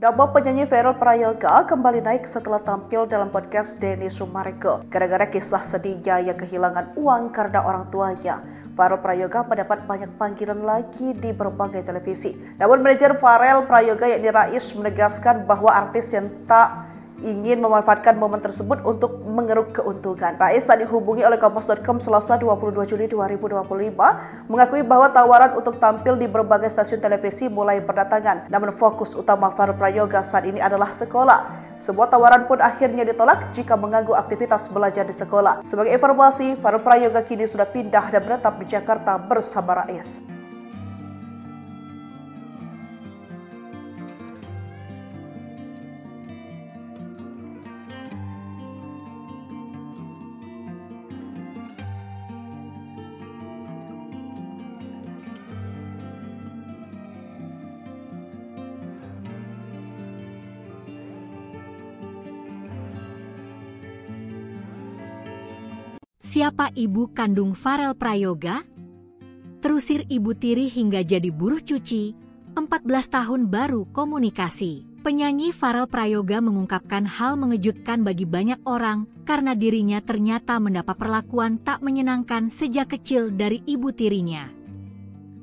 Nama penyanyi Farel Prayoga kembali naik setelah tampil dalam podcast Denny Sumargo. Gara-gara kisah sedihnya yang kehilangan uang karena orang tuanya, Farel Prayoga mendapat banyak panggilan lagi di berbagai televisi. Namun manajer Farel Prayoga yakni Rais menegaskan bahwa artis yang tak ingin memanfaatkan momen tersebut untuk mengeruk keuntungan. Rais saat dihubungi oleh Kompas.com Selasa 22 Juli 2025 mengakui bahwa tawaran untuk tampil di berbagai stasiun televisi mulai berdatangan. Namun fokus utama Farel Prayoga saat ini adalah sekolah. Sebuah tawaran pun akhirnya ditolak jika mengganggu aktivitas belajar di sekolah. Sebagai informasi, Farel Prayoga kini sudah pindah dan menetap di Jakarta bersama Rais. Siapa ibu kandung Farel Prayoga? Terusir ibu tiri hingga jadi buruh cuci, 14 tahun baru komunikasi. Penyanyi Farel Prayoga mengungkapkan hal mengejutkan bagi banyak orang karena dirinya ternyata mendapat perlakuan tak menyenangkan sejak kecil dari ibu tirinya.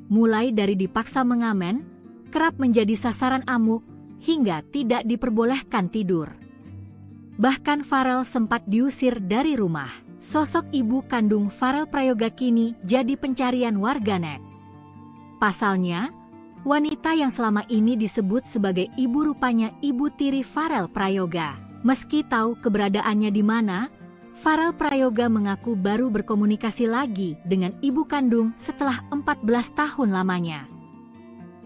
Mulai dari dipaksa mengamen, kerap menjadi sasaran amuk, hingga tidak diperbolehkan tidur. Bahkan Farel sempat diusir dari rumah. Sosok ibu kandung Farel Prayoga kini jadi pencarian warganet. Pasalnya, wanita yang selama ini disebut sebagai ibu rupanya ibu tiri Farel Prayoga. Meski tahu keberadaannya di mana, Farel Prayoga mengaku baru berkomunikasi lagi dengan ibu kandung setelah 14 tahun lamanya.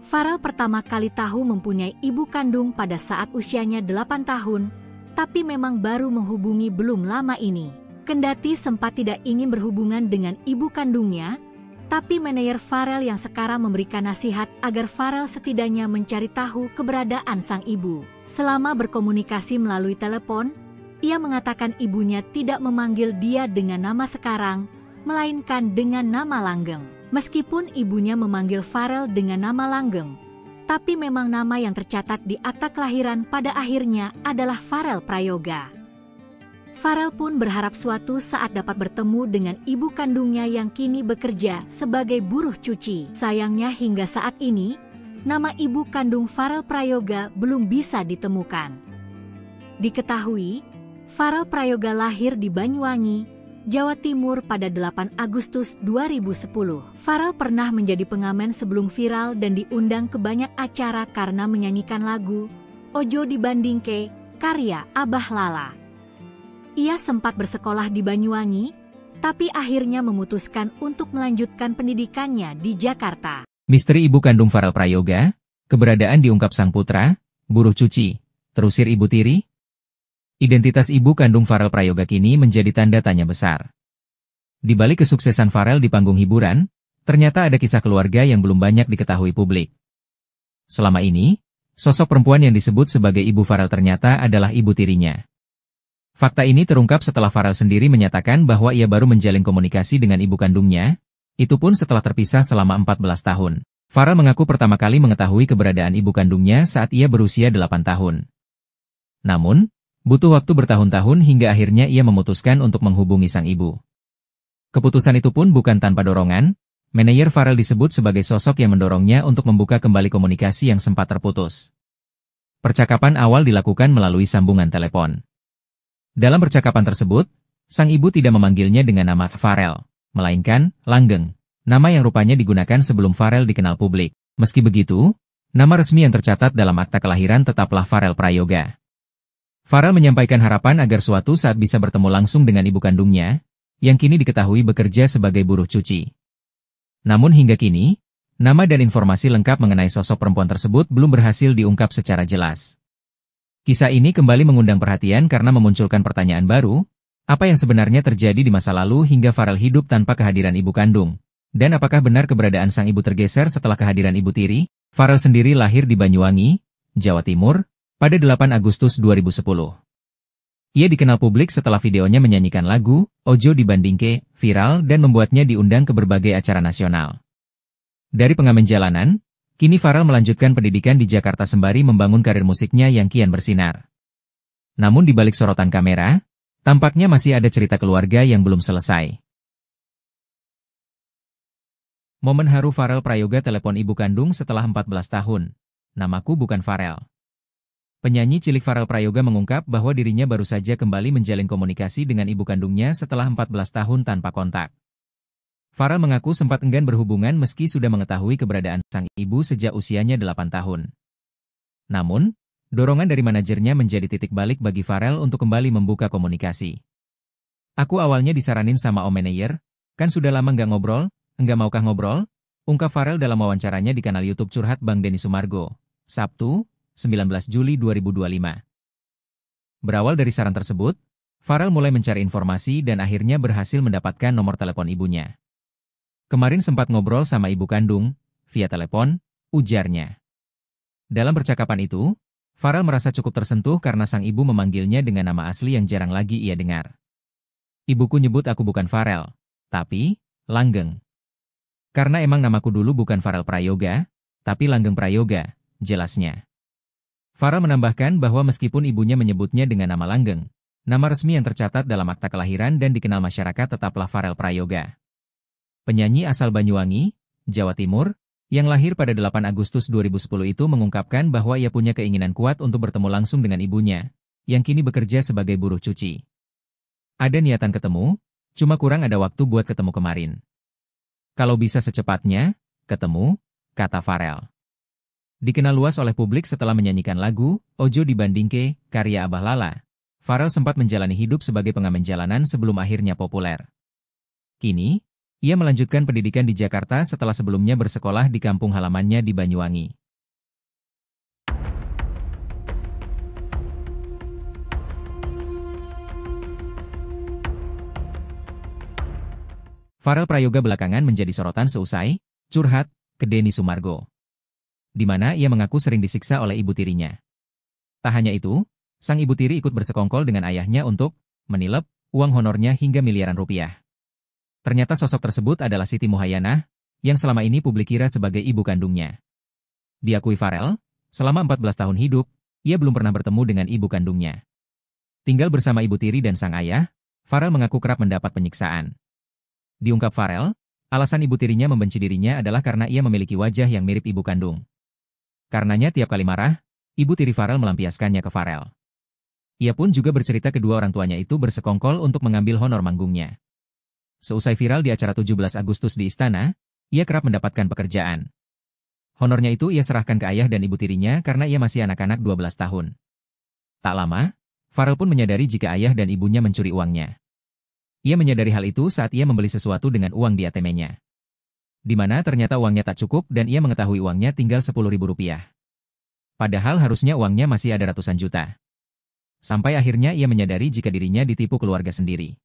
Farel pertama kali tahu mempunyai ibu kandung pada saat usianya 8 tahun, tapi memang baru menghubungi belum lama ini. Kendati sempat tidak ingin berhubungan dengan ibu kandungnya, tapi manajer Farel yang sekarang memberikan nasihat agar Farel setidaknya mencari tahu keberadaan sang ibu. Selama berkomunikasi melalui telepon, ia mengatakan ibunya tidak memanggil dia dengan nama sekarang, melainkan dengan nama langgeng. Meskipun ibunya memanggil Farel dengan nama langgeng, tapi memang nama yang tercatat di akta kelahiran pada akhirnya adalah Farel Prayoga. Farel pun berharap suatu saat dapat bertemu dengan ibu kandungnya yang kini bekerja sebagai buruh cuci. Sayangnya hingga saat ini, nama ibu kandung Farel Prayoga belum bisa ditemukan. Diketahui, Farel Prayoga lahir di Banyuwangi, Jawa Timur pada 8 Agustus 2010. Farel pernah menjadi pengamen sebelum viral dan diundang ke banyak acara karena menyanyikan lagu Ojo Dibandingke karya Abah Lala. Ia sempat bersekolah di Banyuwangi, tapi akhirnya memutuskan untuk melanjutkan pendidikannya di Jakarta. Misteri ibu kandung Farel Prayoga, keberadaan diungkap sang putra, buruh cuci, terusir ibu tiri. Identitas ibu kandung Farel Prayoga kini menjadi tanda tanya besar. Di balik kesuksesan Farel di panggung hiburan, ternyata ada kisah keluarga yang belum banyak diketahui publik. Selama ini, sosok perempuan yang disebut sebagai ibu Farel ternyata adalah ibu tirinya. Fakta ini terungkap setelah Farel sendiri menyatakan bahwa ia baru menjalin komunikasi dengan ibu kandungnya, itu pun setelah terpisah selama 14 tahun. Farel mengaku pertama kali mengetahui keberadaan ibu kandungnya saat ia berusia 8 tahun. Namun, butuh waktu bertahun-tahun hingga akhirnya ia memutuskan untuk menghubungi sang ibu. Keputusan itu pun bukan tanpa dorongan, manajer Farel disebut sebagai sosok yang mendorongnya untuk membuka kembali komunikasi yang sempat terputus. Percakapan awal dilakukan melalui sambungan telepon. Dalam percakapan tersebut, sang ibu tidak memanggilnya dengan nama Farel, melainkan Langgeng, nama yang rupanya digunakan sebelum Farel dikenal publik. Meski begitu, nama resmi yang tercatat dalam akta kelahiran tetaplah Farel Prayoga. Farel menyampaikan harapan agar suatu saat bisa bertemu langsung dengan ibu kandungnya, yang kini diketahui bekerja sebagai buruh cuci. Namun hingga kini, nama dan informasi lengkap mengenai sosok perempuan tersebut belum berhasil diungkap secara jelas. Kisah ini kembali mengundang perhatian karena memunculkan pertanyaan baru, apa yang sebenarnya terjadi di masa lalu hingga Farel hidup tanpa kehadiran ibu kandung? Dan apakah benar keberadaan sang ibu tergeser setelah kehadiran ibu tiri? Farel sendiri lahir di Banyuwangi, Jawa Timur, pada 8 Agustus 2010. Ia dikenal publik setelah videonya menyanyikan lagu Ojo Dibandingke viral dan membuatnya diundang ke berbagai acara nasional. Dari pengamen jalanan, Kini Farel melanjutkan pendidikan di Jakarta sembari membangun karir musiknya yang kian bersinar. Namun di balik sorotan kamera, tampaknya masih ada cerita keluarga yang belum selesai. Momen haru Farel Prayoga telepon ibu kandung setelah 14 tahun. Namaku bukan Farel. Penyanyi cilik Farel Prayoga mengungkap bahwa dirinya baru saja kembali menjalin komunikasi dengan ibu kandungnya setelah 14 tahun tanpa kontak. Farel mengaku sempat enggan berhubungan meski sudah mengetahui keberadaan sang ibu sejak usianya 8 tahun. Namun, dorongan dari manajernya menjadi titik balik bagi Farel untuk kembali membuka komunikasi. Aku awalnya disaranin sama Om Manayer, kan sudah lama nggak ngobrol, enggak maukah ngobrol? Ungkap Farel dalam wawancaranya di kanal YouTube Curhat Bang Denny Sumargo, Sabtu, 19 Juli 2025. Berawal dari saran tersebut, Farel mulai mencari informasi dan akhirnya berhasil mendapatkan nomor telepon ibunya. Kemarin sempat ngobrol sama ibu kandung, via telepon, ujarnya. Dalam percakapan itu, Farel merasa cukup tersentuh karena sang ibu memanggilnya dengan nama asli yang jarang lagi ia dengar. Ibuku nyebut aku bukan Farel, tapi Langgeng. Karena emang namaku dulu bukan Farel Prayoga, tapi Langgeng Prayoga, jelasnya. Farel menambahkan bahwa meskipun ibunya menyebutnya dengan nama Langgeng, nama resmi yang tercatat dalam akta kelahiran dan dikenal masyarakat tetaplah Farel Prayoga. Penyanyi asal Banyuwangi, Jawa Timur, yang lahir pada 8 Agustus 2010 itu mengungkapkan bahwa ia punya keinginan kuat untuk bertemu langsung dengan ibunya, yang kini bekerja sebagai buruh cuci. Ada niatan ketemu, cuma kurang ada waktu buat ketemu kemarin. Kalau bisa secepatnya, ketemu, kata Farel. Dikenal luas oleh publik setelah menyanyikan lagu Ojo Dibandingke, karya Abah Lala. Farel sempat menjalani hidup sebagai pengamen jalanan sebelum akhirnya populer. Kini, ia melanjutkan pendidikan di Jakarta setelah sebelumnya bersekolah di kampung halamannya di Banyuwangi. Farel Prayoga belakangan menjadi sorotan seusai curhat ke Denny Sumargo, di mana ia mengaku sering disiksa oleh ibu tirinya. Tak hanya itu, sang ibu tiri ikut bersekongkol dengan ayahnya untuk menilep uang honornya hingga miliaran rupiah. Ternyata sosok tersebut adalah Siti Muhayyanah, yang selama ini publik kira sebagai ibu kandungnya. Diakui Farel, selama 14 tahun hidup, ia belum pernah bertemu dengan ibu kandungnya. Tinggal bersama ibu tiri dan sang ayah, Farel mengaku kerap mendapat penyiksaan. Diungkap Farel, alasan ibu tirinya membenci dirinya adalah karena ia memiliki wajah yang mirip ibu kandung. Karenanya tiap kali marah, ibu tiri Farel melampiaskannya ke Farel. Ia pun juga bercerita kedua orang tuanya itu bersekongkol untuk mengambil honor manggungnya. Seusai viral di acara 17 Agustus di Istana, ia kerap mendapatkan pekerjaan. Honornya itu ia serahkan ke ayah dan ibu tirinya karena ia masih anak-anak 12 tahun. Tak lama, Farel pun menyadari jika ayah dan ibunya mencuri uangnya. Ia menyadari hal itu saat ia membeli sesuatu dengan uang di ATM-nya. Di mana ternyata uangnya tak cukup dan ia mengetahui uangnya tinggal Rp10.000. Padahal harusnya uangnya masih ada ratusan juta. Sampai akhirnya ia menyadari jika dirinya ditipu keluarga sendiri.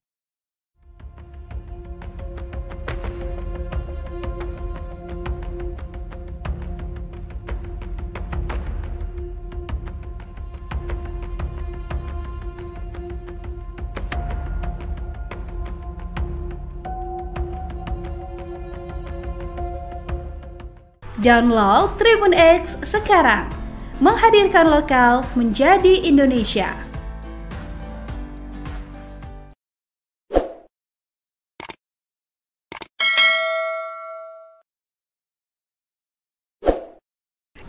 Download Tribun X sekarang, menghadirkan lokal menjadi Indonesia.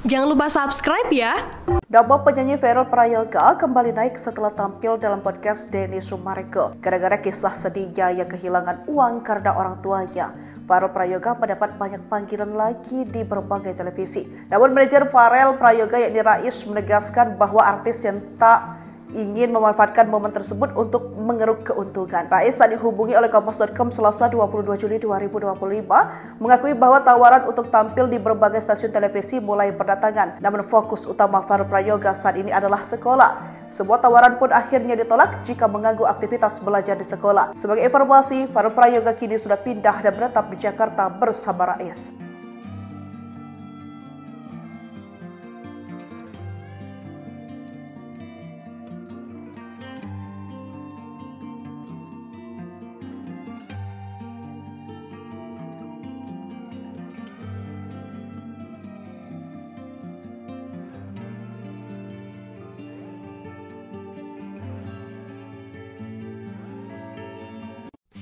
Jangan lupa subscribe ya. Nama penyanyi Farel Prayoga kembali naik setelah tampil dalam podcast Denny Sumargo. Gara-gara kisah sedihnya yang kehilangan uang karena orang tuanya, Farel Prayoga mendapat banyak panggilan lagi di berbagai televisi. Namun manajer Farel Prayoga yakni Rais menegaskan bahwa artis yang tak ingin memanfaatkan momen tersebut untuk mengeruk keuntungan. Rais saat dihubungi oleh Kompas.com Selasa 22 Juli 2025 mengakui bahwa tawaran untuk tampil di berbagai stasiun televisi mulai berdatangan. Namun fokus utama Farel Prayoga saat ini adalah sekolah. Sebuah tawaran pun akhirnya ditolak jika mengganggu aktivitas belajar di sekolah. Sebagai informasi, Farel Prayoga kini sudah pindah dan menetap di Jakarta bersama Rais.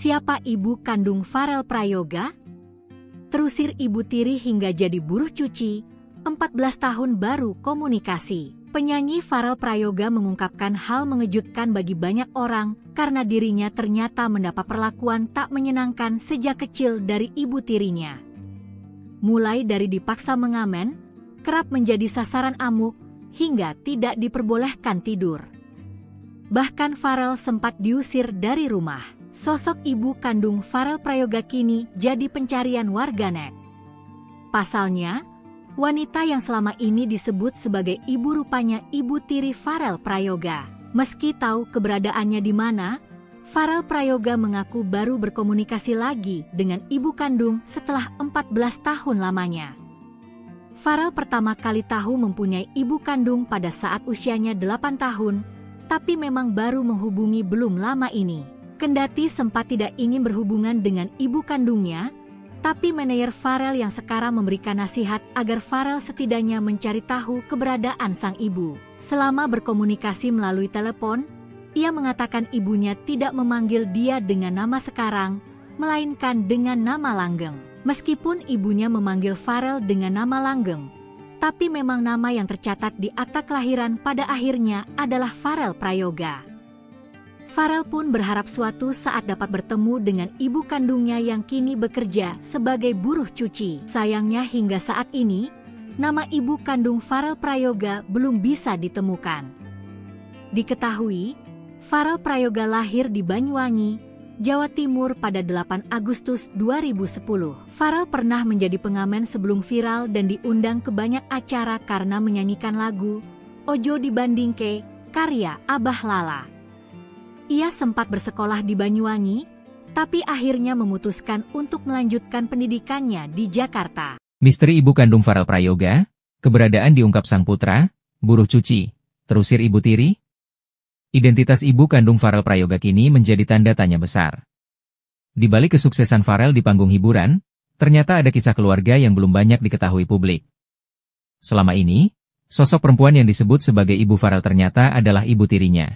Siapa ibu kandung Farel Prayoga? Terusir Ibu Tiri hingga jadi buruh cuci, 14 tahun baru komunikasi. Penyanyi Farel Prayoga mengungkapkan hal mengejutkan bagi banyak orang karena dirinya ternyata mendapat perlakuan tak menyenangkan sejak kecil dari ibu tirinya. Mulai dari dipaksa mengamen, kerap menjadi sasaran amuk, hingga tidak diperbolehkan tidur. Bahkan Farel sempat diusir dari rumah. Sosok ibu kandung Farel Prayoga kini jadi pencarian warganet. Pasalnya, wanita yang selama ini disebut sebagai ibu rupanya ibu tiri Farel Prayoga. Meski tahu keberadaannya di mana, Farel Prayoga mengaku baru berkomunikasi lagi dengan ibu kandung setelah 14 tahun lamanya. Farel pertama kali tahu mempunyai ibu kandung pada saat usianya 8 tahun, tapi memang baru menghubungi belum lama ini. Kendati sempat tidak ingin berhubungan dengan ibu kandungnya, tapi manajer Farel yang sekarang memberikan nasihat agar Farel setidaknya mencari tahu keberadaan sang ibu. Selama berkomunikasi melalui telepon, ia mengatakan ibunya tidak memanggil dia dengan nama sekarang, melainkan dengan nama langgeng. Meskipun ibunya memanggil Farel dengan nama langgeng, tapi memang nama yang tercatat di akta kelahiran pada akhirnya adalah Farel Prayoga. Farel pun berharap suatu saat dapat bertemu dengan ibu kandungnya yang kini bekerja sebagai buruh cuci. Sayangnya hingga saat ini, nama ibu kandung Farel Prayoga belum bisa ditemukan. Diketahui, Farel Prayoga lahir di Banyuwangi, Jawa Timur pada 8 Agustus 2010. Farel pernah menjadi pengamen sebelum viral dan diundang ke banyak acara karena menyanyikan lagu Ojo Dibandingke, karya Abah Lala. Ia sempat bersekolah di Banyuwangi, tapi akhirnya memutuskan untuk melanjutkan pendidikannya di Jakarta. Misteri ibu kandung Farel Prayoga, keberadaan diungkap sang putra, buruh cuci, terusir ibu tiri. Identitas ibu kandung Farel Prayoga kini menjadi tanda tanya besar. Di balik kesuksesan Farel di panggung hiburan, ternyata ada kisah keluarga yang belum banyak diketahui publik. Selama ini, sosok perempuan yang disebut sebagai ibu Farel ternyata adalah ibu tirinya.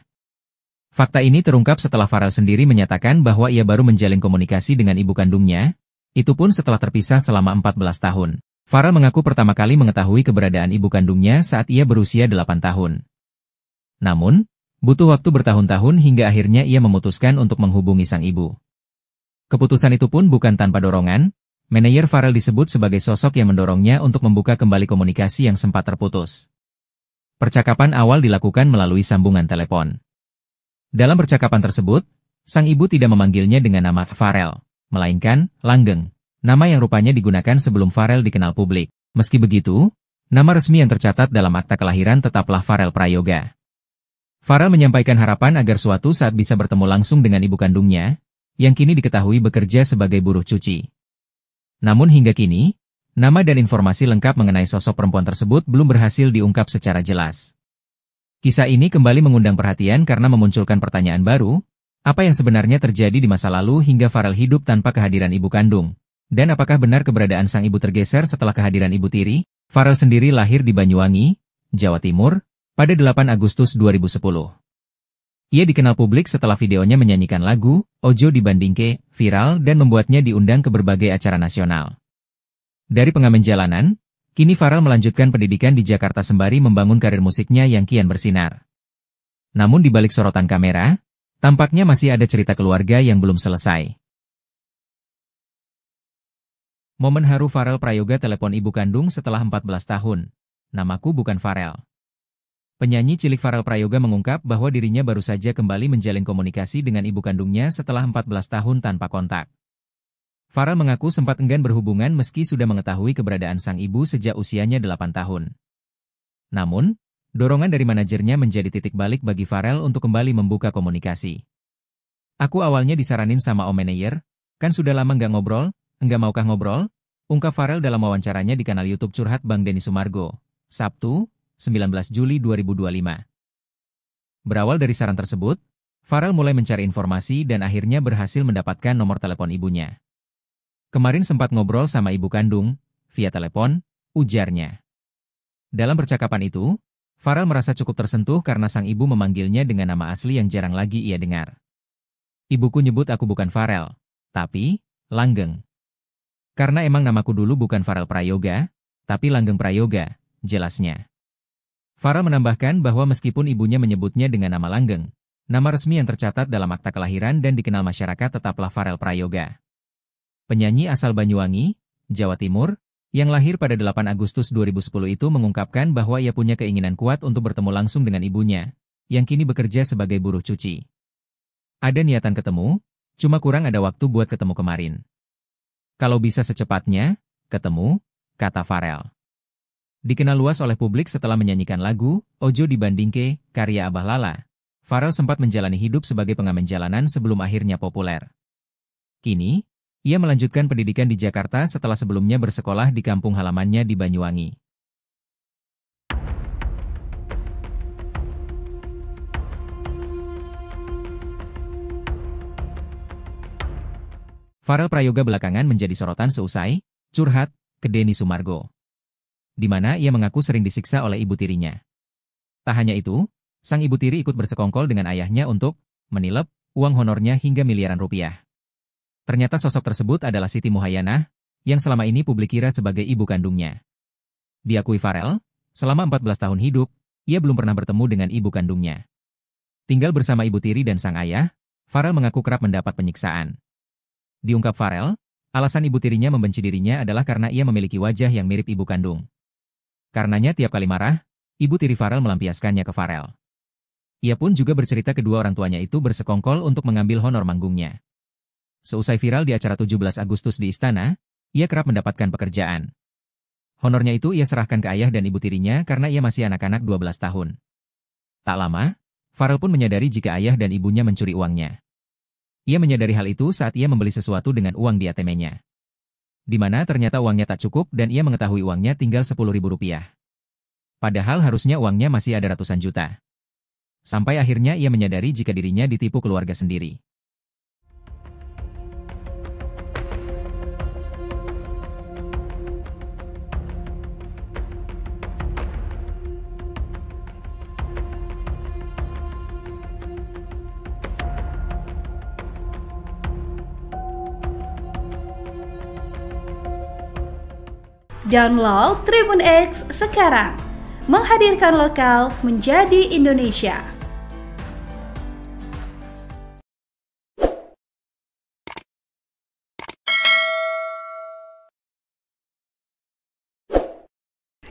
Fakta ini terungkap setelah Farel sendiri menyatakan bahwa ia baru menjalin komunikasi dengan ibu kandungnya, itu pun setelah terpisah selama 14 tahun. Farel mengaku pertama kali mengetahui keberadaan ibu kandungnya saat ia berusia 8 tahun. Namun, butuh waktu bertahun-tahun hingga akhirnya ia memutuskan untuk menghubungi sang ibu. Keputusan itu pun bukan tanpa dorongan, manajer Farel disebut sebagai sosok yang mendorongnya untuk membuka kembali komunikasi yang sempat terputus. Percakapan awal dilakukan melalui sambungan telepon. Dalam percakapan tersebut, sang ibu tidak memanggilnya dengan nama Farel, melainkan Langgeng, nama yang rupanya digunakan sebelum Farel dikenal publik. Meski begitu, nama resmi yang tercatat dalam akta kelahiran tetaplah Farel Prayoga. Farel menyampaikan harapan agar suatu saat bisa bertemu langsung dengan ibu kandungnya, yang kini diketahui bekerja sebagai buruh cuci. Namun hingga kini, nama dan informasi lengkap mengenai sosok perempuan tersebut belum berhasil diungkap secara jelas. Kisah ini kembali mengundang perhatian karena memunculkan pertanyaan baru, apa yang sebenarnya terjadi di masa lalu hingga Farel hidup tanpa kehadiran ibu kandung? Dan apakah benar keberadaan sang ibu tergeser setelah kehadiran ibu tiri? Farel sendiri lahir di Banyuwangi, Jawa Timur, pada 8 Agustus 2010. Ia dikenal publik setelah videonya menyanyikan lagu Ojo Dibandingke viral dan membuatnya diundang ke berbagai acara nasional. Dari pengamen jalanan, kini Farel melanjutkan pendidikan di Jakarta sembari membangun karir musiknya yang kian bersinar. Namun di balik sorotan kamera, tampaknya masih ada cerita keluarga yang belum selesai. Momen haru Farel Prayoga telepon ibu kandung setelah 14 tahun. Namaku bukan Farel. Penyanyi cilik Farel Prayoga mengungkap bahwa dirinya baru saja kembali menjalin komunikasi dengan ibu kandungnya setelah 14 tahun tanpa kontak. Farel mengaku sempat enggan berhubungan meski sudah mengetahui keberadaan sang ibu sejak usianya 8 tahun. Namun, dorongan dari manajernya menjadi titik balik bagi Farel untuk kembali membuka komunikasi. Aku awalnya disaranin sama om manajer, kan sudah lama nggak ngobrol, enggak maukah ngobrol? Ungkap Farel dalam wawancaranya di kanal YouTube Curhat Bang Denny Sumargo, Sabtu, 19 Juli 2025. Berawal dari saran tersebut, Farel mulai mencari informasi dan akhirnya berhasil mendapatkan nomor telepon ibunya. Kemarin sempat ngobrol sama ibu kandung, via telepon, ujarnya. Dalam percakapan itu, Farel merasa cukup tersentuh karena sang ibu memanggilnya dengan nama asli yang jarang lagi ia dengar. Ibuku nyebut aku bukan Farel, tapi Langgeng. Karena emang namaku dulu bukan Farel Prayoga, tapi Langgeng Prayoga, jelasnya. Farel menambahkan bahwa meskipun ibunya menyebutnya dengan nama Langgeng, nama resmi yang tercatat dalam akta kelahiran dan dikenal masyarakat tetaplah Farel Prayoga. Penyanyi asal Banyuwangi, Jawa Timur, yang lahir pada 8 Agustus 2010 itu mengungkapkan bahwa ia punya keinginan kuat untuk bertemu langsung dengan ibunya, yang kini bekerja sebagai buruh cuci. Ada niatan ketemu, cuma kurang ada waktu buat ketemu kemarin. Kalau bisa secepatnya, ketemu, kata Farel. Dikenal luas oleh publik setelah menyanyikan lagu Ojo Dibandingke, karya Abah Lala. Farel sempat menjalani hidup sebagai pengamen jalanan sebelum akhirnya populer. Kini, ia melanjutkan pendidikan di Jakarta setelah sebelumnya bersekolah di kampung halamannya di Banyuwangi. Farel Prayoga belakangan menjadi sorotan seusai curhat ke Denny Sumargo, di mana ia mengaku sering disiksa oleh ibu tirinya. Tak hanya itu, sang ibu tiri ikut bersekongkol dengan ayahnya untuk menilep uang honornya hingga miliaran rupiah. Ternyata sosok tersebut adalah Siti Muhayyanah, yang selama ini publik kira sebagai ibu kandungnya. Diakui Farel, selama 14 tahun hidup, ia belum pernah bertemu dengan ibu kandungnya. Tinggal bersama ibu tiri dan sang ayah, Farel mengaku kerap mendapat penyiksaan. Diungkap Farel, alasan ibu tirinya membenci dirinya adalah karena ia memiliki wajah yang mirip ibu kandung. Karenanya tiap kali marah, ibu tiri Farel melampiaskannya ke Farel. Ia pun juga bercerita kedua orang tuanya itu bersekongkol untuk mengambil honor manggungnya. Seusai viral di acara 17 Agustus di Istana, ia kerap mendapatkan pekerjaan. Honornya itu ia serahkan ke ayah dan ibu tirinya karena ia masih anak-anak 12 tahun. Tak lama, Farel pun menyadari jika ayah dan ibunya mencuri uangnya. Ia menyadari hal itu saat ia membeli sesuatu dengan uang di ATM-nya. Di mana ternyata uangnya tak cukup dan ia mengetahui uangnya tinggal Rp10.000. Padahal harusnya uangnya masih ada ratusan juta. Sampai akhirnya ia menyadari jika dirinya ditipu keluarga sendiri. Download Tribun X sekarang, menghadirkan lokal menjadi Indonesia.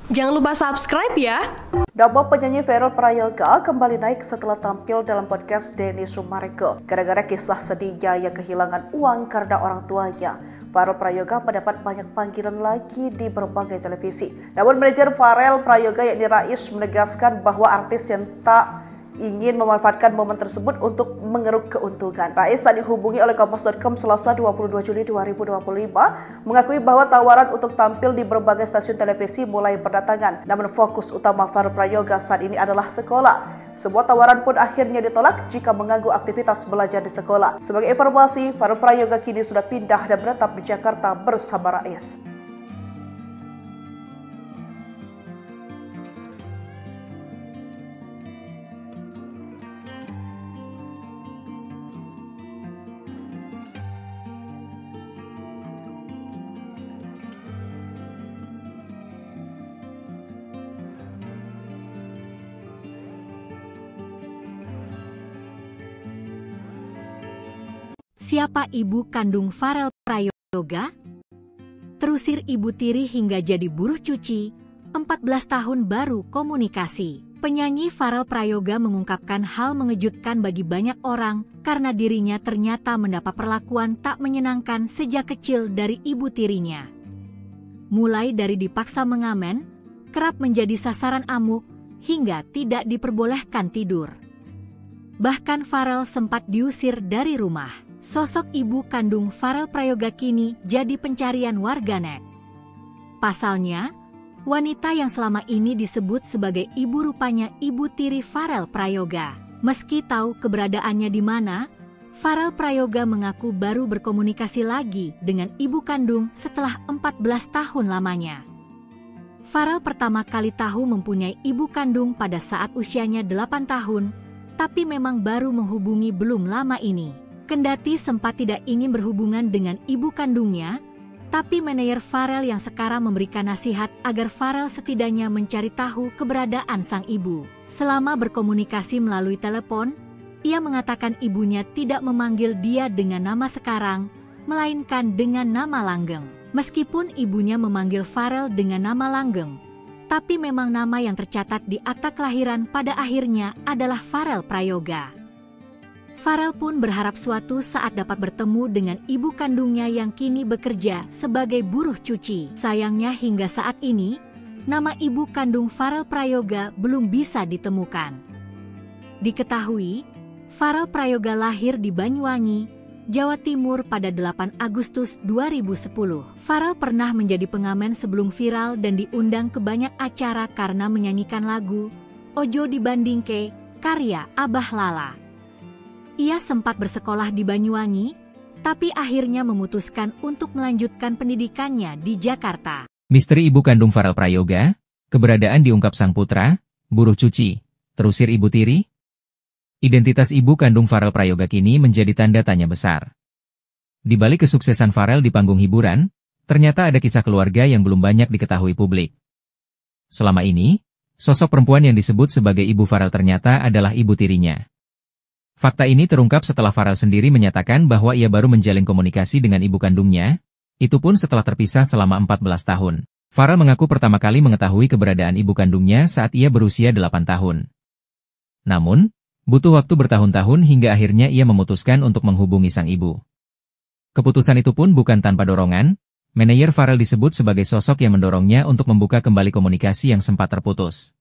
Jangan lupa subscribe ya. Nama penyanyi Farel Prayoga kembali naik setelah tampil dalam podcast Denny Sumargo. Gara-gara kisah sedihnya yang kehilangan uang karena orang tuanya, Farel Prayoga mendapat banyak panggilan lagi di berbagai televisi. Namun manajer Farel Prayoga yakni Rais menegaskan bahwa artis yang tak ingin memanfaatkan momen tersebut untuk mengeruk keuntungan. Rais saat dihubungi oleh Kompas.com Selasa 22 Juli 2025 mengakui bahwa tawaran untuk tampil di berbagai stasiun televisi mulai berdatangan. Namun fokus utama Farel Prayoga saat ini adalah sekolah. Sebuah tawaran pun akhirnya ditolak jika mengganggu aktivitas belajar di sekolah. Sebagai informasi, Farel Prayoga kini sudah pindah dan menetap di Jakarta bersama Rais. Siapa ibu kandung Farel Prayoga? Terusir ibu tiri hingga jadi buruh cuci, 14 tahun baru komunikasi. Penyanyi Farel Prayoga mengungkapkan hal mengejutkan bagi banyak orang karena dirinya ternyata mendapat perlakuan tak menyenangkan sejak kecil dari ibu tirinya. Mulai dari dipaksa mengamen, kerap menjadi sasaran amuk, hingga tidak diperbolehkan tidur. Bahkan Farel sempat diusir dari rumah. Sosok ibu kandung Farel Prayoga kini jadi pencarian warganet. Pasalnya, wanita yang selama ini disebut sebagai ibu rupanya ibu tiri Farel Prayoga. Meski tahu keberadaannya di mana, Farel Prayoga mengaku baru berkomunikasi lagi dengan ibu kandung setelah 14 tahun lamanya. Farel pertama kali tahu mempunyai ibu kandung pada saat usianya 8 tahun, tapi memang baru menghubungi belum lama ini. Kendati sempat tidak ingin berhubungan dengan ibu kandungnya, tapi manajer Farel yang sekarang memberikan nasihat agar Farel setidaknya mencari tahu keberadaan sang ibu. Selama berkomunikasi melalui telepon, ia mengatakan ibunya tidak memanggil dia dengan nama sekarang, melainkan dengan nama langgeng. Meskipun ibunya memanggil Farel dengan nama langgeng, tapi memang nama yang tercatat di akta kelahiran pada akhirnya adalah Farel Prayoga. Farel pun berharap suatu saat dapat bertemu dengan ibu kandungnya yang kini bekerja sebagai buruh cuci. Sayangnya hingga saat ini, nama ibu kandung Farel Prayoga belum bisa ditemukan. Diketahui, Farel Prayoga lahir di Banyuwangi, Jawa Timur pada 8 Agustus 2010. Farel pernah menjadi pengamen sebelum viral dan diundang ke banyak acara karena menyanyikan lagu Ojo Dibandingke karya Abah Lala. Ia sempat bersekolah di Banyuwangi, tapi akhirnya memutuskan untuk melanjutkan pendidikannya di Jakarta. Misteri ibu kandung Farel Prayoga, keberadaan diungkap sang putra, buruh cuci, terusir ibu tiri. Identitas ibu kandung Farel Prayoga kini menjadi tanda tanya besar. Di balik kesuksesan Farel di panggung hiburan, ternyata ada kisah keluarga yang belum banyak diketahui publik. Selama ini, sosok perempuan yang disebut sebagai ibu Farel ternyata adalah ibu tirinya. Fakta ini terungkap setelah Farel sendiri menyatakan bahwa ia baru menjalin komunikasi dengan ibu kandungnya, itu pun setelah terpisah selama 14 tahun. Farel mengaku pertama kali mengetahui keberadaan ibu kandungnya saat ia berusia 8 tahun. Namun, butuh waktu bertahun-tahun hingga akhirnya ia memutuskan untuk menghubungi sang ibu. Keputusan itu pun bukan tanpa dorongan, manajer Farel disebut sebagai sosok yang mendorongnya untuk membuka kembali komunikasi yang sempat terputus.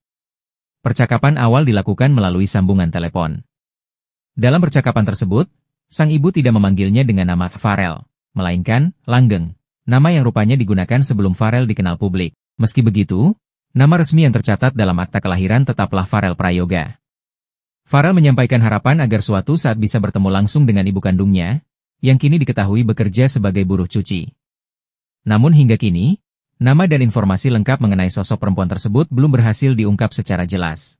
Percakapan awal dilakukan melalui sambungan telepon. Dalam percakapan tersebut, sang ibu tidak memanggilnya dengan nama Farel, melainkan Langgeng, nama yang rupanya digunakan sebelum Farel dikenal publik. Meski begitu, nama resmi yang tercatat dalam akta kelahiran tetaplah Farel Prayoga. Farel menyampaikan harapan agar suatu saat bisa bertemu langsung dengan ibu kandungnya, yang kini diketahui bekerja sebagai buruh cuci. Namun hingga kini, nama dan informasi lengkap mengenai sosok perempuan tersebut belum berhasil diungkap secara jelas.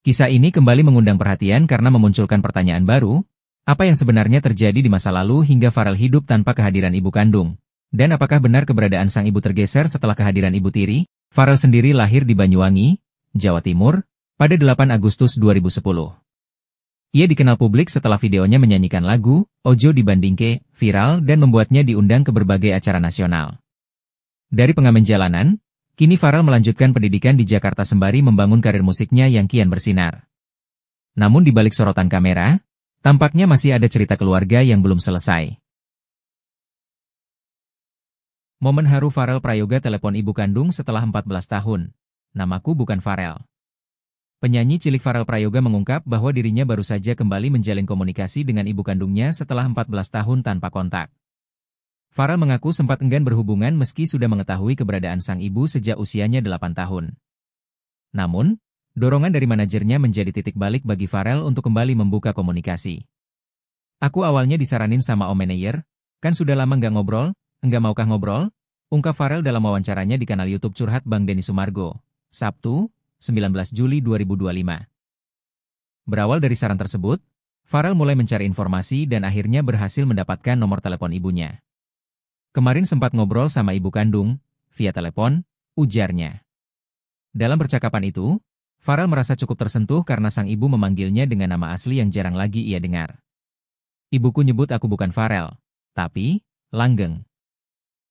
Kisah ini kembali mengundang perhatian karena memunculkan pertanyaan baru, apa yang sebenarnya terjadi di masa lalu hingga Farel hidup tanpa kehadiran ibu kandung? Dan apakah benar keberadaan sang ibu tergeser setelah kehadiran ibu tiri? Farel sendiri lahir di Banyuwangi, Jawa Timur, pada 8 Agustus 2010. Ia dikenal publik setelah videonya menyanyikan lagu Ojo Dibandingke viral dan membuatnya diundang ke berbagai acara nasional. Dari pengamen jalanan, kini Farel melanjutkan pendidikan di Jakarta sembari membangun karir musiknya yang kian bersinar. Namun di balik sorotan kamera, tampaknya masih ada cerita keluarga yang belum selesai. Momen haru Farel Prayoga telepon ibu kandung setelah 14 tahun. Namaku bukan Farel. Penyanyi cilik Farel Prayoga mengungkap bahwa dirinya baru saja kembali menjalin komunikasi dengan ibu kandungnya setelah 14 tahun tanpa kontak. Farel mengaku sempat enggan berhubungan meski sudah mengetahui keberadaan sang ibu sejak usianya 8 tahun. Namun, dorongan dari manajernya menjadi titik balik bagi Farel untuk kembali membuka komunikasi. Aku awalnya disaranin sama om manajer, kan sudah lama nggak ngobrol, enggak maukah ngobrol? Ungkap Farel dalam wawancaranya di kanal YouTube Curhat Bang Denny Sumargo, Sabtu, 19 Juli 2025. Berawal dari saran tersebut, Farel mulai mencari informasi dan akhirnya berhasil mendapatkan nomor telepon ibunya. Kemarin sempat ngobrol sama ibu kandung, via telepon, ujarnya. Dalam percakapan itu, Farel merasa cukup tersentuh karena sang ibu memanggilnya dengan nama asli yang jarang lagi ia dengar. Ibuku nyebut aku bukan Farel, tapi Langgeng.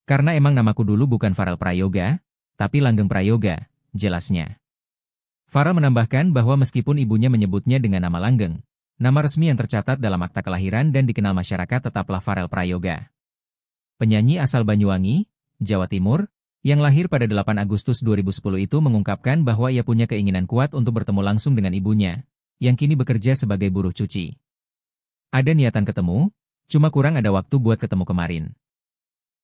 Karena emang namaku dulu bukan Farel Prayoga, tapi Langgeng Prayoga, jelasnya. Farel menambahkan bahwa meskipun ibunya menyebutnya dengan nama Langgeng, nama resmi yang tercatat dalam akta kelahiran dan dikenal masyarakat tetaplah Farel Prayoga. Penyanyi asal Banyuwangi, Jawa Timur, yang lahir pada 8 Agustus 2010 itu mengungkapkan bahwa ia punya keinginan kuat untuk bertemu langsung dengan ibunya, yang kini bekerja sebagai buruh cuci. Ada niatan ketemu, cuma kurang ada waktu buat ketemu kemarin.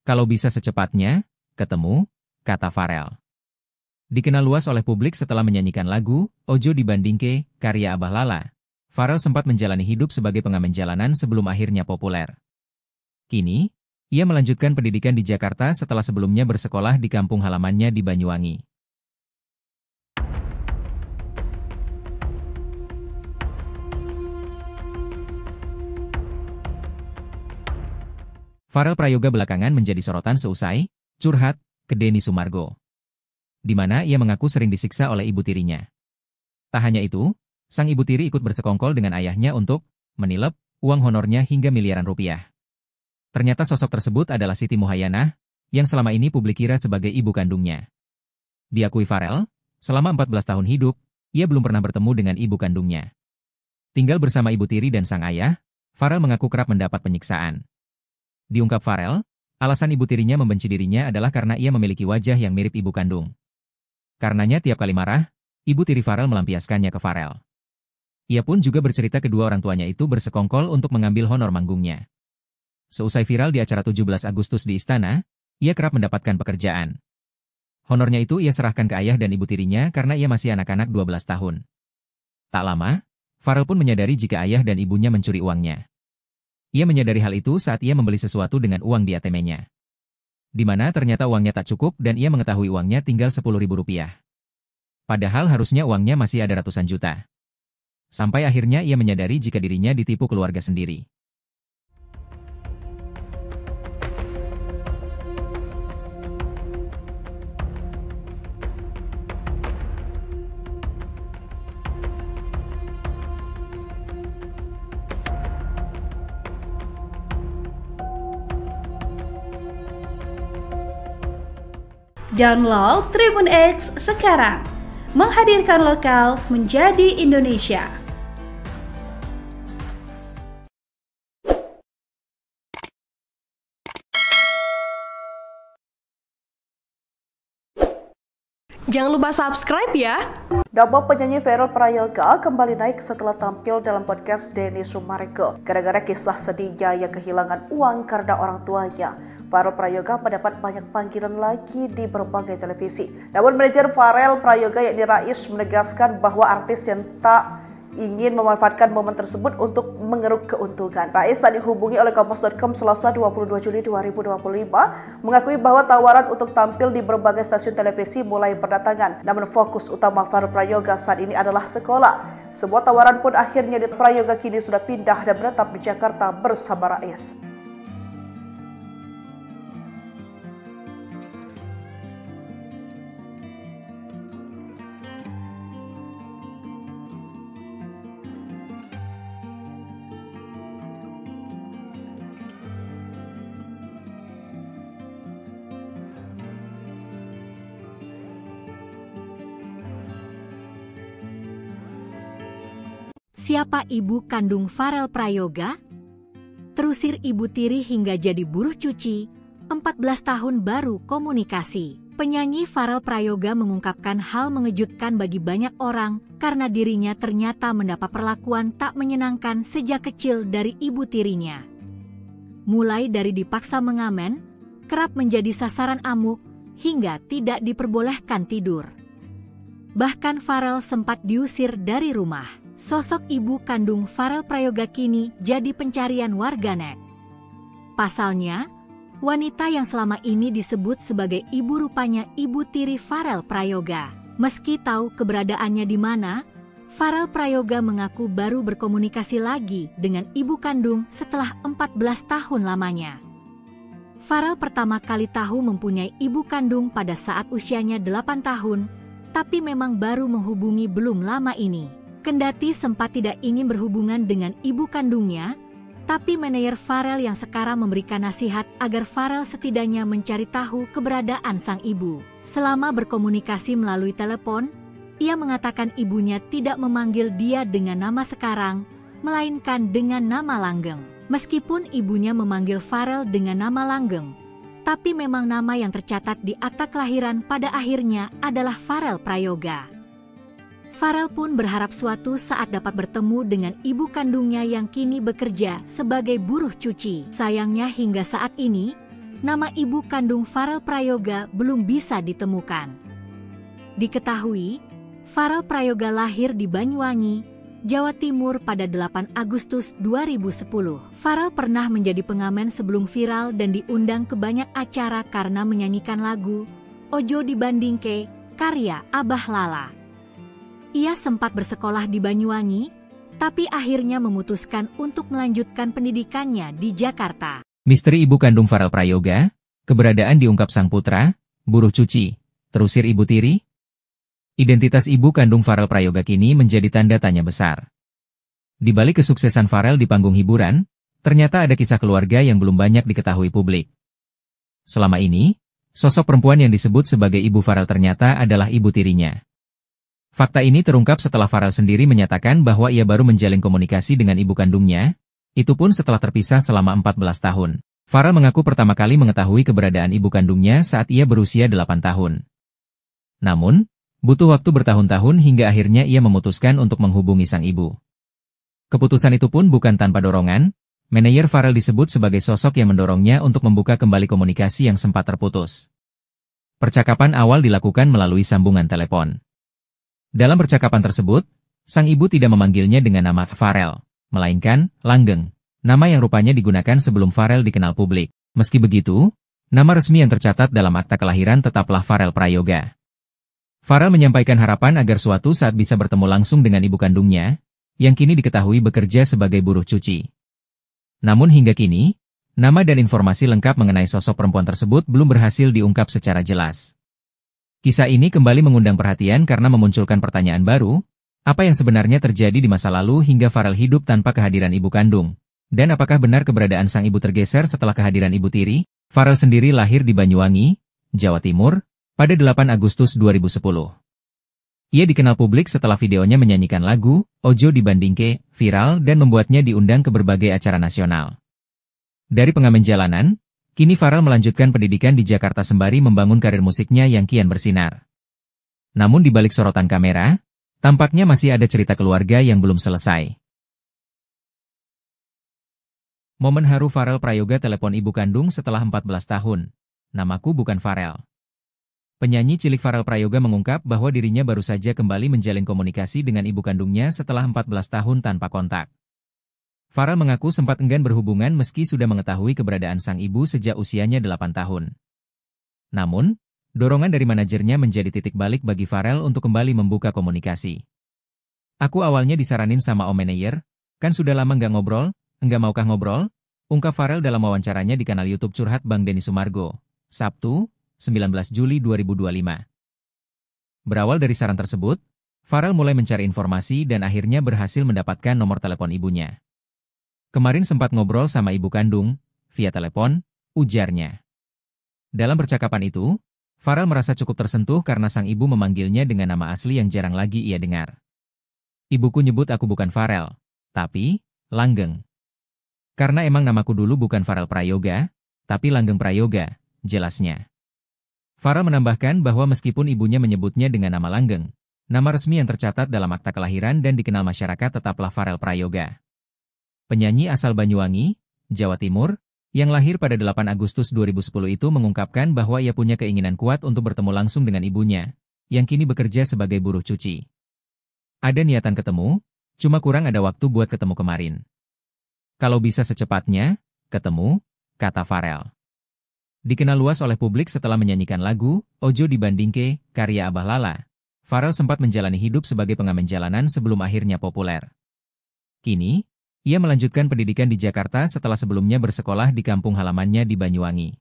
Kalau bisa secepatnya, ketemu, kata Farel. Dikenal luas oleh publik setelah menyanyikan lagu Ojo Dibandingke karya Abah Lala, Farel sempat menjalani hidup sebagai pengamen jalanan sebelum akhirnya populer. Kini, ia melanjutkan pendidikan di Jakarta setelah sebelumnya bersekolah di kampung halamannya di Banyuwangi. Farel Prayoga belakangan menjadi sorotan seusai curhat ke Denny Sumargo, di mana ia mengaku sering disiksa oleh ibu tirinya. Tak hanya itu, sang ibu tiri ikut bersekongkol dengan ayahnya untuk menilep uang honornya hingga miliaran rupiah. Ternyata sosok tersebut adalah Siti Muhayyanah, yang selama ini publik kira sebagai ibu kandungnya. Diakui Farel, selama 14 tahun hidup, ia belum pernah bertemu dengan ibu kandungnya. Tinggal bersama ibu tiri dan sang ayah, Farel mengaku kerap mendapat penyiksaan. Diungkap Farel, alasan ibu tirinya membenci dirinya adalah karena ia memiliki wajah yang mirip ibu kandung. Karenanya tiap kali marah, ibu tiri Farel melampiaskannya ke Farel. Ia pun juga bercerita kedua orang tuanya itu bersekongkol untuk mengambil honor manggungnya. Seusai viral di acara 17 Agustus di Istana, ia kerap mendapatkan pekerjaan. Honornya itu ia serahkan ke ayah dan ibu tirinya karena ia masih anak-anak 12 tahun. Tak lama, Farel pun menyadari jika ayah dan ibunya mencuri uangnya. Ia menyadari hal itu saat ia membeli sesuatu dengan uang di ATM-nya. Di mana ternyata uangnya tak cukup dan ia mengetahui uangnya tinggal Rp10.000. Padahal harusnya uangnya masih ada ratusan juta. Sampai akhirnya ia menyadari jika dirinya ditipu keluarga sendiri. Download Tribun X sekarang, menghadirkan lokal menjadi Indonesia. Jangan lupa subscribe ya. Nama penyanyi Farel Prayoga kembali naik setelah tampil dalam podcast Denny Sumargo. Gara-gara kisah sedihnya yang kehilangan uang karena orang tuanya, Farel Prayoga mendapat banyak panggilan lagi di berbagai televisi. Namun manajer Farel Prayoga yakni Rais menegaskan bahwa artis yang tak ingin memanfaatkan momen tersebut untuk mengeruk keuntungan. Rais saat dihubungi oleh Kompas.com Selasa 22 Juli 2025 mengakui bahwa tawaran untuk tampil di berbagai stasiun televisi mulai berdatangan. Namun fokus utama Farel Prayoga saat ini adalah sekolah. Semua tawaran pun akhirnya Prayoga kini sudah pindah dan menetap di Jakarta bersama Rais. Siapa ibu kandung Farel Prayoga? Terusir ibu tiri hingga jadi buruh cuci, 14 tahun baru komunikasi. Penyanyi Farel Prayoga mengungkapkan hal mengejutkan bagi banyak orang karena dirinya ternyata mendapat perlakuan tak menyenangkan sejak kecil dari ibu tirinya. Mulai dari dipaksa mengamen, kerap menjadi sasaran amuk, hingga tidak diperbolehkan tidur. Bahkan Farel sempat diusir dari rumah. Sosok ibu kandung Farel Prayoga kini jadi pencarian warganet. Pasalnya, wanita yang selama ini disebut sebagai ibu rupanya ibu tiri Farel Prayoga. Meski tahu keberadaannya di mana, Farel Prayoga mengaku baru berkomunikasi lagi dengan ibu kandung setelah 14 tahun lamanya. Farel pertama kali tahu mempunyai ibu kandung pada saat usianya 8 tahun, tapi memang baru menghubungi belum lama ini. Kendati sempat tidak ingin berhubungan dengan ibu kandungnya, tapi manajer Farel yang sekarang memberikan nasihat agar Farel setidaknya mencari tahu keberadaan sang ibu. Selama berkomunikasi melalui telepon, ia mengatakan ibunya tidak memanggil dia dengan nama sekarang, melainkan dengan nama langgeng. Meskipun ibunya memanggil Farel dengan nama langgeng, tapi memang nama yang tercatat di akta kelahiran pada akhirnya adalah Farel Prayoga. Farel pun berharap suatu saat dapat bertemu dengan ibu kandungnya yang kini bekerja sebagai buruh cuci. Sayangnya hingga saat ini, nama ibu kandung Farel Prayoga belum bisa ditemukan. Diketahui, Farel Prayoga lahir di Banyuwangi, Jawa Timur pada 8 Agustus 2010. Farel pernah menjadi pengamen sebelum viral dan diundang ke banyak acara karena menyanyikan lagu Ojo Dibandingke, karya Abah Lala. Ia sempat bersekolah di Banyuwangi, tapi akhirnya memutuskan untuk melanjutkan pendidikannya di Jakarta. Misteri ibu kandung Farel Prayoga, keberadaan diungkap sang putra, buruh cuci, terusir ibu tiri. Identitas ibu kandung Farel Prayoga kini menjadi tanda tanya besar. Di balik kesuksesan Farel di panggung hiburan, ternyata ada kisah keluarga yang belum banyak diketahui publik. Selama ini, sosok perempuan yang disebut sebagai ibu Farel ternyata adalah ibu tirinya. Fakta ini terungkap setelah Farel sendiri menyatakan bahwa ia baru menjalin komunikasi dengan ibu kandungnya, itu pun setelah terpisah selama 14 tahun. Farel mengaku pertama kali mengetahui keberadaan ibu kandungnya saat ia berusia 8 tahun. Namun, butuh waktu bertahun-tahun hingga akhirnya ia memutuskan untuk menghubungi sang ibu. Keputusan itu pun bukan tanpa dorongan, manajer Farel disebut sebagai sosok yang mendorongnya untuk membuka kembali komunikasi yang sempat terputus. Percakapan awal dilakukan melalui sambungan telepon. Dalam percakapan tersebut, sang ibu tidak memanggilnya dengan nama Farel, melainkan Langgeng, nama yang rupanya digunakan sebelum Farel dikenal publik. Meski begitu, nama resmi yang tercatat dalam akta kelahiran tetaplah Farel Prayoga. Farel menyampaikan harapan agar suatu saat bisa bertemu langsung dengan ibu kandungnya, yang kini diketahui bekerja sebagai buruh cuci. Namun hingga kini, nama dan informasi lengkap mengenai sosok perempuan tersebut belum berhasil diungkap secara jelas. Kisah ini kembali mengundang perhatian karena memunculkan pertanyaan baru, apa yang sebenarnya terjadi di masa lalu hingga Farel hidup tanpa kehadiran ibu kandung? Dan apakah benar keberadaan sang ibu tergeser setelah kehadiran ibu tiri? Farel sendiri lahir di Banyuwangi, Jawa Timur, pada 8 Agustus 2010. Ia dikenal publik setelah videonya menyanyikan lagu Ojo Dibandingke viral dan membuatnya diundang ke berbagai acara nasional. Dari pengamen jalanan, kini Farel melanjutkan pendidikan di Jakarta sembari membangun karir musiknya yang kian bersinar. Namun di balik sorotan kamera, tampaknya masih ada cerita keluarga yang belum selesai. Momen haru Farel Prayoga telepon ibu kandung setelah 14 tahun. Namaku bukan Farel. Penyanyi cilik Farel Prayoga mengungkap bahwa dirinya baru saja kembali menjalin komunikasi dengan ibu kandungnya setelah 14 tahun tanpa kontak. Farel mengaku sempat enggan berhubungan meski sudah mengetahui keberadaan sang ibu sejak usianya 8 tahun. Namun, dorongan dari manajernya menjadi titik balik bagi Farel untuk kembali membuka komunikasi. Aku awalnya disaranin sama om manajer, kan sudah lama nggak ngobrol, enggak maukah ngobrol? Ungkap Farel dalam wawancaranya di kanal YouTube Curhat Bang Denny Sumargo, Sabtu, 19 Juli 2025. Berawal dari saran tersebut, Farel mulai mencari informasi dan akhirnya berhasil mendapatkan nomor telepon ibunya. Kemarin sempat ngobrol sama ibu kandung, via telepon, ujarnya. Dalam percakapan itu, Farel merasa cukup tersentuh karena sang ibu memanggilnya dengan nama asli yang jarang lagi ia dengar. Ibuku nyebut aku bukan Farel, tapi Langgeng. Karena emang namaku dulu bukan Farel Prayoga, tapi Langgeng Prayoga, jelasnya. Farel menambahkan bahwa meskipun ibunya menyebutnya dengan nama Langgeng, nama resmi yang tercatat dalam akta kelahiran dan dikenal masyarakat tetaplah Farel Prayoga. Penyanyi asal Banyuwangi, Jawa Timur, yang lahir pada 8 Agustus 2010 itu mengungkapkan bahwa ia punya keinginan kuat untuk bertemu langsung dengan ibunya, yang kini bekerja sebagai buruh cuci. Ada niatan ketemu, cuma kurang ada waktu buat ketemu kemarin. Kalau bisa secepatnya, ketemu, kata Farel. Dikenal luas oleh publik setelah menyanyikan lagu Ojo Dibandingke, karya Abah Lala. Farel sempat menjalani hidup sebagai pengamen jalanan sebelum akhirnya populer. Kini, ia melanjutkan pendidikan di Jakarta setelah sebelumnya bersekolah di kampung halamannya di Banyuwangi.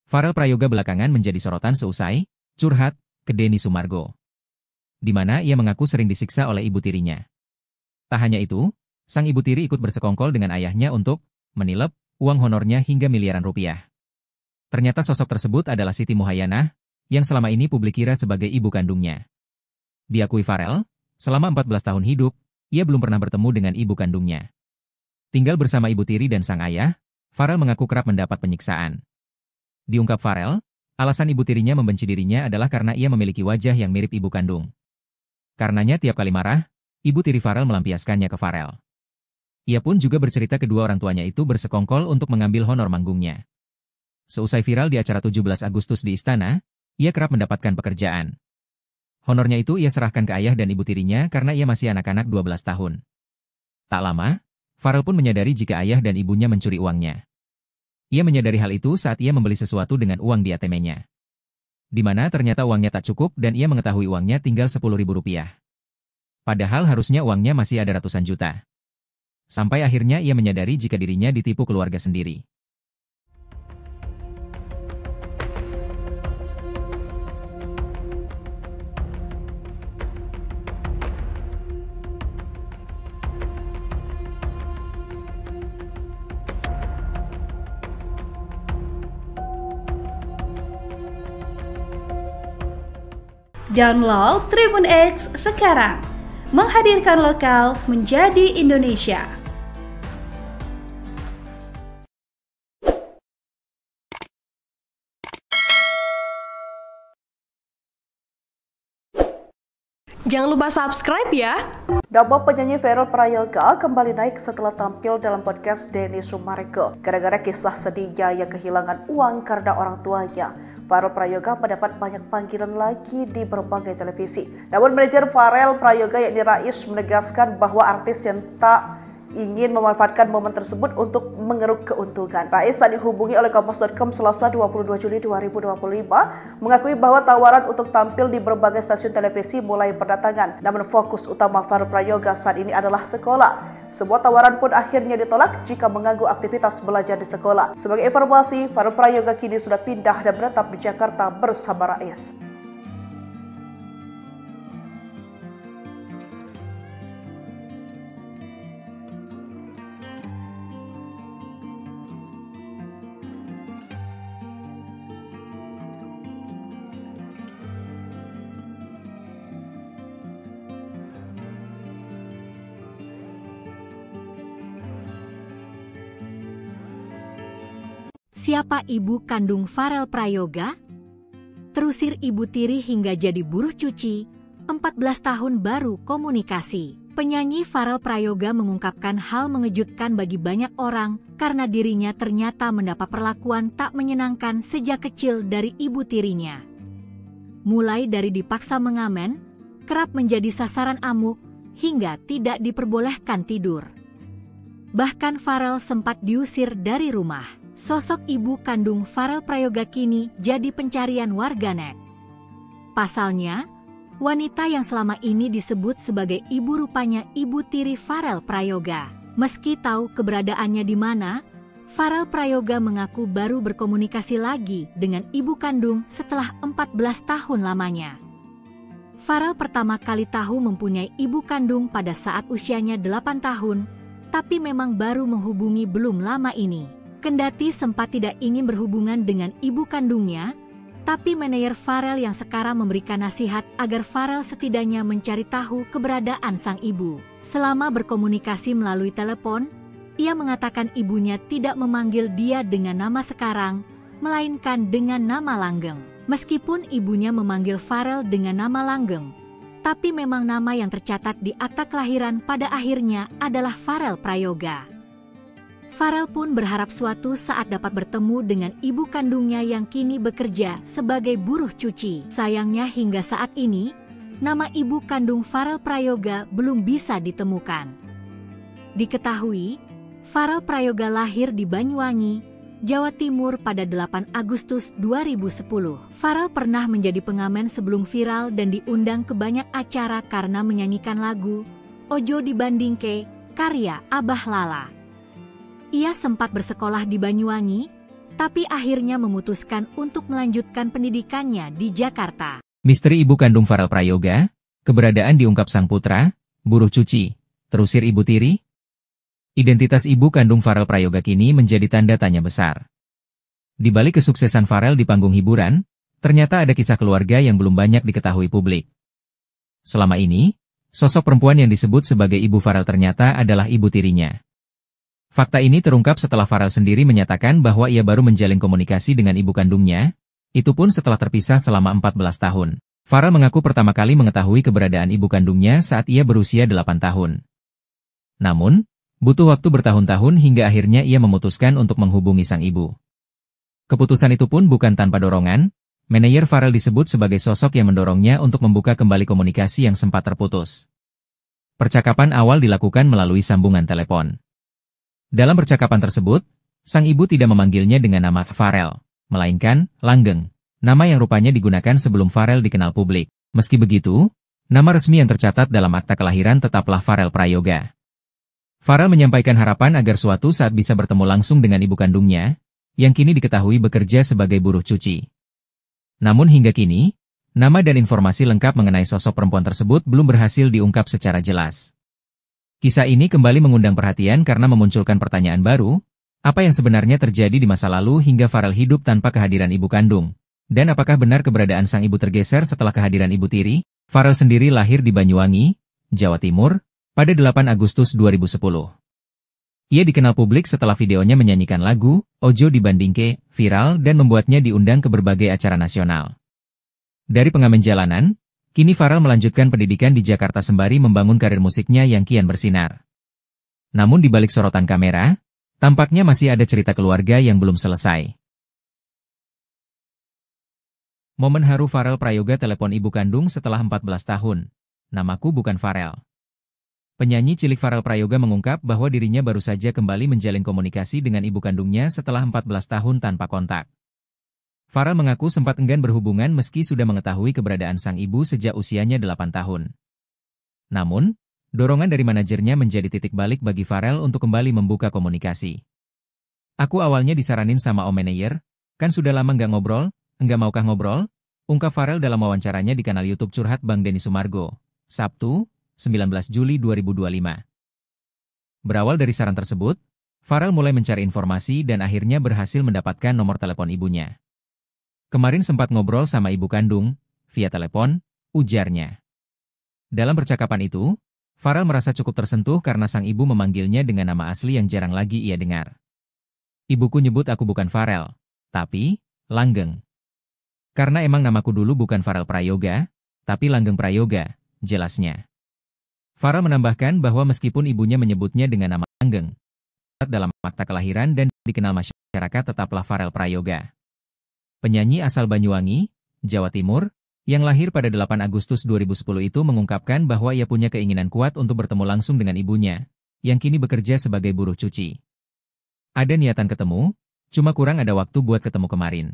Farel Prayoga belakangan menjadi sorotan seusai curhat ke Denny Sumargo, di mana ia mengaku sering disiksa oleh ibu tirinya. Tak hanya itu, sang ibu tiri ikut bersekongkol dengan ayahnya untuk menilep uang honornya hingga miliaran rupiah. Ternyata sosok tersebut adalah Siti Muhayyanah, yang selama ini publik kira sebagai ibu kandungnya. Diakui Farel, selama 14 tahun hidup, ia belum pernah bertemu dengan ibu kandungnya. Tinggal bersama ibu tiri dan sang ayah, Farel mengaku kerap mendapat penyiksaan. Diungkap Farel, alasan ibu tirinya membenci dirinya adalah karena ia memiliki wajah yang mirip ibu kandung. Karenanya tiap kali marah, ibu tiri Farel melampiaskannya ke Farel. Ia pun juga bercerita kedua orang tuanya itu bersekongkol untuk mengambil honor manggungnya. Seusai viral di acara 17 Agustus di Istana, ia kerap mendapatkan pekerjaan. Honornya itu ia serahkan ke ayah dan ibu tirinya karena ia masih anak-anak 12 tahun. Tak lama, Farel pun menyadari jika ayah dan ibunya mencuri uangnya. Ia menyadari hal itu saat ia membeli sesuatu dengan uang di ATM-nya. di mana ternyata uangnya tak cukup dan ia mengetahui uangnya tinggal Rp10.000. Padahal harusnya uangnya masih ada ratusan juta. Sampai akhirnya ia menyadari jika dirinya ditipu keluarga sendiri. Download Tribun X sekarang, menghadirkan lokal menjadi Indonesia. Jangan lupa subscribe ya. Nama penyanyi Farel Prayoga kembali naik setelah tampil dalam podcast Denny Sumargo. Gara-gara kisah sedihnya yang kehilangan uang karena orang tuanya, Farel Prayoga mendapat banyak panggilan lagi di berbagai televisi. Namun manajer Farel Prayoga yakni Rais menegaskan bahwa artis yang tak ingin memanfaatkan momen tersebut untuk mengeruk keuntungan. Rais saat dihubungi oleh Kompas.com Selasa 22 Juli 2025 mengakui bahwa tawaran untuk tampil di berbagai stasiun televisi mulai berdatangan. Namun fokus utama Farel Prayoga saat ini adalah sekolah. Sebuah tawaran pun akhirnya ditolak jika mengganggu aktivitas belajar di sekolah. Sebagai informasi, Farel Prayoga kini sudah pindah dan menetap di Jakarta bersama Rais. Siapa ibu kandung Farel Prayoga? Terusir ibu tiri hingga jadi buruh cuci, 14 tahun baru komunikasi. Penyanyi Farel Prayoga mengungkapkan hal mengejutkan bagi banyak orang karena dirinya ternyata mendapat perlakuan tak menyenangkan sejak kecil dari ibu tirinya. Mulai dari dipaksa mengamen, kerap menjadi sasaran amuk, hingga tidak diperbolehkan tidur. Bahkan Farel sempat diusir dari rumah. Sosok ibu kandung Farel Prayoga kini jadi pencarian warganet. Pasalnya, wanita yang selama ini disebut sebagai ibu rupanya ibu tiri Farel Prayoga. Meski tahu keberadaannya di mana, Farel Prayoga mengaku baru berkomunikasi lagi dengan ibu kandung setelah 14 tahun lamanya. Farel pertama kali tahu mempunyai ibu kandung pada saat usianya 8 tahun, tapi memang baru menghubungi belum lama ini. Kendati sempat tidak ingin berhubungan dengan ibu kandungnya, tapi manajer Farel yang sekarang memberikan nasihat agar Farel setidaknya mencari tahu keberadaan sang ibu. Selama berkomunikasi melalui telepon, ia mengatakan ibunya tidak memanggil dia dengan nama sekarang, melainkan dengan nama langgeng. Meskipun ibunya memanggil Farel dengan nama langgeng, tapi memang nama yang tercatat di akta kelahiran pada akhirnya adalah Farel Prayoga. Farel pun berharap suatu saat dapat bertemu dengan ibu kandungnya yang kini bekerja sebagai buruh cuci. Sayangnya hingga saat ini, nama ibu kandung Farel Prayoga belum bisa ditemukan. Diketahui, Farel Prayoga lahir di Banyuwangi, Jawa Timur pada 8 Agustus 2010. Farel pernah menjadi pengamen sebelum viral dan diundang ke banyak acara karena menyanyikan lagu Ojo Dibandingke, karya Abah Lala. Ia sempat bersekolah di Banyuwangi, tapi akhirnya memutuskan untuk melanjutkan pendidikannya di Jakarta. Misteri ibu kandung Farel Prayoga, keberadaan diungkap sang putra, buruh cuci, terusir ibu tiri. Identitas ibu kandung Farel Prayoga kini menjadi tanda tanya besar. Di balik kesuksesan Farel di panggung hiburan, ternyata ada kisah keluarga yang belum banyak diketahui publik. Selama ini, sosok perempuan yang disebut sebagai ibu Farel ternyata adalah ibu tirinya. Fakta ini terungkap setelah Farel sendiri menyatakan bahwa ia baru menjalin komunikasi dengan ibu kandungnya, itu pun setelah terpisah selama 14 tahun. Farel mengaku pertama kali mengetahui keberadaan ibu kandungnya saat ia berusia 8 tahun. Namun, butuh waktu bertahun-tahun hingga akhirnya ia memutuskan untuk menghubungi sang ibu. Keputusan itu pun bukan tanpa dorongan, manajer Farel disebut sebagai sosok yang mendorongnya untuk membuka kembali komunikasi yang sempat terputus. Percakapan awal dilakukan melalui sambungan telepon. Dalam percakapan tersebut, sang ibu tidak memanggilnya dengan nama Farel, melainkan Langgeng, nama yang rupanya digunakan sebelum Farel dikenal publik. Meski begitu, nama resmi yang tercatat dalam akta kelahiran tetaplah Farel Prayoga. Farel menyampaikan harapan agar suatu saat bisa bertemu langsung dengan ibu kandungnya, yang kini diketahui bekerja sebagai buruh cuci. Namun hingga kini, nama dan informasi lengkap mengenai sosok perempuan tersebut belum berhasil diungkap secara jelas. Kisah ini kembali mengundang perhatian karena memunculkan pertanyaan baru, apa yang sebenarnya terjadi di masa lalu hingga Farel hidup tanpa kehadiran ibu kandung? Dan apakah benar keberadaan sang ibu tergeser setelah kehadiran ibu tiri? Farel sendiri lahir di Banyuwangi, Jawa Timur, pada 8 Agustus 2010. Ia dikenal publik setelah videonya menyanyikan lagu Ojo Dibandingke viral dan membuatnya diundang ke berbagai acara nasional. Dari pengamen jalanan, kini Farel melanjutkan pendidikan di Jakarta sembari membangun karir musiknya yang kian bersinar. Namun di balik sorotan kamera, tampaknya masih ada cerita keluarga yang belum selesai. Momen haru Farel Prayoga telepon ibu kandung setelah 14 tahun. Namaku bukan Farel. Penyanyi cilik Farel Prayoga mengungkap bahwa dirinya baru saja kembali menjalin komunikasi dengan ibu kandungnya setelah 14 tahun tanpa kontak. Farel mengaku sempat enggan berhubungan meski sudah mengetahui keberadaan sang ibu sejak usianya 8 tahun. Namun, dorongan dari manajernya menjadi titik balik bagi Farel untuk kembali membuka komunikasi. Aku awalnya disaranin sama Om Manayer, kan sudah lama nggak ngobrol, enggak maukah ngobrol? Ungkap Farel dalam wawancaranya di kanal YouTube Curhat Bang Denny Sumargo, Sabtu, 19 Juli 2025. Berawal dari saran tersebut, Farel mulai mencari informasi dan akhirnya berhasil mendapatkan nomor telepon ibunya. Kemarin sempat ngobrol sama ibu kandung, via telepon, ujarnya. Dalam percakapan itu, Farel merasa cukup tersentuh karena sang ibu memanggilnya dengan nama asli yang jarang lagi ia dengar. Ibuku nyebut aku bukan Farel, tapi Langgeng. Karena emang namaku dulu bukan Farel Prayoga, tapi Langgeng Prayoga, jelasnya. Farel menambahkan bahwa meskipun ibunya menyebutnya dengan nama Langgeng, dalam akta kelahiran dan dikenal masyarakat tetaplah Farel Prayoga. Penyanyi asal Banyuwangi, Jawa Timur, yang lahir pada 8 Agustus 2010 itu mengungkapkan bahwa ia punya keinginan kuat untuk bertemu langsung dengan ibunya, yang kini bekerja sebagai buruh cuci. Ada niatan ketemu, cuma kurang ada waktu buat ketemu kemarin.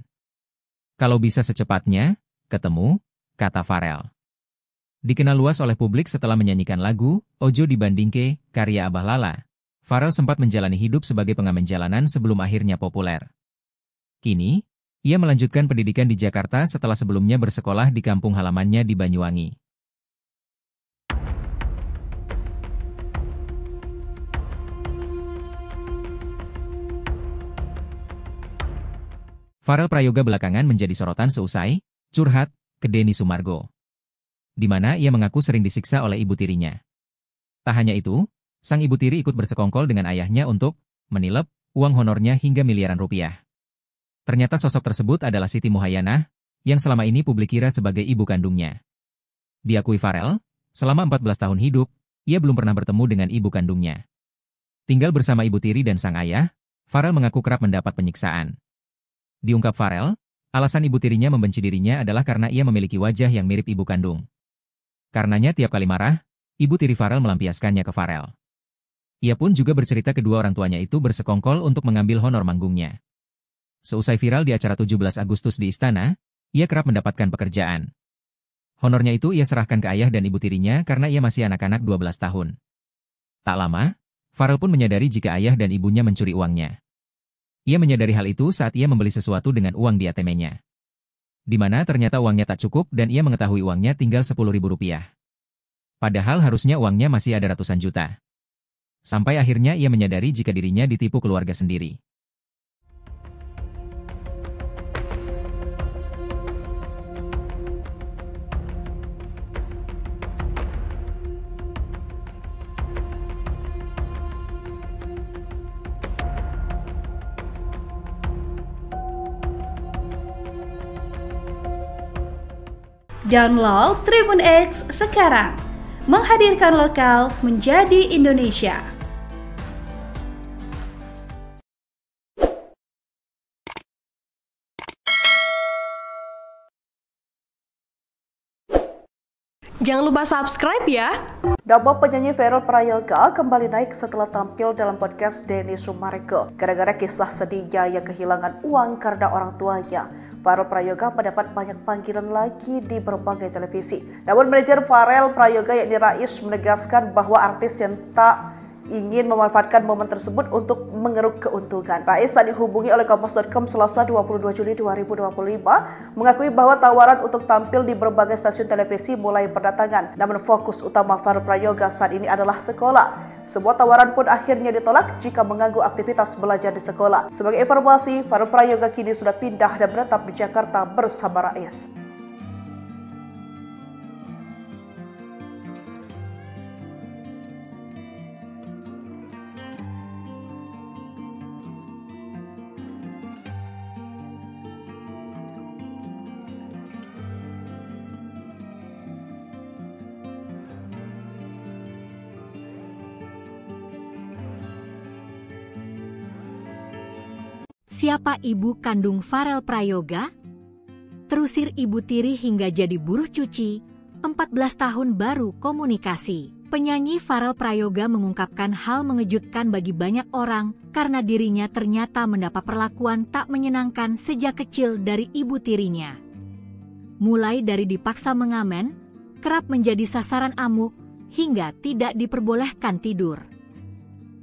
Kalau bisa secepatnya, ketemu, kata Farel. Dikenal luas oleh publik setelah menyanyikan lagu Ojo Dibandingke, karya Abah Lala, Farel sempat menjalani hidup sebagai pengamen jalanan sebelum akhirnya populer. Kini, ia melanjutkan pendidikan di Jakarta setelah sebelumnya bersekolah di kampung halamannya di Banyuwangi. Farel Prayoga belakangan menjadi sorotan seusai curhat ke Denny Sumargo, di mana ia mengaku sering disiksa oleh ibu tirinya. Tak hanya itu, sang ibu tiri ikut bersekongkol dengan ayahnya untuk menilep uang honornya hingga miliaran rupiah. Ternyata sosok tersebut adalah Siti Muhayyanah, yang selama ini publik kira sebagai ibu kandungnya. Diakui Farel, selama 14 tahun hidup, ia belum pernah bertemu dengan ibu kandungnya. Tinggal bersama ibu tiri dan sang ayah, Farel mengaku kerap mendapat penyiksaan. Diungkap Farel, alasan ibu tirinya membenci dirinya adalah karena ia memiliki wajah yang mirip ibu kandung. Karenanya tiap kali marah, ibu tiri Farel melampiaskannya ke Farel. Ia pun juga bercerita kedua orang tuanya itu bersekongkol untuk mengambil honor manggungnya. Seusai viral di acara 17 Agustus di istana, ia kerap mendapatkan pekerjaan. Honornya itu ia serahkan ke ayah dan ibu tirinya karena ia masih anak-anak 12 tahun. Tak lama, Farel pun menyadari jika ayah dan ibunya mencuri uangnya. Ia menyadari hal itu saat ia membeli sesuatu dengan uang di ATM-nya. Di mana ternyata uangnya tak cukup dan ia mengetahui uangnya tinggal Rp10.000. Padahal harusnya uangnya masih ada ratusan juta. Sampai akhirnya ia menyadari jika dirinya ditipu keluarga sendiri. Download Tribun X sekarang, menghadirkan lokal menjadi Indonesia. Jangan lupa subscribe ya. Nama penyanyi Farel Prayoga kembali naik setelah tampil dalam podcast Denny Sumargo. Gara-gara kisah sedihnya yang kehilangan uang karena orang tuanya, Farel Prayoga mendapat banyak panggilan lagi di berbagai televisi. Namun manajer Farel Prayoga yakni Rais menegaskan bahwa artis yang tak ingin memanfaatkan momen tersebut untuk mengeruk keuntungan. Rais saat dihubungi oleh Kompas.com Selasa 22 Juli 2025 mengakui bahwa tawaran untuk tampil di berbagai stasiun televisi mulai berdatangan. Namun fokus utama Farel Prayoga saat ini adalah sekolah. Sebuah tawaran pun akhirnya ditolak jika mengganggu aktivitas belajar di sekolah. Sebagai informasi, Farel Prayoga kini sudah pindah dan menetap di Jakarta bersama Rais. Siapa ibu kandung Farel Prayoga? Terusir ibu tiri hingga jadi buruh cuci, 14 tahun baru komunikasi. Penyanyi Farel Prayoga mengungkapkan hal mengejutkan bagi banyak orang karena dirinya ternyata mendapat perlakuan tak menyenangkan sejak kecil dari ibu tirinya. Mulai dari dipaksa mengamen, kerap menjadi sasaran amuk, hingga tidak diperbolehkan tidur.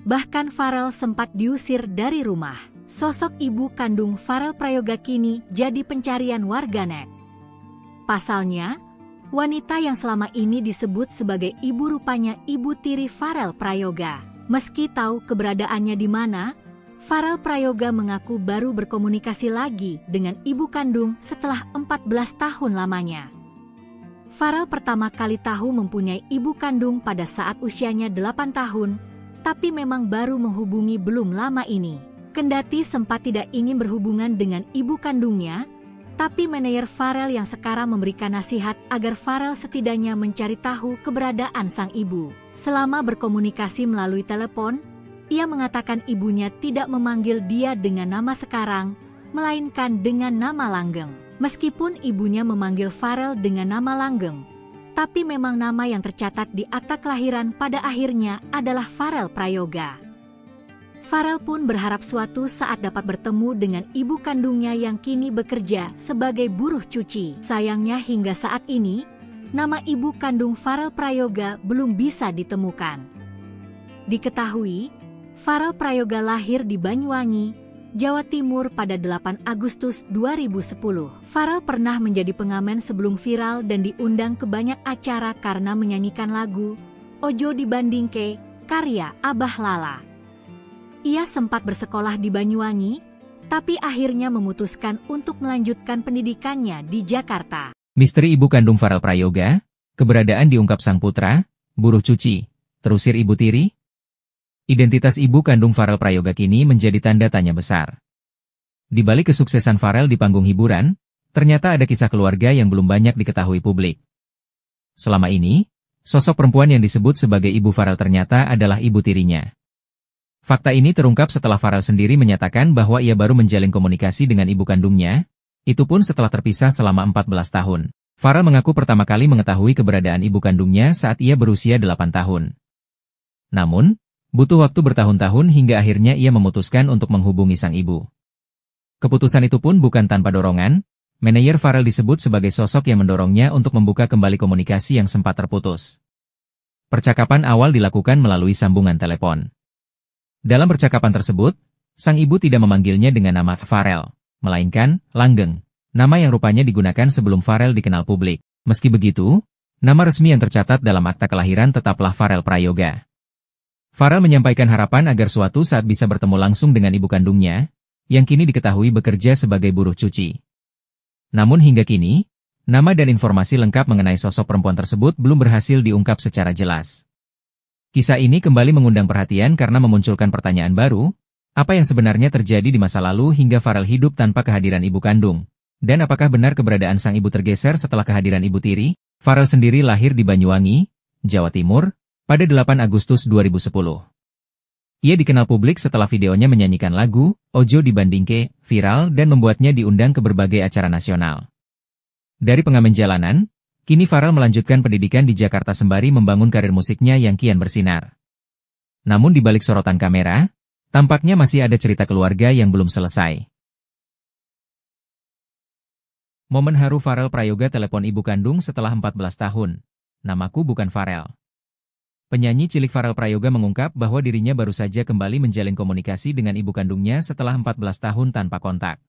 Bahkan Farel sempat diusir dari rumah. Sosok ibu kandung Farel Prayoga kini jadi pencarian warganet. Pasalnya, wanita yang selama ini disebut sebagai ibu rupanya ibu tiri Farel Prayoga. Meski tahu keberadaannya di mana, Farel Prayoga mengaku baru berkomunikasi lagi dengan ibu kandung setelah 14 tahun lamanya. Farel pertama kali tahu mempunyai ibu kandung pada saat usianya 8 tahun, tapi memang baru menghubungi belum lama ini. Kendati sempat tidak ingin berhubungan dengan ibu kandungnya, tapi manajer Farel yang sekarang memberikan nasihat agar Farel setidaknya mencari tahu keberadaan sang ibu. Selama berkomunikasi melalui telepon, ia mengatakan ibunya tidak memanggil dia dengan nama sekarang, melainkan dengan nama langgeng. Meskipun ibunya memanggil Farel dengan nama langgeng, tapi memang nama yang tercatat di akta kelahiran pada akhirnya adalah Farel Prayoga. Farel pun berharap suatu saat dapat bertemu dengan ibu kandungnya yang kini bekerja sebagai buruh cuci. Sayangnya hingga saat ini, nama ibu kandung Farel Prayoga belum bisa ditemukan. Diketahui, Farel Prayoga lahir di Banyuwangi, Jawa Timur pada 8 Agustus 2010. Farel pernah menjadi pengamen sebelum viral dan diundang ke banyak acara karena menyanyikan lagu Ojo Dibandingke karya Abah Lala. Ia sempat bersekolah di Banyuwangi, tapi akhirnya memutuskan untuk melanjutkan pendidikannya di Jakarta. Misteri ibu kandung Farel Prayoga, keberadaan diungkap sang putra, buruh cuci, terusir ibu tiri. Identitas ibu kandung Farel Prayoga kini menjadi tanda tanya besar. Di balik kesuksesan Farel di panggung hiburan, ternyata ada kisah keluarga yang belum banyak diketahui publik. Selama ini, sosok perempuan yang disebut sebagai ibu Farel ternyata adalah ibu tirinya. Fakta ini terungkap setelah Farel sendiri menyatakan bahwa ia baru menjalin komunikasi dengan ibu kandungnya, itu pun setelah terpisah selama 14 tahun. Farel mengaku pertama kali mengetahui keberadaan ibu kandungnya saat ia berusia 8 tahun. Namun, butuh waktu bertahun-tahun hingga akhirnya ia memutuskan untuk menghubungi sang ibu. Keputusan itu pun bukan tanpa dorongan, manajer Farel disebut sebagai sosok yang mendorongnya untuk membuka kembali komunikasi yang sempat terputus. Percakapan awal dilakukan melalui sambungan telepon. Dalam percakapan tersebut, sang ibu tidak memanggilnya dengan nama Farel, melainkan Langgeng, nama yang rupanya digunakan sebelum Farel dikenal publik. Meski begitu, nama resmi yang tercatat dalam akta kelahiran tetaplah Farel Prayoga. Farel menyampaikan harapan agar suatu saat bisa bertemu langsung dengan ibu kandungnya, yang kini diketahui bekerja sebagai buruh cuci. Namun hingga kini, nama dan informasi lengkap mengenai sosok perempuan tersebut belum berhasil diungkap secara jelas. Kisah ini kembali mengundang perhatian karena memunculkan pertanyaan baru, apa yang sebenarnya terjadi di masa lalu hingga Farel hidup tanpa kehadiran ibu kandung? Dan apakah benar keberadaan sang ibu tergeser setelah kehadiran ibu tiri? Farel sendiri lahir di Banyuwangi, Jawa Timur, pada 8 Agustus 2010. Ia dikenal publik setelah videonya menyanyikan lagu Ojo Dibandingke viral dan membuatnya diundang ke berbagai acara nasional. Dari pengamen jalanan, Kini Farel melanjutkan pendidikan di Jakarta sembari membangun karir musiknya yang kian bersinar. Namun di balik sorotan kamera, tampaknya masih ada cerita keluarga yang belum selesai. Momen haru Farel Prayoga telepon ibu kandung setelah 14 tahun. Namaku bukan Farel. Penyanyi cilik Farel Prayoga mengungkap bahwa dirinya baru saja kembali menjalin komunikasi dengan ibu kandungnya setelah 14 tahun tanpa kontak.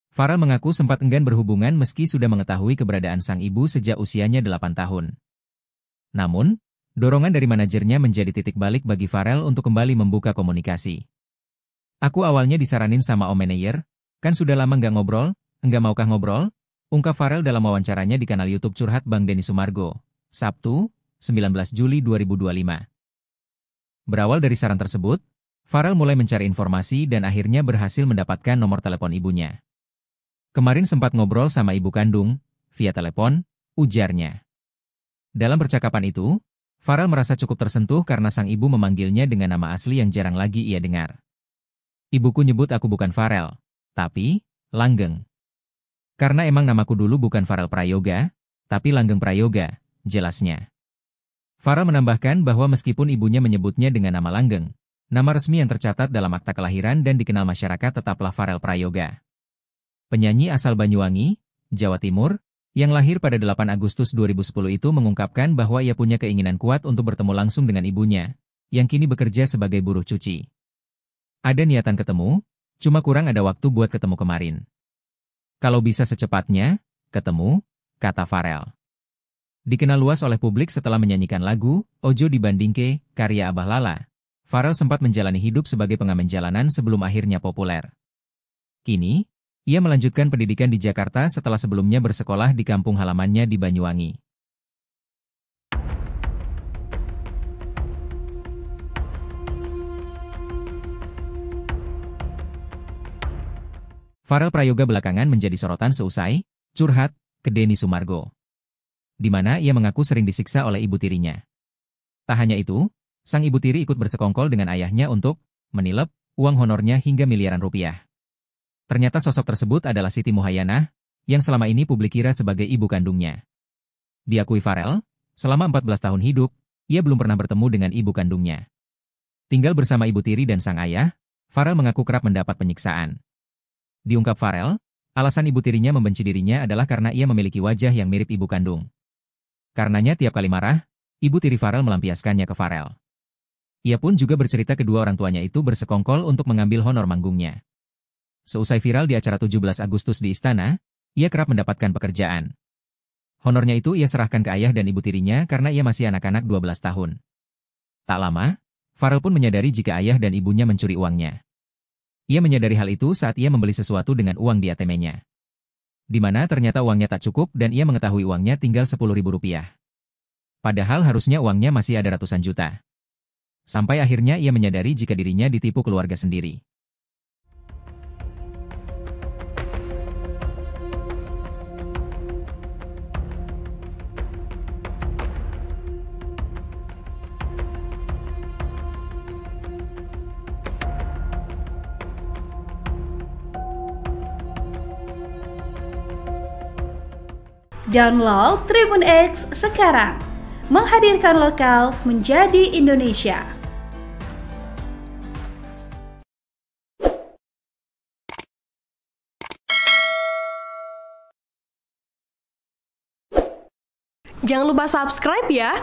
Farel mengaku sempat enggan berhubungan meski sudah mengetahui keberadaan sang ibu sejak usianya 8 tahun. Namun, dorongan dari manajernya menjadi titik balik bagi Farel untuk kembali membuka komunikasi. Aku awalnya disaranin sama Om Manayer, kan sudah lama nggak ngobrol, enggak maukah ngobrol? Ungkap Farel dalam wawancaranya di kanal YouTube Curhat Bang Denny Sumargo, Sabtu, 19 Juli 2025. Berawal dari saran tersebut, Farel mulai mencari informasi dan akhirnya berhasil mendapatkan nomor telepon ibunya. Kemarin sempat ngobrol sama ibu kandung, via telepon, ujarnya. Dalam percakapan itu, Farel merasa cukup tersentuh karena sang ibu memanggilnya dengan nama asli yang jarang lagi ia dengar. Ibuku nyebut aku bukan Farel, tapi Langgeng. Karena emang namaku dulu bukan Farel Prayoga, tapi Langgeng Prayoga, jelasnya. Farel menambahkan bahwa meskipun ibunya menyebutnya dengan nama Langgeng, nama resmi yang tercatat dalam akta kelahiran dan dikenal masyarakat tetaplah Farel Prayoga. Penyanyi asal Banyuwangi, Jawa Timur, yang lahir pada 8 Agustus 2010 itu mengungkapkan bahwa ia punya keinginan kuat untuk bertemu langsung dengan ibunya, yang kini bekerja sebagai buruh cuci. Ada niatan ketemu, cuma kurang ada waktu buat ketemu kemarin. Kalau bisa secepatnya, ketemu, kata Farel. Dikenal luas oleh publik setelah menyanyikan lagu Ojo Dibandingke, karya Abah Lala. Farel sempat menjalani hidup sebagai pengamen jalanan sebelum akhirnya populer. Kini, ia melanjutkan pendidikan di Jakarta setelah sebelumnya bersekolah di kampung halamannya di Banyuwangi. Farel Prayoga belakangan menjadi sorotan seusai curhat ke Denny Sumargo, di mana ia mengaku sering disiksa oleh ibu tirinya. Tak hanya itu, sang ibu tiri ikut bersekongkol dengan ayahnya untuk menilep uang honornya hingga miliaran rupiah. Ternyata sosok tersebut adalah Siti Muhayyanah, yang selama ini publik kira sebagai ibu kandungnya. Diakui Farel, selama 14 tahun hidup, ia belum pernah bertemu dengan ibu kandungnya. Tinggal bersama ibu tiri dan sang ayah, Farel mengaku kerap mendapat penyiksaan. Diungkap Farel, alasan ibu tirinya membenci dirinya adalah karena ia memiliki wajah yang mirip ibu kandung. Karenanya tiap kali marah, ibu tiri Farel melampiaskannya ke Farel. Ia pun juga bercerita kedua orang tuanya itu bersekongkol untuk mengambil honor manggungnya. Seusai viral di acara 17 Agustus di Istana, ia kerap mendapatkan pekerjaan. Honornya itu ia serahkan ke ayah dan ibu tirinya karena ia masih anak-anak 12 tahun. Tak lama, Farel pun menyadari jika ayah dan ibunya mencuri uangnya. Ia menyadari hal itu saat ia membeli sesuatu dengan uang di ATM-nya. Di mana ternyata uangnya tak cukup dan ia mengetahui uangnya tinggal Rp10.000. Padahal harusnya uangnya masih ada ratusan juta. Sampai akhirnya ia menyadari jika dirinya ditipu keluarga sendiri. Download Tribun X sekarang, menghadirkan lokal menjadi Indonesia. Jangan lupa subscribe ya.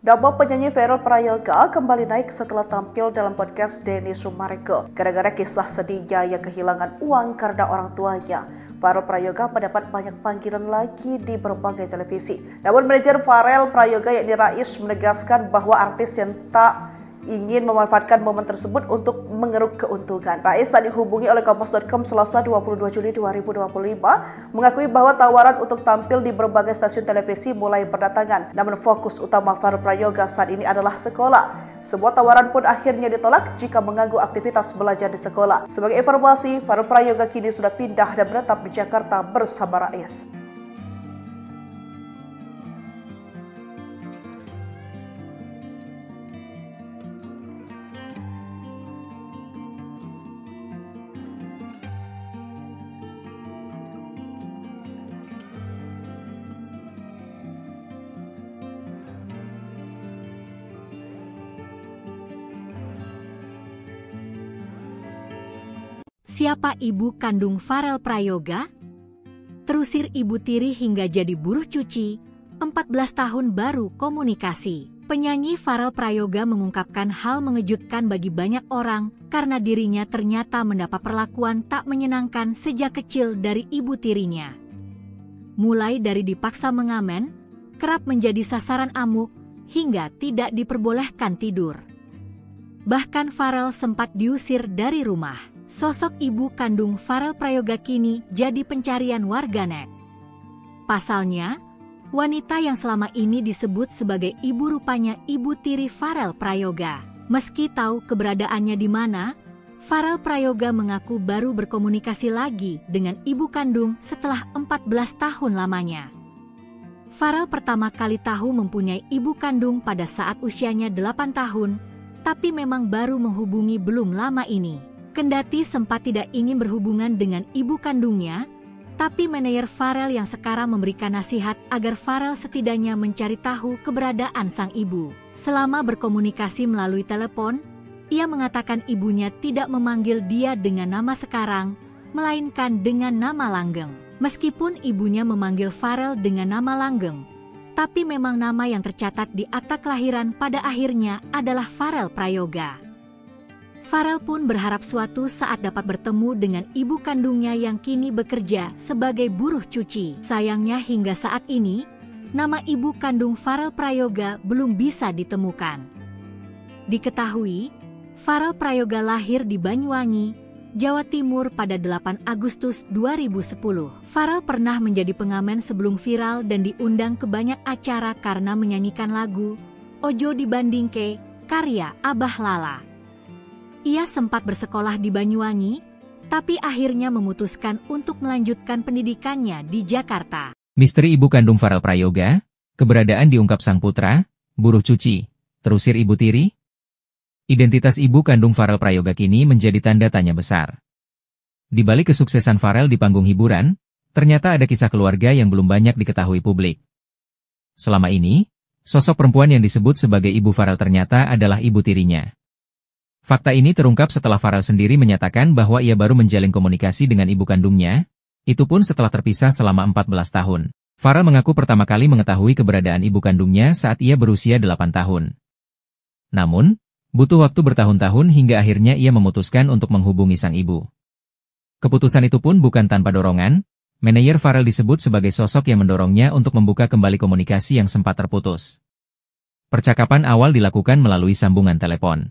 Nama penyanyi Farel Prayoga kembali naik setelah tampil dalam podcast Denny Sumargo. Gara-gara kisah sedihnya yang kehilangan uang karena orang tuanya, Farel Prayoga mendapat banyak panggilan lagi di berbagai televisi. Namun manajer Farel Prayoga yakni Rais menegaskan bahwa artis yang tak ingin memanfaatkan momen tersebut untuk mengeruk keuntungan. Rais saat dihubungi oleh Kompas.com Selasa 22 Juli 2025 mengakui bahwa tawaran untuk tampil di berbagai stasiun televisi mulai berdatangan. Namun fokus utama Farel Prayoga saat ini adalah sekolah. Sebuah tawaran pun akhirnya ditolak jika mengganggu aktivitas belajar di sekolah. Sebagai informasi, Farel Prayoga kini sudah pindah dan menetap di Jakarta bersama Rais. Siapa ibu kandung Farel Prayoga? Terusir Ibu Tiri hingga jadi buruh cuci, 14 tahun baru komunikasi. Penyanyi Farel Prayoga mengungkapkan hal mengejutkan bagi banyak orang karena dirinya ternyata mendapat perlakuan tak menyenangkan sejak kecil dari ibu tirinya. Mulai dari dipaksa mengamen, kerap menjadi sasaran amuk, hingga tidak diperbolehkan tidur. Bahkan Farel sempat diusir dari rumah. Sosok ibu kandung Farel Prayoga kini jadi pencarian warganet. Pasalnya, wanita yang selama ini disebut sebagai ibu rupanya ibu tiri Farel Prayoga. Meski tahu keberadaannya di mana, Farel Prayoga mengaku baru berkomunikasi lagi dengan ibu kandung setelah 14 tahun lamanya. Farel pertama kali tahu mempunyai ibu kandung pada saat usianya 8 tahun, tapi memang baru menghubungi belum lama ini. Kendati sempat tidak ingin berhubungan dengan ibu kandungnya, tapi manajer Farel yang sekarang memberikan nasihat agar Farel setidaknya mencari tahu keberadaan sang ibu. Selama berkomunikasi melalui telepon, ia mengatakan ibunya tidak memanggil dia dengan nama sekarang, melainkan dengan nama langgeng. Meskipun ibunya memanggil Farel dengan nama langgeng, tapi memang nama yang tercatat di akta kelahiran pada akhirnya adalah Farel Prayoga. Farel pun berharap suatu saat dapat bertemu dengan ibu kandungnya yang kini bekerja sebagai buruh cuci. Sayangnya hingga saat ini, nama ibu kandung Farel Prayoga belum bisa ditemukan. Diketahui, Farel Prayoga lahir di Banyuwangi, Jawa Timur pada 8 Agustus 2010. Farel pernah menjadi pengamen sebelum viral dan diundang ke banyak acara karena menyanyikan lagu Ojo Dibandingke, karya Abah Lala. Ia sempat bersekolah di Banyuwangi, tapi akhirnya memutuskan untuk melanjutkan pendidikannya di Jakarta. Misteri ibu kandung Farel Prayoga, keberadaan diungkap sang putra, buruh cuci, terusir ibu tiri. Identitas ibu kandung Farel Prayoga kini menjadi tanda tanya besar. Di balik kesuksesan Farel di panggung hiburan, ternyata ada kisah keluarga yang belum banyak diketahui publik. Selama ini, sosok perempuan yang disebut sebagai ibu Farel ternyata adalah ibu tirinya. Fakta ini terungkap setelah Farel sendiri menyatakan bahwa ia baru menjalin komunikasi dengan ibu kandungnya, itu pun setelah terpisah selama 14 tahun. Farel mengaku pertama kali mengetahui keberadaan ibu kandungnya saat ia berusia 8 tahun. Namun, butuh waktu bertahun-tahun hingga akhirnya ia memutuskan untuk menghubungi sang ibu. Keputusan itu pun bukan tanpa dorongan, manajer Farel disebut sebagai sosok yang mendorongnya untuk membuka kembali komunikasi yang sempat terputus. Percakapan awal dilakukan melalui sambungan telepon.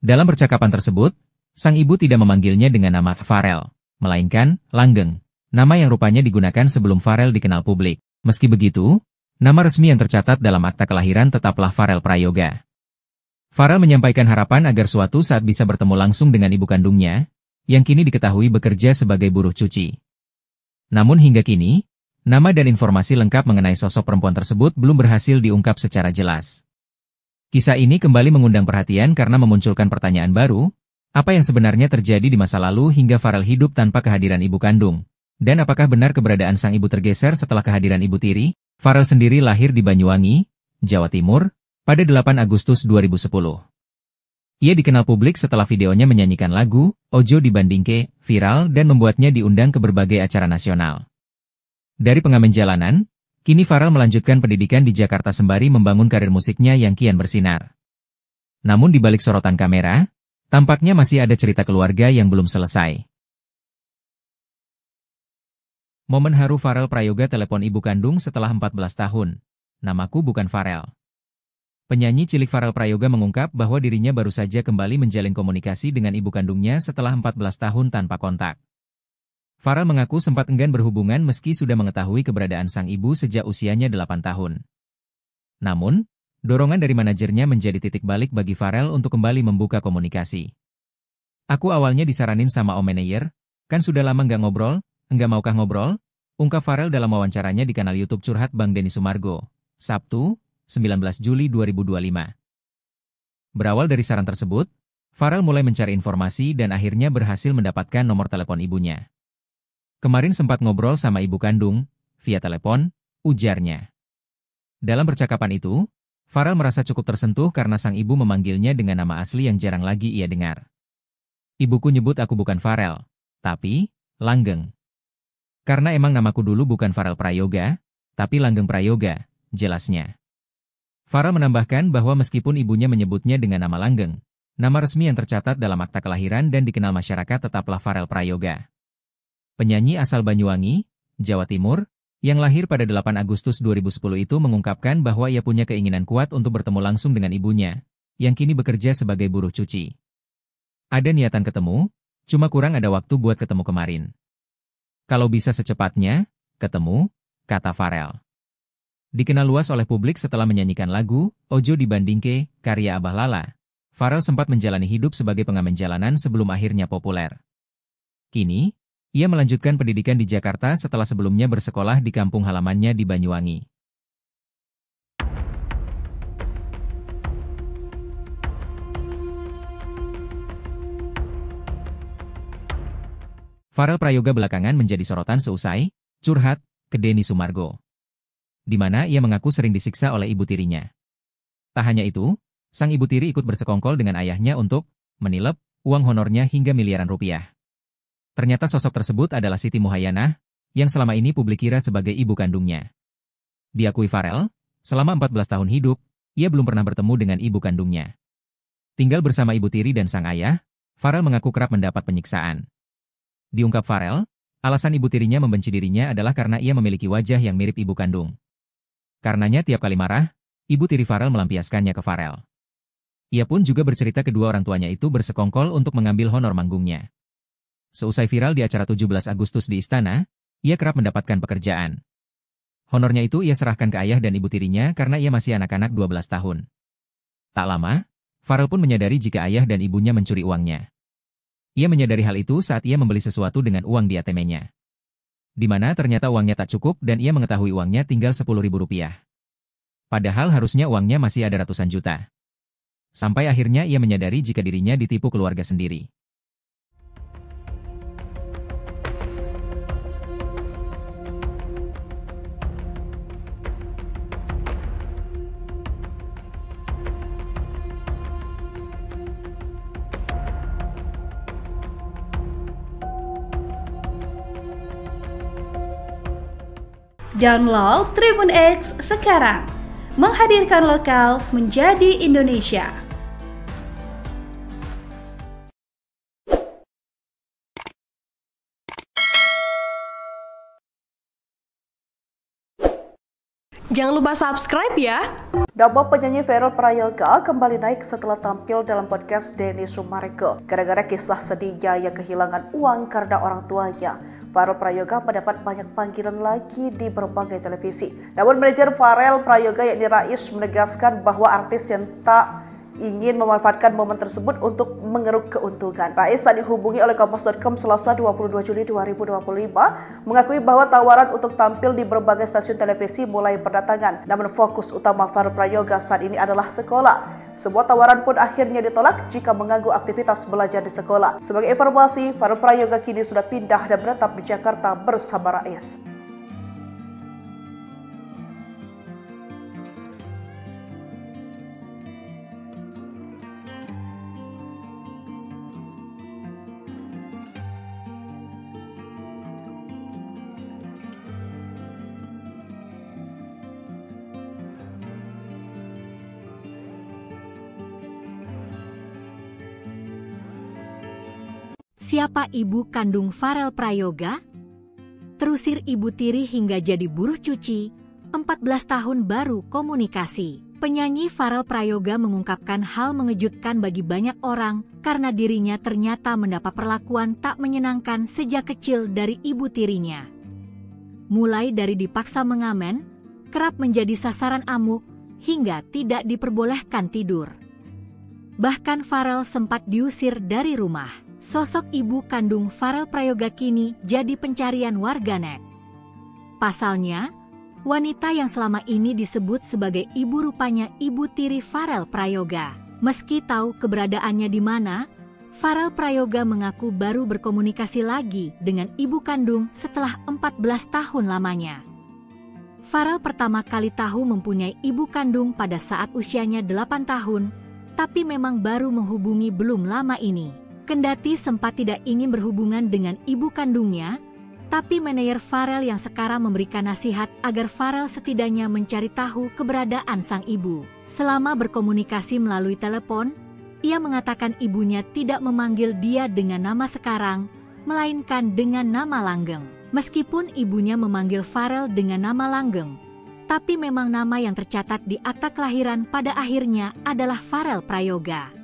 Dalam percakapan tersebut, sang ibu tidak memanggilnya dengan nama Farel, melainkan Langgeng, nama yang rupanya digunakan sebelum Farel dikenal publik. Meski begitu, nama resmi yang tercatat dalam akta kelahiran tetaplah Farel Prayoga. Farel menyampaikan harapan agar suatu saat bisa bertemu langsung dengan ibu kandungnya, yang kini diketahui bekerja sebagai buruh cuci. Namun hingga kini, nama dan informasi lengkap mengenai sosok perempuan tersebut belum berhasil diungkap secara jelas. Kisah ini kembali mengundang perhatian karena memunculkan pertanyaan baru, apa yang sebenarnya terjadi di masa lalu hingga Farel hidup tanpa kehadiran ibu kandung? Dan apakah benar keberadaan sang ibu tergeser setelah kehadiran ibu tiri? Farel sendiri lahir di Banyuwangi, Jawa Timur, pada 8 Agustus 2010. Ia dikenal publik setelah videonya menyanyikan lagu Ojo Dibandingke viral dan membuatnya diundang ke berbagai acara nasional. Dari pengamen jalanan, kini Farel melanjutkan pendidikan di Jakarta sembari membangun karir musiknya yang kian bersinar. Namun di balik sorotan kamera, tampaknya masih ada cerita keluarga yang belum selesai. Momen haru Farel Prayoga telepon ibu kandung setelah 14 tahun. Namaku bukan Farel. Penyanyi cilik Farel Prayoga mengungkap bahwa dirinya baru saja kembali menjalin komunikasi dengan ibu kandungnya setelah 14 tahun tanpa kontak. Farel mengaku sempat enggan berhubungan meski sudah mengetahui keberadaan sang ibu sejak usianya 8 tahun. Namun, dorongan dari manajernya menjadi titik balik bagi Farel untuk kembali membuka komunikasi. Aku awalnya disaranin sama om manajer, kan sudah lama nggak ngobrol, enggak maukah ngobrol? Ungkap Farel dalam wawancaranya di kanal YouTube Curhat Bang Denny Sumargo, Sabtu, 19 Juli 2025. Berawal dari saran tersebut, Farel mulai mencari informasi dan akhirnya berhasil mendapatkan nomor telepon ibunya. Kemarin sempat ngobrol sama ibu kandung, via telepon, ujarnya. Dalam percakapan itu, Farel merasa cukup tersentuh karena sang ibu memanggilnya dengan nama asli yang jarang lagi ia dengar. Ibuku nyebut aku bukan Farel, tapi Langgeng. Karena emang namaku dulu bukan Farel Prayoga, tapi Langgeng Prayoga, jelasnya. Farel menambahkan bahwa meskipun ibunya menyebutnya dengan nama Langgeng, nama resmi yang tercatat dalam akta kelahiran dan dikenal masyarakat tetaplah Farel Prayoga. Penyanyi asal Banyuwangi, Jawa Timur, yang lahir pada 8 Agustus 2010 itu mengungkapkan bahwa ia punya keinginan kuat untuk bertemu langsung dengan ibunya, yang kini bekerja sebagai buruh cuci. Ada niatan ketemu, cuma kurang ada waktu buat ketemu kemarin. Kalau bisa secepatnya, ketemu, kata Farel. Dikenal luas oleh publik setelah menyanyikan lagu Ojo Dibandingke, karya Abah Lala. Farel sempat menjalani hidup sebagai pengamen jalanan sebelum akhirnya populer. Kini, ia melanjutkan pendidikan di Jakarta setelah sebelumnya bersekolah di kampung halamannya di Banyuwangi. Farel Prayoga belakangan menjadi sorotan seusai curhat ke Denny Sumargo, di mana ia mengaku sering disiksa oleh ibu tirinya. Tak hanya itu, sang ibu tiri ikut bersekongkol dengan ayahnya untuk menilep uang honornya hingga miliaran rupiah. Ternyata sosok tersebut adalah Siti Muhayyanah, yang selama ini publik kira sebagai ibu kandungnya. Diakui Farel, selama 14 tahun hidup, ia belum pernah bertemu dengan ibu kandungnya. Tinggal bersama ibu tiri dan sang ayah, Farel mengaku kerap mendapat penyiksaan. Diungkap Farel, alasan ibu tirinya membenci dirinya adalah karena ia memiliki wajah yang mirip ibu kandung. Karenanya tiap kali marah, ibu tiri Farel melampiaskannya ke Farel. Ia pun juga bercerita kedua orang tuanya itu bersekongkol untuk mengambil honor manggungnya. Seusai viral di acara 17 Agustus di istana, ia kerap mendapatkan pekerjaan. Honornya itu ia serahkan ke ayah dan ibu tirinya karena ia masih anak-anak 12 tahun. Tak lama, Farel pun menyadari jika ayah dan ibunya mencuri uangnya. Ia menyadari hal itu saat ia membeli sesuatu dengan uang di ATM-nya. Di mana ternyata uangnya tak cukup dan ia mengetahui uangnya tinggal Rp10.000. Padahal harusnya uangnya masih ada ratusan juta. Sampai akhirnya ia menyadari jika dirinya ditipu keluarga sendiri. Download Tribun X sekarang, menghadirkan lokal menjadi Indonesia. Jangan lupa subscribe ya. Nama penyanyi Farel Prayoga kembali naik setelah tampil dalam podcast Denny Sumargo. Gara-gara kisah sedihnya yang kehilangan uang karena orang tuanya, Farel Prayoga mendapat banyak panggilan lagi di berbagai televisi. Namun manajer Farel Prayoga yakni Rais menegaskan bahwa artis yang tak ingin memanfaatkan momen tersebut untuk mengeruk keuntungan. Rais saat dihubungi oleh Kompas.com Selasa 22 Juli 2025 mengakui bahwa tawaran untuk tampil di berbagai stasiun televisi mulai berdatangan. Namun fokus utama Farel Prayoga saat ini adalah sekolah. Sebuah tawaran pun akhirnya ditolak jika mengganggu aktivitas belajar di sekolah. Sebagai informasi, Farel Prayoga kini sudah pindah dan menetap di Jakarta bersama Rais. Siapa ibu kandung Farel Prayoga? Terusir ibu tiri hingga jadi buruh cuci, 14 tahun baru komunikasi. Penyanyi Farel Prayoga mengungkapkan hal mengejutkan bagi banyak orang karena dirinya ternyata mendapat perlakuan tak menyenangkan sejak kecil dari ibu tirinya. Mulai dari dipaksa mengamen, kerap menjadi sasaran amuk, hingga tidak diperbolehkan tidur. Bahkan Farel sempat diusir dari rumah. Sosok ibu kandung Farel Prayoga kini jadi pencarian warganet. Pasalnya, wanita yang selama ini disebut sebagai ibu rupanya ibu tiri Farel Prayoga. Meski tahu keberadaannya di mana, Farel Prayoga mengaku baru berkomunikasi lagi dengan ibu kandung setelah 14 tahun lamanya. Farel pertama kali tahu mempunyai ibu kandung pada saat usianya 8 tahun, tapi memang baru menghubungi belum lama ini. Kendati sempat tidak ingin berhubungan dengan ibu kandungnya, tapi manajer Farel yang sekarang memberikan nasihat agar Farel setidaknya mencari tahu keberadaan sang ibu. Selama berkomunikasi melalui telepon, ia mengatakan ibunya tidak memanggil dia dengan nama sekarang, melainkan dengan nama langgeng. Meskipun ibunya memanggil Farel dengan nama langgeng, tapi memang nama yang tercatat di akta kelahiran pada akhirnya adalah Farel Prayoga.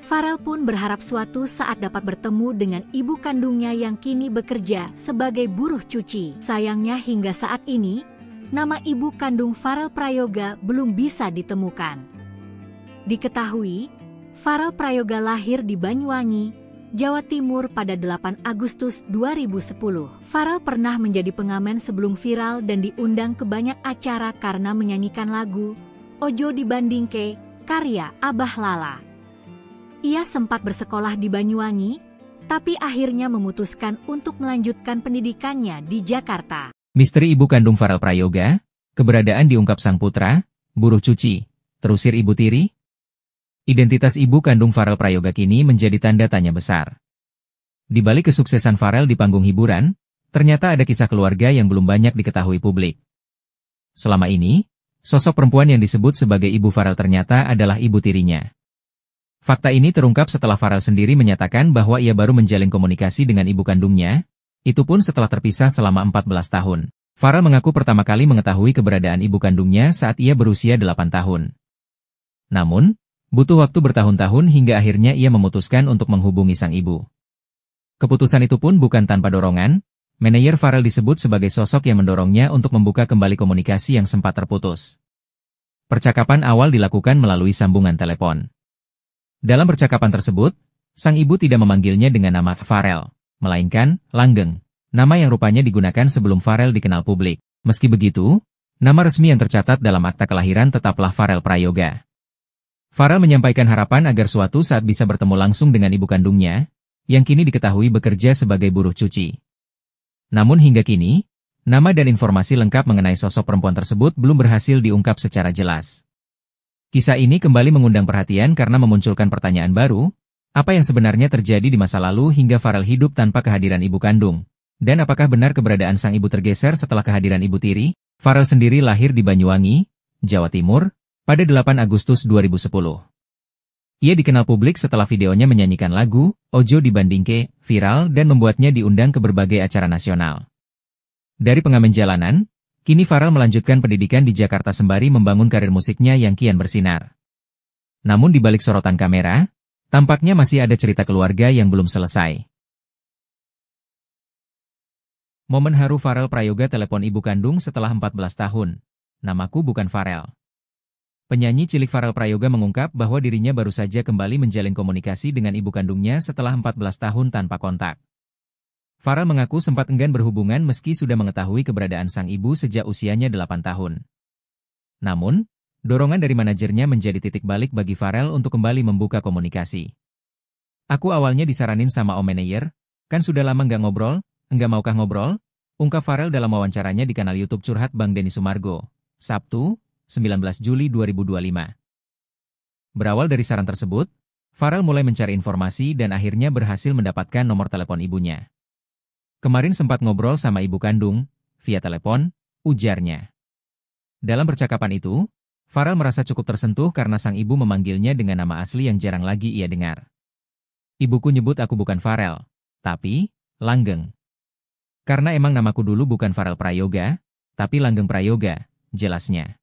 Farel pun berharap suatu saat dapat bertemu dengan ibu kandungnya yang kini bekerja sebagai buruh cuci. Sayangnya hingga saat ini, nama ibu kandung Farel Prayoga belum bisa ditemukan. Diketahui, Farel Prayoga lahir di Banyuwangi, Jawa Timur pada 8 Agustus 2010. Farel pernah menjadi pengamen sebelum viral dan diundang ke banyak acara karena menyanyikan lagu Ojo Dibandingke karya Abah Lala. Ia sempat bersekolah di Banyuwangi, tapi akhirnya memutuskan untuk melanjutkan pendidikannya di Jakarta. Misteri ibu kandung Farel Prayoga, keberadaan diungkap sang putra, buruh cuci, terusir ibu tiri. Identitas ibu kandung Farel Prayoga kini menjadi tanda tanya besar. Di balik kesuksesan Farel di panggung hiburan, ternyata ada kisah keluarga yang belum banyak diketahui publik. Selama ini, sosok perempuan yang disebut sebagai ibu Farel ternyata adalah ibu tirinya. Fakta ini terungkap setelah Farel sendiri menyatakan bahwa ia baru menjalin komunikasi dengan ibu kandungnya, itu pun setelah terpisah selama 14 tahun. Farel mengaku pertama kali mengetahui keberadaan ibu kandungnya saat ia berusia 8 tahun. Namun, butuh waktu bertahun-tahun hingga akhirnya ia memutuskan untuk menghubungi sang ibu. Keputusan itu pun bukan tanpa dorongan, manajer Farel disebut sebagai sosok yang mendorongnya untuk membuka kembali komunikasi yang sempat terputus. Percakapan awal dilakukan melalui sambungan telepon. Dalam percakapan tersebut, sang ibu tidak memanggilnya dengan nama Farel, melainkan Langgeng, nama yang rupanya digunakan sebelum Farel dikenal publik. Meski begitu, nama resmi yang tercatat dalam akta kelahiran tetaplah Farel Prayoga. Farel menyampaikan harapan agar suatu saat bisa bertemu langsung dengan ibu kandungnya, yang kini diketahui bekerja sebagai buruh cuci. Namun hingga kini, nama dan informasi lengkap mengenai sosok perempuan tersebut belum berhasil diungkap secara jelas. Kisah ini kembali mengundang perhatian karena memunculkan pertanyaan baru, apa yang sebenarnya terjadi di masa lalu hingga Farel hidup tanpa kehadiran ibu kandung? Dan apakah benar keberadaan sang ibu tergeser setelah kehadiran ibu tiri? Farel sendiri lahir di Banyuwangi, Jawa Timur, pada 8 Agustus 2010. Ia dikenal publik setelah videonya menyanyikan lagu Ojo Dibandingke viral dan membuatnya diundang ke berbagai acara nasional. Dari pengamen jalanan, kini Farel melanjutkan pendidikan di Jakarta sembari membangun karir musiknya yang kian bersinar. Namun di balik sorotan kamera, tampaknya masih ada cerita keluarga yang belum selesai. Momen haru Farel Prayoga telepon ibu kandung setelah 14 tahun. Namaku bukan Farel. Penyanyi cilik Farel Prayoga mengungkap bahwa dirinya baru saja kembali menjalin komunikasi dengan ibu kandungnya setelah 14 tahun tanpa kontak. Farel mengaku sempat enggan berhubungan meski sudah mengetahui keberadaan sang ibu sejak usianya 8 tahun. Namun, dorongan dari manajernya menjadi titik balik bagi Farel untuk kembali membuka komunikasi. Aku awalnya disaranin sama om manajer, kan sudah lama nggak ngobrol, enggak maukah ngobrol? Ungkap Farel dalam wawancaranya di kanal YouTube Curhat Bang Denny Sumargo, Sabtu, 19 Juli 2025. Berawal dari saran tersebut, Farel mulai mencari informasi dan akhirnya berhasil mendapatkan nomor telepon ibunya. Kemarin sempat ngobrol sama ibu kandung, via telepon, ujarnya. Dalam percakapan itu, Farel merasa cukup tersentuh karena sang ibu memanggilnya dengan nama asli yang jarang lagi ia dengar. Ibuku nyebut aku bukan Farel, tapi Langgeng. Karena emang namaku dulu bukan Farel Prayoga, tapi Langgeng Prayoga, jelasnya.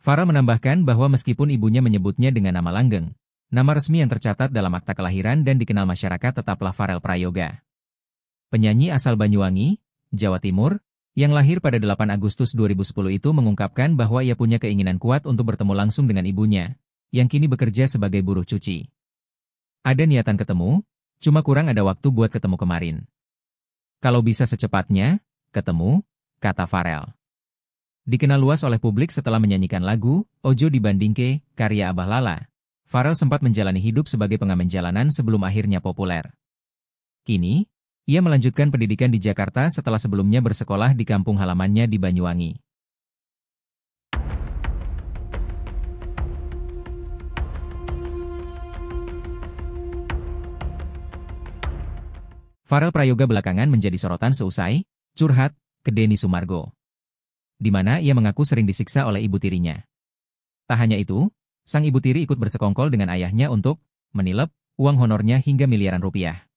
Farel menambahkan bahwa meskipun ibunya menyebutnya dengan nama Langgeng, nama resmi yang tercatat dalam akta kelahiran dan dikenal masyarakat tetaplah Farel Prayoga. Penyanyi asal Banyuwangi, Jawa Timur, yang lahir pada 8 Agustus 2010 itu mengungkapkan bahwa ia punya keinginan kuat untuk bertemu langsung dengan ibunya, yang kini bekerja sebagai buruh cuci. Ada niatan ketemu, cuma kurang ada waktu buat ketemu kemarin. Kalau bisa secepatnya, ketemu, kata Farel. Dikenal luas oleh publik setelah menyanyikan lagu Ojo Dibandingke karya Abah Lala, Farel sempat menjalani hidup sebagai pengamen jalanan sebelum akhirnya populer. Kini, ia melanjutkan pendidikan di Jakarta setelah sebelumnya bersekolah di kampung halamannya di Banyuwangi. Farel Prayoga belakangan menjadi sorotan seusai curhat ke Denny Sumargo, di mana ia mengaku sering disiksa oleh ibu tirinya. Tak hanya itu, sang ibu tiri ikut bersekongkol dengan ayahnya untuk menilep uang honornya hingga miliaran rupiah.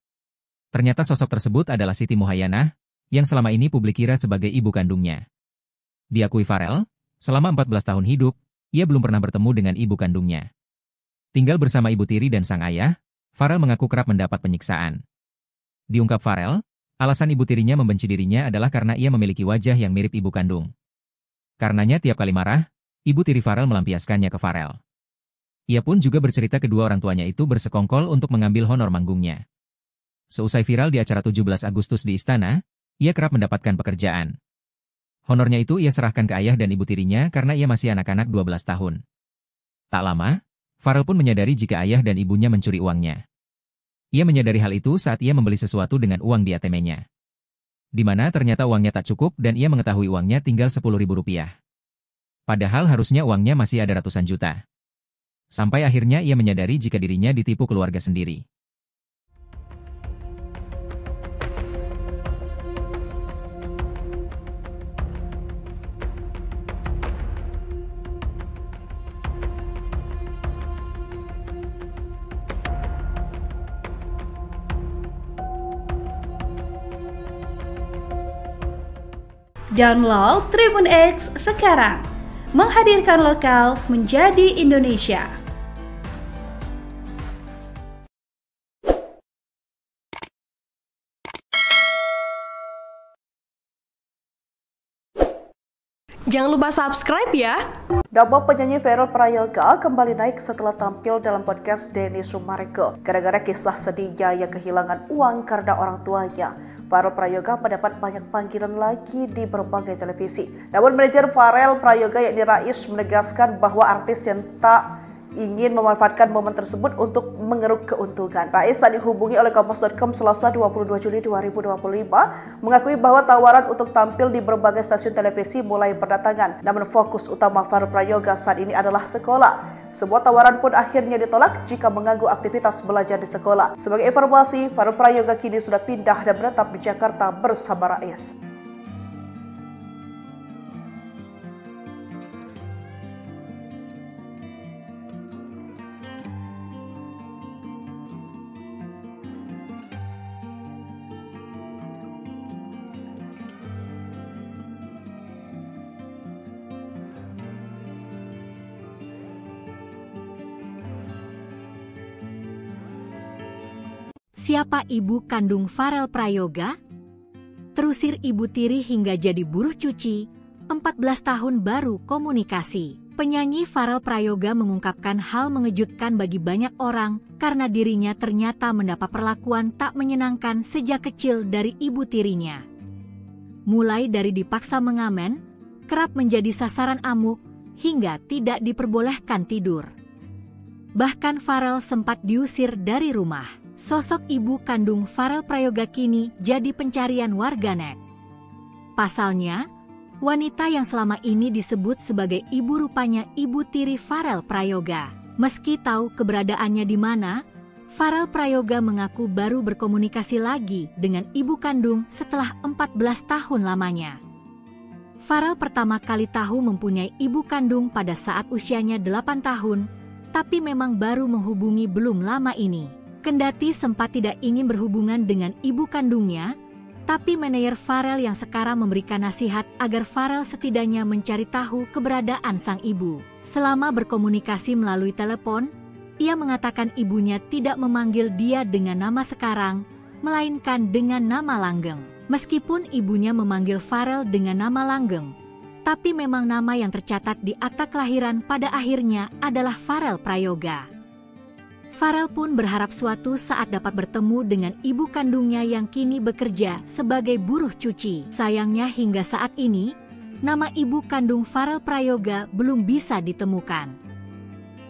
Ternyata sosok tersebut adalah Siti Muhayyanah, yang selama ini publik kira sebagai ibu kandungnya. Diakui Farel, selama 14 tahun hidup, ia belum pernah bertemu dengan ibu kandungnya. Tinggal bersama ibu tiri dan sang ayah, Farel mengaku kerap mendapat penyiksaan. Diungkap Farel, alasan ibu tirinya membenci dirinya adalah karena ia memiliki wajah yang mirip ibu kandung. Karenanya tiap kali marah, ibu tiri Farel melampiaskannya ke Farel. Ia pun juga bercerita kedua orang tuanya itu bersekongkol untuk mengambil honor manggungnya. Seusai viral di acara 17 Agustus di Istana, ia kerap mendapatkan pekerjaan. Honornya itu ia serahkan ke ayah dan ibu tirinya karena ia masih anak-anak 12 tahun. Tak lama, Farel pun menyadari jika ayah dan ibunya mencuri uangnya. Ia menyadari hal itu saat ia membeli sesuatu dengan uang di ATM-nya. Di mana ternyata uangnya tak cukup dan ia mengetahui uangnya tinggal Rp10.000. Padahal harusnya uangnya masih ada ratusan juta. Sampai akhirnya ia menyadari jika dirinya ditipu keluarga sendiri. Download Tribun X sekarang, menghadirkan lokal menjadi Indonesia. Jangan lupa subscribe ya. Nama penyanyi Farel Prayoga kembali naik setelah tampil dalam podcast Denny Sumargo. Gara-gara kisah sedihnya yang kehilangan uang karena orang tuanya, Farel Prayoga mendapat banyak panggilan lagi di berbagai televisi. Namun manajer Farel Prayoga yakni Rais menegaskan bahwa artis yang tak ingin memanfaatkan momen tersebut untuk mengeruk keuntungan. Rais saat dihubungi oleh Kompas.com Selasa 22 Juli 2025 mengakui bahwa tawaran untuk tampil di berbagai stasiun televisi mulai berdatangan. Namun fokus utama Farel Prayoga saat ini adalah sekolah. Semua tawaran pun akhirnya ditolak jika mengganggu aktivitas belajar di sekolah. Sebagai informasi, Farel Prayoga kini sudah pindah dan menetap di Jakarta bersama Rais. Siapa ibu kandung Farel Prayoga? Terusir ibu tiri hingga jadi buruh cuci, 14 tahun baru komunikasi. Penyanyi Farel Prayoga mengungkapkan hal mengejutkan bagi banyak orang karena dirinya ternyata mendapat perlakuan tak menyenangkan sejak kecil dari ibu tirinya. Mulai dari dipaksa mengamen, kerap menjadi sasaran amuk, hingga tidak diperbolehkan tidur. Bahkan Farel sempat diusir dari rumah. Sosok ibu kandung Farel Prayoga kini jadi pencarian warganet. Pasalnya, wanita yang selama ini disebut sebagai ibu rupanya ibu tiri Farel Prayoga. Meski tahu keberadaannya di mana, Farel Prayoga mengaku baru berkomunikasi lagi dengan ibu kandung setelah 14 tahun lamanya. Farel pertama kali tahu mempunyai ibu kandung pada saat usianya 8 tahun, tapi memang baru menghubungi belum lama ini. Kendati sempat tidak ingin berhubungan dengan ibu kandungnya, tapi manajer Farel yang sekarang memberikan nasihat agar Farel setidaknya mencari tahu keberadaan sang ibu. Selama berkomunikasi melalui telepon, ia mengatakan ibunya tidak memanggil dia dengan nama sekarang, melainkan dengan nama langgeng. Meskipun ibunya memanggil Farel dengan nama langgeng, tapi memang nama yang tercatat di akta kelahiran pada akhirnya adalah Farel Prayoga. Farel pun berharap suatu saat dapat bertemu dengan ibu kandungnya yang kini bekerja sebagai buruh cuci. Sayangnya hingga saat ini, nama ibu kandung Farel Prayoga belum bisa ditemukan.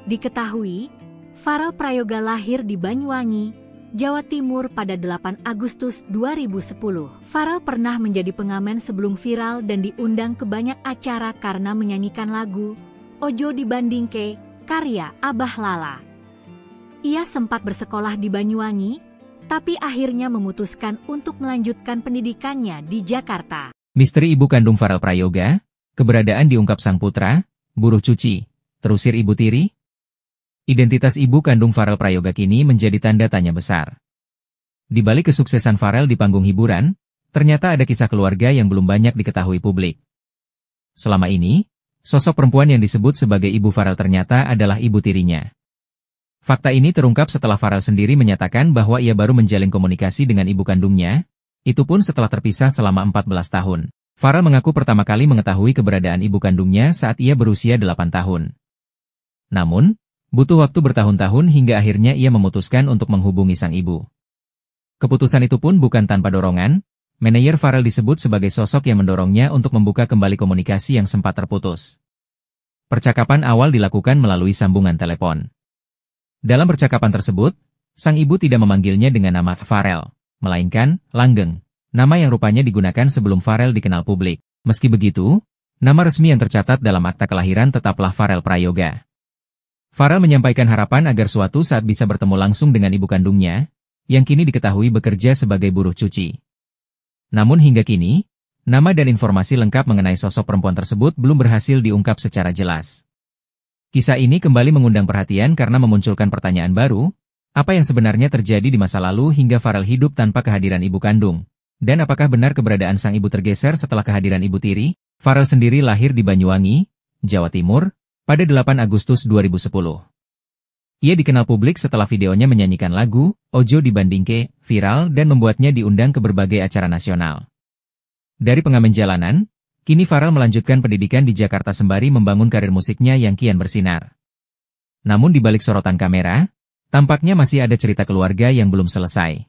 Diketahui, Farel Prayoga lahir di Banyuwangi, Jawa Timur pada 8 Agustus 2010. Farel pernah menjadi pengamen sebelum viral dan diundang ke banyak acara karena menyanyikan lagu Ojo Dibandingke karya Abah Lala. Ia sempat bersekolah di Banyuwangi, tapi akhirnya memutuskan untuk melanjutkan pendidikannya di Jakarta. Misteri ibu kandung Farel Prayoga, keberadaan diungkap sang putra, buruh cuci, terusir ibu tiri. Identitas ibu kandung Farel Prayoga kini menjadi tanda tanya besar. Di balik kesuksesan Farel di panggung hiburan, ternyata ada kisah keluarga yang belum banyak diketahui publik. Selama ini, sosok perempuan yang disebut sebagai ibu Farel ternyata adalah ibu tirinya. Fakta ini terungkap setelah Farel sendiri menyatakan bahwa ia baru menjalin komunikasi dengan ibu kandungnya, itu pun setelah terpisah selama 14 tahun. Farel mengaku pertama kali mengetahui keberadaan ibu kandungnya saat ia berusia 8 tahun. Namun, butuh waktu bertahun-tahun hingga akhirnya ia memutuskan untuk menghubungi sang ibu. Keputusan itu pun bukan tanpa dorongan, manajer Farel disebut sebagai sosok yang mendorongnya untuk membuka kembali komunikasi yang sempat terputus. Percakapan awal dilakukan melalui sambungan telepon. Dalam percakapan tersebut, sang ibu tidak memanggilnya dengan nama Farel, melainkan Langgeng, nama yang rupanya digunakan sebelum Farel dikenal publik. Meski begitu, nama resmi yang tercatat dalam akta kelahiran tetaplah Farel Prayoga. Farel menyampaikan harapan agar suatu saat bisa bertemu langsung dengan ibu kandungnya, yang kini diketahui bekerja sebagai buruh cuci. Namun hingga kini, nama dan informasi lengkap mengenai sosok perempuan tersebut belum berhasil diungkap secara jelas. Kisah ini kembali mengundang perhatian karena memunculkan pertanyaan baru, apa yang sebenarnya terjadi di masa lalu hingga Farel hidup tanpa kehadiran ibu kandung? Dan apakah benar keberadaan sang ibu tergeser setelah kehadiran ibu tiri? Farel sendiri lahir di Banyuwangi, Jawa Timur, pada 8 Agustus 2010. Ia dikenal publik setelah videonya menyanyikan lagu Ojo Dibandingke viral dan membuatnya diundang ke berbagai acara nasional. Dari pengamen jalanan, kini Farel melanjutkan pendidikan di Jakarta sembari membangun karir musiknya yang kian bersinar. Namun di balik sorotan kamera, tampaknya masih ada cerita keluarga yang belum selesai.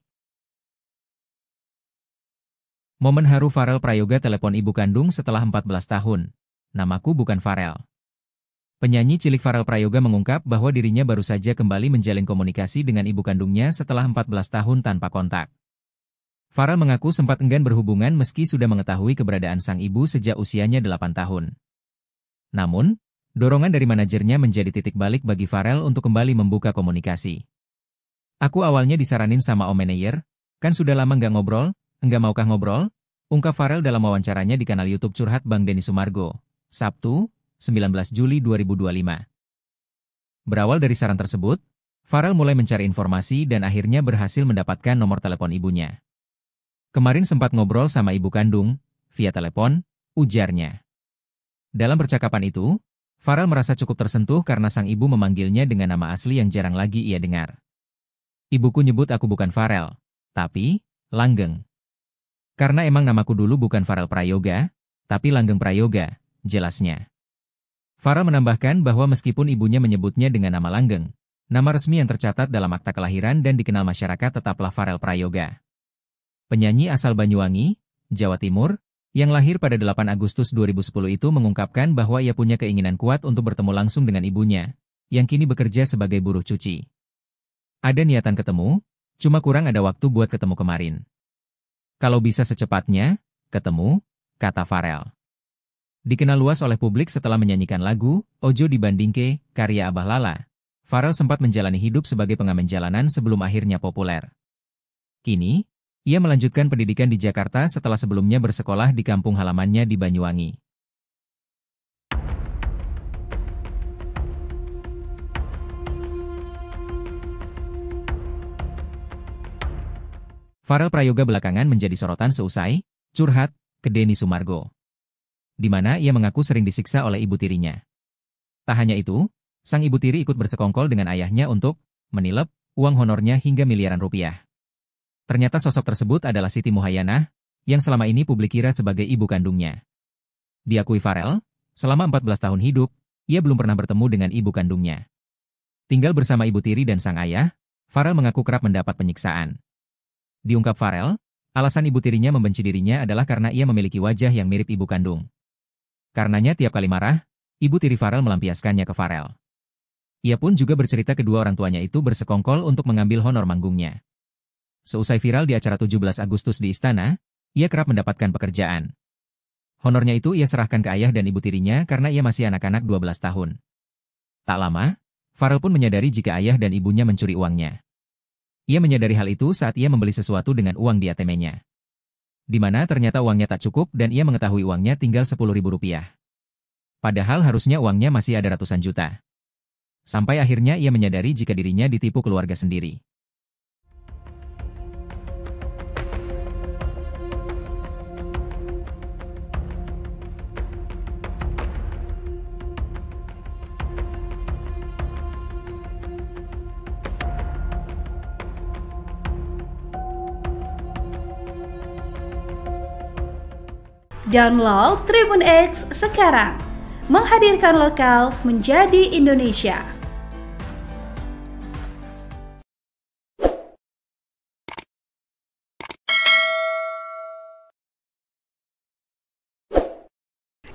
Momen haru Farel Prayoga telepon ibu kandung setelah 14 tahun. Namaku bukan Farel. Penyanyi cilik Farel Prayoga mengungkap bahwa dirinya baru saja kembali menjalin komunikasi dengan ibu kandungnya setelah 14 tahun tanpa kontak. Farel mengaku sempat enggan berhubungan meski sudah mengetahui keberadaan sang ibu sejak usianya 8 tahun. Namun, dorongan dari manajernya menjadi titik balik bagi Farel untuk kembali membuka komunikasi. Aku awalnya disaranin sama om manajer, kan sudah lama nggak ngobrol, enggak maukah ngobrol? Ungkap Farel dalam wawancaranya di kanal YouTube Curhat Bang Denny Sumargo, Sabtu, 19 Juli 2025. Berawal dari saran tersebut, Farel mulai mencari informasi dan akhirnya berhasil mendapatkan nomor telepon ibunya. Kemarin sempat ngobrol sama ibu kandung, via telepon, ujarnya. Dalam percakapan itu, Farel merasa cukup tersentuh karena sang ibu memanggilnya dengan nama asli yang jarang lagi ia dengar. Ibuku nyebut aku bukan Farel, tapi Langgeng. Karena emang namaku dulu bukan Farel Prayoga, tapi Langgeng Prayoga, jelasnya. Farel menambahkan bahwa meskipun ibunya menyebutnya dengan nama Langgeng, nama resmi yang tercatat dalam akta kelahiran dan dikenal masyarakat tetaplah Farel Prayoga. Penyanyi asal Banyuwangi, Jawa Timur, yang lahir pada 8 Agustus 2010 itu mengungkapkan bahwa ia punya keinginan kuat untuk bertemu langsung dengan ibunya, yang kini bekerja sebagai buruh cuci. Ada niatan ketemu, cuma kurang ada waktu buat ketemu kemarin. Kalau bisa secepatnya, ketemu, kata Farel. Dikenal luas oleh publik setelah menyanyikan lagu Ojo Dibandingke, karya Abah Lala. Farel sempat menjalani hidup sebagai pengamen jalanan sebelum akhirnya populer. Kini, ia melanjutkan pendidikan di Jakarta setelah sebelumnya bersekolah di kampung halamannya di Banyuwangi. Farel Prayoga belakangan menjadi sorotan seusai curhat ke Denny Sumargo, di mana ia mengaku sering disiksa oleh ibu tirinya. Tak hanya itu, sang ibu tiri ikut bersekongkol dengan ayahnya untuk menilep uang honornya hingga miliaran rupiah. Ternyata sosok tersebut adalah Siti Muhayyanah, yang selama ini publik kira sebagai ibu kandungnya. Diakui Farel, selama 14 tahun hidup, ia belum pernah bertemu dengan ibu kandungnya. Tinggal bersama ibu tiri dan sang ayah, Farel mengaku kerap mendapat penyiksaan. Diungkap Farel, alasan ibu tirinya membenci dirinya adalah karena ia memiliki wajah yang mirip ibu kandung. Karenanya tiap kali marah, ibu tiri Farel melampiaskannya ke Farel. Ia pun juga bercerita kedua orang tuanya itu bersekongkol untuk mengambil honor manggungnya. Seusai viral di acara 17 Agustus di Istana, ia kerap mendapatkan pekerjaan. Honornya itu ia serahkan ke ayah dan ibu tirinya karena ia masih anak-anak 12 tahun. Tak lama, Farel pun menyadari jika ayah dan ibunya mencuri uangnya. Ia menyadari hal itu saat ia membeli sesuatu dengan uang di ATM-nya. Di mana ternyata uangnya tak cukup dan ia mengetahui uangnya tinggal Rp10.000. Padahal harusnya uangnya masih ada ratusan juta. Sampai akhirnya ia menyadari jika dirinya ditipu keluarga sendiri. Download Tribun X sekarang, menghadirkan lokal menjadi Indonesia.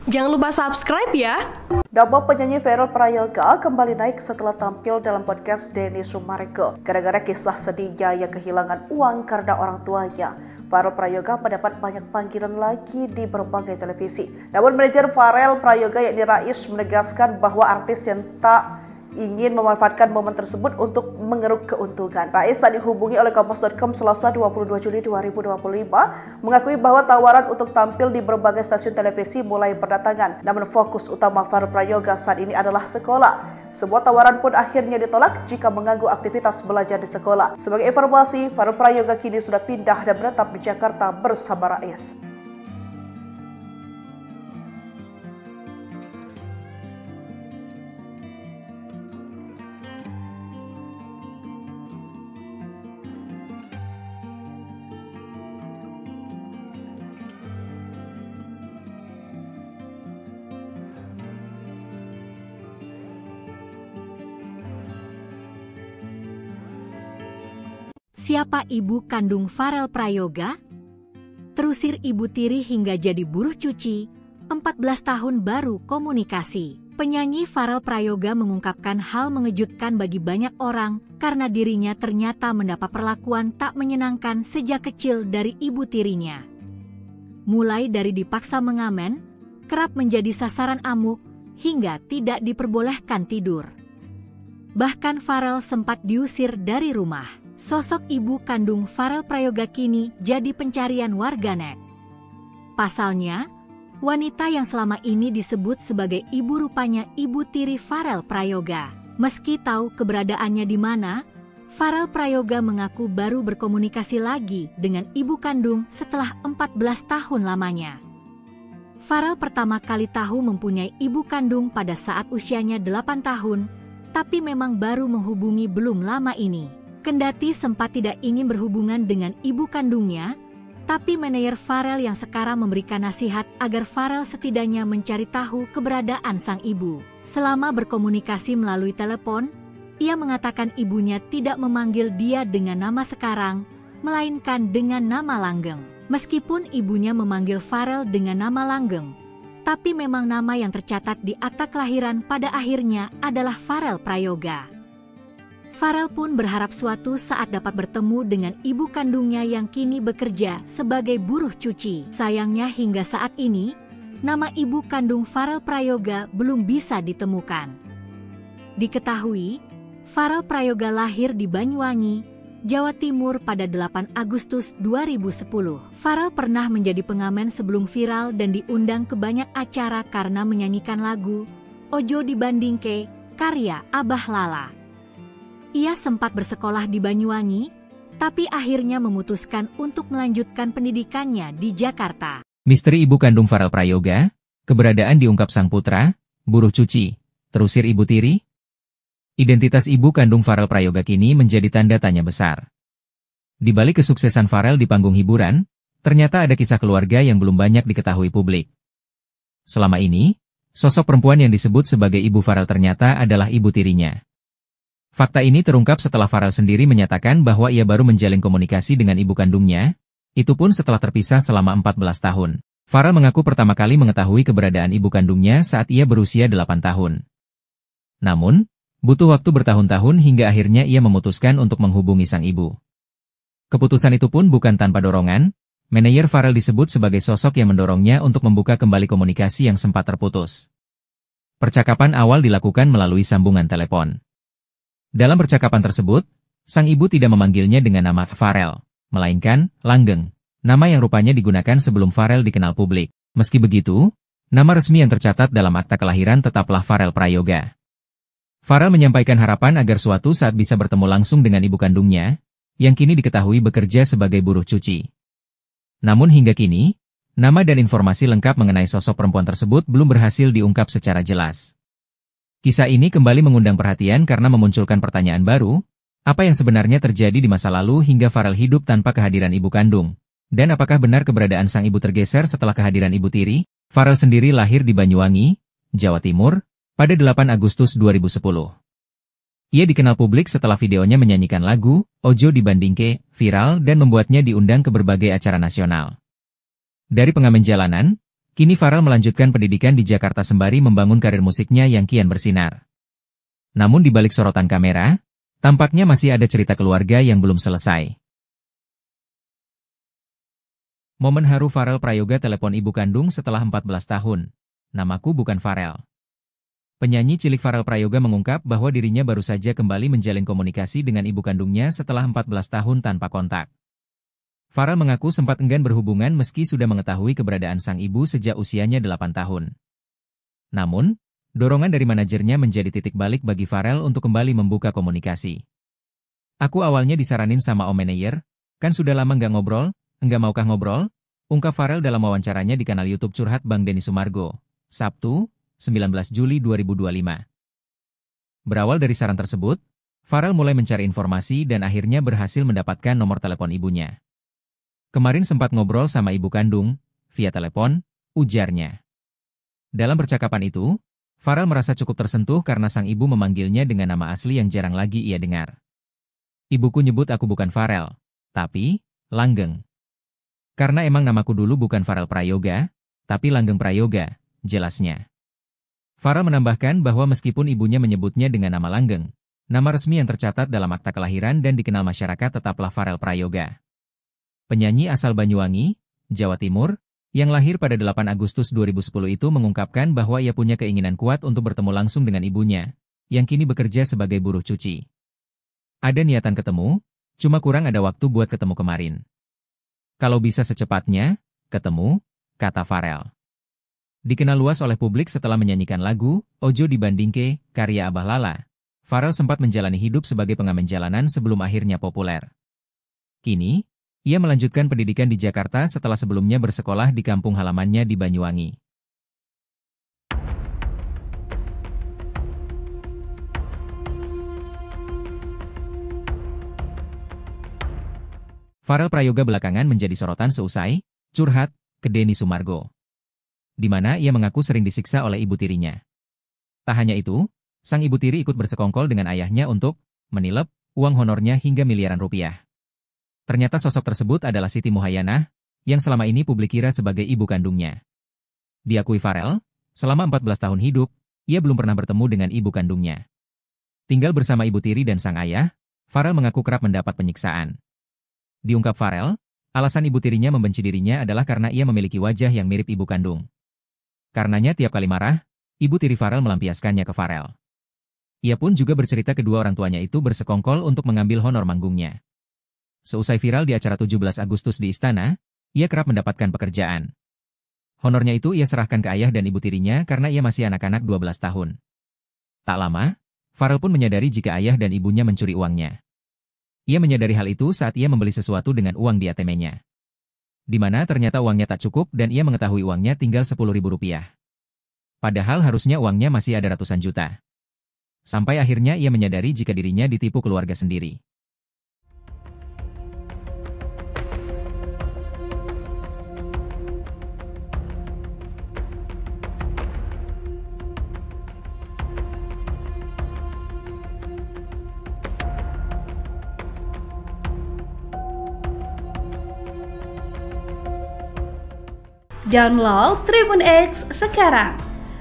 Jangan lupa subscribe ya. Nama penyanyi Farel Prayoga kembali naik setelah tampil dalam podcast Denny Sumarego. Gara-gara kisah sedihnya yang kehilangan uang karena orang tuanya, Farel Prayoga mendapat banyak panggilan lagi di berbagai televisi. Namun manajer Farel Prayoga yakni Rais menegaskan bahwa artis yang tak ingin memanfaatkan momen tersebut untuk mengeruk keuntungan. Rais saat dihubungi oleh Kompas.com Selasa 22 Juli 2025 mengakui bahwa tawaran untuk tampil di berbagai stasiun televisi mulai berdatangan. Namun fokus utama Farel Prayoga saat ini adalah sekolah. Semua tawaran pun akhirnya ditolak jika mengganggu aktivitas belajar di sekolah. Sebagai informasi, Farel Prayoga kini sudah pindah dan menetap di Jakarta bersama Rais. Siapa ibu kandung Farel Prayoga? Terusir ibu tiri hingga jadi buruh cuci, 14 tahun baru komunikasi. Penyanyi Farel Prayoga mengungkapkan hal mengejutkan bagi banyak orang karena dirinya ternyata mendapat perlakuan tak menyenangkan sejak kecil dari ibu tirinya. Mulai dari dipaksa mengamen, kerap menjadi sasaran amuk, hingga tidak diperbolehkan tidur. Bahkan Farel sempat diusir dari rumah. Sosok ibu kandung Farel Prayoga kini jadi pencarian warganet. Pasalnya, wanita yang selama ini disebut sebagai ibu rupanya ibu tiri Farel Prayoga. Meski tahu keberadaannya di mana, Farel Prayoga mengaku baru berkomunikasi lagi dengan ibu kandung setelah 14 tahun lamanya. Farel pertama kali tahu mempunyai ibu kandung pada saat usianya 8 tahun, tapi memang baru menghubungi belum lama ini. Kendati sempat tidak ingin berhubungan dengan ibu kandungnya, tapi manajer Farel yang sekarang memberikan nasihat agar Farel setidaknya mencari tahu keberadaan sang ibu. Selama berkomunikasi melalui telepon, ia mengatakan ibunya tidak memanggil dia dengan nama sekarang, melainkan dengan nama langgeng. Meskipun ibunya memanggil Farel dengan nama langgeng, tapi memang nama yang tercatat di akta kelahiran pada akhirnya adalah Farel Prayoga. Farel pun berharap suatu saat dapat bertemu dengan ibu kandungnya yang kini bekerja sebagai buruh cuci. Sayangnya hingga saat ini, nama ibu kandung Farel Prayoga belum bisa ditemukan. Diketahui, Farel Prayoga lahir di Banyuwangi, Jawa Timur pada 8 Agustus 2010. Farel pernah menjadi pengamen sebelum viral dan diundang ke banyak acara karena menyanyikan lagu Ojo Dibandingke karya Abah Lala. Ia sempat bersekolah di Banyuwangi, tapi akhirnya memutuskan untuk melanjutkan pendidikannya di Jakarta. Misteri ibu kandung Farel Prayoga, keberadaan diungkap sang putra, buruh cuci, terusir ibu tiri. Identitas ibu kandung Farel Prayoga kini menjadi tanda tanya besar. Di balik kesuksesan Farel di panggung hiburan, ternyata ada kisah keluarga yang belum banyak diketahui publik. Selama ini, sosok perempuan yang disebut sebagai ibu Farel ternyata adalah ibu tirinya. Fakta ini terungkap setelah Farel sendiri menyatakan bahwa ia baru menjalin komunikasi dengan ibu kandungnya, itu pun setelah terpisah selama 14 tahun. Farel mengaku pertama kali mengetahui keberadaan ibu kandungnya saat ia berusia 8 tahun. Namun, butuh waktu bertahun-tahun hingga akhirnya ia memutuskan untuk menghubungi sang ibu. Keputusan itu pun bukan tanpa dorongan, manajer Farel disebut sebagai sosok yang mendorongnya untuk membuka kembali komunikasi yang sempat terputus. Percakapan awal dilakukan melalui sambungan telepon. Dalam percakapan tersebut, sang ibu tidak memanggilnya dengan nama Farel, melainkan Langgeng, nama yang rupanya digunakan sebelum Farel dikenal publik. Meski begitu, nama resmi yang tercatat dalam akta kelahiran tetaplah Farel Prayoga. Farel menyampaikan harapan agar suatu saat bisa bertemu langsung dengan ibu kandungnya, yang kini diketahui bekerja sebagai buruh cuci. Namun hingga kini, nama dan informasi lengkap mengenai sosok perempuan tersebut belum berhasil diungkap secara jelas. Kisah ini kembali mengundang perhatian karena memunculkan pertanyaan baru, apa yang sebenarnya terjadi di masa lalu hingga Farel hidup tanpa kehadiran ibu kandung? Dan apakah benar keberadaan sang ibu tergeser setelah kehadiran ibu tiri? Farel sendiri lahir di Banyuwangi, Jawa Timur, pada 8 Agustus 2010. Ia dikenal publik setelah videonya menyanyikan lagu Ojo Dibandingke viral dan membuatnya diundang ke berbagai acara nasional. Dari pengamen jalanan, kini Farel melanjutkan pendidikan di Jakarta sembari membangun karir musiknya yang kian bersinar. Namun di balik sorotan kamera, tampaknya masih ada cerita keluarga yang belum selesai. Momen haru Farel Prayoga telepon ibu kandung setelah 14 tahun. Namaku bukan Farel. Penyanyi cilik Farel Prayoga mengungkap bahwa dirinya baru saja kembali menjalin komunikasi dengan ibu kandungnya setelah 14 tahun tanpa kontak. Farel mengaku sempat enggan berhubungan meski sudah mengetahui keberadaan sang ibu sejak usianya 8 tahun. Namun, dorongan dari manajernya menjadi titik balik bagi Farel untuk kembali membuka komunikasi. Aku awalnya disaranin sama Om Manayer, kan sudah lama nggak ngobrol, enggak maukah ngobrol? Ungkap Farel dalam wawancaranya di kanal YouTube Curhat Bang Denny Sumargo, Sabtu, 19 Juli 2025. Berawal dari saran tersebut, Farel mulai mencari informasi dan akhirnya berhasil mendapatkan nomor telepon ibunya. Kemarin sempat ngobrol sama ibu kandung, via telepon, ujarnya. Dalam percakapan itu, Farel merasa cukup tersentuh karena sang ibu memanggilnya dengan nama asli yang jarang lagi ia dengar. Ibuku nyebut aku bukan Farel, tapi Langgeng. Karena emang namaku dulu bukan Farel Prayoga, tapi Langgeng Prayoga, jelasnya. Farel menambahkan bahwa meskipun ibunya menyebutnya dengan nama Langgeng, nama resmi yang tercatat dalam akta kelahiran dan dikenal masyarakat tetaplah Farel Prayoga. Penyanyi asal Banyuwangi, Jawa Timur, yang lahir pada 8 Agustus 2010 itu mengungkapkan bahwa ia punya keinginan kuat untuk bertemu langsung dengan ibunya, yang kini bekerja sebagai buruh cuci. Ada niatan ketemu, cuma kurang ada waktu buat ketemu kemarin. Kalau bisa secepatnya, ketemu, kata Farel. Dikenal luas oleh publik setelah menyanyikan lagu Ojo Dibandingke, karya Abah Lala. Farel sempat menjalani hidup sebagai pengamen jalanan sebelum akhirnya populer. Kini, ia melanjutkan pendidikan di Jakarta setelah sebelumnya bersekolah di kampung halamannya di Banyuwangi. Farel Prayoga belakangan menjadi sorotan seusai curhat ke Denny Sumargo, di mana ia mengaku sering disiksa oleh ibu tirinya. Tak hanya itu, sang ibu tiri ikut bersekongkol dengan ayahnya untuk menilep uang honornya hingga miliaran rupiah. Ternyata sosok tersebut adalah Siti Muhayyanah, yang selama ini publik kira sebagai ibu kandungnya. Diakui Farel, selama 14 tahun hidup, ia belum pernah bertemu dengan ibu kandungnya. Tinggal bersama ibu tiri dan sang ayah, Farel mengaku kerap mendapat penyiksaan. Diungkap Farel, alasan ibu tirinya membenci dirinya adalah karena ia memiliki wajah yang mirip ibu kandung. Karenanya tiap kali marah, ibu tiri Farel melampiaskannya ke Farel. Ia pun juga bercerita kedua orang tuanya itu bersekongkol untuk mengambil honor manggungnya. Seusai viral di acara 17 Agustus di Istana, ia kerap mendapatkan pekerjaan. Honornya itu ia serahkan ke ayah dan ibu tirinya karena ia masih anak-anak 12 tahun. Tak lama, Farel pun menyadari jika ayah dan ibunya mencuri uangnya. Ia menyadari hal itu saat ia membeli sesuatu dengan uang di ATM-nya. Di mana ternyata uangnya tak cukup dan ia mengetahui uangnya tinggal Rp10.000. Padahal harusnya uangnya masih ada ratusan juta. Sampai akhirnya ia menyadari jika dirinya ditipu keluarga sendiri. Download Tribun X sekarang,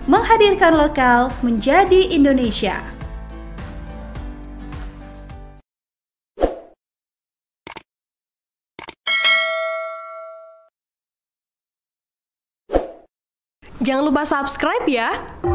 menghadirkan lokal menjadi Indonesia. Jangan lupa subscribe ya.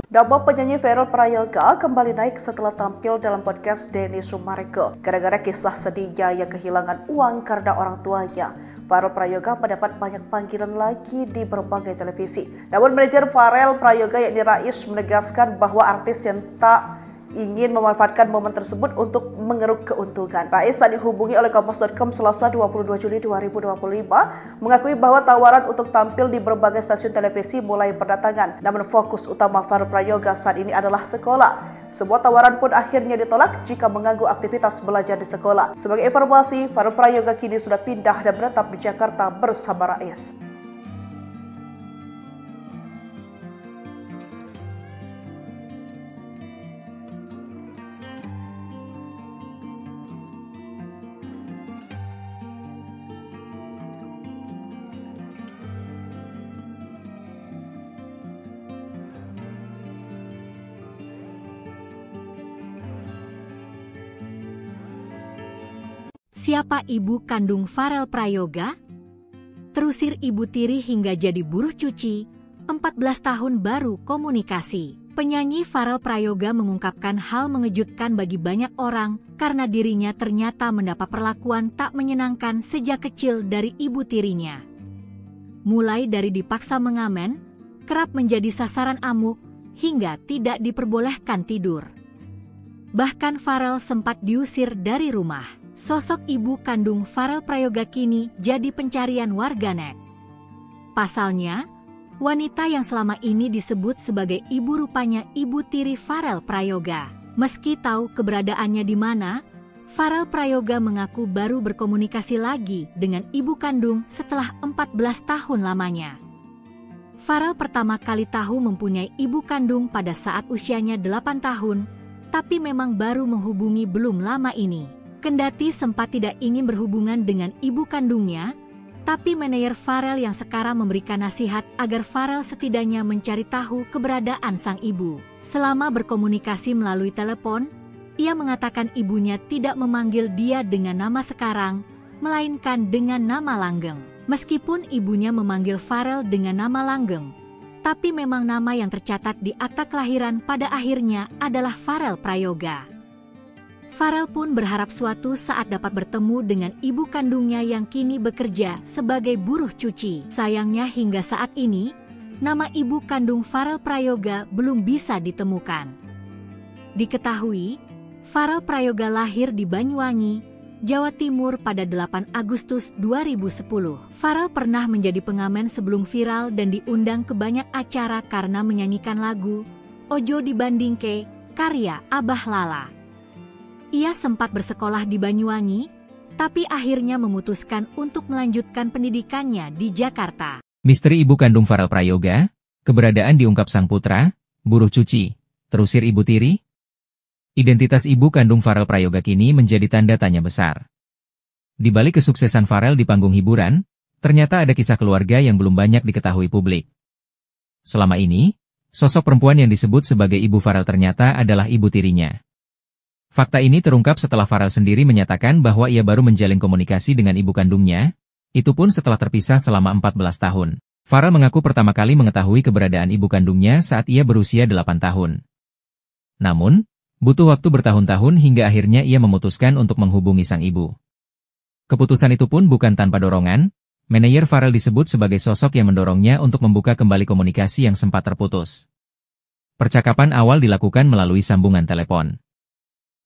Nama penyanyi Farel Prayoga kembali naik setelah tampil dalam podcast Denny Sumargo. Gara-gara kisah sedihnya yang kehilangan uang karena orang tuanya, Farel Prayoga mendapat banyak panggilan lagi di berbagai televisi. Namun manajer Farel Prayoga yakni Rais menegaskan bahwa artis yang tak ingin memanfaatkan momen tersebut untuk mengeruk keuntungan. Rais saat dihubungi oleh Kompas.com Selasa 22 Juli 2025 mengakui bahwa tawaran untuk tampil di berbagai stasiun televisi mulai berdatangan. Namun fokus utama Farel Prayoga saat ini adalah sekolah. Semua tawaran pun akhirnya ditolak jika mengganggu aktivitas belajar di sekolah. Sebagai informasi, Farel Prayoga kini sudah pindah dan menetap di Jakarta bersama Rais. Siapa ibu kandung Farel Prayoga? Terusir ibu tiri hingga jadi buruh cuci, 14 tahun baru komunikasi. Penyanyi Farel Prayoga mengungkapkan hal mengejutkan bagi banyak orang karena dirinya ternyata mendapat perlakuan tak menyenangkan sejak kecil dari ibu tirinya. Mulai dari dipaksa mengamen, kerap menjadi sasaran amuk, hingga tidak diperbolehkan tidur. Bahkan Farel sempat diusir dari rumah. Sosok ibu kandung Farel Prayoga kini jadi pencarian warganet. Pasalnya, wanita yang selama ini disebut sebagai ibu rupanya ibu tiri Farel Prayoga. Meski tahu keberadaannya di mana, Farel Prayoga mengaku baru berkomunikasi lagi dengan ibu kandung setelah 14 tahun lamanya. Farel pertama kali tahu mempunyai ibu kandung pada saat usianya 8 tahun, tapi memang baru menghubungi belum lama ini. Kendati sempat tidak ingin berhubungan dengan ibu kandungnya, tapi manajer Farel yang sekarang memberikan nasihat agar Farel setidaknya mencari tahu keberadaan sang ibu. Selama berkomunikasi melalui telepon, ia mengatakan ibunya tidak memanggil dia dengan nama sekarang, melainkan dengan nama langgeng. Meskipun ibunya memanggil Farel dengan nama langgeng, tapi memang nama yang tercatat di akta kelahiran pada akhirnya adalah Farel Prayoga. Farel pun berharap suatu saat dapat bertemu dengan ibu kandungnya yang kini bekerja sebagai buruh cuci. Sayangnya hingga saat ini, nama ibu kandung Farel Prayoga belum bisa ditemukan. Diketahui, Farel Prayoga lahir di Banyuwangi, Jawa Timur pada 8 Agustus 2010. Farel pernah menjadi pengamen sebelum viral dan diundang ke banyak acara karena menyanyikan lagu Ojo Dibandingke, karya Abah Lala. Ia sempat bersekolah di Banyuwangi, tapi akhirnya memutuskan untuk melanjutkan pendidikannya di Jakarta. Misteri ibu kandung Farel Prayoga, keberadaan diungkap sang putra, buruh cuci, terusir ibu tiri. Identitas ibu kandung Farel Prayoga kini menjadi tanda tanya besar. Di balik kesuksesan Farel di panggung hiburan, ternyata ada kisah keluarga yang belum banyak diketahui publik. Selama ini, sosok perempuan yang disebut sebagai ibu Farel ternyata adalah ibu tirinya. Fakta ini terungkap setelah Farel sendiri menyatakan bahwa ia baru menjalin komunikasi dengan ibu kandungnya, itu pun setelah terpisah selama 14 tahun. Farel mengaku pertama kali mengetahui keberadaan ibu kandungnya saat ia berusia 8 tahun. Namun, butuh waktu bertahun-tahun hingga akhirnya ia memutuskan untuk menghubungi sang ibu. Keputusan itu pun bukan tanpa dorongan, manajer Farel disebut sebagai sosok yang mendorongnya untuk membuka kembali komunikasi yang sempat terputus. Percakapan awal dilakukan melalui sambungan telepon.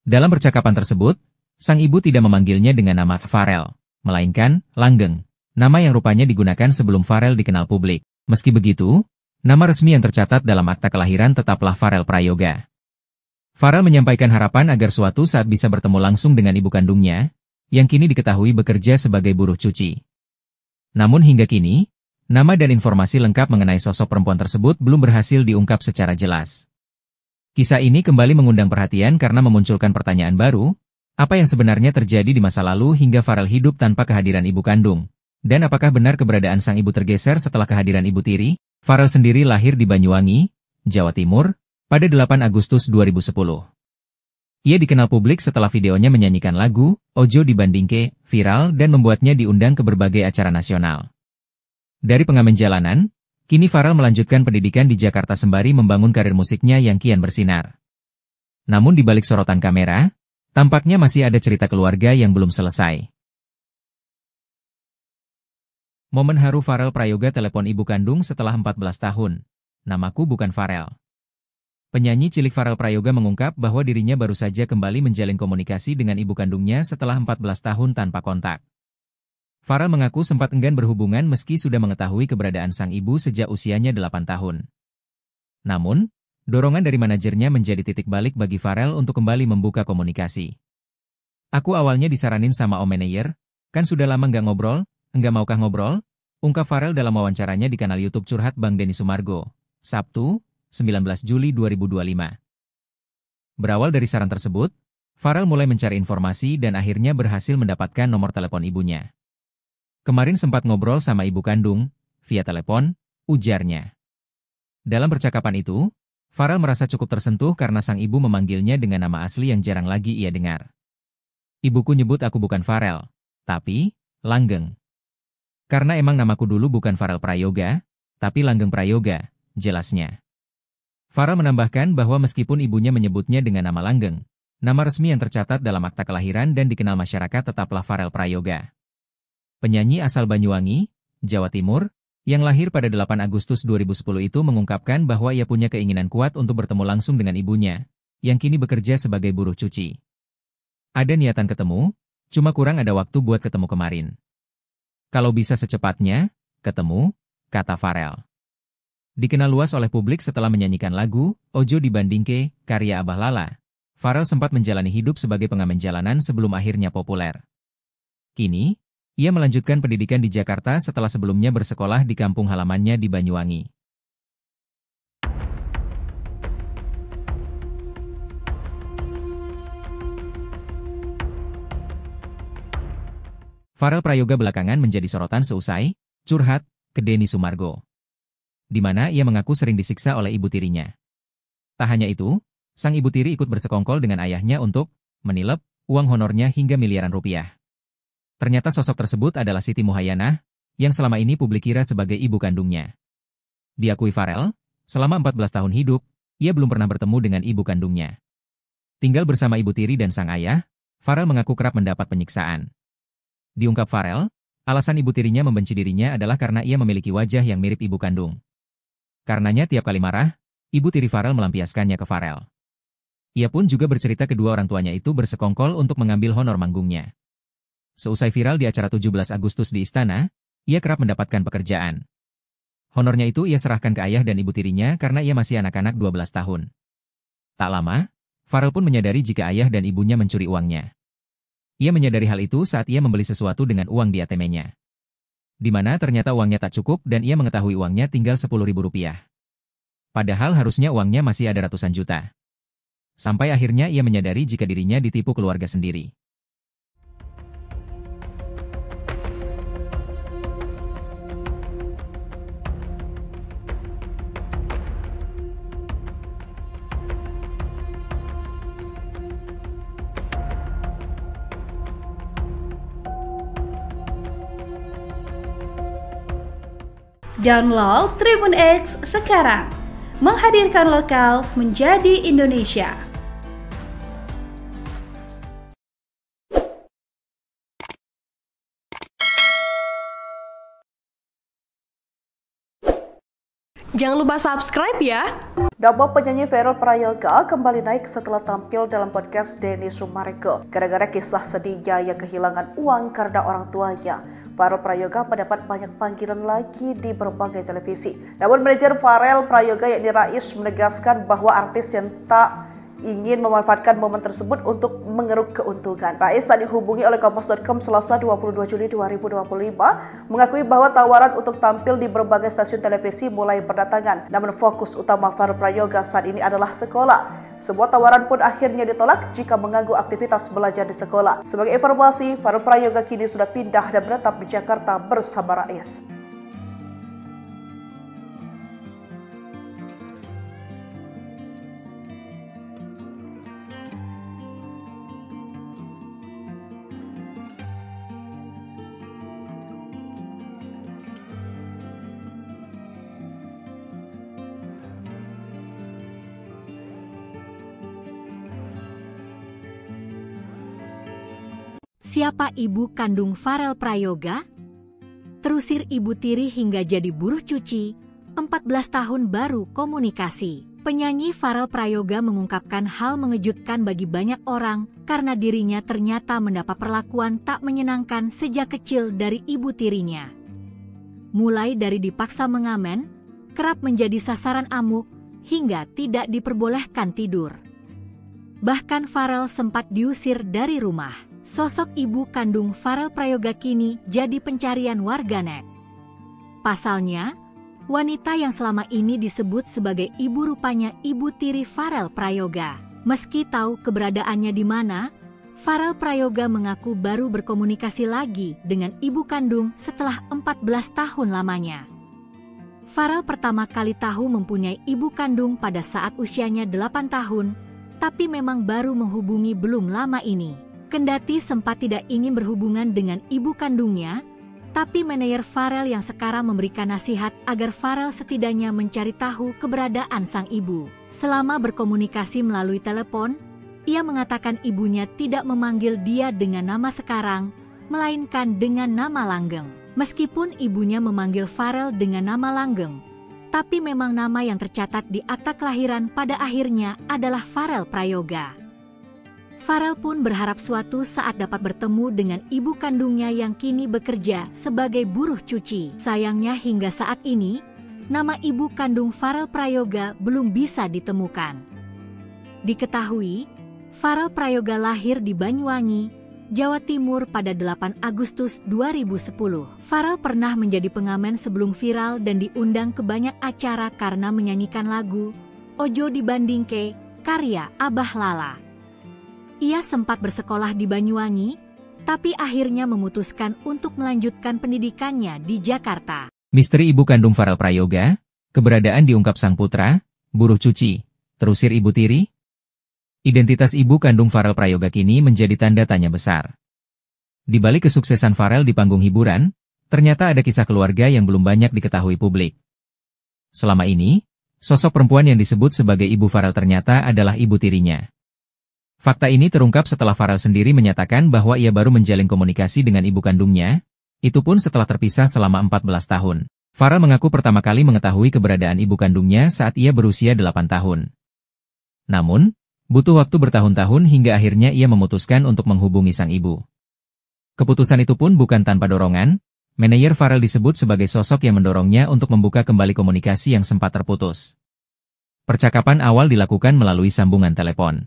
Dalam percakapan tersebut, sang ibu tidak memanggilnya dengan nama Farel, melainkan Langgeng, nama yang rupanya digunakan sebelum Farel dikenal publik. Meski begitu, nama resmi yang tercatat dalam akta kelahiran tetaplah Farel Prayoga. Farel menyampaikan harapan agar suatu saat bisa bertemu langsung dengan ibu kandungnya, yang kini diketahui bekerja sebagai buruh cuci. Namun hingga kini, nama dan informasi lengkap mengenai sosok perempuan tersebut belum berhasil diungkap secara jelas. Kisah ini kembali mengundang perhatian karena memunculkan pertanyaan baru, apa yang sebenarnya terjadi di masa lalu hingga Farel hidup tanpa kehadiran ibu kandung? Dan apakah benar keberadaan sang ibu tergeser setelah kehadiran ibu tiri? Farel sendiri lahir di Banyuwangi, Jawa Timur, pada 8 Agustus 2010. Ia dikenal publik setelah videonya menyanyikan lagu Ojo Dibandingke viral dan membuatnya diundang ke berbagai acara nasional. Dari pengamen jalanan, Kini Farel melanjutkan pendidikan di Jakarta sembari membangun karir musiknya yang kian bersinar. Namun di balik sorotan kamera, tampaknya masih ada cerita keluarga yang belum selesai. Momen haru Farel Prayoga telepon ibu kandung setelah 14 tahun. Namaku bukan Farel. Penyanyi cilik Farel Prayoga mengungkap bahwa dirinya baru saja kembali menjalin komunikasi dengan ibu kandungnya setelah 14 tahun tanpa kontak. Farel mengaku sempat enggan berhubungan meski sudah mengetahui keberadaan sang ibu sejak usianya 8 tahun. Namun, dorongan dari manajernya menjadi titik balik bagi Farel untuk kembali membuka komunikasi. Aku awalnya disaranin sama Om Manayer, kan sudah lama nggak ngobrol, enggak maukah ngobrol? Ungkap Farel dalam wawancaranya di kanal YouTube Curhat Bang Denny Sumargo, Sabtu, 19 Juli 2025. Berawal dari saran tersebut, Farel mulai mencari informasi dan akhirnya berhasil mendapatkan nomor telepon ibunya. Kemarin sempat ngobrol sama ibu kandung, via telepon, ujarnya. Dalam percakapan itu, Farel merasa cukup tersentuh karena sang ibu memanggilnya dengan nama asli yang jarang lagi ia dengar. Ibuku nyebut aku bukan Farel, tapi Langgeng. Karena emang namaku dulu bukan Farel Prayoga, tapi Langgeng Prayoga, jelasnya. Farel menambahkan bahwa meskipun ibunya menyebutnya dengan nama Langgeng, nama resmi yang tercatat dalam akta kelahiran dan dikenal masyarakat tetaplah Farel Prayoga. Penyanyi asal Banyuwangi, Jawa Timur, yang lahir pada 8 Agustus 2010 itu mengungkapkan bahwa ia punya keinginan kuat untuk bertemu langsung dengan ibunya, yang kini bekerja sebagai buruh cuci. Ada niatan ketemu, cuma kurang ada waktu buat ketemu kemarin. Kalau bisa secepatnya, ketemu, kata Farel. Dikenal luas oleh publik setelah menyanyikan lagu Ojo Dibandingke, karya Abah Lala. Farel sempat menjalani hidup sebagai pengamen jalanan sebelum akhirnya populer. Kini, ia melanjutkan pendidikan di Jakarta setelah sebelumnya bersekolah di kampung halamannya di Banyuwangi. Farel Prayoga belakangan menjadi sorotan seusai curhat ke Denny Sumargo, di mana ia mengaku sering disiksa oleh ibu tirinya. Tak hanya itu, sang ibu tiri ikut bersekongkol dengan ayahnya untuk menilep uang honornya hingga miliaran rupiah. Ternyata sosok tersebut adalah Siti Muhayyanah, yang selama ini publik kira sebagai ibu kandungnya. Diakui Farel, selama 14 tahun hidup, ia belum pernah bertemu dengan ibu kandungnya. Tinggal bersama ibu tiri dan sang ayah, Farel mengaku kerap mendapat penyiksaan. Diungkap Farel, alasan ibu tirinya membenci dirinya adalah karena ia memiliki wajah yang mirip ibu kandung. Karenanya tiap kali marah, ibu tiri Farel melampiaskannya ke Farel. Ia pun juga bercerita kedua orang tuanya itu bersekongkol untuk mengambil honor manggungnya. Seusai viral di acara 17 Agustus di Istana, ia kerap mendapatkan pekerjaan. Honornya itu ia serahkan ke ayah dan ibu tirinya karena ia masih anak-anak 12 tahun. Tak lama, Farel pun menyadari jika ayah dan ibunya mencuri uangnya. Ia menyadari hal itu saat ia membeli sesuatu dengan uang di ATM-nya. Di mana ternyata uangnya tak cukup dan ia mengetahui uangnya tinggal Rp10.000. Padahal harusnya uangnya masih ada ratusan juta. Sampai akhirnya ia menyadari jika dirinya ditipu keluarga sendiri. Download Tribun X sekarang, menghadirkan lokal menjadi Indonesia. Jangan lupa subscribe ya. Nama penyanyi Farel Prayoga kembali naik setelah tampil dalam podcast Denny Sumargo. Gara-gara kisah sedihnya yang kehilangan uang karena orang tuanya, Farel Prayoga mendapat banyak panggilan lagi di berbagai televisi. Namun manajer Farel Prayoga yakni Rais menegaskan bahwa artis yang tak ingin memanfaatkan momen tersebut untuk mengeruk keuntungan. Rais saat dihubungi oleh Kompas.com Selasa 22 Juli 2025 mengakui bahwa tawaran untuk tampil di berbagai stasiun televisi mulai berdatangan. Namun fokus utama Farel Prayoga saat ini adalah sekolah. Sebuah tawaran pun akhirnya ditolak jika mengganggu aktivitas belajar di sekolah. Sebagai informasi, Farel Prayoga kini sudah pindah dan menetap di Jakarta bersama Rais. Siapa ibu kandung Farel Prayoga? Terusir Ibu Tiri hingga jadi buruh cuci, 14 tahun baru komunikasi. Penyanyi Farel Prayoga mengungkapkan hal mengejutkan bagi banyak orang karena dirinya ternyata mendapat perlakuan tak menyenangkan sejak kecil dari ibu tirinya. Mulai dari dipaksa mengamen, kerap menjadi sasaran amuk, hingga tidak diperbolehkan tidur. Bahkan Farel sempat diusir dari rumah. Sosok ibu kandung Farel Prayoga kini jadi pencarian warganet. Pasalnya, wanita yang selama ini disebut sebagai ibu rupanya ibu tiri Farel Prayoga. Meski tahu keberadaannya di mana, Farel Prayoga mengaku baru berkomunikasi lagi dengan ibu kandung setelah 14 tahun lamanya. Farel pertama kali tahu mempunyai ibu kandung pada saat usianya 8 tahun, tapi memang baru menghubungi belum lama ini. Kendati sempat tidak ingin berhubungan dengan ibu kandungnya, tapi manajer Farel yang sekarang memberikan nasihat agar Farel setidaknya mencari tahu keberadaan sang ibu. Selama berkomunikasi melalui telepon, ia mengatakan ibunya tidak memanggil dia dengan nama sekarang, melainkan dengan nama langgeng. Meskipun ibunya memanggil Farel dengan nama langgeng, tapi memang nama yang tercatat di akta kelahiran pada akhirnya adalah Farel Prayoga. Farel pun berharap suatu saat dapat bertemu dengan ibu kandungnya yang kini bekerja sebagai buruh cuci. Sayangnya hingga saat ini, nama ibu kandung Farel Prayoga belum bisa ditemukan. Diketahui, Farel Prayoga lahir di Banyuwangi, Jawa Timur pada 8 Agustus 2010. Farel pernah menjadi pengamen sebelum viral dan diundang ke banyak acara karena menyanyikan lagu Ojo Dibandingke, karya Abah Lala. Ia sempat bersekolah di Banyuwangi, tapi akhirnya memutuskan untuk melanjutkan pendidikannya di Jakarta. Misteri ibu kandung Farel Prayoga, keberadaan diungkap sang putra, buruh cuci, terusir ibu tiri. Identitas ibu kandung Farel Prayoga kini menjadi tanda tanya besar. Di balik kesuksesan Farel di panggung hiburan, ternyata ada kisah keluarga yang belum banyak diketahui publik. Selama ini, sosok perempuan yang disebut sebagai ibu Farel ternyata adalah ibu tirinya. Fakta ini terungkap setelah Farel sendiri menyatakan bahwa ia baru menjalin komunikasi dengan ibu kandungnya, itu pun setelah terpisah selama 14 tahun. Farel mengaku pertama kali mengetahui keberadaan ibu kandungnya saat ia berusia 8 tahun. Namun, butuh waktu bertahun-tahun hingga akhirnya ia memutuskan untuk menghubungi sang ibu. Keputusan itu pun bukan tanpa dorongan, manajer Farel disebut sebagai sosok yang mendorongnya untuk membuka kembali komunikasi yang sempat terputus. Percakapan awal dilakukan melalui sambungan telepon.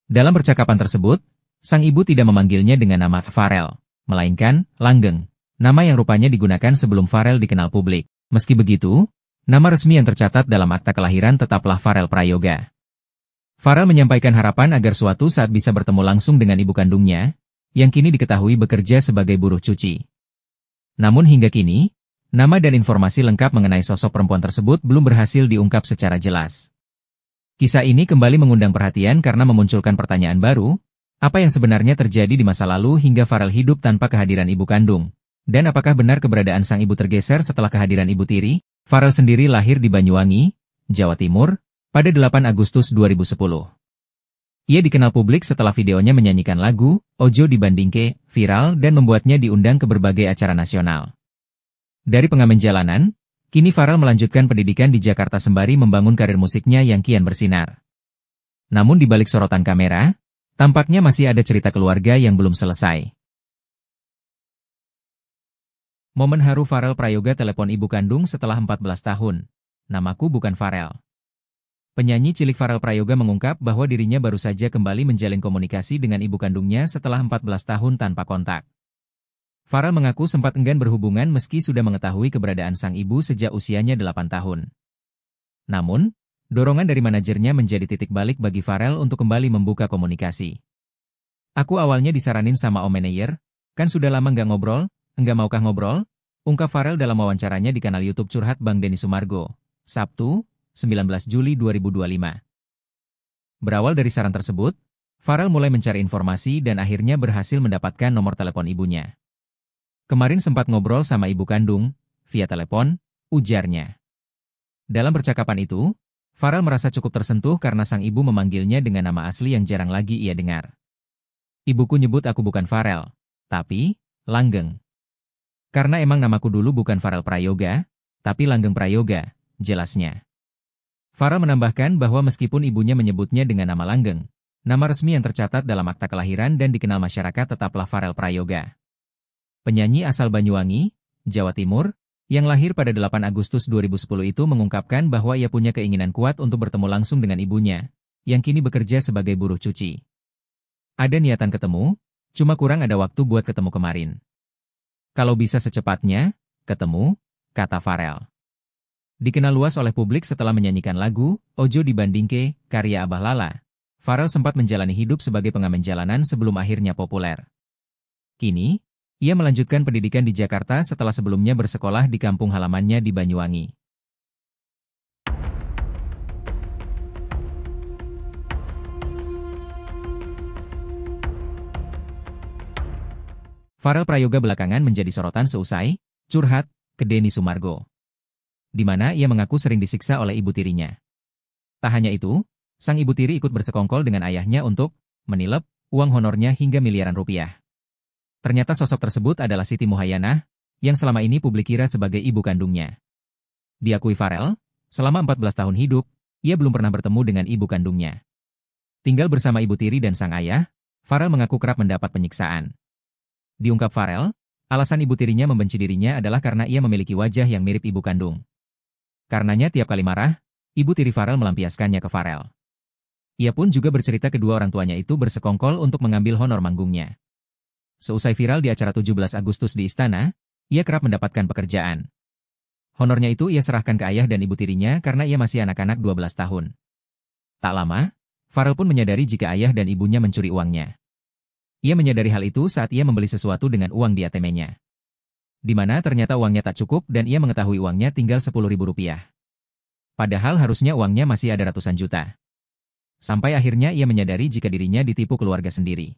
Dalam percakapan tersebut, sang ibu tidak memanggilnya dengan nama Farel, melainkan Langgeng, nama yang rupanya digunakan sebelum Farel dikenal publik. Meski begitu, nama resmi yang tercatat dalam akta kelahiran tetaplah Farel Prayoga. Farel menyampaikan harapan agar suatu saat bisa bertemu langsung dengan ibu kandungnya, yang kini diketahui bekerja sebagai buruh cuci. Namun hingga kini, nama dan informasi lengkap mengenai sosok perempuan tersebut belum berhasil diungkap secara jelas. Kisah ini kembali mengundang perhatian karena memunculkan pertanyaan baru, apa yang sebenarnya terjadi di masa lalu hingga Farel hidup tanpa kehadiran ibu kandung? Dan apakah benar keberadaan sang ibu tergeser setelah kehadiran ibu tiri? Farel sendiri lahir di Banyuwangi, Jawa Timur, pada 8 Agustus 2010. Ia dikenal publik setelah videonya menyanyikan lagu Ojo Dibandingke viral dan membuatnya diundang ke berbagai acara nasional. Dari pengamen jalanan, kini Farel melanjutkan pendidikan di Jakarta sembari membangun karir musiknya yang kian bersinar. Namun di balik sorotan kamera, tampaknya masih ada cerita keluarga yang belum selesai. Momen haru Farel Prayoga telepon ibu kandung setelah 14 tahun. Namaku bukan Farel. Penyanyi cilik Farel Prayoga mengungkap bahwa dirinya baru saja kembali menjalin komunikasi dengan ibu kandungnya setelah 14 tahun tanpa kontak. Farel mengaku sempat enggan berhubungan meski sudah mengetahui keberadaan sang ibu sejak usianya 8 tahun. Namun, dorongan dari manajernya menjadi titik balik bagi Farel untuk kembali membuka komunikasi. Aku awalnya disaranin sama om manajer, kan sudah lama nggak ngobrol, enggak maukah ngobrol? Ungkap Farel dalam wawancaranya di kanal YouTube Curhat Bang Denny Sumargo, Sabtu, 19 Juli 2025. Berawal dari saran tersebut, Farel mulai mencari informasi dan akhirnya berhasil mendapatkan nomor telepon ibunya. Kemarin sempat ngobrol sama ibu kandung, via telepon, ujarnya. Dalam percakapan itu, Farel merasa cukup tersentuh karena sang ibu memanggilnya dengan nama asli yang jarang lagi ia dengar. Ibuku nyebut aku bukan Farel, tapi Langgeng. Karena emang namaku dulu bukan Farel Prayoga, tapi Langgeng Prayoga, jelasnya. Farel menambahkan bahwa meskipun ibunya menyebutnya dengan nama Langgeng, nama resmi yang tercatat dalam akta kelahiran dan dikenal masyarakat tetaplah Farel Prayoga. Penyanyi asal Banyuwangi, Jawa Timur, yang lahir pada 8 Agustus 2010 itu mengungkapkan bahwa ia punya keinginan kuat untuk bertemu langsung dengan ibunya, yang kini bekerja sebagai buruh cuci. Ada niatan ketemu, cuma kurang ada waktu buat ketemu kemarin. Kalau bisa secepatnya, ketemu, kata Farel. Dikenal luas oleh publik setelah menyanyikan lagu Ojo Dibandingke, karya Abah Lala. Farel sempat menjalani hidup sebagai pengamen jalanan sebelum akhirnya populer. Kini, ia melanjutkan pendidikan di Jakarta setelah sebelumnya bersekolah di kampung halamannya di Banyuwangi. Farel Prayoga belakangan menjadi sorotan seusai curhat ke Denny Sumargo, di mana ia mengaku sering disiksa oleh ibu tirinya. Tak hanya itu, sang ibu tiri ikut bersekongkol dengan ayahnya untuk menilep uang honornya hingga miliaran rupiah. Ternyata sosok tersebut adalah Siti Muhayyanah, yang selama ini publik kira sebagai ibu kandungnya. Diakui Farel, selama 14 tahun hidup, ia belum pernah bertemu dengan ibu kandungnya. Tinggal bersama ibu tiri dan sang ayah, Farel mengaku kerap mendapat penyiksaan. Diungkap Farel, alasan ibu tirinya membenci dirinya adalah karena ia memiliki wajah yang mirip ibu kandung. Karenanya tiap kali marah, ibu tiri Farel melampiaskannya ke Farel. Ia pun juga bercerita kedua orang tuanya itu bersekongkol untuk mengambil honor manggungnya. Seusai viral di acara 17 Agustus di Istana, ia kerap mendapatkan pekerjaan. Honornya itu ia serahkan ke ayah dan ibu tirinya karena ia masih anak-anak 12 tahun. Tak lama, Farel pun menyadari jika ayah dan ibunya mencuri uangnya. Ia menyadari hal itu saat ia membeli sesuatu dengan uang di ATM-nya. Di mana ternyata uangnya tak cukup dan ia mengetahui uangnya tinggal Rp10.000. Padahal harusnya uangnya masih ada ratusan juta. Sampai akhirnya ia menyadari jika dirinya ditipu keluarga sendiri.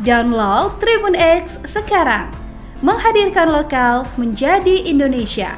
Download Tribun X sekarang, menghadirkan lokal menjadi Indonesia.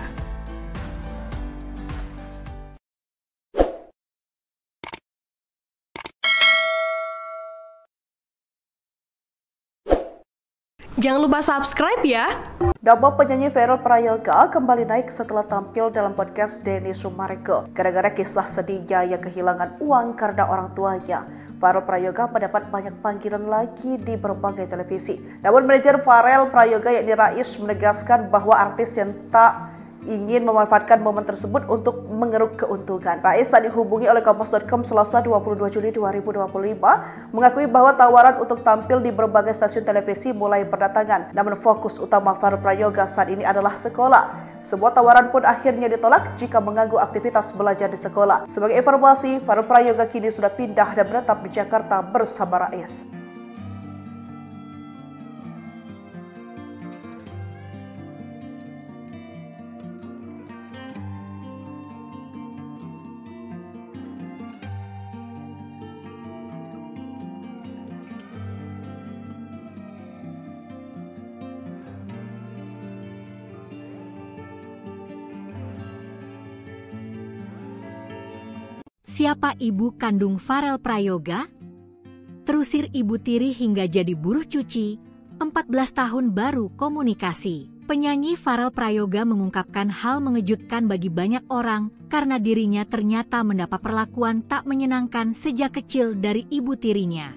Jangan lupa subscribe ya. Nama penyanyi Farel Prayoga kembali naik setelah tampil dalam podcast Denny Sumargo. Gara-gara kisah sedihnya yang kehilangan uang karena orang tuanya, Farel Prayoga mendapat banyak panggilan lagi di berbagai televisi. Namun manajer Farel Prayoga yakni Rais menegaskan bahwa artis yang tak ingin memanfaatkan momen tersebut untuk mengeruk keuntungan. Rais saat dihubungi oleh Kompas.com Selasa 22 Juli 2025 mengakui bahwa tawaran untuk tampil di berbagai stasiun televisi mulai berdatangan. Namun fokus utama Farel Prayoga saat ini adalah sekolah. Sebuah tawaran pun akhirnya ditolak jika mengganggu aktivitas belajar di sekolah. Sebagai informasi, Farel Prayoga kini sudah pindah dan menetap di Jakarta bersama Rais. Siapa ibu kandung Farel Prayoga? Terusir ibu tiri hingga jadi buruh cuci, 14 tahun baru komunikasi. Penyanyi Farel Prayoga mengungkapkan hal mengejutkan bagi banyak orang karena dirinya ternyata mendapat perlakuan tak menyenangkan sejak kecil dari ibu tirinya.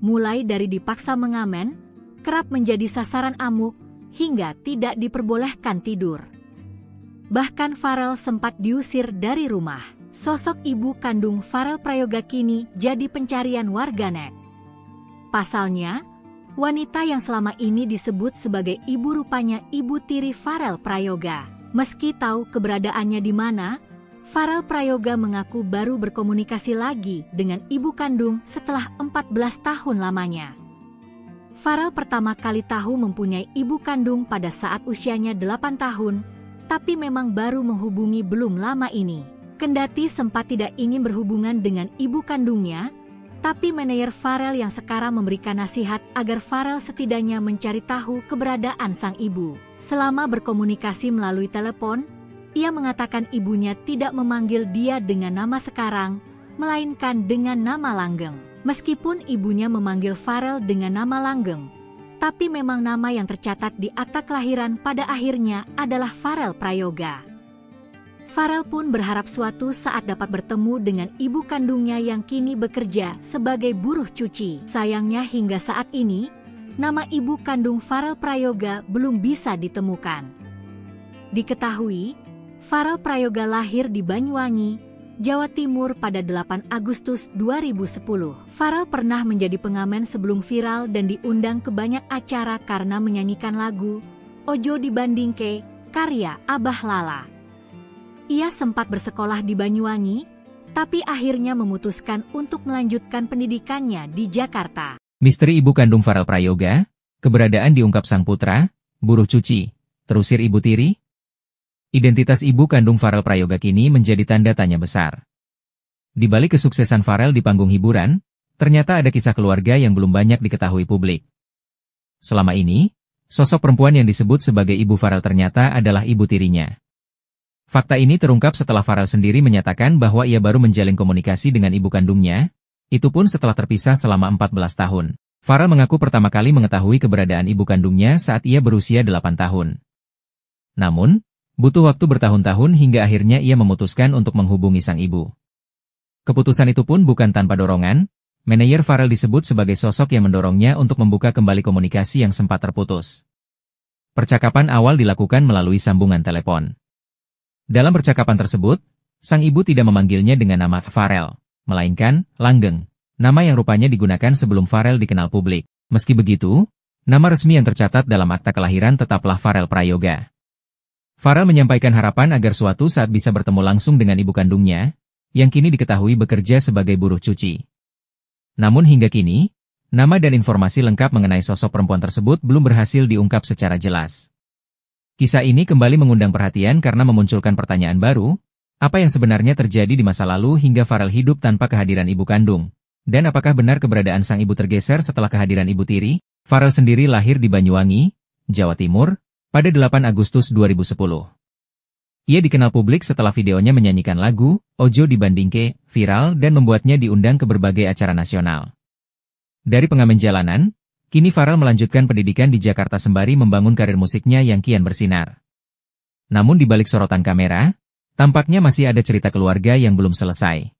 Mulai dari dipaksa mengamen, kerap menjadi sasaran amuk, hingga tidak diperbolehkan tidur. Bahkan Farel sempat diusir dari rumah. Sosok ibu kandung Farel Prayoga kini jadi pencarian warganet. Pasalnya, wanita yang selama ini disebut sebagai ibu rupanya ibu tiri Farel Prayoga. Meski tahu keberadaannya di mana, Farel Prayoga mengaku baru berkomunikasi lagi dengan ibu kandung setelah 14 tahun lamanya. Farel pertama kali tahu mempunyai ibu kandung pada saat usianya 8 tahun, tapi memang baru menghubungi belum lama ini. Kendati sempat tidak ingin berhubungan dengan ibu kandungnya, tapi manajer Farel yang sekarang memberikan nasihat agar Farel setidaknya mencari tahu keberadaan sang ibu. Selama berkomunikasi melalui telepon, ia mengatakan ibunya tidak memanggil dia dengan nama sekarang, melainkan dengan nama langgeng. Meskipun ibunya memanggil Farel dengan nama langgeng, tapi memang nama yang tercatat di akta kelahiran pada akhirnya adalah Farel Prayoga. Farel pun berharap suatu saat dapat bertemu dengan ibu kandungnya yang kini bekerja sebagai buruh cuci. Sayangnya hingga saat ini, nama ibu kandung Farel Prayoga belum bisa ditemukan. Diketahui, Farel Prayoga lahir di Banyuwangi, Jawa Timur pada 8 Agustus 2010. Farel pernah menjadi pengamen sebelum viral dan diundang ke banyak acara karena menyanyikan lagu Ojo Dibandingke karya Abah Lala. Ia sempat bersekolah di Banyuwangi, tapi akhirnya memutuskan untuk melanjutkan pendidikannya di Jakarta. Misteri ibu kandung Farel Prayoga, keberadaan diungkap sang putra, buruh cuci, terusir ibu tiri. Identitas ibu kandung Farel Prayoga kini menjadi tanda tanya besar. Di balik kesuksesan Farel di panggung hiburan, ternyata ada kisah keluarga yang belum banyak diketahui publik. Selama ini, sosok perempuan yang disebut sebagai ibu Farel ternyata adalah ibu tirinya. Fakta ini terungkap setelah Farel sendiri menyatakan bahwa ia baru menjalin komunikasi dengan ibu kandungnya, itu pun setelah terpisah selama 14 tahun. Farel mengaku pertama kali mengetahui keberadaan ibu kandungnya saat ia berusia 8 tahun. Namun, butuh waktu bertahun-tahun hingga akhirnya ia memutuskan untuk menghubungi sang ibu. Keputusan itu pun bukan tanpa dorongan, manajer Farel disebut sebagai sosok yang mendorongnya untuk membuka kembali komunikasi yang sempat terputus. Percakapan awal dilakukan melalui sambungan telepon. Dalam percakapan tersebut, sang ibu tidak memanggilnya dengan nama Farel, melainkan Langgeng, nama yang rupanya digunakan sebelum Farel dikenal publik. Meski begitu, nama resmi yang tercatat dalam akta kelahiran tetaplah Farel Prayoga. Farel menyampaikan harapan agar suatu saat bisa bertemu langsung dengan ibu kandungnya, yang kini diketahui bekerja sebagai buruh cuci. Namun hingga kini, nama dan informasi lengkap mengenai sosok perempuan tersebut belum berhasil diungkap secara jelas. Kisah ini kembali mengundang perhatian karena memunculkan pertanyaan baru, apa yang sebenarnya terjadi di masa lalu hingga Farel hidup tanpa kehadiran ibu kandung? Dan apakah benar keberadaan sang ibu tergeser setelah kehadiran ibu tiri? Farel sendiri lahir di Banyuwangi, Jawa Timur, pada 8 Agustus 2010. Ia dikenal publik setelah videonya menyanyikan lagu Ojo Dibandingke viral dan membuatnya diundang ke berbagai acara nasional. Dari pengamen jalanan, kini Farel melanjutkan pendidikan di Jakarta sembari membangun karir musiknya yang kian bersinar. Namun di balik sorotan kamera, tampaknya masih ada cerita keluarga yang belum selesai.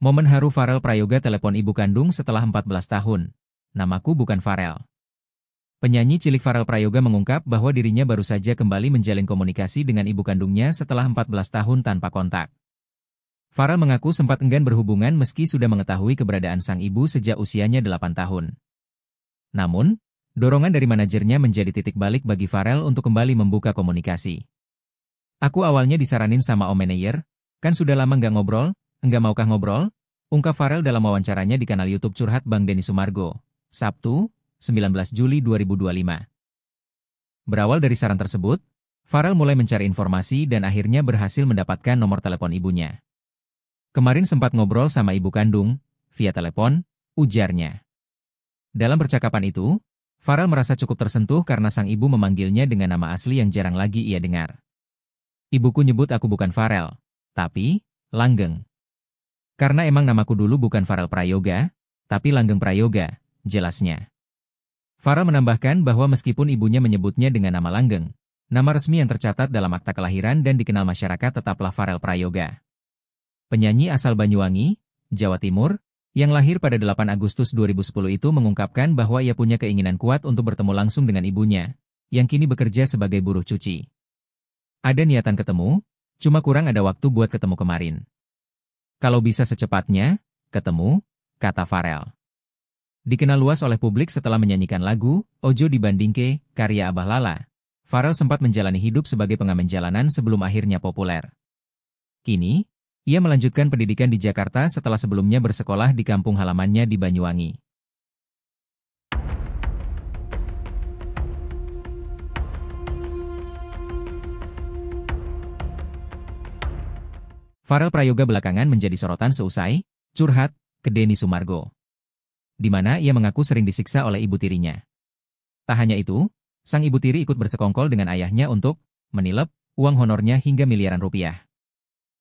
Momen haru Farel Prayoga telepon ibu kandung setelah 14 tahun. Namaku bukan Farel. Penyanyi cilik Farel Prayoga mengungkap bahwa dirinya baru saja kembali menjalin komunikasi dengan ibu kandungnya setelah 14 tahun tanpa kontak. Farel mengaku sempat enggan berhubungan meski sudah mengetahui keberadaan sang ibu sejak usianya 8 tahun. Namun, dorongan dari manajernya menjadi titik balik bagi Farel untuk kembali membuka komunikasi. Aku awalnya disaranin sama om manajer, kan sudah lama nggak ngobrol, enggak maukah ngobrol? Ungkap Farel dalam wawancaranya di kanal YouTube Curhat Bang Denny Sumargo, Sabtu, 19 Juli 2025. Berawal dari saran tersebut, Farel mulai mencari informasi dan akhirnya berhasil mendapatkan nomor telepon ibunya. Kemarin sempat ngobrol sama ibu kandung, via telepon, ujarnya. Dalam percakapan itu, Farel merasa cukup tersentuh karena sang ibu memanggilnya dengan nama asli yang jarang lagi ia dengar. Ibuku nyebut aku bukan Farel, tapi Langgeng. Karena emang namaku dulu bukan Farel Prayoga, tapi Langgeng Prayoga, jelasnya. Farel menambahkan bahwa meskipun ibunya menyebutnya dengan nama Langgeng, nama resmi yang tercatat dalam akta kelahiran dan dikenal masyarakat tetaplah Farel Prayoga. Penyanyi asal Banyuwangi, Jawa Timur, yang lahir pada 8 Agustus 2010 itu mengungkapkan bahwa ia punya keinginan kuat untuk bertemu langsung dengan ibunya, yang kini bekerja sebagai buruh cuci. Ada niatan ketemu, cuma kurang ada waktu buat ketemu kemarin. Kalau bisa secepatnya, ketemu, kata Farel. Dikenal luas oleh publik setelah menyanyikan lagu Ojo Dibandingke karya Abah Lala, Farel sempat menjalani hidup sebagai pengamen jalanan sebelum akhirnya populer. Kini, ia melanjutkan pendidikan di Jakarta setelah sebelumnya bersekolah di kampung halamannya di Banyuwangi. Farel Prayoga belakangan menjadi sorotan seusai curhat ke Denny Sumargo, di mana ia mengaku sering disiksa oleh ibu tirinya. Tak hanya itu, sang ibu tiri ikut bersekongkol dengan ayahnya untuk menilep uang honornya hingga miliaran rupiah.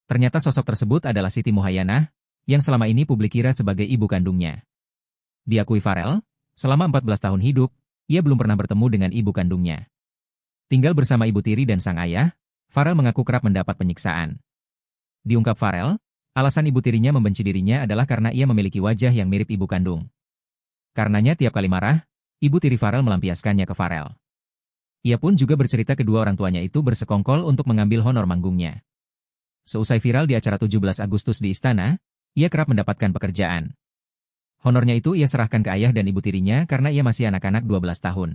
Ternyata sosok tersebut adalah Siti Muhayyanah, yang selama ini publik kira sebagai ibu kandungnya. Diakui Farel, selama 14 tahun hidup, ia belum pernah bertemu dengan ibu kandungnya. Tinggal bersama ibu tiri dan sang ayah, Farel mengaku kerap mendapat penyiksaan. Diungkap Farel, alasan ibu tirinya membenci dirinya adalah karena ia memiliki wajah yang mirip ibu kandung. Karenanya tiap kali marah, ibu tiri Farel melampiaskannya ke Farel. Ia pun juga bercerita kedua orang tuanya itu bersekongkol untuk mengambil honor manggungnya. Seusai viral di acara 17 Agustus di Istana, ia kerap mendapatkan pekerjaan. Honornya itu ia serahkan ke ayah dan ibu tirinya karena ia masih anak-anak 12 tahun.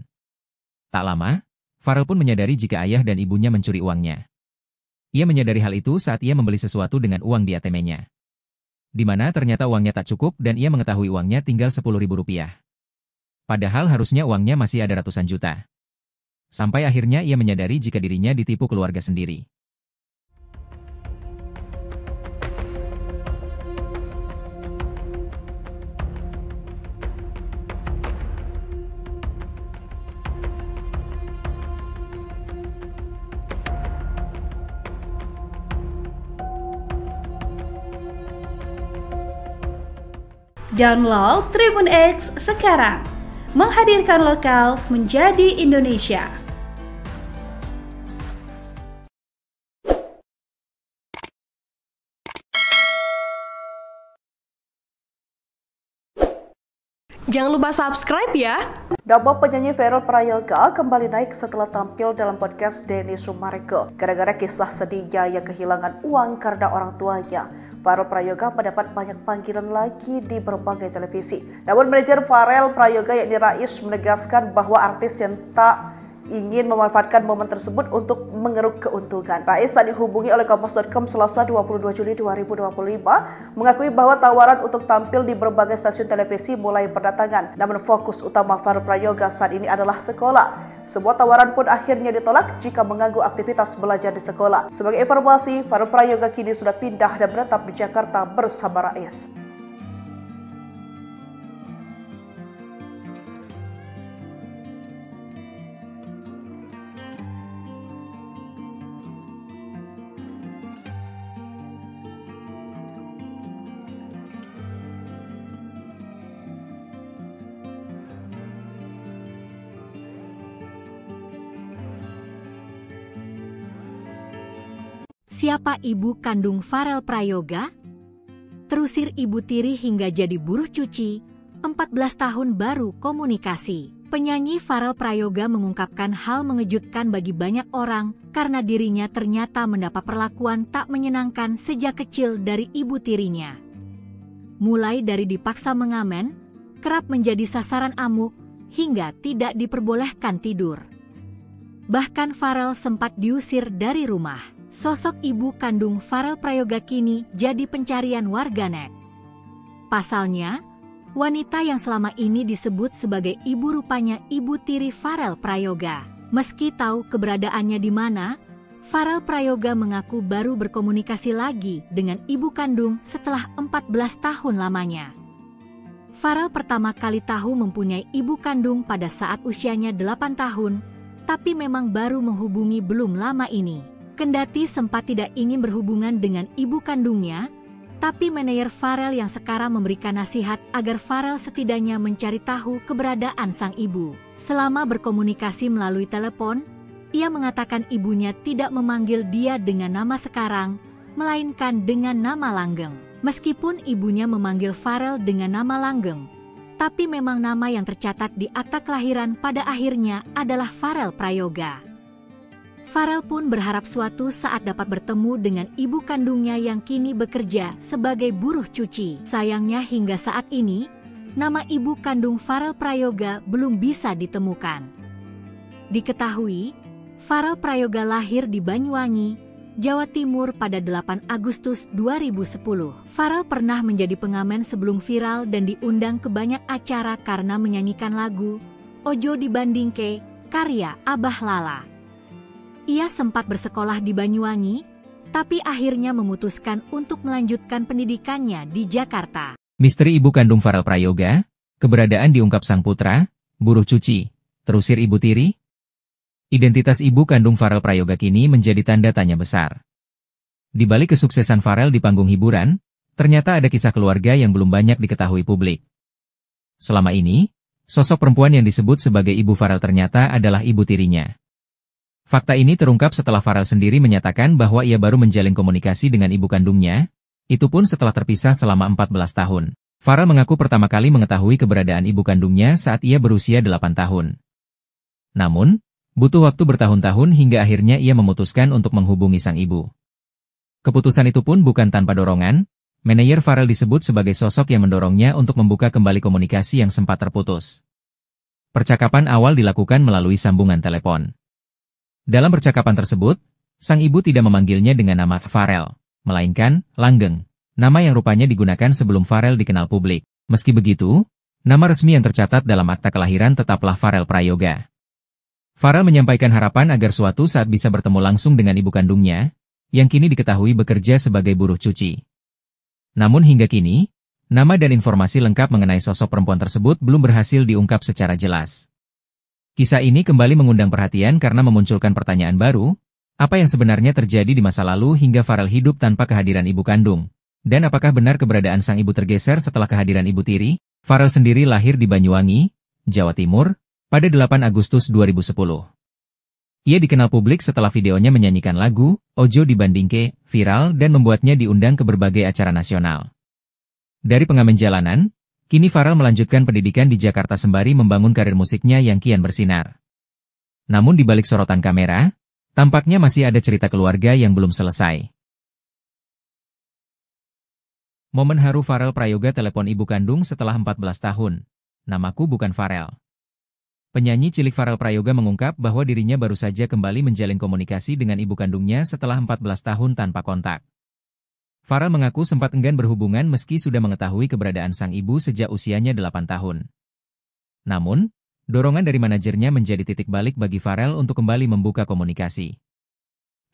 Tak lama, Farel pun menyadari jika ayah dan ibunya mencuri uangnya. Ia menyadari hal itu saat ia membeli sesuatu dengan uang di ATM-nya. Di mana ternyata uangnya tak cukup dan ia mengetahui uangnya tinggal Rp10.000. Padahal harusnya uangnya masih ada ratusan juta. Sampai akhirnya ia menyadari jika dirinya ditipu keluarga sendiri. Download Tribun X sekarang, menghadirkan lokal menjadi Indonesia. Jangan lupa subscribe ya. Nama penyanyi Farel Prayoga kembali naik setelah tampil dalam podcast Denny Sumargo. Gara-gara kisah sedihnya yang kehilangan uang karena orang tuanya, Farel Prayoga mendapat banyak panggilan lagi di berbagai televisi. Namun manajer Farel Prayoga yakni Rais menegaskan bahwa artis yang tak ingin memanfaatkan momen tersebut untuk mengeruk keuntungan. Rais saat dihubungi oleh Kompas.com Selasa 22 Juli 2025 mengakui bahwa tawaran untuk tampil di berbagai stasiun televisi mulai berdatangan. Namun fokus utama Farel Prayoga saat ini adalah sekolah. Sebuah tawaran pun akhirnya ditolak jika mengganggu aktivitas belajar di sekolah. Sebagai informasi, Farel Prayoga kini sudah pindah dan menetap di Jakarta bersama Rais. Siapa ibu kandung Farel Prayoga? Terusir ibu tiri hingga jadi buruh cuci, 14 tahun baru komunikasi. Penyanyi Farel Prayoga mengungkapkan hal mengejutkan bagi banyak orang karena dirinya ternyata mendapat perlakuan tak menyenangkan sejak kecil dari ibu tirinya. Mulai dari dipaksa mengamen, kerap menjadi sasaran amuk, hingga tidak diperbolehkan tidur. Bahkan Farel sempat diusir dari rumah. Sosok ibu kandung Farel Prayoga kini jadi pencarian warganet. Pasalnya, wanita yang selama ini disebut sebagai ibu rupanya ibu tiri Farel Prayoga. Meski tahu keberadaannya di mana, Farel Prayoga mengaku baru berkomunikasi lagi dengan ibu kandung setelah 14 tahun lamanya. Farel pertama kali tahu mempunyai ibu kandung pada saat usianya 8 tahun, tapi memang baru menghubungi belum lama ini. Kendati sempat tidak ingin berhubungan dengan ibu kandungnya, tapi manajer Farel yang sekarang memberikan nasihat agar Farel setidaknya mencari tahu keberadaan sang ibu. Selama berkomunikasi melalui telepon, ia mengatakan ibunya tidak memanggil dia dengan nama sekarang, melainkan dengan nama langgeng. Meskipun ibunya memanggil Farel dengan nama langgeng, tapi memang nama yang tercatat di akta kelahiran pada akhirnya adalah Farel Prayoga. Farel pun berharap suatu saat dapat bertemu dengan ibu kandungnya yang kini bekerja sebagai buruh cuci. Sayangnya hingga saat ini, nama ibu kandung Farel Prayoga belum bisa ditemukan. Diketahui, Farel Prayoga lahir di Banyuwangi, Jawa Timur pada 8 Agustus 2010. Farel pernah menjadi pengamen sebelum viral dan diundang ke banyak acara karena menyanyikan lagu Ojo Dibandingke karya Abah Lala. Ia sempat bersekolah di Banyuwangi, tapi akhirnya memutuskan untuk melanjutkan pendidikannya di Jakarta. Misteri ibu kandung Farel Prayoga, keberadaan diungkap sang putra, buruh cuci, terusir Ibu Tiri. Identitas ibu kandung Farel Prayoga kini menjadi tanda tanya besar. Di balik kesuksesan Farel di panggung hiburan, ternyata ada kisah keluarga yang belum banyak diketahui publik. Selama ini, sosok perempuan yang disebut sebagai ibu Farel ternyata adalah ibu tirinya. Fakta ini terungkap setelah Farel sendiri menyatakan bahwa ia baru menjalin komunikasi dengan ibu kandungnya, itu pun setelah terpisah selama 14 tahun. Farel mengaku pertama kali mengetahui keberadaan ibu kandungnya saat ia berusia 8 tahun. Namun, butuh waktu bertahun-tahun hingga akhirnya ia memutuskan untuk menghubungi sang ibu. Keputusan itu pun bukan tanpa dorongan, manajer Farel disebut sebagai sosok yang mendorongnya untuk membuka kembali komunikasi yang sempat terputus. Percakapan awal dilakukan melalui sambungan telepon. Dalam percakapan tersebut, sang ibu tidak memanggilnya dengan nama Farel, melainkan Langgeng, nama yang rupanya digunakan sebelum Farel dikenal publik. Meski begitu, nama resmi yang tercatat dalam akta kelahiran tetaplah Farel Prayoga. Farel menyampaikan harapan agar suatu saat bisa bertemu langsung dengan ibu kandungnya, yang kini diketahui bekerja sebagai buruh cuci. Namun hingga kini, nama dan informasi lengkap mengenai sosok perempuan tersebut belum berhasil diungkap secara jelas. Kisah ini kembali mengundang perhatian karena memunculkan pertanyaan baru, apa yang sebenarnya terjadi di masa lalu hingga Farel hidup tanpa kehadiran ibu kandung? Dan apakah benar keberadaan sang ibu tergeser setelah kehadiran Ibu Tiri? Farel sendiri lahir di Banyuwangi, Jawa Timur, pada 8 Agustus 2010. Ia dikenal publik setelah videonya menyanyikan lagu Ojo Dibandingke viral dan membuatnya diundang ke berbagai acara nasional. Dari pengamen jalanan, kini Farel melanjutkan pendidikan di Jakarta sembari membangun karir musiknya yang kian bersinar. Namun di balik sorotan kamera, tampaknya masih ada cerita keluarga yang belum selesai. Momen haru Farel Prayoga telepon ibu kandung setelah 14 tahun. Namaku bukan Farel. Penyanyi cilik Farel Prayoga mengungkap bahwa dirinya baru saja kembali menjalin komunikasi dengan ibu kandungnya setelah 14 tahun tanpa kontak. Farel mengaku sempat enggan berhubungan meski sudah mengetahui keberadaan sang ibu sejak usianya 8 tahun. Namun, dorongan dari manajernya menjadi titik balik bagi Farel untuk kembali membuka komunikasi.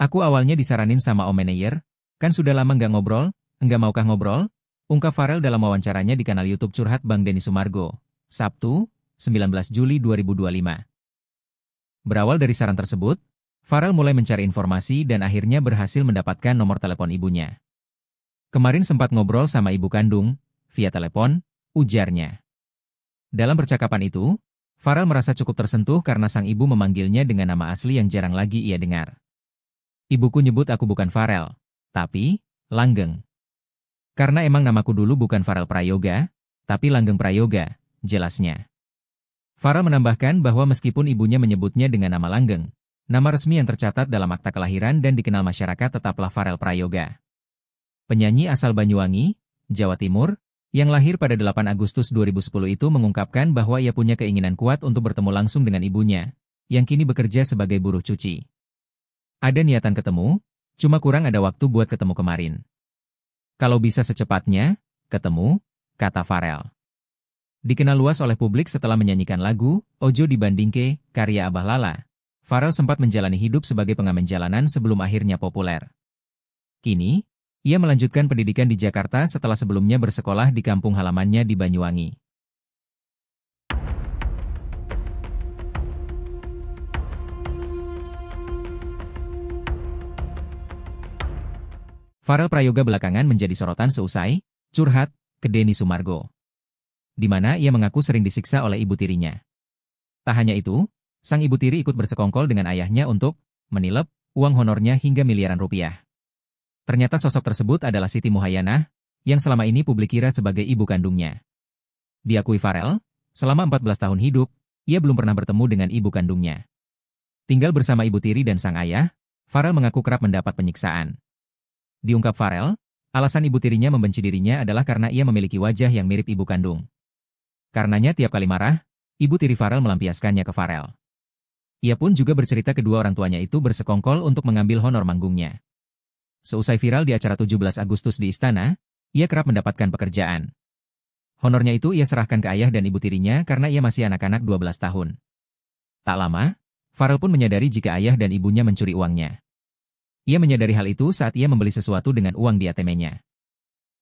Aku awalnya disaranin sama om manajer, kan sudah lama nggak ngobrol, enggak maukah ngobrol? Ungkap Farel dalam wawancaranya di kanal YouTube Curhat Bang Denny Sumargo, Sabtu, 19 Juli 2025. Berawal dari saran tersebut, Farel mulai mencari informasi dan akhirnya berhasil mendapatkan nomor telepon ibunya. Kemarin sempat ngobrol sama ibu kandung, via telepon, ujarnya. Dalam percakapan itu, Farel merasa cukup tersentuh karena sang ibu memanggilnya dengan nama asli yang jarang lagi ia dengar. Ibuku nyebut aku bukan Farel, tapi Langgeng. Karena emang namaku dulu bukan Farel Prayoga, tapi Langgeng Prayoga, jelasnya. Farel menambahkan bahwa meskipun ibunya menyebutnya dengan nama Langgeng, nama resmi yang tercatat dalam akta kelahiran dan dikenal masyarakat tetaplah Farel Prayoga. Penyanyi asal Banyuwangi, Jawa Timur, yang lahir pada 8 Agustus 2010 itu mengungkapkan bahwa ia punya keinginan kuat untuk bertemu langsung dengan ibunya, yang kini bekerja sebagai buruh cuci. Ada niatan ketemu, cuma kurang ada waktu buat ketemu kemarin. Kalau bisa secepatnya, ketemu, kata Farel. Dikenal luas oleh publik setelah menyanyikan lagu Ojo Dibandingke, karya Abah Lala. Farel sempat menjalani hidup sebagai pengamen jalanan sebelum akhirnya populer. Kini, ia melanjutkan pendidikan di Jakarta setelah sebelumnya bersekolah di kampung halamannya di Banyuwangi. Farel Prayoga belakangan menjadi sorotan seusai curhat ke Denny Sumargo, di mana ia mengaku sering disiksa oleh ibu tirinya. Tak hanya itu, sang ibu tiri ikut bersekongkol dengan ayahnya untuk menilep uang honornya hingga miliaran rupiah. Ternyata sosok tersebut adalah Siti Muhayyanah, yang selama ini publik kira sebagai ibu kandungnya. Diakui Farel, selama 14 tahun hidup, ia belum pernah bertemu dengan ibu kandungnya. Tinggal bersama ibu tiri dan sang ayah, Farel mengaku kerap mendapat penyiksaan. Diungkap Farel, alasan ibu tirinya membenci dirinya adalah karena ia memiliki wajah yang mirip ibu kandung. Karenanya tiap kali marah, ibu tiri Farel melampiaskannya ke Farel. Ia pun juga bercerita kedua orang tuanya itu bersekongkol untuk mengambil honor manggungnya. Seusai viral di acara 17 Agustus di Istana, ia kerap mendapatkan pekerjaan. Honornya itu ia serahkan ke ayah dan ibu tirinya karena ia masih anak-anak 12 tahun. Tak lama, Farel pun menyadari jika ayah dan ibunya mencuri uangnya. Ia menyadari hal itu saat ia membeli sesuatu dengan uang di ATM-nya.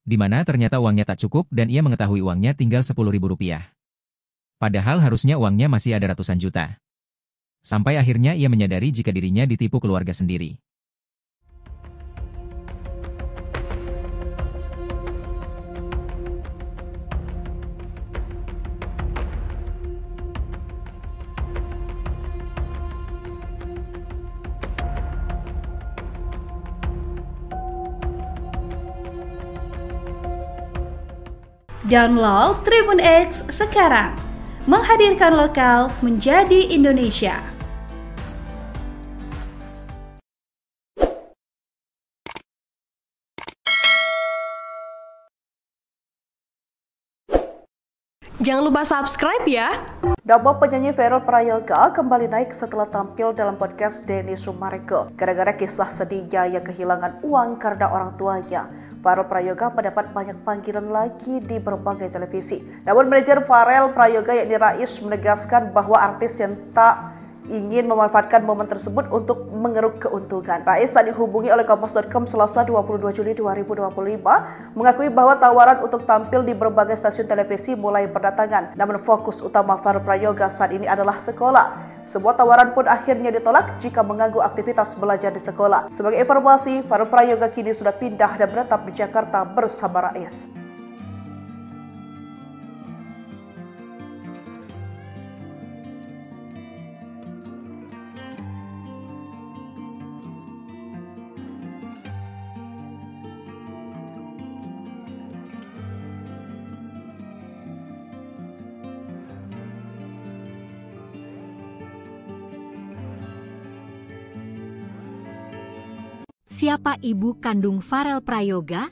Di mana ternyata uangnya tak cukup dan ia mengetahui uangnya tinggal Rp10.000. Padahal harusnya uangnya masih ada ratusan juta. Sampai akhirnya ia menyadari jika dirinya ditipu keluarga sendiri. Download Tribun X sekarang, menghadirkan lokal menjadi Indonesia. Jangan lupa subscribe ya. Nama penyanyi Farel Prayoga kembali naik setelah tampil dalam podcast Denny Sumareko. Gara-gara kisah sedihnya yang kehilangan uang karena orang tuanya, Farel Prayoga mendapat banyak panggilan lagi di berbagai televisi. Namun manajer Farel Prayoga yakni Rais menegaskan bahwa artis yang tak ingin memanfaatkan momen tersebut untuk mengeruk keuntungan. Rais saat dihubungi oleh Kompas.com Selasa 22 Juli 2025 mengakui bahwa tawaran untuk tampil di berbagai stasiun televisi mulai berdatangan. Namun fokus utama Farel Prayoga saat ini adalah sekolah. Sebuah tawaran pun akhirnya ditolak jika mengganggu aktivitas belajar di sekolah. Sebagai informasi, Farel Prayoga kini sudah pindah dan menetap di Jakarta bersama Rais. Siapa ibu kandung Farel Prayoga?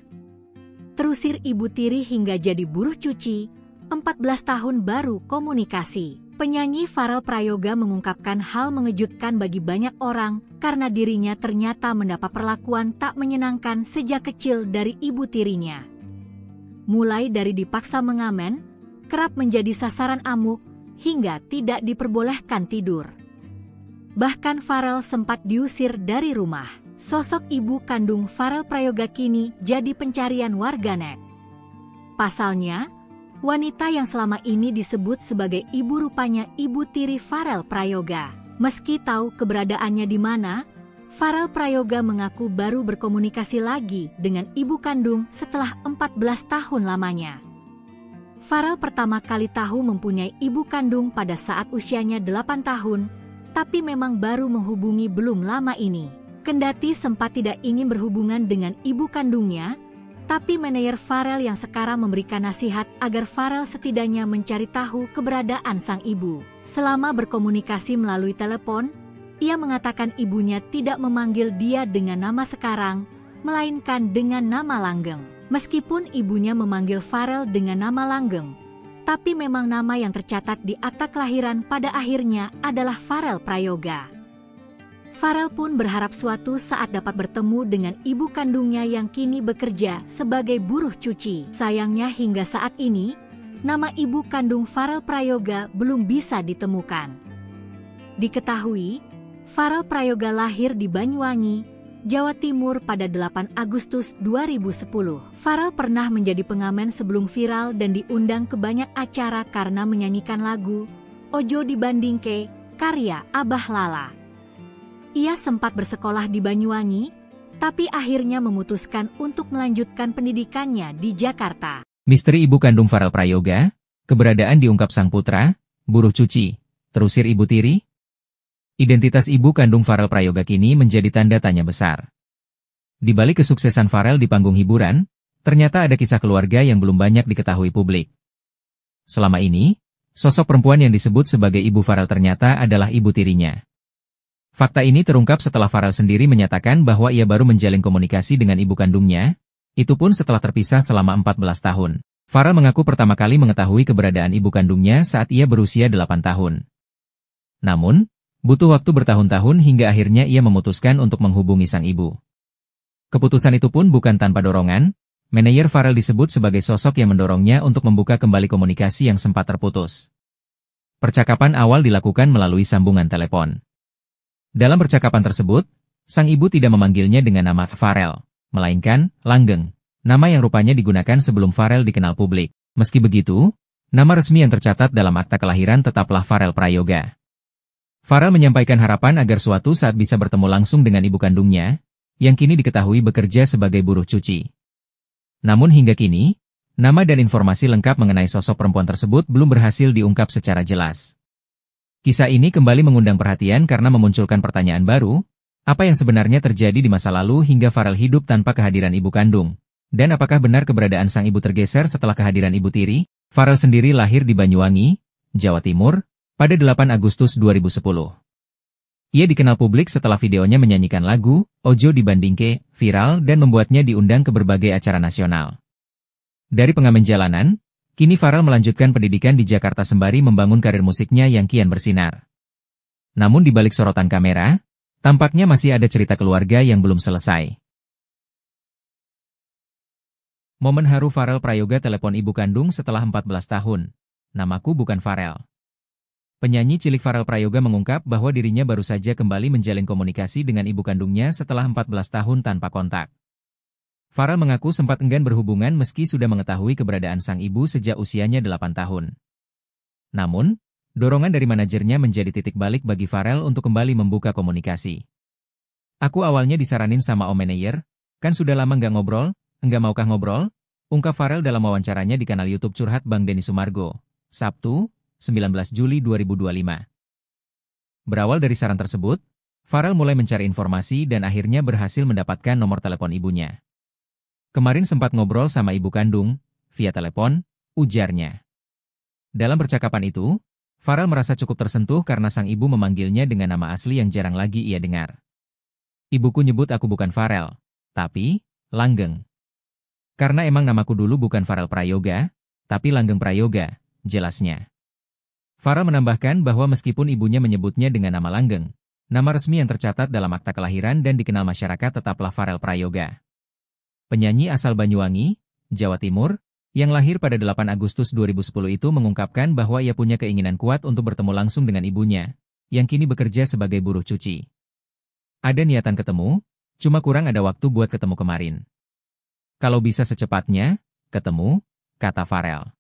Terusir ibu tiri hingga jadi buruh cuci, 14 tahun baru komunikasi. Penyanyi Farel Prayoga mengungkapkan hal mengejutkan bagi banyak orang karena dirinya ternyata mendapat perlakuan tak menyenangkan sejak kecil dari ibu tirinya. Mulai dari dipaksa mengamen, kerap menjadi sasaran amuk, hingga tidak diperbolehkan tidur. Bahkan Farel sempat diusir dari rumah. Sosok ibu kandung Farel Prayoga kini jadi pencarian warganet. Pasalnya, wanita yang selama ini disebut sebagai ibu rupanya ibu tiri Farel Prayoga. Meski tahu keberadaannya di mana, Farel Prayoga mengaku baru berkomunikasi lagi dengan ibu kandung setelah 14 tahun lamanya. Farel pertama kali tahu mempunyai ibu kandung pada saat usianya 8 tahun, tapi memang baru menghubungi belum lama ini. Kendati sempat tidak ingin berhubungan dengan ibu kandungnya, tapi manajer Farel yang sekarang memberikan nasihat agar Farel setidaknya mencari tahu keberadaan sang ibu. Selama berkomunikasi melalui telepon, ia mengatakan ibunya tidak memanggil dia dengan nama sekarang, melainkan dengan nama langgeng. Meskipun ibunya memanggil Farel dengan nama langgeng, tapi memang nama yang tercatat di akta kelahiran pada akhirnya adalah Farel Prayoga. Farel pun berharap suatu saat dapat bertemu dengan ibu kandungnya yang kini bekerja sebagai buruh cuci. Sayangnya hingga saat ini, nama ibu kandung Farel Prayoga belum bisa ditemukan. Diketahui, Farel Prayoga lahir di Banyuwangi, Jawa Timur pada 8 Agustus 2010. Farel pernah menjadi pengamen sebelum viral dan diundang ke banyak acara karena menyanyikan lagu Ojo Dibandingke, karya Abah Lala. Ia sempat bersekolah di Banyuwangi, tapi akhirnya memutuskan untuk melanjutkan pendidikannya di Jakarta. Misteri ibu kandung Farel Prayoga, keberadaan diungkap sang putra, buruh cuci, terusir ibu tiri. Identitas ibu kandung Farel Prayoga kini menjadi tanda tanya besar. Di balik kesuksesan Farel di panggung hiburan, ternyata ada kisah keluarga yang belum banyak diketahui publik. Selama ini, sosok perempuan yang disebut sebagai ibu Farel ternyata adalah ibu tirinya. Fakta ini terungkap setelah Farel sendiri menyatakan bahwa ia baru menjalin komunikasi dengan ibu kandungnya, itu pun setelah terpisah selama 14 tahun. Farel mengaku pertama kali mengetahui keberadaan ibu kandungnya saat ia berusia 8 tahun. Namun, butuh waktu bertahun-tahun hingga akhirnya ia memutuskan untuk menghubungi sang ibu. Keputusan itu pun bukan tanpa dorongan, manajer Farel disebut sebagai sosok yang mendorongnya untuk membuka kembali komunikasi yang sempat terputus. Percakapan awal dilakukan melalui sambungan telepon. Dalam percakapan tersebut, sang ibu tidak memanggilnya dengan nama Farel, melainkan Langgeng, nama yang rupanya digunakan sebelum Farel dikenal publik. Meski begitu, nama resmi yang tercatat dalam akta kelahiran tetaplah Farel Prayoga. Farel menyampaikan harapan agar suatu saat bisa bertemu langsung dengan ibu kandungnya, yang kini diketahui bekerja sebagai buruh cuci. Namun hingga kini, nama dan informasi lengkap mengenai sosok perempuan tersebut belum berhasil diungkap secara jelas. Kisah ini kembali mengundang perhatian karena memunculkan pertanyaan baru, apa yang sebenarnya terjadi di masa lalu hingga Farel hidup tanpa kehadiran ibu kandung? Dan apakah benar keberadaan sang ibu tergeser setelah kehadiran ibu tiri? Farel sendiri lahir di Banyuwangi, Jawa Timur, pada 8 Agustus 2010. Ia dikenal publik setelah videonya menyanyikan lagu Ojo Dibandingke viral dan membuatnya diundang ke berbagai acara nasional. Dari pengamen jalanan, kini Farel melanjutkan pendidikan di Jakarta sembari membangun karir musiknya yang kian bersinar. Namun di balik sorotan kamera, tampaknya masih ada cerita keluarga yang belum selesai. Momen haru Farel Prayoga telepon ibu kandung setelah 14 tahun. Namaku bukan Farel. Penyanyi cilik Farel Prayoga mengungkap bahwa dirinya baru saja kembali menjalin komunikasi dengan ibu kandungnya setelah 14 tahun tanpa kontak. Farel mengaku sempat enggan berhubungan meski sudah mengetahui keberadaan sang ibu sejak usianya 8 tahun. Namun, dorongan dari manajernya menjadi titik balik bagi Farel untuk kembali membuka komunikasi. Aku awalnya disaranin sama Om Manayer, kan sudah lama nggak ngobrol, enggak maukah ngobrol? Ungkap Farel dalam wawancaranya di kanal YouTube Curhat Bang Denny Sumargo, Sabtu, 19 Juli 2025. Berawal dari saran tersebut, Farel mulai mencari informasi dan akhirnya berhasil mendapatkan nomor telepon ibunya. Kemarin sempat ngobrol sama ibu kandung, via telepon, ujarnya. Dalam percakapan itu, Farel merasa cukup tersentuh karena sang ibu memanggilnya dengan nama asli yang jarang lagi ia dengar. Ibuku nyebut aku bukan Farel, tapi Langgeng. Karena emang namaku dulu bukan Farel Prayoga, tapi Langgeng Prayoga, jelasnya. Farel menambahkan bahwa meskipun ibunya menyebutnya dengan nama Langgeng, nama resmi yang tercatat dalam akta kelahiran dan dikenal masyarakat tetaplah Farel Prayoga. Penyanyi asal Banyuwangi, Jawa Timur, yang lahir pada 8 Agustus 2010 itu mengungkapkan bahwa ia punya keinginan kuat untuk bertemu langsung dengan ibunya, yang kini bekerja sebagai buruh cuci. Ada niatan ketemu, cuma kurang ada waktu buat ketemu kemarin. Kalau bisa secepatnya, ketemu, kata Farel.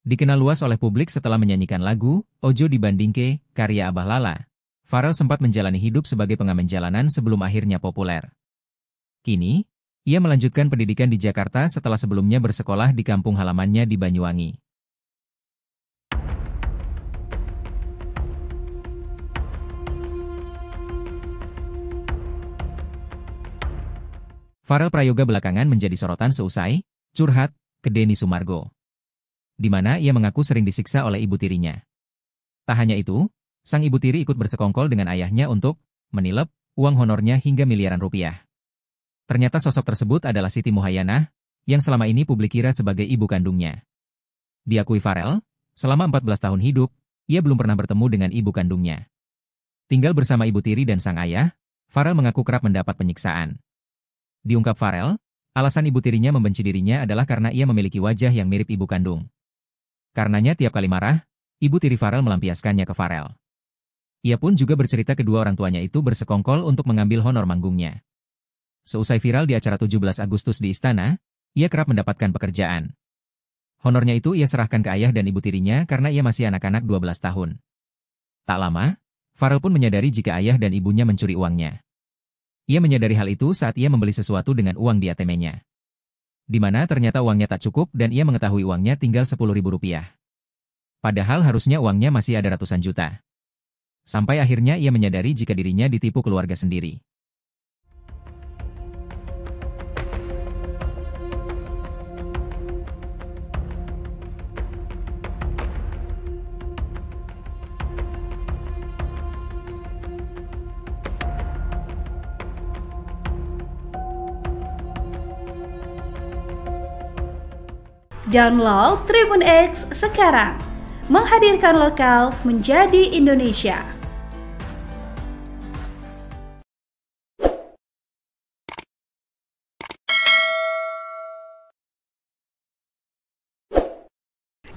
Dikenal luas oleh publik setelah menyanyikan lagu Ojo Dibandingke, karya Abah Lala. Farel sempat menjalani hidup sebagai pengamen jalanan sebelum akhirnya populer. Kini, ia melanjutkan pendidikan di Jakarta setelah sebelumnya bersekolah di kampung halamannya di Banyuwangi. Farel Prayoga belakangan menjadi sorotan seusai curhat ke Denny Sumargo, di mana ia mengaku sering disiksa oleh ibu tirinya. Tak hanya itu, sang ibu tiri ikut bersekongkol dengan ayahnya untuk menilep uang honornya hingga miliaran rupiah. Ternyata sosok tersebut adalah Siti Muhayyanah, yang selama ini publik kira sebagai ibu kandungnya. Diakui Farel, selama 14 tahun hidup, ia belum pernah bertemu dengan ibu kandungnya. Tinggal bersama ibu tiri dan sang ayah, Farel mengaku kerap mendapat penyiksaan. Diungkap Farel, alasan ibu tirinya membenci dirinya adalah karena ia memiliki wajah yang mirip ibu kandung. Karenanya tiap kali marah, ibu tiri Farel melampiaskannya ke Farel. Ia pun juga bercerita kedua orang tuanya itu bersekongkol untuk mengambil honor manggungnya. Seusai viral di acara 17 Agustus di Istana, ia kerap mendapatkan pekerjaan. Honornya itu ia serahkan ke ayah dan ibu tirinya karena ia masih anak-anak 12 tahun. Tak lama, Farel pun menyadari jika ayah dan ibunya mencuri uangnya. Ia menyadari hal itu saat ia membeli sesuatu dengan uang di ATM-nya. Di mana ternyata uangnya tak cukup dan ia mengetahui uangnya tinggal Rp10.000. Padahal harusnya uangnya masih ada ratusan juta. Sampai akhirnya ia menyadari jika dirinya ditipu keluarga sendiri. Download Tribun X sekarang, menghadirkan lokal menjadi Indonesia.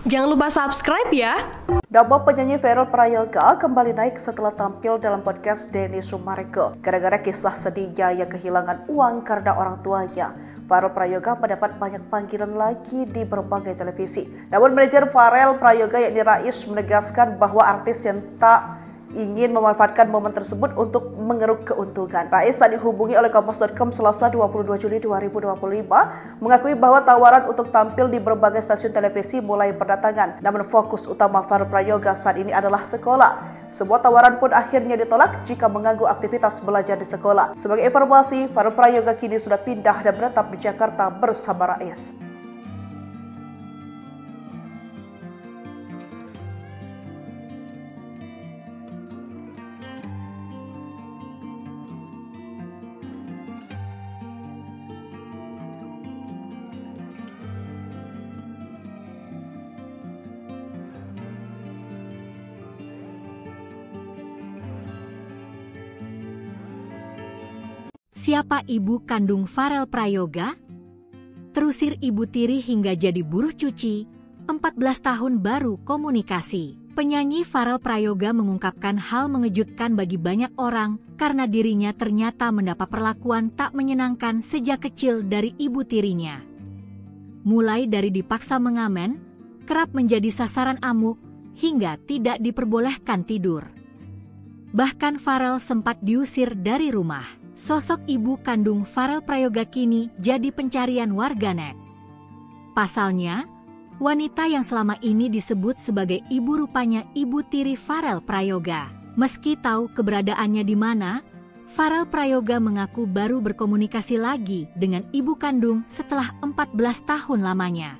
Jangan lupa subscribe ya. Nama penyanyi Farel Prayoga kembali naik setelah tampil dalam podcast Denny Sumargo. Gara-gara kisah sedihnya yang kehilangan uang karena orang tuanya, Farel Prayoga mendapat banyak panggilan lagi di berbagai televisi. Namun manajer Farel Prayoga yakni Rais menegaskan bahwa artis yang tak ingin memanfaatkan momen tersebut untuk mengeruk keuntungan. Rais saat dihubungi oleh Kompas.com Selasa 22 Juli 2025 mengakui bahwa tawaran untuk tampil di berbagai stasiun televisi mulai berdatangan. Namun fokus utama Farel Prayoga saat ini adalah sekolah. Sebuah tawaran pun akhirnya ditolak jika mengganggu aktivitas belajar di sekolah. Sebagai informasi, Farel Prayoga kini sudah pindah dan menetap di Jakarta bersama Rais. Siapa ibu kandung Farel Prayoga? Terusir ibu tiri hingga jadi buruh cuci, 14 tahun baru komunikasi. Penyanyi Farel Prayoga mengungkapkan hal mengejutkan bagi banyak orang karena dirinya ternyata mendapat perlakuan tak menyenangkan sejak kecil dari ibu tirinya. Mulai dari dipaksa mengamen, kerap menjadi sasaran amuk, hingga tidak diperbolehkan tidur. Bahkan Farel sempat diusir dari rumah. Sosok ibu kandung Farel Prayoga kini jadi pencarian warganet. Pasalnya, wanita yang selama ini disebut sebagai ibu rupanya ibu tiri Farel Prayoga. Meski tahu keberadaannya di mana, Farel Prayoga mengaku baru berkomunikasi lagi dengan ibu kandung setelah 14 tahun lamanya.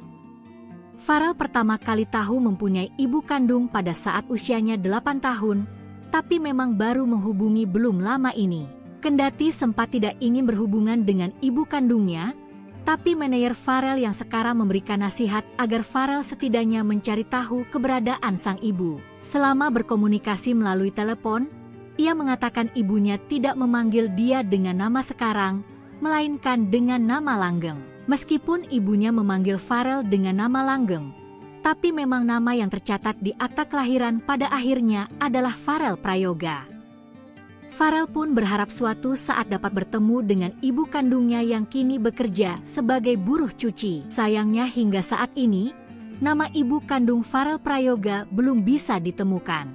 Farel pertama kali tahu mempunyai ibu kandung pada saat usianya 8 tahun, tapi memang baru menghubungi belum lama ini. Kendati sempat tidak ingin berhubungan dengan ibu kandungnya, tapi manajer Farel yang sekarang memberikan nasihat agar Farel setidaknya mencari tahu keberadaan sang ibu. Selama berkomunikasi melalui telepon, ia mengatakan ibunya tidak memanggil dia dengan nama sekarang, melainkan dengan nama langgeng. Meskipun ibunya memanggil Farel dengan nama langgeng, tapi memang nama yang tercatat di akta kelahiran pada akhirnya adalah Farel Prayoga. Farel pun berharap suatu saat dapat bertemu dengan ibu kandungnya yang kini bekerja sebagai buruh cuci. Sayangnya hingga saat ini, nama ibu kandung Farel Prayoga belum bisa ditemukan.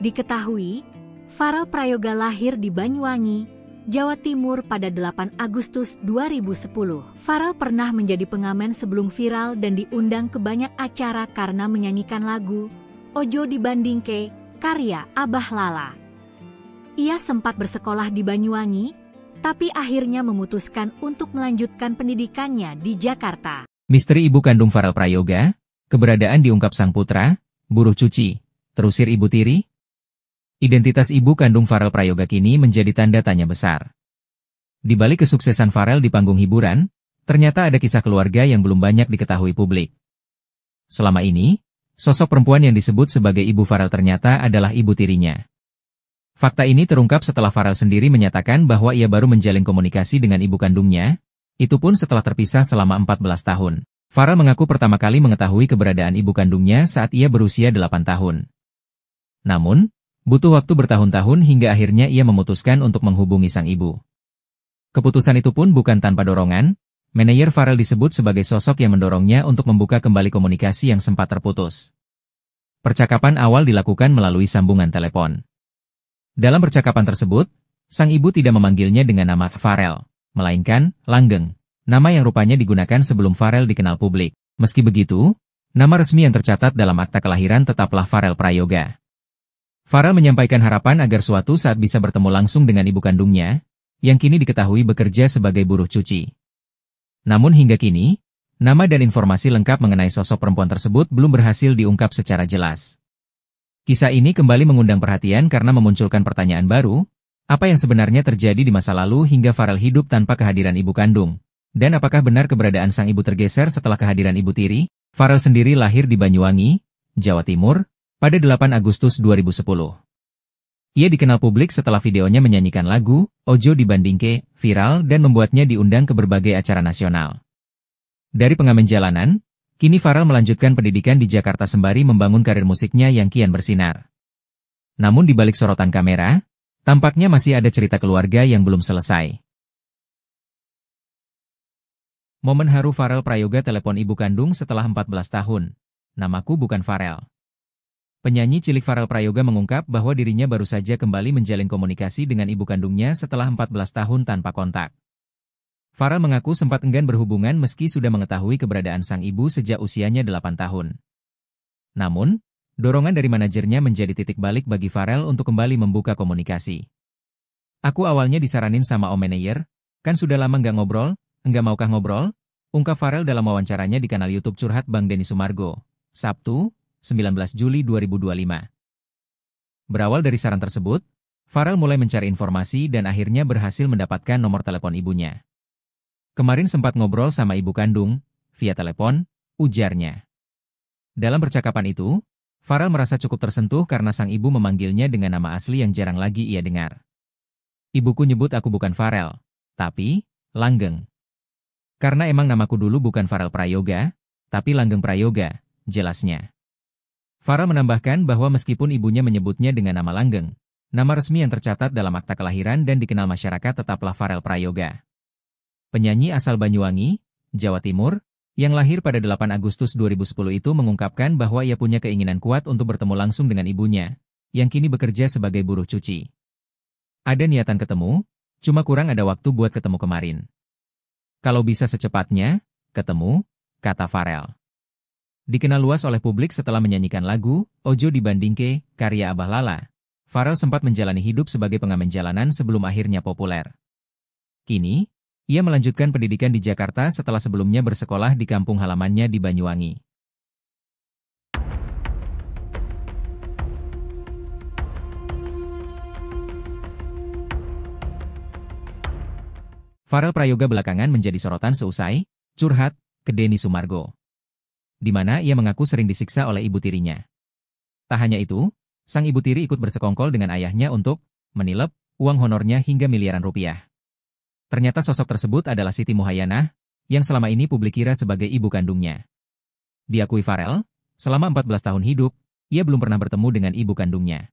Diketahui, Farel Prayoga lahir di Banyuwangi, Jawa Timur pada 8 Agustus 2010. Farel pernah menjadi pengamen sebelum viral dan diundang ke banyak acara karena menyanyikan lagu Ojo Dibandingke karya Abah Lala. Ia sempat bersekolah di Banyuwangi, tapi akhirnya memutuskan untuk melanjutkan pendidikannya di Jakarta. Misteri ibu kandung Farel Prayoga, keberadaan diungkap sang putra, buruh cuci, terusir ibu tiri. Identitas ibu kandung Farel Prayoga kini menjadi tanda tanya besar. Di balik kesuksesan Farel di panggung hiburan, ternyata ada kisah keluarga yang belum banyak diketahui publik. Selama ini, sosok perempuan yang disebut sebagai ibu Farel ternyata adalah ibu tirinya. Fakta ini terungkap setelah Farel sendiri menyatakan bahwa ia baru menjalin komunikasi dengan ibu kandungnya, itu pun setelah terpisah selama 14 tahun. Farel mengaku pertama kali mengetahui keberadaan ibu kandungnya saat ia berusia 8 tahun. Namun, butuh waktu bertahun-tahun hingga akhirnya ia memutuskan untuk menghubungi sang ibu. Keputusan itu pun bukan tanpa dorongan, manajer Farel disebut sebagai sosok yang mendorongnya untuk membuka kembali komunikasi yang sempat terputus. Percakapan awal dilakukan melalui sambungan telepon. Dalam percakapan tersebut, sang ibu tidak memanggilnya dengan nama Farel, melainkan Langgeng, nama yang rupanya digunakan sebelum Farel dikenal publik. Meski begitu, nama resmi yang tercatat dalam akta kelahiran tetaplah Farel Prayoga. Farel menyampaikan harapan agar suatu saat bisa bertemu langsung dengan ibu kandungnya, yang kini diketahui bekerja sebagai buruh cuci. Namun hingga kini, nama dan informasi lengkap mengenai sosok perempuan tersebut belum berhasil diungkap secara jelas. Kisah ini kembali mengundang perhatian karena memunculkan pertanyaan baru, apa yang sebenarnya terjadi di masa lalu hingga Farel hidup tanpa kehadiran ibu kandung? Dan apakah benar keberadaan sang ibu tergeser setelah kehadiran ibu tiri? Farel sendiri lahir di Banyuwangi, Jawa Timur, pada 8 Agustus 2010. Ia dikenal publik setelah videonya menyanyikan lagu Ojo Dibandingke viral dan membuatnya diundang ke berbagai acara nasional. Dari pengamen jalanan, Kini Farel melanjutkan pendidikan di Jakarta sembari membangun karir musiknya yang kian bersinar. Namun di balik sorotan kamera, tampaknya masih ada cerita keluarga yang belum selesai. Momen haru Farel Prayoga telepon ibu kandung setelah 14 tahun. Namaku bukan Farel. Penyanyi cilik Farel Prayoga mengungkap bahwa dirinya baru saja kembali menjalin komunikasi dengan ibu kandungnya setelah 14 tahun tanpa kontak. Farel mengaku sempat enggan berhubungan meski sudah mengetahui keberadaan sang ibu sejak usianya 8 tahun. Namun, dorongan dari manajernya menjadi titik balik bagi Farel untuk kembali membuka komunikasi. Aku awalnya disaranin sama Om Manayer, kan sudah lama nggak ngobrol, enggak maukah ngobrol? Ungkap Farel dalam wawancaranya di kanal YouTube Curhat Bang Denny Sumargo, Sabtu, 19 Juli 2025. Berawal dari saran tersebut, Farel mulai mencari informasi dan akhirnya berhasil mendapatkan nomor telepon ibunya. Kemarin sempat ngobrol sama ibu kandung, via telepon, ujarnya. Dalam percakapan itu, Farel merasa cukup tersentuh karena sang ibu memanggilnya dengan nama asli yang jarang lagi ia dengar. Ibuku nyebut aku bukan Farel, tapi Langgeng. Karena emang namaku dulu bukan Farel Prayoga, tapi Langgeng Prayoga, jelasnya. Farel menambahkan bahwa meskipun ibunya menyebutnya dengan nama Langgeng, nama resmi yang tercatat dalam akta kelahiran dan dikenal masyarakat tetaplah Farel Prayoga. Penyanyi asal Banyuwangi, Jawa Timur, yang lahir pada 8 Agustus 2010 itu mengungkapkan bahwa ia punya keinginan kuat untuk bertemu langsung dengan ibunya, yang kini bekerja sebagai buruh cuci. Ada niatan ketemu, cuma kurang ada waktu buat ketemu kemarin. Kalau bisa secepatnya, ketemu, kata Farel. Dikenal luas oleh publik setelah menyanyikan lagu Ojo Dibandingke, karya Abah Lala. Farel sempat menjalani hidup sebagai pengamen jalanan sebelum akhirnya populer. Kini, ia melanjutkan pendidikan di Jakarta setelah sebelumnya bersekolah di kampung halamannya di Banyuwangi. Farel Prayoga belakangan menjadi sorotan seusai curhat ke Denny Sumargo, di mana ia mengaku sering disiksa oleh ibu tirinya. Tak hanya itu, sang ibu tiri ikut bersekongkol dengan ayahnya untuk menilep uang honornya hingga miliaran rupiah. Ternyata sosok tersebut adalah Siti Muhayyanah, yang selama ini publik kira sebagai ibu kandungnya. Diakui Farel, selama 14 tahun hidup, ia belum pernah bertemu dengan ibu kandungnya.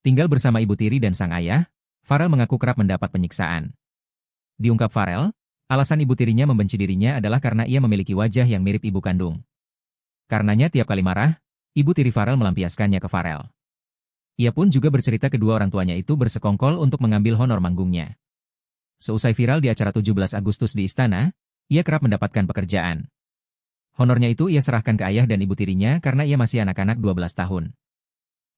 Tinggal bersama ibu tiri dan sang ayah, Farel mengaku kerap mendapat penyiksaan. Diungkap Farel, alasan ibu tirinya membenci dirinya adalah karena ia memiliki wajah yang mirip ibu kandung. Karenanya tiap kali marah, ibu tiri Farel melampiaskannya ke Farel. Ia pun juga bercerita kedua orang tuanya itu bersekongkol untuk mengambil honor manggungnya. Seusai viral di acara 17 Agustus di Istana, ia kerap mendapatkan pekerjaan. Honornya itu ia serahkan ke ayah dan ibu tirinya karena ia masih anak-anak 12 tahun.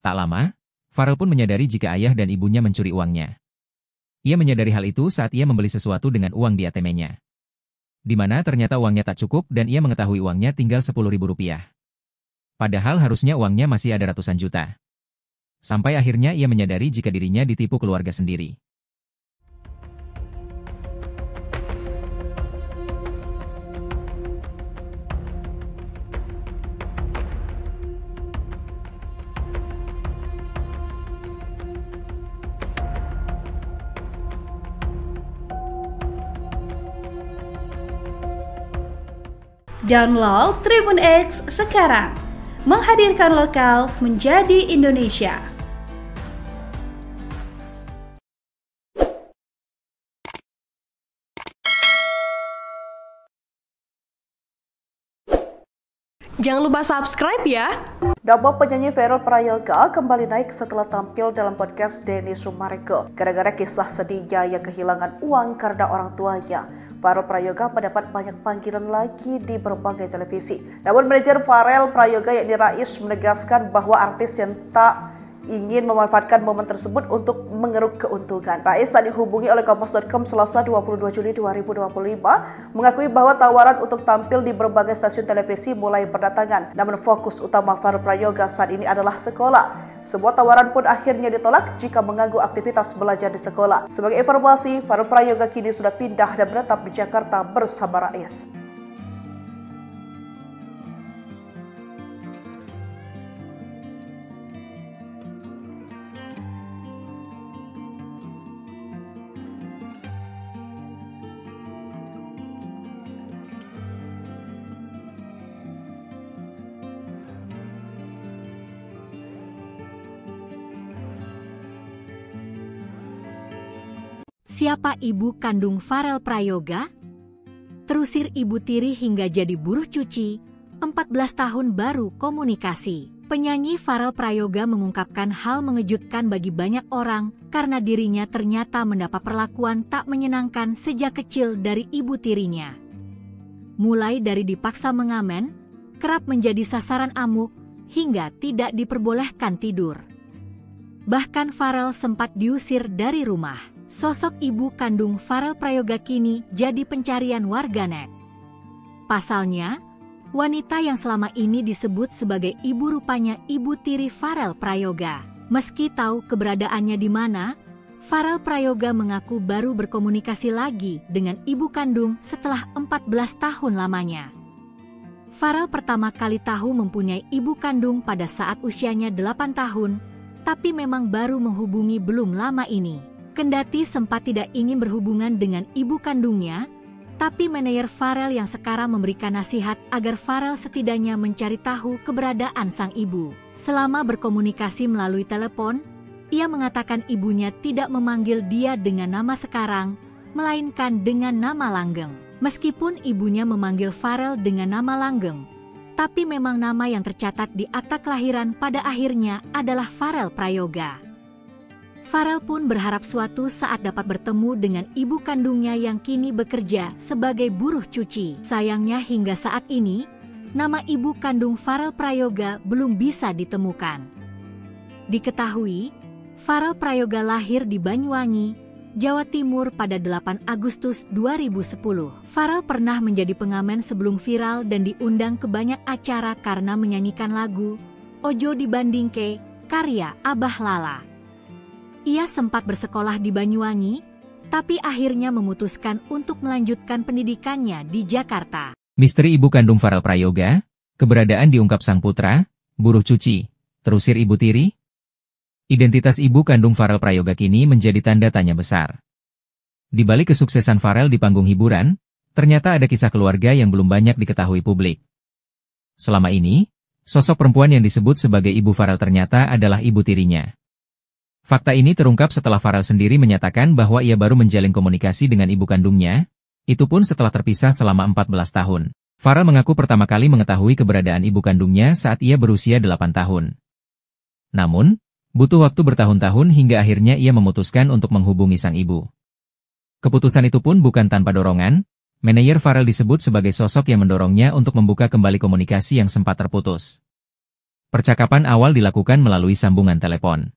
Tak lama, Farel pun menyadari jika ayah dan ibunya mencuri uangnya. Ia menyadari hal itu saat ia membeli sesuatu dengan uang di ATM-nya. Di mana ternyata uangnya tak cukup dan ia mengetahui uangnya tinggal Rp10.000. Padahal harusnya uangnya masih ada ratusan juta. Sampai akhirnya ia menyadari jika dirinya ditipu keluarga sendiri. Download Tribun X sekarang, menghadirkan lokal menjadi Indonesia. Jangan lupa subscribe ya. Nama penyanyi Farel Prayoga kembali naik setelah tampil dalam podcast Denny Sumargo. Gara-gara kisah sedihnya yang kehilangan uang karena orang tuanya, Farel Prayoga mendapat banyak panggilan lagi di berbagai televisi. Namun manajer Farel Prayoga yakni Rais menegaskan bahwa artis yang tak ingin memanfaatkan momen tersebut untuk mengeruk keuntungan. Rais saat dihubungi oleh Kompas.com Selasa 22 Juli 2025 mengakui bahwa tawaran untuk tampil di berbagai stasiun televisi mulai berdatangan. Namun fokus utama Farel Prayoga saat ini adalah sekolah. Sebuah tawaran pun akhirnya ditolak jika mengganggu aktivitas belajar di sekolah. Sebagai informasi, Farel Prayoga kini sudah pindah dan menetap di Jakarta bersama Rais. Siapa ibu kandung Farel Prayoga? Terusir Ibu Tiri hingga jadi buruh cuci, 14 tahun baru komunikasi. Penyanyi Farel Prayoga mengungkapkan hal mengejutkan bagi banyak orang karena dirinya ternyata mendapat perlakuan tak menyenangkan sejak kecil dari ibu tirinya. Mulai dari dipaksa mengamen, kerap menjadi sasaran amuk, hingga tidak diperbolehkan tidur. Bahkan Farel sempat diusir dari rumah. Sosok ibu kandung Farel Prayoga kini jadi pencarian warganet. Pasalnya, wanita yang selama ini disebut sebagai ibu rupanya Ibu Tiri Farel Prayoga. Meski tahu keberadaannya di mana, Farel Prayoga mengaku baru berkomunikasi lagi dengan ibu kandung setelah 14 tahun lamanya. Farel pertama kali tahu mempunyai ibu kandung pada saat usianya 8 tahun, tapi memang baru menghubungi belum lama ini. Kendati sempat tidak ingin berhubungan dengan ibu kandungnya, tapi manajer Farel yang sekarang memberikan nasihat agar Farel setidaknya mencari tahu keberadaan sang ibu. Selama berkomunikasi melalui telepon, ia mengatakan ibunya tidak memanggil dia dengan nama sekarang, melainkan dengan nama langgeng. Meskipun ibunya memanggil Farel dengan nama langgeng, tapi memang nama yang tercatat di akta kelahiran pada akhirnya adalah Farel Prayoga. Farel pun berharap suatu saat dapat bertemu dengan ibu kandungnya yang kini bekerja sebagai buruh cuci. Sayangnya hingga saat ini, nama ibu kandung Farel Prayoga belum bisa ditemukan. Diketahui, Farel Prayoga lahir di Banyuwangi, Jawa Timur pada 8 Agustus 2010. Farel pernah menjadi pengamen sebelum viral dan diundang ke banyak acara karena menyanyikan lagu Ojo Dibandingke, karya Abah Lala. Ia sempat bersekolah di Banyuwangi, tapi akhirnya memutuskan untuk melanjutkan pendidikannya di Jakarta. Misteri ibu kandung Farel Prayoga, keberadaan diungkap sang putra, buruh cuci, terusir Ibu Tiri. Identitas ibu kandung Farel Prayoga kini menjadi tanda tanya besar. Di balik kesuksesan Farel di panggung hiburan, ternyata ada kisah keluarga yang belum banyak diketahui publik. Selama ini, sosok perempuan yang disebut sebagai ibu Farel ternyata adalah ibu tirinya. Fakta ini terungkap setelah Farel sendiri menyatakan bahwa ia baru menjalin komunikasi dengan ibu kandungnya, itu pun setelah terpisah selama 14 tahun. Farel mengaku pertama kali mengetahui keberadaan ibu kandungnya saat ia berusia 8 tahun. Namun, butuh waktu bertahun-tahun hingga akhirnya ia memutuskan untuk menghubungi sang ibu. Keputusan itu pun bukan tanpa dorongan, manajer Farel disebut sebagai sosok yang mendorongnya untuk membuka kembali komunikasi yang sempat terputus. Percakapan awal dilakukan melalui sambungan telepon.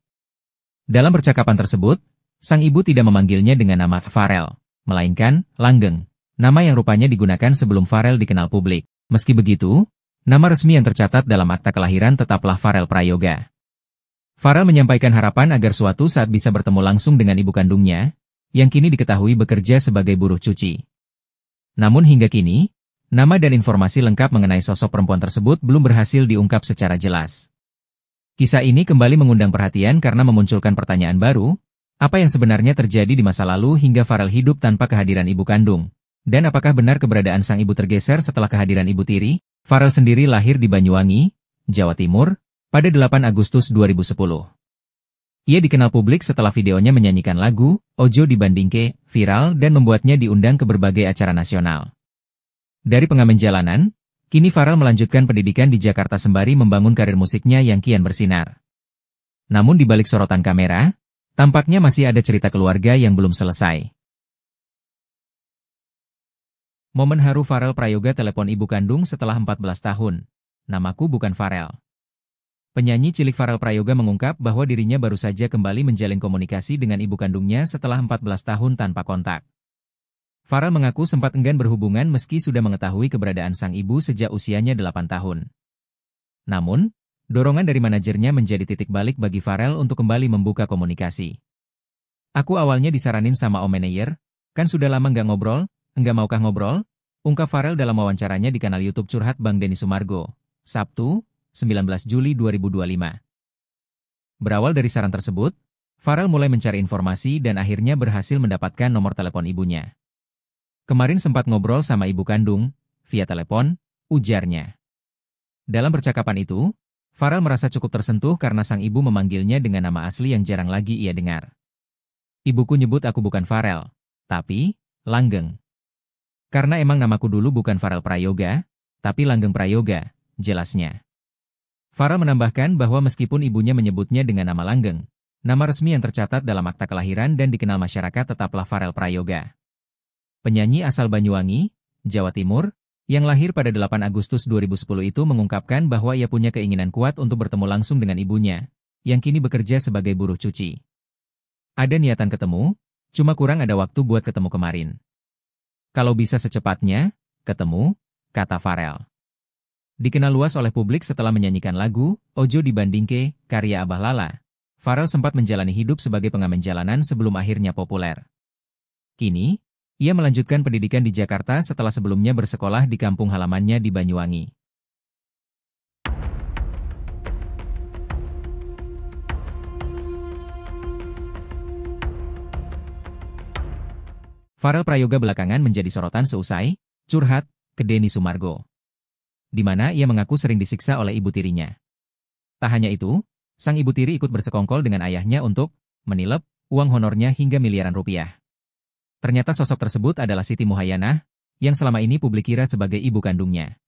Dalam percakapan tersebut, sang ibu tidak memanggilnya dengan nama Farel, melainkan Langgeng, nama yang rupanya digunakan sebelum Farel dikenal publik. Meski begitu, nama resmi yang tercatat dalam akta kelahiran tetaplah Farel Prayoga. Farel menyampaikan harapan agar suatu saat bisa bertemu langsung dengan ibu kandungnya, yang kini diketahui bekerja sebagai buruh cuci. Namun hingga kini, nama dan informasi lengkap mengenai sosok perempuan tersebut belum berhasil diungkap secara jelas. Kisah ini kembali mengundang perhatian karena memunculkan pertanyaan baru, apa yang sebenarnya terjadi di masa lalu hingga Farel hidup tanpa kehadiran ibu kandung? Dan apakah benar keberadaan sang ibu tergeser setelah kehadiran Ibu Tiri? Farel sendiri lahir di Banyuwangi, Jawa Timur, pada 8 Agustus 2010. Ia dikenal publik setelah videonya menyanyikan lagu Ojo Dibandingke viral dan membuatnya diundang ke berbagai acara nasional. Dari pengamen jalanan, kini Farel melanjutkan pendidikan di Jakarta sembari membangun karir musiknya yang kian bersinar. Namun di balik sorotan kamera, tampaknya masih ada cerita keluarga yang belum selesai. Momen haru Farel Prayoga telepon ibu kandung setelah 14 tahun. Namaku bukan Farel. Penyanyi cilik Farel Prayoga mengungkap bahwa dirinya baru saja kembali menjalin komunikasi dengan ibu kandungnya setelah 14 tahun tanpa kontak. Farel mengaku sempat enggan berhubungan meski sudah mengetahui keberadaan sang ibu sejak usianya 8 tahun. Namun, dorongan dari manajernya menjadi titik balik bagi Farel untuk kembali membuka komunikasi. Aku awalnya disaranin sama om manajer, kan sudah lama nggak ngobrol, enggak maukah ngobrol? Ungkap Farel dalam wawancaranya di kanal YouTube Curhat Bang Denny Sumargo, Sabtu, 19 Juli 2025. Berawal dari saran tersebut, Farel mulai mencari informasi dan akhirnya berhasil mendapatkan nomor telepon ibunya. Kemarin sempat ngobrol sama ibu kandung, via telepon, ujarnya. Dalam percakapan itu, Farel merasa cukup tersentuh karena sang ibu memanggilnya dengan nama asli yang jarang lagi ia dengar. Ibuku nyebut aku bukan Farel, tapi Langgeng. Karena emang namaku dulu bukan Farel Prayoga, tapi Langgeng Prayoga, jelasnya. Farel menambahkan bahwa meskipun ibunya menyebutnya dengan nama Langgeng, nama resmi yang tercatat dalam akta kelahiran dan dikenal masyarakat tetaplah Farel Prayoga. Penyanyi asal Banyuwangi, Jawa Timur, yang lahir pada 8 Agustus 2010 itu mengungkapkan bahwa ia punya keinginan kuat untuk bertemu langsung dengan ibunya, yang kini bekerja sebagai buruh cuci. Ada niatan ketemu, cuma kurang ada waktu buat ketemu kemarin. Kalau bisa secepatnya, ketemu, kata Farel. Dikenal luas oleh publik setelah menyanyikan lagu Ojo Dibandingke, karya Abah Lala. Farel sempat menjalani hidup sebagai pengamen jalanan sebelum akhirnya populer. Kini, ia melanjutkan pendidikan di Jakarta setelah sebelumnya bersekolah di kampung halamannya di Banyuwangi. Farel Prayoga belakangan menjadi sorotan seusai curhat ke Denny Sumargo, di mana ia mengaku sering disiksa oleh ibu tirinya. Tak hanya itu, sang ibu tiri ikut bersekongkol dengan ayahnya untuk menilep uang honornya hingga miliaran rupiah. Ternyata sosok tersebut adalah Siti Muhayyanah, yang selama ini publik kira sebagai ibu kandungnya.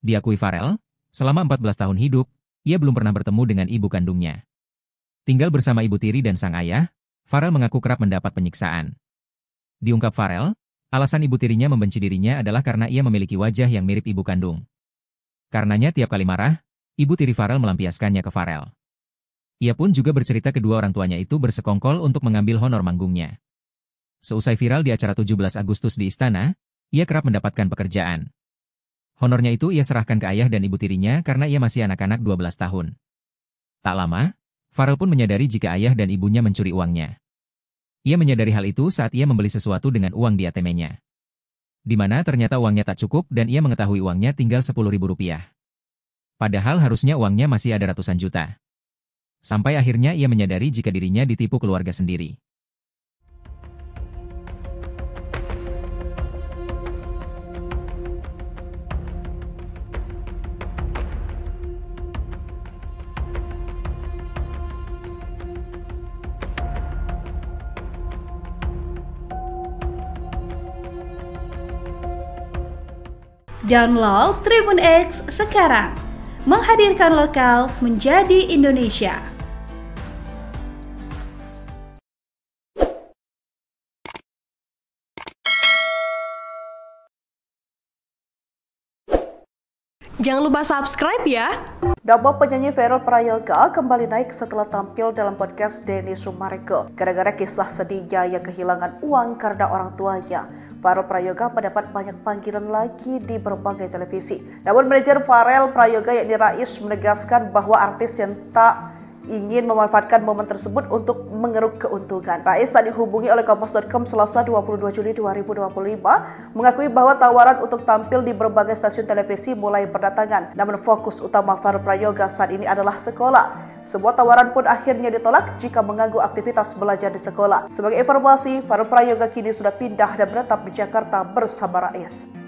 Diakui Farel, selama 14 tahun hidup, ia belum pernah bertemu dengan ibu kandungnya. Tinggal bersama ibu tiri dan sang ayah, Farel mengaku kerap mendapat penyiksaan. Diungkap Farel, alasan ibu tirinya membenci dirinya adalah karena ia memiliki wajah yang mirip ibu kandung. Karenanya tiap kali marah, ibu tiri Farel melampiaskannya ke Farel. Ia pun juga bercerita kedua orang tuanya itu bersekongkol untuk mengambil honor manggungnya. Seusai viral di acara 17 Agustus di Istana, ia kerap mendapatkan pekerjaan. Honornya itu ia serahkan ke ayah dan ibu tirinya karena ia masih anak-anak 12 tahun. Tak lama, Farel pun menyadari jika ayah dan ibunya mencuri uangnya. Ia menyadari hal itu saat ia membeli sesuatu dengan uang di ATM-nya. Di mana ternyata uangnya tak cukup dan ia mengetahui uangnya tinggal Rp10.000. Padahal harusnya uangnya masih ada ratusan juta. Sampai akhirnya ia menyadari jika dirinya ditipu keluarga sendiri. Download Tribun X sekarang, menghadirkan lokal menjadi Indonesia. Jangan lupa subscribe ya. Nama penyanyi Farel Prayoga kembali naik setelah tampil dalam podcast Denny Sumargo. Gara-gara kisah sedihnya yang kehilangan uang karena orang tuanya, Farel Prayoga mendapat banyak panggilan lagi di berbagai televisi. Namun manajer Farel Prayoga yakni Rais menegaskan bahwa artis yang tak ingin memanfaatkan momen tersebut untuk mengeruk keuntungan. Rais saat dihubungi oleh Kompas.com Selasa 22 Juli 2025 mengakui bahwa tawaran untuk tampil di berbagai stasiun televisi mulai berdatangan. Namun fokus utama Farel Prayoga saat ini adalah sekolah. Sebuah tawaran pun akhirnya ditolak jika mengganggu aktivitas belajar di sekolah. Sebagai informasi, Farel Prayoga kini sudah pindah dan menetap di Jakarta bersama Rais.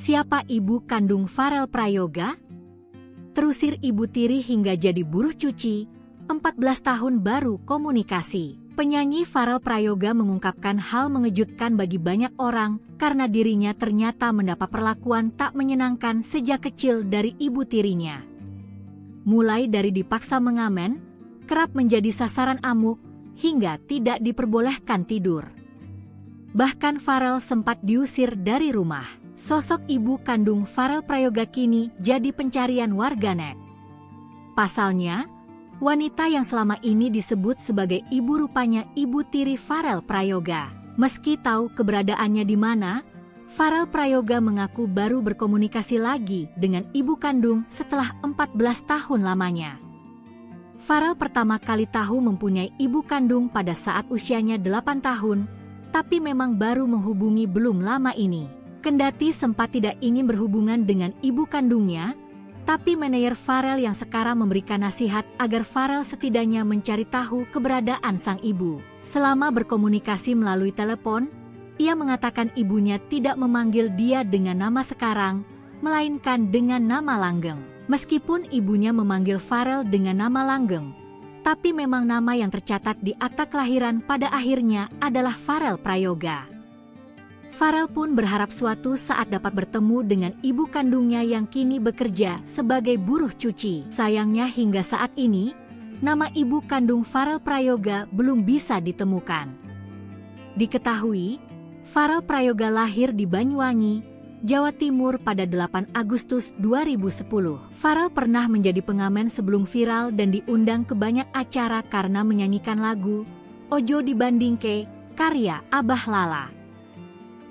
Siapa ibu kandung Farel Prayoga? Terusir ibu tiri hingga jadi buruh cuci, 14 tahun baru komunikasi. Penyanyi Farel Prayoga mengungkapkan hal mengejutkan bagi banyak orang karena dirinya ternyata mendapat perlakuan tak menyenangkan sejak kecil dari ibu tirinya. Mulai dari dipaksa mengamen, kerap menjadi sasaran amuk, hingga tidak diperbolehkan tidur. Bahkan Farel sempat diusir dari rumah. Sosok ibu kandung Farel Prayoga kini jadi pencarian warganet. Pasalnya, wanita yang selama ini disebut sebagai ibu rupanya ibu tiri Farel Prayoga. Meski tahu keberadaannya di mana, Farel Prayoga mengaku baru berkomunikasi lagi dengan ibu kandung setelah 14 tahun lamanya. Farel pertama kali tahu mempunyai ibu kandung pada saat usianya 8 tahun, tapi memang baru menghubungi belum lama ini. Kendati sempat tidak ingin berhubungan dengan ibu kandungnya, tapi manajer Farel yang sekarang memberikan nasihat agar Farel setidaknya mencari tahu keberadaan sang ibu. Selama berkomunikasi melalui telepon, ia mengatakan ibunya tidak memanggil dia dengan nama sekarang, melainkan dengan nama langgeng. Meskipun ibunya memanggil Farel dengan nama langgeng, tapi memang nama yang tercatat di akta kelahiran pada akhirnya adalah Farel Prayoga. Farel pun berharap suatu saat dapat bertemu dengan ibu kandungnya yang kini bekerja sebagai buruh cuci. Sayangnya hingga saat ini, nama ibu kandung Farel Prayoga belum bisa ditemukan. Diketahui, Farel Prayoga lahir di Banyuwangi, Jawa Timur pada 8 Agustus 2010. Farel pernah menjadi pengamen sebelum viral dan diundang ke banyak acara karena menyanyikan lagu Ojo Dibandingke karya Abah Lala.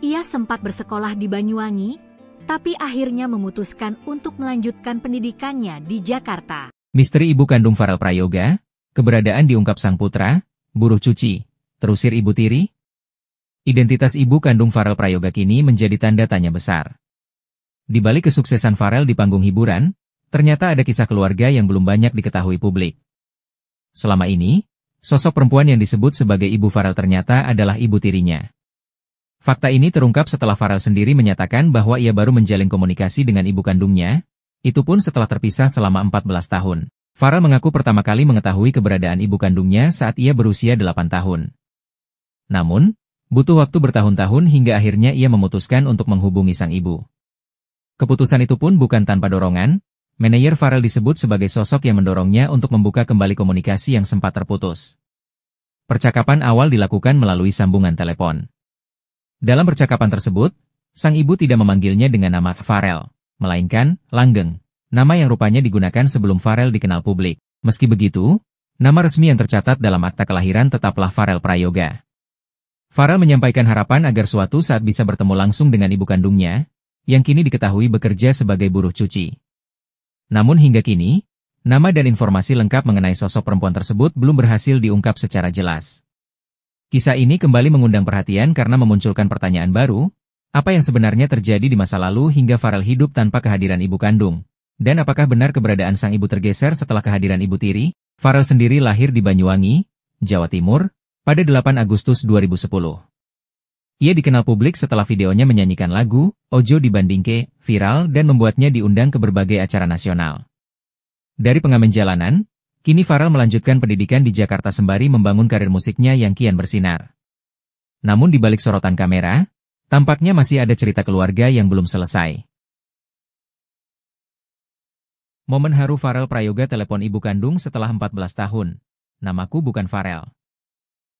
Ia sempat bersekolah di Banyuwangi, tapi akhirnya memutuskan untuk melanjutkan pendidikannya di Jakarta. Misteri ibu kandung Farel Prayoga, keberadaan diungkap sang putra, buruh cuci, terusir ibu tiri. Identitas ibu kandung Farel Prayoga kini menjadi tanda tanya besar. Di balik kesuksesan Farel di panggung hiburan, ternyata ada kisah keluarga yang belum banyak diketahui publik. Selama ini, sosok perempuan yang disebut sebagai ibu Farel ternyata adalah ibu tirinya. Fakta ini terungkap setelah Farel sendiri menyatakan bahwa ia baru menjalin komunikasi dengan ibu kandungnya, itu pun setelah terpisah selama 14 tahun. Farel mengaku pertama kali mengetahui keberadaan ibu kandungnya saat ia berusia 8 tahun. Namun, butuh waktu bertahun-tahun hingga akhirnya ia memutuskan untuk menghubungi sang ibu. Keputusan itu pun bukan tanpa dorongan, manajer Farel disebut sebagai sosok yang mendorongnya untuk membuka kembali komunikasi yang sempat terputus. Percakapan awal dilakukan melalui sambungan telepon. Dalam percakapan tersebut, sang ibu tidak memanggilnya dengan nama Farel, melainkan Langgeng, nama yang rupanya digunakan sebelum Farel dikenal publik. Meski begitu, nama resmi yang tercatat dalam akta kelahiran tetaplah Farel Prayoga. Farel menyampaikan harapan agar suatu saat bisa bertemu langsung dengan ibu kandungnya, yang kini diketahui bekerja sebagai buruh cuci. Namun hingga kini, nama dan informasi lengkap mengenai sosok perempuan tersebut belum berhasil diungkap secara jelas. Kisah ini kembali mengundang perhatian karena memunculkan pertanyaan baru, apa yang sebenarnya terjadi di masa lalu hingga Farel hidup tanpa kehadiran ibu kandung? Dan apakah benar keberadaan sang ibu tergeser setelah kehadiran ibu tiri? Farel sendiri lahir di Banyuwangi, Jawa Timur, pada 8 Agustus 2010. Ia dikenal publik setelah videonya menyanyikan lagu Ojo Dibandingke viral dan membuatnya diundang ke berbagai acara nasional. Dari pengamen jalanan, kini Farel melanjutkan pendidikan di Jakarta sembari membangun karir musiknya yang kian bersinar. Namun di balik sorotan kamera, tampaknya masih ada cerita keluarga yang belum selesai. Momen haru Farel Prayoga telepon ibu kandung setelah 14 tahun. Namaku bukan Farel.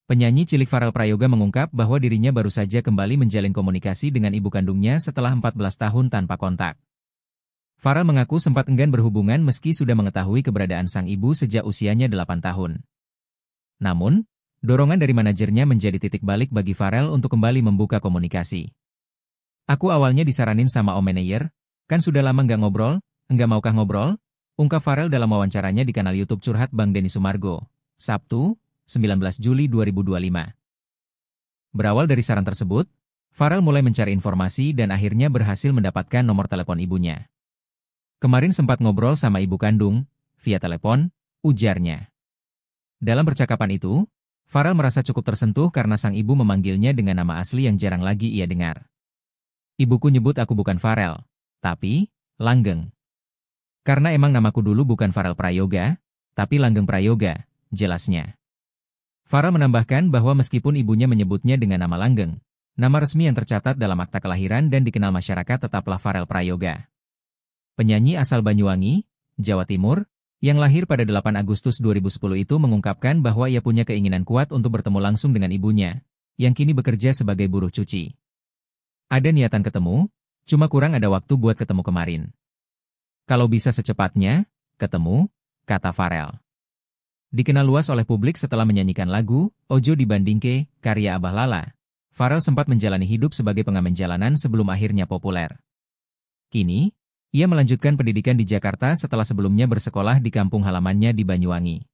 Penyanyi cilik Farel Prayoga mengungkap bahwa dirinya baru saja kembali menjalin komunikasi dengan ibu kandungnya setelah 14 tahun tanpa kontak. Farel mengaku sempat enggan berhubungan meski sudah mengetahui keberadaan sang ibu sejak usianya 8 tahun. Namun, dorongan dari manajernya menjadi titik balik bagi Farel untuk kembali membuka komunikasi. Aku awalnya disaranin sama om manajer, kan sudah lama nggak ngobrol, enggak maukah ngobrol? Ungkap Farel dalam wawancaranya di kanal YouTube Curhat Bang Denny Sumargo, Sabtu, 19 Juli 2025. Berawal dari saran tersebut, Farel mulai mencari informasi dan akhirnya berhasil mendapatkan nomor telepon ibunya. Kemarin sempat ngobrol sama ibu kandung, via telepon, ujarnya. Dalam percakapan itu, Farel merasa cukup tersentuh karena sang ibu memanggilnya dengan nama asli yang jarang lagi ia dengar. Ibuku nyebut aku bukan Farel, tapi Langgeng. Karena emang namaku dulu bukan Farel Prayoga, tapi Langgeng Prayoga, jelasnya. Farel menambahkan bahwa meskipun ibunya menyebutnya dengan nama Langgeng, nama resmi yang tercatat dalam akta kelahiran dan dikenal masyarakat tetaplah Farel Prayoga. Penyanyi asal Banyuwangi, Jawa Timur, yang lahir pada 8 Agustus 2010 itu mengungkapkan bahwa ia punya keinginan kuat untuk bertemu langsung dengan ibunya, yang kini bekerja sebagai buruh cuci. Ada niatan ketemu, cuma kurang ada waktu buat ketemu kemarin. Kalau bisa secepatnya, ketemu, kata Farel. Dikenal luas oleh publik setelah menyanyikan lagu Ojo Dibandingke karya Abah Lala, Farel sempat menjalani hidup sebagai pengamen jalanan sebelum akhirnya populer. Kini, ia melanjutkan pendidikan di Jakarta setelah sebelumnya bersekolah di kampung halamannya di Banyuwangi.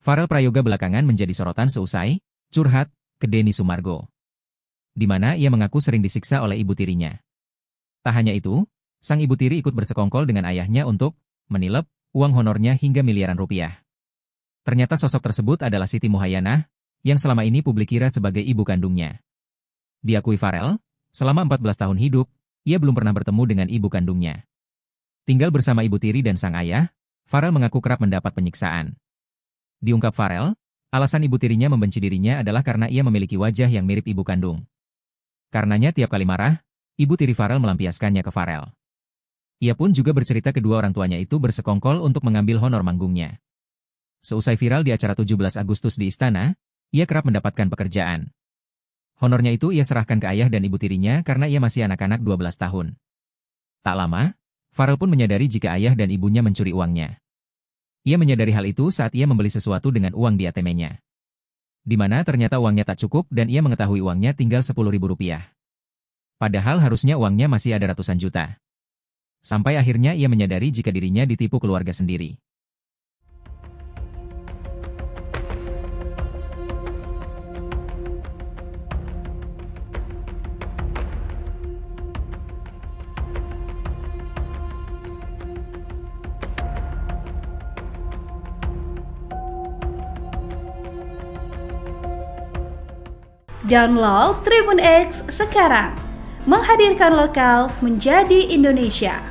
Farel Prayoga belakangan menjadi sorotan seusai curhat ke Denny Sumargo, di mana ia mengaku sering disiksa oleh ibu tirinya. Tak hanya itu, sang ibu tiri ikut bersekongkol dengan ayahnya untuk menilep uang honornya hingga miliaran rupiah. Ternyata sosok tersebut adalah Siti Muhayyanah, yang selama ini publik kira sebagai ibu kandungnya. Diakui Farel, selama 14 tahun hidup, ia belum pernah bertemu dengan ibu kandungnya. Tinggal bersama ibu tiri dan sang ayah, Farel mengaku kerap mendapat penyiksaan. Diungkap Farel, alasan ibu tirinya membenci dirinya adalah karena ia memiliki wajah yang mirip ibu kandung. Karenanya tiap kali marah, ibu tiri Farel melampiaskannya ke Farel. Ia pun juga bercerita kedua orang tuanya itu bersekongkol untuk mengambil honor manggungnya. Seusai viral di acara 17 Agustus di istana, ia kerap mendapatkan pekerjaan. Honornya itu ia serahkan ke ayah dan ibu tirinya karena ia masih anak-anak 12 tahun. Tak lama, Farel pun menyadari jika ayah dan ibunya mencuri uangnya. Ia menyadari hal itu saat ia membeli sesuatu dengan uang di ATM-nya. Di mana ternyata uangnya tak cukup dan ia mengetahui uangnya tinggal Rp10.000. Padahal harusnya uangnya masih ada ratusan juta. Sampai akhirnya ia menyadari jika dirinya ditipu keluarga sendiri. Download Tribun X sekarang, menghadirkan lokal menjadi Indonesia.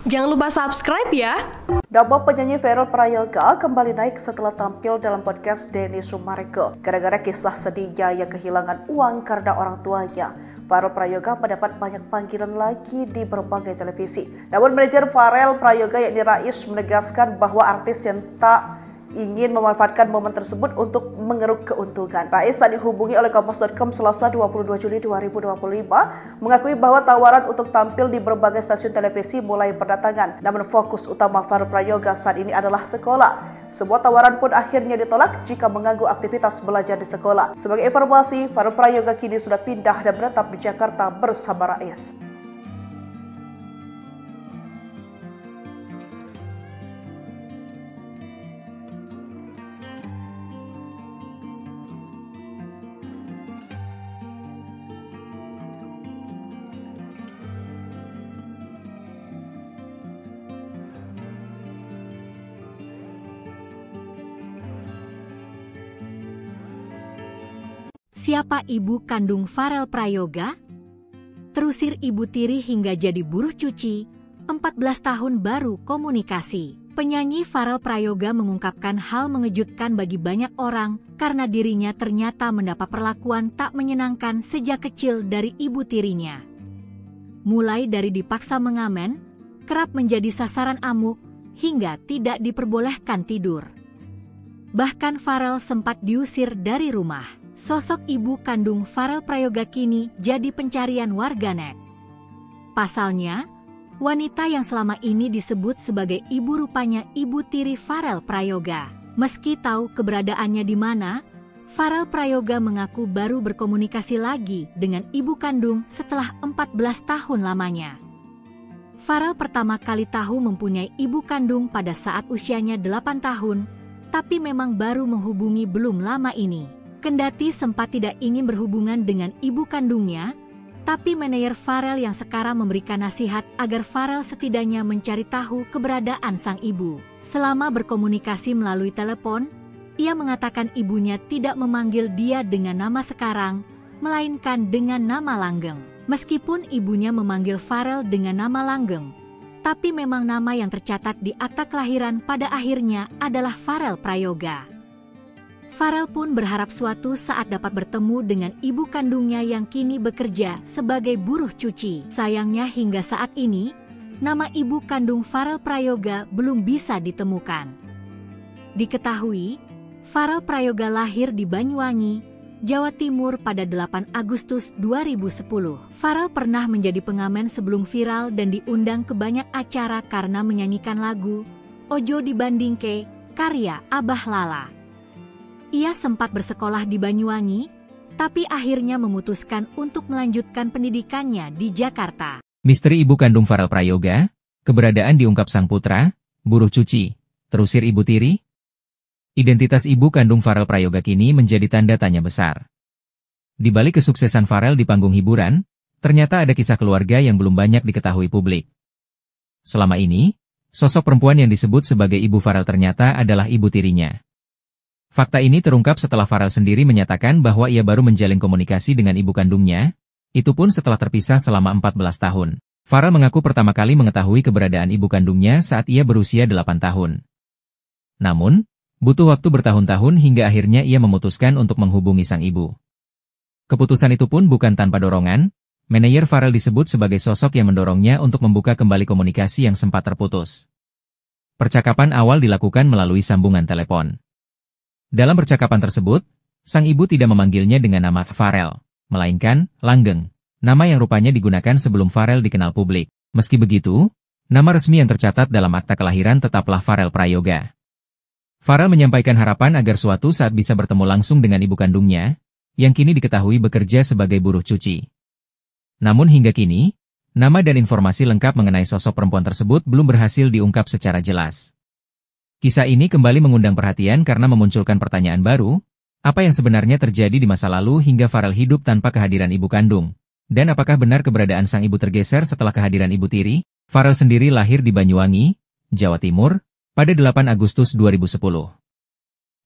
Jangan lupa subscribe ya. Nama penyanyi Farel Prayoga kembali naik setelah tampil dalam podcast Denny Sumargo. Gara-gara kisah sedihnya yang kehilangan uang karena orang tuanya, Farel Prayoga mendapat banyak panggilan lagi di berbagai televisi. Namun manajer Farel Prayoga yakni Rais menegaskan bahwa artis yang tak ingin memanfaatkan momen tersebut untuk mengeruk keuntungan. Rais saat dihubungi oleh Kompas.com Selasa 22 Juli 2025 mengakui bahwa tawaran untuk tampil di berbagai stasiun televisi mulai berdatangan. Namun fokus utama Farel Prayoga saat ini adalah sekolah. Sebuah tawaran pun akhirnya ditolak jika mengganggu aktivitas belajar di sekolah. Sebagai informasi, Farel Prayoga kini sudah pindah dan menetap di Jakarta bersama Rais. Siapa ibu kandung Farel Prayoga? Terusir ibu tiri hingga jadi buruh cuci, 14 tahun baru komunikasi. Penyanyi Farel Prayoga mengungkapkan hal mengejutkan bagi banyak orang karena dirinya ternyata mendapat perlakuan tak menyenangkan sejak kecil dari ibu tirinya. Mulai dari dipaksa mengamen, kerap menjadi sasaran amuk, hingga tidak diperbolehkan tidur. Bahkan Farel sempat diusir dari rumah. Sosok ibu kandung Farel Prayoga kini jadi pencarian warganet. Pasalnya, wanita yang selama ini disebut sebagai ibu rupanya ibu tiri Farel Prayoga. Meski tahu keberadaannya di mana, Farel Prayoga mengaku baru berkomunikasi lagi dengan ibu kandung setelah 14 tahun lamanya. Farel pertama kali tahu mempunyai ibu kandung pada saat usianya 8 tahun, tapi memang baru menghubungi belum lama ini. Kendati sempat tidak ingin berhubungan dengan ibu kandungnya, tapi manajer Farel yang sekarang memberikan nasihat agar Farel setidaknya mencari tahu keberadaan sang ibu. Selama berkomunikasi melalui telepon, ia mengatakan ibunya tidak memanggil dia dengan nama sekarang, melainkan dengan nama langgeng. Meskipun ibunya memanggil Farel dengan nama langgeng, tapi memang nama yang tercatat di akta kelahiran pada akhirnya adalah Farel Prayoga. Farel pun berharap suatu saat dapat bertemu dengan ibu kandungnya yang kini bekerja sebagai buruh cuci. Sayangnya hingga saat ini, nama ibu kandung Farel Prayoga belum bisa ditemukan. Diketahui, Farel Prayoga lahir di Banyuwangi, Jawa Timur pada 8 Agustus 2010. Farel pernah menjadi pengamen sebelum viral dan diundang ke banyak acara karena menyanyikan lagu Ojo Dibandingke karya Abah Lala. Ia sempat bersekolah di Banyuwangi, tapi akhirnya memutuskan untuk melanjutkan pendidikannya di Jakarta. Misteri ibu kandung Farel Prayoga, keberadaan diungkap sang putra, buruh cuci, terusir ibu tiri. Identitas ibu kandung Farel Prayoga kini menjadi tanda tanya besar. Di balik kesuksesan Farel di panggung hiburan, ternyata ada kisah keluarga yang belum banyak diketahui publik. Selama ini, sosok perempuan yang disebut sebagai ibu Farel ternyata adalah ibu tirinya. Fakta ini terungkap setelah Farel sendiri menyatakan bahwa ia baru menjalin komunikasi dengan ibu kandungnya, itu pun setelah terpisah selama 14 tahun. Farel mengaku pertama kali mengetahui keberadaan ibu kandungnya saat ia berusia 8 tahun. Namun, butuh waktu bertahun-tahun hingga akhirnya ia memutuskan untuk menghubungi sang ibu. Keputusan itu pun bukan tanpa dorongan, manajer Farel disebut sebagai sosok yang mendorongnya untuk membuka kembali komunikasi yang sempat terputus. Percakapan awal dilakukan melalui sambungan telepon. Dalam percakapan tersebut, sang ibu tidak memanggilnya dengan nama Farel, melainkan Langgeng, nama yang rupanya digunakan sebelum Farel dikenal publik. Meski begitu, nama resmi yang tercatat dalam akta kelahiran tetaplah Farel Prayoga. Farel menyampaikan harapan agar suatu saat bisa bertemu langsung dengan ibu kandungnya, yang kini diketahui bekerja sebagai buruh cuci. Namun hingga kini, nama dan informasi lengkap mengenai sosok perempuan tersebut belum berhasil diungkap secara jelas. Kisah ini kembali mengundang perhatian karena memunculkan pertanyaan baru, apa yang sebenarnya terjadi di masa lalu hingga Farel hidup tanpa kehadiran ibu kandung? Dan apakah benar keberadaan sang ibu tergeser setelah kehadiran ibu tiri? Farel sendiri lahir di Banyuwangi, Jawa Timur, pada 8 Agustus 2010.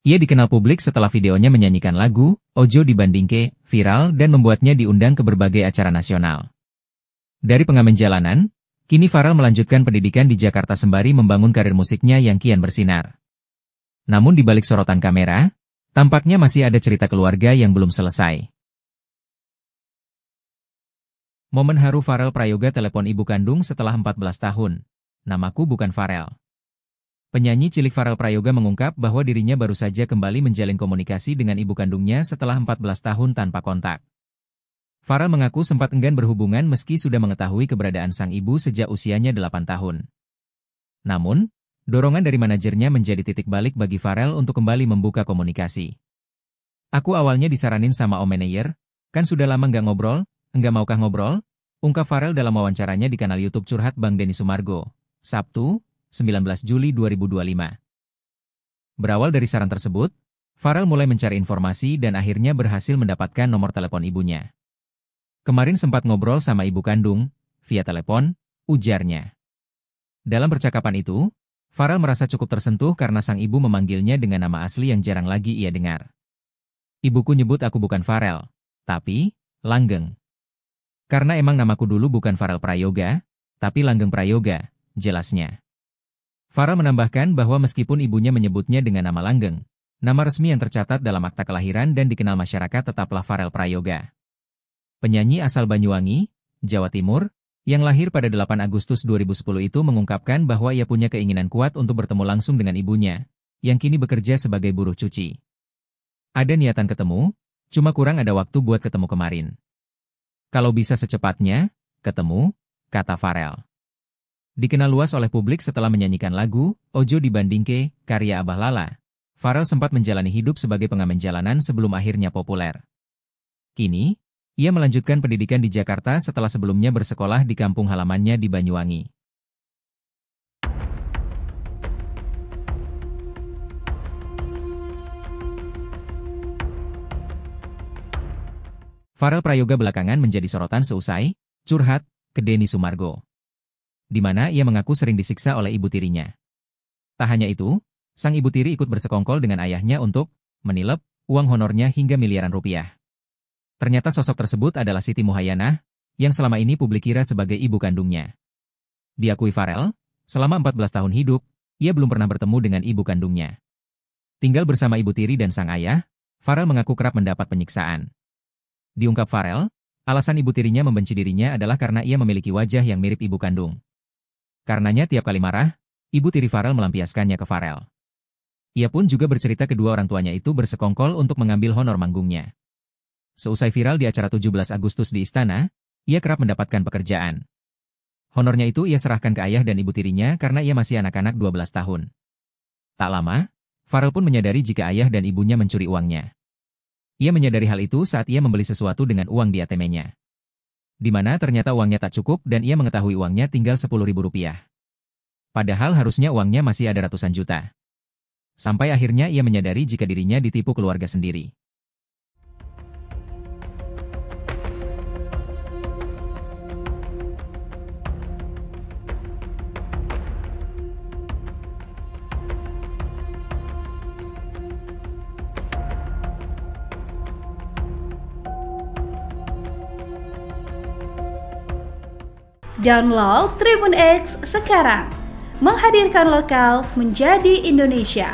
Ia dikenal publik setelah videonya menyanyikan lagu Ojo Dibandingke viral dan membuatnya diundang ke berbagai acara nasional. Dari pengamen jalanan, kini Farel melanjutkan pendidikan di Jakarta sembari membangun karir musiknya yang kian bersinar. Namun di balik sorotan kamera, tampaknya masih ada cerita keluarga yang belum selesai. Momen haru Farel Prayoga telepon ibu kandung setelah 14 tahun. Namaku bukan Farel. Penyanyi cilik Farel Prayoga mengungkap bahwa dirinya baru saja kembali menjalin komunikasi dengan ibu kandungnya setelah 14 tahun tanpa kontak. Farel mengaku sempat enggan berhubungan meski sudah mengetahui keberadaan sang ibu sejak usianya 8 tahun. Namun, dorongan dari manajernya menjadi titik balik bagi Farel untuk kembali membuka komunikasi. Aku awalnya disaranin sama om manajer, kan sudah lama nggak ngobrol, enggak maukah ngobrol? Ungkap Farel dalam wawancaranya di kanal YouTube Curhat Bang Denny Sumargo, Sabtu, 19 Juli 2025. Berawal dari saran tersebut, Farel mulai mencari informasi dan akhirnya berhasil mendapatkan nomor telepon ibunya. Kemarin sempat ngobrol sama ibu kandung, via telepon, ujarnya. Dalam percakapan itu, Farel merasa cukup tersentuh karena sang ibu memanggilnya dengan nama asli yang jarang lagi ia dengar. Ibuku nyebut aku bukan Farel, tapi Langgeng. Karena emang namaku dulu bukan Farel Prayoga, tapi Langgeng Prayoga, jelasnya. Farel menambahkan bahwa meskipun ibunya menyebutnya dengan nama Langgeng, nama resmi yang tercatat dalam akta kelahiran dan dikenal masyarakat tetaplah Farel Prayoga. Penyanyi asal Banyuwangi, Jawa Timur, yang lahir pada 8 Agustus 2010 itu mengungkapkan bahwa ia punya keinginan kuat untuk bertemu langsung dengan ibunya, yang kini bekerja sebagai buruh cuci. Ada niatan ketemu, cuma kurang ada waktu buat ketemu kemarin. Kalau bisa secepatnya, ketemu, kata Farel. Dikenal luas oleh publik setelah menyanyikan lagu Ojo Dibandingke, karya Abah Lala. Farel sempat menjalani hidup sebagai pengamen jalanan sebelum akhirnya populer. Kini, ia melanjutkan pendidikan di Jakarta setelah sebelumnya bersekolah di kampung halamannya di Banyuwangi. Farel Prayoga belakangan menjadi sorotan seusai curhat ke Denny Sumargo, di mana ia mengaku sering disiksa oleh ibu tirinya. Tak hanya itu, sang ibu tiri ikut bersekongkol dengan ayahnya untuk menilep uang honornya hingga miliaran rupiah. Ternyata sosok tersebut adalah Siti Muhayyanah, yang selama ini publik kira sebagai ibu kandungnya. Diakui Farel, selama 14 tahun hidup, ia belum pernah bertemu dengan ibu kandungnya. Tinggal bersama ibu tiri dan sang ayah, Farel mengaku kerap mendapat penyiksaan. Diungkap Farel, alasan ibu tirinya membenci dirinya adalah karena ia memiliki wajah yang mirip ibu kandung. Karenanya tiap kali marah, ibu tiri Farel melampiaskannya ke Farel. Ia pun juga bercerita kedua orang tuanya itu bersekongkol untuk mengambil honor manggungnya. Seusai viral di acara 17 Agustus di Istana, ia kerap mendapatkan pekerjaan. Honornya itu ia serahkan ke ayah dan ibu tirinya karena ia masih anak-anak 12 tahun. Tak lama, Farel pun menyadari jika ayah dan ibunya mencuri uangnya. Ia menyadari hal itu saat ia membeli sesuatu dengan uang di ATM-nya. Di mana ternyata uangnya tak cukup dan ia mengetahui uangnya tinggal Rp10.000. Padahal harusnya uangnya masih ada ratusan juta. Sampai akhirnya ia menyadari jika dirinya ditipu keluarga sendiri. Download Tribun X sekarang, menghadirkan lokal menjadi Indonesia.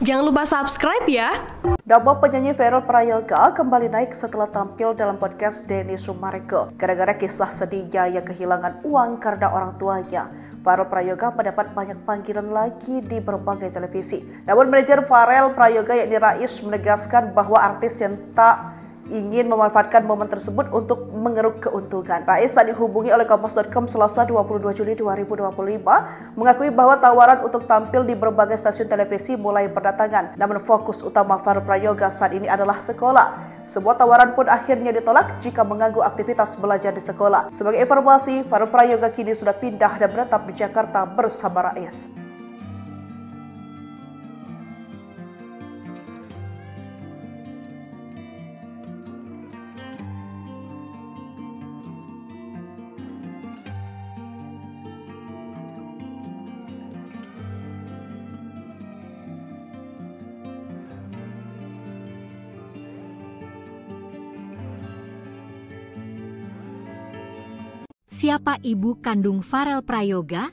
Jangan lupa subscribe ya. Nama penyanyi Farel Prayoga kembali naik setelah tampil dalam podcast Denny Sumarego. Gara-gara kisah sedihnya yang kehilangan uang karena orang tuanya, Farel Prayoga mendapat banyak panggilan lagi di berbagai televisi. Namun manajer Farel Prayoga yakni Rais menegaskan bahwa artis yang tak ingin memanfaatkan momen tersebut untuk mengeruk keuntungan. Rais saat dihubungi oleh Kompas.com Selasa 22 Juli 2025 mengakui bahwa tawaran untuk tampil di berbagai stasiun televisi mulai berdatangan. Namun fokus utama Farel Prayoga saat ini adalah sekolah. Sebuah tawaran pun akhirnya ditolak jika mengganggu aktivitas belajar di sekolah. Sebagai informasi, Farel Prayoga kini sudah pindah dan menetap di Jakarta bersama Rais. Siapa ibu kandung Farel Prayoga?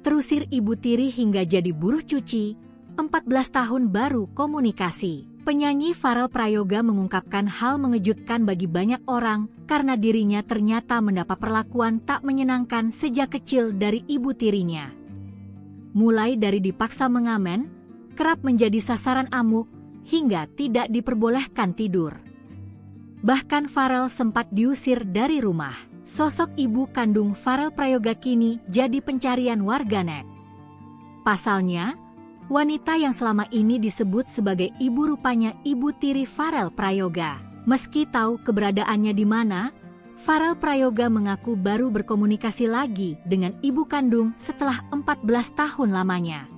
Terusir ibu tiri hingga jadi buruh cuci, 14 tahun baru komunikasi. Penyanyi Farel Prayoga mengungkapkan hal mengejutkan bagi banyak orang karena dirinya ternyata mendapat perlakuan tak menyenangkan sejak kecil dari ibu tirinya. Mulai dari dipaksa mengamen, kerap menjadi sasaran amuk, hingga tidak diperbolehkan tidur. Bahkan Farel sempat diusir dari rumah. Sosok ibu kandung Farel Prayoga kini jadi pencarian warganet. Pasalnya, wanita yang selama ini disebut sebagai ibu rupanya ibu tiri Farel Prayoga. Meski tahu keberadaannya di mana, Farel Prayoga mengaku baru berkomunikasi lagi dengan ibu kandung setelah 14 tahun lamanya.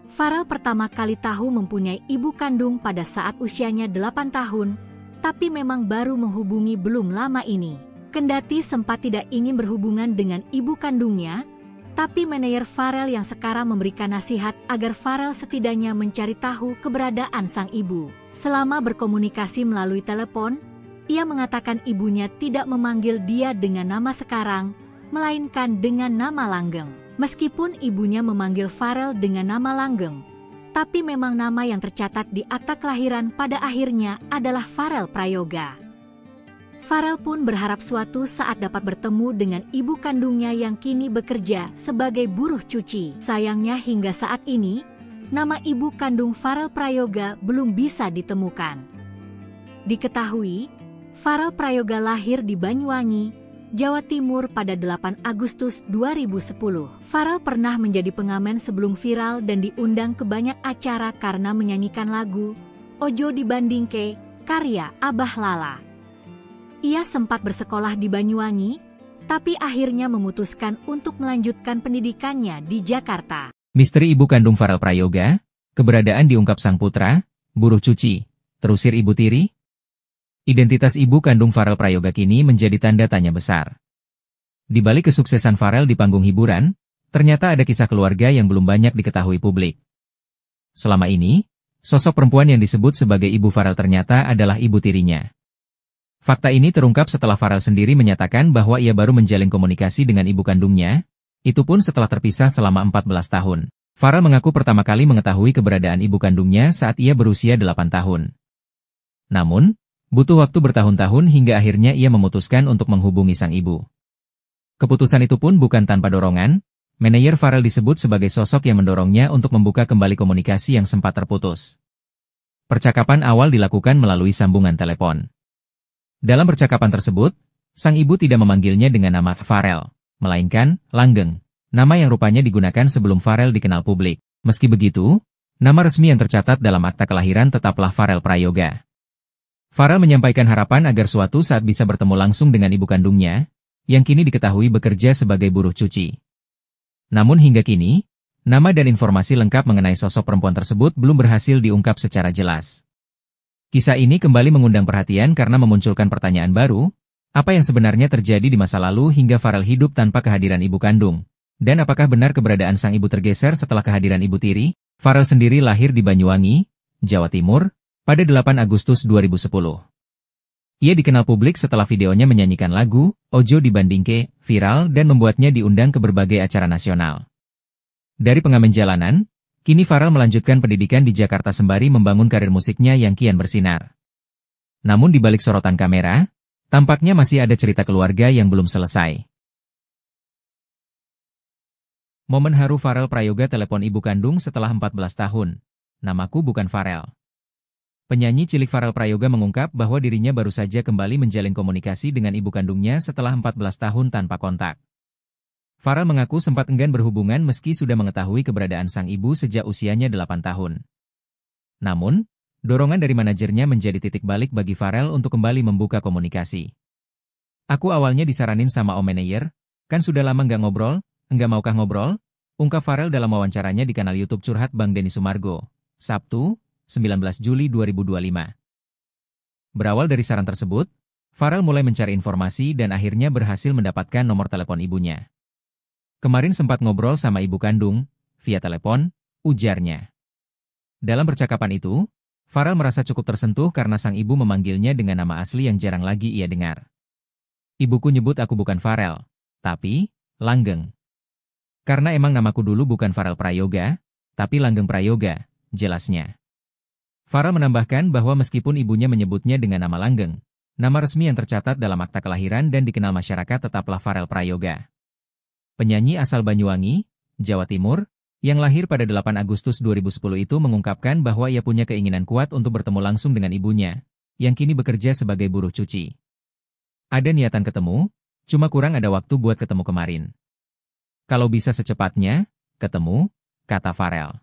Farel pertama kali tahu mempunyai ibu kandung pada saat usianya 8 tahun, tapi memang baru menghubungi belum lama ini. Kendati sempat tidak ingin berhubungan dengan ibu kandungnya, tapi manajer Farel yang sekarang memberikan nasihat agar Farel setidaknya mencari tahu keberadaan sang ibu. Selama berkomunikasi melalui telepon, ia mengatakan ibunya tidak memanggil dia dengan nama sekarang, melainkan dengan nama langgeng. Meskipun ibunya memanggil Farel dengan nama langgeng, tapi memang nama yang tercatat di akta kelahiran pada akhirnya adalah Farel Prayoga. Farel pun berharap suatu saat dapat bertemu dengan ibu kandungnya yang kini bekerja sebagai buruh cuci. Sayangnya hingga saat ini, nama ibu kandung Farel Prayoga belum bisa ditemukan. Diketahui, Farel Prayoga lahir di Banyuwangi, Jawa Timur pada 8 Agustus 2010. Farel pernah menjadi pengamen sebelum viral dan diundang ke banyak acara karena menyanyikan lagu Ojo Dibandingke, karya Abah Lala. Ia sempat bersekolah di Banyuwangi, tapi akhirnya memutuskan untuk melanjutkan pendidikannya di Jakarta. Misteri ibu kandung Farel Prayoga, keberadaan diungkap sang putra, buruh cuci, terusir ibu tiri. Identitas ibu kandung Farel Prayoga kini menjadi tanda tanya besar. Di balik kesuksesan Farel di panggung hiburan, ternyata ada kisah keluarga yang belum banyak diketahui publik. Selama ini, sosok perempuan yang disebut sebagai ibu Farel ternyata adalah ibu tirinya. Fakta ini terungkap setelah Farel sendiri menyatakan bahwa ia baru menjalin komunikasi dengan ibu kandungnya, itu pun setelah terpisah selama 14 tahun. Farel mengaku pertama kali mengetahui keberadaan ibu kandungnya saat ia berusia 8 tahun. Namun, butuh waktu bertahun-tahun hingga akhirnya ia memutuskan untuk menghubungi sang ibu. Keputusan itu pun bukan tanpa dorongan, manajer Farel disebut sebagai sosok yang mendorongnya untuk membuka kembali komunikasi yang sempat terputus. Percakapan awal dilakukan melalui sambungan telepon. Dalam percakapan tersebut, sang ibu tidak memanggilnya dengan nama Farel, melainkan Langgeng, nama yang rupanya digunakan sebelum Farel dikenal publik. Meski begitu, nama resmi yang tercatat dalam akta kelahiran tetaplah Farel Prayoga. Farel menyampaikan harapan agar suatu saat bisa bertemu langsung dengan ibu kandungnya, yang kini diketahui bekerja sebagai buruh cuci. Namun hingga kini, nama dan informasi lengkap mengenai sosok perempuan tersebut belum berhasil diungkap secara jelas. Kisah ini kembali mengundang perhatian karena memunculkan pertanyaan baru, apa yang sebenarnya terjadi di masa lalu hingga Farel hidup tanpa kehadiran ibu kandung? Dan apakah benar keberadaan sang ibu tergeser setelah kehadiran ibu tiri? Farel sendiri lahir di Banyuwangi, Jawa Timur, pada 8 Agustus 2010. Ia dikenal publik setelah videonya menyanyikan lagu Ojo Dibandingke viral dan membuatnya diundang ke berbagai acara nasional. Dari pengamen jalanan, kini Farel melanjutkan pendidikan di Jakarta sembari membangun karir musiknya yang kian bersinar. Namun di balik sorotan kamera, tampaknya masih ada cerita keluarga yang belum selesai. Momen haru Farel Prayoga telepon ibu kandung setelah 14 tahun. Namaku bukan Farel. Penyanyi cilik Farel Prayoga mengungkap bahwa dirinya baru saja kembali menjalin komunikasi dengan ibu kandungnya setelah 14 tahun tanpa kontak. Farel mengaku sempat enggan berhubungan meski sudah mengetahui keberadaan sang ibu sejak usianya 8 tahun. Namun, dorongan dari manajernya menjadi titik balik bagi Farel untuk kembali membuka komunikasi. Aku awalnya disaranin sama Om Manayer, kan sudah lama nggak ngobrol, enggak maukah ngobrol? Ungkap Farel dalam wawancaranya di kanal YouTube Curhat Bang Denny Sumargo, Sabtu, 19 Juli 2025. Berawal dari saran tersebut, Farel mulai mencari informasi dan akhirnya berhasil mendapatkan nomor telepon ibunya. Kemarin sempat ngobrol sama ibu kandung, via telepon, ujarnya. Dalam percakapan itu, Farel merasa cukup tersentuh karena sang ibu memanggilnya dengan nama asli yang jarang lagi ia dengar. Ibuku nyebut aku bukan Farel, tapi Langgeng. Karena emang namaku dulu bukan Farel Prayoga, tapi Langgeng Prayoga, jelasnya. Farel menambahkan bahwa meskipun ibunya menyebutnya dengan nama Langgeng, nama resmi yang tercatat dalam akta kelahiran dan dikenal masyarakat tetaplah Farel Prayoga. Penyanyi asal Banyuwangi, Jawa Timur, yang lahir pada 8 Agustus 2010 itu mengungkapkan bahwa ia punya keinginan kuat untuk bertemu langsung dengan ibunya, yang kini bekerja sebagai buruh cuci. Ada niatan ketemu, cuma kurang ada waktu buat ketemu kemarin. Kalau bisa secepatnya, ketemu, kata Farel.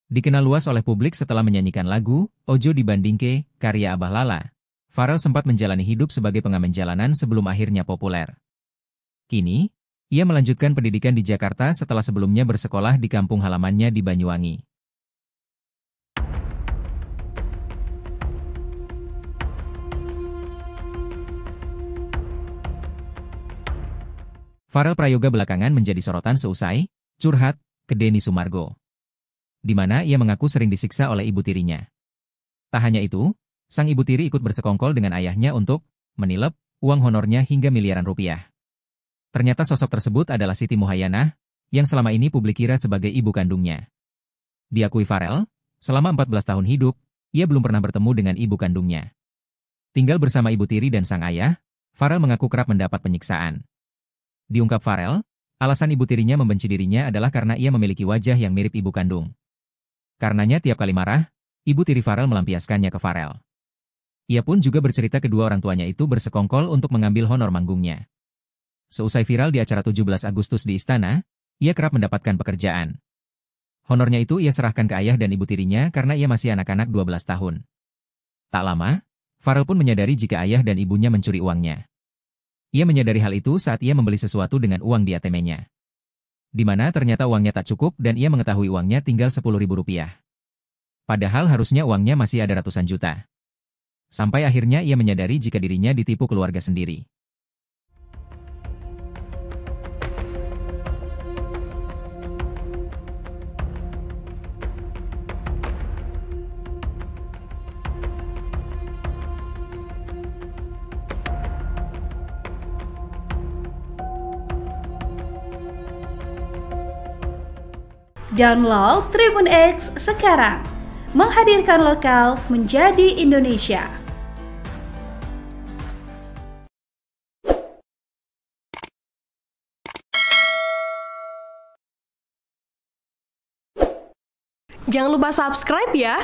Dikenal luas oleh publik setelah menyanyikan lagu Ojo Dibandingke, karya Abah Lala. Farel sempat menjalani hidup sebagai pengamen jalanan sebelum akhirnya populer. Kini, ia melanjutkan pendidikan di Jakarta setelah sebelumnya bersekolah di kampung halamannya di Banyuwangi. Farel Prayoga belakangan menjadi sorotan seusai curhat ke Denny Sumargo, di mana ia mengaku sering disiksa oleh ibu tirinya. Tak hanya itu, sang ibu tiri ikut bersekongkol dengan ayahnya untuk menilep uang honornya hingga miliaran rupiah. Ternyata sosok tersebut adalah Siti Muhayyanah, yang selama ini publik kira sebagai ibu kandungnya. Diakui Farel, selama 14 tahun hidup, ia belum pernah bertemu dengan ibu kandungnya. Tinggal bersama ibu tiri dan sang ayah, Farel mengaku kerap mendapat penyiksaan. Diungkap Farel, alasan ibu tirinya membenci dirinya adalah karena ia memiliki wajah yang mirip ibu kandung. Karenanya tiap kali marah, ibu tiri Farel melampiaskannya ke Farel. Ia pun juga bercerita kedua orang tuanya itu bersekongkol untuk mengambil honor manggungnya. Seusai viral di acara 17 Agustus di Istana, ia kerap mendapatkan pekerjaan. Honornya itu ia serahkan ke ayah dan ibu tirinya karena ia masih anak-anak 12 tahun. Tak lama, Farel pun menyadari jika ayah dan ibunya mencuri uangnya. Ia menyadari hal itu saat ia membeli sesuatu dengan uang di ATM-nya. Di mana ternyata uangnya tak cukup dan ia mengetahui uangnya tinggal Rp10.000. Padahal harusnya uangnya masih ada ratusan juta. Sampai akhirnya ia menyadari jika dirinya ditipu keluarga sendiri. Download Tribun X sekarang, menghadirkan lokal menjadi Indonesia. Jangan lupa subscribe ya.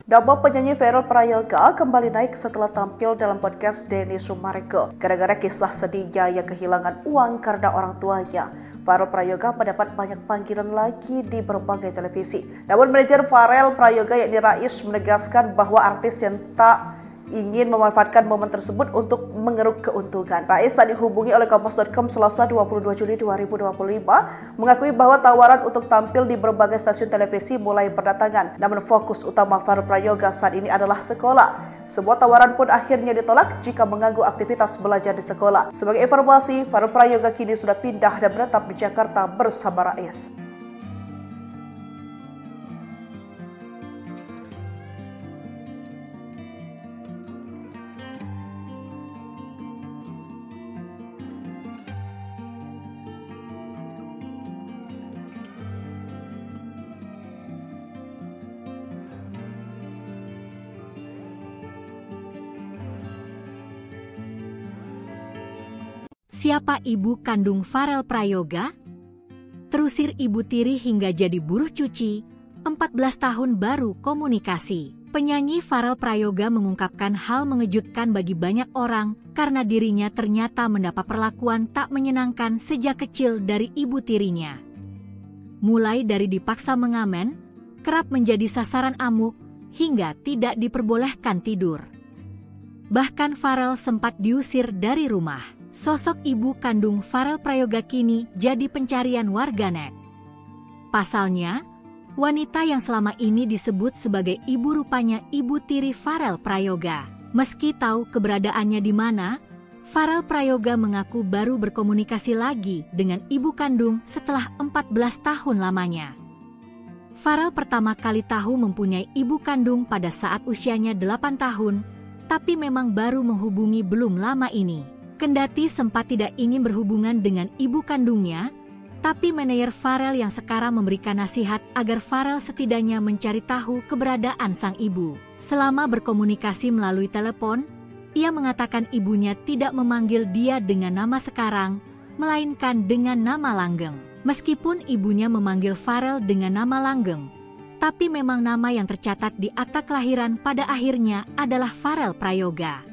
Nama penyanyi Farel Prayoga kembali naik setelah tampil dalam podcast Denny Sumargo. Gara-gara kisah sedihnya yang kehilangan uang karena orang tuanya, Farel Prayoga mendapat banyak panggilan lagi di berbagai televisi. Namun manajer Farel Prayoga yakni Rais menegaskan bahwa artis yang tak ingin memanfaatkan momen tersebut untuk mengeruk keuntungan. Rais saat dihubungi oleh Kompas.com Selasa 22 Juli 2025 mengakui bahwa tawaran untuk tampil di berbagai stasiun televisi mulai berdatangan. Namun fokus utama Farel Prayoga saat ini adalah sekolah. Sebuah tawaran pun akhirnya ditolak jika mengganggu aktivitas belajar di sekolah. Sebagai informasi, Farel Prayoga kini sudah pindah dan menetap di Jakarta bersama Rais. Siapa ibu kandung Farel Prayoga? Terusir ibu tiri hingga jadi buruh cuci, 14 tahun baru komunikasi. Penyanyi Farel Prayoga mengungkapkan hal mengejutkan bagi banyak orang karena dirinya ternyata mendapat perlakuan tak menyenangkan sejak kecil dari ibu tirinya. Mulai dari dipaksa mengamen, kerap menjadi sasaran amuk, hingga tidak diperbolehkan tidur. Bahkan Farel sempat diusir dari rumah. Sosok ibu kandung Farel Prayoga kini jadi pencarian warganet. Pasalnya, wanita yang selama ini disebut sebagai ibu rupanya ibu tiri Farel Prayoga. Meski tahu keberadaannya di mana, Farel Prayoga mengaku baru berkomunikasi lagi dengan ibu kandung setelah 14 tahun lamanya. Farel pertama kali tahu mempunyai ibu kandung pada saat usianya 8 tahun, tapi memang baru menghubungi belum lama ini. Kendati sempat tidak ingin berhubungan dengan ibu kandungnya, tapi manajer Farel yang sekarang memberikan nasihat agar Farel setidaknya mencari tahu keberadaan sang ibu. Selama berkomunikasi melalui telepon, ia mengatakan ibunya tidak memanggil dia dengan nama sekarang, melainkan dengan nama langgeng. Meskipun ibunya memanggil Farel dengan nama langgeng, tapi memang nama yang tercatat di akta kelahiran pada akhirnya adalah Farel Prayoga.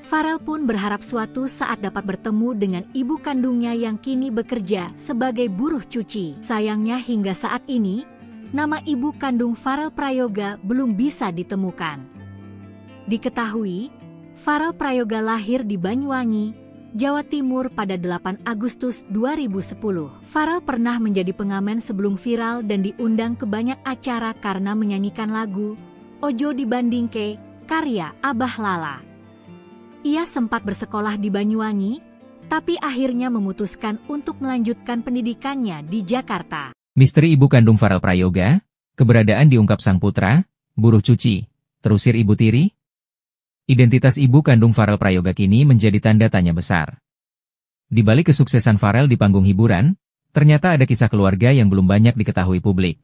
Farel pun berharap suatu saat dapat bertemu dengan ibu kandungnya yang kini bekerja sebagai buruh cuci. Sayangnya hingga saat ini, nama ibu kandung Farel Prayoga belum bisa ditemukan. Diketahui, Farel Prayoga lahir di Banyuwangi, Jawa Timur pada 8 Agustus 2010. Farel pernah menjadi pengamen sebelum viral dan diundang ke banyak acara karena menyanyikan lagu Ojo Dibandingke karya Abah Lala. Ia sempat bersekolah di Banyuwangi, tapi akhirnya memutuskan untuk melanjutkan pendidikannya di Jakarta. Misteri ibu kandung Farel Prayoga, keberadaan diungkap sang putra, buruh cuci, terusir ibu tiri. Identitas ibu kandung Farel Prayoga kini menjadi tanda tanya besar. Di balik kesuksesan Farel di panggung hiburan, ternyata ada kisah keluarga yang belum banyak diketahui publik.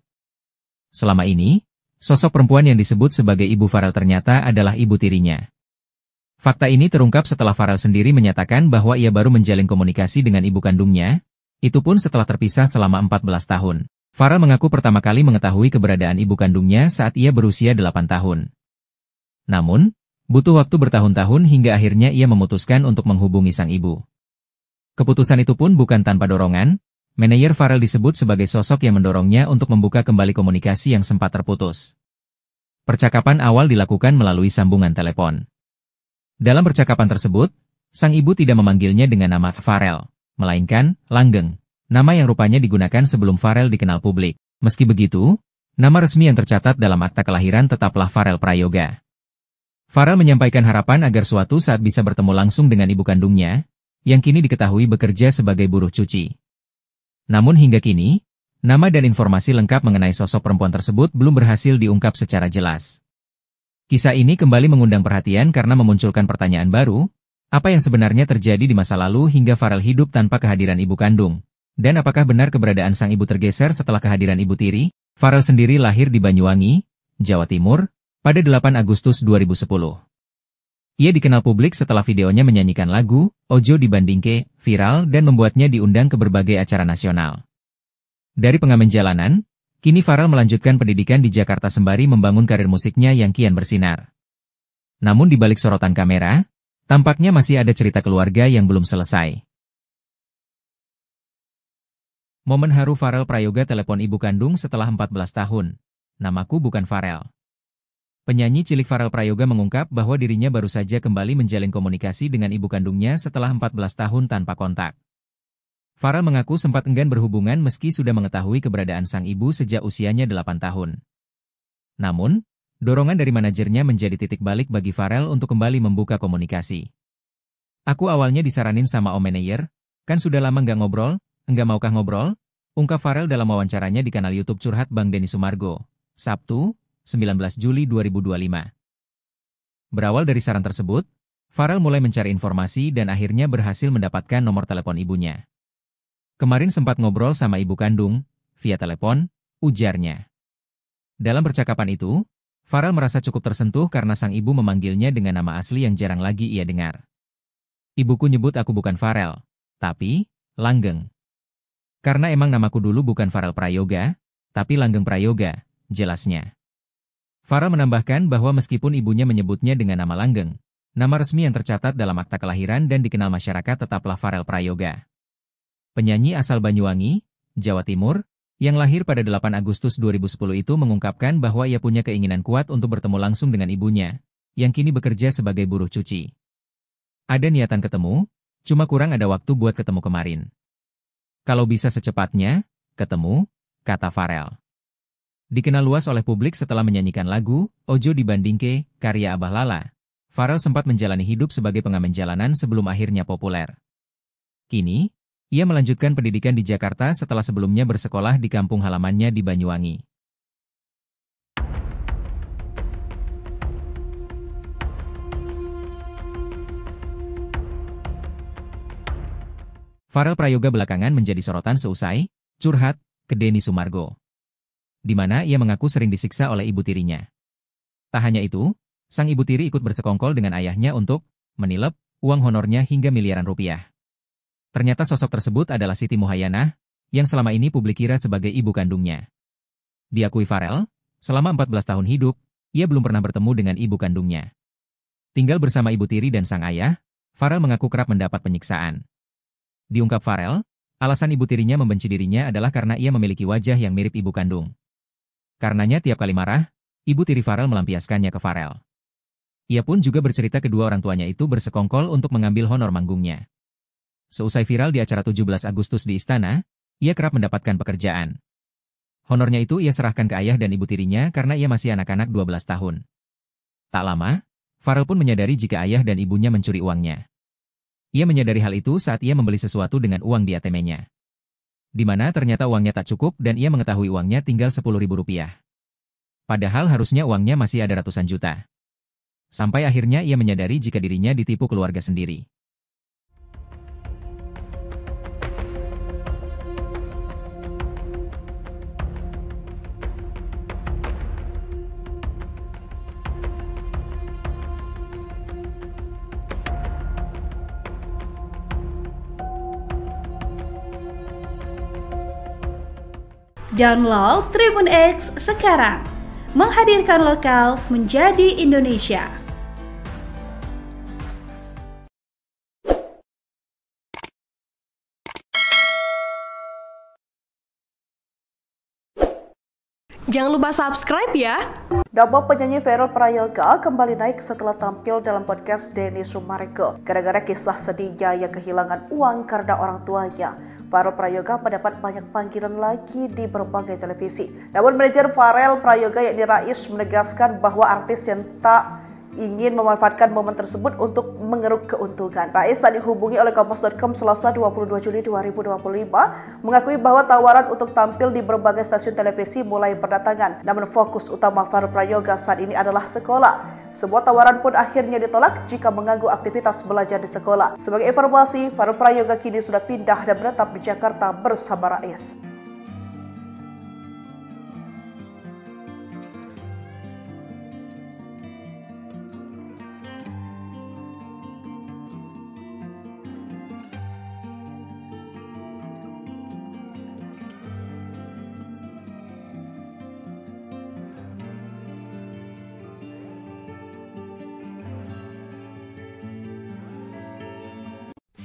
Selama ini, sosok perempuan yang disebut sebagai ibu Farel ternyata adalah ibu tirinya. Fakta ini terungkap setelah Farel sendiri menyatakan bahwa ia baru menjalin komunikasi dengan ibu kandungnya, itu pun setelah terpisah selama 14 tahun. Farel mengaku pertama kali mengetahui keberadaan ibu kandungnya saat ia berusia 8 tahun. Namun, butuh waktu bertahun-tahun hingga akhirnya ia memutuskan untuk menghubungi sang ibu. Keputusan itu pun bukan tanpa dorongan, manajer Farel disebut sebagai sosok yang mendorongnya untuk membuka kembali komunikasi yang sempat terputus. Percakapan awal dilakukan melalui sambungan telepon. Dalam percakapan tersebut, sang ibu tidak memanggilnya dengan nama Farel, melainkan Langgeng, nama yang rupanya digunakan sebelum Farel dikenal publik. Meski begitu, nama resmi yang tercatat dalam akta kelahiran tetaplah Farel Prayoga. Farel menyampaikan harapan agar suatu saat bisa bertemu langsung dengan ibu kandungnya, yang kini diketahui bekerja sebagai buruh cuci. Namun hingga kini, nama dan informasi lengkap mengenai sosok perempuan tersebut belum berhasil diungkap secara jelas. Kisah ini kembali mengundang perhatian karena memunculkan pertanyaan baru, apa yang sebenarnya terjadi di masa lalu hingga Farel hidup tanpa kehadiran ibu kandung? Dan apakah benar keberadaan sang ibu tergeser setelah kehadiran ibu tiri? Farel sendiri lahir di Banyuwangi, Jawa Timur, pada 8 Agustus 2010. Ia dikenal publik setelah videonya menyanyikan lagu Ojo Dibandingke viral dan membuatnya diundang ke berbagai acara nasional. Dari pengamen jalanan, Kini Farel melanjutkan pendidikan di Jakarta sembari membangun karir musiknya yang kian bersinar. Namun di balik sorotan kamera, tampaknya masih ada cerita keluarga yang belum selesai. Momen haru Farel Prayoga telepon ibu kandung setelah 14 tahun. Namaku bukan Farel. Penyanyi cilik Farel Prayoga mengungkap bahwa dirinya baru saja kembali menjalin komunikasi dengan ibu kandungnya setelah 14 tahun tanpa kontak. Farel mengaku sempat enggan berhubungan meski sudah mengetahui keberadaan sang ibu sejak usianya 8 tahun. Namun, dorongan dari manajernya menjadi titik balik bagi Farel untuk kembali membuka komunikasi. Aku awalnya disaranin sama Om Manayer, kan sudah lama nggak ngobrol, enggak maukah ngobrol? Ungkap Farel dalam wawancaranya di kanal YouTube Curhat Bang Denny Sumargo, Sabtu, 19 Juli 2025. Berawal dari saran tersebut, Farel mulai mencari informasi dan akhirnya berhasil mendapatkan nomor telepon ibunya. Kemarin sempat ngobrol sama ibu kandung, via telepon, ujarnya. Dalam percakapan itu, Farel merasa cukup tersentuh karena sang ibu memanggilnya dengan nama asli yang jarang lagi ia dengar. Ibuku nyebut aku bukan Farel, tapi Langgeng. Karena emang namaku dulu bukan Farel Prayoga, tapi Langgeng Prayoga, jelasnya. Farel menambahkan bahwa meskipun ibunya menyebutnya dengan nama Langgeng, nama resmi yang tercatat dalam akta kelahiran dan dikenal masyarakat tetaplah Farel Prayoga. Penyanyi asal Banyuwangi, Jawa Timur, yang lahir pada 8 Agustus 2010 itu mengungkapkan bahwa ia punya keinginan kuat untuk bertemu langsung dengan ibunya, yang kini bekerja sebagai buruh cuci. Ada niatan ketemu, cuma kurang ada waktu buat ketemu kemarin. Kalau bisa secepatnya, ketemu, kata Farel. Dikenal luas oleh publik setelah menyanyikan lagu Ojo Dibandingke, karya Abah Lala, Farel sempat menjalani hidup sebagai pengamen jalanan sebelum akhirnya populer. Kini, ia melanjutkan pendidikan di Jakarta setelah sebelumnya bersekolah di kampung halamannya di Banyuwangi. Farel Prayoga belakangan menjadi sorotan seusai curhat ke Denny Sumargo, di mana ia mengaku sering disiksa oleh ibu tirinya. Tak hanya itu, sang ibu tiri ikut bersekongkol dengan ayahnya untuk menilep uang honornya hingga miliaran rupiah. Ternyata sosok tersebut adalah Siti Muhayyanah, yang selama ini publik kira sebagai ibu kandungnya. Diakui Farel, selama 14 tahun hidup, ia belum pernah bertemu dengan ibu kandungnya. Tinggal bersama ibu tiri dan sang ayah, Farel mengaku kerap mendapat penyiksaan. Diungkap Farel, alasan ibu tirinya membenci dirinya adalah karena ia memiliki wajah yang mirip ibu kandung. Karenanya tiap kali marah, ibu tiri Farel melampiaskannya ke Farel. Ia pun juga bercerita kedua orang tuanya itu bersekongkol untuk mengambil honor manggungnya. Seusai viral di acara 17 Agustus di Istana, ia kerap mendapatkan pekerjaan. Honornya itu ia serahkan ke ayah dan ibu tirinya karena ia masih anak-anak 12 tahun. Tak lama, Farel pun menyadari jika ayah dan ibunya mencuri uangnya. Ia menyadari hal itu saat ia membeli sesuatu dengan uang di ATM-nya. Di mana ternyata uangnya tak cukup dan ia mengetahui uangnya tinggal Rp10.000. Padahal harusnya uangnya masih ada ratusan juta. Sampai akhirnya ia menyadari jika dirinya ditipu keluarga sendiri. Download Tribun X sekarang, menghadirkan lokal menjadi Indonesia. Jangan lupa subscribe ya. Nama penyanyi Farel Prayoga kembali naik setelah tampil dalam podcast Denny Sumargo. Gara-gara kisah sedihnya yang kehilangan uang karena orang tuanya, Farel Prayoga mendapat banyak panggilan lagi di berbagai televisi. Namun manajer Farel Prayoga yakni Rais menegaskan bahwa artis yang tak ingin memanfaatkan momen tersebut untuk mengeruk keuntungan. Rais saat dihubungi oleh Kompas.com Selasa 22 Juli 2025 mengakui bahwa tawaran untuk tampil di berbagai stasiun televisi mulai berdatangan. Namun fokus utama Farel Prayoga saat ini adalah sekolah. Sebuah tawaran pun akhirnya ditolak jika mengganggu aktivitas belajar di sekolah. Sebagai informasi, Farel Prayoga kini sudah pindah dan menetap di Jakarta bersama Rais.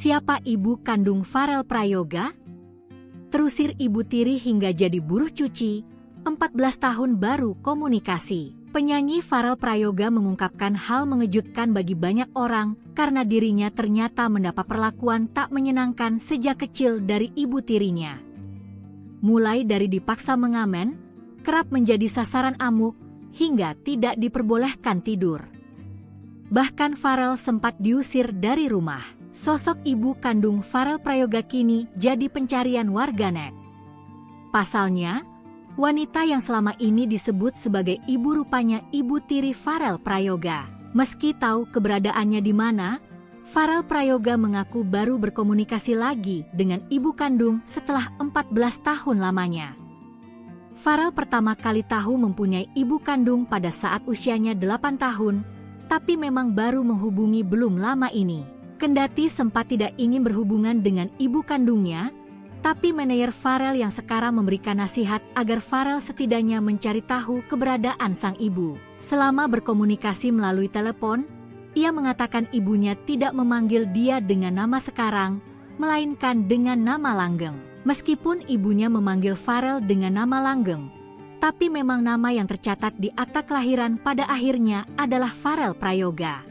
Siapa ibu kandung Farel Prayoga? Terusir ibu tiri hingga jadi buruh cuci, 14 tahun baru komunikasi. Penyanyi Farel Prayoga mengungkapkan hal mengejutkan bagi banyak orang karena dirinya ternyata mendapat perlakuan tak menyenangkan sejak kecil dari ibu tirinya. Mulai dari dipaksa mengamen, kerap menjadi sasaran amuk, hingga tidak diperbolehkan tidur. Bahkan Farel sempat diusir dari rumah. Sosok ibu kandung Farel Prayoga kini jadi pencarian warganet. Pasalnya, wanita yang selama ini disebut sebagai ibu rupanya ibu tiri Farel Prayoga. Meski tahu keberadaannya di mana, Farel Prayoga mengaku baru berkomunikasi lagi dengan ibu kandung setelah 14 tahun lamanya. Farel pertama kali tahu mempunyai ibu kandung pada saat usianya 8 tahun, tapi memang baru menghubungi belum lama ini. Kendati sempat tidak ingin berhubungan dengan ibu kandungnya, tapi manajer Farel yang sekarang memberikan nasihat agar Farel setidaknya mencari tahu keberadaan sang ibu. Selama berkomunikasi melalui telepon, ia mengatakan ibunya tidak memanggil dia dengan nama sekarang, melainkan dengan nama langgeng. Meskipun ibunya memanggil Farel dengan nama langgeng, tapi memang nama yang tercatat di akta kelahiran pada akhirnya adalah Farel Prayoga.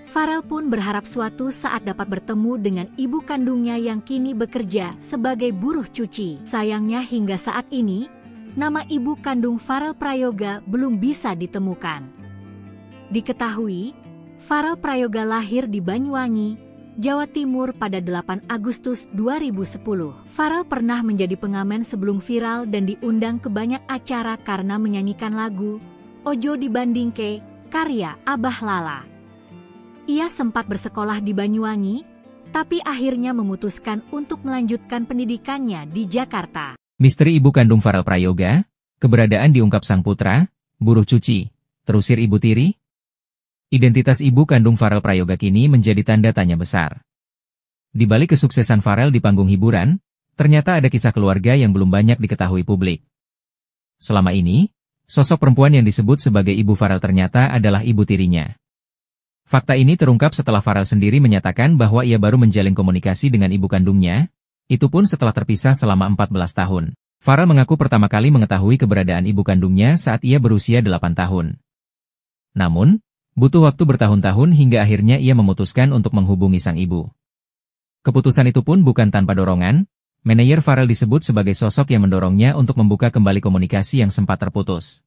Farel pun berharap suatu saat dapat bertemu dengan ibu kandungnya yang kini bekerja sebagai buruh cuci. Sayangnya hingga saat ini, nama ibu kandung Farel Prayoga belum bisa ditemukan. Diketahui, Farel Prayoga lahir di Banyuwangi, Jawa Timur pada 8 Agustus 2010. Farel pernah menjadi pengamen sebelum viral dan diundang ke banyak acara karena menyanyikan lagu Ojo Dibandingke, karya Abah Lala. Ia sempat bersekolah di Banyuwangi, tapi akhirnya memutuskan untuk melanjutkan pendidikannya di Jakarta. Misteri ibu kandung Farel Prayoga, keberadaan diungkap sang putra, buruh cuci, terusir ibu tiri. Identitas ibu kandung Farel Prayoga kini menjadi tanda tanya besar. Di balik kesuksesan Farel di panggung hiburan, ternyata ada kisah keluarga yang belum banyak diketahui publik. Selama ini, sosok perempuan yang disebut sebagai ibu Farel ternyata adalah ibu tirinya. Fakta ini terungkap setelah Farel sendiri menyatakan bahwa ia baru menjalin komunikasi dengan ibu kandungnya, itu pun setelah terpisah selama 14 tahun. Farel mengaku pertama kali mengetahui keberadaan ibu kandungnya saat ia berusia 8 tahun. Namun, butuh waktu bertahun-tahun hingga akhirnya ia memutuskan untuk menghubungi sang ibu. Keputusan itu pun bukan tanpa dorongan, manajer Farel disebut sebagai sosok yang mendorongnya untuk membuka kembali komunikasi yang sempat terputus.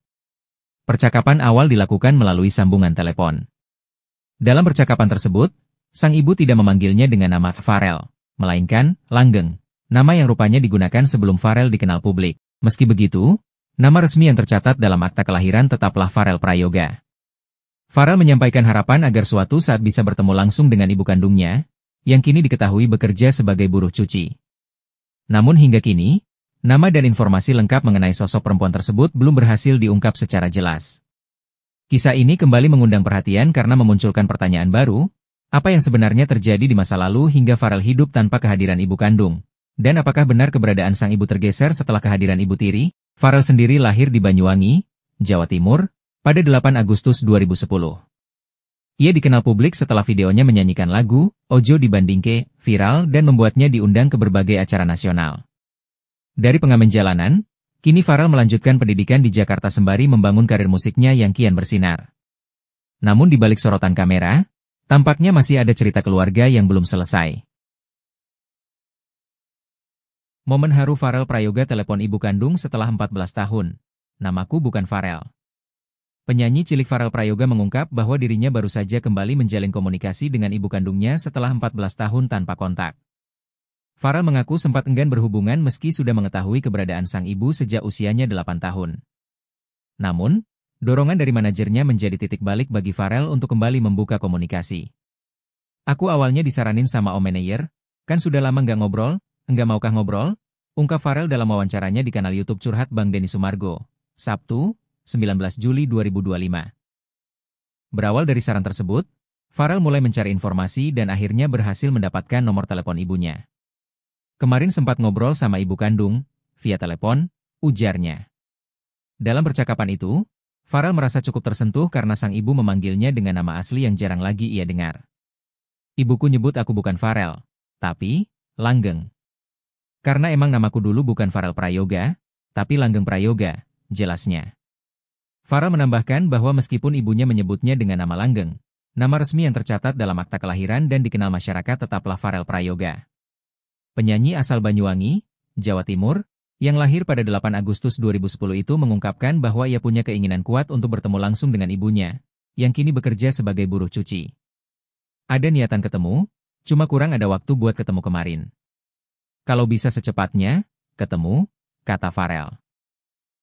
Percakapan awal dilakukan melalui sambungan telepon. Dalam percakapan tersebut, sang ibu tidak memanggilnya dengan nama Farel, melainkan Langgeng, nama yang rupanya digunakan sebelum Farel dikenal publik. Meski begitu, nama resmi yang tercatat dalam akta kelahiran tetaplah Farel Prayoga. Farel menyampaikan harapan agar suatu saat bisa bertemu langsung dengan ibu kandungnya, yang kini diketahui bekerja sebagai buruh cuci. Namun hingga kini, nama dan informasi lengkap mengenai sosok perempuan tersebut belum berhasil diungkap secara jelas. Kisah ini kembali mengundang perhatian karena memunculkan pertanyaan baru, apa yang sebenarnya terjadi di masa lalu hingga Farel hidup tanpa kehadiran ibu kandung? Dan apakah benar keberadaan sang ibu tergeser setelah kehadiran ibu tiri? Farel sendiri lahir di Banyuwangi, Jawa Timur, pada 8 Agustus 2010. Ia dikenal publik setelah videonya menyanyikan lagu Ojo Dibandingke viral dan membuatnya diundang ke berbagai acara nasional. Dari pengamen jalanan, kini Farel melanjutkan pendidikan di Jakarta sembari membangun karir musiknya yang kian bersinar. Namun di balik sorotan kamera, tampaknya masih ada cerita keluarga yang belum selesai. Momen haru Farel Prayoga telepon ibu kandung setelah 14 tahun. Namaku bukan Farel. Penyanyi cilik Farel Prayoga mengungkap bahwa dirinya baru saja kembali menjalin komunikasi dengan ibu kandungnya setelah 14 tahun tanpa kontak. Farel mengaku sempat enggan berhubungan meski sudah mengetahui keberadaan sang ibu sejak usianya 8 tahun. Namun, dorongan dari manajernya menjadi titik balik bagi Farel untuk kembali membuka komunikasi. Aku awalnya disaranin sama om manajer, kan sudah lama nggak ngobrol, enggak maukah ngobrol? Ungkap Farel dalam wawancaranya di kanal YouTube Curhat Bang Denny Sumargo, Sabtu, 19 Juli 2025. Berawal dari saran tersebut, Farel mulai mencari informasi dan akhirnya berhasil mendapatkan nomor telepon ibunya. Kemarin sempat ngobrol sama ibu kandung, via telepon, ujarnya. Dalam percakapan itu, Farel merasa cukup tersentuh karena sang ibu memanggilnya dengan nama asli yang jarang lagi ia dengar. Ibuku nyebut aku bukan Farel, tapi Langgeng. Karena emang namaku dulu bukan Farel Prayoga, tapi Langgeng Prayoga, jelasnya. Farel menambahkan bahwa meskipun ibunya menyebutnya dengan nama Langgeng, nama resmi yang tercatat dalam akta kelahiran dan dikenal masyarakat tetaplah Farel Prayoga. Penyanyi asal Banyuwangi, Jawa Timur, yang lahir pada 8 Agustus 2010 itu mengungkapkan bahwa ia punya keinginan kuat untuk bertemu langsung dengan ibunya, yang kini bekerja sebagai buruh cuci. Ada niatan ketemu, cuma kurang ada waktu buat ketemu kemarin. Kalau bisa secepatnya, ketemu, kata Farel.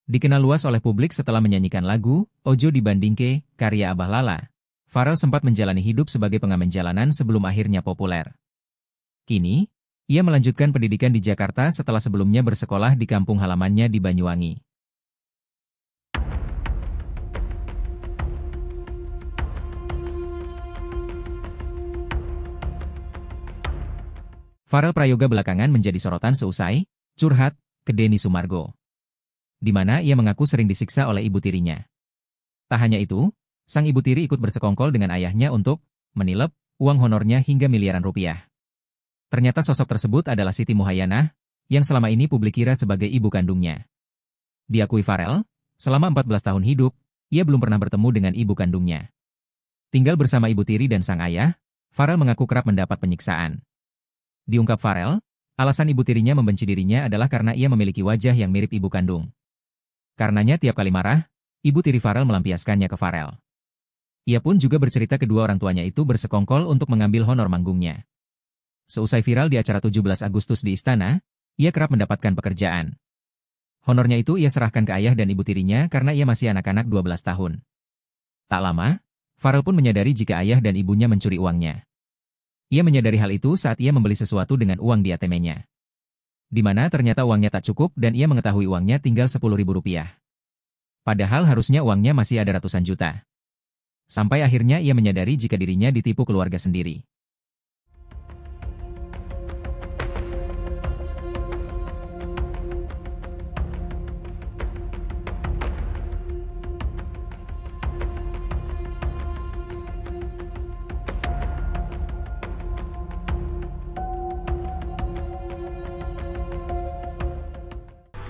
Dikenal luas oleh publik setelah menyanyikan lagu Ojo Dibandingke, karya Abah Lala. Farel sempat menjalani hidup sebagai pengamen jalanan sebelum akhirnya populer. Kini, ia melanjutkan pendidikan di Jakarta setelah sebelumnya bersekolah di kampung halamannya di Banyuwangi. Farel Prayoga belakangan menjadi sorotan seusai curhat ke Denny Sumargo, di mana ia mengaku sering disiksa oleh ibu tirinya. Tak hanya itu, sang ibu tiri ikut bersekongkol dengan ayahnya untuk menilep uang honornya hingga miliaran rupiah. Ternyata sosok tersebut adalah Siti Muhayyanah, yang selama ini publik kira sebagai ibu kandungnya. Diakui Farel, selama 14 tahun hidup, ia belum pernah bertemu dengan ibu kandungnya. Tinggal bersama ibu tiri dan sang ayah, Farel mengaku kerap mendapat penyiksaan. Diungkap Farel, alasan ibu tirinya membenci dirinya adalah karena ia memiliki wajah yang mirip ibu kandung. Karenanya tiap kali marah, ibu tiri Farel melampiaskannya ke Farel. Ia pun juga bercerita kedua orang tuanya itu bersekongkol untuk mengambil honor manggungnya. Seusai viral di acara 17 Agustus di Istana, ia kerap mendapatkan pekerjaan. Honornya itu ia serahkan ke ayah dan ibu tirinya karena ia masih anak-anak 12 tahun. Tak lama, Farel pun menyadari jika ayah dan ibunya mencuri uangnya. Ia menyadari hal itu saat ia membeli sesuatu dengan uang di ATM-nya. Di mana ternyata uangnya tak cukup dan ia mengetahui uangnya tinggal Rp10.000. Padahal harusnya uangnya masih ada ratusan juta. Sampai akhirnya ia menyadari jika dirinya ditipu keluarga sendiri.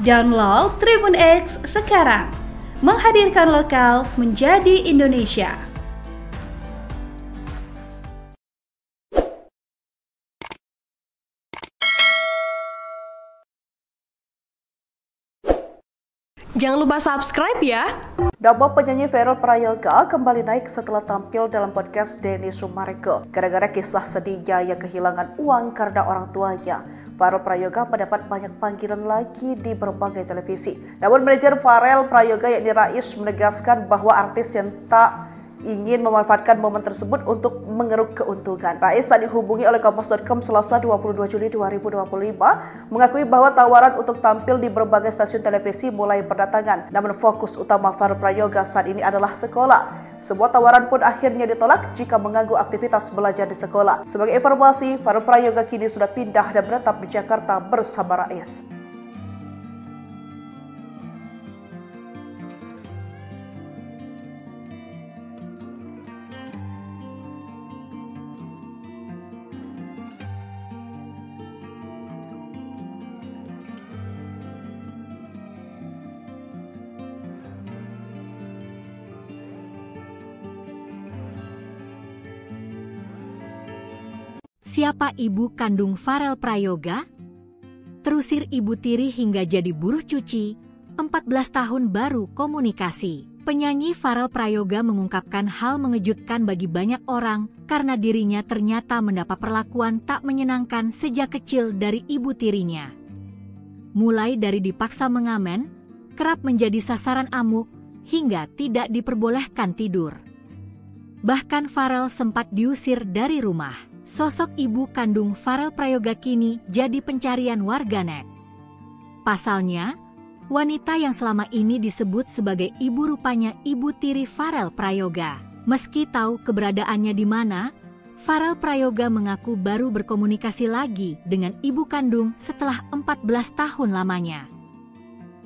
Download Tribun X sekarang, menghadirkan lokal menjadi Indonesia. Jangan lupa subscribe ya. Nama penyanyi Farel Prayoga kembali naik setelah tampil dalam podcast Denny Sumargo. Gara-gara kisah sedihnya yang kehilangan uang karena orang tuanya, Farel Prayoga mendapat banyak panggilan lagi di berbagai televisi. Namun manajer Farel Prayoga yakni Rais menegaskan bahwa artis yang tak ingin memanfaatkan momen tersebut untuk mengeruk keuntungan. Rais saat dihubungi oleh Kompas.com Selasa 22 Juli 2025 mengakui bahwa tawaran untuk tampil di berbagai stasiun televisi mulai berdatangan. Namun fokus utama Farel Prayoga saat ini adalah sekolah. Sebuah tawaran pun akhirnya ditolak jika mengganggu aktivitas belajar di sekolah. Sebagai informasi, Farel Prayoga kini sudah pindah dan menetap di Jakarta bersama Rais. Siapa ibu kandung Farel Prayoga? Terusir ibu tiri hingga jadi buruh cuci, 14 tahun baru komunikasi. Penyanyi Farel Prayoga mengungkapkan hal mengejutkan bagi banyak orang karena dirinya ternyata mendapat perlakuan tak menyenangkan sejak kecil dari ibu tirinya. Mulai dari dipaksa mengamen, kerap menjadi sasaran amuk, hingga tidak diperbolehkan tidur. Bahkan Farel sempat diusir dari rumah. Sosok ibu kandung Farel Prayoga kini jadi pencarian warganet. Pasalnya, wanita yang selama ini disebut sebagai ibu rupanya ibu tiri Farel Prayoga. Meski tahu keberadaannya di mana, Farel Prayoga mengaku baru berkomunikasi lagi dengan ibu kandung setelah 14 tahun lamanya.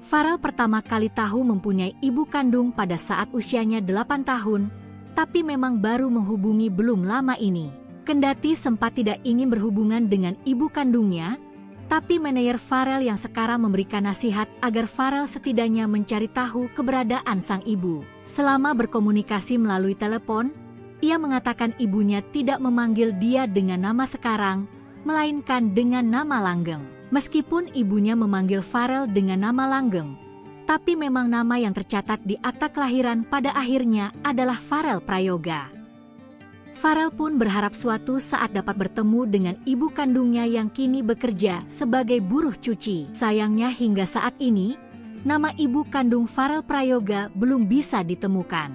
Farel pertama kali tahu mempunyai ibu kandung pada saat usianya 8 tahun, tapi memang baru menghubungi belum lama ini. Kendati sempat tidak ingin berhubungan dengan ibu kandungnya, tapi manajer Farel yang sekarang memberikan nasihat agar Farel setidaknya mencari tahu keberadaan sang ibu. Selama berkomunikasi melalui telepon, ia mengatakan ibunya tidak memanggil dia dengan nama sekarang, melainkan dengan nama langgeng. Meskipun ibunya memanggil Farel dengan nama langgeng, tapi memang nama yang tercatat di akta kelahiran pada akhirnya adalah Farel Prayoga. Farel pun berharap suatu saat dapat bertemu dengan ibu kandungnya yang kini bekerja sebagai buruh cuci. Sayangnya hingga saat ini, nama ibu kandung Farel Prayoga belum bisa ditemukan.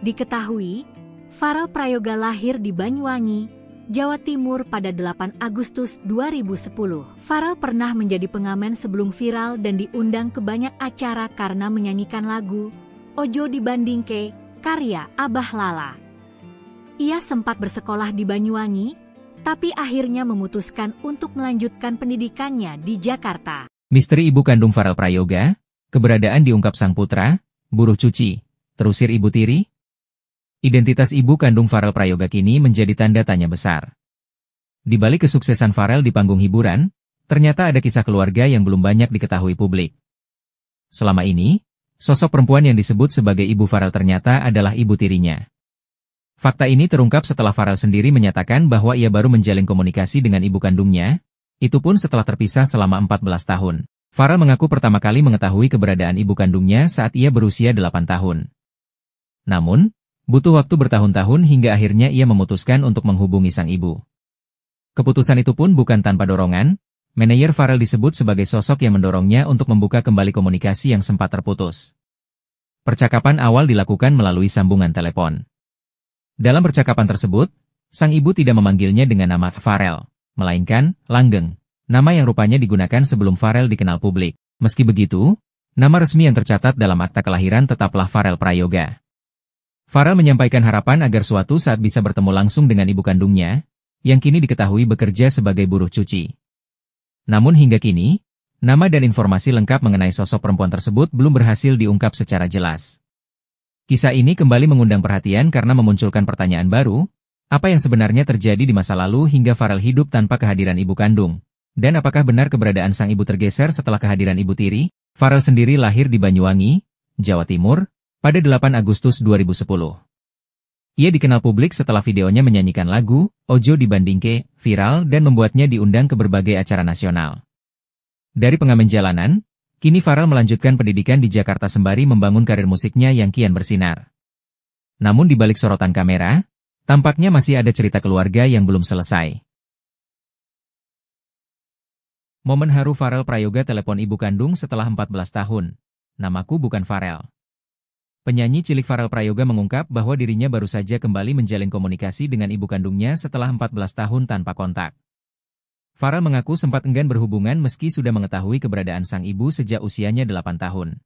Diketahui, Farel Prayoga lahir di Banyuwangi, Jawa Timur pada 8 Agustus 2010. Farel pernah menjadi pengamen sebelum viral dan diundang ke banyak acara karena menyanyikan lagu Ojo Dibandingke karya Abah Lala. Ia sempat bersekolah di Banyuwangi, tapi akhirnya memutuskan untuk melanjutkan pendidikannya di Jakarta. Misteri ibu kandung Farel Prayoga, keberadaan diungkap sang putra, buruh cuci, terusir ibu tiri. Identitas ibu kandung Farel Prayoga kini menjadi tanda tanya besar. Di balik kesuksesan Farel di panggung hiburan, ternyata ada kisah keluarga yang belum banyak diketahui publik. Selama ini, sosok perempuan yang disebut sebagai ibu Farel ternyata adalah ibu tirinya. Fakta ini terungkap setelah Farel sendiri menyatakan bahwa ia baru menjalin komunikasi dengan ibu kandungnya, itu pun setelah terpisah selama 14 tahun. Farel mengaku pertama kali mengetahui keberadaan ibu kandungnya saat ia berusia 8 tahun. Namun, butuh waktu bertahun-tahun hingga akhirnya ia memutuskan untuk menghubungi sang ibu. Keputusan itu pun bukan tanpa dorongan, manajer Farel disebut sebagai sosok yang mendorongnya untuk membuka kembali komunikasi yang sempat terputus. Percakapan awal dilakukan melalui sambungan telepon. Dalam percakapan tersebut, sang ibu tidak memanggilnya dengan nama Farel, melainkan Langgeng, nama yang rupanya digunakan sebelum Farel dikenal publik. Meski begitu, nama resmi yang tercatat dalam akta kelahiran tetaplah Farel Prayoga. Farel menyampaikan harapan agar suatu saat bisa bertemu langsung dengan ibu kandungnya, yang kini diketahui bekerja sebagai buruh cuci. Namun hingga kini, nama dan informasi lengkap mengenai sosok perempuan tersebut belum berhasil diungkap secara jelas. Kisah ini kembali mengundang perhatian karena memunculkan pertanyaan baru, apa yang sebenarnya terjadi di masa lalu hingga Farel hidup tanpa kehadiran ibu kandung? Dan apakah benar keberadaan sang ibu tergeser setelah kehadiran ibu tiri? Farel sendiri lahir di Banyuwangi, Jawa Timur, pada 8 Agustus 2010. Ia dikenal publik setelah videonya menyanyikan lagu Ojo Dibandingke viral dan membuatnya diundang ke berbagai acara nasional. Dari pengamen jalanan, kini Farel melanjutkan pendidikan di Jakarta sembari membangun karir musiknya yang kian bersinar. Namun di balik sorotan kamera, tampaknya masih ada cerita keluarga yang belum selesai. Momen haru Farel Prayoga telepon ibu kandung setelah 14 tahun. Namaku bukan Farel. Penyanyi cilik Farel Prayoga mengungkap bahwa dirinya baru saja kembali menjalin komunikasi dengan ibu kandungnya setelah 14 tahun tanpa kontak. Farel mengaku sempat enggan berhubungan meski sudah mengetahui keberadaan sang ibu sejak usianya 8 tahun.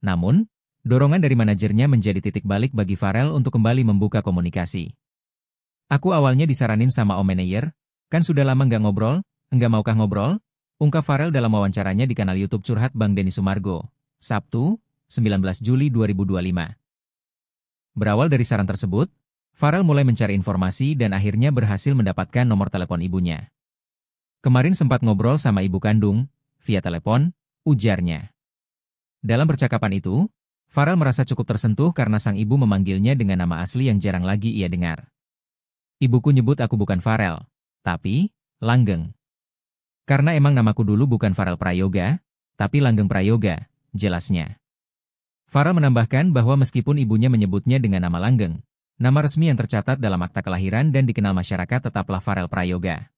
Namun, dorongan dari manajernya menjadi titik balik bagi Farel untuk kembali membuka komunikasi. Aku awalnya disaranin sama om manajer, kan sudah lama nggak ngobrol, enggak maukah ngobrol? Ungkap Farel dalam wawancaranya di kanal YouTube Curhat Bang Denny Sumargo, Sabtu, 19 Juli 2025. Berawal dari saran tersebut, Farel mulai mencari informasi dan akhirnya berhasil mendapatkan nomor telepon ibunya. Kemarin sempat ngobrol sama ibu kandung, via telepon, ujarnya. Dalam percakapan itu, Farel merasa cukup tersentuh karena sang ibu memanggilnya dengan nama asli yang jarang lagi ia dengar. Ibuku nyebut aku bukan Farel, tapi Langgeng. Karena emang namaku dulu bukan Farel Prayoga, tapi Langgeng Prayoga, jelasnya. Farel menambahkan bahwa meskipun ibunya menyebutnya dengan nama Langgeng, nama resmi yang tercatat dalam akta kelahiran dan dikenal masyarakat tetaplah Farel Prayoga.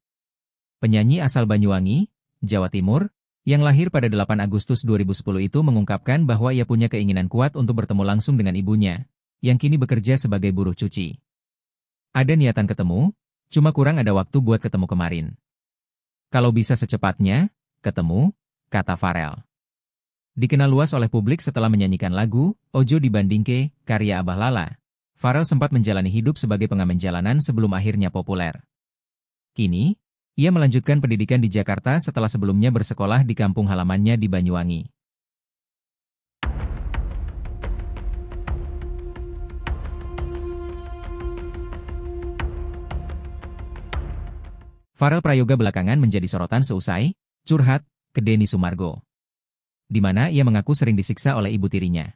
Penyanyi asal Banyuwangi, Jawa Timur, yang lahir pada 8 Agustus 2010 itu mengungkapkan bahwa ia punya keinginan kuat untuk bertemu langsung dengan ibunya, yang kini bekerja sebagai buruh cuci. Ada niatan ketemu, cuma kurang ada waktu buat ketemu kemarin. Kalau bisa secepatnya, ketemu, kata Farel. Dikenal luas oleh publik setelah menyanyikan lagu Ojo Dibandingke karya Abah Lala, Farel sempat menjalani hidup sebagai pengamen jalanan sebelum akhirnya populer. Kini, ia melanjutkan pendidikan di Jakarta setelah sebelumnya bersekolah di kampung halamannya di Banyuwangi. Farel Prayoga belakangan menjadi sorotan seusai curhat ke Denny Sumargo, di mana ia mengaku sering disiksa oleh ibu tirinya.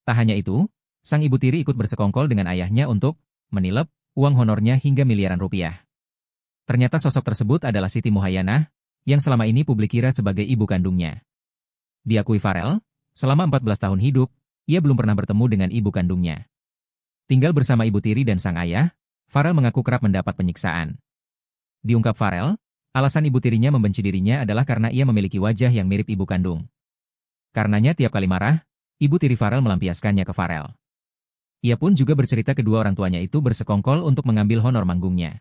Tak hanya itu, sang ibu tiri ikut bersekongkol dengan ayahnya untuk menilep uang honornya hingga miliaran rupiah. Ternyata sosok tersebut adalah Siti Muhayyanah, yang selama ini publik kira sebagai ibu kandungnya. Diakui Farel, selama 14 tahun hidup, ia belum pernah bertemu dengan ibu kandungnya. Tinggal bersama ibu tiri dan sang ayah, Farel mengaku kerap mendapat penyiksaan. Diungkap Farel, alasan ibu tirinya membenci dirinya adalah karena ia memiliki wajah yang mirip ibu kandung. Karenanya tiap kali marah, ibu tiri Farel melampiaskannya ke Farel. Ia pun juga bercerita kedua orang tuanya itu bersekongkol untuk mengambil honor manggungnya.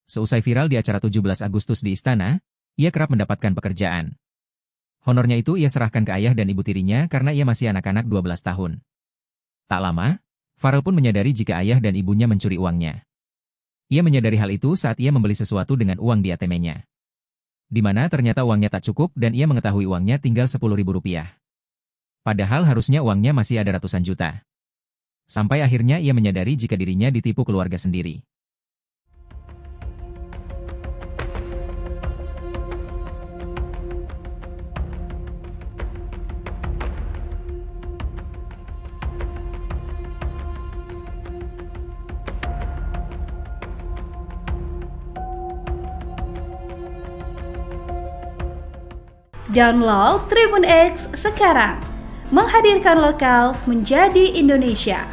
Seusai viral di acara 17 Agustus di istana, ia kerap mendapatkan pekerjaan. Honornya itu ia serahkan ke ayah dan ibu tirinya karena ia masih anak-anak 12 tahun. Tak lama, Farel pun menyadari jika ayah dan ibunya mencuri uangnya. Ia menyadari hal itu saat ia membeli sesuatu dengan uang di ATM-nya. Di mana ternyata uangnya tak cukup dan ia mengetahui uangnya tinggal Rp10.000. Padahal harusnya uangnya masih ada ratusan juta. Sampai akhirnya ia menyadari jika dirinya ditipu keluarga sendiri. Download Tribun X sekarang, menghadirkan lokal menjadi Indonesia.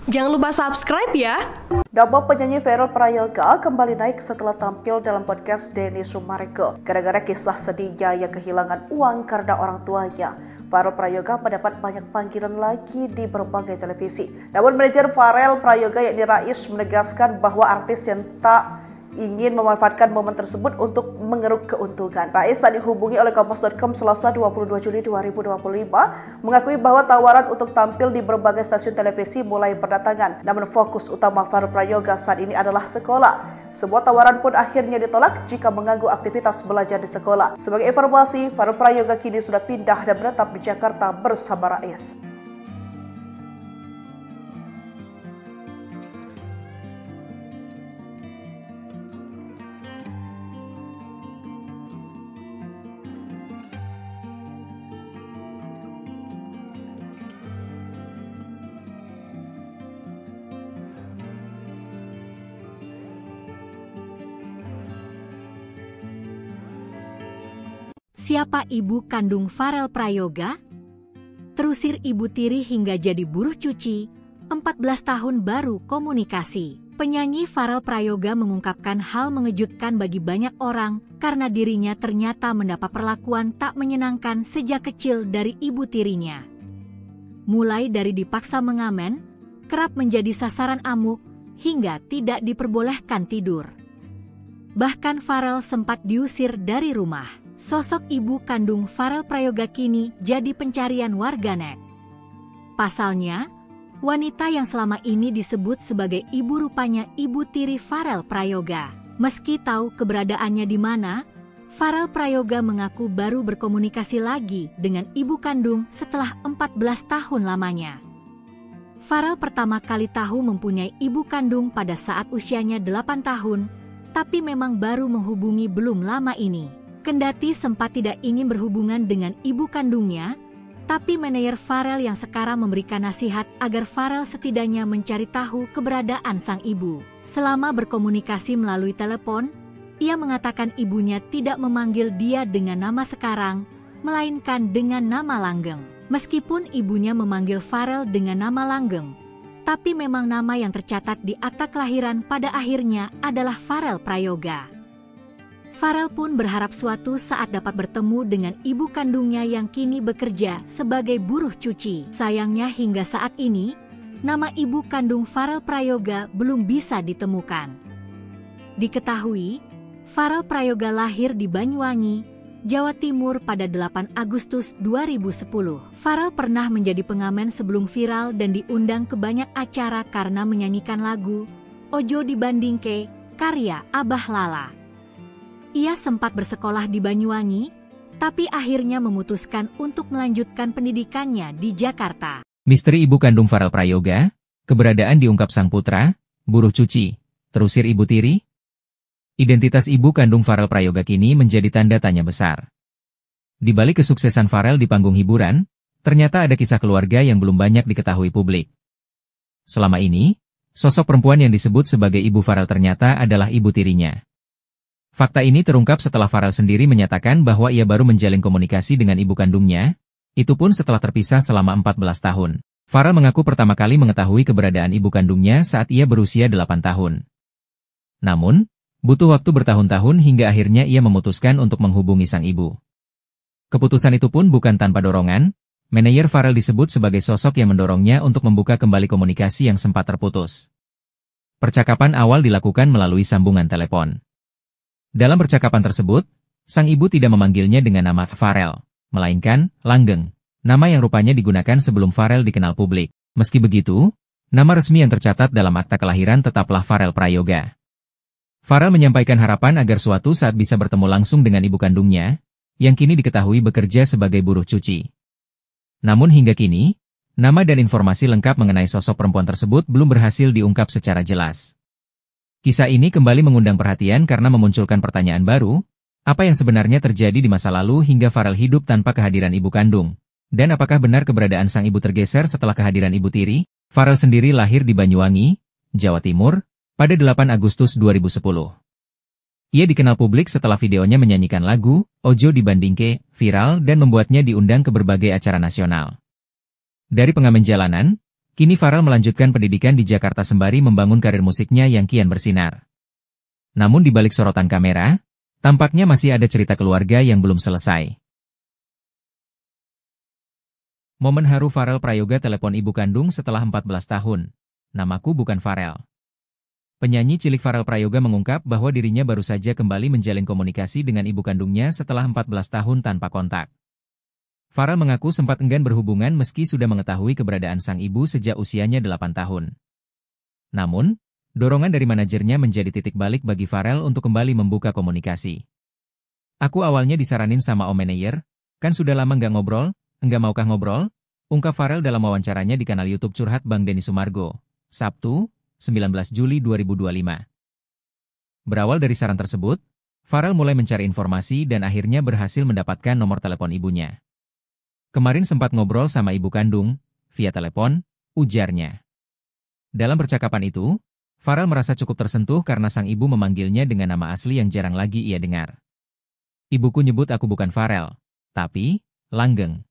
Jangan lupa subscribe ya. Nama penyanyi Farel Prayoga kembali naik setelah tampil dalam podcast Denny Sumargo. Gara-gara kisah sedihnya yang kehilangan uang karena orang tuanya, Farel Prayoga mendapat banyak panggilan lagi di berbagai televisi. Namun manajer Farel Prayoga yakni Rais menegaskan bahwa artis yang tak ingin memanfaatkan momen tersebut untuk mengeruk keuntungan. Rais saat dihubungi oleh Kompas.com Selasa 22 Juli 2025 mengakui bahwa tawaran untuk tampil di berbagai stasiun televisi mulai berdatangan. Namun fokus utama Farel Prayoga saat ini adalah sekolah. Sebuah tawaran pun akhirnya ditolak jika mengganggu aktivitas belajar di sekolah. Sebagai informasi, Farel Prayoga kini sudah pindah dan menetap di Jakarta bersama Rais. Siapa ibu kandung Farel Prayoga? Terusir ibu tiri hingga jadi buruh cuci, 14 tahun baru komunikasi. Penyanyi Farel Prayoga mengungkapkan hal mengejutkan bagi banyak orang karena dirinya ternyata mendapat perlakuan tak menyenangkan sejak kecil dari ibu tirinya. Mulai dari dipaksa mengamen, kerap menjadi sasaran amuk, hingga tidak diperbolehkan tidur. Bahkan Farel sempat diusir dari rumah. Sosok ibu kandung Farel Prayoga kini jadi pencarian warganet. Pasalnya, wanita yang selama ini disebut sebagai ibu rupanya ibu tiri Farel Prayoga. Meski tahu keberadaannya di mana, Farel Prayoga mengaku baru berkomunikasi lagi dengan ibu kandung setelah 14 tahun lamanya. Farel pertama kali tahu mempunyai ibu kandung pada saat usianya 8 tahun, tapi memang baru menghubungi belum lama ini. Kendati sempat tidak ingin berhubungan dengan ibu kandungnya, tapi manajer Farel yang sekarang memberikan nasihat agar Farel setidaknya mencari tahu keberadaan sang ibu. Selama berkomunikasi melalui telepon, ia mengatakan ibunya tidak memanggil dia dengan nama sekarang, melainkan dengan nama langgeng. Meskipun ibunya memanggil Farel dengan nama langgeng, tapi memang nama yang tercatat di akta kelahiran pada akhirnya adalah Farel Prayoga. Farel pun berharap suatu saat dapat bertemu dengan ibu kandungnya yang kini bekerja sebagai buruh cuci. Sayangnya hingga saat ini, nama ibu kandung Farel Prayoga belum bisa ditemukan. Diketahui, Farel Prayoga lahir di Banyuwangi, Jawa Timur pada 8 Agustus 2010. Farel pernah menjadi pengamen sebelum viral dan diundang ke banyak acara karena menyanyikan lagu Ojo Dibandingke karya Abah Lala. Ia sempat bersekolah di Banyuwangi, tapi akhirnya memutuskan untuk melanjutkan pendidikannya di Jakarta. Misteri ibu kandung Farel Prayoga, keberadaan diungkap sang putra, buruh cuci, terusir ibu tiri. Identitas ibu kandung Farel Prayoga kini menjadi tanda tanya besar. Di balik kesuksesan Farel di panggung hiburan, ternyata ada kisah keluarga yang belum banyak diketahui publik. Selama ini, sosok perempuan yang disebut sebagai ibu Farel ternyata adalah ibu tirinya. Fakta ini terungkap setelah Farel sendiri menyatakan bahwa ia baru menjalin komunikasi dengan ibu kandungnya, itu pun setelah terpisah selama 14 tahun. Farel mengaku pertama kali mengetahui keberadaan ibu kandungnya saat ia berusia 8 tahun. Namun, butuh waktu bertahun-tahun hingga akhirnya ia memutuskan untuk menghubungi sang ibu. Keputusan itu pun bukan tanpa dorongan, manajer Farel disebut sebagai sosok yang mendorongnya untuk membuka kembali komunikasi yang sempat terputus. Percakapan awal dilakukan melalui sambungan telepon. Dalam percakapan tersebut, sang ibu tidak memanggilnya dengan nama Farel, melainkan Langgeng, nama yang rupanya digunakan sebelum Farel dikenal publik. Meski begitu, nama resmi yang tercatat dalam akta kelahiran tetaplah Farel Prayoga. Farel menyampaikan harapan agar suatu saat bisa bertemu langsung dengan ibu kandungnya, yang kini diketahui bekerja sebagai buruh cuci. Namun hingga kini, nama dan informasi lengkap mengenai sosok perempuan tersebut belum berhasil diungkap secara jelas. Kisah ini kembali mengundang perhatian karena memunculkan pertanyaan baru, apa yang sebenarnya terjadi di masa lalu hingga Farel hidup tanpa kehadiran ibu kandung? Dan apakah benar keberadaan sang ibu tergeser setelah kehadiran ibu tiri? Farel sendiri lahir di Banyuwangi, Jawa Timur, pada 8 Agustus 2010. Ia dikenal publik setelah videonya menyanyikan lagu Ojo Dibandingke viral dan membuatnya diundang ke berbagai acara nasional. Dari pengamen jalanan, kini Farel melanjutkan pendidikan di Jakarta sembari membangun karir musiknya yang kian bersinar. Namun di balik sorotan kamera, tampaknya masih ada cerita keluarga yang belum selesai. Momen haru Farel Prayoga telepon ibu kandung setelah 14 tahun. Namaku bukan Farel. Penyanyi cilik Farel Prayoga mengungkap bahwa dirinya baru saja kembali menjalin komunikasi dengan ibu kandungnya setelah 14 tahun tanpa kontak. Farel mengaku sempat enggan berhubungan meski sudah mengetahui keberadaan sang ibu sejak usianya 8 tahun. Namun, dorongan dari manajernya menjadi titik balik bagi Farel untuk kembali membuka komunikasi. Aku awalnya disaranin sama om manajer, kan sudah lama nggak ngobrol, enggak maukah ngobrol? Ungkap Farel dalam wawancaranya di kanal YouTube Curhat Bang Denny Sumargo, Sabtu, 19 Juli 2025. Berawal dari saran tersebut, Farel mulai mencari informasi dan akhirnya berhasil mendapatkan nomor telepon ibunya. Kemarin sempat ngobrol sama ibu kandung, via telepon, ujarnya. Dalam percakapan itu, Farel merasa cukup tersentuh karena sang ibu memanggilnya dengan nama asli yang jarang lagi ia dengar. Ibuku nyebut aku bukan Farel, tapi Langgeng.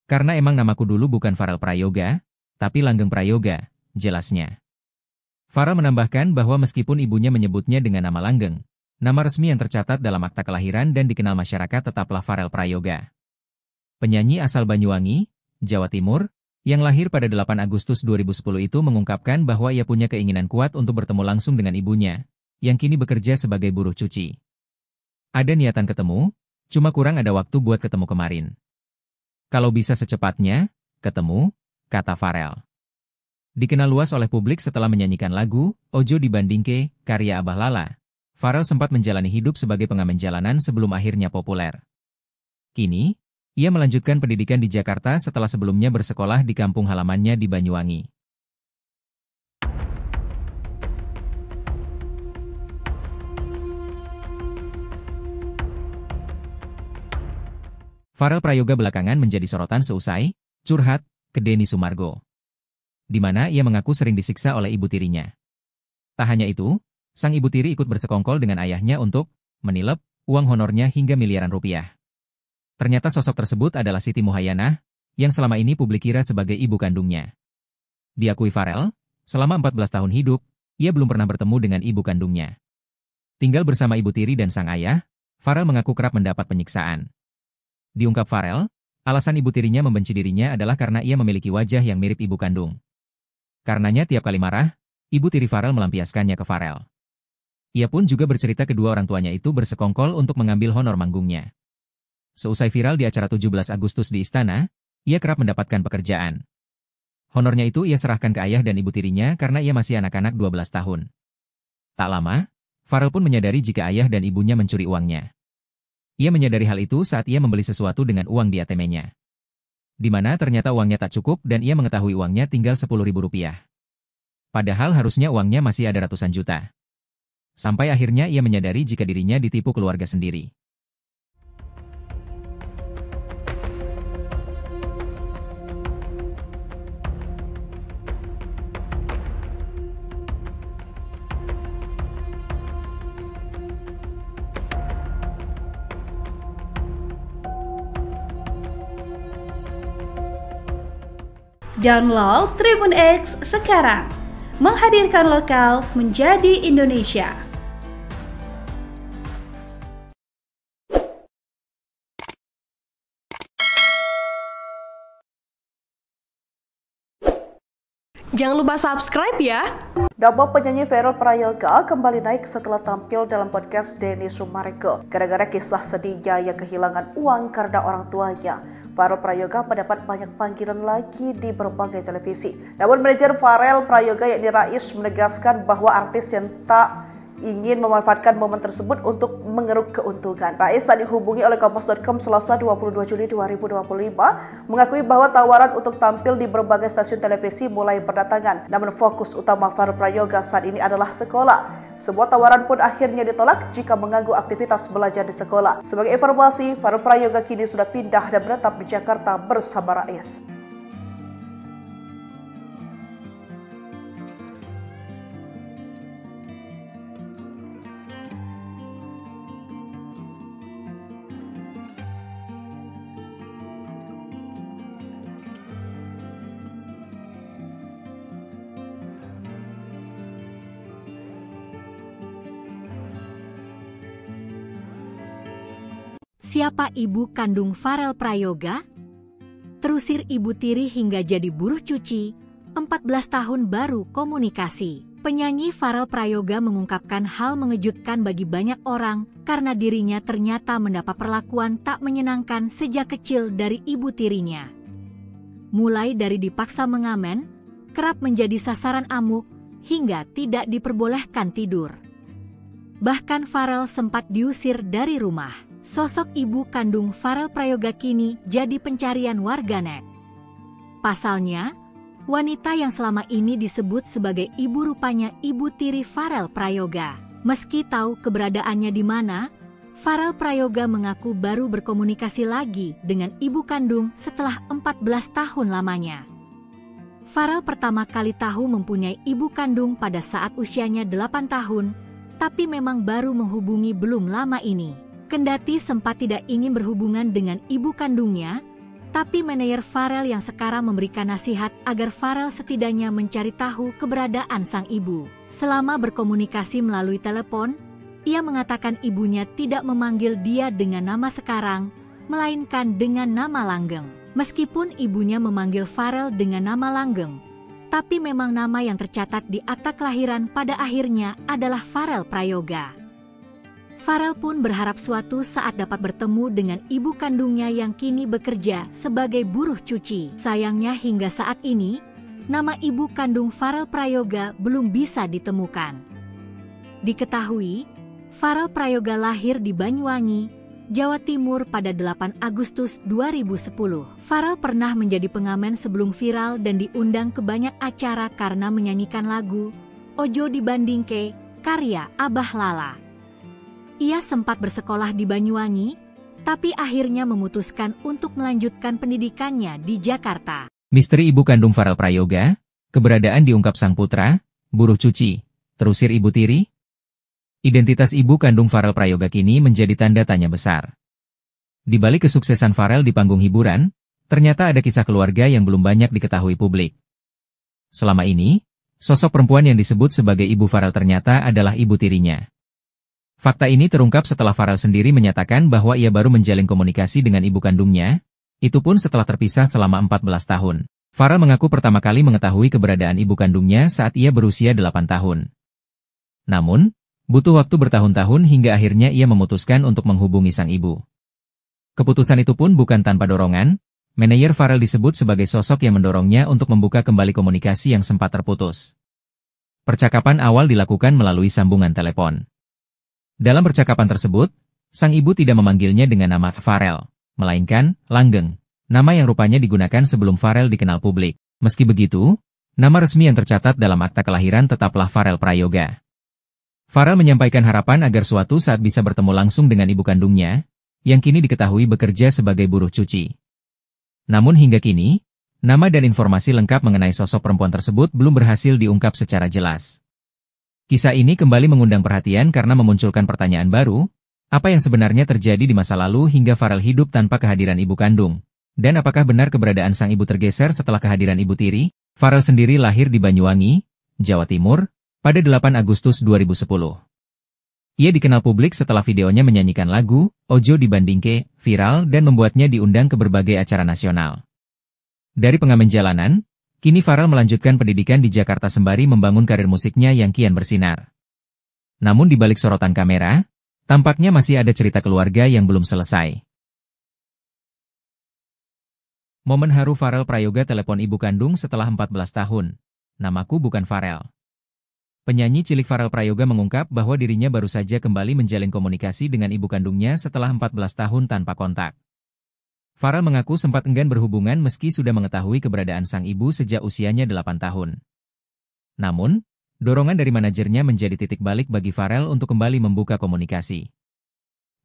Karena emang namaku dulu bukan Farel Prayoga, tapi Langgeng Prayoga, jelasnya. Farel menambahkan bahwa meskipun ibunya menyebutnya dengan nama Langgeng, nama resmi yang tercatat dalam akta kelahiran dan dikenal masyarakat tetaplah Farel Prayoga. Penyanyi asal Banyuwangi, Jawa Timur, yang lahir pada 8 Agustus 2010 itu mengungkapkan bahwa ia punya keinginan kuat untuk bertemu langsung dengan ibunya, yang kini bekerja sebagai buruh cuci. Ada niatan ketemu, cuma kurang ada waktu buat ketemu kemarin. Kalau bisa secepatnya, ketemu, kata Farel. Dikenal luas oleh publik setelah menyanyikan lagu Ojo Dibandingke, karya Abah Lala. Farel sempat menjalani hidup sebagai pengamen jalanan sebelum akhirnya populer. Kini, ia melanjutkan pendidikan di Jakarta setelah sebelumnya bersekolah di kampung halamannya di Banyuwangi. Farel Prayoga belakangan menjadi sorotan seusai curhat ke Denny Sumargo, di mana ia mengaku sering disiksa oleh ibu tirinya. Tak hanya itu, sang ibu tiri ikut bersekongkol dengan ayahnya untuk menilep uang honornya hingga miliaran rupiah. Ternyata sosok tersebut adalah Siti Muhayyanah, yang selama ini publik kira sebagai ibu kandungnya. Diakui Farel, selama 14 tahun hidup, ia belum pernah bertemu dengan ibu kandungnya. Tinggal bersama ibu tiri dan sang ayah, Farel mengaku kerap mendapat penyiksaan. Diungkap Farel, alasan ibu tirinya membenci dirinya adalah karena ia memiliki wajah yang mirip ibu kandung. Karenanya tiap kali marah, ibu tiri Farel melampiaskannya ke Farel. Ia pun juga bercerita kedua orang tuanya itu bersekongkol untuk mengambil honor manggungnya. Seusai viral di acara 17 Agustus di Istana, ia kerap mendapatkan pekerjaan. Honornya itu ia serahkan ke ayah dan ibu tirinya karena ia masih anak-anak 12 tahun. Tak lama, Farel pun menyadari jika ayah dan ibunya mencuri uangnya. Ia menyadari hal itu saat ia membeli sesuatu dengan uang di ATM-nya. Di mana ternyata uangnya tak cukup dan ia mengetahui uangnya tinggal Rp10.000. Padahal harusnya uangnya masih ada ratusan juta. Sampai akhirnya ia menyadari jika dirinya ditipu keluarga sendiri. Download Tribun X sekarang, menghadirkan lokal menjadi Indonesia. Jangan lupa subscribe ya. Nama penyanyi Farel Prayoga kembali naik setelah tampil dalam podcast Denny Sumarego. Gara-gara kisah sedihnya yang kehilangan uang karena orang tuanya, Farel Prayoga mendapat banyak panggilan lagi di berbagai televisi. Namun manajer Farel Prayoga yakni Rais menegaskan bahwa artis yang tak ingin memanfaatkan momen tersebut untuk mengeruk keuntungan. Rais saat dihubungi oleh Kompas.com Selasa 22 Juli 2025 mengakui bahwa tawaran untuk tampil di berbagai stasiun televisi mulai berdatangan. Namun fokus utama Farel Prayoga saat ini adalah sekolah. Sebuah tawaran pun akhirnya ditolak jika mengganggu aktivitas belajar di sekolah. Sebagai informasi, Farel Prayoga kini sudah pindah dan menetap di Jakarta bersama Rais. Siapa ibu kandung Farel Prayoga? Terusir ibu tiri hingga jadi buruh cuci, 14 tahun baru komunikasi. Penyanyi Farel Prayoga mengungkapkan hal mengejutkan bagi banyak orang karena dirinya ternyata mendapat perlakuan tak menyenangkan sejak kecil dari ibu tirinya. Mulai dari dipaksa mengamen, kerap menjadi sasaran amuk, hingga tidak diperbolehkan tidur. Bahkan Farel sempat diusir dari rumah. Sosok ibu kandung Farel Prayoga kini jadi pencarian warganet. Pasalnya, wanita yang selama ini disebut sebagai ibu rupanya ibu tiri Farel Prayoga. Meski tahu keberadaannya di mana, Farel Prayoga mengaku baru berkomunikasi lagi dengan ibu kandung setelah 14 tahun lamanya. Farel pertama kali tahu mempunyai ibu kandung pada saat usianya 8 tahun, tapi memang baru menghubungi belum lama ini. Kendati sempat tidak ingin berhubungan dengan ibu kandungnya, tapi manajer Farel yang sekarang memberikan nasihat agar Farel setidaknya mencari tahu keberadaan sang ibu. Selama berkomunikasi melalui telepon, ia mengatakan ibunya tidak memanggil dia dengan nama sekarang, melainkan dengan nama langgeng. Meskipun ibunya memanggil Farel dengan nama langgeng, tapi memang nama yang tercatat di akta kelahiran pada akhirnya adalah Farel Prayoga. Farel pun berharap suatu saat dapat bertemu dengan ibu kandungnya yang kini bekerja sebagai buruh cuci. Sayangnya hingga saat ini, nama ibu kandung Farel Prayoga belum bisa ditemukan. Diketahui, Farel Prayoga lahir di Banyuwangi, Jawa Timur pada 8 Agustus 2010. Farel pernah menjadi pengamen sebelum viral dan diundang ke banyak acara karena menyanyikan lagu Ojo Dibandingke, karya Abah Lala. Ia sempat bersekolah di Banyuwangi, tapi akhirnya memutuskan untuk melanjutkan pendidikannya di Jakarta. Misteri ibu kandung Farel Prayoga, keberadaan diungkap sang putra, buruh cuci, terusir ibu tiri. Identitas ibu kandung Farel Prayoga kini menjadi tanda tanya besar. Di balik kesuksesan Farel di panggung hiburan, ternyata ada kisah keluarga yang belum banyak diketahui publik. Selama ini, sosok perempuan yang disebut sebagai ibu Farel ternyata adalah ibu tirinya. Fakta ini terungkap setelah Farel sendiri menyatakan bahwa ia baru menjalin komunikasi dengan ibu kandungnya, itu pun setelah terpisah selama 14 tahun. Farel mengaku pertama kali mengetahui keberadaan ibu kandungnya saat ia berusia 8 tahun. Namun, butuh waktu bertahun-tahun hingga akhirnya ia memutuskan untuk menghubungi sang ibu. Keputusan itu pun bukan tanpa dorongan, manajer Farel disebut sebagai sosok yang mendorongnya untuk membuka kembali komunikasi yang sempat terputus. Percakapan awal dilakukan melalui sambungan telepon. Dalam percakapan tersebut, sang ibu tidak memanggilnya dengan nama Farel, melainkan Langgeng, nama yang rupanya digunakan sebelum Farel dikenal publik. Meski begitu, nama resmi yang tercatat dalam akta kelahiran tetaplah Farel Prayoga. Farel menyampaikan harapan agar suatu saat bisa bertemu langsung dengan ibu kandungnya, yang kini diketahui bekerja sebagai buruh cuci. Namun hingga kini, nama dan informasi lengkap mengenai sosok perempuan tersebut belum berhasil diungkap secara jelas. Kisah ini kembali mengundang perhatian karena memunculkan pertanyaan baru, apa yang sebenarnya terjadi di masa lalu hingga Farel hidup tanpa kehadiran ibu kandung? Dan apakah benar keberadaan sang ibu tergeser setelah kehadiran ibu tiri? Farel sendiri lahir di Banyuwangi, Jawa Timur, pada 8 Agustus 2010. Ia dikenal publik setelah videonya menyanyikan lagu Ojo Dibandingke viral dan membuatnya diundang ke berbagai acara nasional. Dari pengamen jalanan, kini Farel melanjutkan pendidikan di Jakarta sembari membangun karir musiknya yang kian bersinar. Namun di balik sorotan kamera, tampaknya masih ada cerita keluarga yang belum selesai. Momen haru Farel Prayoga telepon ibu kandung setelah 14 tahun. Namaku bukan Farel. Penyanyi cilik Farel Prayoga mengungkap bahwa dirinya baru saja kembali menjalin komunikasi dengan ibu kandungnya setelah 14 tahun tanpa kontak. Farel mengaku sempat enggan berhubungan meski sudah mengetahui keberadaan sang ibu sejak usianya 8 tahun. Namun, dorongan dari manajernya menjadi titik balik bagi Farel untuk kembali membuka komunikasi.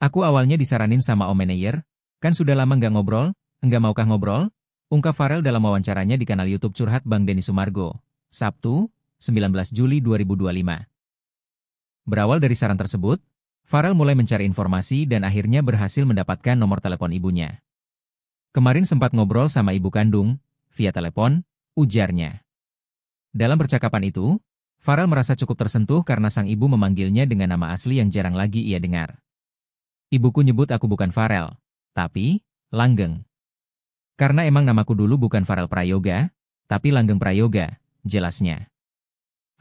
Aku awalnya disaranin sama Om Manayer, kan sudah lama nggak ngobrol, enggak maukah ngobrol? Ungkap Farel dalam wawancaranya di kanal YouTube Curhat Bang Denny Sumargo, Sabtu, 19 Juli 2025. Berawal dari saran tersebut, Farel mulai mencari informasi dan akhirnya berhasil mendapatkan nomor telepon ibunya. Kemarin sempat ngobrol sama ibu kandung, via telepon, ujarnya. Dalam percakapan itu, Farel merasa cukup tersentuh karena sang ibu memanggilnya dengan nama asli yang jarang lagi ia dengar. Ibuku nyebut aku bukan Farel, tapi Langgeng. Karena emang namaku dulu bukan Farel Prayoga, tapi Langgeng Prayoga, jelasnya.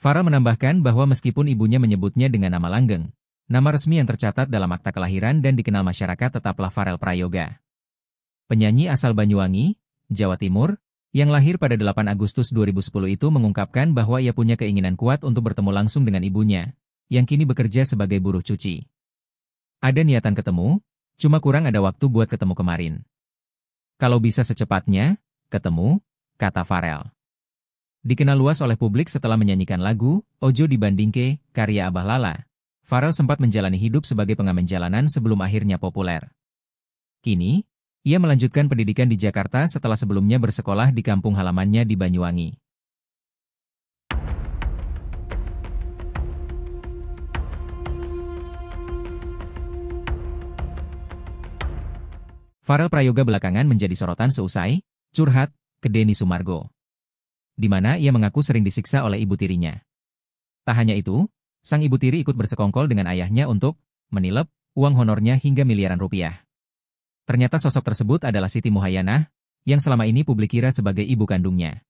Farel menambahkan bahwa meskipun ibunya menyebutnya dengan nama Langgeng, nama resmi yang tercatat dalam akta kelahiran dan dikenal masyarakat tetaplah Farel Prayoga. Penyanyi asal Banyuwangi, Jawa Timur, yang lahir pada 8 Agustus 2010 itu mengungkapkan bahwa ia punya keinginan kuat untuk bertemu langsung dengan ibunya, yang kini bekerja sebagai buruh cuci. Ada niatan ketemu, cuma kurang ada waktu buat ketemu kemarin. Kalau bisa secepatnya, ketemu, kata Farel. Dikenal luas oleh publik setelah menyanyikan lagu Ojo Dibandingke, karya Abah Lala. Farel sempat menjalani hidup sebagai pengamen jalanan sebelum akhirnya populer. Kini, ia melanjutkan pendidikan di Jakarta setelah sebelumnya bersekolah di kampung halamannya di Banyuwangi. Farel Prayoga belakangan menjadi sorotan seusai curhat ke Denny Sumargo, di mana ia mengaku sering disiksa oleh ibu tirinya. Tak hanya itu, sang ibu tiri ikut bersekongkol dengan ayahnya untuk menilep uang honornya hingga miliaran rupiah. Ternyata sosok tersebut adalah Siti Muhayyanah, yang selama ini publik kira sebagai ibu kandungnya.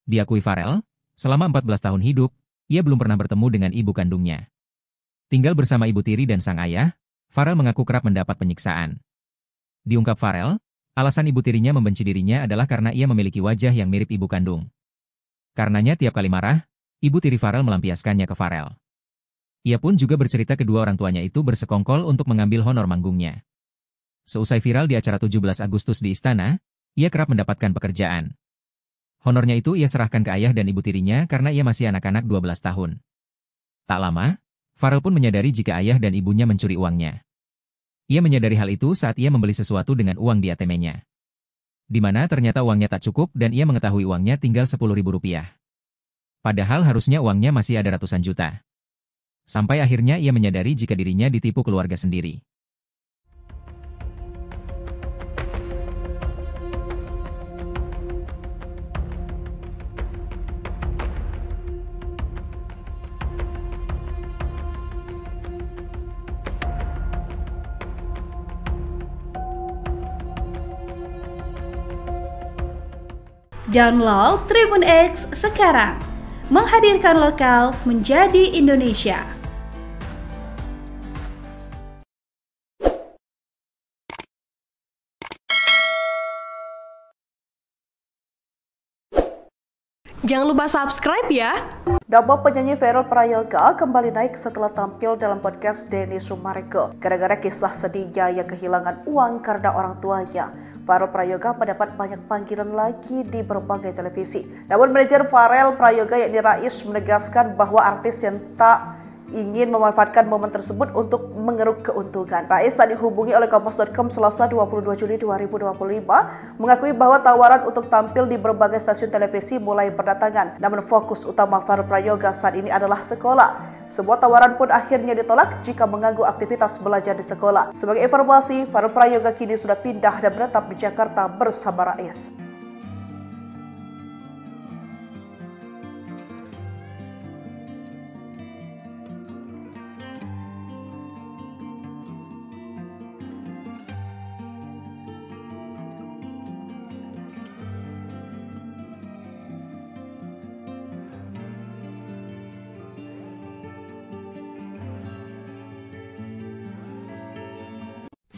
Diakui Farel, selama 14 tahun hidup, ia belum pernah bertemu dengan ibu kandungnya. Tinggal bersama ibu tiri dan sang ayah, Farel mengaku kerap mendapat penyiksaan. Diungkap Farel, alasan ibu tirinya membenci dirinya adalah karena ia memiliki wajah yang mirip ibu kandung. Karenanya tiap kali marah, ibu tiri Farel melampiaskannya ke Farel. Ia pun juga bercerita kedua orang tuanya itu bersekongkol untuk mengambil honor manggungnya. Seusai viral di acara 17 Agustus di Istana, ia kerap mendapatkan pekerjaan. Honornya itu ia serahkan ke ayah dan ibu tirinya karena ia masih anak-anak 12 tahun. Tak lama, Farel pun menyadari jika ayah dan ibunya mencuri uangnya. Ia menyadari hal itu saat ia membeli sesuatu dengan uang di ATM-nya. Di mana ternyata uangnya tak cukup dan ia mengetahui uangnya tinggal Rp10.000. Padahal harusnya uangnya masih ada ratusan juta. Sampai akhirnya ia menyadari jika dirinya ditipu keluarga sendiri. Download Tribun X sekarang, menghadirkan lokal menjadi Indonesia. Jangan lupa subscribe ya. Nama penyanyi Farel Prayoga kembali naik setelah tampil dalam podcast Denny Sumargo. Gara-gara kisah sedihnya yang kehilangan uang karena orang tuanya, Farel Prayoga mendapat banyak panggilan lagi di berbagai televisi. Namun manajer Farel Prayoga yakni Rais menegaskan bahwa artis yang tak ingin memanfaatkan momen tersebut untuk mengeruk keuntungan. Rais saat dihubungi oleh Kompas.com Selasa 22 Juli 2025 mengakui bahwa tawaran untuk tampil di berbagai stasiun televisi mulai berdatangan. Namun fokus utama Farel Prayoga saat ini adalah sekolah. Sebuah tawaran pun akhirnya ditolak jika mengganggu aktivitas belajar di sekolah. Sebagai informasi, Farel Prayoga kini sudah pindah dan menetap di Jakarta bersama Rais.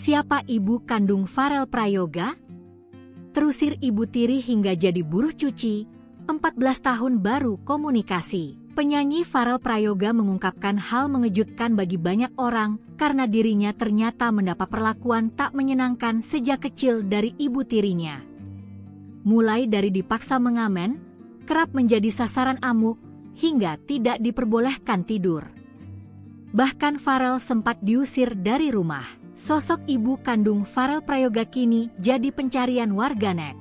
Siapa ibu kandung Farel Prayoga? Terusir ibu tiri hingga jadi buruh cuci, 14 tahun baru komunikasi. Penyanyi Farel Prayoga mengungkapkan hal mengejutkan bagi banyak orang karena dirinya ternyata mendapat perlakuan tak menyenangkan sejak kecil dari ibu tirinya. Mulai dari dipaksa mengamen, kerap menjadi sasaran amuk, hingga tidak diperbolehkan tidur. Bahkan Farel sempat diusir dari rumah. Sosok ibu kandung Farel Prayoga kini jadi pencarian warganet.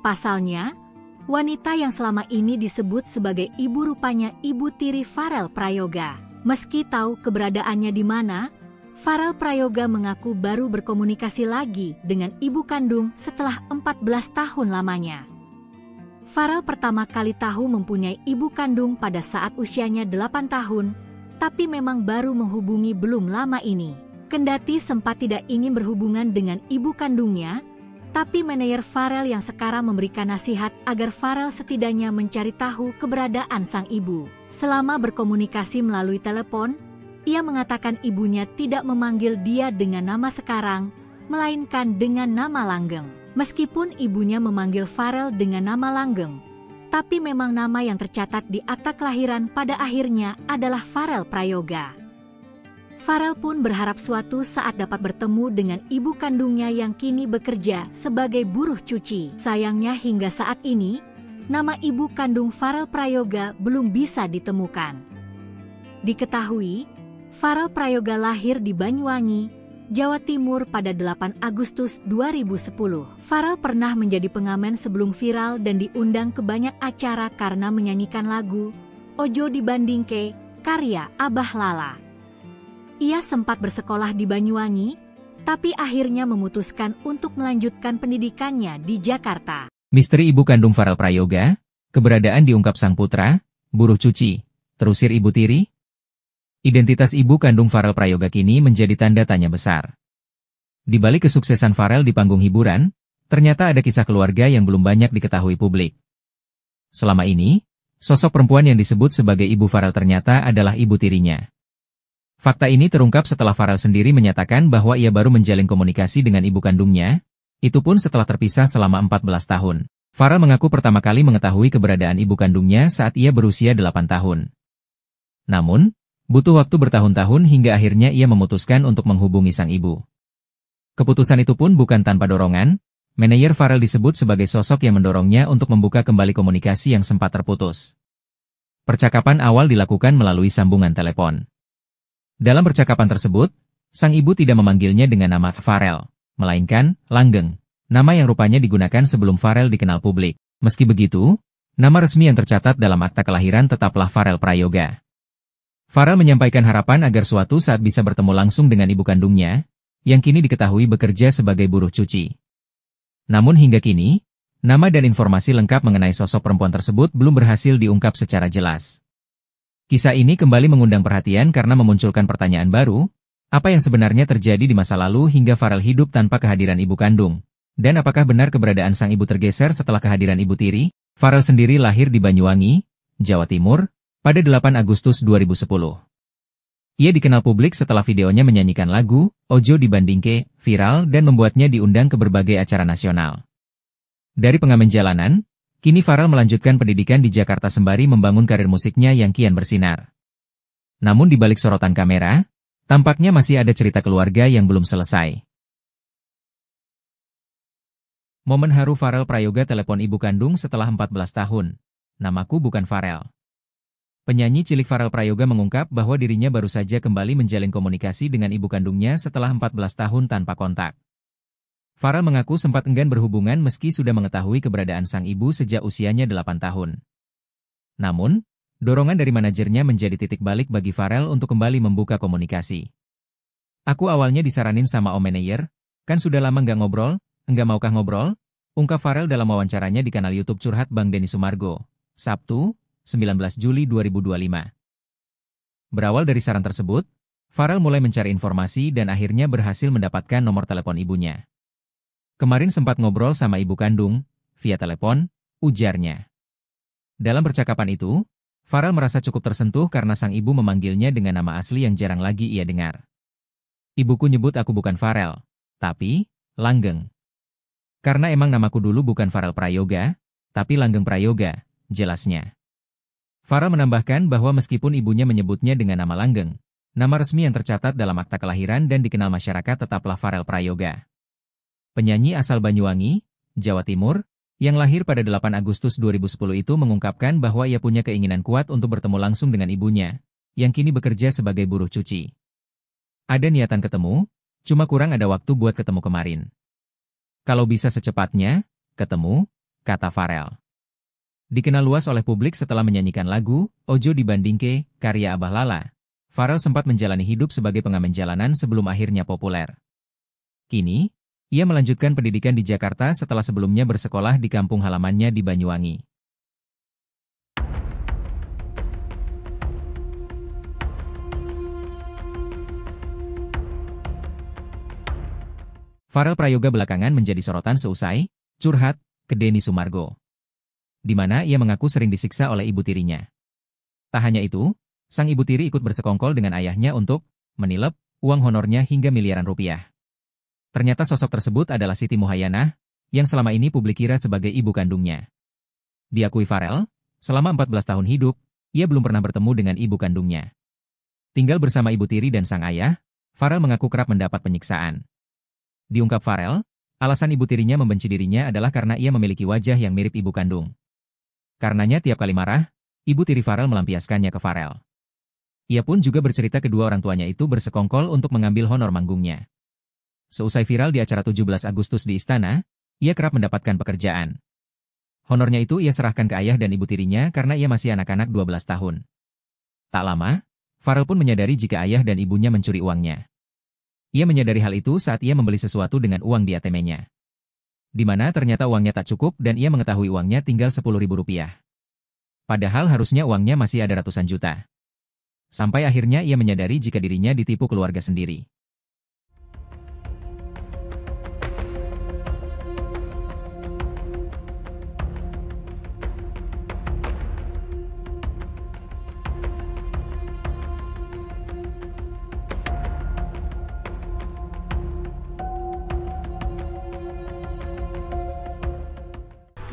Pasalnya, wanita yang selama ini disebut sebagai ibu rupanya ibu tiri Farel Prayoga. Meski tahu keberadaannya di mana, Farel Prayoga mengaku baru berkomunikasi lagi dengan ibu kandung setelah 14 tahun lamanya. Farel pertama kali tahu mempunyai ibu kandung pada saat usianya 8 tahun, tapi memang baru menghubungi belum lama ini. Kendati sempat tidak ingin berhubungan dengan ibu kandungnya, tapi manajer Farel yang sekarang memberikan nasihat agar Farel setidaknya mencari tahu keberadaan sang ibu. Selama berkomunikasi melalui telepon, ia mengatakan ibunya tidak memanggil dia dengan nama sekarang, melainkan dengan nama langgeng. Meskipun ibunya memanggil Farel dengan nama langgeng, tapi memang nama yang tercatat di akta kelahiran pada akhirnya adalah Farel Prayoga. Farel pun berharap suatu saat dapat bertemu dengan ibu kandungnya yang kini bekerja sebagai buruh cuci. Sayangnya hingga saat ini, nama ibu kandung Farel Prayoga belum bisa ditemukan. Diketahui, Farel Prayoga lahir di Banyuwangi, Jawa Timur pada 8 Agustus 2010. Farel pernah menjadi pengamen sebelum viral dan diundang ke banyak acara karena menyanyikan lagu Ojo Dibandingke, karya Abah Lala. Ia sempat bersekolah di Banyuwangi, tapi akhirnya memutuskan untuk melanjutkan pendidikannya di Jakarta. Misteri ibu kandung Farel Prayoga, keberadaan diungkap sang putra, buruh cuci, terusir ibu tiri. Identitas ibu kandung Farel Prayoga kini menjadi tanda tanya besar. Di balik kesuksesan Farel di panggung hiburan, ternyata ada kisah keluarga yang belum banyak diketahui publik. Selama ini, sosok perempuan yang disebut sebagai ibu Farel ternyata adalah ibu tirinya. Fakta ini terungkap setelah Farel sendiri menyatakan bahwa ia baru menjalin komunikasi dengan ibu kandungnya, itu pun setelah terpisah selama 14 tahun. Farel mengaku pertama kali mengetahui keberadaan ibu kandungnya saat ia berusia 8 tahun. Namun, butuh waktu bertahun-tahun hingga akhirnya ia memutuskan untuk menghubungi sang ibu. Keputusan itu pun bukan tanpa dorongan, manajer Farel disebut sebagai sosok yang mendorongnya untuk membuka kembali komunikasi yang sempat terputus. Percakapan awal dilakukan melalui sambungan telepon. Dalam percakapan tersebut, sang ibu tidak memanggilnya dengan nama Farel, melainkan Langgeng, nama yang rupanya digunakan sebelum Farel dikenal publik. Meski begitu, nama resmi yang tercatat dalam akta kelahiran tetaplah Farel Prayoga. Farel menyampaikan harapan agar suatu saat bisa bertemu langsung dengan ibu kandungnya, yang kini diketahui bekerja sebagai buruh cuci. Namun hingga kini, nama dan informasi lengkap mengenai sosok perempuan tersebut belum berhasil diungkap secara jelas. Kisah ini kembali mengundang perhatian karena memunculkan pertanyaan baru, apa yang sebenarnya terjadi di masa lalu hingga Farel hidup tanpa kehadiran ibu kandung? Dan apakah benar keberadaan sang ibu tergeser setelah kehadiran ibu tiri? Farel sendiri lahir di Banyuwangi, Jawa Timur, pada 8 Agustus 2010. Ia dikenal publik setelah videonya menyanyikan lagu Ojo Dibandingke viral dan membuatnya diundang ke berbagai acara nasional. Dari pengamen jalanan, Kini Farel melanjutkan pendidikan di Jakarta sembari membangun karir musiknya yang kian bersinar. Namun di balik sorotan kamera, tampaknya masih ada cerita keluarga yang belum selesai. Momen haru Farel Prayoga telepon ibu kandung setelah 14 tahun. Namaku bukan Farel. Penyanyi cilik Farel Prayoga mengungkap bahwa dirinya baru saja kembali menjalin komunikasi dengan ibu kandungnya setelah 14 tahun tanpa kontak. Farel mengaku sempat enggan berhubungan meski sudah mengetahui keberadaan sang ibu sejak usianya 8 tahun. Namun, dorongan dari manajernya menjadi titik balik bagi Farel untuk kembali membuka komunikasi. Aku awalnya disaranin sama Om Manayer, kan sudah lama nggak ngobrol, enggak maukah ngobrol? Ungkap Farel dalam wawancaranya di kanal YouTube Curhat Bang Denny Sumargo, Sabtu, 19 Juli 2025. Berawal dari saran tersebut, Farel mulai mencari informasi dan akhirnya berhasil mendapatkan nomor telepon ibunya. Kemarin sempat ngobrol sama ibu kandung, via telepon, ujarnya. Dalam percakapan itu, Farel merasa cukup tersentuh karena sang ibu memanggilnya dengan nama asli yang jarang lagi ia dengar. Ibuku nyebut aku bukan Farel, tapi Langgeng. Karena emang namaku dulu bukan Farel Prayoga, tapi Langgeng Prayoga, jelasnya. Farel menambahkan bahwa meskipun ibunya menyebutnya dengan nama Langgeng, nama resmi yang tercatat dalam akta kelahiran dan dikenal masyarakat tetaplah Farel Prayoga. Penyanyi asal Banyuwangi, Jawa Timur, yang lahir pada 8 Agustus 2010 itu mengungkapkan bahwa ia punya keinginan kuat untuk bertemu langsung dengan ibunya, yang kini bekerja sebagai buruh cuci. Ada niatan ketemu, cuma kurang ada waktu buat ketemu kemarin. Kalau bisa secepatnya, ketemu, kata Farel. Dikenal luas oleh publik setelah menyanyikan lagu Ojo Dibandingke, karya Abah Lala. Farel sempat menjalani hidup sebagai pengamen jalanan sebelum akhirnya populer. Kini, ia melanjutkan pendidikan di Jakarta setelah sebelumnya bersekolah di kampung halamannya di Banyuwangi. Farel Prayoga belakangan menjadi sorotan seusai curhat ke Denny Sumargo, di mana ia mengaku sering disiksa oleh ibu tirinya. Tak hanya itu, sang ibu tiri ikut bersekongkol dengan ayahnya untuk menilep uang honornya hingga miliaran rupiah. Ternyata sosok tersebut adalah Siti Muhayyanah, yang selama ini publik kira sebagai ibu kandungnya. Diakui Farel, selama 14 tahun hidup, ia belum pernah bertemu dengan ibu kandungnya. Tinggal bersama ibu tiri dan sang ayah, Farel mengaku kerap mendapat penyiksaan. Diungkap Farel, alasan ibu tirinya membenci dirinya adalah karena ia memiliki wajah yang mirip ibu kandung. Karenanya tiap kali marah, ibu tiri Farel melampiaskannya ke Farel. Ia pun juga bercerita kedua orang tuanya itu bersekongkol untuk mengambil honor manggungnya. Seusai viral di acara 17 Agustus di Istana, ia kerap mendapatkan pekerjaan. Honornya itu ia serahkan ke ayah dan ibu tirinya karena ia masih anak-anak 12 tahun. Tak lama, Farel pun menyadari jika ayah dan ibunya mencuri uangnya. Ia menyadari hal itu saat ia membeli sesuatu dengan uang di ATM-nya. Di mana ternyata uangnya tak cukup dan ia mengetahui uangnya tinggal Rp10.000. Padahal harusnya uangnya masih ada ratusan juta. Sampai akhirnya ia menyadari jika dirinya ditipu keluarga sendiri.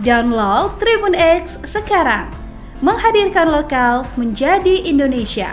Download Tribun X sekarang, menghadirkan lokal menjadi Indonesia.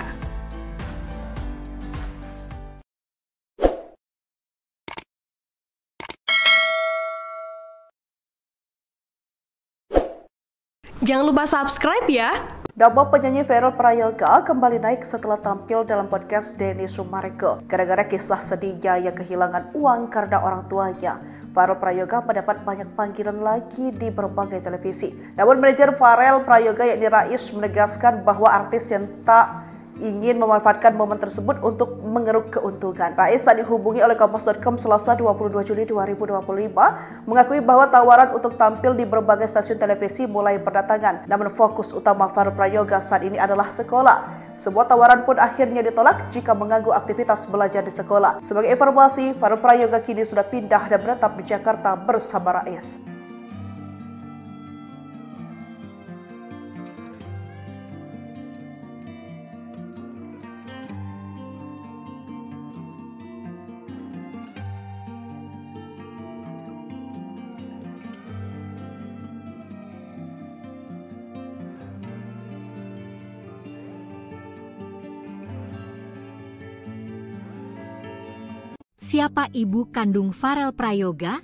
Jangan lupa subscribe ya. Nama penyanyi Farel Prayoga kembali naik setelah tampil dalam podcast Denny Sumargo. Gara-gara kisah sedihnya yang kehilangan uang karena orang tuanya, Farel Prayoga mendapat banyak panggilan lagi di berbagai televisi. Namun manajer Farel Prayoga yakni Rais menegaskan bahwa artis yang tak ingin memanfaatkan momen tersebut untuk mengeruk keuntungan. Rais saat dihubungi oleh Kompas.com Selasa 22 Juli 2025 mengakui bahwa tawaran untuk tampil di berbagai stasiun televisi mulai berdatangan. Namun fokus utama Farel Prayoga saat ini adalah sekolah. Sebuah tawaran pun akhirnya ditolak jika mengganggu aktivitas belajar di sekolah. Sebagai informasi, Farel Prayoga kini sudah pindah dan menetap di Jakarta bersama Rais. Siapa ibu kandung Farel Prayoga?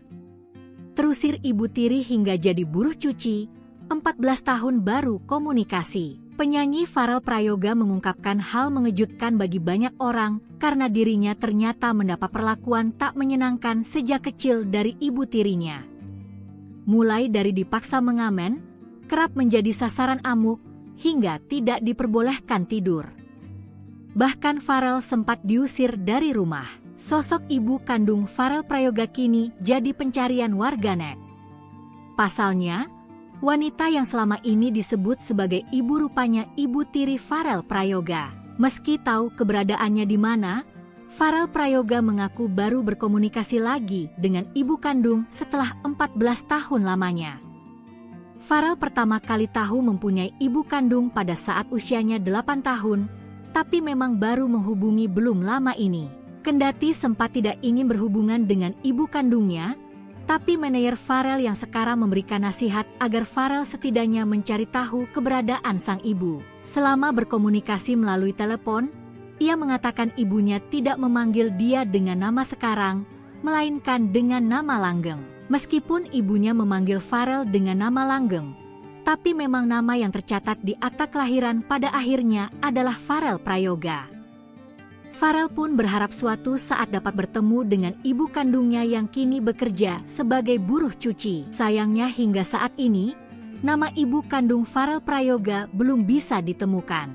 Terusir Ibu Tiri hingga jadi buruh cuci, 14 tahun baru komunikasi. Penyanyi Farel Prayoga mengungkapkan hal mengejutkan bagi banyak orang karena dirinya ternyata mendapat perlakuan tak menyenangkan sejak kecil dari ibu tirinya. Mulai dari dipaksa mengamen, kerap menjadi sasaran amuk, hingga tidak diperbolehkan tidur. Bahkan Farel sempat diusir dari rumah. Sosok ibu kandung Farel Prayoga kini jadi pencarian warganet. Pasalnya, wanita yang selama ini disebut sebagai ibu rupanya ibu tiri Farel Prayoga. Meski tahu keberadaannya di mana, Farel Prayoga mengaku baru berkomunikasi lagi dengan ibu kandung setelah 14 tahun lamanya. Farel pertama kali tahu mempunyai ibu kandung pada saat usianya 8 tahun, tapi memang baru menghubungi belum lama ini. Kendati sempat tidak ingin berhubungan dengan ibu kandungnya, tapi manajer Farel yang sekarang memberikan nasihat agar Farel setidaknya mencari tahu keberadaan sang ibu. Selama berkomunikasi melalui telepon, ia mengatakan ibunya tidak memanggil dia dengan nama sekarang, melainkan dengan nama langgeng. Meskipun ibunya memanggil Farel dengan nama langgeng, tapi memang nama yang tercatat di akta kelahiran pada akhirnya adalah Farel Prayoga. Farel pun berharap suatu saat dapat bertemu dengan ibu kandungnya yang kini bekerja sebagai buruh cuci. Sayangnya hingga saat ini, nama ibu kandung Farel Prayoga belum bisa ditemukan.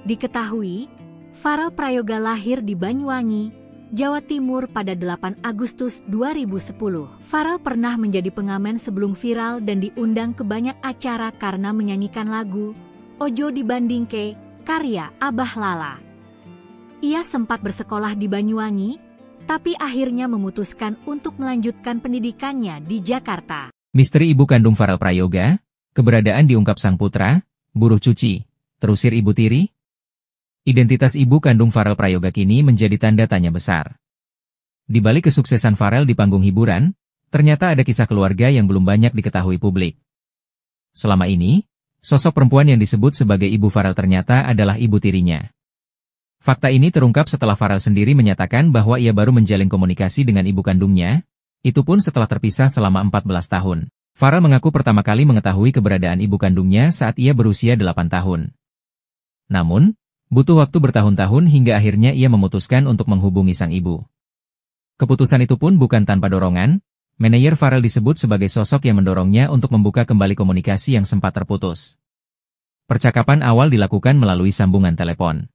Diketahui, Farel Prayoga lahir di Banyuwangi, Jawa Timur pada 8 Agustus 2010. Farel pernah menjadi pengamen sebelum viral dan diundang ke banyak acara karena menyanyikan lagu Ojo Dibandingke, karya Abah Lala. Ia sempat bersekolah di Banyuwangi, tapi akhirnya memutuskan untuk melanjutkan pendidikannya di Jakarta. Misteri ibu kandung Farel Prayoga, keberadaan diungkap sang putra, buruh cuci, terusir ibu tiri. Identitas ibu kandung Farel Prayoga kini menjadi tanda tanya besar. Di balik kesuksesan Farel di panggung hiburan, ternyata ada kisah keluarga yang belum banyak diketahui publik. Selama ini, sosok perempuan yang disebut sebagai ibu Farel ternyata adalah ibu tirinya. Fakta ini terungkap setelah Farel sendiri menyatakan bahwa ia baru menjalin komunikasi dengan ibu kandungnya, itu pun setelah terpisah selama 14 tahun. Farel mengaku pertama kali mengetahui keberadaan ibu kandungnya saat ia berusia 8 tahun. Namun, butuh waktu bertahun-tahun hingga akhirnya ia memutuskan untuk menghubungi sang ibu. Keputusan itu pun bukan tanpa dorongan, manajer Farel disebut sebagai sosok yang mendorongnya untuk membuka kembali komunikasi yang sempat terputus. Percakapan awal dilakukan melalui sambungan telepon.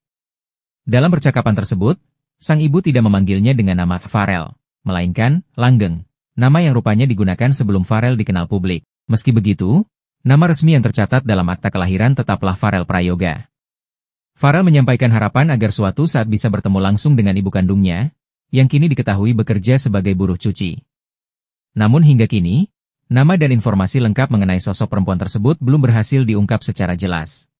Dalam percakapan tersebut, sang ibu tidak memanggilnya dengan nama Farel, melainkan Langgeng, nama yang rupanya digunakan sebelum Farel dikenal publik. Meski begitu, nama resmi yang tercatat dalam akta kelahiran tetaplah Farel Prayoga. Farel menyampaikan harapan agar suatu saat bisa bertemu langsung dengan ibu kandungnya, yang kini diketahui bekerja sebagai buruh cuci. Namun hingga kini, nama dan informasi lengkap mengenai sosok perempuan tersebut belum berhasil diungkap secara jelas.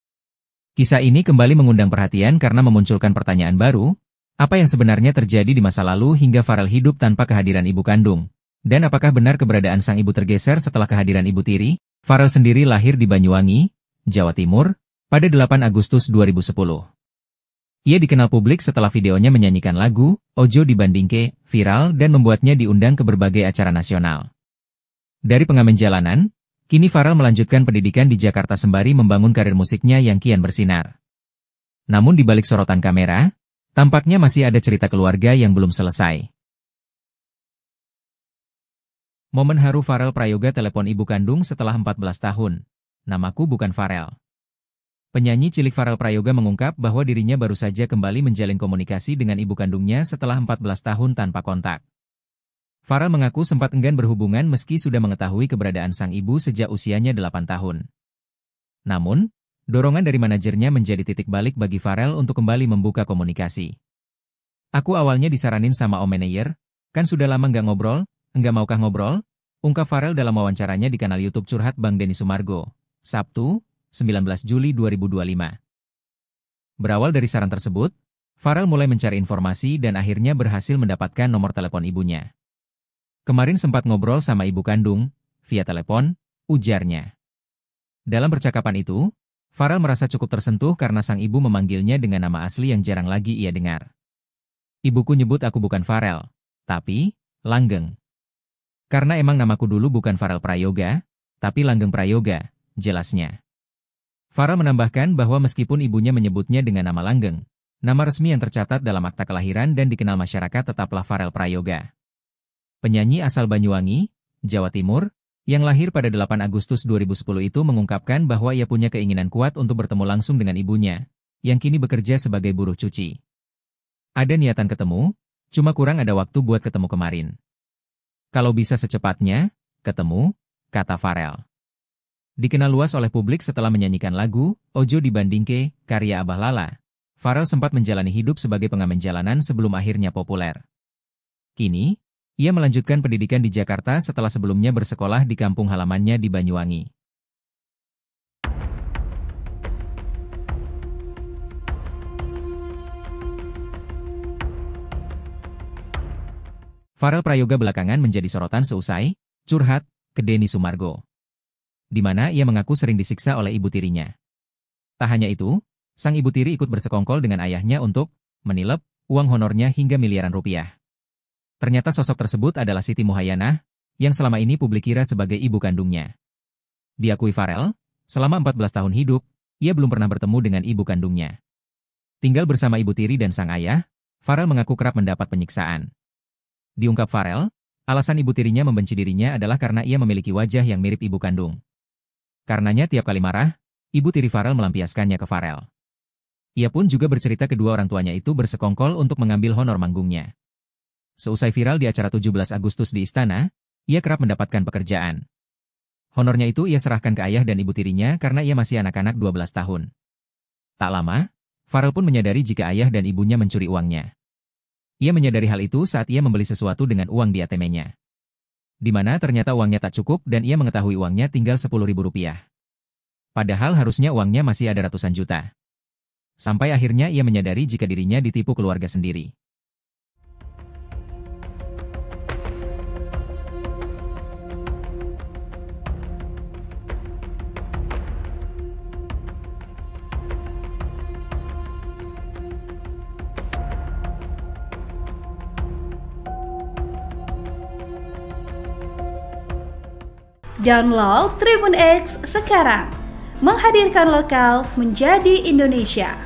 Kisah ini kembali mengundang perhatian karena memunculkan pertanyaan baru, apa yang sebenarnya terjadi di masa lalu hingga Farel hidup tanpa kehadiran ibu kandung? Dan apakah benar keberadaan sang ibu tergeser setelah kehadiran ibu tiri? Farel sendiri lahir di Banyuwangi, Jawa Timur, pada 8 Agustus 2010. Ia dikenal publik setelah videonya menyanyikan lagu Ojo Dibandingke viral dan membuatnya diundang ke berbagai acara nasional. Dari pengamen jalanan, kini Farel melanjutkan pendidikan di Jakarta sembari membangun karir musiknya yang kian bersinar. Namun di balik sorotan kamera, tampaknya masih ada cerita keluarga yang belum selesai. Momen haru Farel Prayoga telepon ibu kandung setelah 14 tahun. Namaku bukan Farel. Penyanyi cilik Farel Prayoga mengungkap bahwa dirinya baru saja kembali menjalin komunikasi dengan ibu kandungnya setelah 14 tahun tanpa kontak. Farel mengaku sempat enggan berhubungan meski sudah mengetahui keberadaan sang ibu sejak usianya 8 tahun. Namun, dorongan dari manajernya menjadi titik balik bagi Farel untuk kembali membuka komunikasi. Aku awalnya disaranin sama om manajer, kan sudah lama nggak ngobrol, enggak maukah ngobrol? Ungkap Farel dalam wawancaranya di kanal YouTube Curhat Bang Denny Sumargo, Sabtu, 19 Juli 2025. Berawal dari saran tersebut, Farel mulai mencari informasi dan akhirnya berhasil mendapatkan nomor telepon ibunya. Kemarin sempat ngobrol sama ibu kandung, via telepon, ujarnya. Dalam percakapan itu, Farel merasa cukup tersentuh karena sang ibu memanggilnya dengan nama asli yang jarang lagi ia dengar. Ibuku nyebut aku bukan Farel, tapi Langgeng. Karena emang namaku dulu bukan Farel Prayoga, tapi Langgeng Prayoga, jelasnya. Farel menambahkan bahwa meskipun ibunya menyebutnya dengan nama Langgeng, nama resmi yang tercatat dalam akta kelahiran dan dikenal masyarakat tetaplah Farel Prayoga. Penyanyi asal Banyuwangi, Jawa Timur, yang lahir pada 8 Agustus 2010 itu mengungkapkan bahwa ia punya keinginan kuat untuk bertemu langsung dengan ibunya, yang kini bekerja sebagai buruh cuci. Ada niatan ketemu, cuma kurang ada waktu buat ketemu kemarin. Kalau bisa secepatnya, ketemu, kata Farel. Dikenal luas oleh publik setelah menyanyikan lagu Ojo Dibandingke, karya Abah Lala. Farel sempat menjalani hidup sebagai pengamen jalanan sebelum akhirnya populer. Kini, ia melanjutkan pendidikan di Jakarta setelah sebelumnya bersekolah di kampung halamannya di Banyuwangi. Farel Prayoga belakangan menjadi sorotan seusai curhat ke Denny Sumargo, di mana ia mengaku sering disiksa oleh ibu tirinya. Tak hanya itu, sang ibu tiri ikut bersekongkol dengan ayahnya untuk menilep uang honornya hingga miliaran rupiah. Ternyata sosok tersebut adalah Siti Muhayyanah, yang selama ini publik kira sebagai ibu kandungnya. Diakui Farel, selama 14 tahun hidup, ia belum pernah bertemu dengan ibu kandungnya. Tinggal bersama ibu tiri dan sang ayah, Farel mengaku kerap mendapat penyiksaan. Diungkap Farel, alasan ibu tirinya membenci dirinya adalah karena ia memiliki wajah yang mirip ibu kandung. Karenanya tiap kali marah, ibu tiri Farel melampiaskannya ke Farel. Ia pun juga bercerita kedua orang tuanya itu bersekongkol untuk mengambil honor manggungnya. Seusai viral di acara 17 Agustus di Istana, ia kerap mendapatkan pekerjaan. Honornya itu ia serahkan ke ayah dan ibu tirinya karena ia masih anak-anak 12 tahun. Tak lama, Farel pun menyadari jika ayah dan ibunya mencuri uangnya. Ia menyadari hal itu saat ia membeli sesuatu dengan uang di ATM-nya. Di mana ternyata uangnya tak cukup dan ia mengetahui uangnya tinggal Rp10.000. Padahal harusnya uangnya masih ada ratusan juta. Sampai akhirnya ia menyadari jika dirinya ditipu keluarga sendiri. Download Tribun X sekarang, menghadirkan lokal menjadi Indonesia.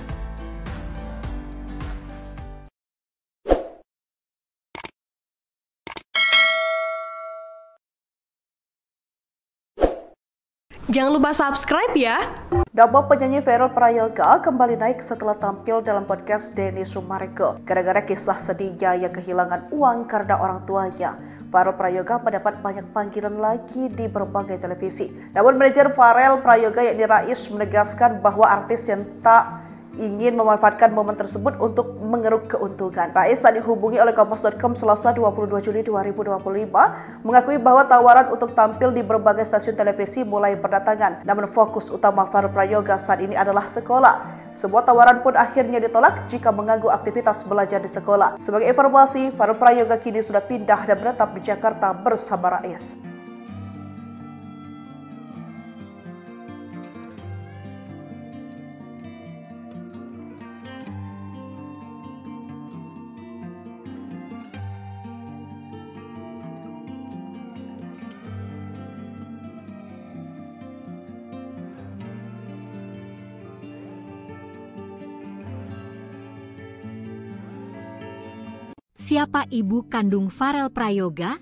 Jangan lupa subscribe ya. Nama penyanyi Farel Prayoga kembali naik setelah tampil dalam podcast Denny Sumargo. Gara-gara kisah sedihnya yang kehilangan uang karena orang tuanya, Farel Prayoga mendapat banyak panggilan lagi di berbagai televisi. Namun manajer Farel Prayoga yakni Rais menegaskan bahwa artis yang tak ingin memanfaatkan momen tersebut untuk mengeruk keuntungan. Rais saat dihubungi oleh Kompas.com Selasa 22 Juli 2025 mengakui bahwa tawaran untuk tampil di berbagai stasiun televisi mulai berdatangan. Namun fokus utama Farel Prayoga saat ini adalah sekolah. Sebuah tawaran pun akhirnya ditolak jika mengganggu aktivitas belajar di sekolah. Sebagai informasi, Farel Prayoga kini sudah pindah dan menetap di Jakarta bersama Rais. Siapa ibu kandung Farel Prayoga?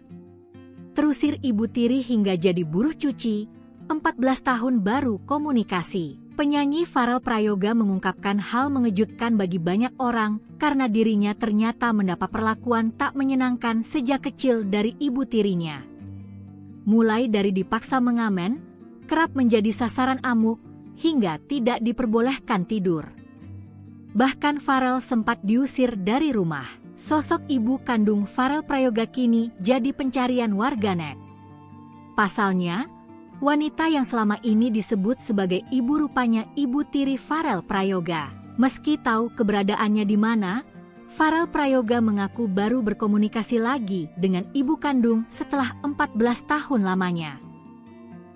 Terusir ibu tiri hingga jadi buruh cuci, 14 tahun baru komunikasi. Penyanyi Farel Prayoga mengungkapkan hal mengejutkan bagi banyak orang karena dirinya ternyata mendapat perlakuan tak menyenangkan sejak kecil dari ibu tirinya. Mulai dari dipaksa mengamen, kerap menjadi sasaran amuk, hingga tidak diperbolehkan tidur. Bahkan Farel sempat diusir dari rumah. Sosok ibu kandung Farel Prayoga kini jadi pencarian warganet. Pasalnya, wanita yang selama ini disebut sebagai ibu rupanya ibu tiri Farel Prayoga. Meski tahu keberadaannya di mana, Farel Prayoga mengaku baru berkomunikasi lagi dengan ibu kandung setelah 14 tahun lamanya.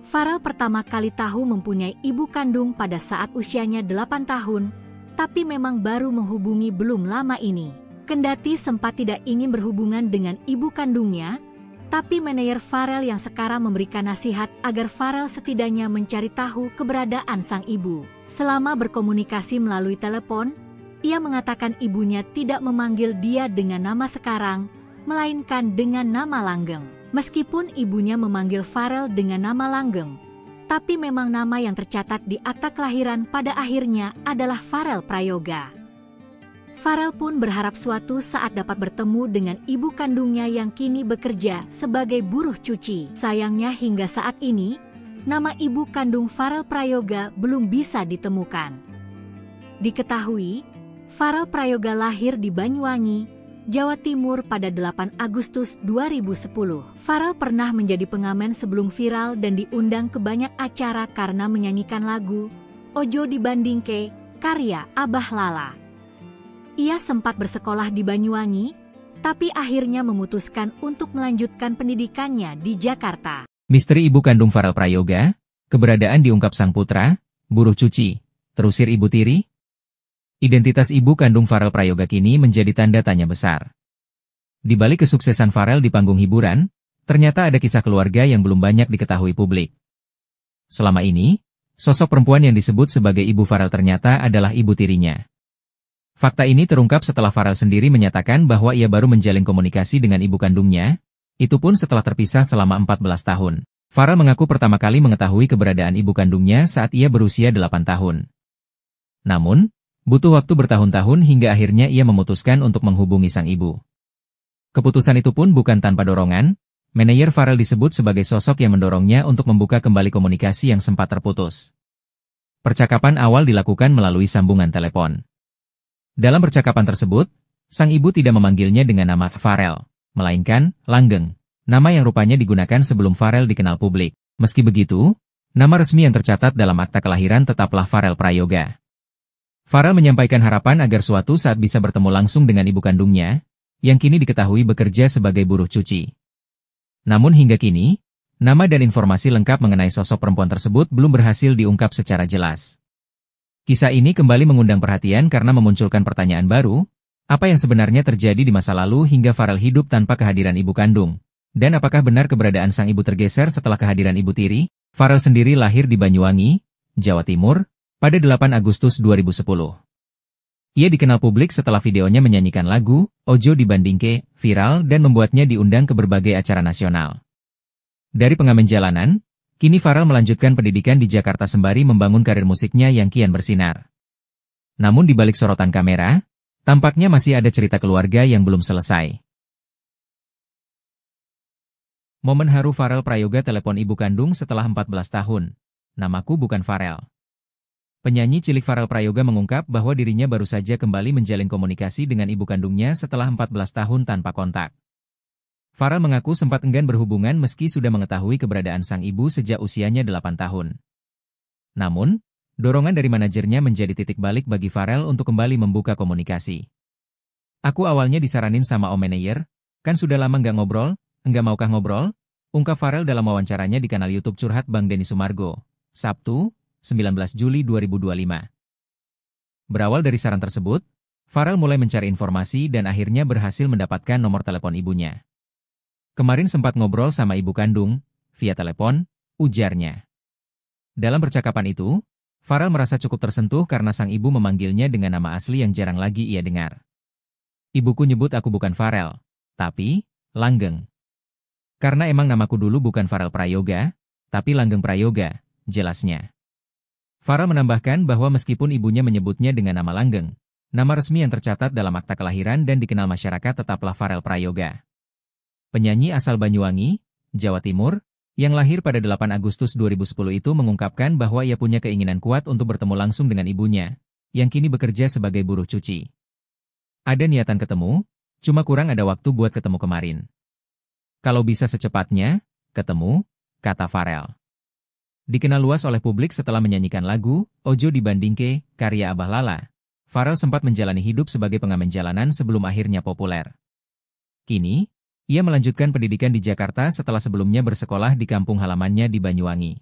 Farel pertama kali tahu mempunyai ibu kandung pada saat usianya 8 tahun, tapi memang baru menghubungi belum lama ini. Kendati sempat tidak ingin berhubungan dengan ibu kandungnya, tapi manajer Farel yang sekarang memberikan nasihat agar Farel setidaknya mencari tahu keberadaan sang ibu. Selama berkomunikasi melalui telepon, ia mengatakan ibunya tidak memanggil dia dengan nama sekarang, melainkan dengan nama langgeng. Meskipun ibunya memanggil Farel dengan nama langgeng, tapi memang nama yang tercatat di akta kelahiran pada akhirnya adalah Farel Prayoga. Farel pun berharap suatu saat dapat bertemu dengan ibu kandungnya yang kini bekerja sebagai buruh cuci. Sayangnya hingga saat ini, nama ibu kandung Farel Prayoga belum bisa ditemukan. Diketahui, Farel Prayoga lahir di Banyuwangi, Jawa Timur pada 8 Agustus 2010. Farel pernah menjadi pengamen sebelum viral dan diundang ke banyak acara karena menyanyikan lagu Ojo Dibandingke karya Abah Lala. Ia sempat bersekolah di Banyuwangi, tapi akhirnya memutuskan untuk melanjutkan pendidikannya di Jakarta. Misteri ibu kandung Farel Prayoga, keberadaan diungkap sang putra, buruh cuci, terusir ibu tiri. Identitas ibu kandung Farel Prayoga kini menjadi tanda tanya besar. Di balik kesuksesan Farel di panggung hiburan, ternyata ada kisah keluarga yang belum banyak diketahui publik. Selama ini, sosok perempuan yang disebut sebagai ibu Farel ternyata adalah ibu tirinya. Fakta ini terungkap setelah Farel sendiri menyatakan bahwa ia baru menjalin komunikasi dengan ibu kandungnya, itu pun setelah terpisah selama 14 tahun. Farel mengaku pertama kali mengetahui keberadaan ibu kandungnya saat ia berusia 8 tahun. Namun, butuh waktu bertahun-tahun hingga akhirnya ia memutuskan untuk menghubungi sang ibu. Keputusan itu pun bukan tanpa dorongan, manajer Farel disebut sebagai sosok yang mendorongnya untuk membuka kembali komunikasi yang sempat terputus. Percakapan awal dilakukan melalui sambungan telepon. Dalam percakapan tersebut, sang ibu tidak memanggilnya dengan nama Farel, melainkan Langgeng, nama yang rupanya digunakan sebelum Farel dikenal publik. Meski begitu, nama resmi yang tercatat dalam akta kelahiran tetaplah Farel Prayoga. Farel menyampaikan harapan agar suatu saat bisa bertemu langsung dengan ibu kandungnya, yang kini diketahui bekerja sebagai buruh cuci. Namun hingga kini, nama dan informasi lengkap mengenai sosok perempuan tersebut belum berhasil diungkap secara jelas. Kisah ini kembali mengundang perhatian karena memunculkan pertanyaan baru, apa yang sebenarnya terjadi di masa lalu hingga Farel hidup tanpa kehadiran ibu kandung? Dan apakah benar keberadaan sang ibu tergeser setelah kehadiran ibu tiri? Farel sendiri lahir di Banyuwangi, Jawa Timur, pada 8 Agustus 2010. Ia dikenal publik setelah videonya menyanyikan lagu Ojo Dibandingke viral dan membuatnya diundang ke berbagai acara nasional. Dari pengamen jalanan, kini Farel melanjutkan pendidikan di Jakarta sembari membangun karir musiknya yang kian bersinar. Namun di balik sorotan kamera, tampaknya masih ada cerita keluarga yang belum selesai. Momen haru Farel Prayoga telepon ibu kandung setelah 14 tahun. Namaku bukan Farel. Penyanyi cilik Farel Prayoga mengungkap bahwa dirinya baru saja kembali menjalin komunikasi dengan ibu kandungnya setelah 14 tahun tanpa kontak. Farel mengaku sempat enggan berhubungan meski sudah mengetahui keberadaan sang ibu sejak usianya 8 tahun. Namun, dorongan dari manajernya menjadi titik balik bagi Farel untuk kembali membuka komunikasi. Aku awalnya disaranin sama om manajer, kan sudah lama nggak ngobrol, enggak maukah ngobrol? Ungkap Farel dalam wawancaranya di kanal YouTube Curhat Bang Denny Sumargo, Sabtu, 19 Juli 2025. Berawal dari saran tersebut, Farel mulai mencari informasi dan akhirnya berhasil mendapatkan nomor telepon ibunya. Kemarin sempat ngobrol sama ibu kandung, via telepon, ujarnya. Dalam percakapan itu, Farel merasa cukup tersentuh karena sang ibu memanggilnya dengan nama asli yang jarang lagi ia dengar. Ibuku nyebut aku bukan Farel, tapi Langgeng. Karena emang namaku dulu bukan Farel Prayoga, tapi Langgeng Prayoga, jelasnya. Farel menambahkan bahwa meskipun ibunya menyebutnya dengan nama Langgeng, nama resmi yang tercatat dalam akta kelahiran dan dikenal masyarakat tetaplah Farel Prayoga. Penyanyi asal Banyuwangi, Jawa Timur, yang lahir pada 8 Agustus 2010 itu mengungkapkan bahwa ia punya keinginan kuat untuk bertemu langsung dengan ibunya, yang kini bekerja sebagai buruh cuci. Ada niatan ketemu, cuma kurang ada waktu buat ketemu kemarin. Kalau bisa secepatnya, ketemu, kata Farel. Dikenal luas oleh publik setelah menyanyikan lagu Ojo Dibandingke karya Abah Lala, Farel sempat menjalani hidup sebagai pengamen jalanan sebelum akhirnya populer. Kini, ia melanjutkan pendidikan di Jakarta setelah sebelumnya bersekolah di kampung halamannya di Banyuwangi.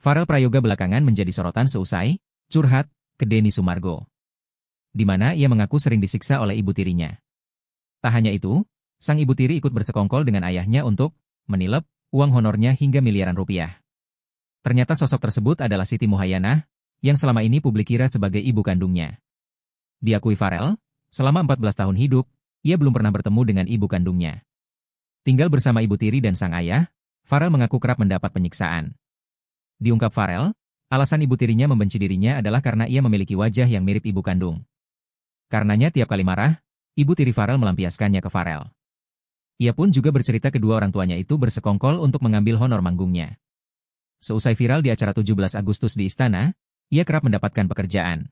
Farel Prayoga belakangan menjadi sorotan seusai curhat ke Denny Sumargo, di mana ia mengaku sering disiksa oleh ibu tirinya. Tak hanya itu, sang ibu tiri ikut bersekongkol dengan ayahnya untuk menilep uang honornya hingga miliaran rupiah. Ternyata sosok tersebut adalah Siti Muhayyanah, yang selama ini publik kira sebagai ibu kandungnya. Diakui Farel, selama 14 tahun hidup, ia belum pernah bertemu dengan ibu kandungnya. Tinggal bersama ibu tiri dan sang ayah, Farel mengaku kerap mendapat penyiksaan. Diungkap Farel, alasan ibu tirinya membenci dirinya adalah karena ia memiliki wajah yang mirip ibu kandung. Karenanya tiap kali marah, ibu tiri Farel melampiaskannya ke Farel. Ia pun juga bercerita kedua orang tuanya itu bersekongkol untuk mengambil honor manggungnya. Seusai viral di acara 17 Agustus di Istana, ia kerap mendapatkan pekerjaan.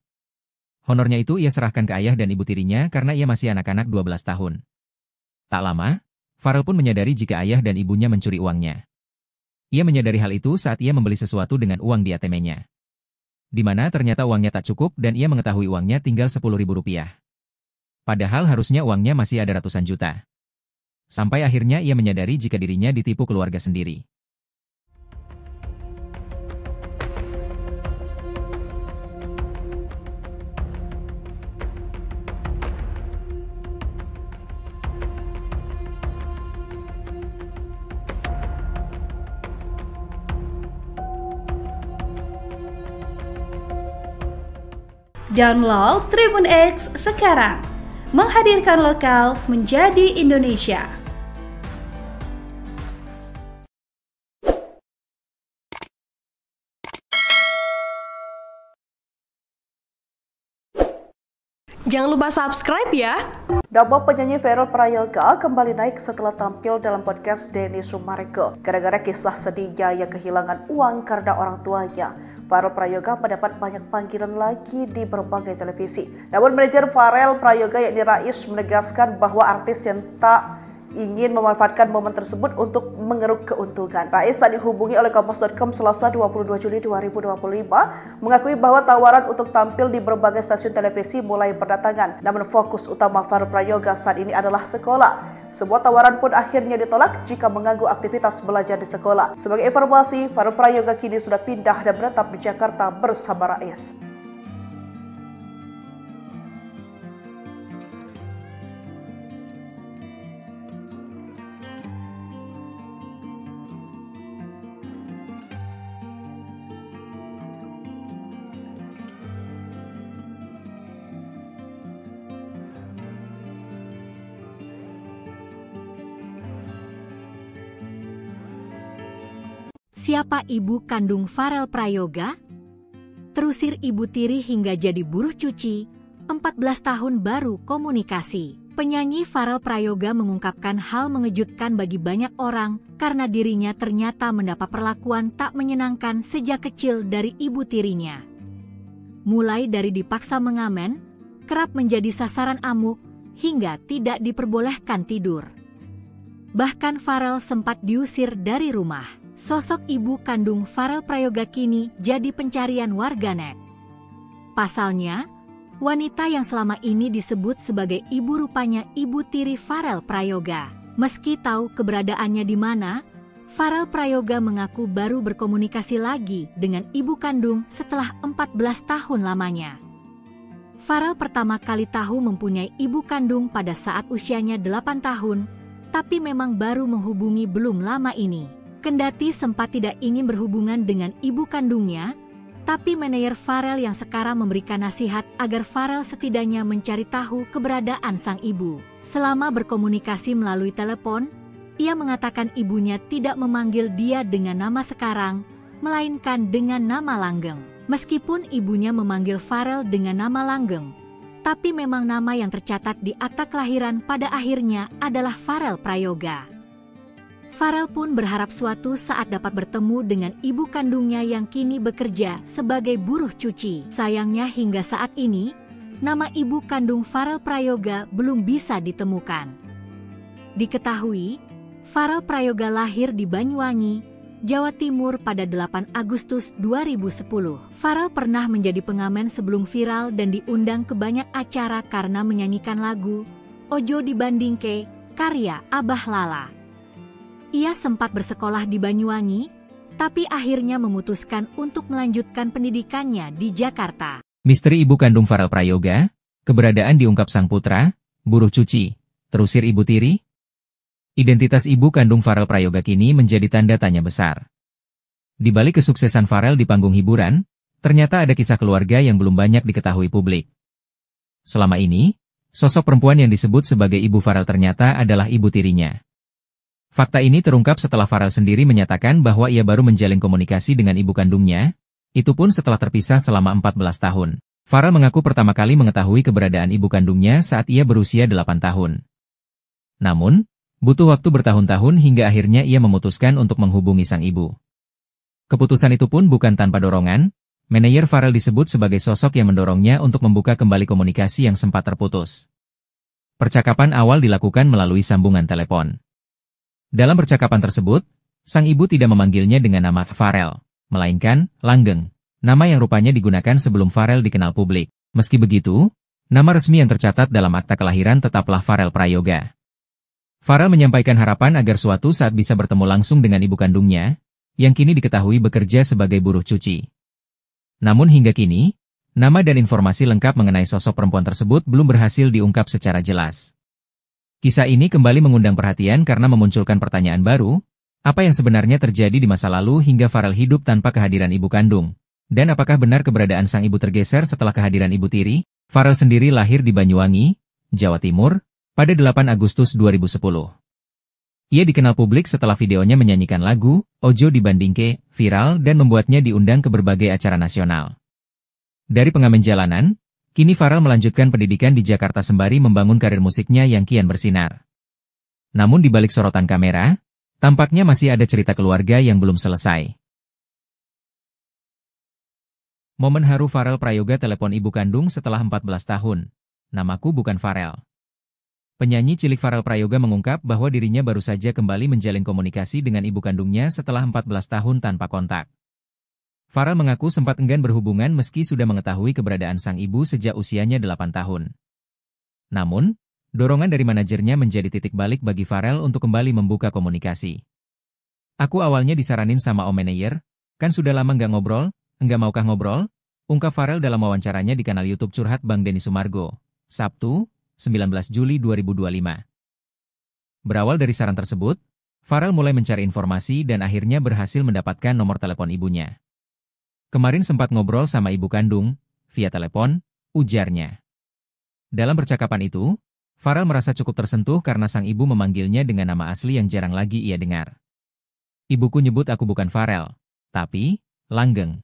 Honornya itu ia serahkan ke ayah dan ibu tirinya karena ia masih anak-anak 12 tahun. Tak lama, Farel pun menyadari jika ayah dan ibunya mencuri uangnya. Ia menyadari hal itu saat ia membeli sesuatu dengan uang di ATM-nya. Di mana ternyata uangnya tak cukup dan ia mengetahui uangnya tinggal Rp10.000. Padahal harusnya uangnya masih ada ratusan juta. Sampai akhirnya ia menyadari jika dirinya ditipu keluarga sendiri. Download Tribun X sekarang, menghadirkan lokal menjadi Indonesia. Jangan lupa subscribe ya. Nama penyanyi Farel Prayoga kembali naik setelah tampil dalam podcast Denny Sumargo. Gara-gara kisah sedihnya yang kehilangan uang karena orang tuanya, Farel Prayoga mendapat banyak panggilan lagi di berbagai televisi. Namun manajer Farel Prayoga yakni Rais menegaskan bahwa artis yang tak ingin memanfaatkan momen tersebut untuk mengeruk keuntungan. Rais saat dihubungi oleh Kompas.com Selasa 22 Juli 2025 mengakui bahwa tawaran untuk tampil di berbagai stasiun televisi mulai berdatangan. Namun fokus utama Farel Prayoga saat ini adalah sekolah. Sebuah tawaran pun akhirnya ditolak jika mengganggu aktivitas belajar di sekolah. Sebagai informasi, Farel Prayoga kini sudah pindah dan menetap di Jakarta bersama Rais. Siapa ibu kandung Farel Prayoga? Terusir ibu tiri hingga jadi buruh cuci, 14 tahun baru komunikasi. Penyanyi Farel Prayoga mengungkapkan hal mengejutkan bagi banyak orang karena dirinya ternyata mendapat perlakuan tak menyenangkan sejak kecil dari ibu tirinya. Mulai dari dipaksa mengamen, kerap menjadi sasaran amuk, hingga tidak diperbolehkan tidur. Bahkan Farel sempat diusir dari rumah. Sosok ibu kandung Farel Prayoga kini jadi pencarian warganet. Pasalnya, wanita yang selama ini disebut sebagai ibu rupanya ibu tiri Farel Prayoga. Meski tahu keberadaannya di mana, Farel Prayoga mengaku baru berkomunikasi lagi dengan ibu kandung setelah 14 tahun lamanya. Farel pertama kali tahu mempunyai ibu kandung pada saat usianya 8 tahun, tapi memang baru menghubungi belum lama ini. Kendati sempat tidak ingin berhubungan dengan ibu kandungnya, tapi manajer Farel yang sekarang memberikan nasihat agar Farel setidaknya mencari tahu keberadaan sang ibu. Selama berkomunikasi melalui telepon, ia mengatakan ibunya tidak memanggil dia dengan nama sekarang, melainkan dengan nama langgeng. Meskipun ibunya memanggil Farel dengan nama langgeng, tapi memang nama yang tercatat di akta kelahiran pada akhirnya adalah Farel Prayoga. Farel pun berharap suatu saat dapat bertemu dengan ibu kandungnya yang kini bekerja sebagai buruh cuci. Sayangnya hingga saat ini, nama ibu kandung Farel Prayoga belum bisa ditemukan. Diketahui, Farel Prayoga lahir di Banyuwangi, Jawa Timur pada 8 Agustus 2010. Farel pernah menjadi pengamen sebelum viral dan diundang ke banyak acara karena menyanyikan lagu Ojo Dibandingke, karya Abah Lala. Ia sempat bersekolah di Banyuwangi, tapi akhirnya memutuskan untuk melanjutkan pendidikannya di Jakarta. Misteri ibu kandung Farel Prayoga, keberadaan diungkap sang putra, buruh cuci, terusir ibu tiri. Identitas ibu kandung Farel Prayoga kini menjadi tanda tanya besar. Di balik kesuksesan Farel di panggung hiburan, ternyata ada kisah keluarga yang belum banyak diketahui publik. Selama ini, sosok perempuan yang disebut sebagai ibu Farel ternyata adalah ibu tirinya. Fakta ini terungkap setelah Farel sendiri menyatakan bahwa ia baru menjalin komunikasi dengan ibu kandungnya, itu pun setelah terpisah selama 14 tahun. Farel mengaku pertama kali mengetahui keberadaan ibu kandungnya saat ia berusia 8 tahun. Namun, butuh waktu bertahun-tahun hingga akhirnya ia memutuskan untuk menghubungi sang ibu. Keputusan itu pun bukan tanpa dorongan, manajer Farel disebut sebagai sosok yang mendorongnya untuk membuka kembali komunikasi yang sempat terputus. Percakapan awal dilakukan melalui sambungan telepon. Dalam percakapan tersebut, sang ibu tidak memanggilnya dengan nama Farel, melainkan Langgeng, nama yang rupanya digunakan sebelum Farel dikenal publik. Meski begitu, nama resmi yang tercatat dalam akta kelahiran tetaplah Farel Prayoga. Farel menyampaikan harapan agar suatu saat bisa bertemu langsung dengan ibu kandungnya, yang kini diketahui bekerja sebagai buruh cuci. Namun hingga kini, nama dan informasi lengkap mengenai sosok perempuan tersebut belum berhasil diungkap secara jelas. Kisah ini kembali mengundang perhatian karena memunculkan pertanyaan baru, apa yang sebenarnya terjadi di masa lalu hingga Farel hidup tanpa kehadiran ibu kandung? Dan apakah benar keberadaan sang ibu tergeser setelah kehadiran ibu tiri? Farel sendiri lahir di Banyuwangi, Jawa Timur, pada 8 Agustus 2010. Ia dikenal publik setelah videonya menyanyikan lagu Ojo Dibandingke viral dan membuatnya diundang ke berbagai acara nasional. Dari pengamen jalanan, kini Farel melanjutkan pendidikan di Jakarta sembari membangun karir musiknya yang kian bersinar. Namun di balik sorotan kamera, tampaknya masih ada cerita keluarga yang belum selesai. Momen haru Farel Prayoga telepon ibu kandung setelah 14 tahun. Namaku bukan Farel. Penyanyi cilik Farel Prayoga mengungkap bahwa dirinya baru saja kembali menjalin komunikasi dengan ibu kandungnya setelah 14 tahun tanpa kontak. Farel mengaku sempat enggan berhubungan meski sudah mengetahui keberadaan sang ibu sejak usianya 8 tahun. Namun, dorongan dari manajernya menjadi titik balik bagi Farel untuk kembali membuka komunikasi. Aku awalnya disaranin sama om manajer, kan sudah lama nggak ngobrol, enggak maukah ngobrol? Ungkap Farel dalam wawancaranya di kanal YouTube Curhat Bang Denny Sumargo, Sabtu, 19 Juli 2025. Berawal dari saran tersebut, Farel mulai mencari informasi dan akhirnya berhasil mendapatkan nomor telepon ibunya. Kemarin sempat ngobrol sama ibu kandung, via telepon, ujarnya. Dalam percakapan itu, Farel merasa cukup tersentuh karena sang ibu memanggilnya dengan nama asli yang jarang lagi ia dengar. Ibuku nyebut aku bukan Farel, tapi Langgeng.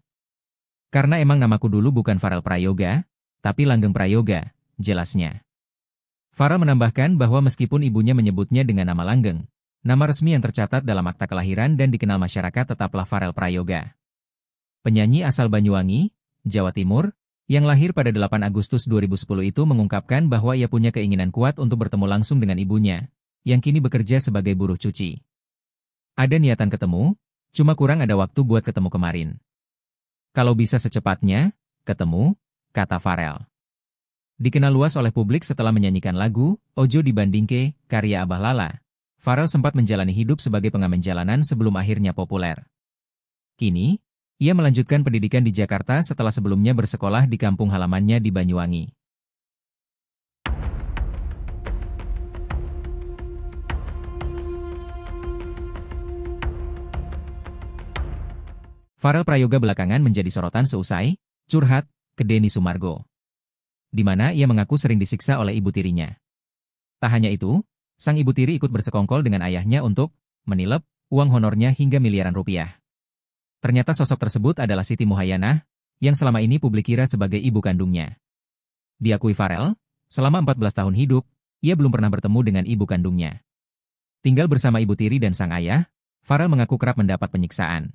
Karena emang namaku dulu bukan Farel Prayoga, tapi Langgeng Prayoga, jelasnya. Farel menambahkan bahwa meskipun ibunya menyebutnya dengan nama Langgeng, nama resmi yang tercatat dalam akta kelahiran dan dikenal masyarakat tetaplah Farel Prayoga. Penyanyi asal Banyuwangi, Jawa Timur, yang lahir pada 8 Agustus 2010 itu mengungkapkan bahwa ia punya keinginan kuat untuk bertemu langsung dengan ibunya, yang kini bekerja sebagai buruh cuci. Ada niatan ketemu, cuma kurang ada waktu buat ketemu kemarin. Kalau bisa secepatnya, ketemu, kata Farel. Dikenal luas oleh publik setelah menyanyikan lagu Ojo Dibandingke, karya Abah Lala. Farel sempat menjalani hidup sebagai pengamen jalanan sebelum akhirnya populer. Kini, ia melanjutkan pendidikan di Jakarta setelah sebelumnya bersekolah di kampung halamannya di Banyuwangi. Farel Prayoga belakangan menjadi sorotan seusai curhat ke Denny Sumargo, di mana ia mengaku sering disiksa oleh ibu tirinya. Tak hanya itu, sang ibu tiri ikut bersekongkol dengan ayahnya untuk menilep uang honornya hingga miliaran rupiah. Ternyata sosok tersebut adalah Siti Muhayyanah, yang selama ini publik kira sebagai ibu kandungnya. Diakui Farel, selama 14 tahun hidup, ia belum pernah bertemu dengan ibu kandungnya. Tinggal bersama ibu tiri dan sang ayah, Farel mengaku kerap mendapat penyiksaan.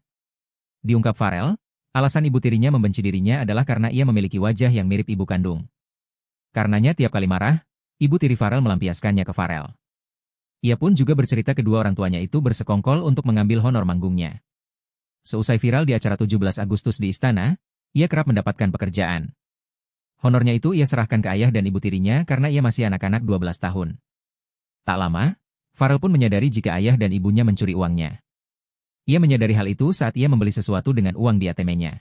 Diungkap Farel, alasan ibu tirinya membenci dirinya adalah karena ia memiliki wajah yang mirip ibu kandung. Karenanya tiap kali marah, ibu tiri Farel melampiaskannya ke Farel. Ia pun juga bercerita kedua orang tuanya itu bersekongkol untuk mengambil honor manggungnya. Seusai viral di acara 17 Agustus di Istana, ia kerap mendapatkan pekerjaan. Honornya itu ia serahkan ke ayah dan ibu tirinya karena ia masih anak-anak 12 tahun. Tak lama, Farel pun menyadari jika ayah dan ibunya mencuri uangnya. Ia menyadari hal itu saat ia membeli sesuatu dengan uang di ATM-nya.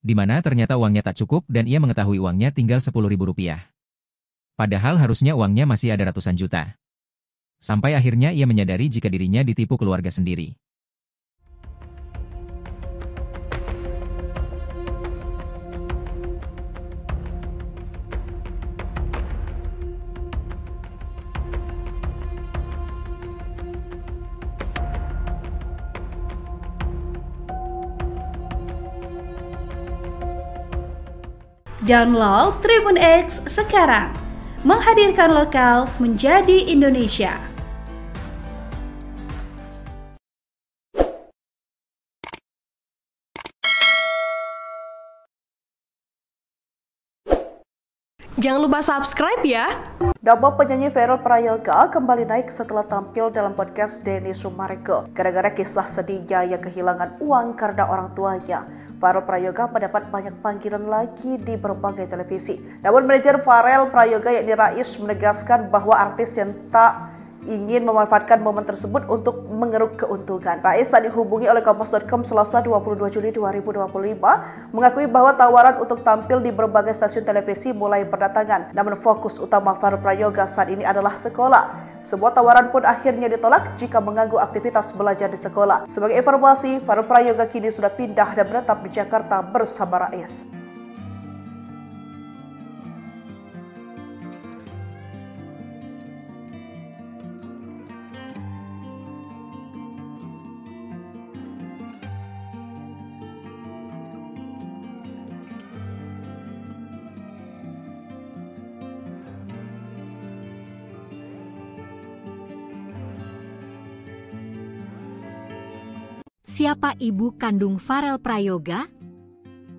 Di mana ternyata uangnya tak cukup dan ia mengetahui uangnya tinggal Rp10.000. Padahal harusnya uangnya masih ada ratusan juta. Sampai akhirnya ia menyadari jika dirinya ditipu keluarga sendiri. Download Tribun X sekarang, menghadirkan lokal menjadi Indonesia. Jangan lupa subscribe ya. Nama penyanyi Farel Prayoga kembali naik setelah tampil dalam podcast Denny Sumarego. Gara-gara kisah sedihnya yang kehilangan uang karena orang tuanya, Farel Prayoga mendapat banyak panggilan lagi di berbagai televisi. Namun manajer Farel Prayoga yakni Rais menegaskan bahwa artis yang tak ingin memanfaatkan momen tersebut untuk mengeruk keuntungan. Rais saat dihubungi oleh Kompas.com Selasa 22 Juli 2025 mengakui bahwa tawaran untuk tampil di berbagai stasiun televisi mulai berdatangan. Namun fokus utama Farel Prayoga saat ini adalah sekolah. Sebuah tawaran pun akhirnya ditolak jika mengganggu aktivitas belajar di sekolah. Sebagai informasi, Farel Prayoga kini sudah pindah dan menetap di Jakarta bersama Rais. Siapa ibu kandung Farel Prayoga?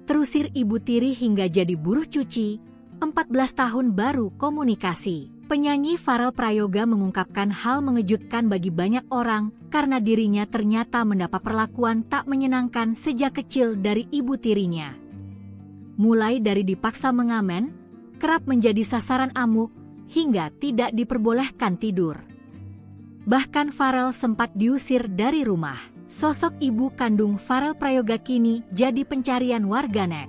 Terusir ibu tiri hingga jadi buruh cuci, 14 tahun baru komunikasi. Penyanyi Farel Prayoga mengungkapkan hal mengejutkan bagi banyak orang karena dirinya ternyata mendapat perlakuan tak menyenangkan sejak kecil dari ibu tirinya. Mulai dari dipaksa mengamen, kerap menjadi sasaran amuk, hingga tidak diperbolehkan tidur. Bahkan Farel sempat diusir dari rumah. Sosok ibu kandung Farel Prayoga kini jadi pencarian warganet.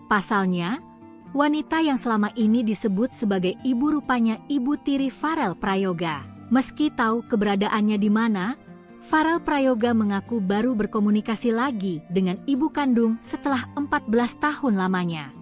Pasalnya, wanita yang selama ini disebut sebagai ibu rupanya ibu tiri Farel Prayoga. Meski tahu keberadaannya di mana, Farel Prayoga mengaku baru berkomunikasi lagi dengan ibu kandung setelah 14 tahun lamanya.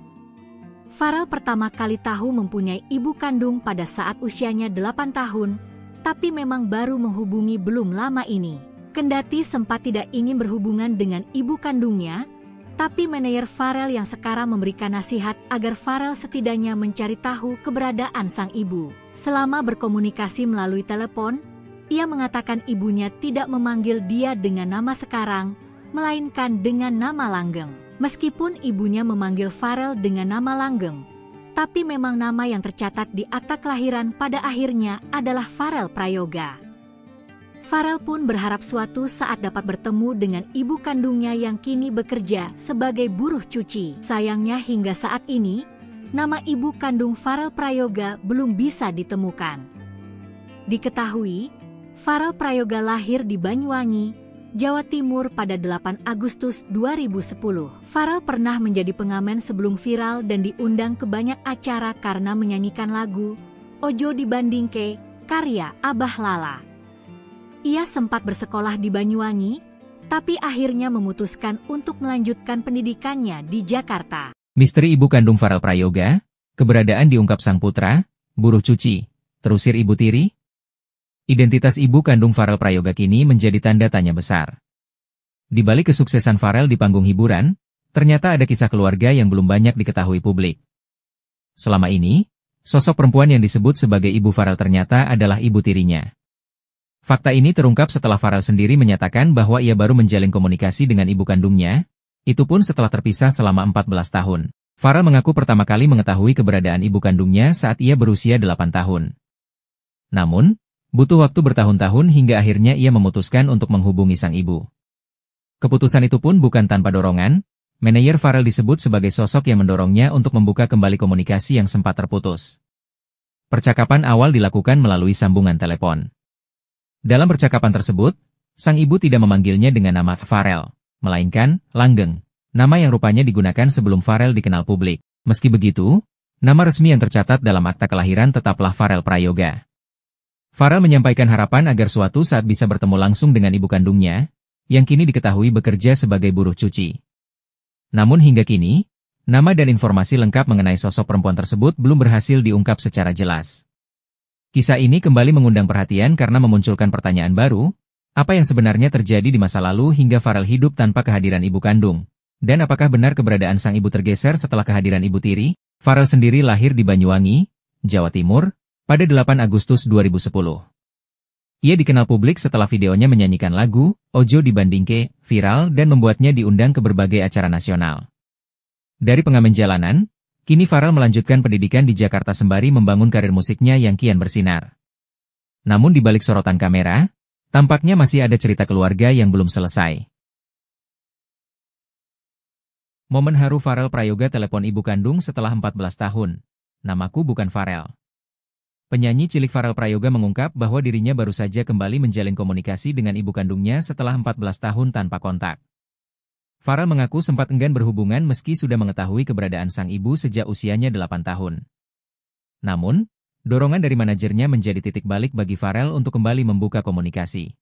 Farel pertama kali tahu mempunyai ibu kandung pada saat usianya 8 tahun, tapi memang baru menghubungi belum lama ini. Kendati sempat tidak ingin berhubungan dengan ibu kandungnya, tapi manajer Farel yang sekarang memberikan nasihat agar Farel setidaknya mencari tahu keberadaan sang ibu. Selama berkomunikasi melalui telepon, ia mengatakan ibunya tidak memanggil dia dengan nama sekarang, melainkan dengan nama langgeng. Meskipun ibunya memanggil Farel dengan nama langgeng, tapi memang nama yang tercatat di akta kelahiran pada akhirnya adalah Farel Prayoga. Farel pun berharap suatu saat dapat bertemu dengan ibu kandungnya yang kini bekerja sebagai buruh cuci. Sayangnya hingga saat ini, nama ibu kandung Farel Prayoga belum bisa ditemukan. Diketahui, Farel Prayoga lahir di Banyuwangi, Jawa Timur pada 8 Agustus 2010. Farel pernah menjadi pengamen sebelum viral dan diundang ke banyak acara karena menyanyikan lagu Ojo Dibandingke karya Abah Lala. Ia sempat bersekolah di Banyuwangi, tapi akhirnya memutuskan untuk melanjutkan pendidikannya di Jakarta. Misteri ibu kandung Farel Prayoga, keberadaan diungkap sang putra, buruh cuci, terusir ibu tiri. Identitas ibu kandung Farel Prayoga kini menjadi tanda tanya besar. Di balik kesuksesan Farel di panggung hiburan, ternyata ada kisah keluarga yang belum banyak diketahui publik. Selama ini, sosok perempuan yang disebut sebagai ibu Farel ternyata adalah ibu tirinya. Fakta ini terungkap setelah Farel sendiri menyatakan bahwa ia baru menjalin komunikasi dengan ibu kandungnya, itu pun setelah terpisah selama 14 tahun. Farel mengaku pertama kali mengetahui keberadaan ibu kandungnya saat ia berusia 8 tahun. Namun, butuh waktu bertahun-tahun hingga akhirnya ia memutuskan untuk menghubungi sang ibu. Keputusan itu pun bukan tanpa dorongan, manajer Farel disebut sebagai sosok yang mendorongnya untuk membuka kembali komunikasi yang sempat terputus. Percakapan awal dilakukan melalui sambungan telepon. Dalam percakapan tersebut, sang ibu tidak memanggilnya dengan nama Farel, melainkan Langgeng, nama yang rupanya digunakan sebelum Farel dikenal publik. Meski begitu, nama resmi yang tercatat dalam akta kelahiran tetaplah Farel Prayoga. Farel menyampaikan harapan agar suatu saat bisa bertemu langsung dengan ibu kandungnya, yang kini diketahui bekerja sebagai buruh cuci. Namun hingga kini, nama dan informasi lengkap mengenai sosok perempuan tersebut belum berhasil diungkap secara jelas. Kisah ini kembali mengundang perhatian karena memunculkan pertanyaan baru, apa yang sebenarnya terjadi di masa lalu hingga Farel hidup tanpa kehadiran ibu kandung? Dan apakah benar keberadaan sang ibu tergeser setelah kehadiran ibu tiri? Farel sendiri lahir di Banyuwangi, Jawa Timur, pada 8 Agustus 2010. Ia dikenal publik setelah videonya menyanyikan lagu Ojo Dibandingke viral dan membuatnya diundang ke berbagai acara nasional. Dari pengamen jalanan, kini Farel melanjutkan pendidikan di Jakarta sembari membangun karir musiknya yang kian bersinar. Namun di balik sorotan kamera, tampaknya masih ada cerita keluarga yang belum selesai. Momen haru Farel Prayoga telepon ibu kandung setelah 14 tahun. Namaku bukan Farel. Penyanyi cilik Farel Prayoga mengungkap bahwa dirinya baru saja kembali menjalin komunikasi dengan ibu kandungnya setelah 14 tahun tanpa kontak. Farel mengaku sempat enggan berhubungan meski sudah mengetahui keberadaan sang ibu sejak usianya 8 tahun. Namun, dorongan dari manajernya menjadi titik balik bagi Farel untuk kembali membuka komunikasi.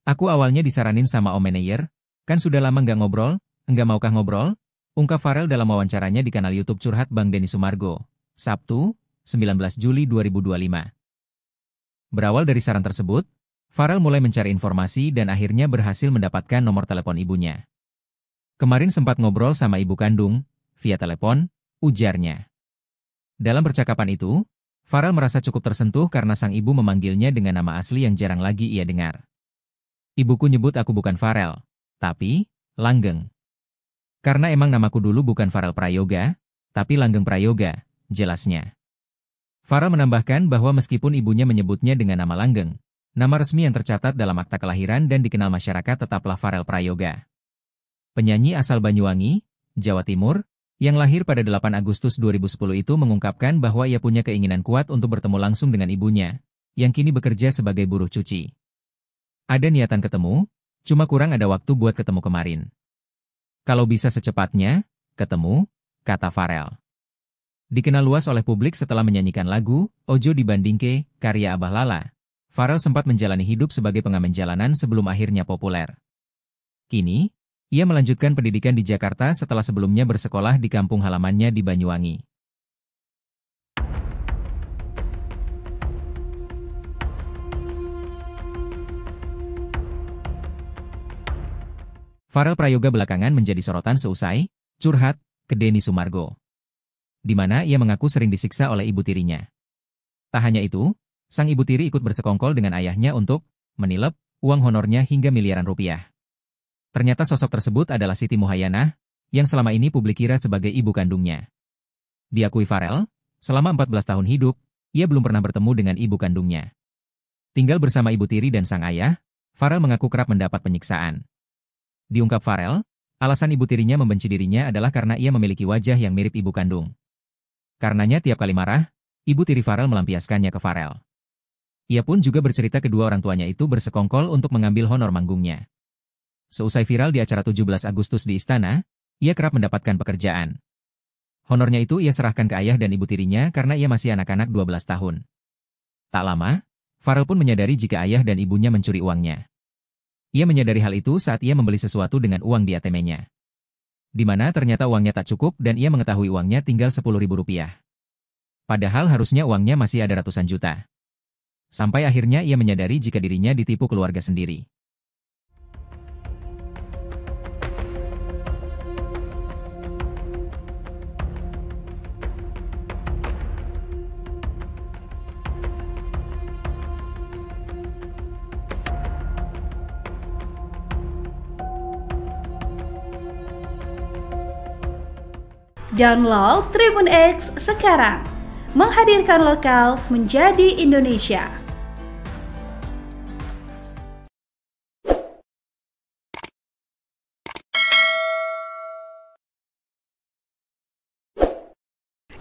Aku awalnya disaranin sama Om Manayer, kan sudah lama nggak ngobrol, enggak maukah ngobrol? Ungkap Farel dalam wawancaranya di kanal YouTube Curhat Bang Denny Sumargo, Sabtu, 19 Juli 2025. Berawal dari saran tersebut, Farel mulai mencari informasi dan akhirnya berhasil mendapatkan nomor telepon ibunya. Kemarin sempat ngobrol sama ibu kandung, via telepon, ujarnya. Dalam percakapan itu, Farel merasa cukup tersentuh karena sang ibu memanggilnya dengan nama asli yang jarang lagi ia dengar. Ibuku nyebut aku bukan Farel, tapi Langgeng. Karena emang namaku dulu bukan Farel Prayoga, tapi Langgeng Prayoga, jelasnya. Farel menambahkan bahwa meskipun ibunya menyebutnya dengan nama Langgeng, nama resmi yang tercatat dalam akta kelahiran dan dikenal masyarakat tetaplah Farel Prayoga. Penyanyi asal Banyuwangi, Jawa Timur, yang lahir pada 8 Agustus 2010 itu mengungkapkan bahwa ia punya keinginan kuat untuk bertemu langsung dengan ibunya, yang kini bekerja sebagai buruh cuci. Ada niatan ketemu, cuma kurang ada waktu buat ketemu kemarin. Kalau bisa secepatnya, ketemu, kata Farel. Dikenal luas oleh publik setelah menyanyikan lagu Ojo Dibandingke, karya Abah Lala, Farel sempat menjalani hidup sebagai pengamen jalanan sebelum akhirnya populer. Kini, ia melanjutkan pendidikan di Jakarta setelah sebelumnya bersekolah di kampung halamannya di Banyuwangi. Farel Prayoga belakangan menjadi sorotan seusai curhat ke Denny Sumargo, di mana ia mengaku sering disiksa oleh ibu tirinya. Tak hanya itu, sang ibu tiri ikut bersekongkol dengan ayahnya untuk menilep uang honornya hingga miliaran rupiah. Ternyata sosok tersebut adalah Siti Muhayyanah, yang selama ini publik kira sebagai ibu kandungnya. Diakui Farel, selama 14 tahun hidup, ia belum pernah bertemu dengan ibu kandungnya. Tinggal bersama ibu tiri dan sang ayah, Farel mengaku kerap mendapat penyiksaan. Diungkap Farel, alasan ibu tirinya membenci dirinya adalah karena ia memiliki wajah yang mirip ibu kandung. Karenanya tiap kali marah, ibu tiri Farel melampiaskannya ke Farel. Ia pun juga bercerita kedua orang tuanya itu bersekongkol untuk mengambil honor manggungnya. Seusai viral di acara 17 Agustus di Istana, ia kerap mendapatkan pekerjaan. Honornya itu ia serahkan ke ayah dan ibu tirinya karena ia masih anak-anak 12 tahun. Tak lama, Farel pun menyadari jika ayah dan ibunya mencuri uangnya. Ia menyadari hal itu saat ia membeli sesuatu dengan uang di ATM-nya. Di mana ternyata uangnya tak cukup dan ia mengetahui uangnya tinggal Rp10.000. Padahal harusnya uangnya masih ada ratusan juta. Sampai akhirnya ia menyadari jika dirinya ditipu keluarga sendiri. Download Tribun X sekarang, menghadirkan lokal menjadi Indonesia.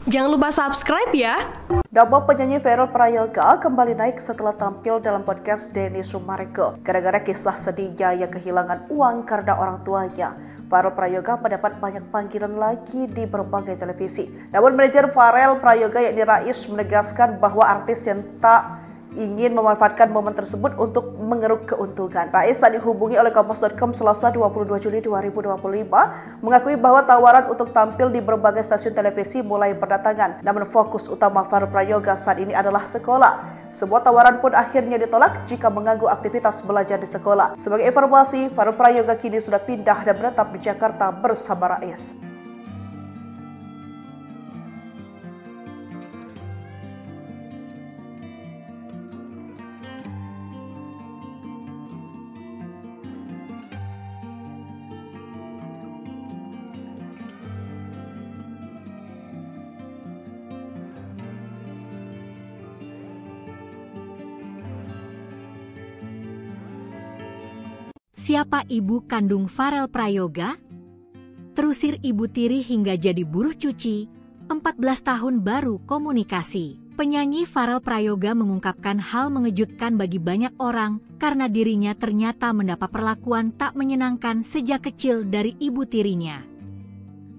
Jangan lupa subscribe ya. Nama penyanyi Farel Prayoga kembali naik setelah tampil dalam podcast Denny Sumarego. Gara-gara kisah sedihnya yang kehilangan uang karena orang tuanya, Farel Prayoga mendapat banyak panggilan lagi di berbagai televisi. Namun manajer Farel Prayoga yakni Rais menegaskan bahwa artis yang tak ingin memanfaatkan momen tersebut untuk mengeruk keuntungan. Rais saat dihubungi oleh Kompas.com Selasa 22 Juli 2025 mengakui bahwa tawaran untuk tampil di berbagai stasiun televisi mulai berdatangan. Namun fokus utama Farel Prayoga saat ini adalah sekolah. Semua tawaran pun akhirnya ditolak jika mengganggu aktivitas belajar di sekolah. Sebagai informasi, Farel Prayoga kini sudah pindah dan menetap di Jakarta bersama Rais. Siapa ibu kandung Farel Prayoga? Terusir ibu tiri hingga jadi buruh cuci, 14 tahun baru komunikasi. Penyanyi Farel Prayoga mengungkapkan hal mengejutkan bagi banyak orang karena dirinya ternyata mendapat perlakuan tak menyenangkan sejak kecil dari ibu tirinya.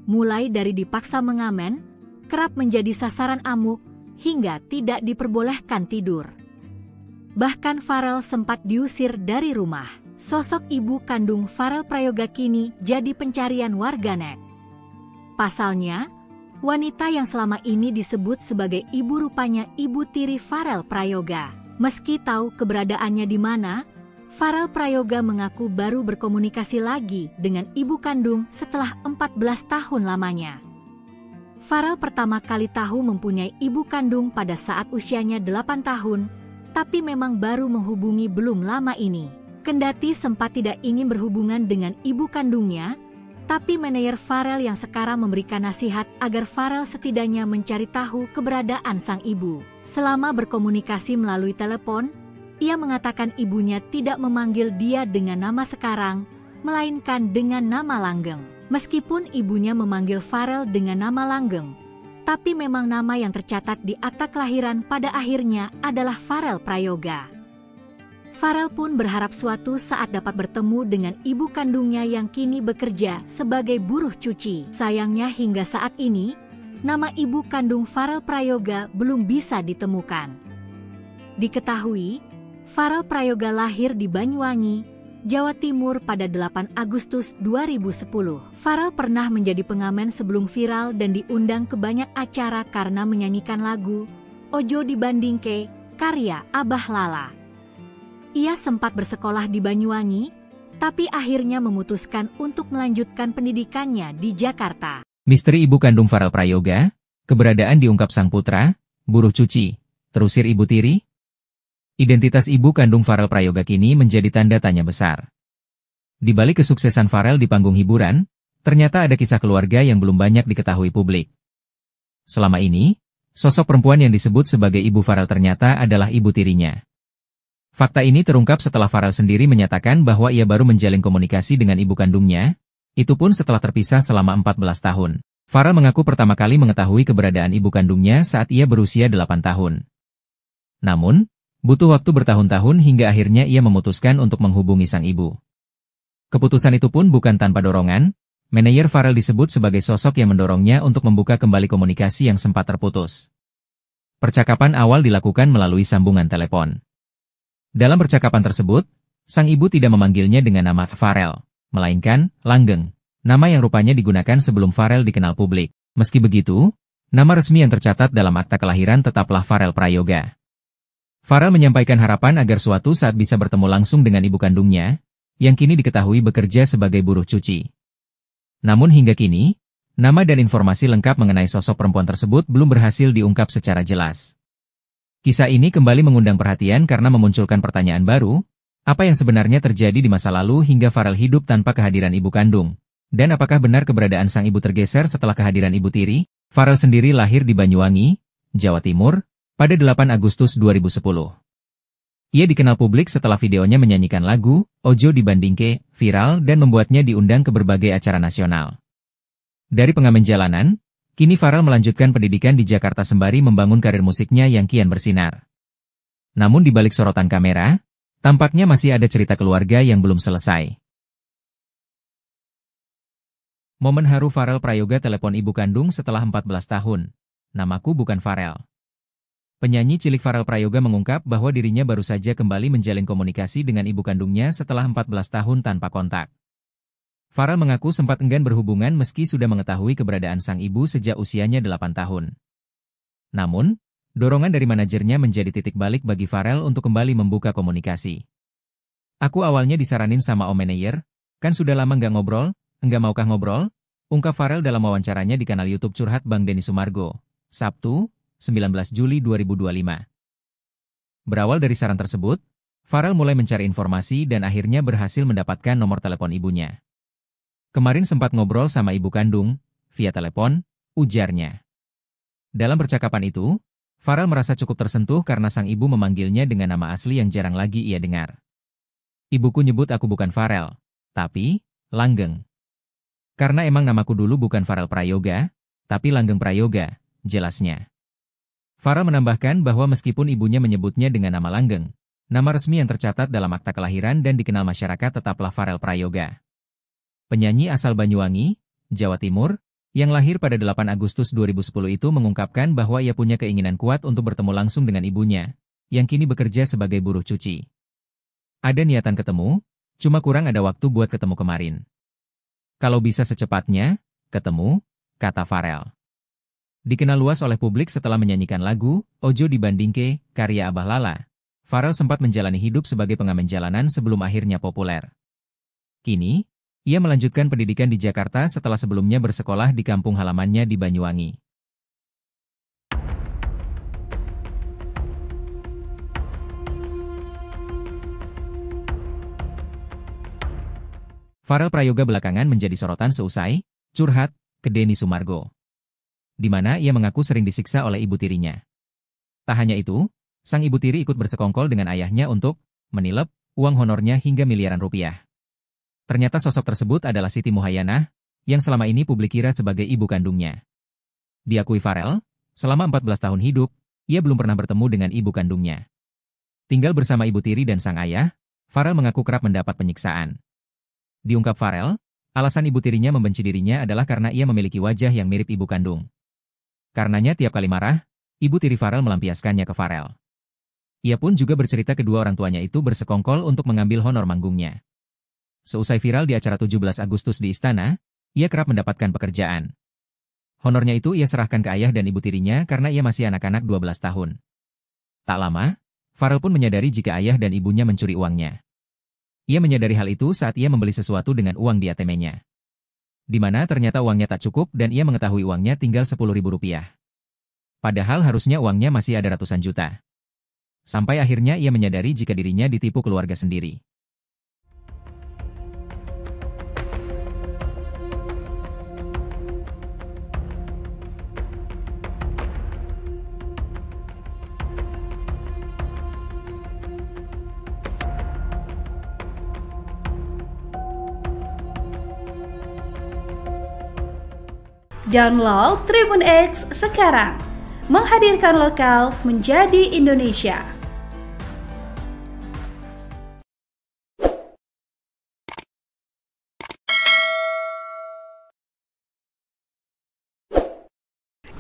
Mulai dari dipaksa mengamen, kerap menjadi sasaran amuk, hingga tidak diperbolehkan tidur. Bahkan Farel sempat diusir dari rumah. Sosok ibu kandung Farel Prayoga kini jadi pencarian warganet. Pasalnya, wanita yang selama ini disebut sebagai ibu rupanya ibu tiri Farel Prayoga. Meski tahu keberadaannya di mana, Farel Prayoga mengaku baru berkomunikasi lagi dengan ibu kandung setelah 14 tahun lamanya. Farel pertama kali tahu mempunyai ibu kandung pada saat usianya 8 tahun, tapi memang baru menghubungi belum lama ini. Kendati sempat tidak ingin berhubungan dengan ibu kandungnya, tapi manajer Farel yang sekarang memberikan nasihat agar Farel setidaknya mencari tahu keberadaan sang ibu. Selama berkomunikasi melalui telepon, ia mengatakan ibunya tidak memanggil dia dengan nama sekarang, melainkan dengan nama langgeng. Meskipun ibunya memanggil Farel dengan nama langgeng, tapi memang nama yang tercatat di akta kelahiran pada akhirnya adalah Farel Prayoga. Farel pun berharap suatu saat dapat bertemu dengan ibu kandungnya yang kini bekerja sebagai buruh cuci. Sayangnya hingga saat ini, nama ibu kandung Farel Prayoga belum bisa ditemukan. Diketahui, Farel Prayoga lahir di Banyuwangi, Jawa Timur pada 8 Agustus 2010. Farel pernah menjadi pengamen sebelum viral dan diundang ke banyak acara karena menyanyikan lagu Ojo Dibandingke karya Abah Lala. Ia sempat bersekolah di Banyuwangi, tapi akhirnya memutuskan untuk melanjutkan pendidikannya di Jakarta. Misteri ibu kandung Farel Prayoga, keberadaan diungkap sang putra, buruh cuci, terusir ibu tiri. Identitas ibu kandung Farel Prayoga kini menjadi tanda tanya besar. Di balik kesuksesan Farel di panggung hiburan, ternyata ada kisah keluarga yang belum banyak diketahui publik. Selama ini, sosok perempuan yang disebut sebagai ibu Farel ternyata adalah ibu tirinya. Fakta ini terungkap setelah Farel sendiri menyatakan bahwa ia baru menjalin komunikasi dengan ibu kandungnya, itu pun setelah terpisah selama 14 tahun. Farel mengaku pertama kali mengetahui keberadaan ibu kandungnya saat ia berusia 8 tahun. Namun, butuh waktu bertahun-tahun hingga akhirnya ia memutuskan untuk menghubungi sang ibu. Keputusan itu pun bukan tanpa dorongan, manajer Farel disebut sebagai sosok yang mendorongnya untuk membuka kembali komunikasi yang sempat terputus. Percakapan awal dilakukan melalui sambungan telepon. Dalam percakapan tersebut, sang ibu tidak memanggilnya dengan nama Farel, melainkan Langgeng, nama yang rupanya digunakan sebelum Farel dikenal publik. Meski begitu, nama resmi yang tercatat dalam akta kelahiran tetaplah Farel Prayoga. Farel menyampaikan harapan agar suatu saat bisa bertemu langsung dengan ibu kandungnya, yang kini diketahui bekerja sebagai buruh cuci. Namun hingga kini, nama dan informasi lengkap mengenai sosok perempuan tersebut belum berhasil diungkap secara jelas. Kisah ini kembali mengundang perhatian karena memunculkan pertanyaan baru, apa yang sebenarnya terjadi di masa lalu hingga Farel hidup tanpa kehadiran ibu kandung? Dan apakah benar keberadaan sang ibu tergeser setelah kehadiran ibu tiri? Farel sendiri lahir di Banyuwangi, Jawa Timur, pada 8 Agustus 2010. Ia dikenal publik setelah videonya menyanyikan lagu Ojo Dibandingke viral dan membuatnya diundang ke berbagai acara nasional. Dari pengamen jalanan, Kini Farel melanjutkan pendidikan di Jakarta sembari membangun karir musiknya yang kian bersinar. Namun di balik sorotan kamera, tampaknya masih ada cerita keluarga yang belum selesai. Momen haru Farel Prayoga telepon ibu kandung setelah 14 tahun. Namaku bukan Farel. Penyanyi cilik Farel Prayoga mengungkap bahwa dirinya baru saja kembali menjalin komunikasi dengan ibu kandungnya setelah 14 tahun tanpa kontak. Farel mengaku sempat enggan berhubungan meski sudah mengetahui keberadaan sang ibu sejak usianya 8 tahun. Namun, dorongan dari manajernya menjadi titik balik bagi Farel untuk kembali membuka komunikasi. Aku awalnya disaranin sama Om Manayer, kan sudah lama nggak ngobrol, enggak maukah ngobrol? Ungkap Farel dalam wawancaranya di kanal YouTube Curhat Bang Denny Sumargo, Sabtu, 19 Juli 2025. Berawal dari saran tersebut, Farel mulai mencari informasi dan akhirnya berhasil mendapatkan nomor telepon ibunya. Kemarin sempat ngobrol sama ibu kandung, via telepon, ujarnya. Dalam percakapan itu, Farel merasa cukup tersentuh karena sang ibu memanggilnya dengan nama asli yang jarang lagi ia dengar. Ibuku nyebut aku bukan Farel, tapi Langgeng. Karena emang namaku dulu bukan Farel Prayoga, tapi Langgeng Prayoga, jelasnya. Farel menambahkan bahwa meskipun ibunya menyebutnya dengan nama Langgeng, nama resmi yang tercatat dalam akta kelahiran dan dikenal masyarakat tetaplah Farel Prayoga. Penyanyi asal Banyuwangi, Jawa Timur, yang lahir pada 8 Agustus 2010 itu mengungkapkan bahwa ia punya keinginan kuat untuk bertemu langsung dengan ibunya, yang kini bekerja sebagai buruh cuci. Ada niatan ketemu, cuma kurang ada waktu buat ketemu kemarin. Kalau bisa secepatnya, ketemu, kata Farel. Dikenal luas oleh publik setelah menyanyikan lagu Ojo Dibandingke, karya Abah Lala. Farel sempat menjalani hidup sebagai pengamen jalanan sebelum akhirnya populer. Kini, ia melanjutkan pendidikan di Jakarta setelah sebelumnya bersekolah di kampung halamannya di Banyuwangi. Farel Prayoga belakangan menjadi sorotan seusai curhat ke Denny Sumargo, di mana ia mengaku sering disiksa oleh ibu tirinya. Tak hanya itu, sang ibu tiri ikut bersekongkol dengan ayahnya untuk menilep uang honornya hingga miliaran rupiah. Ternyata sosok tersebut adalah Siti Muhayyanah, yang selama ini publik kira sebagai ibu kandungnya. Diakui Farel, selama 14 tahun hidup, ia belum pernah bertemu dengan ibu kandungnya. Tinggal bersama ibu tiri dan sang ayah, Farel mengaku kerap mendapat penyiksaan. Diungkap Farel, alasan ibu tirinya membenci dirinya adalah karena ia memiliki wajah yang mirip ibu kandung. Karenanya tiap kali marah, ibu tiri Farel melampiaskannya ke Farel. Ia pun juga bercerita kedua orang tuanya itu bersekongkol untuk mengambil honor manggungnya. Seusai viral di acara 17 Agustus di Istana, ia kerap mendapatkan pekerjaan. Honornya itu ia serahkan ke ayah dan ibu tirinya karena ia masih anak-anak 12 tahun. Tak lama, Farel pun menyadari jika ayah dan ibunya mencuri uangnya. Ia menyadari hal itu saat ia membeli sesuatu dengan uang di ATM-nya. Di mana ternyata uangnya tak cukup dan ia mengetahui uangnya tinggal Rp10.000. Padahal harusnya uangnya masih ada ratusan juta. Sampai akhirnya ia menyadari jika dirinya ditipu keluarga sendiri. Download Tribun X sekarang, menghadirkan lokal menjadi Indonesia.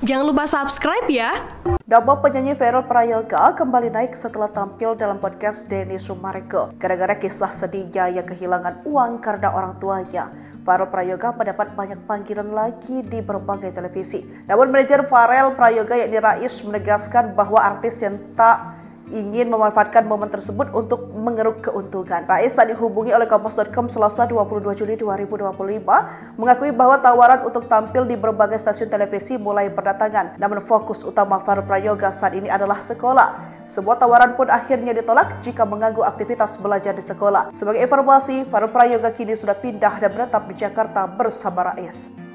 Jangan lupa subscribe ya. Nama penyanyi Farel Prayoga kembali naik setelah tampil dalam podcast Denny Sumargo. Gara-gara kisah sedihnya yang kehilangan uang karena orang tuanya, Farel Prayoga mendapat banyak panggilan lagi di berbagai televisi. Namun manajer Farel Prayoga yakni Rais menegaskan bahwa artis yang tak ingin memanfaatkan momen tersebut untuk mengeruk keuntungan. Rais saat dihubungi oleh Kompas.com Selasa 22 Juli 2025 mengakui bahwa tawaran untuk tampil di berbagai stasiun televisi mulai berdatangan. Namun fokus utama Farel Prayoga saat ini adalah sekolah. Sebuah tawaran pun akhirnya ditolak jika mengganggu aktivitas belajar di sekolah. Sebagai informasi, Farel Prayoga kini sudah pindah dan menetap di Jakarta bersama Rais.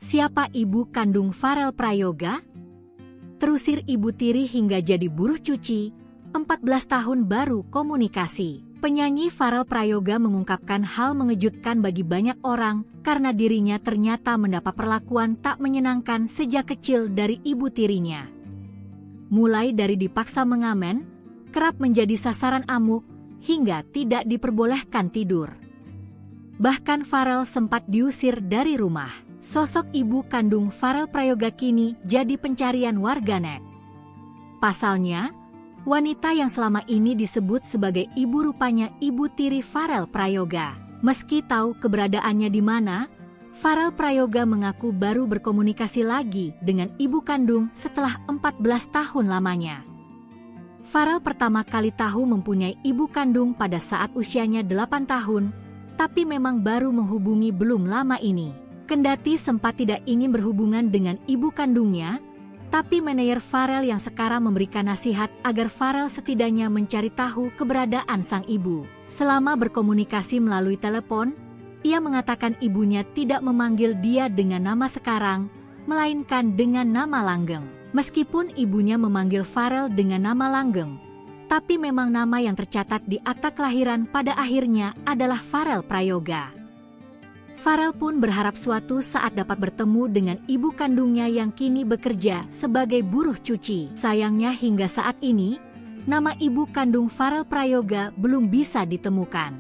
Siapa ibu kandung Farel Prayoga? Terusir Ibu Tiri hingga jadi buruh cuci, 14 tahun baru komunikasi. Penyanyi Farel Prayoga mengungkapkan hal mengejutkan bagi banyak orang karena dirinya ternyata mendapat perlakuan tak menyenangkan sejak kecil dari ibu tirinya. Mulai dari dipaksa mengamen, kerap menjadi sasaran amuk, hingga tidak diperbolehkan tidur. Bahkan Farel sempat diusir dari rumah. Sosok ibu kandung Farel Prayoga kini jadi pencarian warganet. Pasalnya, wanita yang selama ini disebut sebagai ibu rupanya ibu tiri Farel Prayoga. Meski tahu keberadaannya di mana, Farel Prayoga mengaku baru berkomunikasi lagi dengan ibu kandung setelah 14 tahun lamanya. Farel pertama kali tahu mempunyai ibu kandung pada saat usianya 8 tahun, tapi memang baru menghubungi belum lama ini. Kendati sempat tidak ingin berhubungan dengan ibu kandungnya, tapi manajer Farel yang sekarang memberikan nasihat agar Farel setidaknya mencari tahu keberadaan sang ibu. Selama berkomunikasi melalui telepon, ia mengatakan ibunya tidak memanggil dia dengan nama sekarang, melainkan dengan nama langgeng. Meskipun ibunya memanggil Farel dengan nama langgeng, tapi memang nama yang tercatat di akta kelahiran pada akhirnya adalah Farel Prayoga. Farel pun berharap suatu saat dapat bertemu dengan ibu kandungnya yang kini bekerja sebagai buruh cuci. Sayangnya hingga saat ini, nama ibu kandung Farel Prayoga belum bisa ditemukan.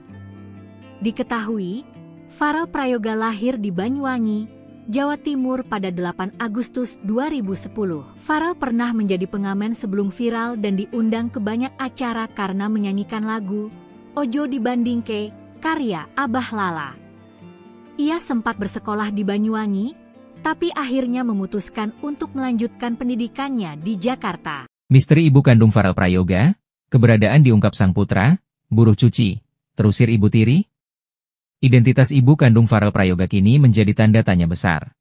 Diketahui, Farel Prayoga lahir di Banyuwangi, Jawa Timur pada 8 Agustus 2010. Farel pernah menjadi pengamen sebelum viral dan diundang ke banyak acara karena menyanyikan lagu Ojo Dibandingke, karya Abah Lala. Ia sempat bersekolah di Banyuwangi, tapi akhirnya memutuskan untuk melanjutkan pendidikannya di Jakarta. Misteri ibu kandung Farel Prayoga, keberadaan diungkap sang putra, buruh cuci, terusir ibu tiri. Identitas ibu kandung Farel Prayoga kini menjadi tanda tanya besar.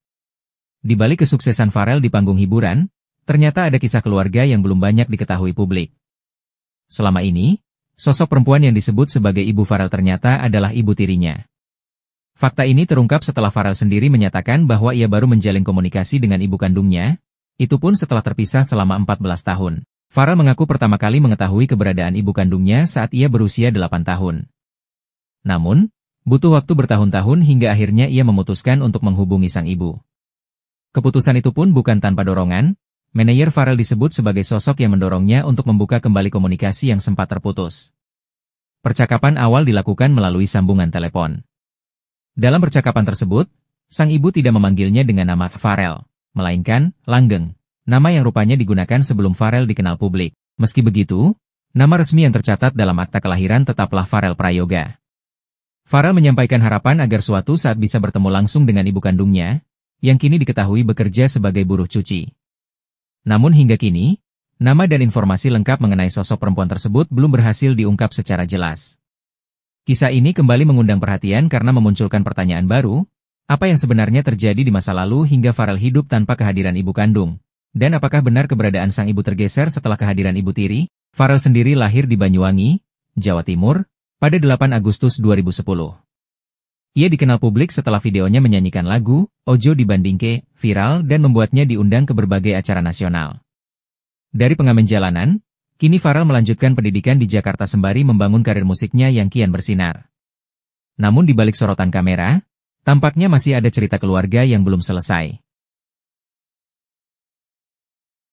Di balik kesuksesan Farel di panggung hiburan, ternyata ada kisah keluarga yang belum banyak diketahui publik. Selama ini, sosok perempuan yang disebut sebagai ibu Farel ternyata adalah ibu tirinya. Fakta ini terungkap setelah Farel sendiri menyatakan bahwa ia baru menjalin komunikasi dengan ibu kandungnya, itu pun setelah terpisah selama 14 tahun. Farel mengaku pertama kali mengetahui keberadaan ibu kandungnya saat ia berusia 8 tahun. Namun, butuh waktu bertahun-tahun hingga akhirnya ia memutuskan untuk menghubungi sang ibu. Keputusan itu pun bukan tanpa dorongan, manajer Farel disebut sebagai sosok yang mendorongnya untuk membuka kembali komunikasi yang sempat terputus. Percakapan awal dilakukan melalui sambungan telepon. Dalam percakapan tersebut, sang ibu tidak memanggilnya dengan nama Farel, melainkan Langgeng, nama yang rupanya digunakan sebelum Farel dikenal publik. Meski begitu, nama resmi yang tercatat dalam akta kelahiran tetaplah Farel Prayoga. Farel menyampaikan harapan agar suatu saat bisa bertemu langsung dengan ibu kandungnya, yang kini diketahui bekerja sebagai buruh cuci. Namun hingga kini, nama dan informasi lengkap mengenai sosok perempuan tersebut belum berhasil diungkap secara jelas. Kisah ini kembali mengundang perhatian karena memunculkan pertanyaan baru, apa yang sebenarnya terjadi di masa lalu hingga Farel hidup tanpa kehadiran ibu kandung? Dan apakah benar keberadaan sang ibu tergeser setelah kehadiran ibu tiri? Farel sendiri lahir di Banyuwangi, Jawa Timur, pada 8 Agustus 2010. Ia dikenal publik setelah videonya menyanyikan lagu Ojo Dibandingke viral dan membuatnya diundang ke berbagai acara nasional. Dari pengamen jalanan, kini Farel melanjutkan pendidikan di Jakarta sembari membangun karir musiknya yang kian bersinar. Namun di balik sorotan kamera, tampaknya masih ada cerita keluarga yang belum selesai.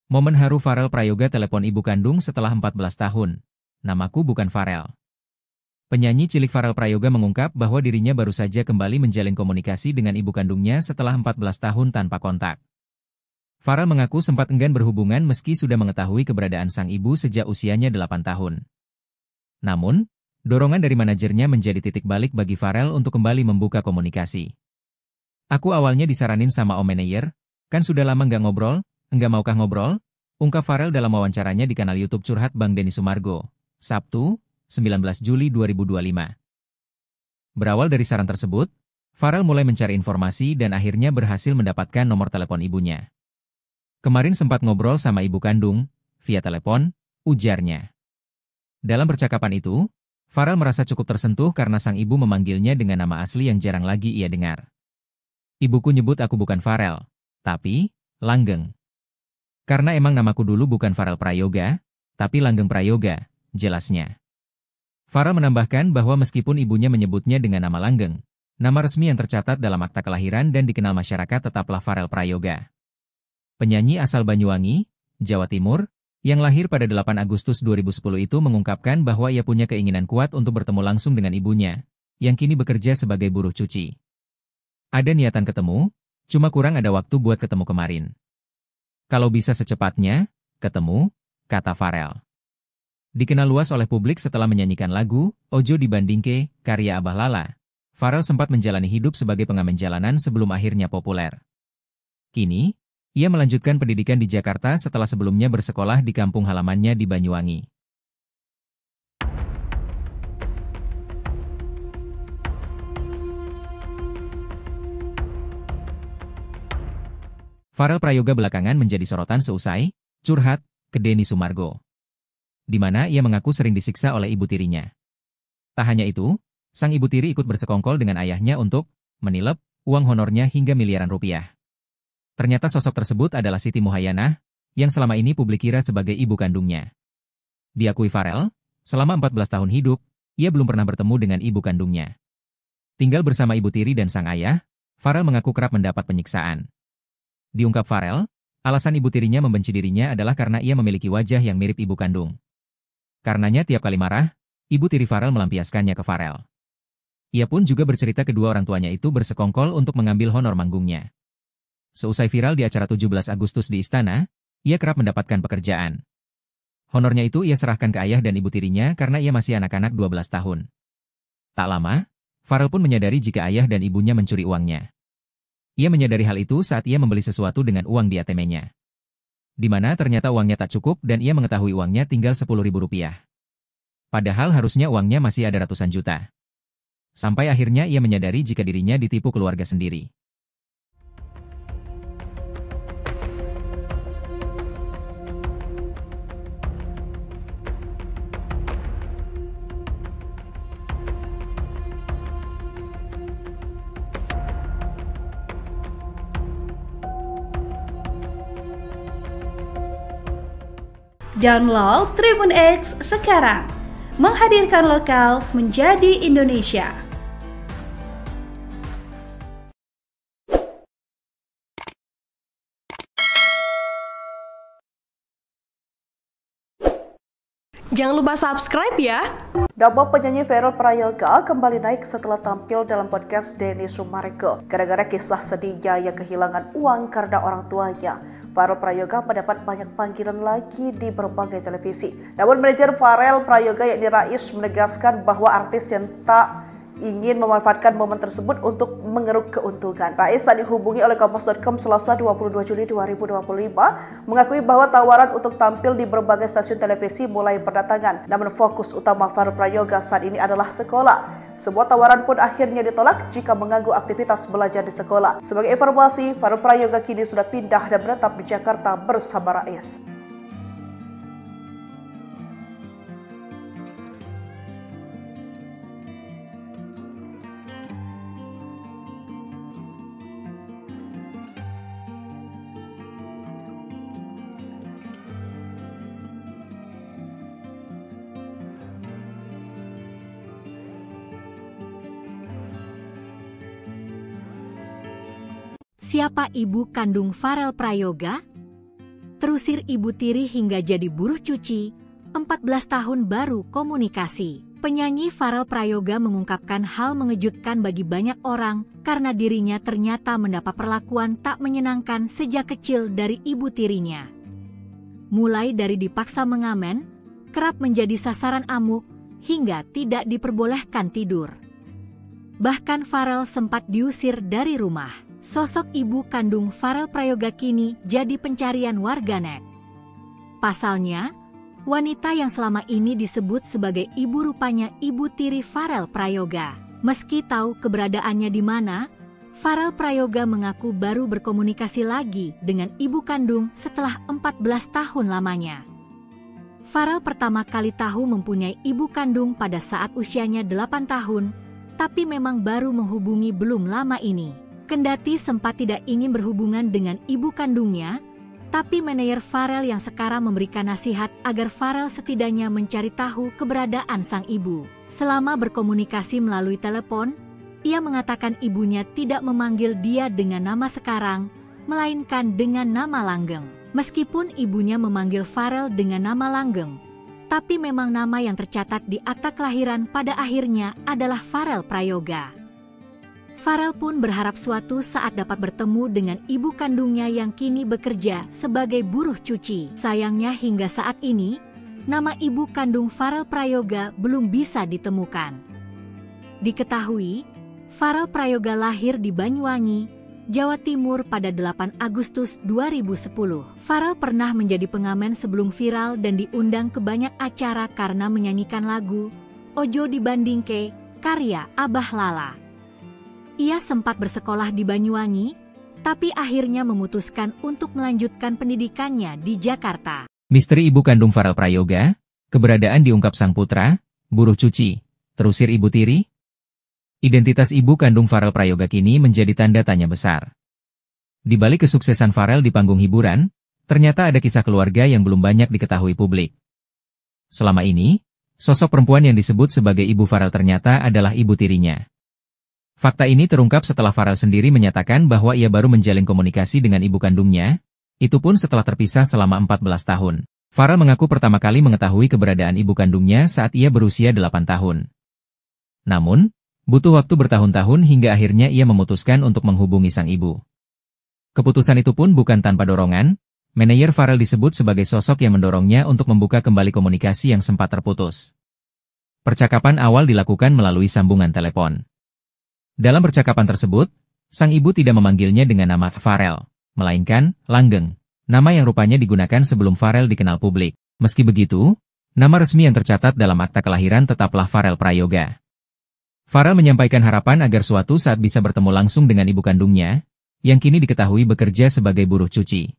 Momen haru Farel Prayoga telepon ibu kandung setelah 14 tahun. Namaku bukan Farel. Penyanyi cilik Farel Prayoga mengungkap bahwa dirinya baru saja kembali menjalin komunikasi dengan ibu kandungnya setelah 14 tahun tanpa kontak. Farel mengaku sempat enggan berhubungan meski sudah mengetahui keberadaan sang ibu sejak usianya 8 tahun. Namun, dorongan dari manajernya menjadi titik balik bagi Farel untuk kembali membuka komunikasi. Aku awalnya disaranin sama om manajer, kan sudah lama nggak ngobrol, enggak maukah ngobrol? Ungkap Farel dalam wawancaranya di kanal YouTube Curhat Bang Denny Sumargo, Sabtu, 19 Juli 2025. Berawal dari saran tersebut, Farel mulai mencari informasi dan akhirnya berhasil mendapatkan nomor telepon ibunya. Kemarin sempat ngobrol sama ibu kandung, via telepon, ujarnya. Dalam percakapan itu, Farel merasa cukup tersentuh karena sang ibu memanggilnya dengan nama asli yang jarang lagi ia dengar. Ibuku nyebut aku bukan Farel, tapi Langgeng. Karena emang namaku dulu bukan Farel Prayoga, tapi Langgeng Prayoga, jelasnya. Farel menambahkan bahwa meskipun ibunya menyebutnya dengan nama Langgeng, nama resmi yang tercatat dalam akta kelahiran dan dikenal masyarakat tetaplah Farel Prayoga. Penyanyi asal Banyuwangi, Jawa Timur, yang lahir pada 8 Agustus 2010 itu mengungkapkan bahwa ia punya keinginan kuat untuk bertemu langsung dengan ibunya, yang kini bekerja sebagai buruh cuci. Ada niatan ketemu, cuma kurang ada waktu buat ketemu kemarin. Kalau bisa secepatnya, ketemu, kata Farel. Dikenal luas oleh publik setelah menyanyikan lagu Ojo Dibandingke, karya Abah Lala. Farel sempat menjalani hidup sebagai pengamen jalanan sebelum akhirnya populer. Kini, ia melanjutkan pendidikan di Jakarta setelah sebelumnya bersekolah di kampung halamannya di Banyuwangi. Farel Prayoga belakangan menjadi sorotan seusai curhat ke Denny Sumargo, di mana ia mengaku sering disiksa oleh ibu tirinya. Tak hanya itu, sang ibu tiri ikut bersekongkol dengan ayahnya untuk menilep uang honornya hingga miliaran rupiah. Ternyata sosok tersebut adalah Siti Muhayyanah, yang selama ini publik kira sebagai ibu kandungnya. Diakui Farel, selama 14 tahun hidup, ia belum pernah bertemu dengan ibu kandungnya. Tinggal bersama ibu tiri dan sang ayah, Farel mengaku kerap mendapat penyiksaan. Diungkap Farel, alasan ibu tirinya membenci dirinya adalah karena ia memiliki wajah yang mirip ibu kandung. Karenanya tiap kali marah, ibu tiri Farel melampiaskannya ke Farel. Ia pun juga bercerita kedua orang tuanya itu bersekongkol untuk mengambil honor manggungnya. Seusai viral di acara 17 Agustus di Istana, ia kerap mendapatkan pekerjaan. Honornya itu ia serahkan ke ayah dan ibu tirinya karena ia masih anak-anak 12 tahun. Tak lama, Farel pun menyadari jika ayah dan ibunya mencuri uangnya. Ia menyadari hal itu saat ia membeli sesuatu dengan uang di ATM-nya. Di mana ternyata uangnya tak cukup dan ia mengetahui uangnya tinggal Rp10.000. Padahal harusnya uangnya masih ada ratusan juta. Sampai akhirnya ia menyadari jika dirinya ditipu keluarga sendiri. Download Tribun X sekarang, menghadirkan lokal menjadi Indonesia. Jangan lupa subscribe ya. Nama penyanyi Farel Prayoga kembali naik setelah tampil dalam podcast Denny Sumargo. Gara-gara kisah sedihnya yang kehilangan uang karena orang tuanya, Farel Prayoga mendapat banyak panggilan lagi di berbagai televisi. Namun manajer Farel Prayoga yakni Rais menegaskan bahwa artis yang tak ingin memanfaatkan momen tersebut untuk mengeruk keuntungan. Rais saat dihubungi oleh Kompas.com Selasa 22 Juli 2025 mengakui bahwa tawaran untuk tampil di berbagai stasiun televisi mulai berdatangan. Namun fokus utama Farel Prayoga saat ini adalah sekolah. Sebuah tawaran pun akhirnya ditolak jika mengganggu aktivitas belajar di sekolah. Sebagai informasi, Farel Prayoga kini sudah pindah dan menetap di Jakarta bersama Rais. Siapa ibu kandung Farel Prayoga? Terusir ibu tiri hingga jadi buruh cuci, 14 tahun baru komunikasi. Penyanyi Farel Prayoga mengungkapkan hal mengejutkan bagi banyak orang karena dirinya ternyata mendapat perlakuan tak menyenangkan sejak kecil dari ibu tirinya. Mulai dari dipaksa mengamen, kerap menjadi sasaran amuk, hingga tidak diperbolehkan tidur. Bahkan Farel sempat diusir dari rumah. Sosok ibu kandung Farel Prayoga kini jadi pencarian warganet. Pasalnya, wanita yang selama ini disebut sebagai ibu rupanya ibu tiri Farel Prayoga. Meski tahu keberadaannya di mana, Farel Prayoga mengaku baru berkomunikasi lagi dengan ibu kandung setelah 14 tahun lamanya. Farel pertama kali tahu mempunyai ibu kandung pada saat usianya 8 tahun, tapi memang baru menghubungi belum lama ini. Kendati sempat tidak ingin berhubungan dengan ibu kandungnya, tapi manajer Farel yang sekarang memberikan nasihat agar Farel setidaknya mencari tahu keberadaan sang ibu. Selama berkomunikasi melalui telepon, ia mengatakan ibunya tidak memanggil dia dengan nama sekarang, melainkan dengan nama langgeng. Meskipun ibunya memanggil Farel dengan nama langgeng, tapi memang nama yang tercatat di akta kelahiran pada akhirnya adalah Farel Prayoga. Farel pun berharap suatu saat dapat bertemu dengan ibu kandungnya yang kini bekerja sebagai buruh cuci. Sayangnya hingga saat ini, nama ibu kandung Farel Prayoga belum bisa ditemukan. Diketahui, Farel Prayoga lahir di Banyuwangi, Jawa Timur pada 8 Agustus 2010. Farel pernah menjadi pengamen sebelum viral dan diundang ke banyak acara karena menyanyikan lagu Ojo Dibandingke karya Abah Lala. Ia sempat bersekolah di Banyuwangi, tapi akhirnya memutuskan untuk melanjutkan pendidikannya di Jakarta. Misteri ibu kandung Farel Prayoga, keberadaan diungkap sang putra, buruh cuci, terusir ibu tiri. Identitas ibu kandung Farel Prayoga kini menjadi tanda tanya besar. Di balik kesuksesan Farel di panggung hiburan, ternyata ada kisah keluarga yang belum banyak diketahui publik. Selama ini, sosok perempuan yang disebut sebagai ibu Farel ternyata adalah ibu tirinya. Fakta ini terungkap setelah Farel sendiri menyatakan bahwa ia baru menjalin komunikasi dengan ibu kandungnya, itu pun setelah terpisah selama 14 tahun. Farel mengaku pertama kali mengetahui keberadaan ibu kandungnya saat ia berusia 8 tahun. Namun, butuh waktu bertahun-tahun hingga akhirnya ia memutuskan untuk menghubungi sang ibu. Keputusan itu pun bukan tanpa dorongan, manajer Farel disebut sebagai sosok yang mendorongnya untuk membuka kembali komunikasi yang sempat terputus. Percakapan awal dilakukan melalui sambungan telepon. Dalam percakapan tersebut, sang ibu tidak memanggilnya dengan nama Farel, melainkan Langgeng, nama yang rupanya digunakan sebelum Farel dikenal publik. Meski begitu, nama resmi yang tercatat dalam akta kelahiran tetaplah Farel Prayoga. Farel menyampaikan harapan agar suatu saat bisa bertemu langsung dengan ibu kandungnya, yang kini diketahui bekerja sebagai buruh cuci.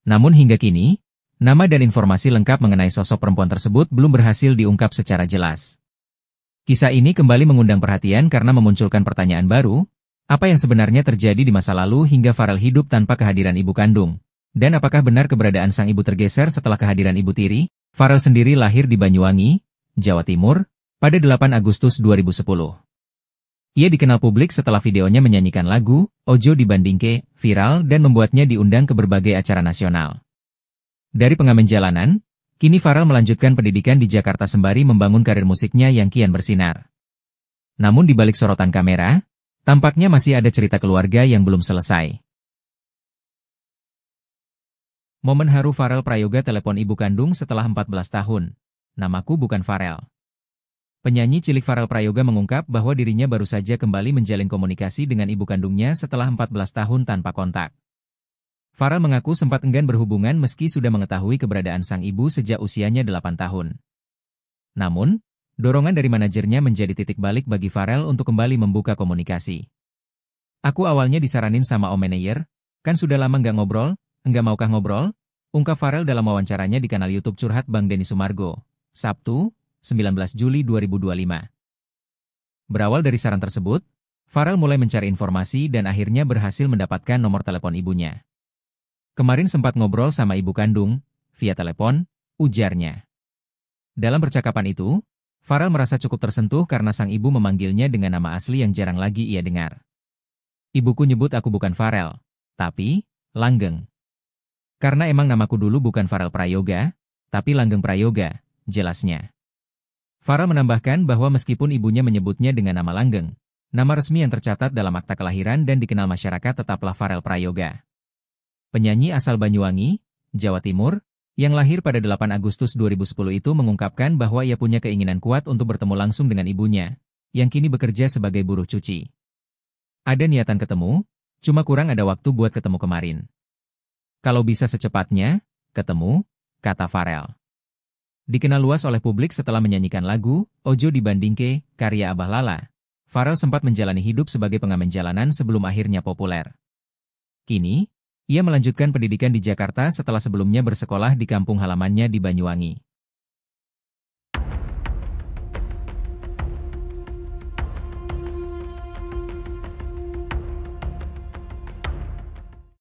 Namun hingga kini, nama dan informasi lengkap mengenai sosok perempuan tersebut belum berhasil diungkap secara jelas. Kisah ini kembali mengundang perhatian karena memunculkan pertanyaan baru, apa yang sebenarnya terjadi di masa lalu hingga Farel hidup tanpa kehadiran ibu kandung? Dan apakah benar keberadaan sang ibu tergeser setelah kehadiran ibu tiri? Farel sendiri lahir di Banyuwangi, Jawa Timur, pada 8 Agustus 2010. Ia dikenal publik setelah videonya menyanyikan lagu Ojo Dibandingke viral dan membuatnya diundang ke berbagai acara nasional. Dari pengamen jalanan, kini Farel melanjutkan pendidikan di Jakarta sembari membangun karir musiknya yang kian bersinar. Namun di balik sorotan kamera, tampaknya masih ada cerita keluarga yang belum selesai. Momen haru Farel Prayoga telepon ibu kandung setelah 14 tahun. Namaku bukan Farel. Penyanyi cilik Farel Prayoga mengungkap bahwa dirinya baru saja kembali menjalin komunikasi dengan ibu kandungnya setelah 14 tahun tanpa kontak. Farel mengaku sempat enggan berhubungan meski sudah mengetahui keberadaan sang ibu sejak usianya 8 tahun. Namun, dorongan dari manajernya menjadi titik balik bagi Farel untuk kembali membuka komunikasi. Aku awalnya disaranin sama om manajer, kan sudah lama nggak ngobrol, enggak maukah ngobrol? Ungkap Farel dalam wawancaranya di kanal YouTube Curhat Bang Denny Sumargo, Sabtu, 19 Juli 2025. Berawal dari saran tersebut, Farel mulai mencari informasi dan akhirnya berhasil mendapatkan nomor telepon ibunya. Kemarin sempat ngobrol sama ibu kandung, via telepon, ujarnya. Dalam percakapan itu, Farel merasa cukup tersentuh karena sang ibu memanggilnya dengan nama asli yang jarang lagi ia dengar. Ibuku nyebut aku bukan Farel, tapi Langgeng. Karena emang namaku dulu bukan Farel Prayoga, tapi Langgeng Prayoga, jelasnya. Farel menambahkan bahwa meskipun ibunya menyebutnya dengan nama Langgeng, nama resmi yang tercatat dalam akta kelahiran dan dikenal masyarakat tetaplah Farel Prayoga. Penyanyi asal Banyuwangi, Jawa Timur, yang lahir pada 8 Agustus 2010 itu mengungkapkan bahwa ia punya keinginan kuat untuk bertemu langsung dengan ibunya, yang kini bekerja sebagai buruh cuci. Ada niatan ketemu, cuma kurang ada waktu buat ketemu kemarin. Kalau bisa secepatnya, ketemu, kata Farel. Dikenal luas oleh publik setelah menyanyikan lagu Ojo Dibandingke karya Abah Lala, Farel sempat menjalani hidup sebagai pengamen jalanan sebelum akhirnya populer. Kini, ia melanjutkan pendidikan di Jakarta setelah sebelumnya bersekolah di kampung halamannya di Banyuwangi.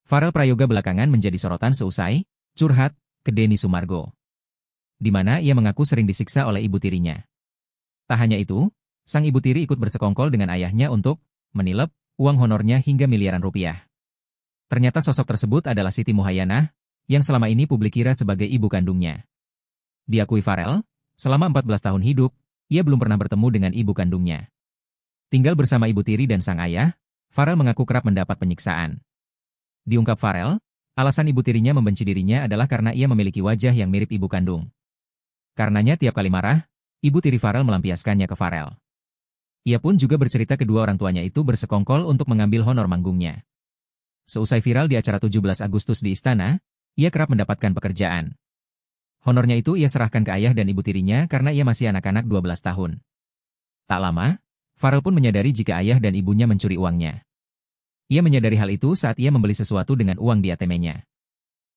Farel Prayoga belakangan menjadi sorotan seusai curhat ke Denny Sumargo, di mana ia mengaku sering disiksa oleh ibu tirinya. Tak hanya itu, sang ibu tiri ikut bersekongkol dengan ayahnya untuk menilep uang honornya hingga miliaran rupiah. Ternyata sosok tersebut adalah Siti Muhayyanah, yang selama ini publik kira sebagai ibu kandungnya. Diakui Farel, selama 14 tahun hidup, ia belum pernah bertemu dengan ibu kandungnya. Tinggal bersama ibu tiri dan sang ayah, Farel mengaku kerap mendapat penyiksaan. Diungkap Farel, alasan ibu tirinya membenci dirinya adalah karena ia memiliki wajah yang mirip ibu kandung. Karenanya tiap kali marah, ibu tiri Farel melampiaskannya ke Farel. Ia pun juga bercerita kedua orang tuanya itu bersekongkol untuk mengambil honor manggungnya. Seusai viral di acara 17 Agustus di Istana, ia kerap mendapatkan pekerjaan. Honornya itu ia serahkan ke ayah dan ibu tirinya karena ia masih anak-anak 12 tahun. Tak lama, Farel pun menyadari jika ayah dan ibunya mencuri uangnya. Ia menyadari hal itu saat ia membeli sesuatu dengan uang di ATM-nya.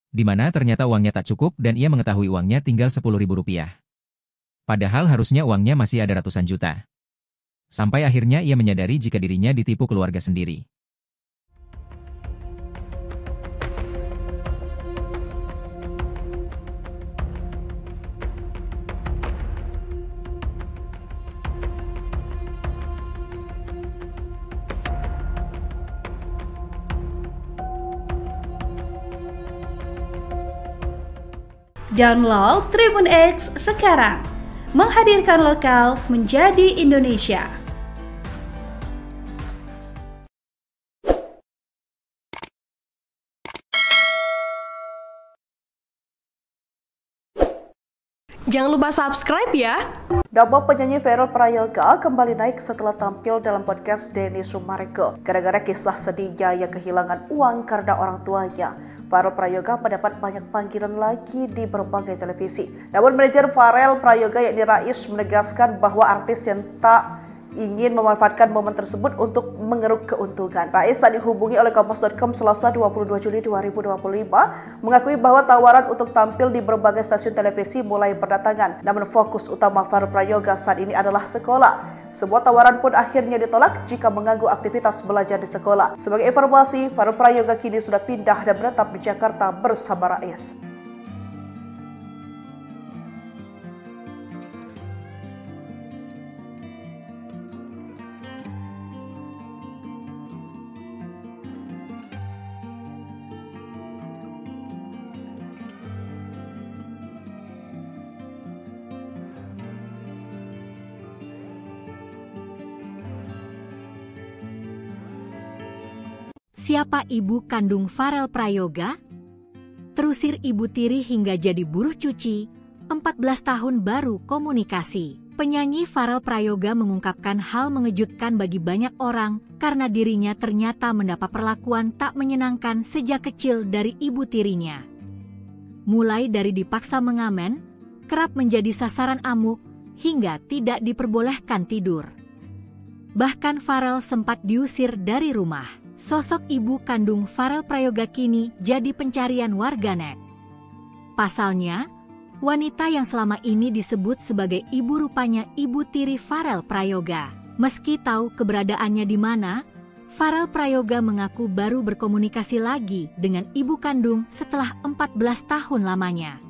Di mana ternyata uangnya tak cukup dan ia mengetahui uangnya tinggal Rp10.000. Padahal harusnya uangnya masih ada ratusan juta. Sampai akhirnya ia menyadari jika dirinya ditipu keluarga sendiri. Download Tribun X sekarang, menghadirkan lokal menjadi Indonesia. Jangan lupa subscribe ya. Nama penyanyi Farel Prayoga kembali naik setelah tampil dalam podcast Denny Sumargo. Gara-gara kisah sedihnya yang kehilangan uang karena orang tuanya, Farel Prayoga mendapat banyak panggilan lagi di berbagai televisi. Namun manajer Farel Prayoga yakni Rais menegaskan bahwa artis yang tak ingin memanfaatkan momen tersebut untuk mengeruk keuntungan. Rais saat dihubungi oleh Kompas.com Selasa 22 Juli 2025 mengakui bahwa tawaran untuk tampil di berbagai stasiun televisi mulai berdatangan. Namun fokus utama Farel Prayoga saat ini adalah sekolah. Sebuah tawaran pun akhirnya ditolak jika mengganggu aktivitas belajar di sekolah. Sebagai informasi, Farel Prayoga kini sudah pindah dan menetap di Jakarta bersama Rais. Siapa ibu kandung Farel Prayoga? Terusir ibu tiri hingga jadi buruh cuci, 14 tahun baru komunikasi. Penyanyi Farel Prayoga mengungkapkan hal mengejutkan bagi banyak orang karena dirinya ternyata mendapat perlakuan tak menyenangkan sejak kecil dari ibu tirinya. Mulai dari dipaksa mengamen, kerap menjadi sasaran amuk, hingga tidak diperbolehkan tidur. Bahkan Farel sempat diusir dari rumah. Sosok ibu kandung Farel Prayoga kini jadi pencarian warganet. Pasalnya, wanita yang selama ini disebut sebagai ibu rupanya ibu tiri Farel Prayoga. Meski tahu keberadaannya di mana, Farel Prayoga mengaku baru berkomunikasi lagi dengan ibu kandung setelah 14 tahun lamanya.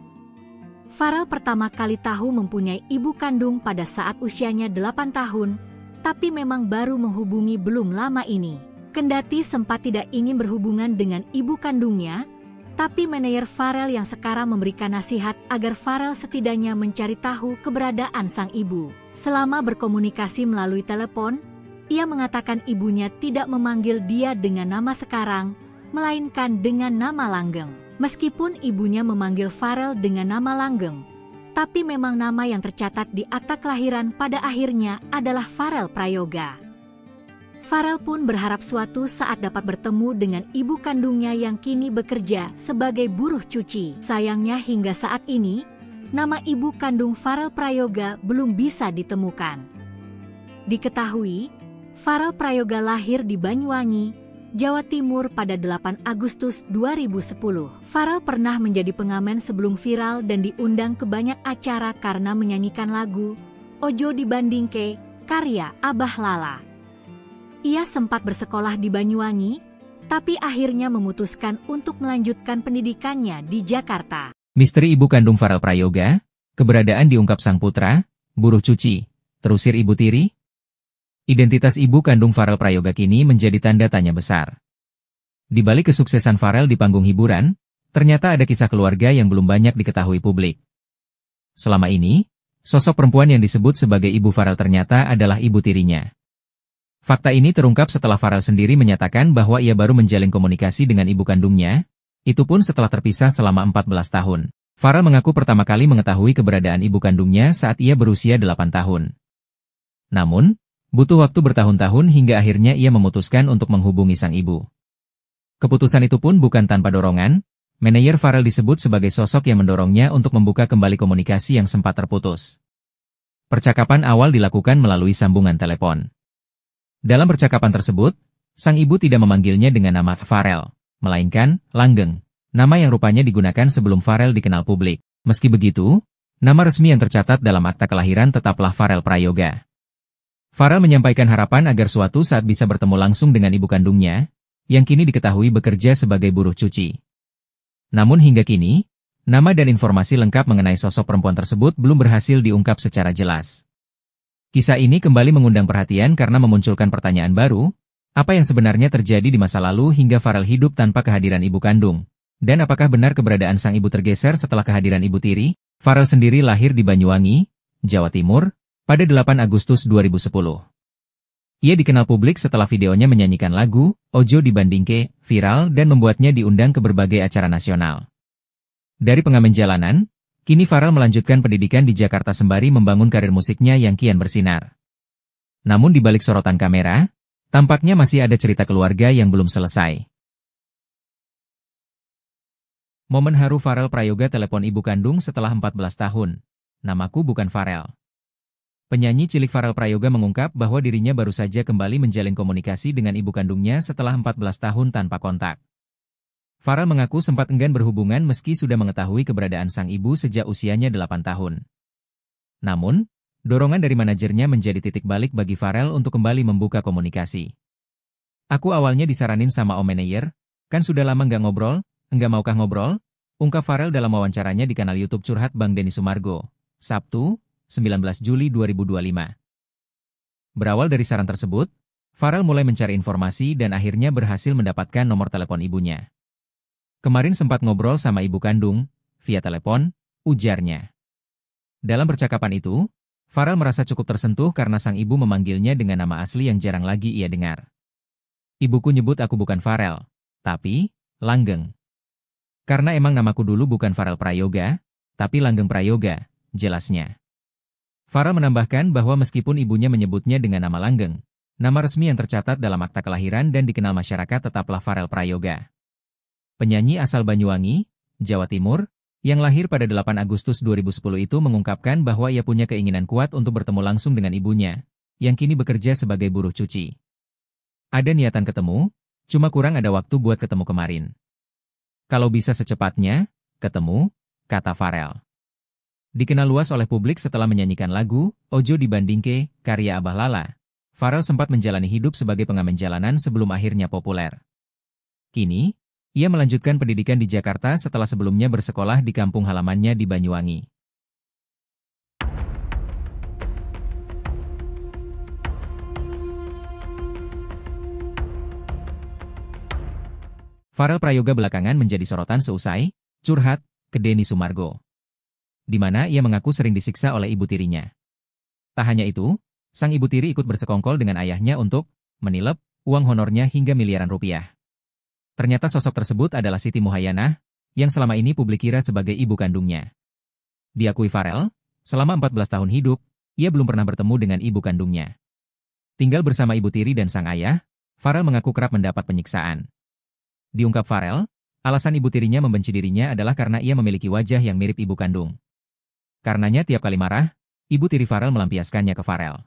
Farel pertama kali tahu mempunyai ibu kandung pada saat usianya 8 tahun, tapi memang baru menghubungi belum lama ini. Kendati sempat tidak ingin berhubungan dengan ibu kandungnya, tapi manajer Farel yang sekarang memberikan nasihat agar Farel setidaknya mencari tahu keberadaan sang ibu. Selama berkomunikasi melalui telepon, ia mengatakan ibunya tidak memanggil dia dengan nama sekarang, melainkan dengan nama langgeng. Meskipun ibunya memanggil Farel dengan nama langgeng, tapi memang nama yang tercatat di akta kelahiran pada akhirnya adalah Farel Prayoga. Farel pun berharap suatu saat dapat bertemu dengan ibu kandungnya yang kini bekerja sebagai buruh cuci. Sayangnya hingga saat ini, nama ibu kandung Farel Prayoga belum bisa ditemukan. Diketahui, Farel Prayoga lahir di Banyuwangi, Jawa Timur pada 8 Agustus 2010. Farel pernah menjadi pengamen sebelum viral dan diundang ke banyak acara karena menyanyikan lagu Ojo Dibandingke karya Abah Lala. Ia sempat bersekolah di Banyuwangi, tapi akhirnya memutuskan untuk melanjutkan pendidikannya di Jakarta. Misteri ibu kandung Farel Prayoga, keberadaan diungkap sang putra, buruh cuci, terusir Ibu Tiri. Identitas ibu kandung Farel Prayoga kini menjadi tanda tanya besar. Di balik kesuksesan Farel di panggung hiburan, ternyata ada kisah keluarga yang belum banyak diketahui publik. Selama ini, sosok perempuan yang disebut sebagai ibu Farel ternyata adalah ibu tirinya. Fakta ini terungkap setelah Farel sendiri menyatakan bahwa ia baru menjalin komunikasi dengan ibu kandungnya, itu pun setelah terpisah selama 14 tahun. Farel mengaku pertama kali mengetahui keberadaan ibu kandungnya saat ia berusia 8 tahun. Namun, butuh waktu bertahun-tahun hingga akhirnya ia memutuskan untuk menghubungi sang ibu. Keputusan itu pun bukan tanpa dorongan, manajer Farel disebut sebagai sosok yang mendorongnya untuk membuka kembali komunikasi yang sempat terputus. Percakapan awal dilakukan melalui sambungan telepon. Dalam percakapan tersebut, sang ibu tidak memanggilnya dengan nama Farel, melainkan Langgeng, nama yang rupanya digunakan sebelum Farel dikenal publik. Meski begitu, nama resmi yang tercatat dalam akta kelahiran tetaplah Farel Prayoga. Farel menyampaikan harapan agar suatu saat bisa bertemu langsung dengan ibu kandungnya, yang kini diketahui bekerja sebagai buruh cuci. Namun hingga kini, nama dan informasi lengkap mengenai sosok perempuan tersebut belum berhasil diungkap secara jelas. Kisah ini kembali mengundang perhatian karena memunculkan pertanyaan baru, apa yang sebenarnya terjadi di masa lalu hingga Farel hidup tanpa kehadiran ibu kandung? Dan apakah benar keberadaan sang ibu tergeser setelah kehadiran Ibu Tiri? Farel sendiri lahir di Banyuwangi, Jawa Timur, pada 8 Agustus 2010. Ia dikenal publik setelah videonya menyanyikan lagu Ojo Dibandingke viral dan membuatnya diundang ke berbagai acara nasional. Dari pengamen jalanan, kini Farel melanjutkan pendidikan di Jakarta sembari membangun karir musiknya yang kian bersinar. Namun di balik sorotan kamera, tampaknya masih ada cerita keluarga yang belum selesai. Momen haru Farel Prayoga telepon ibu kandung setelah 14 tahun. Namaku bukan Farel. Penyanyi cilik Farel Prayoga mengungkap bahwa dirinya baru saja kembali menjalin komunikasi dengan ibu kandungnya setelah 14 tahun tanpa kontak. Farel mengaku sempat enggan berhubungan meski sudah mengetahui keberadaan sang ibu sejak usianya 8 tahun. Namun, dorongan dari manajernya menjadi titik balik bagi Farel untuk kembali membuka komunikasi. Aku awalnya disaranin sama om manajer, kan sudah lama nggak ngobrol, enggak maukah ngobrol? Ungkap Farel dalam wawancaranya di kanal YouTube Curhat Bang Denny Sumargo, Sabtu, 19 Juli 2025. Berawal dari saran tersebut, Farel mulai mencari informasi dan akhirnya berhasil mendapatkan nomor telepon ibunya. Kemarin sempat ngobrol sama ibu kandung, via telepon, ujarnya. Dalam percakapan itu, Farel merasa cukup tersentuh karena sang ibu memanggilnya dengan nama asli yang jarang lagi ia dengar. Ibuku nyebut aku bukan Farel, tapi Langgeng. Karena emang namaku dulu bukan Farel Prayoga, tapi Langgeng Prayoga, jelasnya. Farel menambahkan bahwa meskipun ibunya menyebutnya dengan nama Langgeng, nama resmi yang tercatat dalam akta kelahiran dan dikenal masyarakat tetaplah Farel Prayoga. Penyanyi asal Banyuwangi, Jawa Timur, yang lahir pada 8 Agustus 2010 itu mengungkapkan bahwa ia punya keinginan kuat untuk bertemu langsung dengan ibunya, yang kini bekerja sebagai buruh cuci. Ada niatan ketemu, cuma kurang ada waktu buat ketemu kemarin. Kalau bisa secepatnya, ketemu, kata Farel. Dikenal luas oleh publik setelah menyanyikan lagu Ojo Dibandingke, karya Abah Lala. Farel sempat menjalani hidup sebagai pengamen jalanan sebelum akhirnya populer. Kini, ia melanjutkan pendidikan di Jakarta setelah sebelumnya bersekolah di kampung halamannya di Banyuwangi. Farel Prayoga belakangan menjadi sorotan seusai curhat ke Denny Sumargo, di mana ia mengaku sering disiksa oleh ibu tirinya. Tak hanya itu, sang ibu tiri ikut bersekongkol dengan ayahnya untuk menilep uang honornya hingga miliaran rupiah. Ternyata sosok tersebut adalah Siti Muhayyanah, yang selama ini publik kira sebagai ibu kandungnya. Diakui Farel, selama 14 tahun hidup, ia belum pernah bertemu dengan ibu kandungnya. Tinggal bersama ibu tiri dan sang ayah, Farel mengaku kerap mendapat penyiksaan. Diungkap Farel, alasan ibu tirinya membenci dirinya adalah karena ia memiliki wajah yang mirip ibu kandung. Karenanya tiap kali marah, ibu tiri Farel melampiaskannya ke Farel.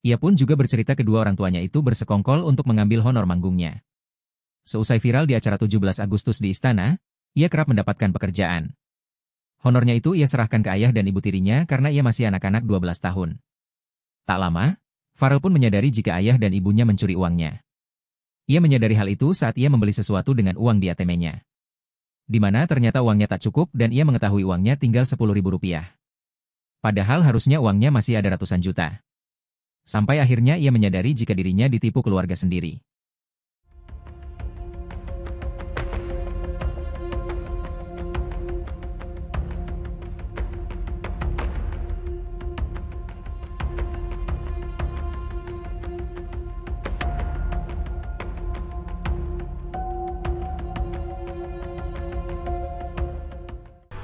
Ia pun juga bercerita kedua orang tuanya itu bersekongkol untuk mengambil honor manggungnya. Seusai viral di acara 17 Agustus di istana, ia kerap mendapatkan pekerjaan. Honornya itu ia serahkan ke ayah dan ibu tirinya karena ia masih anak-anak 12 tahun. Tak lama, Farel pun menyadari jika ayah dan ibunya mencuri uangnya. Ia menyadari hal itu saat ia membeli sesuatu dengan uang di ATM-nya. Di mana ternyata uangnya tak cukup dan ia mengetahui uangnya tinggal Rp10.000. Padahal harusnya uangnya masih ada ratusan juta. Sampai akhirnya ia menyadari jika dirinya ditipu keluarga sendiri.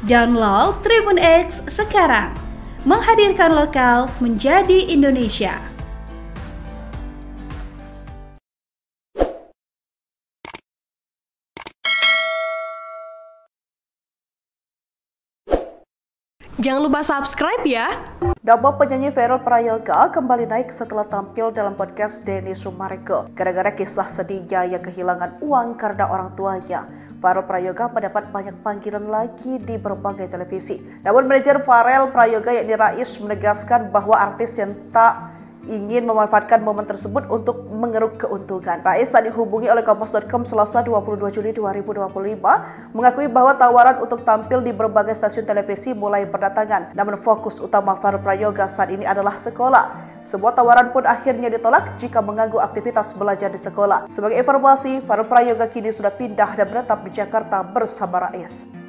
Download Tribun X sekarang, menghadirkan lokal menjadi Indonesia. Jangan lupa subscribe ya. Nama penyanyi Farel Prayoga kembali naik setelah tampil dalam podcast Denny Sumargo. Gara-gara kisah sedihnya yang kehilangan uang karena orang tuanya, Farel Prayoga mendapat banyak panggilan lagi di berbagai televisi. Namun manajer Farel Prayoga yakni Rais menegaskan bahwa artis yang tak ingin memanfaatkan momen tersebut untuk mengeruk keuntungan. Rais saat dihubungi oleh Kompas.com Selasa 22 Juli 2025 mengakui bahwa tawaran untuk tampil di berbagai stasiun televisi mulai berdatangan. Namun fokus utama Farel Prayoga saat ini adalah sekolah. Sebuah tawaran pun akhirnya ditolak jika mengganggu aktivitas belajar di sekolah. Sebagai informasi, Farel Prayoga kini sudah pindah dan menetap di Jakarta bersama Rais.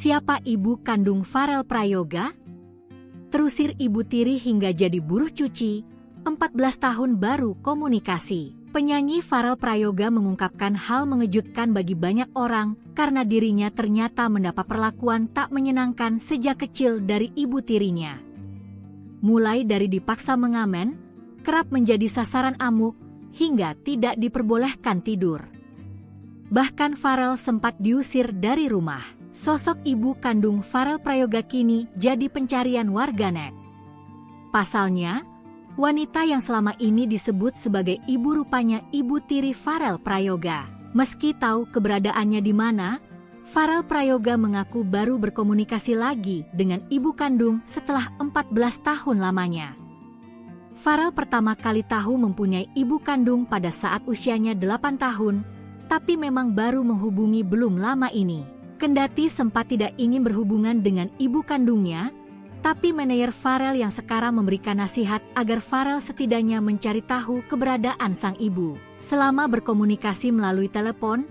Siapa ibu kandung Farel Prayoga? Terusir ibu tiri hingga jadi buruh cuci, 14 tahun baru komunikasi. Penyanyi Farel Prayoga mengungkapkan hal mengejutkan bagi banyak orang karena dirinya ternyata mendapat perlakuan tak menyenangkan sejak kecil dari ibu tirinya. Mulai dari dipaksa mengamen, kerap menjadi sasaran amuk, hingga tidak diperbolehkan tidur. Bahkan Farel sempat diusir dari rumah. Sosok ibu kandung Farel Prayoga kini jadi pencarian warganet. Pasalnya, wanita yang selama ini disebut sebagai ibu rupanya ibu tiri Farel Prayoga. Meski tahu keberadaannya di mana, Farel Prayoga mengaku baru berkomunikasi lagi dengan ibu kandung setelah 14 tahun lamanya. Farel pertama kali tahu mempunyai ibu kandung pada saat usianya 8 tahun, tapi memang baru menghubungi belum lama ini. Kendati sempat tidak ingin berhubungan dengan ibu kandungnya, tapi manajer Farel yang sekarang memberikan nasihat agar Farel setidaknya mencari tahu keberadaan sang ibu. Selama berkomunikasi melalui telepon,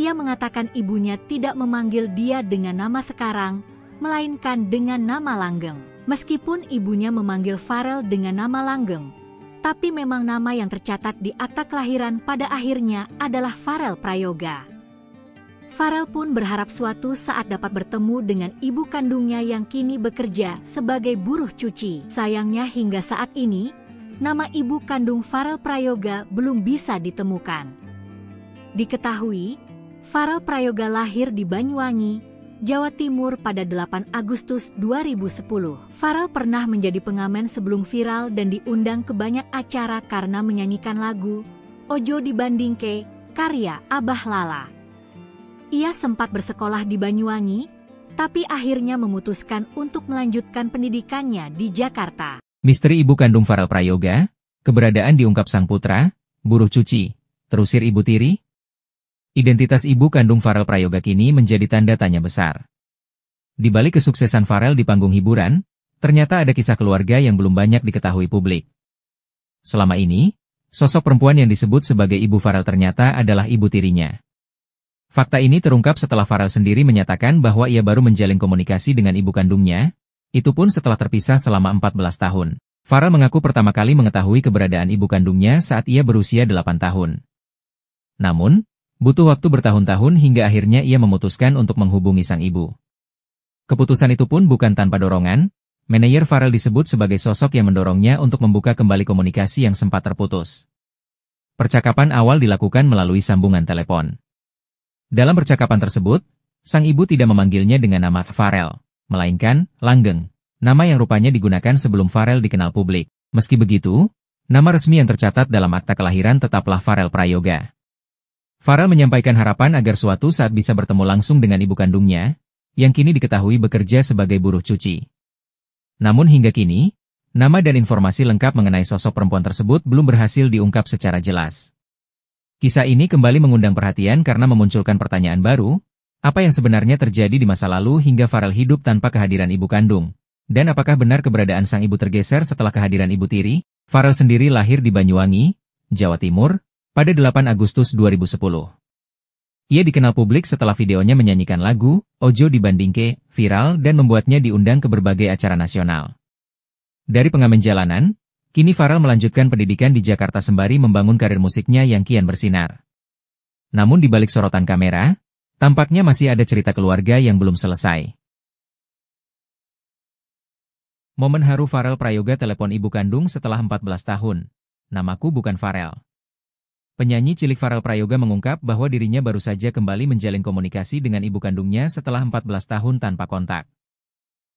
ia mengatakan ibunya tidak memanggil dia dengan nama sekarang, melainkan dengan nama langgeng. Meskipun ibunya memanggil Farel dengan nama langgeng, tapi memang nama yang tercatat di akta kelahiran pada akhirnya adalah Farel Prayoga. Farel pun berharap suatu saat dapat bertemu dengan ibu kandungnya yang kini bekerja sebagai buruh cuci. Sayangnya hingga saat ini, nama ibu kandung Farel Prayoga belum bisa ditemukan. Diketahui, Farel Prayoga lahir di Banyuwangi, Jawa Timur pada 8 Agustus 2010. Farel pernah menjadi pengamen sebelum viral dan diundang ke banyak acara karena menyanyikan lagu Ojo Dibandingke, karya Abah Lala. Ia sempat bersekolah di Banyuwangi, tapi akhirnya memutuskan untuk melanjutkan pendidikannya di Jakarta. Misteri ibu kandung Farel Prayoga, keberadaan diungkap sang putra, buruh cuci, terusir ibu tiri. Identitas ibu kandung Farel Prayoga kini menjadi tanda tanya besar. Di balik kesuksesan Farel di panggung hiburan, ternyata ada kisah keluarga yang belum banyak diketahui publik. Selama ini, sosok perempuan yang disebut sebagai ibu Farel ternyata adalah ibu tirinya. Fakta ini terungkap setelah Farel sendiri menyatakan bahwa ia baru menjalin komunikasi dengan ibu kandungnya, itu pun setelah terpisah selama 14 tahun. Farel mengaku pertama kali mengetahui keberadaan ibu kandungnya saat ia berusia 8 tahun. Namun, butuh waktu bertahun-tahun hingga akhirnya ia memutuskan untuk menghubungi sang ibu. Keputusan itu pun bukan tanpa dorongan, manajer Farel disebut sebagai sosok yang mendorongnya untuk membuka kembali komunikasi yang sempat terputus. Percakapan awal dilakukan melalui sambungan telepon. Dalam percakapan tersebut, sang ibu tidak memanggilnya dengan nama Farel, melainkan Langgeng, nama yang rupanya digunakan sebelum Farel dikenal publik. Meski begitu, nama resmi yang tercatat dalam akta kelahiran tetaplah Farel Prayoga. Farel menyampaikan harapan agar suatu saat bisa bertemu langsung dengan ibu kandungnya, yang kini diketahui bekerja sebagai buruh cuci. Namun hingga kini, nama dan informasi lengkap mengenai sosok perempuan tersebut belum berhasil diungkap secara jelas. Kisah ini kembali mengundang perhatian karena memunculkan pertanyaan baru, apa yang sebenarnya terjadi di masa lalu hingga Farel hidup tanpa kehadiran ibu kandung? Dan apakah benar keberadaan sang ibu tergeser setelah kehadiran ibu tiri? Farel sendiri lahir di Banyuwangi, Jawa Timur, pada 8 Agustus 2010. Ia dikenal publik setelah videonya menyanyikan lagu Ojo Dibandingke viral dan membuatnya diundang ke berbagai acara nasional. Dari pengamen jalanan, kini Farel melanjutkan pendidikan di Jakarta sembari membangun karir musiknya yang kian bersinar. Namun di balik sorotan kamera, tampaknya masih ada cerita keluarga yang belum selesai. Momen haru Farel Prayoga telepon ibu kandung setelah 14 tahun. Namaku bukan Farel. Penyanyi cilik Farel Prayoga mengungkap bahwa dirinya baru saja kembali menjalin komunikasi dengan ibu kandungnya setelah 14 tahun tanpa kontak.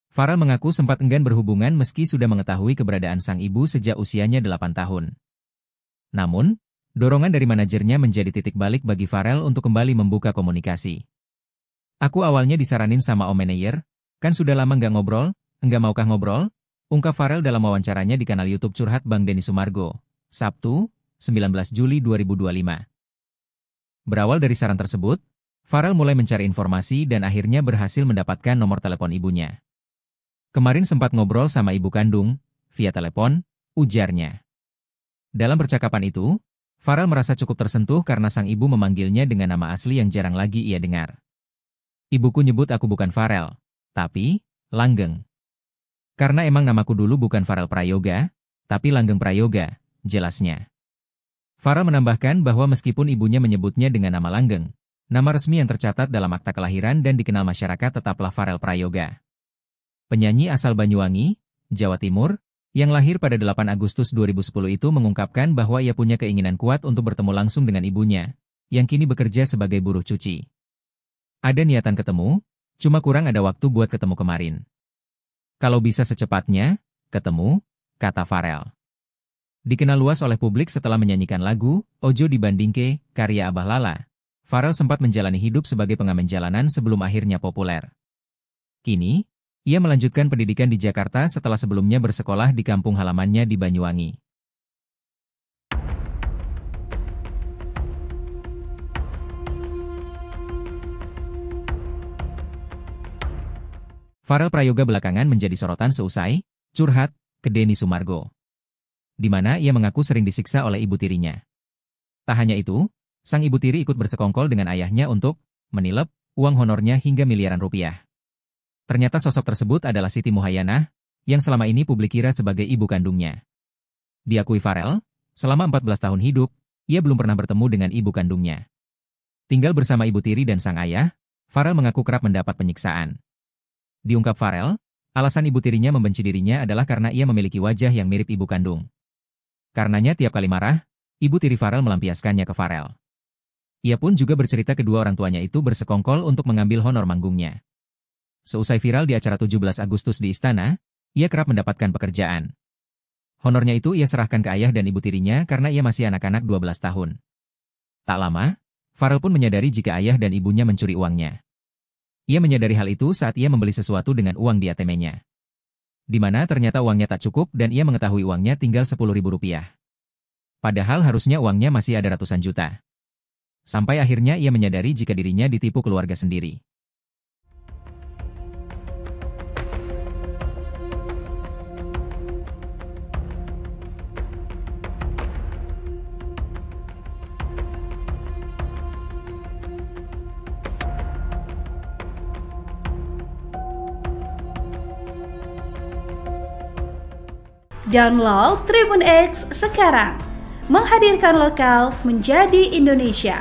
Farel mengaku sempat enggan berhubungan meski sudah mengetahui keberadaan sang ibu sejak usianya 8 tahun. Namun, dorongan dari manajernya menjadi titik balik bagi Farel untuk kembali membuka komunikasi. Aku awalnya disaranin sama Om Manayer, kan sudah lama nggak ngobrol, enggak maukah ngobrol? Ungkap Farel dalam wawancaranya di kanal YouTube Curhat Bang Denny Sumargo, Sabtu, 19 Juli 2025. Berawal dari saran tersebut, Farel mulai mencari informasi dan akhirnya berhasil mendapatkan nomor telepon ibunya. Kemarin sempat ngobrol sama ibu kandung, via telepon, ujarnya. Dalam percakapan itu, Farel merasa cukup tersentuh karena sang ibu memanggilnya dengan nama asli yang jarang lagi ia dengar. Ibuku nyebut aku bukan Farel, tapi Langgeng. Karena emang namaku dulu bukan Farel Prayoga, tapi Langgeng Prayoga, jelasnya. Farel menambahkan bahwa meskipun ibunya menyebutnya dengan nama Langgeng, nama resmi yang tercatat dalam akta kelahiran dan dikenal masyarakat tetaplah Farel Prayoga. Penyanyi asal Banyuwangi, Jawa Timur, yang lahir pada 8 Agustus 2010 itu mengungkapkan bahwa ia punya keinginan kuat untuk bertemu langsung dengan ibunya, yang kini bekerja sebagai buruh cuci. Ada niatan ketemu, cuma kurang ada waktu buat ketemu kemarin. Kalau bisa secepatnya, ketemu, kata Farel. Dikenal luas oleh publik setelah menyanyikan lagu Ojo Dibandingke, karya Abah Lala, Farel sempat menjalani hidup sebagai pengamen jalanan sebelum akhirnya populer. Kini, ia melanjutkan pendidikan di Jakarta setelah sebelumnya bersekolah di kampung halamannya di Banyuwangi. Farel Prayoga belakangan menjadi sorotan seusai curhat ke Denny Sumargo, di mana ia mengaku sering disiksa oleh ibu tirinya. Tak hanya itu, sang ibu tiri ikut bersekongkol dengan ayahnya untuk menilep uang honornya hingga miliaran rupiah. Ternyata sosok tersebut adalah Siti Muhayyanah, yang selama ini publik kira sebagai ibu kandungnya. Diakui Farel, selama 14 tahun hidup, ia belum pernah bertemu dengan ibu kandungnya. Tinggal bersama ibu tiri dan sang ayah, Farel mengaku kerap mendapat penyiksaan. Diungkap Farel, alasan ibu tirinya membenci dirinya adalah karena ia memiliki wajah yang mirip ibu kandung. Karenanya tiap kali marah, ibu tiri Farel melampiaskannya ke Farel. Ia pun juga bercerita kedua orang tuanya itu bersekongkol untuk mengambil honor manggungnya. Seusai viral di acara 17 Agustus di Istana, ia kerap mendapatkan pekerjaan. Honornya itu ia serahkan ke ayah dan ibu tirinya karena ia masih anak-anak 12 tahun. Tak lama, Farel pun menyadari jika ayah dan ibunya mencuri uangnya. Ia menyadari hal itu saat ia membeli sesuatu dengan uang di ATM-nya. Di mana ternyata uangnya tak cukup dan ia mengetahui uangnya tinggal Rp10.000. Padahal harusnya uangnya masih ada ratusan juta. Sampai akhirnya ia menyadari jika dirinya ditipu keluarga sendiri. Download Tribun X sekarang, menghadirkan lokal menjadi Indonesia.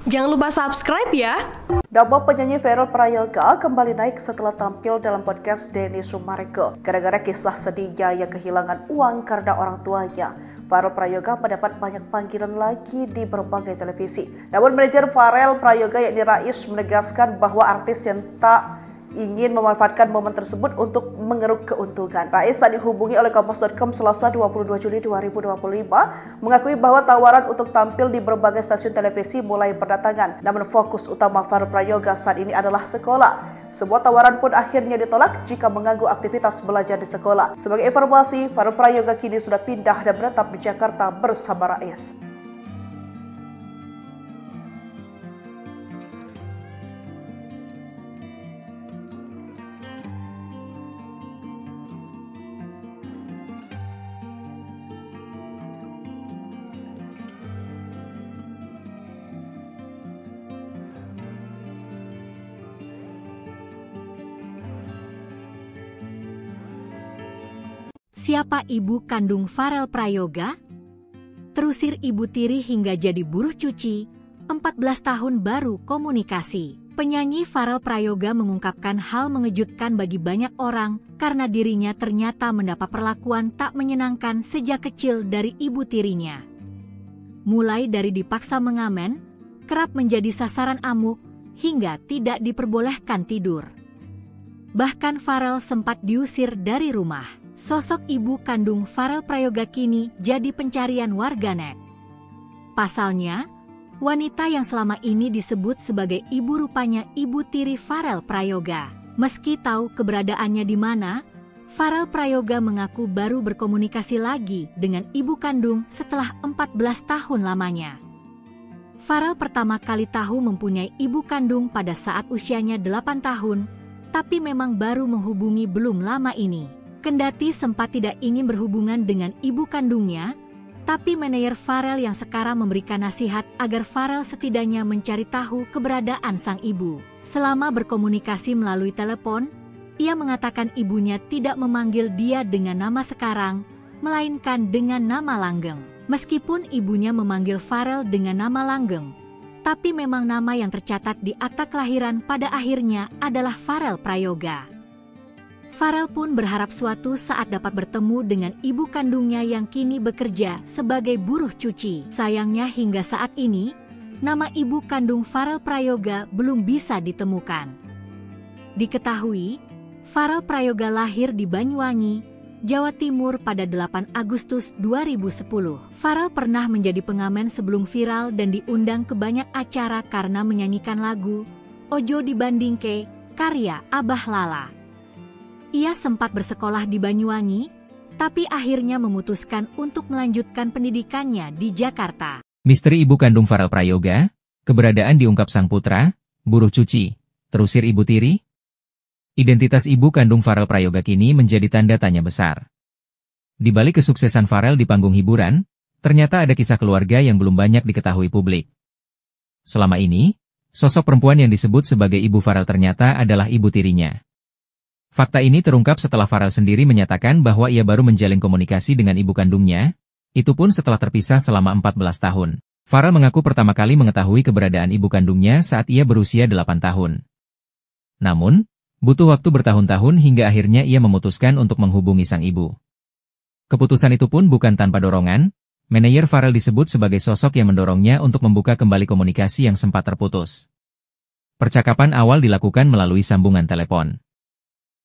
Jangan lupa subscribe ya. Nama penyanyi Farel Prayoga kembali naik setelah tampil dalam podcast Denny Sumarego. Gara-gara kisah sedihnya yang kehilangan uang karena orang tuanya, Farel Prayoga mendapat banyak panggilan lagi di berbagai televisi. Namun manajer Farel Prayoga yakni Rais menegaskan bahwa artis yang tak ingin memanfaatkan momen tersebut untuk mengeruk keuntungan. Rais saat dihubungi oleh Kompas.com Selasa 22 Juli 2025 mengakui bahwa tawaran untuk tampil di berbagai stasiun televisi mulai berdatangan. Namun fokus utama Farel Prayoga saat ini adalah sekolah. Sebuah tawaran pun akhirnya ditolak jika mengganggu aktivitas belajar di sekolah. Sebagai informasi, Farel Prayoga kini sudah pindah dan menetap di Jakarta bersama Rais. Siapa ibu kandung Farel Prayoga? Terusir ibu tiri hingga jadi buruh cuci, 14 tahun baru komunikasi. Penyanyi Farel Prayoga mengungkapkan hal mengejutkan bagi banyak orang karena dirinya ternyata mendapat perlakuan tak menyenangkan sejak kecil dari ibu tirinya. Mulai dari dipaksa mengamen, kerap menjadi sasaran amuk, hingga tidak diperbolehkan tidur. Bahkan Farel sempat diusir dari rumah. Sosok ibu kandung Farel Prayoga kini jadi pencarian warganet. Pasalnya, wanita yang selama ini disebut sebagai ibu rupanya ibu tiri Farel Prayoga. Meski tahu keberadaannya di mana, Farel Prayoga mengaku baru berkomunikasi lagi dengan ibu kandung setelah 14 tahun lamanya. Farel pertama kali tahu mempunyai ibu kandung pada saat usianya 8 tahun, tapi memang baru menghubungi belum lama ini. Kendati sempat tidak ingin berhubungan dengan ibu kandungnya, tapi manajer Farel yang sekarang memberikan nasihat agar Farel setidaknya mencari tahu keberadaan sang ibu. Selama berkomunikasi melalui telepon, ia mengatakan ibunya tidak memanggil dia dengan nama sekarang, melainkan dengan nama langgeng. Meskipun ibunya memanggil Farel dengan nama langgeng, tapi memang nama yang tercatat di akta kelahiran pada akhirnya adalah Farel Prayoga. Farel pun berharap suatu saat dapat bertemu dengan ibu kandungnya yang kini bekerja sebagai buruh cuci. Sayangnya hingga saat ini, nama ibu kandung Farel Prayoga belum bisa ditemukan. Diketahui, Farel Prayoga lahir di Banyuwangi, Jawa Timur pada 8 Agustus 2010. Farel pernah menjadi pengamen sebelum viral dan diundang ke banyak acara karena menyanyikan lagu Ojo Dibandingke, karya Abah Lala. Ia sempat bersekolah di Banyuwangi, tapi akhirnya memutuskan untuk melanjutkan pendidikannya di Jakarta. Misteri ibu kandung Farel Prayoga, keberadaan diungkap sang putra, buruh cuci, terusir ibu tiri. Identitas ibu kandung Farel Prayoga kini menjadi tanda tanya besar. Di balik kesuksesan Farel di panggung hiburan, ternyata ada kisah keluarga yang belum banyak diketahui publik. Selama ini, sosok perempuan yang disebut sebagai ibu Farel ternyata adalah ibu tirinya. Fakta ini terungkap setelah Farel sendiri menyatakan bahwa ia baru menjalin komunikasi dengan ibu kandungnya, itu pun setelah terpisah selama 14 tahun. Farel mengaku pertama kali mengetahui keberadaan ibu kandungnya saat ia berusia 8 tahun. Namun, butuh waktu bertahun-tahun hingga akhirnya ia memutuskan untuk menghubungi sang ibu. Keputusan itu pun bukan tanpa dorongan, manajer Farel disebut sebagai sosok yang mendorongnya untuk membuka kembali komunikasi yang sempat terputus. Percakapan awal dilakukan melalui sambungan telepon.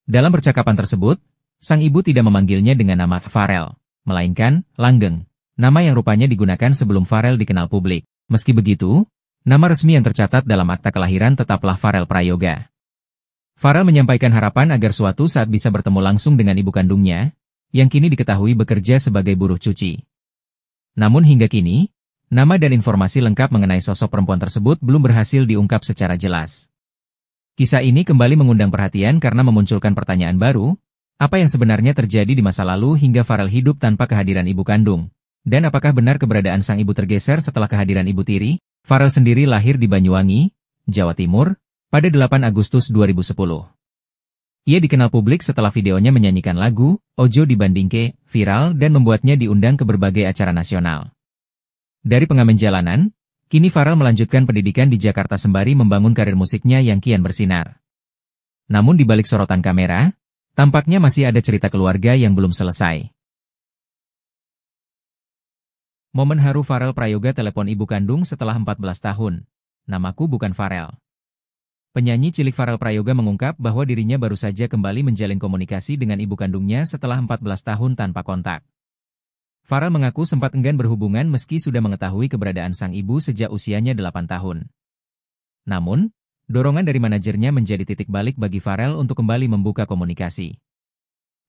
Dalam percakapan tersebut, sang ibu tidak memanggilnya dengan nama Farel, melainkan Langgeng, nama yang rupanya digunakan sebelum Farel dikenal publik. Meski begitu, nama resmi yang tercatat dalam akta kelahiran tetaplah Farel Prayoga. Farel menyampaikan harapan agar suatu saat bisa bertemu langsung dengan ibu kandungnya, yang kini diketahui bekerja sebagai buruh cuci. Namun hingga kini, nama dan informasi lengkap mengenai sosok perempuan tersebut belum berhasil diungkap secara jelas. Kisah ini kembali mengundang perhatian karena memunculkan pertanyaan baru, apa yang sebenarnya terjadi di masa lalu hingga Farel hidup tanpa kehadiran ibu kandung? Dan apakah benar keberadaan sang ibu tergeser setelah kehadiran ibu tiri? Farel sendiri lahir di Banyuwangi, Jawa Timur, pada 8 Agustus 2010. Ia dikenal publik setelah videonya menyanyikan lagu Ojo Dibandingke viral dan membuatnya diundang ke berbagai acara nasional. Dari pengamen jalanan, Kini Farel melanjutkan pendidikan di Jakarta sembari membangun karir musiknya yang kian bersinar. Namun di balik sorotan kamera, tampaknya masih ada cerita keluarga yang belum selesai. Momen haru Farel Prayoga telepon ibu kandung setelah 14 tahun. Namaku bukan Farel. Penyanyi cilik Farel Prayoga mengungkap bahwa dirinya baru saja kembali menjalin komunikasi dengan ibu kandungnya setelah 14 tahun tanpa kontak. Farel mengaku sempat enggan berhubungan meski sudah mengetahui keberadaan sang ibu sejak usianya 8 tahun. Namun, dorongan dari manajernya menjadi titik balik bagi Farel untuk kembali membuka komunikasi.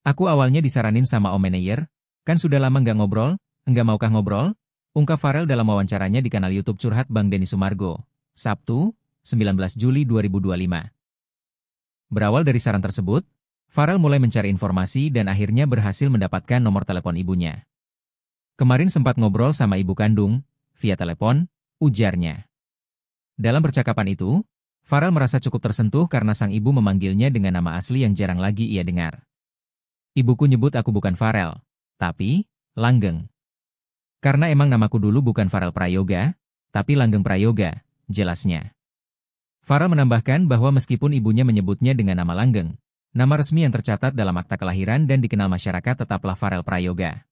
Aku awalnya disaranin sama Om Manayer, kan sudah lama nggak ngobrol, enggak maukah ngobrol? Ungkap Farel dalam wawancaranya di kanal YouTube Curhat Bang Denny Sumargo, Sabtu, 19 Juli 2025. Berawal dari saran tersebut, Farel mulai mencari informasi dan akhirnya berhasil mendapatkan nomor telepon ibunya. Kemarin sempat ngobrol sama ibu kandung, via telepon, ujarnya. Dalam percakapan itu, Farel merasa cukup tersentuh karena sang ibu memanggilnya dengan nama asli yang jarang lagi ia dengar. Ibuku nyebut aku bukan Farel, tapi Langgeng. Karena emang namaku dulu bukan Farel Prayoga, tapi Langgeng Prayoga, jelasnya. Farel menambahkan bahwa meskipun ibunya menyebutnya dengan nama Langgeng, nama resmi yang tercatat dalam akta kelahiran dan dikenal masyarakat tetaplah Farel Prayoga.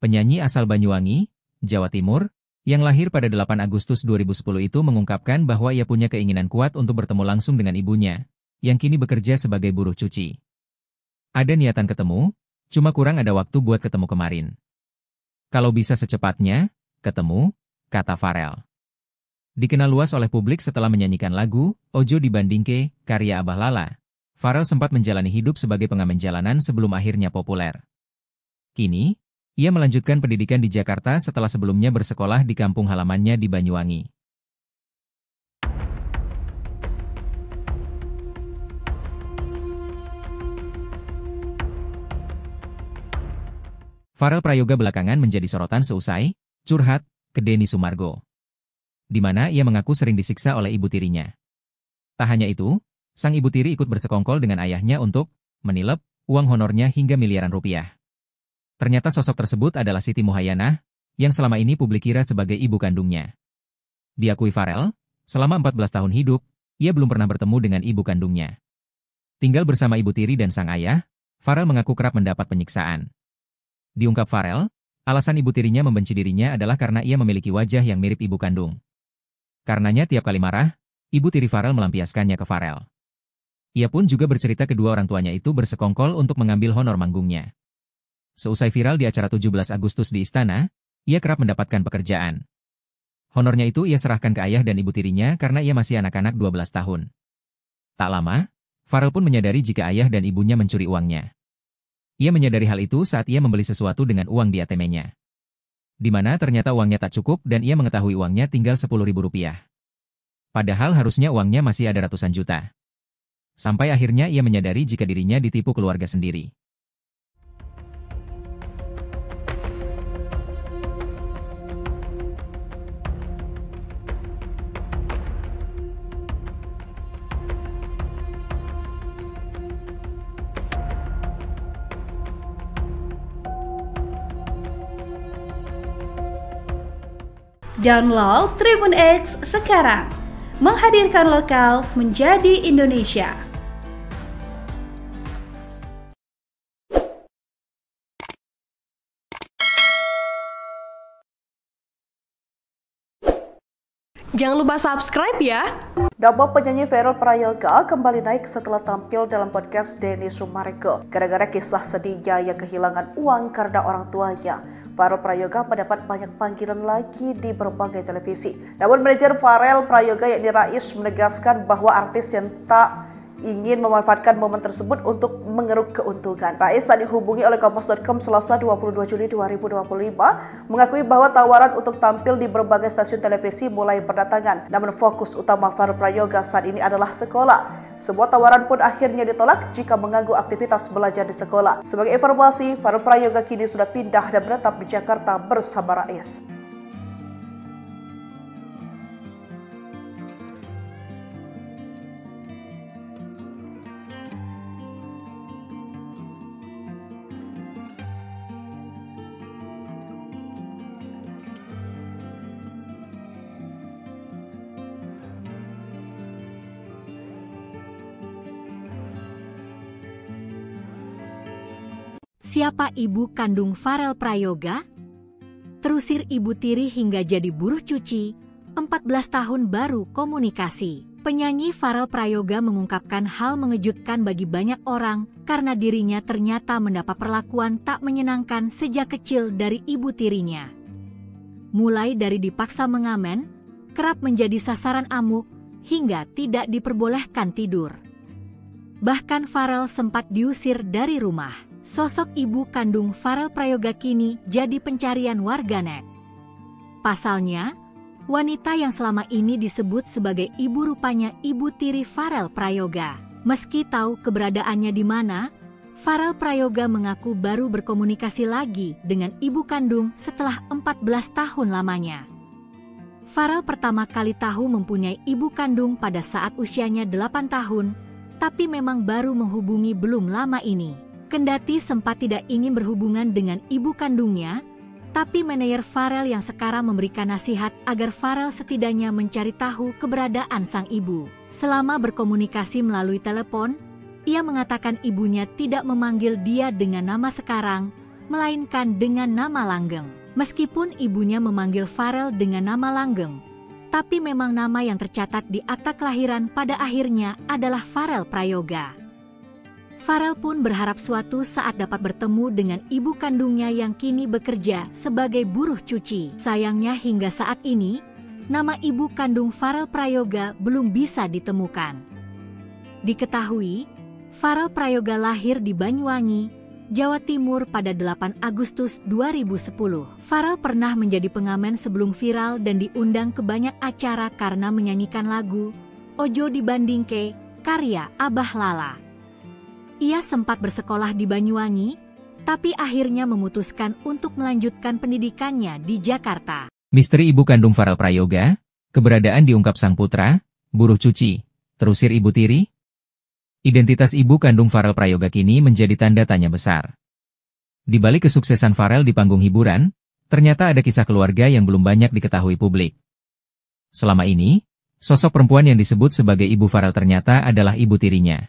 Penyanyi asal Banyuwangi, Jawa Timur, yang lahir pada 8 Agustus 2010 itu mengungkapkan bahwa ia punya keinginan kuat untuk bertemu langsung dengan ibunya, yang kini bekerja sebagai buruh cuci. Ada niatan ketemu, cuma kurang ada waktu buat ketemu kemarin. Kalau bisa secepatnya, ketemu, kata Farel. Dikenal luas oleh publik setelah menyanyikan lagu Ojo Dibandingke, karya Abah Lala. Farel sempat menjalani hidup sebagai pengamen jalanan sebelum akhirnya populer. Kini, ia melanjutkan pendidikan di Jakarta setelah sebelumnya bersekolah di kampung halamannya di Banyuwangi. Farel Prayoga belakangan menjadi sorotan seusai curhat ke Denny Sumargo, di mana ia mengaku sering disiksa oleh ibu tirinya. Tak hanya itu, sang ibu tiri ikut bersekongkol dengan ayahnya untuk menilep uang honornya hingga miliaran rupiah. Ternyata sosok tersebut adalah Siti Muhayyanah, yang selama ini publik kira sebagai ibu kandungnya. Diakui Farel, selama 14 tahun hidup, ia belum pernah bertemu dengan ibu kandungnya. Tinggal bersama ibu tiri dan sang ayah, Farel mengaku kerap mendapat penyiksaan. Diungkap Farel, alasan ibu tirinya membenci dirinya adalah karena ia memiliki wajah yang mirip ibu kandung. Karenanya tiap kali marah, ibu tiri Farel melampiaskannya ke Farel. Ia pun juga bercerita kedua orang tuanya itu bersekongkol untuk mengambil honor manggungnya. Seusai viral di acara 17 Agustus di Istana, ia kerap mendapatkan pekerjaan. Honornya itu ia serahkan ke ayah dan ibu tirinya karena ia masih anak-anak 12 tahun. Tak lama, Farel pun menyadari jika ayah dan ibunya mencuri uangnya. Ia menyadari hal itu saat ia membeli sesuatu dengan uang di ATM-nya. Di mana ternyata uangnya tak cukup dan ia mengetahui uangnya tinggal Rp10.000. Padahal harusnya uangnya masih ada ratusan juta. Sampai akhirnya ia menyadari jika dirinya ditipu keluarga sendiri. Download Tribun X sekarang, menghadirkan lokal menjadi Indonesia. Jangan lupa subscribe ya. Nama penyanyi Farel Prayoga kembali naik setelah tampil dalam podcast Denny Sumargo. Gara-gara kisah sedihnya yang kehilangan uang karena orang tuanya, Farel Prayoga mendapat banyak panggilan lagi di berbagai televisi. Namun manajer Farel Prayoga yakni Rais menegaskan bahwa artis yang tak ingin memanfaatkan momen tersebut untuk mengeruk keuntungan. Rais saat dihubungi oleh Kompas.com Selasa 22 Juli 2025 mengakui bahwa tawaran untuk tampil di berbagai stasiun televisi mulai berdatangan. Namun fokus utama Farel Prayoga saat ini adalah sekolah. Sebuah tawaran pun akhirnya ditolak jika mengganggu aktivitas belajar di sekolah. Sebagai informasi, Farel Prayoga kini sudah pindah dan menetap di Jakarta bersama Rais. Siapa ibu kandung Farel Prayoga? Terusir Ibu Tiri hingga jadi buruh cuci, 14 tahun baru komunikasi. Penyanyi Farel Prayoga mengungkapkan hal mengejutkan bagi banyak orang karena dirinya ternyata mendapat perlakuan tak menyenangkan sejak kecil dari ibu tirinya. Mulai dari dipaksa mengamen, kerap menjadi sasaran amuk, hingga tidak diperbolehkan tidur. Bahkan Farel sempat diusir dari rumah. Sosok ibu kandung Farel Prayoga kini jadi pencarian warganet. Pasalnya, wanita yang selama ini disebut sebagai ibu rupanya Ibu Tiri Farel Prayoga. Meski tahu keberadaannya di mana, Farel Prayoga mengaku baru berkomunikasi lagi dengan ibu kandung setelah 14 tahun lamanya. Farel pertama kali tahu mempunyai ibu kandung pada saat usianya 8 tahun, tapi memang baru menghubungi belum lama ini. Kendati sempat tidak ingin berhubungan dengan ibu kandungnya, tapi manajer Farel yang sekarang memberikan nasihat agar Farel setidaknya mencari tahu keberadaan sang ibu. Selama berkomunikasi melalui telepon, ia mengatakan ibunya tidak memanggil dia dengan nama sekarang, melainkan dengan nama langgeng. Meskipun ibunya memanggil Farel dengan nama langgeng, tapi memang nama yang tercatat di akta kelahiran pada akhirnya adalah Farel Prayoga. Farel pun berharap suatu saat dapat bertemu dengan ibu kandungnya yang kini bekerja sebagai buruh cuci. Sayangnya hingga saat ini, nama ibu kandung Farel Prayoga belum bisa ditemukan. Diketahui, Farel Prayoga lahir di Banyuwangi, Jawa Timur pada 8 Agustus 2010. Farel pernah menjadi pengamen sebelum viral dan diundang ke banyak acara karena menyanyikan lagu Ojo Dibandingke, karya Abah Lala. Ia sempat bersekolah di Banyuwangi, tapi akhirnya memutuskan untuk melanjutkan pendidikannya di Jakarta. Misteri ibu kandung Farel Prayoga, keberadaan diungkap sang putra, buruh cuci, terusir Ibu Tiri. Identitas ibu kandung Farel Prayoga kini menjadi tanda tanya besar. Di balik kesuksesan Farel di panggung hiburan, ternyata ada kisah keluarga yang belum banyak diketahui publik. Selama ini, sosok perempuan yang disebut sebagai ibu Farel ternyata adalah ibu tirinya.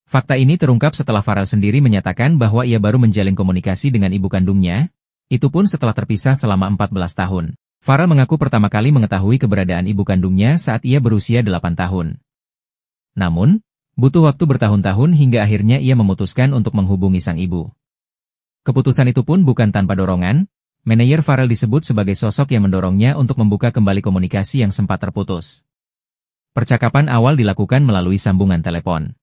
Fakta ini terungkap setelah Farel sendiri menyatakan bahwa ia baru menjalin komunikasi dengan ibu kandungnya, itu pun setelah terpisah selama 14 tahun. Farel mengaku pertama kali mengetahui keberadaan ibu kandungnya saat ia berusia 8 tahun. Namun, butuh waktu bertahun-tahun hingga akhirnya ia memutuskan untuk menghubungi sang ibu. Keputusan itu pun bukan tanpa dorongan, manajer Farel disebut sebagai sosok yang mendorongnya untuk membuka kembali komunikasi yang sempat terputus. Percakapan awal dilakukan melalui sambungan telepon.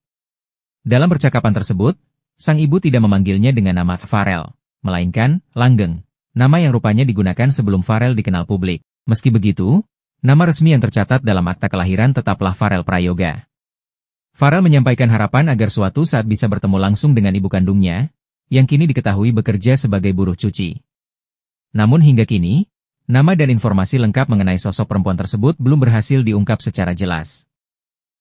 Dalam percakapan tersebut, sang ibu tidak memanggilnya dengan nama Farel, melainkan Langgeng, nama yang rupanya digunakan sebelum Farel dikenal publik. Meski begitu, nama resmi yang tercatat dalam akta kelahiran tetaplah Farel Prayoga. Farel menyampaikan harapan agar suatu saat bisa bertemu langsung dengan ibu kandungnya, yang kini diketahui bekerja sebagai buruh cuci. Namun hingga kini, nama dan informasi lengkap mengenai sosok perempuan tersebut belum berhasil diungkap secara jelas.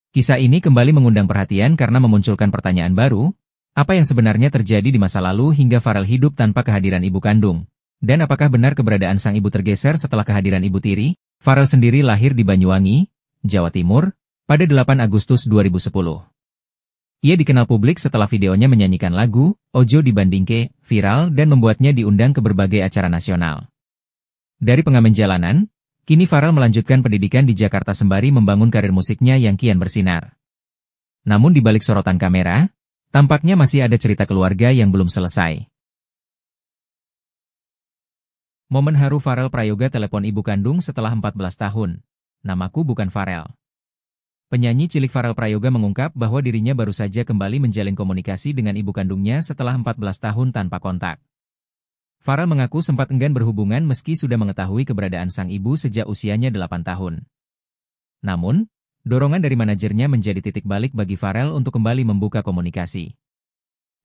Kisah ini kembali mengundang perhatian karena memunculkan pertanyaan baru, apa yang sebenarnya terjadi di masa lalu hingga Farel hidup tanpa kehadiran ibu kandung? Dan apakah benar keberadaan sang ibu tergeser setelah kehadiran Ibu Tiri? Farel sendiri lahir di Banyuwangi, Jawa Timur, pada 8 Agustus 2010. Ia dikenal publik setelah videonya menyanyikan lagu Ojo Dibandingke viral dan membuatnya diundang ke berbagai acara nasional. Dari pengamen jalanan, kini Farel melanjutkan pendidikan di Jakarta sembari membangun karir musiknya yang kian bersinar. Namun di balik sorotan kamera, tampaknya masih ada cerita keluarga yang belum selesai. Momen haru Farel Prayoga telepon ibu kandung setelah 14 tahun. Namaku bukan Farel. Penyanyi cilik Farel Prayoga mengungkap bahwa dirinya baru saja kembali menjalin komunikasi dengan ibu kandungnya setelah 14 tahun tanpa kontak. Farel mengaku sempat enggan berhubungan meski sudah mengetahui keberadaan sang ibu sejak usianya 8 tahun. Namun, dorongan dari manajernya menjadi titik balik bagi Farel untuk kembali membuka komunikasi.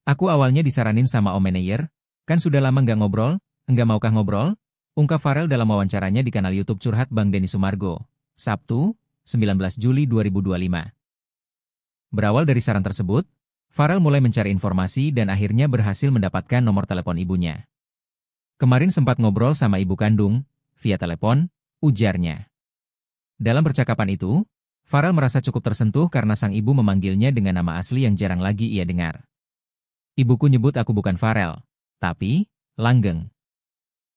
Aku awalnya disaranin sama om manajer, kan sudah lama nggak ngobrol, enggak maukah ngobrol? Ungkap Farel dalam wawancaranya di kanal YouTube Curhat Bang Denny Sumargo, Sabtu, 19 Juli 2025. Berawal dari saran tersebut, Farel mulai mencari informasi dan akhirnya berhasil mendapatkan nomor telepon ibunya. Kemarin sempat ngobrol sama ibu kandung, via telepon, ujarnya. Dalam percakapan itu, Farel merasa cukup tersentuh karena sang ibu memanggilnya dengan nama asli yang jarang lagi ia dengar. Ibuku nyebut aku bukan Farel, tapi Langgeng.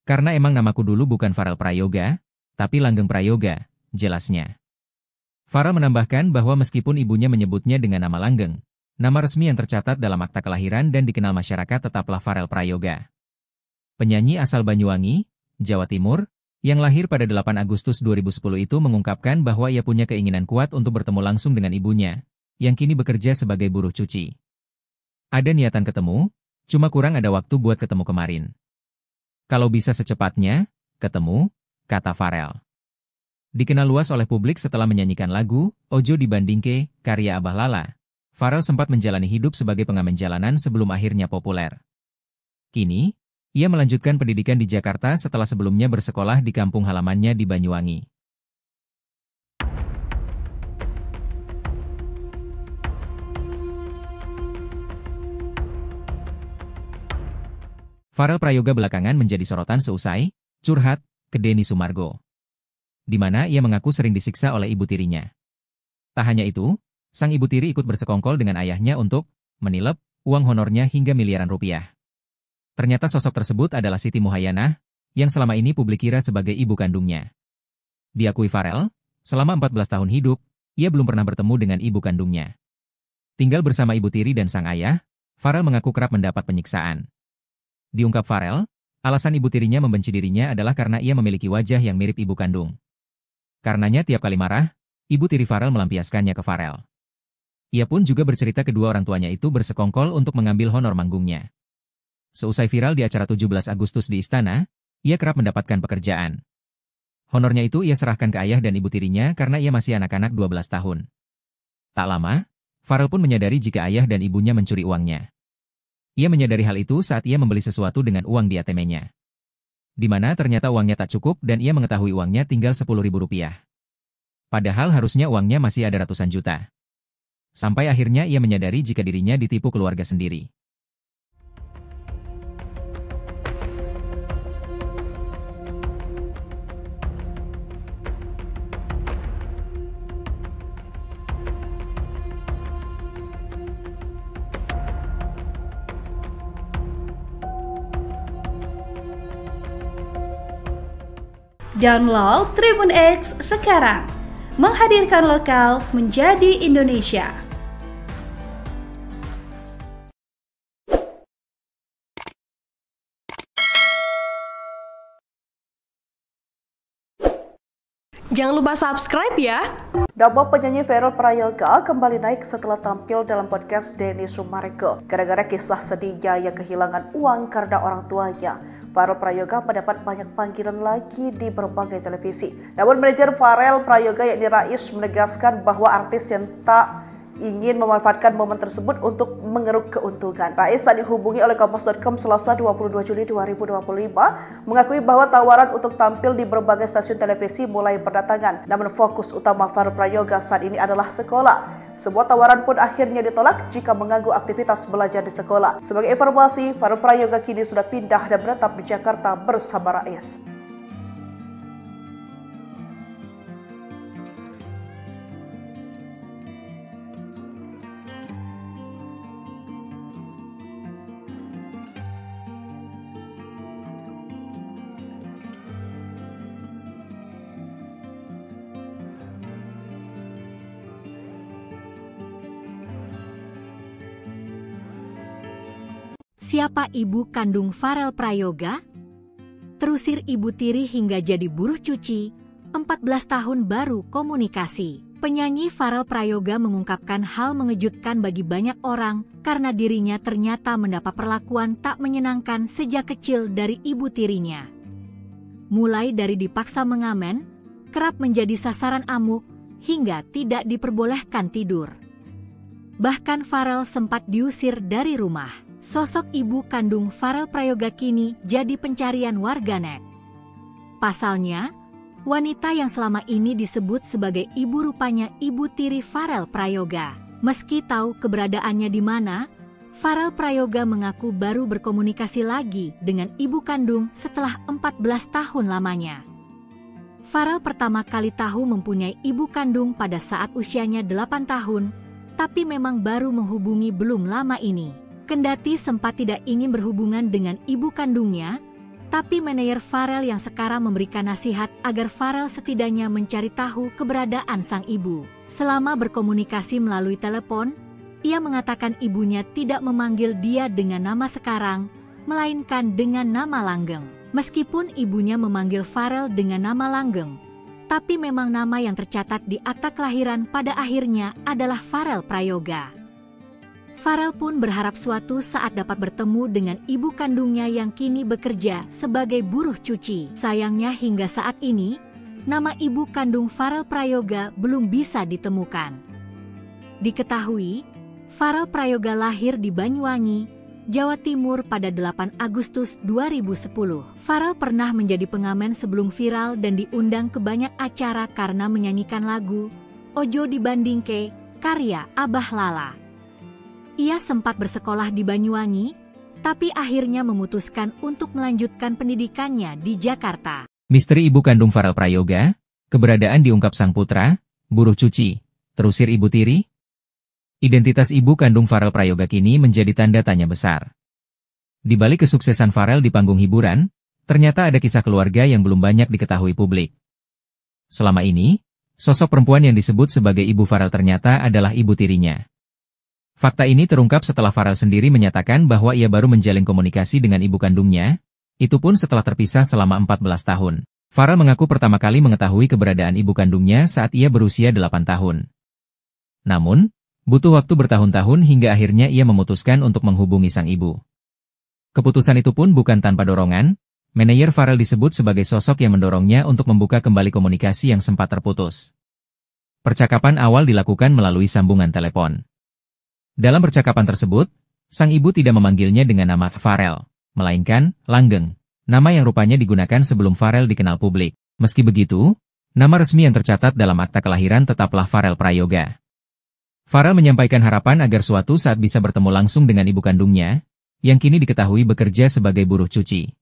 Karena emang namaku dulu bukan Farel Prayoga, tapi Langgeng Prayoga, jelasnya. Farel menambahkan bahwa meskipun ibunya menyebutnya dengan nama Langgeng, nama resmi yang tercatat dalam akta kelahiran dan dikenal masyarakat tetaplah Farel Prayoga. Penyanyi asal Banyuwangi, Jawa Timur, yang lahir pada 8 Agustus 2010 itu mengungkapkan bahwa ia punya keinginan kuat untuk bertemu langsung dengan ibunya, yang kini bekerja sebagai buruh cuci. Ada niatan ketemu, cuma kurang ada waktu buat ketemu kemarin. Kalau bisa secepatnya, ketemu, kata Farel. Dikenal luas oleh publik setelah menyanyikan lagu Ojo Dibandingke, karya Abah Lala. Farel sempat menjalani hidup sebagai pengamen jalanan sebelum akhirnya populer. Kini, ia melanjutkan pendidikan di Jakarta setelah sebelumnya bersekolah di kampung halamannya di Banyuwangi. Farel Prayoga belakangan menjadi sorotan seusai curhat ke Denny Sumargo, di mana ia mengaku sering disiksa oleh ibu tirinya. Tak hanya itu, sang ibu tiri ikut bersekongkol dengan ayahnya untuk menilep uang honornya hingga miliaran rupiah. Ternyata sosok tersebut adalah Siti Muhayyanah, yang selama ini publik kira sebagai ibu kandungnya. Diakui Farel, selama 14 tahun hidup, ia belum pernah bertemu dengan ibu kandungnya. Tinggal bersama ibu tiri dan sang ayah, Farel mengaku kerap mendapat penyiksaan. Diungkap Farel, alasan ibu tirinya membenci dirinya adalah karena ia memiliki wajah yang mirip ibu kandung. Karenanya tiap kali marah, ibu tiri Farel melampiaskannya ke Farel. Ia pun juga bercerita kedua orang tuanya itu bersekongkol untuk mengambil honor manggungnya. Seusai viral di acara 17 Agustus di Istana, ia kerap mendapatkan pekerjaan. Honornya itu ia serahkan ke ayah dan ibu tirinya karena ia masih anak-anak 12 tahun. Tak lama, Farel pun menyadari jika ayah dan ibunya mencuri uangnya. Ia menyadari hal itu saat ia membeli sesuatu dengan uang di ATM-nya. Di mana ternyata uangnya tak cukup dan ia mengetahui uangnya tinggal Rp10.000. Padahal harusnya uangnya masih ada ratusan juta. Sampai akhirnya ia menyadari jika dirinya ditipu keluarga sendiri. Download Tribun X sekarang, menghadirkan lokal menjadi Indonesia. Jangan lupa subscribe ya. Nama penyanyi Farel Prayoga kembali naik setelah tampil dalam podcast Denny Sumargo. Gara-gara kisah sedihnya yang kehilangan uang karena orang tuanya, Farel Prayoga mendapat banyak panggilan lagi di berbagai televisi. Namun manajer Farel Prayoga yakni Rais menegaskan bahwa artis yang tak ingin memanfaatkan momen tersebut untuk mengeruk keuntungan. Rais saat dihubungi oleh Kompas.com Selasa 22 Juli 2025 mengakui bahwa tawaran untuk tampil di berbagai stasiun televisi mulai berdatangan. Namun fokus utama Farel Prayoga saat ini adalah sekolah. Sebuah tawaran pun akhirnya ditolak jika mengganggu aktivitas belajar di sekolah. Sebagai informasi, Farel Prayoga kini sudah pindah dan menetap di Jakarta bersama Rais. Siapa ibu kandung Farel Prayoga? Terusir ibu tiri hingga jadi buruh cuci, 14 tahun baru komunikasi. Penyanyi Farel Prayoga mengungkapkan hal mengejutkan bagi banyak orang karena dirinya ternyata mendapat perlakuan tak menyenangkan sejak kecil dari ibu tirinya. Mulai dari dipaksa mengamen, kerap menjadi sasaran amuk, hingga tidak diperbolehkan tidur. Bahkan Farel sempat diusir dari rumah. Sosok ibu kandung Farel Prayoga kini jadi pencarian warganet. Pasalnya, wanita yang selama ini disebut sebagai ibu rupanya ibu tiri Farel Prayoga. Meski tahu keberadaannya di mana, Farel Prayoga mengaku baru berkomunikasi lagi dengan ibu kandung setelah 14 tahun lamanya. Farel pertama kali tahu mempunyai ibu kandung pada saat usianya 8 tahun, tapi memang baru menghubungi belum lama ini. Kendati sempat tidak ingin berhubungan dengan ibu kandungnya, tapi manajer Farel yang sekarang memberikan nasihat agar Farel setidaknya mencari tahu keberadaan sang ibu. Selama berkomunikasi melalui telepon, ia mengatakan ibunya tidak memanggil dia dengan nama sekarang, melainkan dengan nama langgeng. Meskipun ibunya memanggil Farel dengan nama langgeng, tapi memang nama yang tercatat di akta kelahiran pada akhirnya adalah Farel Prayoga. Farel pun berharap suatu saat dapat bertemu dengan ibu kandungnya yang kini bekerja sebagai buruh cuci. Sayangnya hingga saat ini, nama ibu kandung Farel Prayoga belum bisa ditemukan. Diketahui, Farel Prayoga lahir di Banyuwangi, Jawa Timur pada 8 Agustus 2010. Farel pernah menjadi pengamen sebelum viral dan diundang ke banyak acara karena menyanyikan lagu Ojo Dibandingke karya Abah Lala. Ia sempat bersekolah di Banyuwangi, tapi akhirnya memutuskan untuk melanjutkan pendidikannya di Jakarta. Misteri ibu kandung Farel Prayoga, keberadaan diungkap sang putra, buruh cuci, terusir ibu tiri. Identitas ibu kandung Farel Prayoga kini menjadi tanda tanya besar. Di balik kesuksesan Farel di panggung hiburan, ternyata ada kisah keluarga yang belum banyak diketahui publik. Selama ini, sosok perempuan yang disebut sebagai ibu Farel ternyata adalah ibu tirinya. Fakta ini terungkap setelah Farel sendiri menyatakan bahwa ia baru menjalin komunikasi dengan ibu kandungnya, itu pun setelah terpisah selama 14 tahun. Farel mengaku pertama kali mengetahui keberadaan ibu kandungnya saat ia berusia 8 tahun. Namun, butuh waktu bertahun-tahun hingga akhirnya ia memutuskan untuk menghubungi sang ibu. Keputusan itu pun bukan tanpa dorongan, manajer Farel disebut sebagai sosok yang mendorongnya untuk membuka kembali komunikasi yang sempat terputus. Percakapan awal dilakukan melalui sambungan telepon. Dalam percakapan tersebut, sang ibu tidak memanggilnya dengan nama Farel, melainkan Langgeng, nama yang rupanya digunakan sebelum Farel dikenal publik. Meski begitu, nama resmi yang tercatat dalam akta kelahiran tetaplah Farel Prayoga. Farel menyampaikan harapan agar suatu saat bisa bertemu langsung dengan ibu kandungnya, yang kini diketahui bekerja sebagai buruh cuci.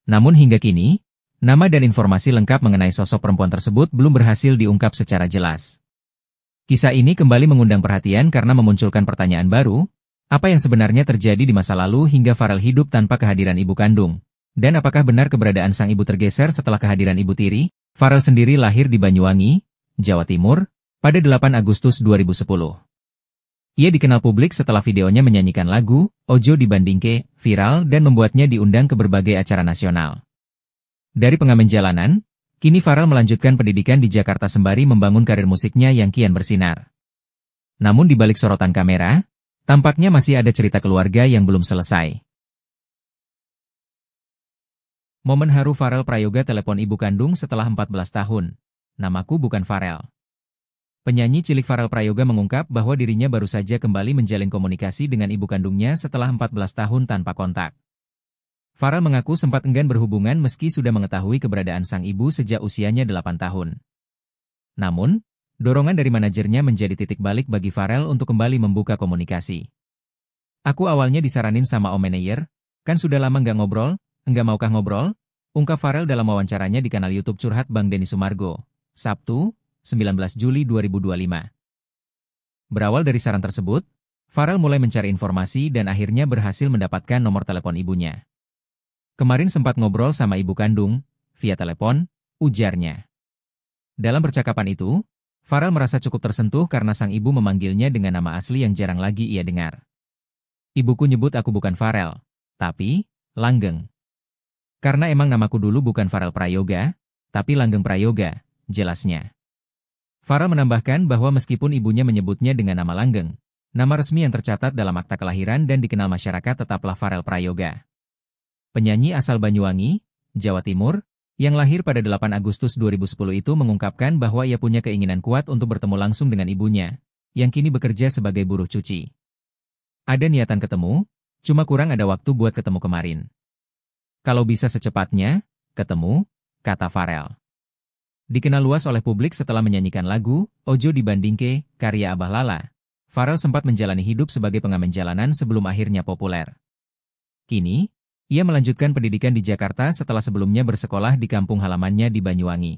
Namun hingga kini, nama dan informasi lengkap mengenai sosok perempuan tersebut belum berhasil diungkap secara jelas. Kisah ini kembali mengundang perhatian karena memunculkan pertanyaan baru, apa yang sebenarnya terjadi di masa lalu hingga Farel hidup tanpa kehadiran ibu kandung? Dan apakah benar keberadaan sang ibu tergeser setelah kehadiran ibu tiri? Farel sendiri lahir di Banyuwangi, Jawa Timur, pada 8 Agustus 2010. Ia dikenal publik setelah videonya menyanyikan lagu Ojo Dibandingke viral dan membuatnya diundang ke berbagai acara nasional. Dari pengamen jalanan, kini Farel melanjutkan pendidikan di Jakarta sembari membangun karir musiknya yang kian bersinar. Namun di balik sorotan kamera, tampaknya masih ada cerita keluarga yang belum selesai. Momen haru Farel Prayoga telepon ibu kandung setelah 14 tahun. Namaku bukan Farel. Penyanyi cilik Farel Prayoga mengungkap bahwa dirinya baru saja kembali menjalin komunikasi dengan ibu kandungnya setelah 14 tahun tanpa kontak. Farel mengaku sempat enggan berhubungan meski sudah mengetahui keberadaan sang ibu sejak usianya 8 tahun. Namun, dorongan dari manajernya menjadi titik balik bagi Farel untuk kembali membuka komunikasi. Aku awalnya disaranin sama om manajer, kan sudah lama nggak ngobrol, enggak maukah ngobrol? Ungkap Farel dalam wawancaranya di kanal YouTube Curhat Bang Denny Sumargo, Sabtu, 19 Juli 2025. Berawal dari saran tersebut, Farel mulai mencari informasi dan akhirnya berhasil mendapatkan nomor telepon ibunya. Kemarin sempat ngobrol sama ibu kandung, via telepon, ujarnya. Dalam percakapan itu, Farel merasa cukup tersentuh karena sang ibu memanggilnya dengan nama asli yang jarang lagi ia dengar. Ibuku nyebut aku bukan Farel, tapi Langgeng. Karena emang namaku dulu bukan Farel Prayoga, tapi Langgeng Prayoga, jelasnya. Farel menambahkan bahwa meskipun ibunya menyebutnya dengan nama Langgeng, nama resmi yang tercatat dalam akta kelahiran dan dikenal masyarakat tetaplah Farel Prayoga. Penyanyi asal Banyuwangi, Jawa Timur, yang lahir pada 8 Agustus 2010 itu mengungkapkan bahwa ia punya keinginan kuat untuk bertemu langsung dengan ibunya, yang kini bekerja sebagai buruh cuci. Ada niatan ketemu, cuma kurang ada waktu buat ketemu kemarin. Kalau bisa secepatnya, ketemu, kata Farel. Dikenal luas oleh publik setelah menyanyikan lagu Ojo Dibandingke karya Abah Lala, Farel sempat menjalani hidup sebagai pengamen jalanan sebelum akhirnya populer. Kini, ia melanjutkan pendidikan di Jakarta setelah sebelumnya bersekolah di kampung halamannya di Banyuwangi.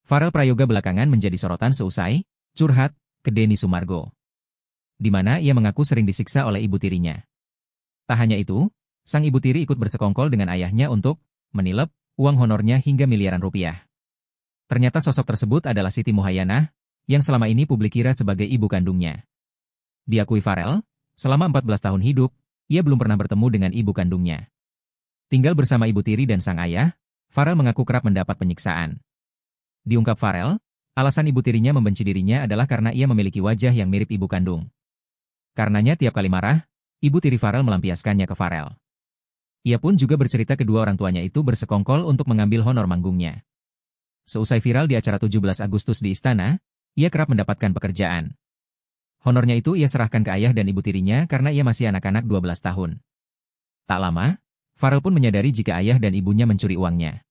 Farel Prayoga belakangan menjadi sorotan seusai curhat ke Denny Sumargo, di mana ia mengaku sering disiksa oleh ibu tirinya. Tak hanya itu, sang ibu tiri ikut bersekongkol dengan ayahnya untuk menilep uang honornya hingga miliaran rupiah. Ternyata sosok tersebut adalah Siti Muhayyanah, yang selama ini publik kira sebagai ibu kandungnya. Diakui Farel, selama 14 tahun hidup, ia belum pernah bertemu dengan ibu kandungnya. Tinggal bersama ibu tiri dan sang ayah, Farel mengaku kerap mendapat penyiksaan. Diungkap Farel, alasan ibu tirinya membenci dirinya adalah karena ia memiliki wajah yang mirip ibu kandung. Karenanya tiap kali marah, ibu tiri Farel melampiaskannya ke Farel. Ia pun juga bercerita kedua orang tuanya itu bersekongkol untuk mengambil honor manggungnya. Seusai viral di acara 17 Agustus di Istana, ia kerap mendapatkan pekerjaan. Honornya itu ia serahkan ke ayah dan ibu tirinya karena ia masih anak-anak 12 tahun. Tak lama, Farel pun menyadari jika ayah dan ibunya mencuri uangnya.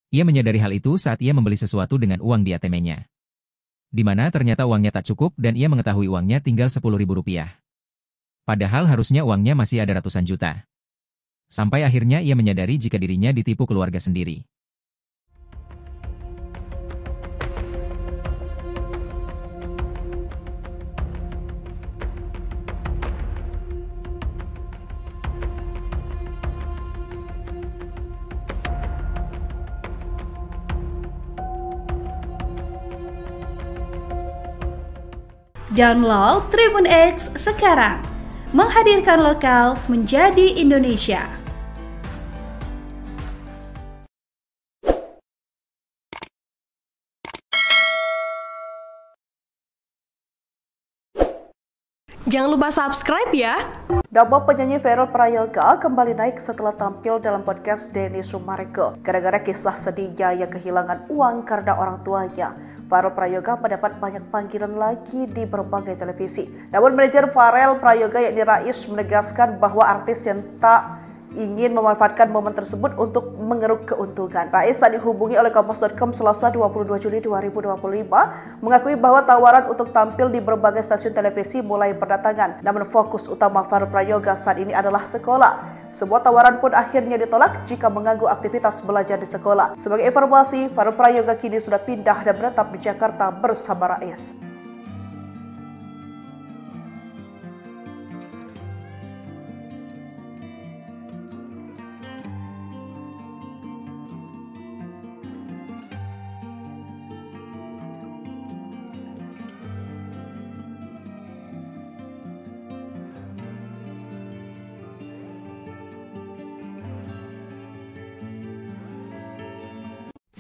Ia menyadari hal itu saat ia membeli sesuatu dengan uang di ATM-nya. Di mana ternyata uangnya tak cukup dan ia mengetahui uangnya tinggal Rp10.000. Padahal harusnya uangnya masih ada ratusan juta. Sampai akhirnya ia menyadari jika dirinya ditipu keluarga sendiri. Download Tribun X sekarang, menghadirkan lokal menjadi Indonesia. Jangan lupa subscribe ya. Nama penyanyi Farel Prayoga kembali naik setelah tampil dalam podcast Denny Sumargo. Gara-gara kisah sedihnya yang kehilangan uang karena orang tuanya, Farel Prayoga mendapat banyak panggilan lagi di berbagai televisi. Namun manajer Farel Prayoga yakni Rais menegaskan bahwa artis yang tak ingin memanfaatkan momen tersebut untuk mengeruk keuntungan. Rais saat dihubungi oleh Kompas.com Selasa 22 Juli 2025 mengakui bahwa tawaran untuk tampil di berbagai stasiun televisi mulai berdatangan. Namun fokus utama Farel Prayoga saat ini adalah sekolah. Sebuah tawaran pun akhirnya ditolak jika mengganggu aktivitas belajar di sekolah. Sebagai informasi, Farel Prayoga kini sudah pindah dan menetap di Jakarta bersama Rais.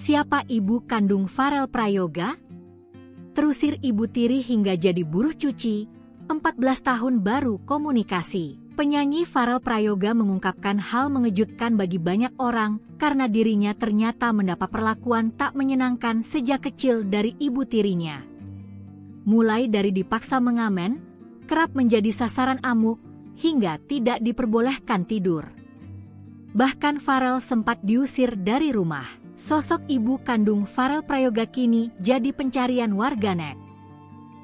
Siapa ibu kandung Farel Prayoga? Terusir ibu tiri hingga jadi buruh cuci, 14 tahun baru komunikasi. Penyanyi Farel Prayoga mengungkapkan hal mengejutkan bagi banyak orang karena dirinya ternyata mendapat perlakuan tak menyenangkan sejak kecil dari ibu tirinya. Mulai dari dipaksa mengamen, kerap menjadi sasaran amuk, hingga tidak diperbolehkan tidur. Bahkan Farel sempat diusir dari rumah. Sosok ibu kandung Farel Prayoga kini jadi pencarian warganet.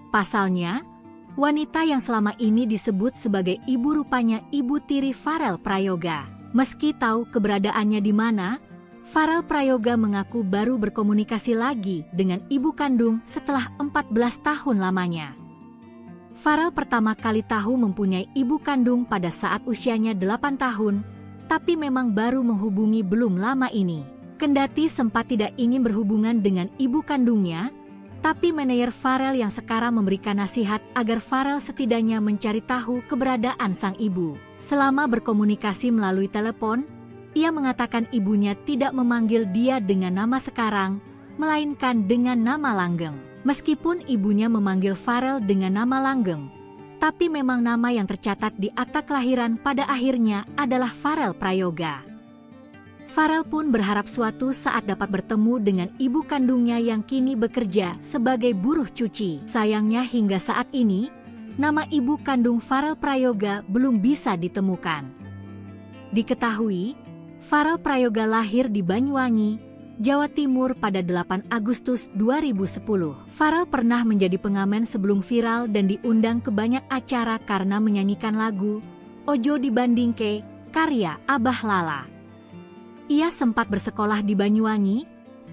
Pasalnya, wanita yang selama ini disebut sebagai ibu rupanya ibu tiri Farel Prayoga. Meski tahu keberadaannya di mana, Farel Prayoga mengaku baru berkomunikasi lagi dengan ibu kandung setelah 14 tahun lamanya. Farel pertama kali tahu mempunyai ibu kandung pada saat usianya 8 tahun, tapi memang baru menghubungi belum lama ini. Kendati sempat tidak ingin berhubungan dengan ibu kandungnya, tapi manajer Farel yang sekarang memberikan nasihat agar Farel setidaknya mencari tahu keberadaan sang ibu. Selama berkomunikasi melalui telepon, ia mengatakan ibunya tidak memanggil dia dengan nama sekarang, melainkan dengan nama langgeng. Meskipun ibunya memanggil Farel dengan nama langgeng, tapi memang nama yang tercatat di akta kelahiran pada akhirnya adalah Farel Prayoga. Farel pun berharap suatu saat dapat bertemu dengan ibu kandungnya yang kini bekerja sebagai buruh cuci. Sayangnya hingga saat ini, nama ibu kandung Farel Prayoga belum bisa ditemukan. Diketahui, Farel Prayoga lahir di Banyuwangi, Jawa Timur pada 8 Agustus 2010. Farel pernah menjadi pengamen sebelum viral dan diundang ke banyak acara karena menyanyikan lagu Ojo Dibandingke karya Abah Lala. Ia sempat bersekolah di Banyuwangi,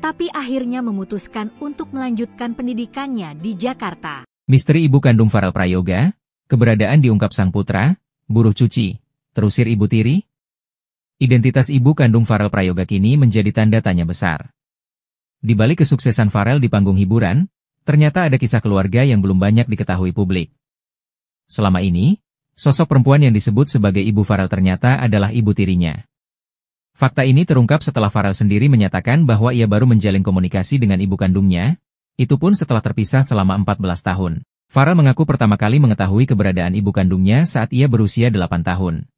tapi akhirnya memutuskan untuk melanjutkan pendidikannya di Jakarta. Misteri ibu kandung Farel Prayoga, keberadaan diungkap sang putra, buruh cuci, terusir Ibu Tiri. Identitas ibu kandung Farel Prayoga kini menjadi tanda tanya besar. Di balik kesuksesan Farel di panggung hiburan, ternyata ada kisah keluarga yang belum banyak diketahui publik. Selama ini, sosok perempuan yang disebut sebagai ibu Farel ternyata adalah ibu tirinya. Fakta ini terungkap setelah Farel sendiri menyatakan bahwa ia baru menjalin komunikasi dengan ibu kandungnya, itu pun setelah terpisah selama 14 tahun. Farel mengaku pertama kali mengetahui keberadaan ibu kandungnya saat ia berusia 8 tahun.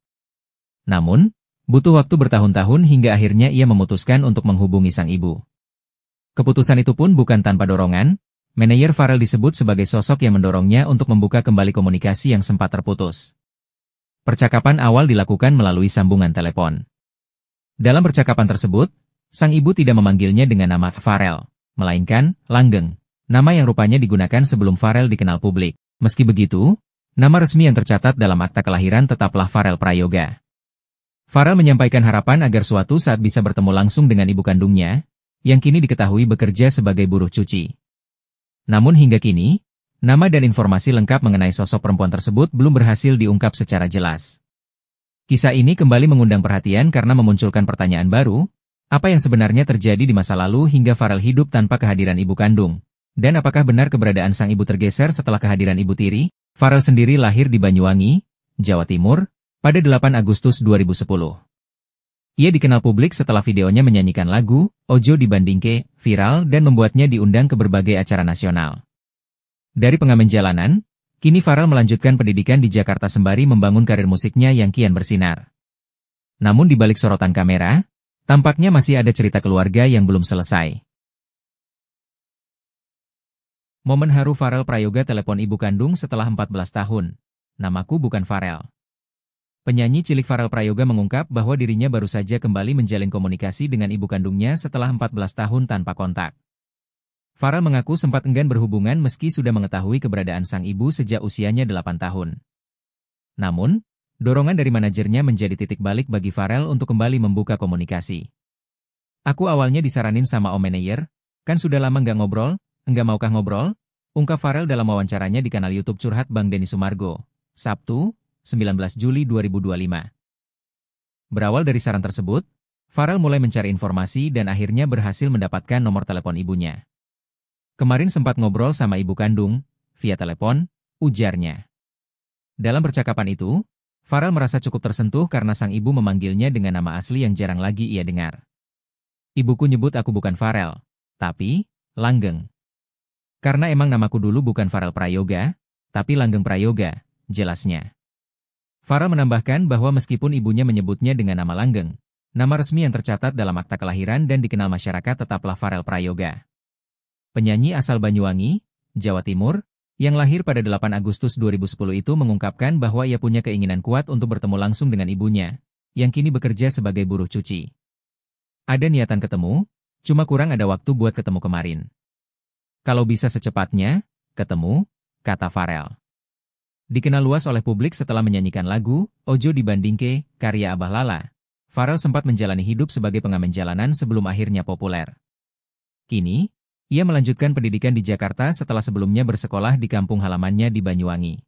Namun, butuh waktu bertahun-tahun hingga akhirnya ia memutuskan untuk menghubungi sang ibu. Keputusan itu pun bukan tanpa dorongan. Manajer Farel disebut sebagai sosok yang mendorongnya untuk membuka kembali komunikasi yang sempat terputus. Percakapan awal dilakukan melalui sambungan telepon. Dalam percakapan tersebut, sang ibu tidak memanggilnya dengan nama Farel, melainkan Langgeng, nama yang rupanya digunakan sebelum Farel dikenal publik. Meski begitu, nama resmi yang tercatat dalam akta kelahiran tetaplah Farel Prayoga. Farel menyampaikan harapan agar suatu saat bisa bertemu langsung dengan ibu kandungnya, yang kini diketahui bekerja sebagai buruh cuci. Namun hingga kini, nama dan informasi lengkap mengenai sosok perempuan tersebut belum berhasil diungkap secara jelas. Kisah ini kembali mengundang perhatian karena memunculkan pertanyaan baru, apa yang sebenarnya terjadi di masa lalu hingga Farel hidup tanpa kehadiran ibu kandung? Dan apakah benar keberadaan sang ibu tergeser setelah kehadiran Ibu Tiri? Farel sendiri lahir di Banyuwangi, Jawa Timur, pada 8 Agustus 2010. Ia dikenal publik setelah videonya menyanyikan lagu Ojo Dibandingke viral dan membuatnya diundang ke berbagai acara nasional. Dari pengamen jalanan, kini Farel melanjutkan pendidikan di Jakarta sembari membangun karir musiknya yang kian bersinar. Namun di balik sorotan kamera, tampaknya masih ada cerita keluarga yang belum selesai. Momen haru Farel Prayoga telepon ibu kandung setelah 14 tahun. Namaku bukan Farel. Penyanyi cilik Farel Prayoga mengungkap bahwa dirinya baru saja kembali menjalin komunikasi dengan ibu kandungnya setelah 14 tahun tanpa kontak. Farel mengaku sempat enggan berhubungan meski sudah mengetahui keberadaan sang ibu sejak usianya 8 tahun. Namun, dorongan dari manajernya menjadi titik balik bagi Farel untuk kembali membuka komunikasi. Aku awalnya disaranin sama om manajer, kan sudah lama nggak ngobrol, enggak maukah ngobrol? Ungkap Farel dalam wawancaranya di kanal YouTube Curhat Bang Denny Sumargo, Sabtu, 19 Juli 2025. Berawal dari saran tersebut, Farel mulai mencari informasi dan akhirnya berhasil mendapatkan nomor telepon ibunya. Kemarin sempat ngobrol sama ibu kandung, via telepon, ujarnya. Dalam percakapan itu, Farel merasa cukup tersentuh karena sang ibu memanggilnya dengan nama asli yang jarang lagi ia dengar. Ibuku nyebut aku bukan Farel, tapi Langgeng. Karena emang namaku dulu bukan Farel Prayoga, tapi Langgeng Prayoga, jelasnya. Farel menambahkan bahwa meskipun ibunya menyebutnya dengan nama Langgeng, nama resmi yang tercatat dalam akta kelahiran dan dikenal masyarakat tetaplah Farel Prayoga. Penyanyi asal Banyuwangi, Jawa Timur, yang lahir pada 8 Agustus 2010 itu mengungkapkan bahwa ia punya keinginan kuat untuk bertemu langsung dengan ibunya, yang kini bekerja sebagai buruh cuci. Ada niatan ketemu, cuma kurang ada waktu buat ketemu kemarin. Kalau bisa secepatnya, ketemu, kata Farel. Dikenal luas oleh publik setelah menyanyikan lagu Ojo Dibandingke, karya Abah Lala. Farel sempat menjalani hidup sebagai pengamen jalanan sebelum akhirnya populer. Kini, ia melanjutkan pendidikan di Jakarta setelah sebelumnya bersekolah di kampung halamannya di Banyuwangi.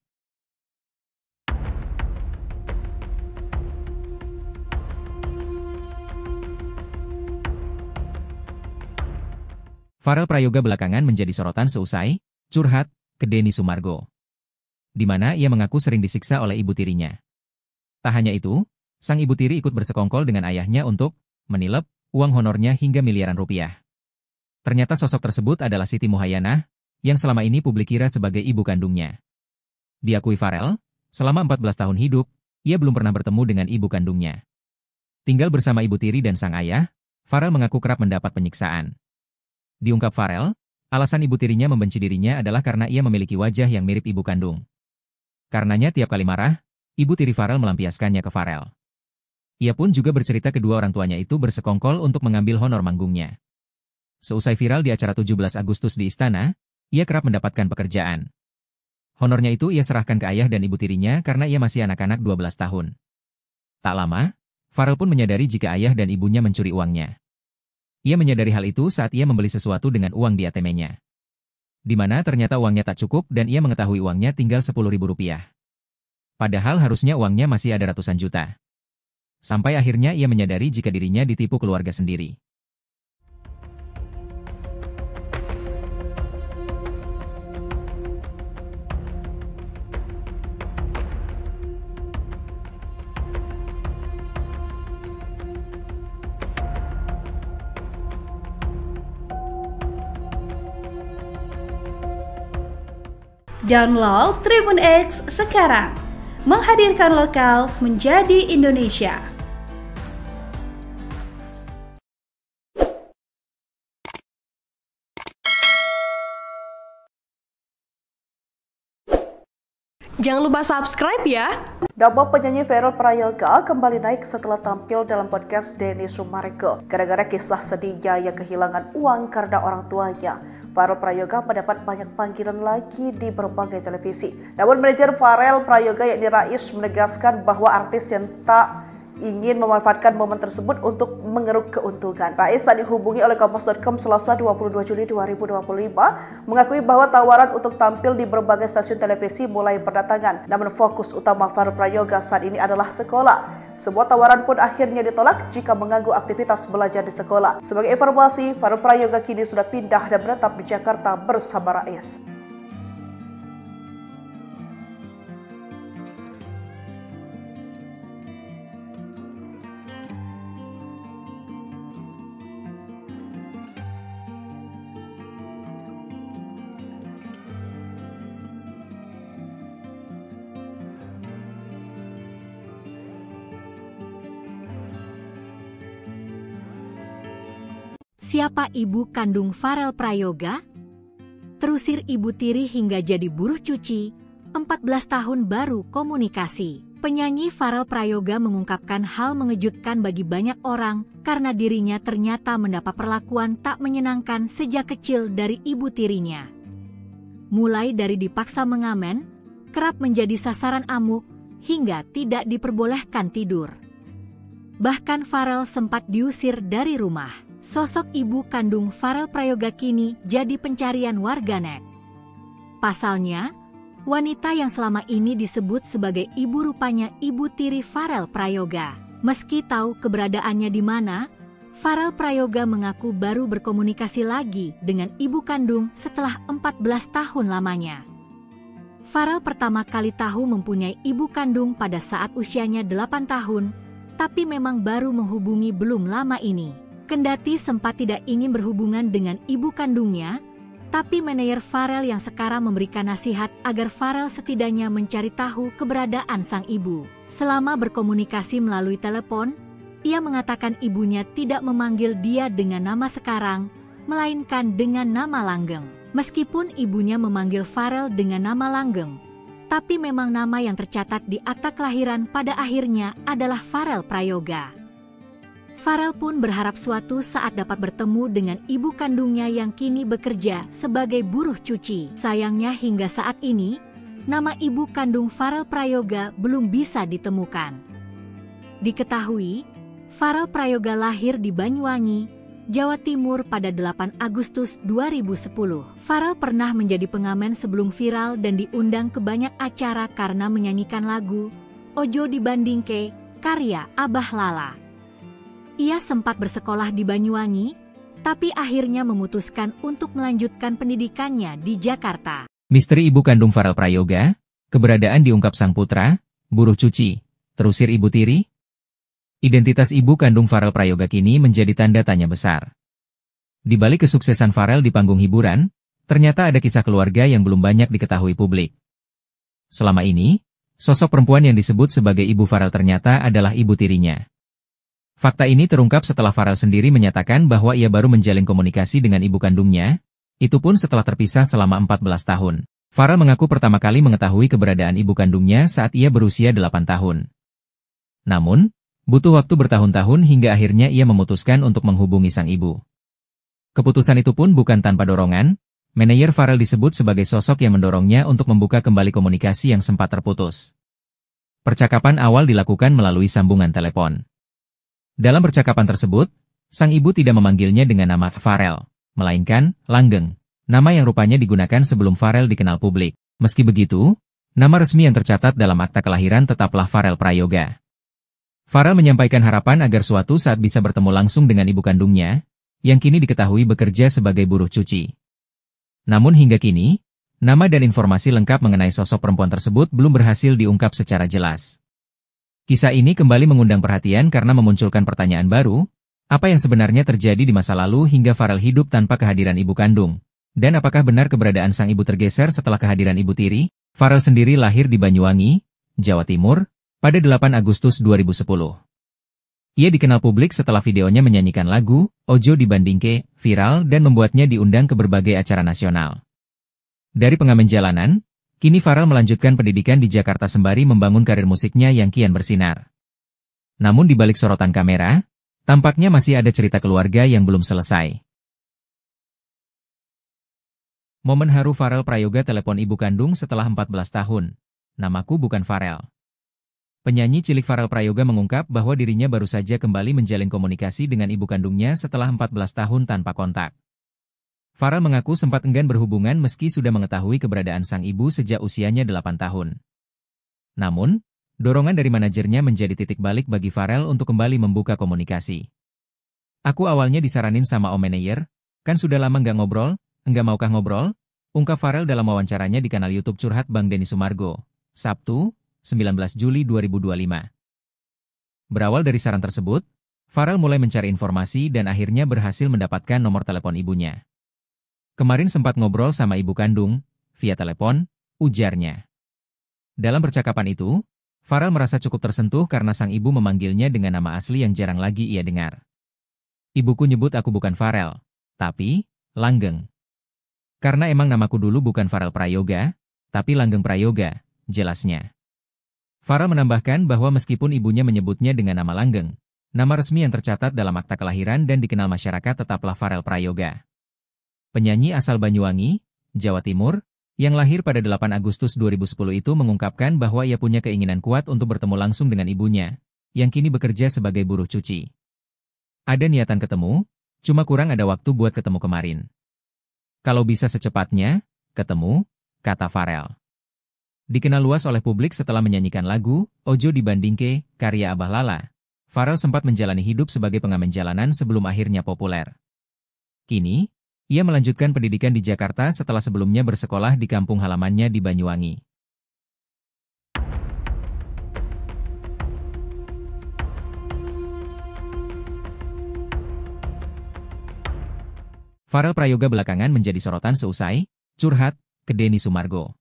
Farel Prayoga belakangan menjadi sorotan seusai curhat ke Denny Sumargo, di mana ia mengaku sering disiksa oleh ibu tirinya. Tak hanya itu, sang ibu tiri ikut bersekongkol dengan ayahnya untuk menilep uang honornya hingga miliaran rupiah. Ternyata sosok tersebut adalah Siti Muhayyanah, yang selama ini publik kira sebagai ibu kandungnya. Diakui Farel, selama 14 tahun hidup, ia belum pernah bertemu dengan ibu kandungnya. Tinggal bersama ibu tiri dan sang ayah, Farel mengaku kerap mendapat penyiksaan. Diungkap Farel, alasan ibu tirinya membenci dirinya adalah karena ia memiliki wajah yang mirip ibu kandung. Karenanya tiap kali marah, ibu tiri Farel melampiaskannya ke Farel. Ia pun juga bercerita kedua orang tuanya itu bersekongkol untuk mengambil honor manggungnya. Seusai viral di acara 17 Agustus di Istana, ia kerap mendapatkan pekerjaan. Honornya itu ia serahkan ke ayah dan ibu tirinya karena ia masih anak-anak 12 tahun. Tak lama, Farel pun menyadari jika ayah dan ibunya mencuri uangnya. Ia menyadari hal itu saat ia membeli sesuatu dengan uang di ATM-nya. Di mana ternyata uangnya tak cukup dan ia mengetahui uangnya tinggal Rp10.000. Padahal harusnya uangnya masih ada ratusan juta. Sampai akhirnya ia menyadari jika dirinya ditipu keluarga sendiri. Download Tribun X sekarang, menghadirkan lokal menjadi Indonesia. Jangan lupa subscribe ya. Nama penyanyi Farel Prayoga kembali naik setelah tampil dalam podcast Denny Sumareko. Gara-gara kisah sedihnya yang kehilangan uang karena orang tuanya, Farel Prayoga mendapat banyak panggilan lagi di berbagai televisi. Namun manajer Farel Prayoga yakni Rais menegaskan bahwa artis yang tak ingin memanfaatkan momen tersebut untuk mengeruk keuntungan. Rais saat dihubungi oleh Kompas.com Selasa 22 Juli 2025 mengakui bahwa tawaran untuk tampil di berbagai stasiun televisi mulai berdatangan. Namun fokus utama Farel Prayoga saat ini adalah sekolah. Sebuah tawaran pun akhirnya ditolak jika mengganggu aktivitas belajar di sekolah. Sebagai informasi, Farel Prayoga kini sudah pindah dan menetap di Jakarta bersama Rais. Siapa ibu kandung Farel Prayoga? Terusir ibu tiri hingga jadi buruh cuci, 14 tahun baru komunikasi. Penyanyi Farel Prayoga mengungkapkan hal mengejutkan bagi banyak orang karena dirinya ternyata mendapat perlakuan tak menyenangkan sejak kecil dari ibu tirinya. Mulai dari dipaksa mengamen, kerap menjadi sasaran amuk, hingga tidak diperbolehkan tidur. Bahkan Farel sempat diusir dari rumah. Sosok ibu kandung Farel Prayoga kini jadi pencarian warganet. Pasalnya, wanita yang selama ini disebut sebagai ibu rupanya ibu tiri Farel Prayoga. Meski tahu keberadaannya di mana, Farel Prayoga mengaku baru berkomunikasi lagi dengan ibu kandung setelah 14 tahun lamanya. Farel pertama kali tahu mempunyai ibu kandung pada saat usianya 8 tahun, tapi memang baru menghubungi belum lama ini. Kendati sempat tidak ingin berhubungan dengan ibu kandungnya, tapi manajer Farel yang sekarang memberikan nasihat agar Farel setidaknya mencari tahu keberadaan sang ibu. Selama berkomunikasi melalui telepon, ia mengatakan ibunya tidak memanggil dia dengan nama sekarang, melainkan dengan nama langgeng. Meskipun ibunya memanggil Farel dengan nama langgeng, tapi memang nama yang tercatat di akta kelahiran pada akhirnya adalah Farel Prayoga. Farel pun berharap suatu saat dapat bertemu dengan ibu kandungnya yang kini bekerja sebagai buruh cuci. Sayangnya hingga saat ini, nama ibu kandung Farel Prayoga belum bisa ditemukan. Diketahui, Farel Prayoga lahir di Banyuwangi, Jawa Timur pada 8 Agustus 2010. Farel pernah menjadi pengamen sebelum viral dan diundang ke banyak acara karena menyanyikan lagu Ojo Dibandingke, karya Abah Lala. Ia sempat bersekolah di Banyuwangi, tapi akhirnya memutuskan untuk melanjutkan pendidikannya di Jakarta. Misteri ibu kandung Farel Prayoga, keberadaan diungkap sang putra, buruh cuci, terusir ibu tiri. Identitas ibu kandung Farel Prayoga kini menjadi tanda tanya besar. Di balik kesuksesan Farel di panggung hiburan, ternyata ada kisah keluarga yang belum banyak diketahui publik. Selama ini, sosok perempuan yang disebut sebagai ibu Farel ternyata adalah ibu tirinya. Fakta ini terungkap setelah Farel sendiri menyatakan bahwa ia baru menjalin komunikasi dengan ibu kandungnya, itu pun setelah terpisah selama 14 tahun. Farel mengaku pertama kali mengetahui keberadaan ibu kandungnya saat ia berusia 8 tahun. Namun, butuh waktu bertahun-tahun hingga akhirnya ia memutuskan untuk menghubungi sang ibu. Keputusan itu pun bukan tanpa dorongan, manajer Farel disebut sebagai sosok yang mendorongnya untuk membuka kembali komunikasi yang sempat terputus. Percakapan awal dilakukan melalui sambungan telepon. Dalam percakapan tersebut, sang ibu tidak memanggilnya dengan nama Farel, melainkan Langgeng, nama yang rupanya digunakan sebelum Farel dikenal publik. Meski begitu, nama resmi yang tercatat dalam akta kelahiran tetaplah Farel Prayoga. Farel menyampaikan harapan agar suatu saat bisa bertemu langsung dengan ibu kandungnya, yang kini diketahui bekerja sebagai buruh cuci. Namun hingga kini, nama dan informasi lengkap mengenai sosok perempuan tersebut belum berhasil diungkap secara jelas. Kisah ini kembali mengundang perhatian karena memunculkan pertanyaan baru, apa yang sebenarnya terjadi di masa lalu hingga Farel hidup tanpa kehadiran ibu kandung? Dan apakah benar keberadaan sang ibu tergeser setelah kehadiran ibu tiri? Farel sendiri lahir di Banyuwangi, Jawa Timur, pada 8 Agustus 2010. Ia dikenal publik setelah videonya menyanyikan lagu Ojo Dibandingke viral dan membuatnya diundang ke berbagai acara nasional. Dari pengamen jalanan, kini Farel melanjutkan pendidikan di Jakarta sembari membangun karir musiknya yang kian bersinar. Namun di balik sorotan kamera, tampaknya masih ada cerita keluarga yang belum selesai. Momen haru Farel Prayoga telepon ibu kandung setelah 14 tahun. Namaku bukan Farel. Penyanyi cilik Farel Prayoga mengungkap bahwa dirinya baru saja kembali menjalin komunikasi dengan ibu kandungnya setelah 14 tahun tanpa kontak. Farel mengaku sempat enggan berhubungan meski sudah mengetahui keberadaan sang ibu sejak usianya 8 tahun. Namun, dorongan dari manajernya menjadi titik balik bagi Farel untuk kembali membuka komunikasi. Aku awalnya disaranin sama Om Manayer, kan sudah lama nggak ngobrol, enggak maukah ngobrol? Ungkap Farel dalam wawancaranya di kanal YouTube Curhat Bang Denny Sumargo, Sabtu, 19 Juli 2025. Berawal dari saran tersebut, Farel mulai mencari informasi dan akhirnya berhasil mendapatkan nomor telepon ibunya. Kemarin sempat ngobrol sama ibu kandung, via telepon, ujarnya. Dalam percakapan itu, Farel merasa cukup tersentuh karena sang ibu memanggilnya dengan nama asli yang jarang lagi ia dengar. Ibuku nyebut aku bukan Farel, tapi Langgeng. Karena emang namaku dulu bukan Farel Prayoga, tapi Langgeng Prayoga, jelasnya. Farel menambahkan bahwa meskipun ibunya menyebutnya dengan nama Langgeng, nama resmi yang tercatat dalam akta kelahiran dan dikenal masyarakat tetaplah Farel Prayoga. Penyanyi asal Banyuwangi, Jawa Timur, yang lahir pada 8 Agustus 2010 itu mengungkapkan bahwa ia punya keinginan kuat untuk bertemu langsung dengan ibunya, yang kini bekerja sebagai buruh cuci. Ada niatan ketemu, cuma kurang ada waktu buat ketemu kemarin. Kalau bisa secepatnya, ketemu, kata Farel. Dikenal luas oleh publik setelah menyanyikan lagu Ojo Dibandingke, karya Abah Lala. Farel sempat menjalani hidup sebagai pengamen jalanan sebelum akhirnya populer. Kini, ia melanjutkan pendidikan di Jakarta setelah sebelumnya bersekolah di kampung halamannya di Banyuwangi. Farel Prayoga belakangan menjadi sorotan seusai curhat ke Denny Sumargo,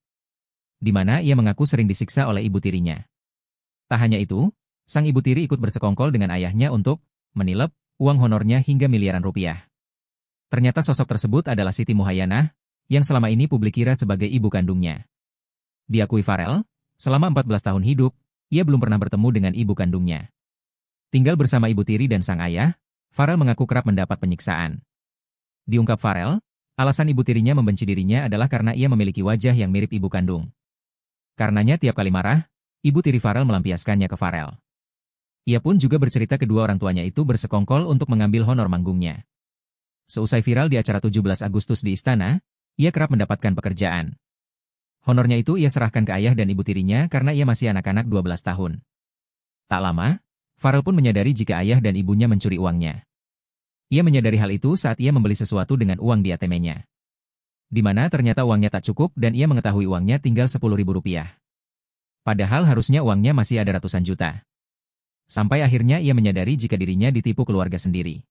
di mana ia mengaku sering disiksa oleh ibu tirinya. Tak hanya itu, sang ibu tiri ikut bersekongkol dengan ayahnya untuk menilep uang honornya hingga miliaran rupiah. Ternyata sosok tersebut adalah Siti Muhayyanah, yang selama ini publik kira sebagai ibu kandungnya. Diakui Farel, selama 14 tahun hidup, ia belum pernah bertemu dengan ibu kandungnya. Tinggal bersama ibu tiri dan sang ayah, Farel mengaku kerap mendapat penyiksaan. Diungkap Farel, alasan ibu tirinya membenci dirinya adalah karena ia memiliki wajah yang mirip ibu kandung. Karenanya tiap kali marah, ibu tiri Farel melampiaskannya ke Farel. Ia pun juga bercerita kedua orang tuanya itu bersekongkol untuk mengambil honor manggungnya. Seusai viral di acara 17 Agustus di Istana, ia kerap mendapatkan pekerjaan. Honornya itu ia serahkan ke ayah dan ibu tirinya karena ia masih anak-anak 12 tahun. Tak lama, Farel pun menyadari jika ayah dan ibunya mencuri uangnya. Ia menyadari hal itu saat ia membeli sesuatu dengan uang di ATM-nya. Di mana ternyata uangnya tak cukup dan ia mengetahui uangnya tinggal Rp10.000. Padahal harusnya uangnya masih ada ratusan juta. Sampai akhirnya ia menyadari jika dirinya ditipu keluarga sendiri.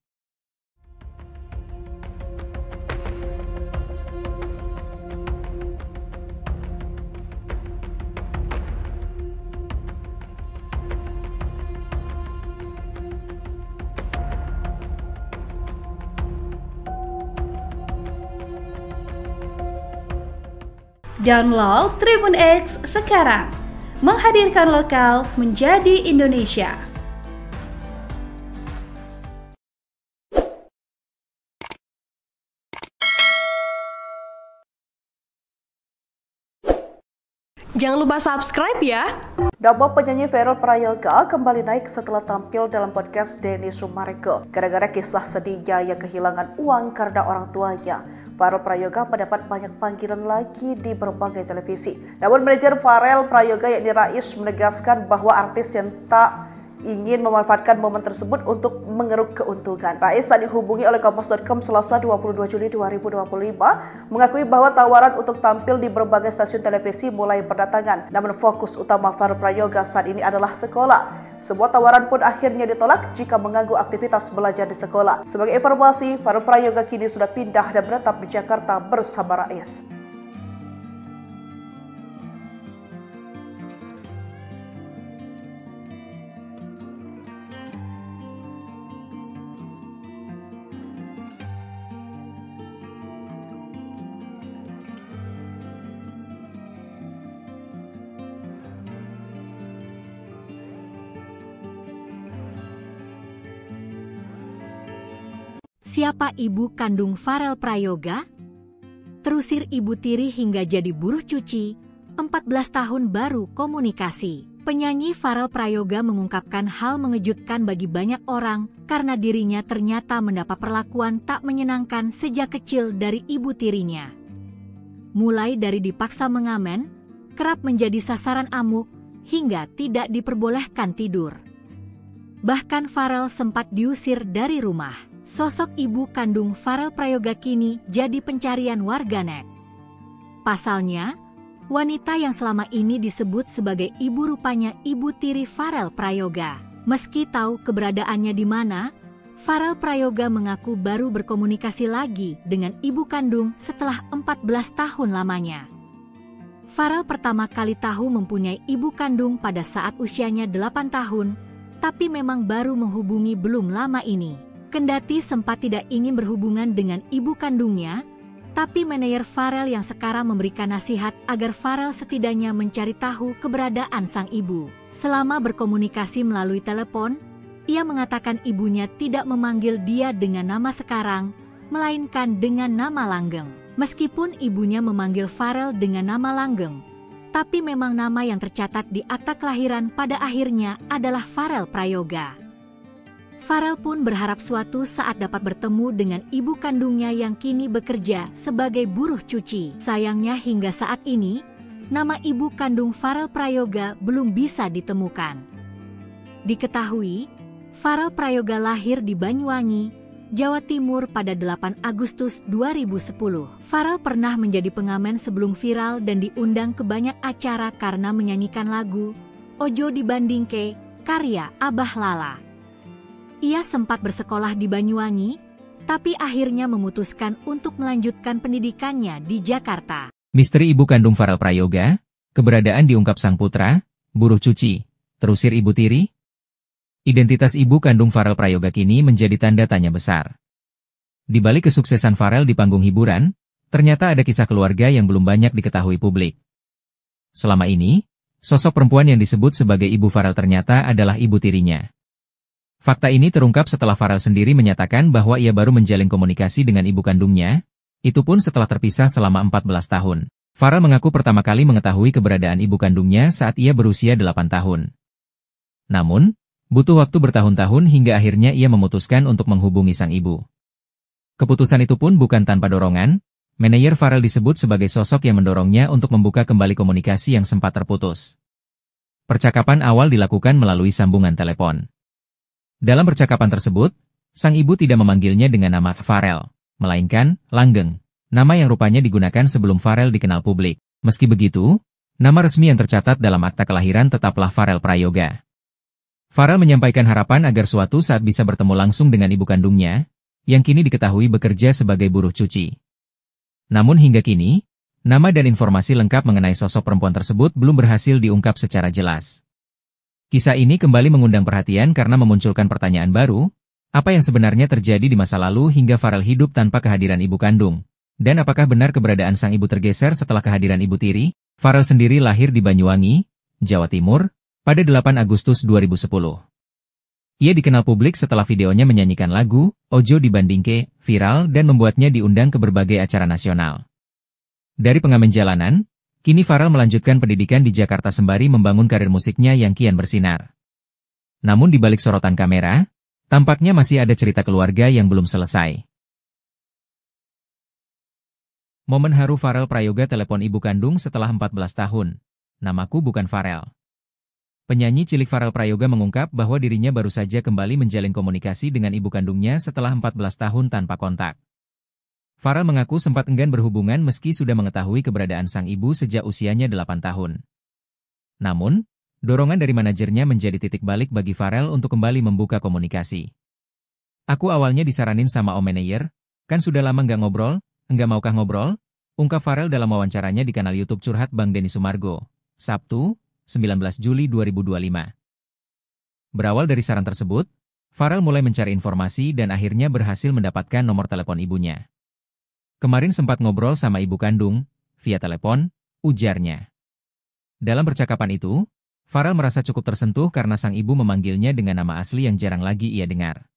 Download Tribun X sekarang, menghadirkan lokal menjadi Indonesia. Jangan lupa subscribe ya. Nama penyanyi Farel Prayoga kembali naik setelah tampil dalam podcast Denny Sumareko. Gara-gara kisah sedihnya yang kehilangan uang karena orang tuanya, Farel Prayoga mendapat banyak panggilan lagi di berbagai televisi. Namun manajer Farel Prayoga yakni Rais menegaskan bahwa artis yang tak ingin memanfaatkan momen tersebut untuk mengeruk keuntungan. Rais saat dihubungi oleh Kompas.com Selasa 22 Juli 2025 mengakui bahwa tawaran untuk tampil di berbagai stasiun televisi mulai berdatangan. Namun fokus utama Farel Prayoga saat ini adalah sekolah. Sebuah tawaran pun akhirnya ditolak jika mengganggu aktivitas belajar di sekolah. Sebagai informasi, Farel Prayoga kini sudah pindah dan menetap di Jakarta bersama Rais. Siapa ibu kandung Farel Prayoga? Terusir ibu tiri hingga jadi buruh cuci, 14 tahun baru komunikasi. Penyanyi Farel Prayoga mengungkapkan hal mengejutkan bagi banyak orang karena dirinya ternyata mendapat perlakuan tak menyenangkan sejak kecil dari ibu tirinya. Mulai dari dipaksa mengamen, kerap menjadi sasaran amuk, hingga tidak diperbolehkan tidur. Bahkan Farel sempat diusir dari rumah. Sosok ibu kandung Farel Prayoga kini jadi pencarian warganet. Pasalnya, wanita yang selama ini disebut sebagai ibu rupanya ibu tiri Farel Prayoga. Meski tahu keberadaannya di mana, Farel Prayoga mengaku baru berkomunikasi lagi dengan ibu kandung setelah 14 tahun lamanya. Farel pertama kali tahu mempunyai ibu kandung pada saat usianya 8 tahun, tapi memang baru menghubungi belum lama ini. Kendati sempat tidak ingin berhubungan dengan ibu kandungnya, tapi manajer Farel yang sekarang memberikan nasihat agar Farel setidaknya mencari tahu keberadaan sang ibu. Selama berkomunikasi melalui telepon, ia mengatakan ibunya tidak memanggil dia dengan nama sekarang, melainkan dengan nama langgeng. Meskipun ibunya memanggil Farel dengan nama langgeng, tapi memang nama yang tercatat di akta kelahiran pada akhirnya adalah Farel Prayoga. Farel pun berharap suatu saat dapat bertemu dengan ibu kandungnya yang kini bekerja sebagai buruh cuci. Sayangnya hingga saat ini, nama ibu kandung Farel Prayoga belum bisa ditemukan. Diketahui, Farel Prayoga lahir di Banyuwangi, Jawa Timur pada 8 Agustus 2010. Farel pernah menjadi pengamen sebelum viral dan diundang ke banyak acara karena menyanyikan lagu Ojo Dibandingke karya Abah Lala. Ia sempat bersekolah di Banyuwangi, tapi akhirnya memutuskan untuk melanjutkan pendidikannya di Jakarta. Misteri ibu kandung Farel Prayoga, keberadaan diungkap sang putra, buruh cuci, terusir ibu tiri. Identitas ibu kandung Farel Prayoga kini menjadi tanda tanya besar. Di balik kesuksesan Farel di panggung hiburan, ternyata ada kisah keluarga yang belum banyak diketahui publik. Selama ini, sosok perempuan yang disebut sebagai ibu Farel ternyata adalah ibu tirinya. Fakta ini terungkap setelah Farel sendiri menyatakan bahwa ia baru menjalin komunikasi dengan ibu kandungnya, itu pun setelah terpisah selama 14 tahun. Farel mengaku pertama kali mengetahui keberadaan ibu kandungnya saat ia berusia 8 tahun. Namun, butuh waktu bertahun-tahun hingga akhirnya ia memutuskan untuk menghubungi sang ibu. Keputusan itu pun bukan tanpa dorongan, manajer Farel disebut sebagai sosok yang mendorongnya untuk membuka kembali komunikasi yang sempat terputus. Percakapan awal dilakukan melalui sambungan telepon. Dalam percakapan tersebut, sang ibu tidak memanggilnya dengan nama Farel, melainkan Langgeng, nama yang rupanya digunakan sebelum Farel dikenal publik. Meski begitu, nama resmi yang tercatat dalam akta kelahiran tetaplah Farel Prayoga. Farel menyampaikan harapan agar suatu saat bisa bertemu langsung dengan ibu kandungnya, yang kini diketahui bekerja sebagai buruh cuci. Namun hingga kini, nama dan informasi lengkap mengenai sosok perempuan tersebut belum berhasil diungkap secara jelas. Kisah ini kembali mengundang perhatian karena memunculkan pertanyaan baru, apa yang sebenarnya terjadi di masa lalu hingga Farel hidup tanpa kehadiran ibu kandung? Dan apakah benar keberadaan sang ibu tergeser setelah kehadiran ibu tiri? Farel sendiri lahir di Banyuwangi, Jawa Timur, pada 8 Agustus 2010. Ia dikenal publik setelah videonya menyanyikan lagu Ojo Dibandingke viral dan membuatnya diundang ke berbagai acara nasional. Dari pengamen jalanan, Kini Farel melanjutkan pendidikan di Jakarta sembari membangun karir musiknya yang kian bersinar. Namun di balik sorotan kamera, tampaknya masih ada cerita keluarga yang belum selesai. Momen haru Farel Prayoga telepon ibu kandung setelah 14 tahun. Namaku bukan Farel. Penyanyi cilik Farel Prayoga mengungkap bahwa dirinya baru saja kembali menjalin komunikasi dengan ibu kandungnya setelah 14 tahun tanpa kontak. Farel mengaku sempat enggan berhubungan meski sudah mengetahui keberadaan sang ibu sejak usianya 8 tahun. Namun, dorongan dari manajernya menjadi titik balik bagi Farel untuk kembali membuka komunikasi. Aku awalnya disaranin sama Om Manayer, kan sudah lama nggak ngobrol, enggak maukah ngobrol? Ungkap Farel dalam wawancaranya di kanal YouTube Curhat Bang Denny Sumargo, Sabtu, 19 Juli 2025. Berawal dari saran tersebut, Farel mulai mencari informasi dan akhirnya berhasil mendapatkan nomor telepon ibunya. Kemarin sempat ngobrol sama ibu kandung, via telepon, ujarnya. Dalam percakapan itu, Farel merasa cukup tersentuh karena sang ibu memanggilnya dengan nama asli yang jarang lagi ia dengar.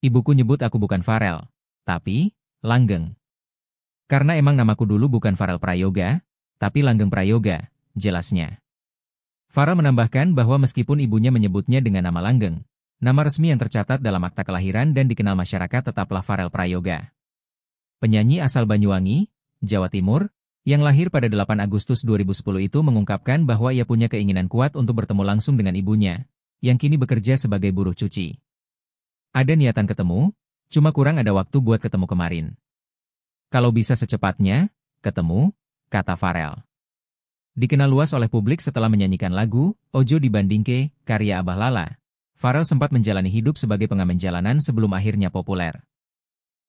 Ibuku nyebut aku bukan Farel, tapi Langgeng. Karena emang namaku dulu bukan Farel Prayoga, tapi Langgeng Prayoga, jelasnya. Farel menambahkan bahwa meskipun ibunya menyebutnya dengan nama Langgeng, nama resmi yang tercatat dalam akta kelahiran dan dikenal masyarakat tetaplah Farel Prayoga. Penyanyi asal Banyuwangi, Jawa Timur, yang lahir pada 8 Agustus 2010 itu mengungkapkan bahwa ia punya keinginan kuat untuk bertemu langsung dengan ibunya, yang kini bekerja sebagai buruh cuci. Ada niatan ketemu, cuma kurang ada waktu buat ketemu kemarin. Kalau bisa secepatnya, ketemu, kata Farel. Dikenal luas oleh publik setelah menyanyikan lagu Ojo Dibandingke, karya Abah Lala, Farel sempat menjalani hidup sebagai pengamen jalanan sebelum akhirnya populer.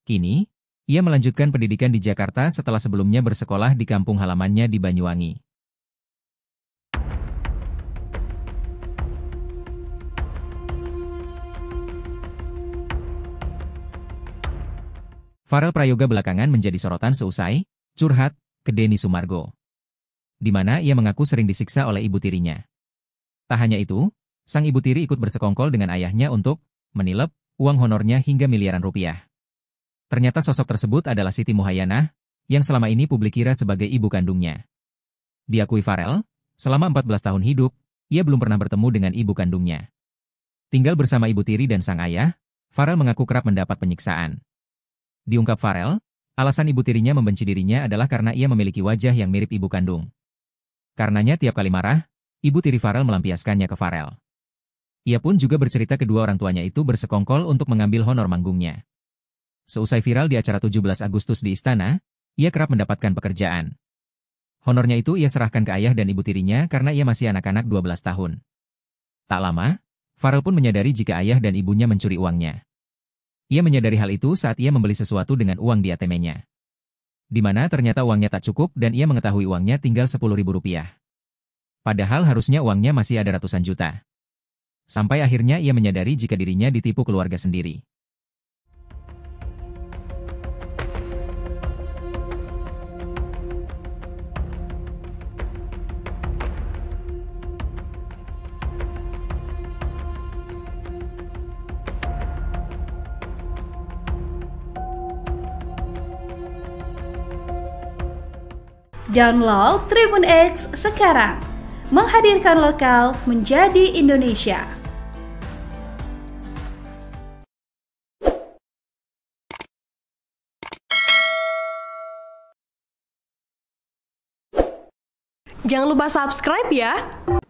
Kini, ia melanjutkan pendidikan di Jakarta setelah sebelumnya bersekolah di kampung halamannya di Banyuwangi. Farel Prayoga belakangan menjadi sorotan seusai curhat ke Denny Sumargo, di mana ia mengaku sering disiksa oleh ibu tirinya. Tak hanya itu, sang ibu tiri ikut bersekongkol dengan ayahnya untuk menilep uang honornya hingga miliaran rupiah. Ternyata sosok tersebut adalah Siti Muhayyanah, yang selama ini publik kira sebagai ibu kandungnya. Diakui Farel, selama 14 tahun hidup, ia belum pernah bertemu dengan ibu kandungnya. Tinggal bersama ibu tiri dan sang ayah, Farel mengaku kerap mendapat penyiksaan. Diungkap Farel, alasan ibu tirinya membenci dirinya adalah karena ia memiliki wajah yang mirip ibu kandung. Karenanya tiap kali marah, ibu tiri Farel melampiaskannya ke Farel. Ia pun juga bercerita kedua orang tuanya itu bersekongkol untuk mengambil honor manggungnya. Seusai viral di acara 17 Agustus di Istana, ia kerap mendapatkan pekerjaan. Honornya itu ia serahkan ke ayah dan ibu tirinya karena ia masih anak-anak 12 tahun. Tak lama, Farel pun menyadari jika ayah dan ibunya mencuri uangnya. Ia menyadari hal itu saat ia membeli sesuatu dengan uang di ATM-nya. Di mana ternyata uangnya tak cukup dan ia mengetahui uangnya tinggal Rp10.000. Padahal harusnya uangnya masih ada ratusan juta. Sampai akhirnya ia menyadari jika dirinya ditipu keluarga sendiri. Download Tribun X sekarang, menghadirkan lokal menjadi Indonesia. Jangan lupa subscribe ya.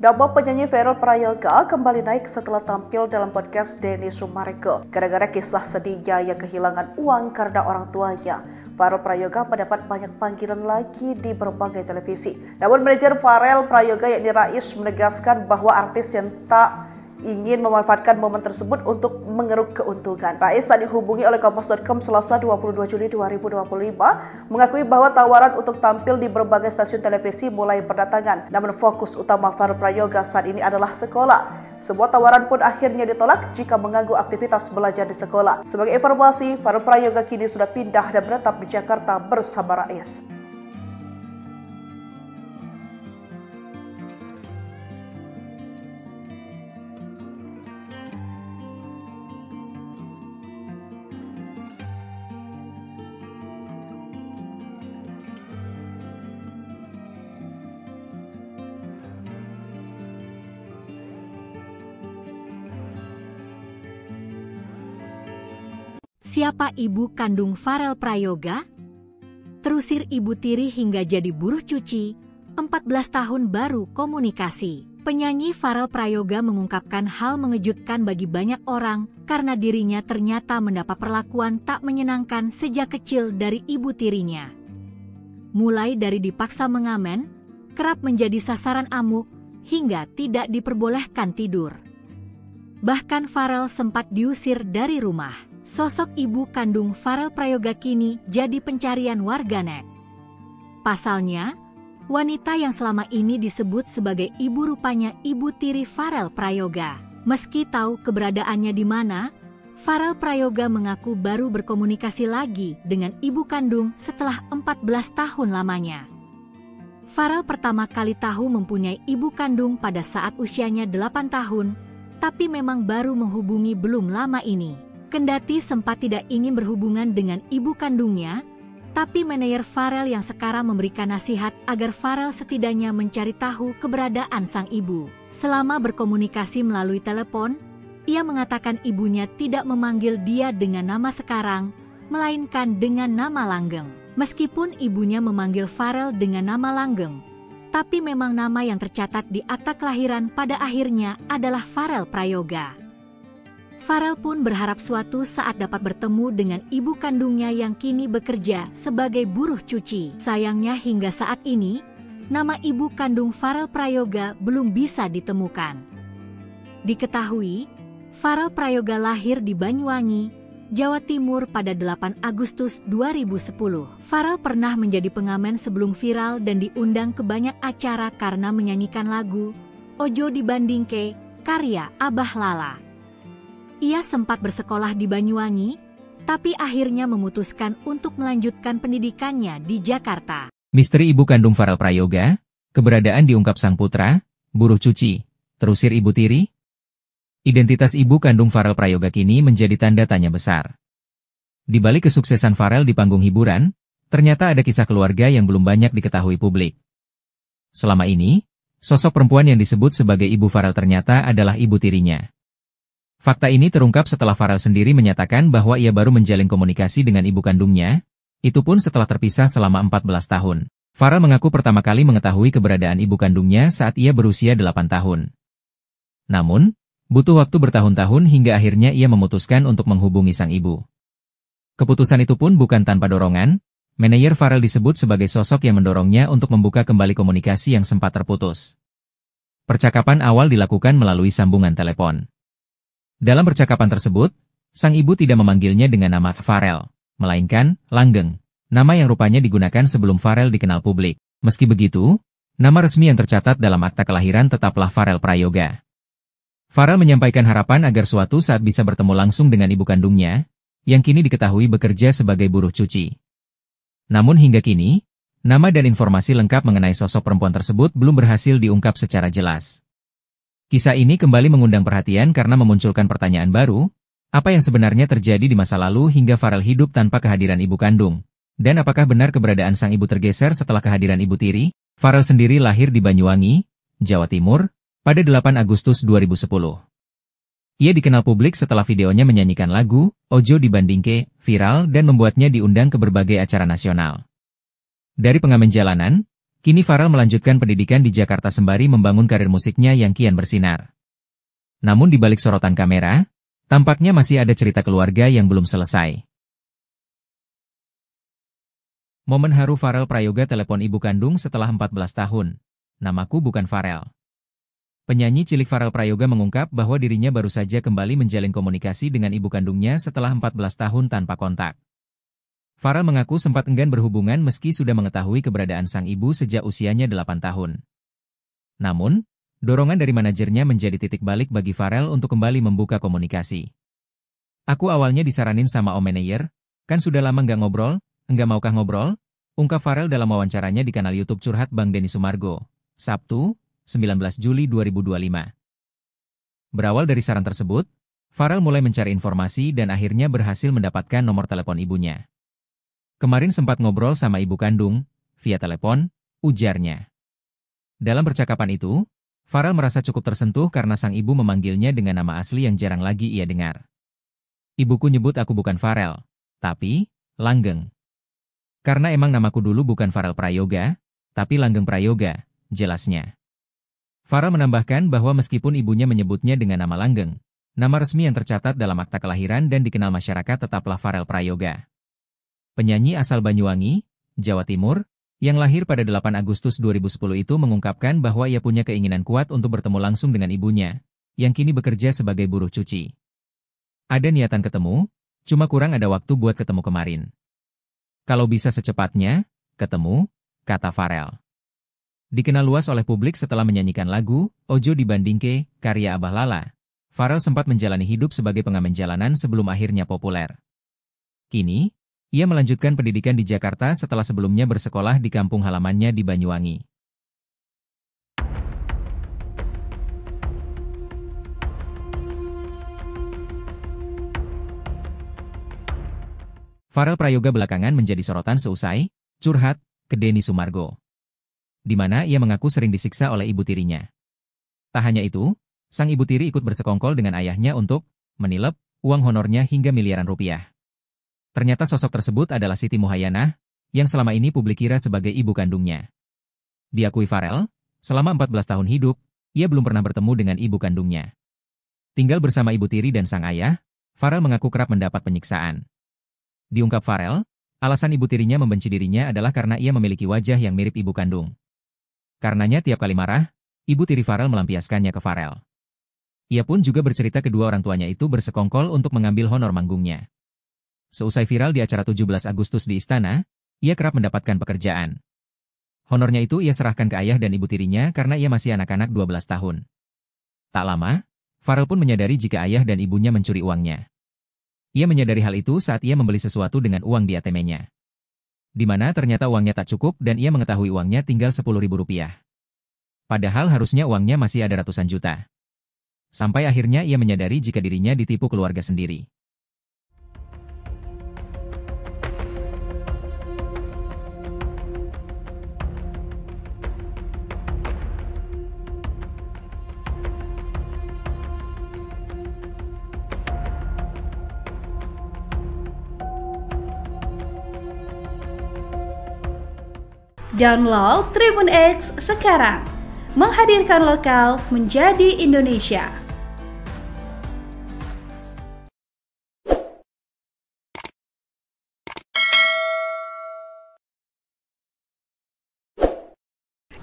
Nama penyanyi Farel Prayoga kembali naik setelah tampil dalam podcast Denny Sumargo. Gara-gara kisah sedihnya yang kehilangan uang karena orang tuanya, Farel Prayoga mendapat banyak panggilan lagi di berbagai televisi. Namun manajer Farel Prayoga yakni Rais menegaskan bahwa artis yang tak ingin memanfaatkan momen tersebut untuk mengeruk keuntungan. Rais saat dihubungi oleh Kompas.com Selasa 22 Juli 2025 mengakui bahwa tawaran untuk tampil di berbagai stasiun televisi mulai berdatangan. Namun fokus utama Farel Prayoga saat ini adalah sekolah. Sebuah tawaran pun akhirnya ditolak jika mengganggu aktivitas belajar di sekolah. Sebagai informasi, Farel Prayoga kini sudah pindah dan menetap di Jakarta bersama Rais. Siapa ibu kandung Farel Prayoga? Terusir Ibu Tiri hingga jadi buruh cuci, 14 tahun baru komunikasi. Penyanyi Farel Prayoga mengungkapkan hal mengejutkan bagi banyak orang karena dirinya ternyata mendapat perlakuan tak menyenangkan sejak kecil dari ibu tirinya. Mulai dari dipaksa mengamen, kerap menjadi sasaran amuk, hingga tidak diperbolehkan tidur. Bahkan Farel sempat diusir dari rumah. Sosok ibu kandung Farel Prayoga kini jadi pencarian warganet. Pasalnya, wanita yang selama ini disebut sebagai ibu rupanya ibu tiri Farel Prayoga. Meski tahu keberadaannya di mana, Farel Prayoga mengaku baru berkomunikasi lagi dengan ibu kandung setelah 14 tahun lamanya. Farel pertama kali tahu mempunyai ibu kandung pada saat usianya 8 tahun, tapi memang baru menghubungi belum lama ini. Kendati sempat tidak ingin berhubungan dengan ibu kandungnya, tapi manajer Farel yang sekarang memberikan nasihat agar Farel setidaknya mencari tahu keberadaan sang ibu. Selama berkomunikasi melalui telepon, ia mengatakan ibunya tidak memanggil dia dengan nama sekarang, melainkan dengan nama langgeng. Meskipun ibunya memanggil Farel dengan nama langgeng, tapi memang nama yang tercatat di akta kelahiran pada akhirnya adalah Farel Prayoga. Farel pun berharap suatu saat dapat bertemu dengan ibu kandungnya yang kini bekerja sebagai buruh cuci. Sayangnya hingga saat ini, nama ibu kandung Farel Prayoga belum bisa ditemukan. Diketahui, Farel Prayoga lahir di Banyuwangi, Jawa Timur pada 8 Agustus 2010. Farel pernah menjadi pengamen sebelum viral dan diundang ke banyak acara karena menyanyikan lagu Ojo Dibandingke, karya Abah Lala. Ia sempat bersekolah di Banyuwangi, tapi akhirnya memutuskan untuk melanjutkan pendidikannya di Jakarta. Misteri ibu kandung Farel Prayoga, keberadaan diungkap sang putra, buruh cuci, terusir ibu tiri. Identitas ibu kandung Farel Prayoga kini menjadi tanda tanya besar. Di balik kesuksesan Farel di panggung hiburan, ternyata ada kisah keluarga yang belum banyak diketahui publik. Selama ini, sosok perempuan yang disebut sebagai ibu Farel ternyata adalah ibu tirinya. Fakta ini terungkap setelah Farel sendiri menyatakan bahwa ia baru menjalin komunikasi dengan ibu kandungnya, itu pun setelah terpisah selama 14 tahun. Farel mengaku pertama kali mengetahui keberadaan ibu kandungnya saat ia berusia 8 tahun. Namun, butuh waktu bertahun-tahun hingga akhirnya ia memutuskan untuk menghubungi sang ibu. Keputusan itu pun bukan tanpa dorongan, manajer Farel disebut sebagai sosok yang mendorongnya untuk membuka kembali komunikasi yang sempat terputus. Percakapan awal dilakukan melalui sambungan telepon. Dalam percakapan tersebut, sang ibu tidak memanggilnya dengan nama Farel, melainkan Langgeng, nama yang rupanya digunakan sebelum Farel dikenal publik. Meski begitu, nama resmi yang tercatat dalam akta kelahiran tetaplah Farel Prayoga. Farel menyampaikan harapan agar suatu saat bisa bertemu langsung dengan ibu kandungnya, yang kini diketahui bekerja sebagai buruh cuci. Namun hingga kini, nama dan informasi lengkap mengenai sosok perempuan tersebut belum berhasil diungkap secara jelas. Kisah ini kembali mengundang perhatian karena memunculkan pertanyaan baru, apa yang sebenarnya terjadi di masa lalu hingga Farel hidup tanpa kehadiran ibu kandung? Dan apakah benar keberadaan sang ibu tergeser setelah kehadiran ibu tiri? Farel sendiri lahir di Banyuwangi, Jawa Timur, pada 8 Agustus 2010. Ia dikenal publik setelah videonya menyanyikan lagu Ojo Dibandingke viral dan membuatnya diundang ke berbagai acara nasional. Dari pengamen jalanan, kini Farel melanjutkan pendidikan di Jakarta sembari membangun karir musiknya yang kian bersinar. Namun di balik sorotan kamera, tampaknya masih ada cerita keluarga yang belum selesai. Momen haru Farel Prayoga telepon ibu kandung setelah 14 tahun. Namaku bukan Farel. Penyanyi cilik Farel Prayoga mengungkap bahwa dirinya baru saja kembali menjalin komunikasi dengan ibu kandungnya setelah 14 tahun tanpa kontak. Farel mengaku sempat enggan berhubungan meski sudah mengetahui keberadaan sang ibu sejak usianya 8 tahun. Namun, dorongan dari manajernya menjadi titik balik bagi Farel untuk kembali membuka komunikasi. Aku awalnya disaranin sama om manajer, kan sudah lama nggak ngobrol, enggak maukah ngobrol? Ungkap Farel dalam wawancaranya di kanal YouTube Curhat Bang Denny Sumargo, Sabtu, 19 Juli 2025. Berawal dari saran tersebut, Farel mulai mencari informasi dan akhirnya berhasil mendapatkan nomor telepon ibunya. Kemarin sempat ngobrol sama ibu kandung, via telepon, ujarnya. Dalam percakapan itu, Farel merasa cukup tersentuh karena sang ibu memanggilnya dengan nama asli yang jarang lagi ia dengar. Ibuku nyebut aku bukan Farel, tapi Langgeng. Karena emang namaku dulu bukan Farel Prayoga, tapi Langgeng Prayoga, jelasnya. Farel menambahkan bahwa meskipun ibunya menyebutnya dengan nama Langgeng, nama resmi yang tercatat dalam akta kelahiran dan dikenal masyarakat tetaplah Farel Prayoga. Penyanyi asal Banyuwangi, Jawa Timur, yang lahir pada 8 Agustus 2010 itu mengungkapkan bahwa ia punya keinginan kuat untuk bertemu langsung dengan ibunya, yang kini bekerja sebagai buruh cuci. Ada niatan ketemu, cuma kurang ada waktu buat ketemu kemarin. Kalau bisa secepatnya, ketemu, kata Farel. Dikenal luas oleh publik setelah menyanyikan lagu Ojo Dibandingke, karya Abah Lala. Farel sempat menjalani hidup sebagai pengamen jalanan sebelum akhirnya populer. Kini, ia melanjutkan pendidikan di Jakarta setelah sebelumnya bersekolah di kampung halamannya di Banyuwangi. Farel Prayoga belakangan menjadi sorotan seusai curhat ke Denny Sumargo, di mana ia mengaku sering disiksa oleh ibu tirinya. Tak hanya itu, sang ibu tiri ikut bersekongkol dengan ayahnya untuk menilep uang honornya hingga miliaran rupiah. Ternyata sosok tersebut adalah Siti Muhayyanah, yang selama ini publik kira sebagai ibu kandungnya. Diakui Farel, selama 14 tahun hidup, ia belum pernah bertemu dengan ibu kandungnya. Tinggal bersama ibu tiri dan sang ayah, Farel mengaku kerap mendapat penyiksaan. Diungkap Farel, alasan ibu tirinya membenci dirinya adalah karena ia memiliki wajah yang mirip ibu kandung. Karenanya tiap kali marah, ibu tiri Farel melampiaskannya ke Farel. Ia pun juga bercerita kedua orang tuanya itu bersekongkol untuk mengambil honor manggungnya. Seusai viral di acara 17 Agustus di istana, ia kerap mendapatkan pekerjaan. Honornya itu ia serahkan ke ayah dan ibu tirinya karena ia masih anak-anak 12 tahun. Tak lama, Farel pun menyadari jika ayah dan ibunya mencuri uangnya. Ia menyadari hal itu saat ia membeli sesuatu dengan uang di ATM-nya. Di mana ternyata uangnya tak cukup dan ia mengetahui uangnya tinggal Rp10.000. Padahal harusnya uangnya masih ada ratusan juta. Sampai akhirnya ia menyadari jika dirinya ditipu keluarga sendiri. Download Tribun X sekarang, menghadirkan lokal menjadi Indonesia.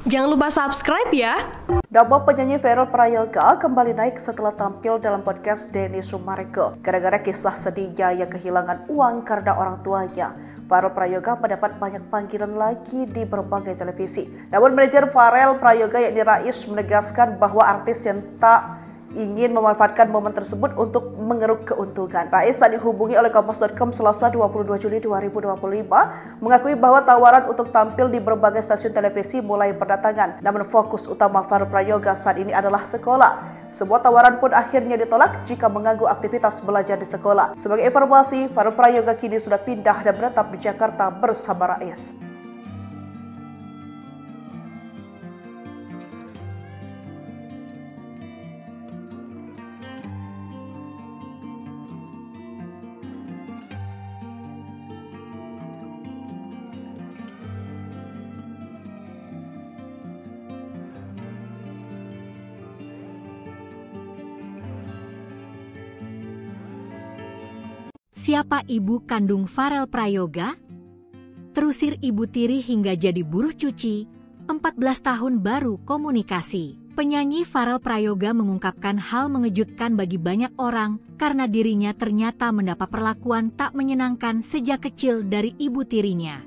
Jangan lupa subscribe ya. Nama penyanyi Farel Prayoga kembali naik setelah tampil dalam podcast Denny Sumargo. Gara-gara kisah sedihnya yang kehilangan uang karena orang tuanya, Farel Prayoga mendapat banyak panggilan lagi di berbagai televisi. Namun manajer Farel Prayoga yakni Rais menegaskan bahwa artis yang tak ingin memanfaatkan momen tersebut untuk mengeruk keuntungan. Rais saat dihubungi oleh Kompas.com Selasa 22 Juli 2025 mengakui bahwa tawaran untuk tampil di berbagai stasiun televisi mulai berdatangan. Namun fokus utama Farel Prayoga saat ini adalah sekolah. Sebuah tawaran pun akhirnya ditolak jika mengganggu aktivitas belajar di sekolah. Sebagai informasi, Farel Prayoga kini sudah pindah dan menetap di Jakarta bersama Rais. Siapa ibu kandung Farel Prayoga? Terusir ibu tiri hingga jadi buruh cuci, 14 tahun baru komunikasi. Penyanyi Farel Prayoga mengungkapkan hal mengejutkan bagi banyak orang karena dirinya ternyata mendapat perlakuan tak menyenangkan sejak kecil dari ibu tirinya.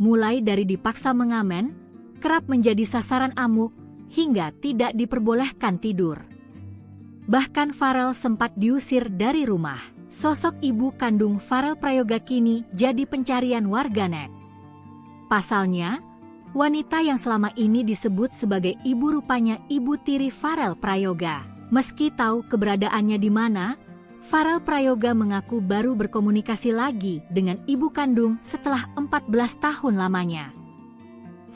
Mulai dari dipaksa mengamen, kerap menjadi sasaran amuk, hingga tidak diperbolehkan tidur. Bahkan Farel sempat diusir dari rumah. Sosok ibu kandung Farel Prayoga kini jadi pencarian warganet. Pasalnya, wanita yang selama ini disebut sebagai ibu rupanya ibu tiri Farel Prayoga. Meski tahu keberadaannya di mana, Farel Prayoga mengaku baru berkomunikasi lagi dengan ibu kandung setelah 14 tahun lamanya.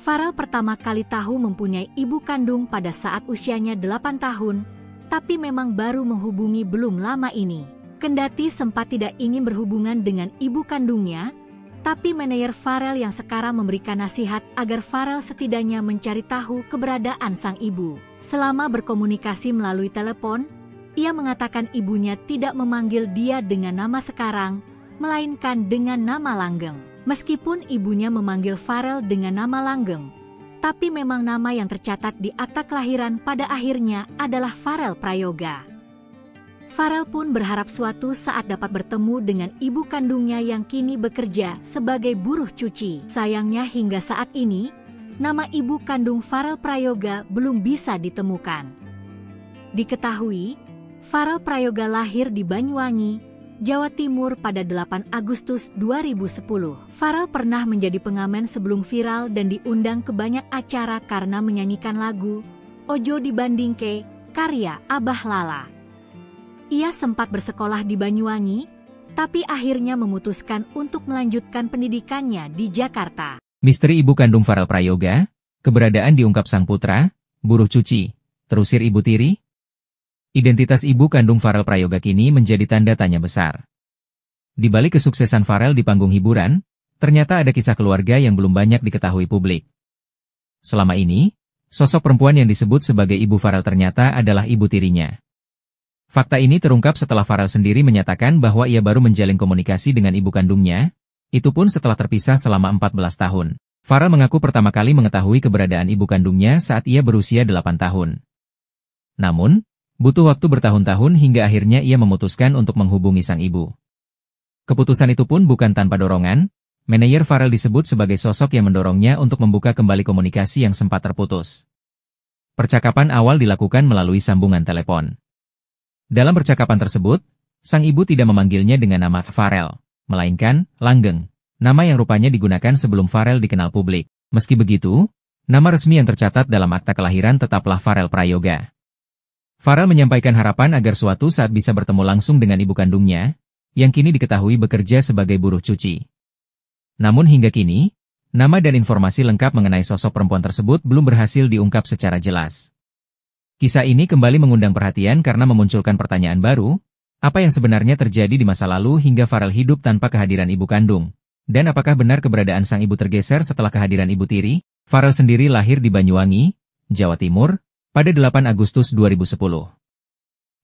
Farel pertama kali tahu mempunyai ibu kandung pada saat usianya 8 tahun, tapi memang baru menghubungi belum lama ini. Kendati sempat tidak ingin berhubungan dengan ibu kandungnya, tapi manajer Farel yang sekarang memberikan nasihat agar Farel setidaknya mencari tahu keberadaan sang ibu. Selama berkomunikasi melalui telepon, ia mengatakan ibunya tidak memanggil dia dengan nama sekarang, melainkan dengan nama langgeng. Meskipun ibunya memanggil Farel dengan nama langgeng, tapi memang nama yang tercatat di akta kelahiran pada akhirnya adalah Farel Prayoga. Farel pun berharap suatu saat dapat bertemu dengan ibu kandungnya yang kini bekerja sebagai buruh cuci. Sayangnya hingga saat ini, nama ibu kandung Farel Prayoga belum bisa ditemukan. Diketahui, Farel Prayoga lahir di Banyuwangi, Jawa Timur pada 8 Agustus 2010. Farel pernah menjadi pengamen sebelum viral dan diundang ke banyak acara karena menyanyikan lagu Ojo Dibandingke karya Abah Lala. Ia sempat bersekolah di Banyuwangi, tapi akhirnya memutuskan untuk melanjutkan pendidikannya di Jakarta. Misteri ibu kandung Farel Prayoga, keberadaan diungkap sang putra, buruh cuci, terusir ibu tiri. Identitas ibu kandung Farel Prayoga kini menjadi tanda tanya besar. Di balik kesuksesan Farel di panggung hiburan, ternyata ada kisah keluarga yang belum banyak diketahui publik. Selama ini, sosok perempuan yang disebut sebagai ibu Farel ternyata adalah ibu tirinya. Fakta ini terungkap setelah Farel sendiri menyatakan bahwa ia baru menjalin komunikasi dengan ibu kandungnya, itu pun setelah terpisah selama 14 tahun. Farel mengaku pertama kali mengetahui keberadaan ibu kandungnya saat ia berusia 8 tahun. Namun, butuh waktu bertahun-tahun hingga akhirnya ia memutuskan untuk menghubungi sang ibu. Keputusan itu pun bukan tanpa dorongan, manajer Farel disebut sebagai sosok yang mendorongnya untuk membuka kembali komunikasi yang sempat terputus. Percakapan awal dilakukan melalui sambungan telepon. Dalam percakapan tersebut, sang ibu tidak memanggilnya dengan nama Farel, melainkan Langgeng, nama yang rupanya digunakan sebelum Farel dikenal publik. Meski begitu, nama resmi yang tercatat dalam akta kelahiran tetaplah Farel Prayoga. Farel menyampaikan harapan agar suatu saat bisa bertemu langsung dengan ibu kandungnya, yang kini diketahui bekerja sebagai buruh cuci. Namun hingga kini, nama dan informasi lengkap mengenai sosok perempuan tersebut belum berhasil diungkap secara jelas. Kisah ini kembali mengundang perhatian karena memunculkan pertanyaan baru, apa yang sebenarnya terjadi di masa lalu hingga Farel hidup tanpa kehadiran ibu kandung? Dan apakah benar keberadaan sang ibu tergeser setelah kehadiran ibu tiri? Farel sendiri lahir di Banyuwangi, Jawa Timur, pada 8 Agustus 2010.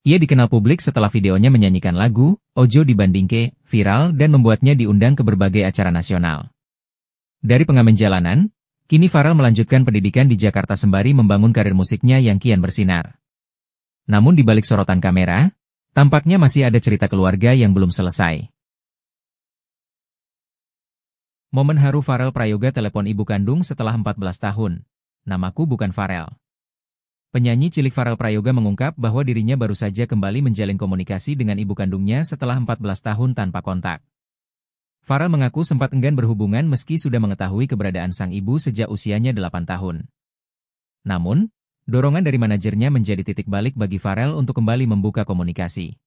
Ia dikenal publik setelah videonya menyanyikan lagu Ojo Dibandingke viral dan membuatnya diundang ke berbagai acara nasional. Dari pengamen jalanan, kini Farel melanjutkan pendidikan di Jakarta sembari membangun karir musiknya yang kian bersinar. Namun di balik sorotan kamera, tampaknya masih ada cerita keluarga yang belum selesai. Momen haru Farel Prayoga telepon ibu kandung setelah 14 tahun. Namaku bukan Farel. Penyanyi cilik Farel Prayoga mengungkap bahwa dirinya baru saja kembali menjalin komunikasi dengan ibu kandungnya setelah 14 tahun tanpa kontak. Farel mengaku sempat enggan berhubungan meski sudah mengetahui keberadaan sang ibu sejak usianya 8 tahun. Namun, dorongan dari manajernya menjadi titik balik bagi Farel untuk kembali membuka komunikasi.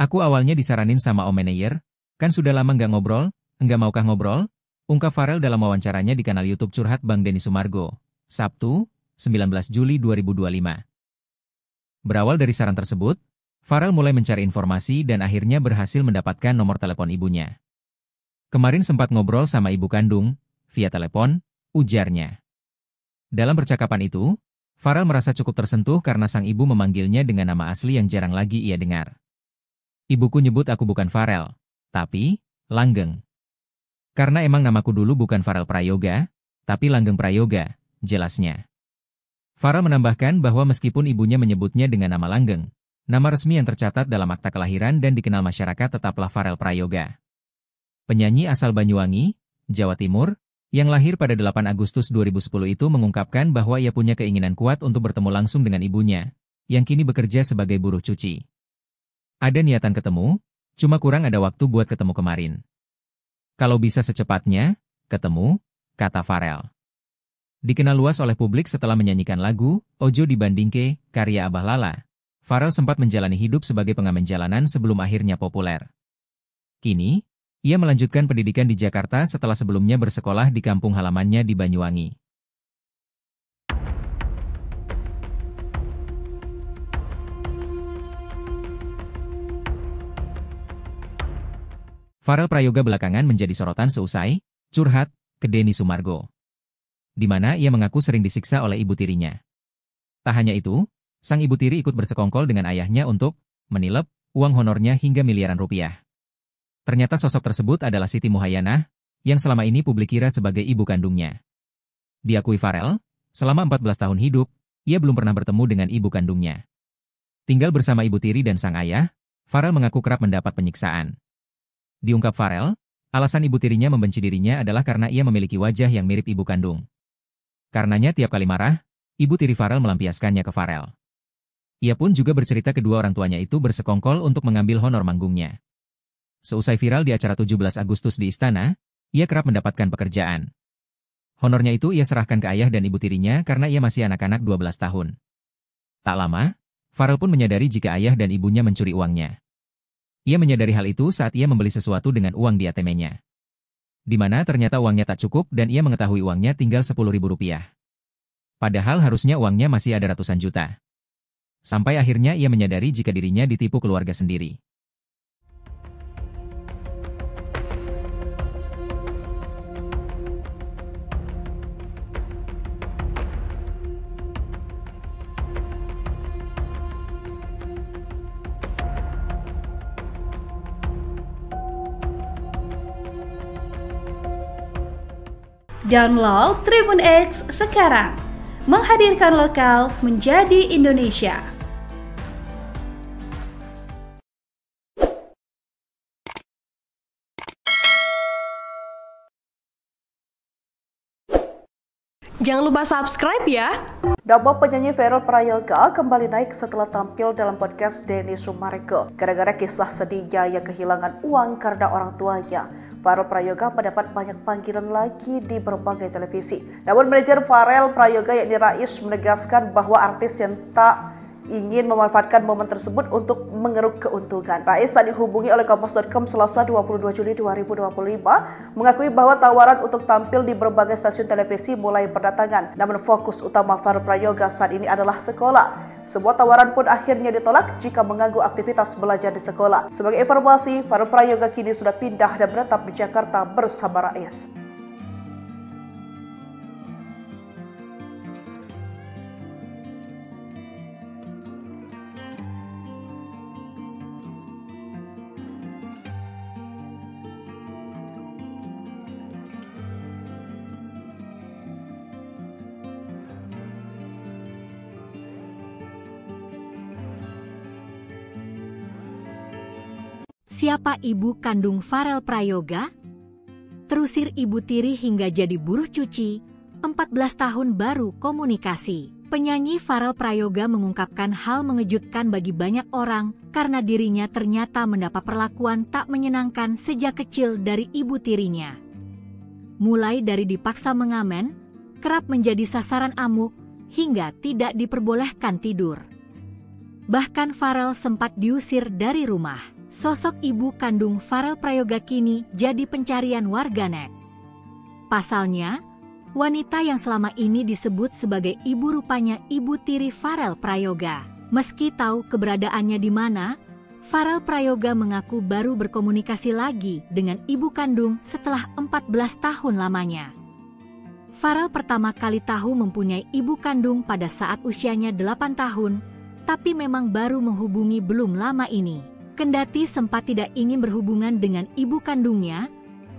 Aku awalnya disaranin sama om manajer, kan sudah lama nggak ngobrol, enggak maukah ngobrol? Ungkap Farel dalam wawancaranya di kanal YouTube Curhat Bang Denny Sumargo, Sabtu, 19 Juli 2025. Berawal dari saran tersebut, Farel mulai mencari informasi dan akhirnya berhasil mendapatkan nomor telepon ibunya. Kemarin sempat ngobrol sama ibu kandung, via telepon, ujarnya. Dalam percakapan itu, Farel merasa cukup tersentuh karena sang ibu memanggilnya dengan nama asli yang jarang lagi ia dengar. Ibuku nyebut aku bukan Farel, tapi Langgeng. Karena emang namaku dulu bukan Farel Prayoga, tapi Langgeng Prayoga, jelasnya. Farel menambahkan bahwa meskipun ibunya menyebutnya dengan nama Langgeng, nama resmi yang tercatat dalam akta kelahiran dan dikenal masyarakat tetaplah Farel Prayoga. Penyanyi asal Banyuwangi, Jawa Timur, yang lahir pada 8 Agustus 2010 itu mengungkapkan bahwa ia punya keinginan kuat untuk bertemu langsung dengan ibunya, yang kini bekerja sebagai buruh cuci. Ada niatan ketemu, cuma kurang ada waktu buat ketemu kemarin. Kalau bisa secepatnya, ketemu, kata Farel. Dikenal luas oleh publik setelah menyanyikan lagu Ojo Dibandingke karya Abah Lala, Farel sempat menjalani hidup sebagai pengamen jalanan sebelum akhirnya populer. Kini, ia melanjutkan pendidikan di Jakarta setelah sebelumnya bersekolah di kampung halamannya di Banyuwangi. Farel Prayoga belakangan menjadi sorotan seusai curhat ke Denny Sumargo, di mana ia mengaku sering disiksa oleh ibu tirinya. Tak hanya itu, sang ibu tiri ikut bersekongkol dengan ayahnya untuk menilep uang honornya hingga miliaran rupiah. Ternyata sosok tersebut adalah Siti Muhayyanah, yang selama ini publik kira sebagai ibu kandungnya. Diakui Farel, selama 14 tahun hidup, ia belum pernah bertemu dengan ibu kandungnya. Tinggal bersama ibu tiri dan sang ayah, Farel mengaku kerap mendapat penyiksaan. Diungkap Farel, alasan ibu tirinya membenci dirinya adalah karena ia memiliki wajah yang mirip ibu kandung. Karenanya tiap kali marah, ibu tiri Farel melampiaskannya ke Farel. Ia pun juga bercerita kedua orang tuanya itu bersekongkol untuk mengambil honor manggungnya. Seusai viral di acara 17 Agustus di Istana, ia kerap mendapatkan pekerjaan. Honornya itu ia serahkan ke ayah dan ibu tirinya karena ia masih anak-anak 12 tahun. Tak lama, Farel pun menyadari jika ayah dan ibunya mencuri uangnya. Ia menyadari hal itu saat ia membeli sesuatu dengan uang di ATM-nya. Di mana ternyata uangnya tak cukup dan ia mengetahui uangnya tinggal Rp10.000. Padahal harusnya uangnya masih ada ratusan juta. Sampai akhirnya ia menyadari jika dirinya ditipu keluarga sendiri. Download Tribun X sekarang, menghadirkan lokal menjadi Indonesia. Jangan lupa subscribe ya. Nama penyanyi Farel Prayoga kembali naik setelah tampil dalam podcast Denny Sumargo. Gara-gara kisah sedihnya yang kehilangan uang karena orang tuanya, Farel Prayoga mendapat banyak panggilan lagi di berbagai televisi. Namun manajer Farel Prayoga yakni Rais menegaskan bahwa artis yang tak ingin memanfaatkan momen tersebut untuk mengeruk keuntungan. Rais saat dihubungi oleh Kompas.com Selasa 22 Juli 2025 mengakui bahwa tawaran untuk tampil di berbagai stasiun televisi mulai berdatangan. Namun fokus utama Farel Prayoga saat ini adalah sekolah. Sebuah tawaran pun akhirnya ditolak jika mengganggu aktivitas belajar di sekolah. Sebagai informasi, Farel Prayoga kini sudah pindah dan menetap di Jakarta bersama Rais. Siapa ibu kandung Farel Prayoga? Terusir ibu tiri hingga jadi buruh cuci, 14 tahun baru komunikasi. Penyanyi Farel Prayoga mengungkapkan hal mengejutkan bagi banyak orang karena dirinya ternyata mendapat perlakuan tak menyenangkan sejak kecil dari ibu tirinya. Mulai dari dipaksa mengamen, kerap menjadi sasaran amuk, hingga tidak diperbolehkan tidur. Bahkan Farel sempat diusir dari rumah. Sosok ibu kandung Farel Prayoga kini jadi pencarian warganet. Pasalnya, wanita yang selama ini disebut sebagai ibu rupanya ibu tiri Farel Prayoga. Meski tahu keberadaannya di mana, Farel Prayoga mengaku baru berkomunikasi lagi dengan ibu kandung setelah 14 tahun lamanya. Farel pertama kali tahu mempunyai ibu kandung pada saat usianya 8 tahun, tapi memang baru menghubungi belum lama ini. Kendati sempat tidak ingin berhubungan dengan ibu kandungnya,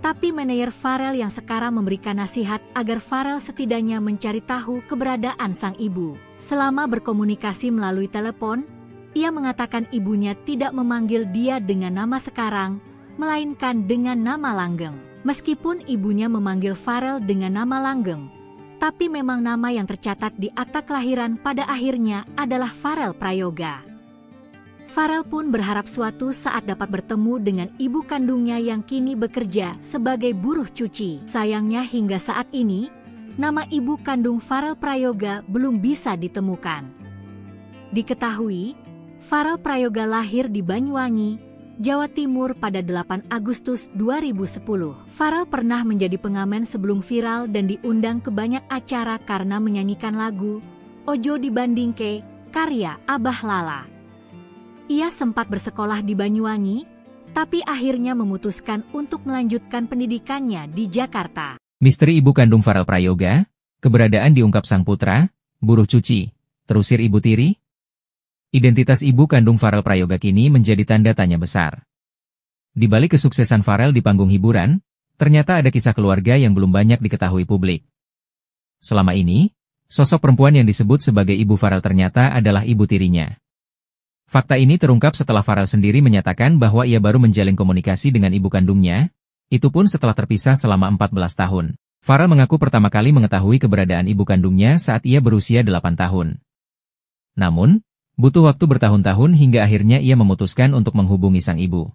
tapi manajer Farel yang sekarang memberikan nasihat agar Farel setidaknya mencari tahu keberadaan sang ibu. Selama berkomunikasi melalui telepon, ia mengatakan ibunya tidak memanggil dia dengan nama sekarang, melainkan dengan nama langgeng. Meskipun ibunya memanggil Farel dengan nama langgeng, tapi memang nama yang tercatat di akta kelahiran pada akhirnya adalah Farel Prayoga. Farel pun berharap suatu saat dapat bertemu dengan ibu kandungnya yang kini bekerja sebagai buruh cuci. Sayangnya hingga saat ini, nama ibu kandung Farel Prayoga belum bisa ditemukan. Diketahui, Farel Prayoga lahir di Banyuwangi, Jawa Timur pada 8 Agustus 2010. Farel pernah menjadi pengamen sebelum viral dan diundang ke banyak acara karena menyanyikan lagu Ojo Dibandingke, karya Abah Lala. Ia sempat bersekolah di Banyuwangi, tapi akhirnya memutuskan untuk melanjutkan pendidikannya di Jakarta. Misteri ibu kandung Farel Prayoga, keberadaan diungkap sang putra, buruh cuci, terusir ibu tiri. Identitas ibu kandung Farel Prayoga kini menjadi tanda tanya besar. Di balik kesuksesan Farel di panggung hiburan, ternyata ada kisah keluarga yang belum banyak diketahui publik. Selama ini, sosok perempuan yang disebut sebagai ibu Farel ternyata adalah ibu tirinya. Fakta ini terungkap setelah Farel sendiri menyatakan bahwa ia baru menjalin komunikasi dengan ibu kandungnya, itu pun setelah terpisah selama 14 tahun. Farel mengaku pertama kali mengetahui keberadaan ibu kandungnya saat ia berusia 8 tahun. Namun, butuh waktu bertahun-tahun hingga akhirnya ia memutuskan untuk menghubungi sang ibu.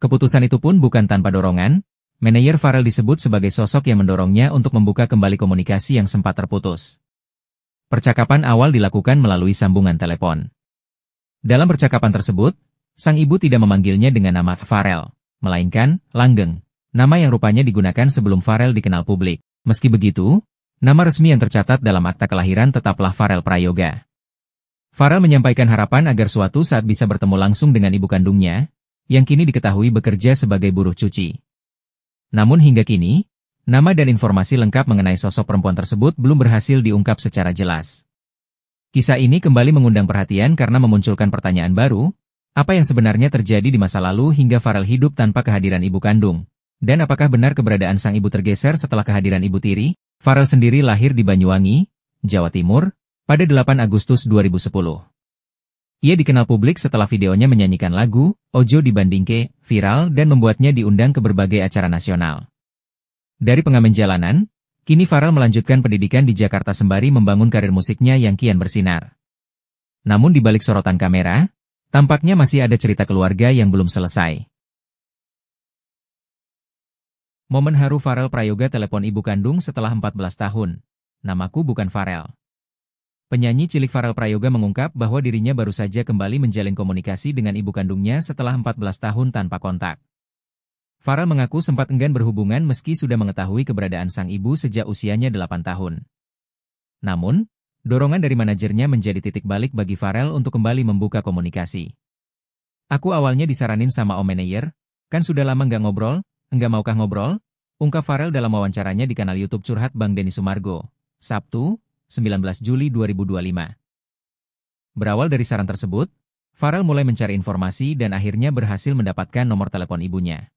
Keputusan itu pun bukan tanpa dorongan, manajer Farel disebut sebagai sosok yang mendorongnya untuk membuka kembali komunikasi yang sempat terputus. Percakapan awal dilakukan melalui sambungan telepon. Dalam percakapan tersebut, sang ibu tidak memanggilnya dengan nama Farel, melainkan Langgeng, nama yang rupanya digunakan sebelum Farel dikenal publik. Meski begitu, nama resmi yang tercatat dalam akta kelahiran tetaplah Farel Prayoga. Farel menyampaikan harapan agar suatu saat bisa bertemu langsung dengan ibu kandungnya, yang kini diketahui bekerja sebagai buruh cuci. Namun hingga kini, nama dan informasi lengkap mengenai sosok perempuan tersebut belum berhasil diungkap secara jelas. Kisah ini kembali mengundang perhatian karena memunculkan pertanyaan baru, apa yang sebenarnya terjadi di masa lalu hingga Farel hidup tanpa kehadiran ibu kandung? Dan apakah benar keberadaan sang ibu tergeser setelah kehadiran ibu tiri? Farel sendiri lahir di Banyuwangi, Jawa Timur, pada 8 Agustus 2010. Ia dikenal publik setelah videonya menyanyikan lagu Ojo Dibandingke viral dan membuatnya diundang ke berbagai acara nasional. Dari pengamen jalanan, kini Farel melanjutkan pendidikan di Jakarta sembari membangun karir musiknya yang kian bersinar. Namun di balik sorotan kamera, tampaknya masih ada cerita keluarga yang belum selesai. Momen haru Farel Prayoga telepon ibu kandung setelah 14 tahun. Namaku bukan Farel. Penyanyi cilik Farel Prayoga mengungkap bahwa dirinya baru saja kembali menjalin komunikasi dengan ibu kandungnya setelah 14 tahun tanpa kontak. Farel mengaku sempat enggan berhubungan meski sudah mengetahui keberadaan sang ibu sejak usianya 8 tahun. Namun, dorongan dari manajernya menjadi titik balik bagi Farel untuk kembali membuka komunikasi. Aku awalnya disaranin sama om manajer, kan sudah lama nggak ngobrol, enggak maukah ngobrol? Ungkap Farel dalam wawancaranya di kanal YouTube Curhat Bang Denny Sumargo, Sabtu, 19 Juli 2025. Berawal dari saran tersebut, Farel mulai mencari informasi dan akhirnya berhasil mendapatkan nomor telepon ibunya.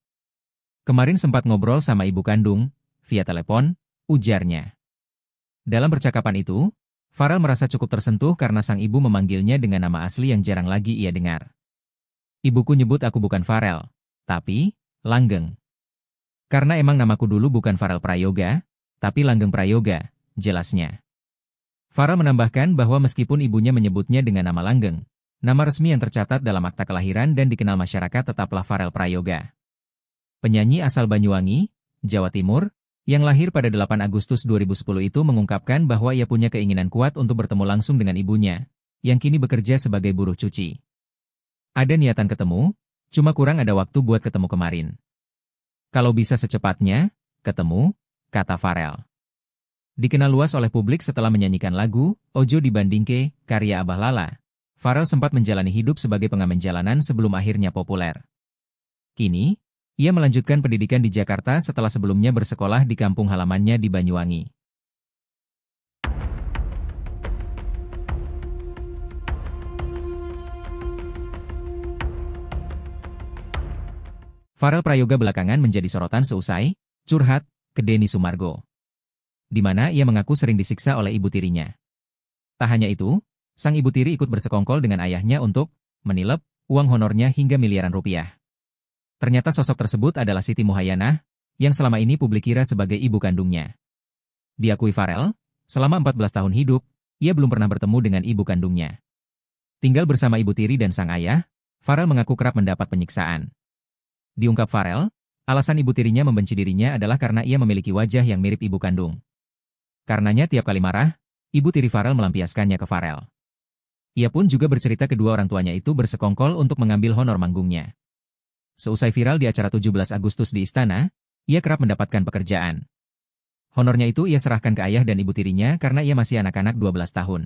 Kemarin sempat ngobrol sama ibu kandung, via telepon, ujarnya. Dalam percakapan itu, Farel merasa cukup tersentuh karena sang ibu memanggilnya dengan nama asli yang jarang lagi ia dengar. Ibuku nyebut aku bukan Farel, tapi Langgeng. Karena emang namaku dulu bukan Farel Prayoga, tapi Langgeng Prayoga, jelasnya. Farel menambahkan bahwa meskipun ibunya menyebutnya dengan nama Langgeng, nama resmi yang tercatat dalam akta kelahiran dan dikenal masyarakat tetaplah Farel Prayoga. Penyanyi asal Banyuwangi, Jawa Timur, yang lahir pada 8 Agustus 2010 itu mengungkapkan bahwa ia punya keinginan kuat untuk bertemu langsung dengan ibunya, yang kini bekerja sebagai buruh cuci. Ada niatan ketemu, cuma kurang ada waktu buat ketemu kemarin. Kalau bisa secepatnya, ketemu, kata Farel. Dikenal luas oleh publik setelah menyanyikan lagu Ojo Dibandingke, karya Abah Lala. Farel sempat menjalani hidup sebagai pengamen jalanan sebelum akhirnya populer. Kini, ia melanjutkan pendidikan di Jakarta setelah sebelumnya bersekolah di kampung halamannya di Banyuwangi. Farel Prayoga belakangan menjadi sorotan seusai curhat ke Denny Sumargo, di mana ia mengaku sering disiksa oleh ibu tirinya. Tak hanya itu, sang ibu tiri ikut bersekongkol dengan ayahnya untuk menilep uang honornya hingga miliaran rupiah. Ternyata sosok tersebut adalah Siti Muhayyanah, yang selama ini publik kira sebagai ibu kandungnya. Diakui Farel, selama 14 tahun hidup, ia belum pernah bertemu dengan ibu kandungnya. Tinggal bersama ibu tiri dan sang ayah, Farel mengaku kerap mendapat penyiksaan. Diungkap Farel, alasan ibu tirinya membenci dirinya adalah karena ia memiliki wajah yang mirip ibu kandung. Karenanya tiap kali marah, ibu tiri Farel melampiaskannya ke Farel. Ia pun juga bercerita kedua orang tuanya itu bersekongkol untuk mengambil honor manggungnya. Seusai viral di acara 17 Agustus di Istana, ia kerap mendapatkan pekerjaan. Honornya itu ia serahkan ke ayah dan ibu tirinya karena ia masih anak-anak 12 tahun.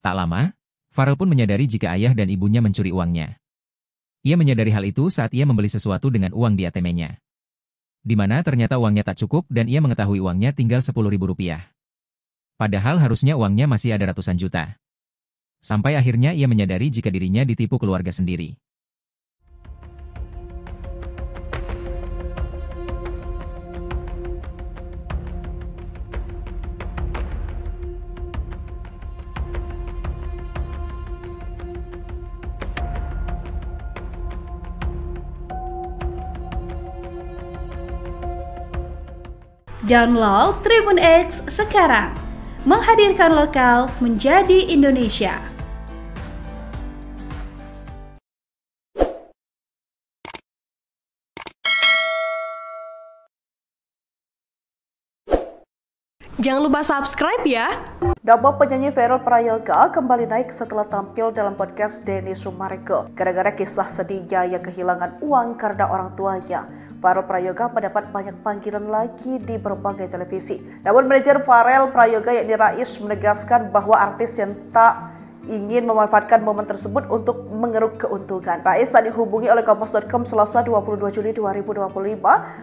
Tak lama, Farel pun menyadari jika ayah dan ibunya mencuri uangnya. Ia menyadari hal itu saat ia membeli sesuatu dengan uang di ATM-nya. Di mana ternyata uangnya tak cukup dan ia mengetahui uangnya tinggal Rp10.000. Padahal harusnya uangnya masih ada ratusan juta. Sampai akhirnya ia menyadari jika dirinya ditipu keluarga sendiri. Download Tribun X sekarang, menghadirkan lokal menjadi Indonesia. Jangan lupa subscribe ya. Nama penyanyi Farel Prayoga kembali naik setelah tampil dalam podcast Denny Sumarego. Gara-gara kisah sedihnya yang kehilangan uang karena orang tuanya, Farel Prayoga mendapat banyak panggilan lagi di berbagai televisi. Namun manajer Farel Prayoga yakni Rais menegaskan bahwa artis yang tak ingin memanfaatkan momen tersebut untuk mengeruk keuntungan. Rais saat dihubungi oleh Kompas.com Selasa 22 Juli 2025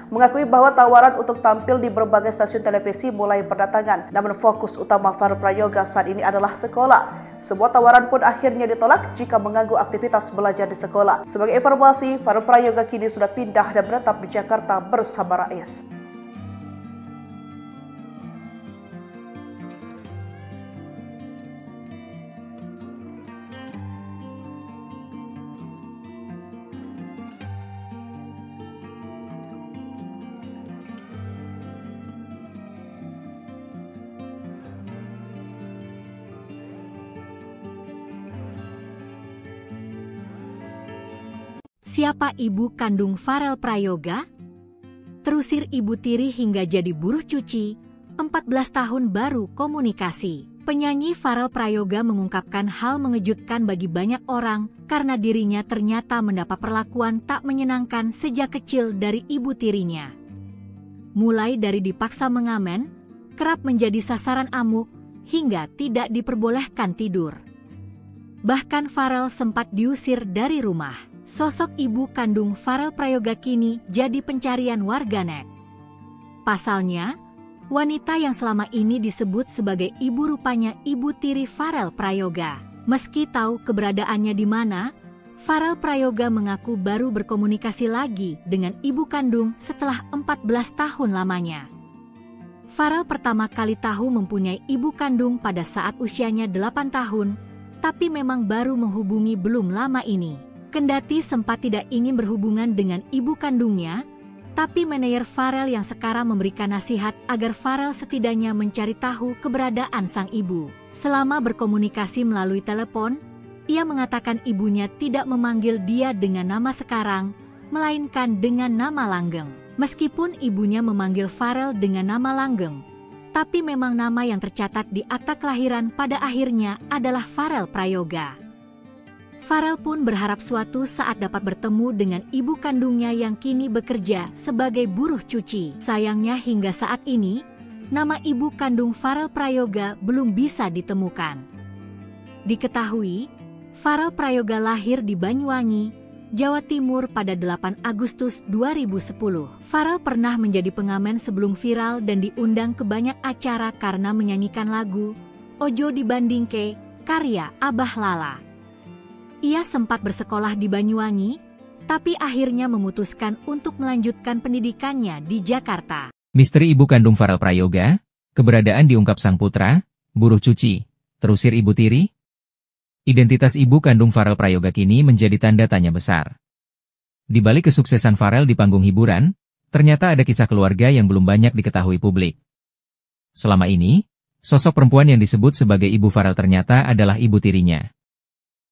mengakui bahwa tawaran untuk tampil di berbagai stasiun televisi mulai berdatangan. Namun fokus utama Farel Prayoga saat ini adalah sekolah. Semua tawaran pun akhirnya ditolak jika mengganggu aktivitas belajar di sekolah. Sebagai informasi, Farel Prayoga kini sudah pindah dan menetap di Jakarta bersama Rais. Siapa ibu kandung Farel Prayoga? Terusir ibu tiri hingga jadi buruh cuci, 14 tahun baru komunikasi. Penyanyi Farel Prayoga mengungkapkan hal mengejutkan bagi banyak orang karena dirinya ternyata mendapat perlakuan tak menyenangkan sejak kecil dari ibu tirinya. Mulai dari dipaksa mengamen, kerap menjadi sasaran amuk, hingga tidak diperbolehkan tidur. Bahkan Farel sempat diusir dari rumah. Sosok ibu kandung Farel Prayoga kini jadi pencarian warganet. Pasalnya, wanita yang selama ini disebut sebagai ibu rupanya ibu tiri Farel Prayoga. Meski tahu keberadaannya di mana, Farel Prayoga mengaku baru berkomunikasi lagi dengan ibu kandung setelah 14 tahun lamanya. Farel pertama kali tahu mempunyai ibu kandung pada saat usianya 8 tahun, tapi memang baru menghubungi belum lama ini. Kendati sempat tidak ingin berhubungan dengan ibu kandungnya, tapi manajer Farel yang sekarang memberikan nasihat agar Farel setidaknya mencari tahu keberadaan sang ibu. Selama berkomunikasi melalui telepon, ia mengatakan ibunya tidak memanggil dia dengan nama sekarang, melainkan dengan nama langgeng. Meskipun ibunya memanggil Farel dengan nama langgeng, tapi memang nama yang tercatat di akta kelahiran pada akhirnya adalah Farel Prayoga. Farel pun berharap suatu saat dapat bertemu dengan ibu kandungnya yang kini bekerja sebagai buruh cuci. Sayangnya hingga saat ini, nama ibu kandung Farel Prayoga belum bisa ditemukan. Diketahui, Farel Prayoga lahir di Banyuwangi, Jawa Timur pada 8 Agustus 2010. Farel pernah menjadi pengamen sebelum viral dan diundang ke banyak acara karena menyanyikan lagu Ojo Dibandingke karya Abah Lala. Ia sempat bersekolah di Banyuwangi, tapi akhirnya memutuskan untuk melanjutkan pendidikannya di Jakarta. Misteri ibu kandung Farel Prayoga, keberadaan diungkap sang putra, buruh cuci, terusir ibu tiri. Identitas ibu kandung Farel Prayoga kini menjadi tanda tanya besar. Di balik kesuksesan Farel di panggung hiburan, ternyata ada kisah keluarga yang belum banyak diketahui publik. Selama ini, sosok perempuan yang disebut sebagai ibu Farel ternyata adalah ibu tirinya.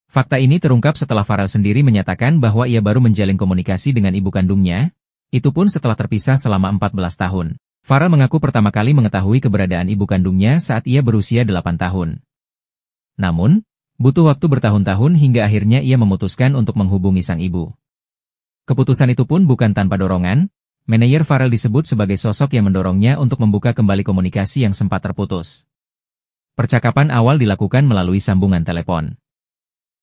Fakta ini terungkap setelah Farel sendiri menyatakan bahwa ia baru menjalin komunikasi dengan ibu kandungnya, itu pun setelah terpisah selama 14 tahun. Farel mengaku pertama kali mengetahui keberadaan ibu kandungnya saat ia berusia 8 tahun. Namun, butuh waktu bertahun-tahun hingga akhirnya ia memutuskan untuk menghubungi sang ibu. Keputusan itu pun bukan tanpa dorongan, manajer Farel disebut sebagai sosok yang mendorongnya untuk membuka kembali komunikasi yang sempat terputus. Percakapan awal dilakukan melalui sambungan telepon.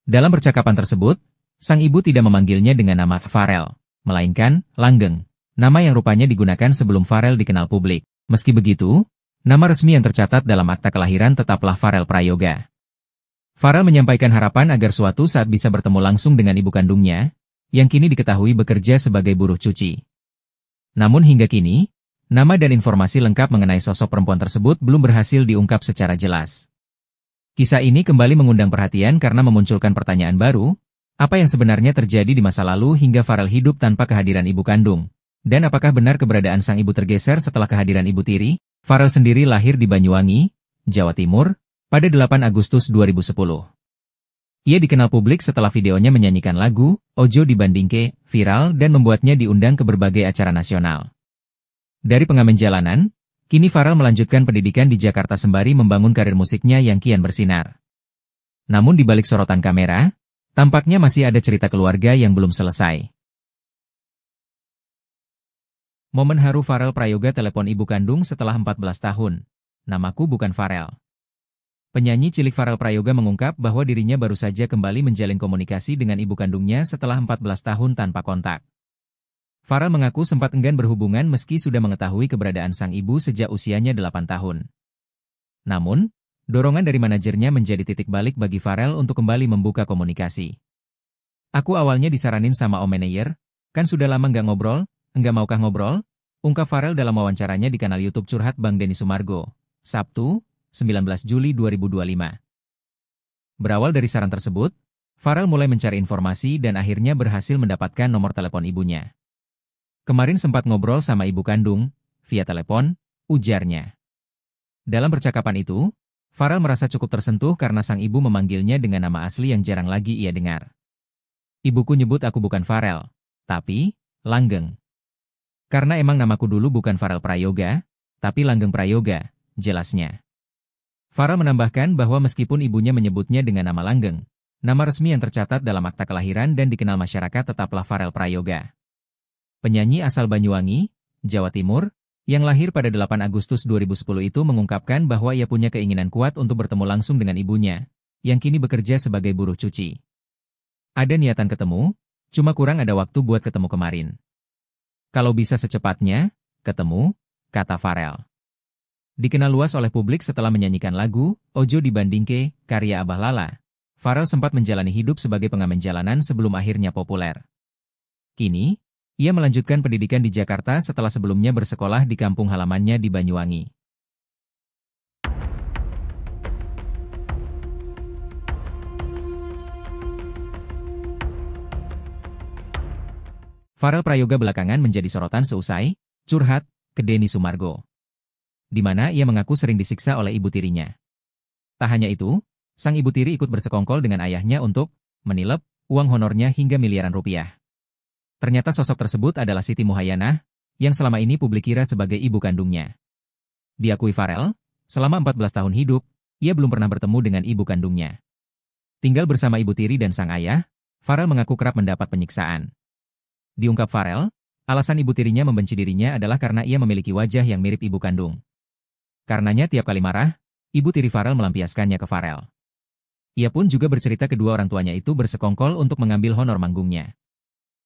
Dalam percakapan tersebut, sang ibu tidak memanggilnya dengan nama Farel, melainkan Langgeng, nama yang rupanya digunakan sebelum Farel dikenal publik. Meski begitu, nama resmi yang tercatat dalam akta kelahiran tetaplah Farel Prayoga. Farel menyampaikan harapan agar suatu saat bisa bertemu langsung dengan ibu kandungnya, yang kini diketahui bekerja sebagai buruh cuci. Namun hingga kini, nama dan informasi lengkap mengenai sosok perempuan tersebut belum berhasil diungkap secara jelas. Kisah ini kembali mengundang perhatian karena memunculkan pertanyaan baru, apa yang sebenarnya terjadi di masa lalu hingga Farel hidup tanpa kehadiran ibu kandung? Dan apakah benar keberadaan sang ibu tergeser setelah kehadiran ibu tiri? Farel sendiri lahir di Banyuwangi, Jawa Timur, pada 8 Agustus 2010. Ia dikenal publik setelah videonya menyanyikan lagu Ojo Dibandingke viral dan membuatnya diundang ke berbagai acara nasional. Dari pengamen jalanan, kini Farel melanjutkan pendidikan di Jakarta sembari membangun karir musiknya yang kian bersinar. Namun di balik sorotan kamera, tampaknya masih ada cerita keluarga yang belum selesai. Momen haru Farel Prayoga telepon ibu kandung setelah 14 tahun. Namaku bukan Farel. Penyanyi cilik Farel Prayoga mengungkap bahwa dirinya baru saja kembali menjalin komunikasi dengan ibu kandungnya setelah 14 tahun tanpa kontak. Farel mengaku sempat enggan berhubungan meski sudah mengetahui keberadaan sang ibu sejak usianya 8 tahun. Namun, dorongan dari manajernya menjadi titik balik bagi Farel untuk kembali membuka komunikasi. Aku awalnya disaranin sama Om Manayer, kan sudah lama nggak ngobrol, enggak maukah ngobrol? Ungkap Farel dalam wawancaranya di kanal YouTube Curhat Bang Denny Sumargo, Sabtu, 19 Juli 2025. Berawal dari saran tersebut, Farel mulai mencari informasi dan akhirnya berhasil mendapatkan nomor telepon ibunya. Kemarin sempat ngobrol sama ibu kandung, via telepon, ujarnya. Dalam percakapan itu, Farel merasa cukup tersentuh karena sang ibu memanggilnya dengan nama asli yang jarang lagi ia dengar. Ibuku nyebut aku bukan Farel, tapi Langgeng. Karena emang namaku dulu bukan Farel Prayoga, tapi Langgeng Prayoga, jelasnya. Farel menambahkan bahwa meskipun ibunya menyebutnya dengan nama Langgeng, nama resmi yang tercatat dalam akta kelahiran dan dikenal masyarakat tetaplah Farel Prayoga. Penyanyi asal Banyuwangi, Jawa Timur, yang lahir pada 8 Agustus 2010 itu mengungkapkan bahwa ia punya keinginan kuat untuk bertemu langsung dengan ibunya, yang kini bekerja sebagai buruh cuci. Ada niatan ketemu, cuma kurang ada waktu buat ketemu kemarin. Kalau bisa secepatnya, ketemu, kata Farel. Dikenal luas oleh publik setelah menyanyikan lagu Ojo Dibandingke, karya Abah Lala. Farel sempat menjalani hidup sebagai pengamen jalanan sebelum akhirnya populer. Kini, ia melanjutkan pendidikan di Jakarta setelah sebelumnya bersekolah di kampung halamannya di Banyuwangi. Farel Prayoga belakangan menjadi sorotan seusai curhat ke Denny Sumargo, di mana ia mengaku sering disiksa oleh ibu tirinya. Tak hanya itu, sang ibu tiri ikut bersekongkol dengan ayahnya untuk menilep uang honornya hingga miliaran rupiah. Ternyata sosok tersebut adalah Siti Muhayyanah, yang selama ini publik kira sebagai ibu kandungnya. Diakui Farel, selama 14 tahun hidup, ia belum pernah bertemu dengan ibu kandungnya. Tinggal bersama ibu tiri dan sang ayah, Farel mengaku kerap mendapat penyiksaan. Diungkap Farel, alasan ibu tirinya membenci dirinya adalah karena ia memiliki wajah yang mirip ibu kandung. Karenanya tiap kali marah, ibu tiri Farel melampiaskannya ke Farel. Ia pun juga bercerita kedua orang tuanya itu bersekongkol untuk mengambil honor manggungnya.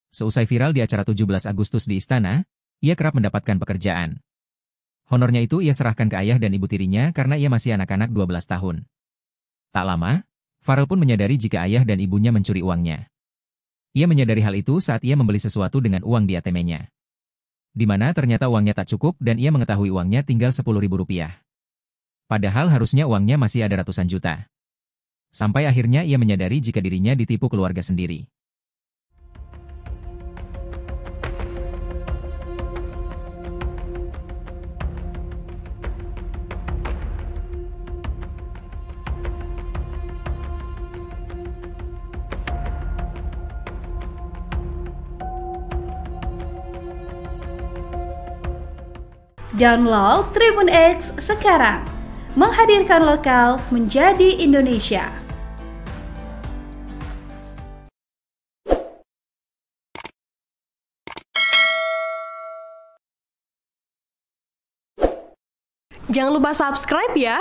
Seusai viral di acara 17 Agustus di Istana, ia kerap mendapatkan pekerjaan. Honornya itu ia serahkan ke ayah dan ibu tirinya karena ia masih anak-anak 12 tahun. Tak lama, Farel pun menyadari jika ayah dan ibunya mencuri uangnya. Ia menyadari hal itu saat ia membeli sesuatu dengan uang di ATM-nya. Di mana ternyata uangnya tak cukup dan ia mengetahui uangnya tinggal Rp10.000. Padahal harusnya uangnya masih ada ratusan juta. Sampai akhirnya ia menyadari jika dirinya ditipu keluarga sendiri. Download Tribun X sekarang, menghadirkan lokal menjadi Indonesia. Jangan lupa subscribe ya.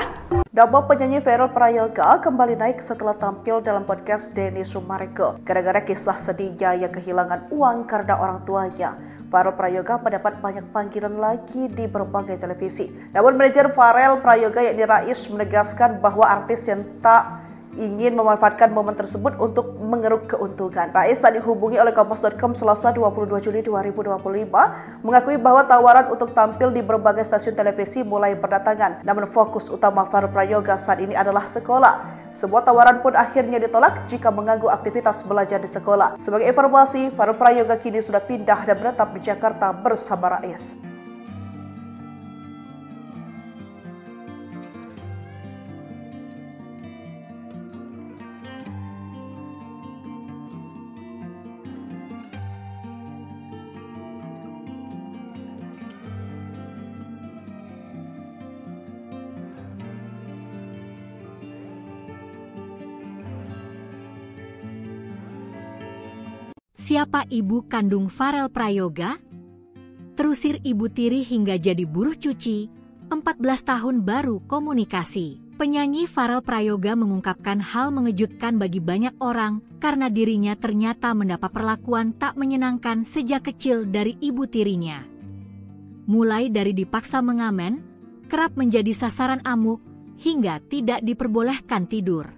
Nama penyanyi Farel Prayoga kembali naik setelah tampil dalam podcast Denny Sumarego. Gara-gara kisah sedihnya yang kehilangan uang karena orang tuanya, Farel Prayoga mendapat banyak panggilan lagi di berbagai televisi. Namun manajer Farel Prayoga yakni Rais menegaskan bahwa artis yang tak ingin memanfaatkan momen tersebut untuk mengeruk keuntungan. Rais saat dihubungi oleh Kompas.com Selasa 22 Juli 2025 mengakui bahwa tawaran untuk tampil di berbagai stasiun televisi mulai berdatangan. Namun fokus utama Farel Prayoga saat ini adalah sekolah. Sebuah tawaran pun akhirnya ditolak jika mengganggu aktivitas belajar di sekolah. Sebagai informasi, Farel Prayoga kini sudah pindah dan menetap di Jakarta bersama Rais. Siapa ibu kandung Farel Prayoga? Terusir ibu tiri hingga jadi buruh cuci, 14 tahun baru komunikasi. Penyanyi Farel Prayoga mengungkapkan hal mengejutkan bagi banyak orang karena dirinya ternyata mendapat perlakuan tak menyenangkan sejak kecil dari ibu tirinya. Mulai dari dipaksa mengamen, kerap menjadi sasaran amuk, hingga tidak diperbolehkan tidur.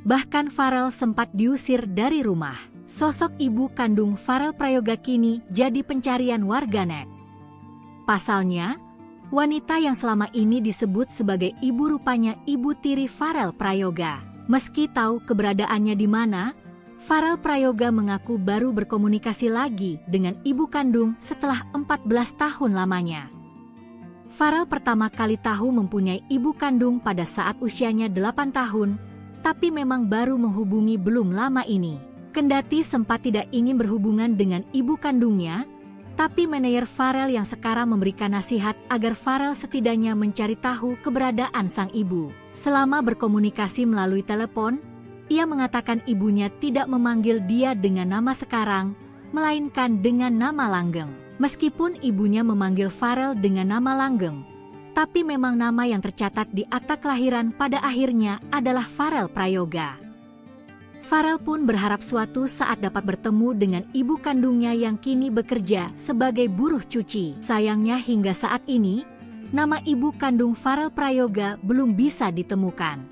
Bahkan Farel sempat diusir dari rumah. Sosok ibu kandung Farel Prayoga kini jadi pencarian warganet. Pasalnya, wanita yang selama ini disebut sebagai ibu rupanya ibu tiri Farel Prayoga. Meski tahu keberadaannya di mana, Farel Prayoga mengaku baru berkomunikasi lagi dengan ibu kandung setelah 14 tahun lamanya. Farel pertama kali tahu mempunyai ibu kandung pada saat usianya 8 tahun, tapi memang baru menghubungi belum lama ini. Kendati sempat tidak ingin berhubungan dengan ibu kandungnya, tapi manajer Farel yang sekarang memberikan nasihat agar Farel setidaknya mencari tahu keberadaan sang ibu. Selama berkomunikasi melalui telepon, ia mengatakan ibunya tidak memanggil dia dengan nama sekarang, melainkan dengan nama langgeng. Meskipun ibunya memanggil Farel dengan nama langgeng, tapi memang nama yang tercatat di akta kelahiran pada akhirnya adalah Farel Prayoga. Farel pun berharap suatu saat dapat bertemu dengan ibu kandungnya yang kini bekerja sebagai buruh cuci. Sayangnya hingga saat ini, nama ibu kandung Farel Prayoga belum bisa ditemukan.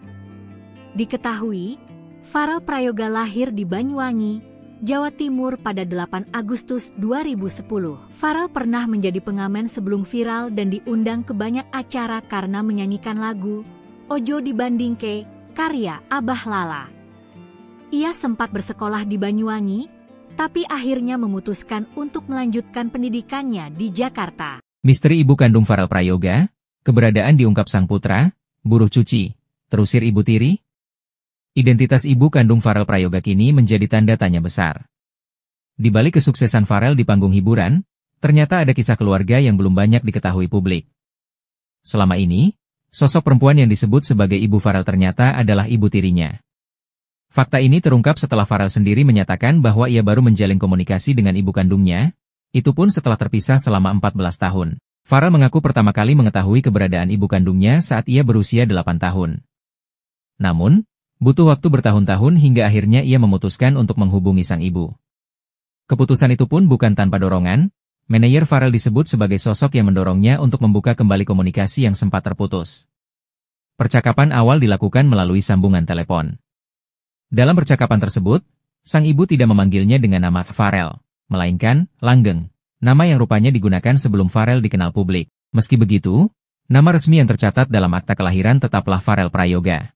Diketahui, Farel Prayoga lahir di Banyuwangi, Jawa Timur pada 8 Agustus 2010. Farel pernah menjadi pengamen sebelum viral dan diundang ke banyak acara karena menyanyikan lagu Ojo Dibandingke, karya Abah Lala. Ia sempat bersekolah di Banyuwangi, tapi akhirnya memutuskan untuk melanjutkan pendidikannya di Jakarta. Misteri ibu kandung Farel Prayoga, keberadaan diungkap sang putra, buruh cuci, terusir ibu tiri. Identitas ibu kandung Farel Prayoga kini menjadi tanda tanya besar. Di balik kesuksesan Farel di panggung hiburan, ternyata ada kisah keluarga yang belum banyak diketahui publik. Selama ini, sosok perempuan yang disebut sebagai ibu Farel ternyata adalah ibu tirinya. Fakta ini terungkap setelah Farel sendiri menyatakan bahwa ia baru menjalin komunikasi dengan ibu kandungnya, itu pun setelah terpisah selama 14 tahun. Farel mengaku pertama kali mengetahui keberadaan ibu kandungnya saat ia berusia 8 tahun. Namun, butuh waktu bertahun-tahun hingga akhirnya ia memutuskan untuk menghubungi sang ibu. Keputusan itu pun bukan tanpa dorongan, manajer Farel disebut sebagai sosok yang mendorongnya untuk membuka kembali komunikasi yang sempat terputus. Percakapan awal dilakukan melalui sambungan telepon. Dalam percakapan tersebut, sang ibu tidak memanggilnya dengan nama Farel, melainkan Langgeng, nama yang rupanya digunakan sebelum Farel dikenal publik. Meski begitu, nama resmi yang tercatat dalam akta kelahiran tetaplah Farel Prayoga.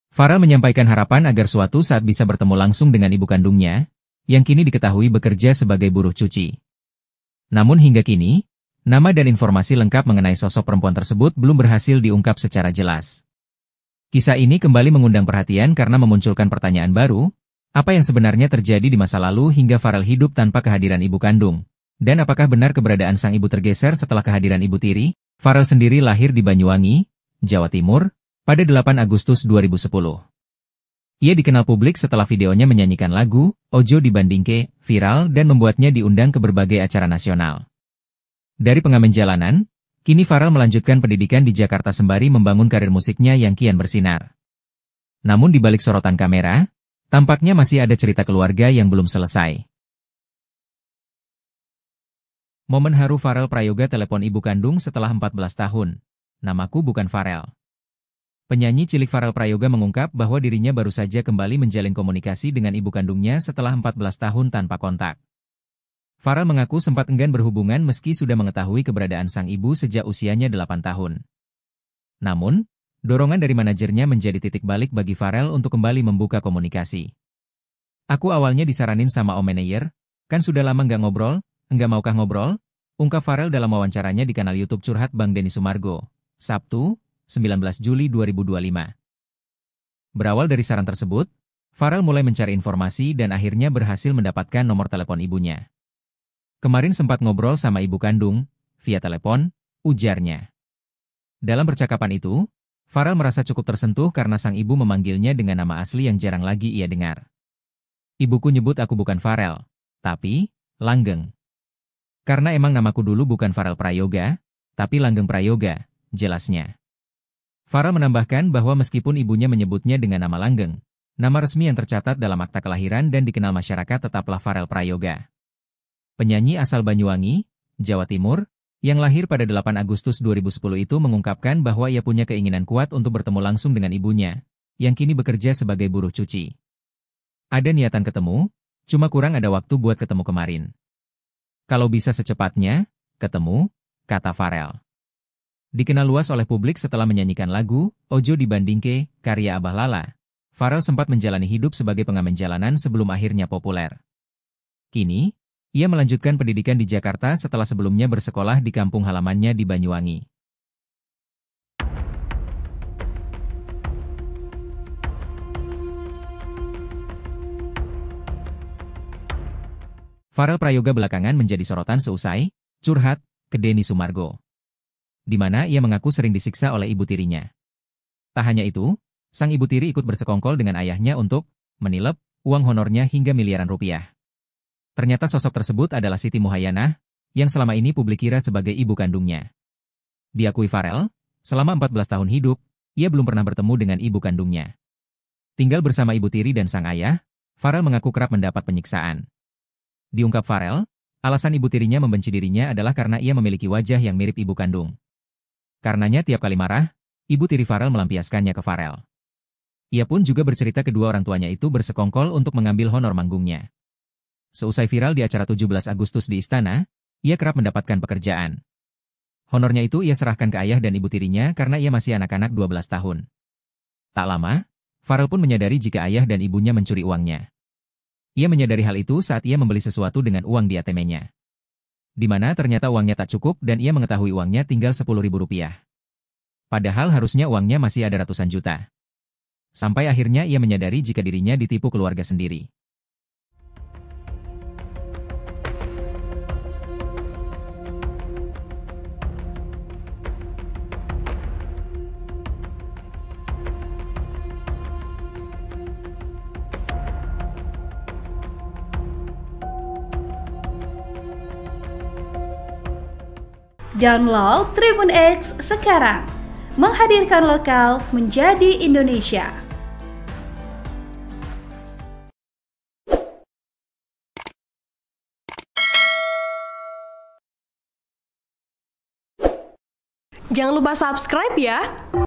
Farel menyampaikan harapan agar suatu saat bisa bertemu langsung dengan ibu kandungnya, yang kini diketahui bekerja sebagai buruh cuci. Namun hingga kini, nama dan informasi lengkap mengenai sosok perempuan tersebut belum berhasil diungkap secara jelas. Kisah ini kembali mengundang perhatian karena memunculkan pertanyaan baru, apa yang sebenarnya terjadi di masa lalu hingga Farel hidup tanpa kehadiran ibu kandung? Dan apakah benar keberadaan sang ibu tergeser setelah kehadiran ibu tiri? Farel sendiri lahir di Banyuwangi, Jawa Timur, pada 8 Agustus 2010. Ia dikenal publik setelah videonya menyanyikan lagu Ojo Dibandingke viral dan membuatnya diundang ke berbagai acara nasional. Dari pengamen jalanan, Kini Farel melanjutkan pendidikan di Jakarta sembari membangun karir musiknya yang kian bersinar. Namun di balik sorotan kamera, tampaknya masih ada cerita keluarga yang belum selesai. Momen haru Farel Prayoga telepon ibu kandung setelah 14 tahun. Namaku bukan Farel. Penyanyi cilik Farel Prayoga mengungkap bahwa dirinya baru saja kembali menjalin komunikasi dengan ibu kandungnya setelah 14 tahun tanpa kontak. Farel mengaku sempat enggan berhubungan meski sudah mengetahui keberadaan sang ibu sejak usianya 8 tahun. Namun, dorongan dari manajernya menjadi titik balik bagi Farel untuk kembali membuka komunikasi. Aku awalnya disaranin sama Om Manayer, kan sudah lama nggak ngobrol, enggak maukah ngobrol? Ungkap Farel dalam wawancaranya di kanal YouTube Curhat Bang Denny Sumargo, Sabtu, 19 Juli 2025. Berawal dari saran tersebut, Farel mulai mencari informasi dan akhirnya berhasil mendapatkan nomor telepon ibunya. Kemarin sempat ngobrol sama ibu kandung, via telepon, ujarnya. Dalam percakapan itu, Farel merasa cukup tersentuh karena sang ibu memanggilnya dengan nama asli yang jarang lagi ia dengar. Ibuku nyebut aku bukan Farel, tapi Langgeng. Karena emang namaku dulu bukan Farel Prayoga, tapi Langgeng Prayoga, jelasnya. Farel menambahkan bahwa meskipun ibunya menyebutnya dengan nama Langgeng, nama resmi yang tercatat dalam akta kelahiran dan dikenal masyarakat tetaplah Farel Prayoga. Penyanyi asal Banyuwangi, Jawa Timur, yang lahir pada 8 Agustus 2010 itu mengungkapkan bahwa ia punya keinginan kuat untuk bertemu langsung dengan ibunya, yang kini bekerja sebagai buruh cuci. Ada niatan ketemu, cuma kurang ada waktu buat ketemu kemarin. Kalau bisa secepatnya, ketemu, kata Farel. Dikenal luas oleh publik setelah menyanyikan lagu Ojo Dibandingke, karya Abah Lala, Farel sempat menjalani hidup sebagai pengamen jalanan sebelum akhirnya populer. Kini, ia melanjutkan pendidikan di Jakarta setelah sebelumnya bersekolah di kampung halamannya di Banyuwangi. Farel Prayoga belakangan menjadi sorotan seusai curhat ke Denny Sumargo, di mana ia mengaku sering disiksa oleh ibu tirinya. Tak hanya itu, sang ibu tiri ikut bersekongkol dengan ayahnya untuk menilep uang honornya hingga miliaran rupiah. Ternyata sosok tersebut adalah Siti Muhayyanah, yang selama ini publik kira sebagai ibu kandungnya. Diakui Farel, selama 14 tahun hidup, ia belum pernah bertemu dengan ibu kandungnya. Tinggal bersama ibu tiri dan sang ayah, Farel mengaku kerap mendapat penyiksaan. Diungkap Farel, alasan ibu tirinya membenci dirinya adalah karena ia memiliki wajah yang mirip ibu kandung. Karenanya tiap kali marah, ibu tiri Farel melampiaskannya ke Farel. Ia pun juga bercerita kedua orang tuanya itu bersekongkol untuk mengambil honor manggungnya. Seusai viral di acara 17 Agustus di Istana, ia kerap mendapatkan pekerjaan. Honornya itu ia serahkan ke ayah dan ibu tirinya karena ia masih anak-anak 12 tahun. Tak lama, Farel pun menyadari jika ayah dan ibunya mencuri uangnya. Ia menyadari hal itu saat ia membeli sesuatu dengan uang di ATM-nya. Di mana ternyata uangnya tak cukup dan ia mengetahui uangnya tinggal Rp10.000. Padahal harusnya uangnya masih ada ratusan juta. Sampai akhirnya ia menyadari jika dirinya ditipu keluarga sendiri. Download Tribun X sekarang, menghadirkan lokal menjadi Indonesia. Jangan lupa subscribe ya.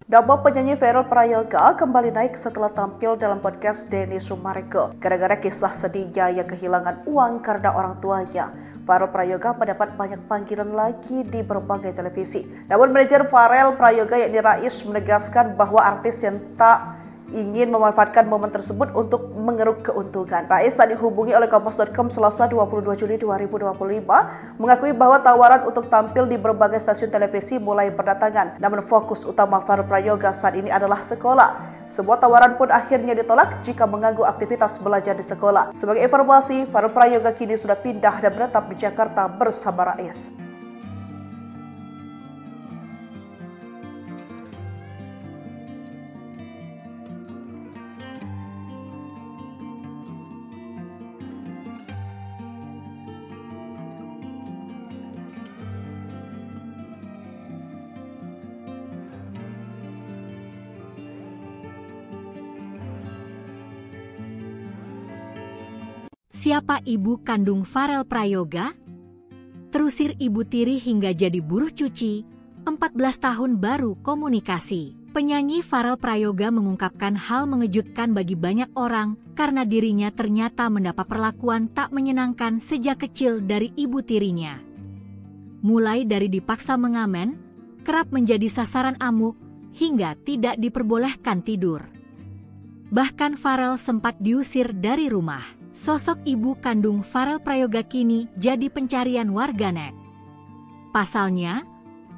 Nama penyanyi Farel Prayoga kembali naik setelah tampil dalam podcast Denny Sumargo. Gara-gara kisah sedihnya yang kehilangan uang karena orang tuanya, Farel Prayoga mendapat banyak panggilan lagi di berbagai televisi. Namun manajer Farel Prayoga yakni Rais menegaskan bahwa artis yang tak ingin memanfaatkan momen tersebut untuk mengeruk keuntungan. Rais saat dihubungi oleh Kompas.com Selasa 22 Juli 2025 mengakui bahwa tawaran untuk tampil di berbagai stasiun televisi mulai berdatangan. Namun fokus utama Farel Prayoga saat ini adalah sekolah. Sebuah tawaran pun akhirnya ditolak jika mengganggu aktivitas belajar di sekolah. Sebagai informasi, Farel Prayoga kini sudah pindah dan menetap di Jakarta bersama Rais. Siapa ibu kandung Farel Prayoga? Terusir Ibu Tiri hingga jadi buruh cuci, 14 tahun baru komunikasi. Penyanyi Farel Prayoga mengungkapkan hal mengejutkan bagi banyak orang karena dirinya ternyata mendapat perlakuan tak menyenangkan sejak kecil dari ibu tirinya. Mulai dari dipaksa mengamen, kerap menjadi sasaran amuk, hingga tidak diperbolehkan tidur. Bahkan Farel sempat diusir dari rumah. Sosok ibu kandung Farel Prayoga kini jadi pencarian warganet. Pasalnya,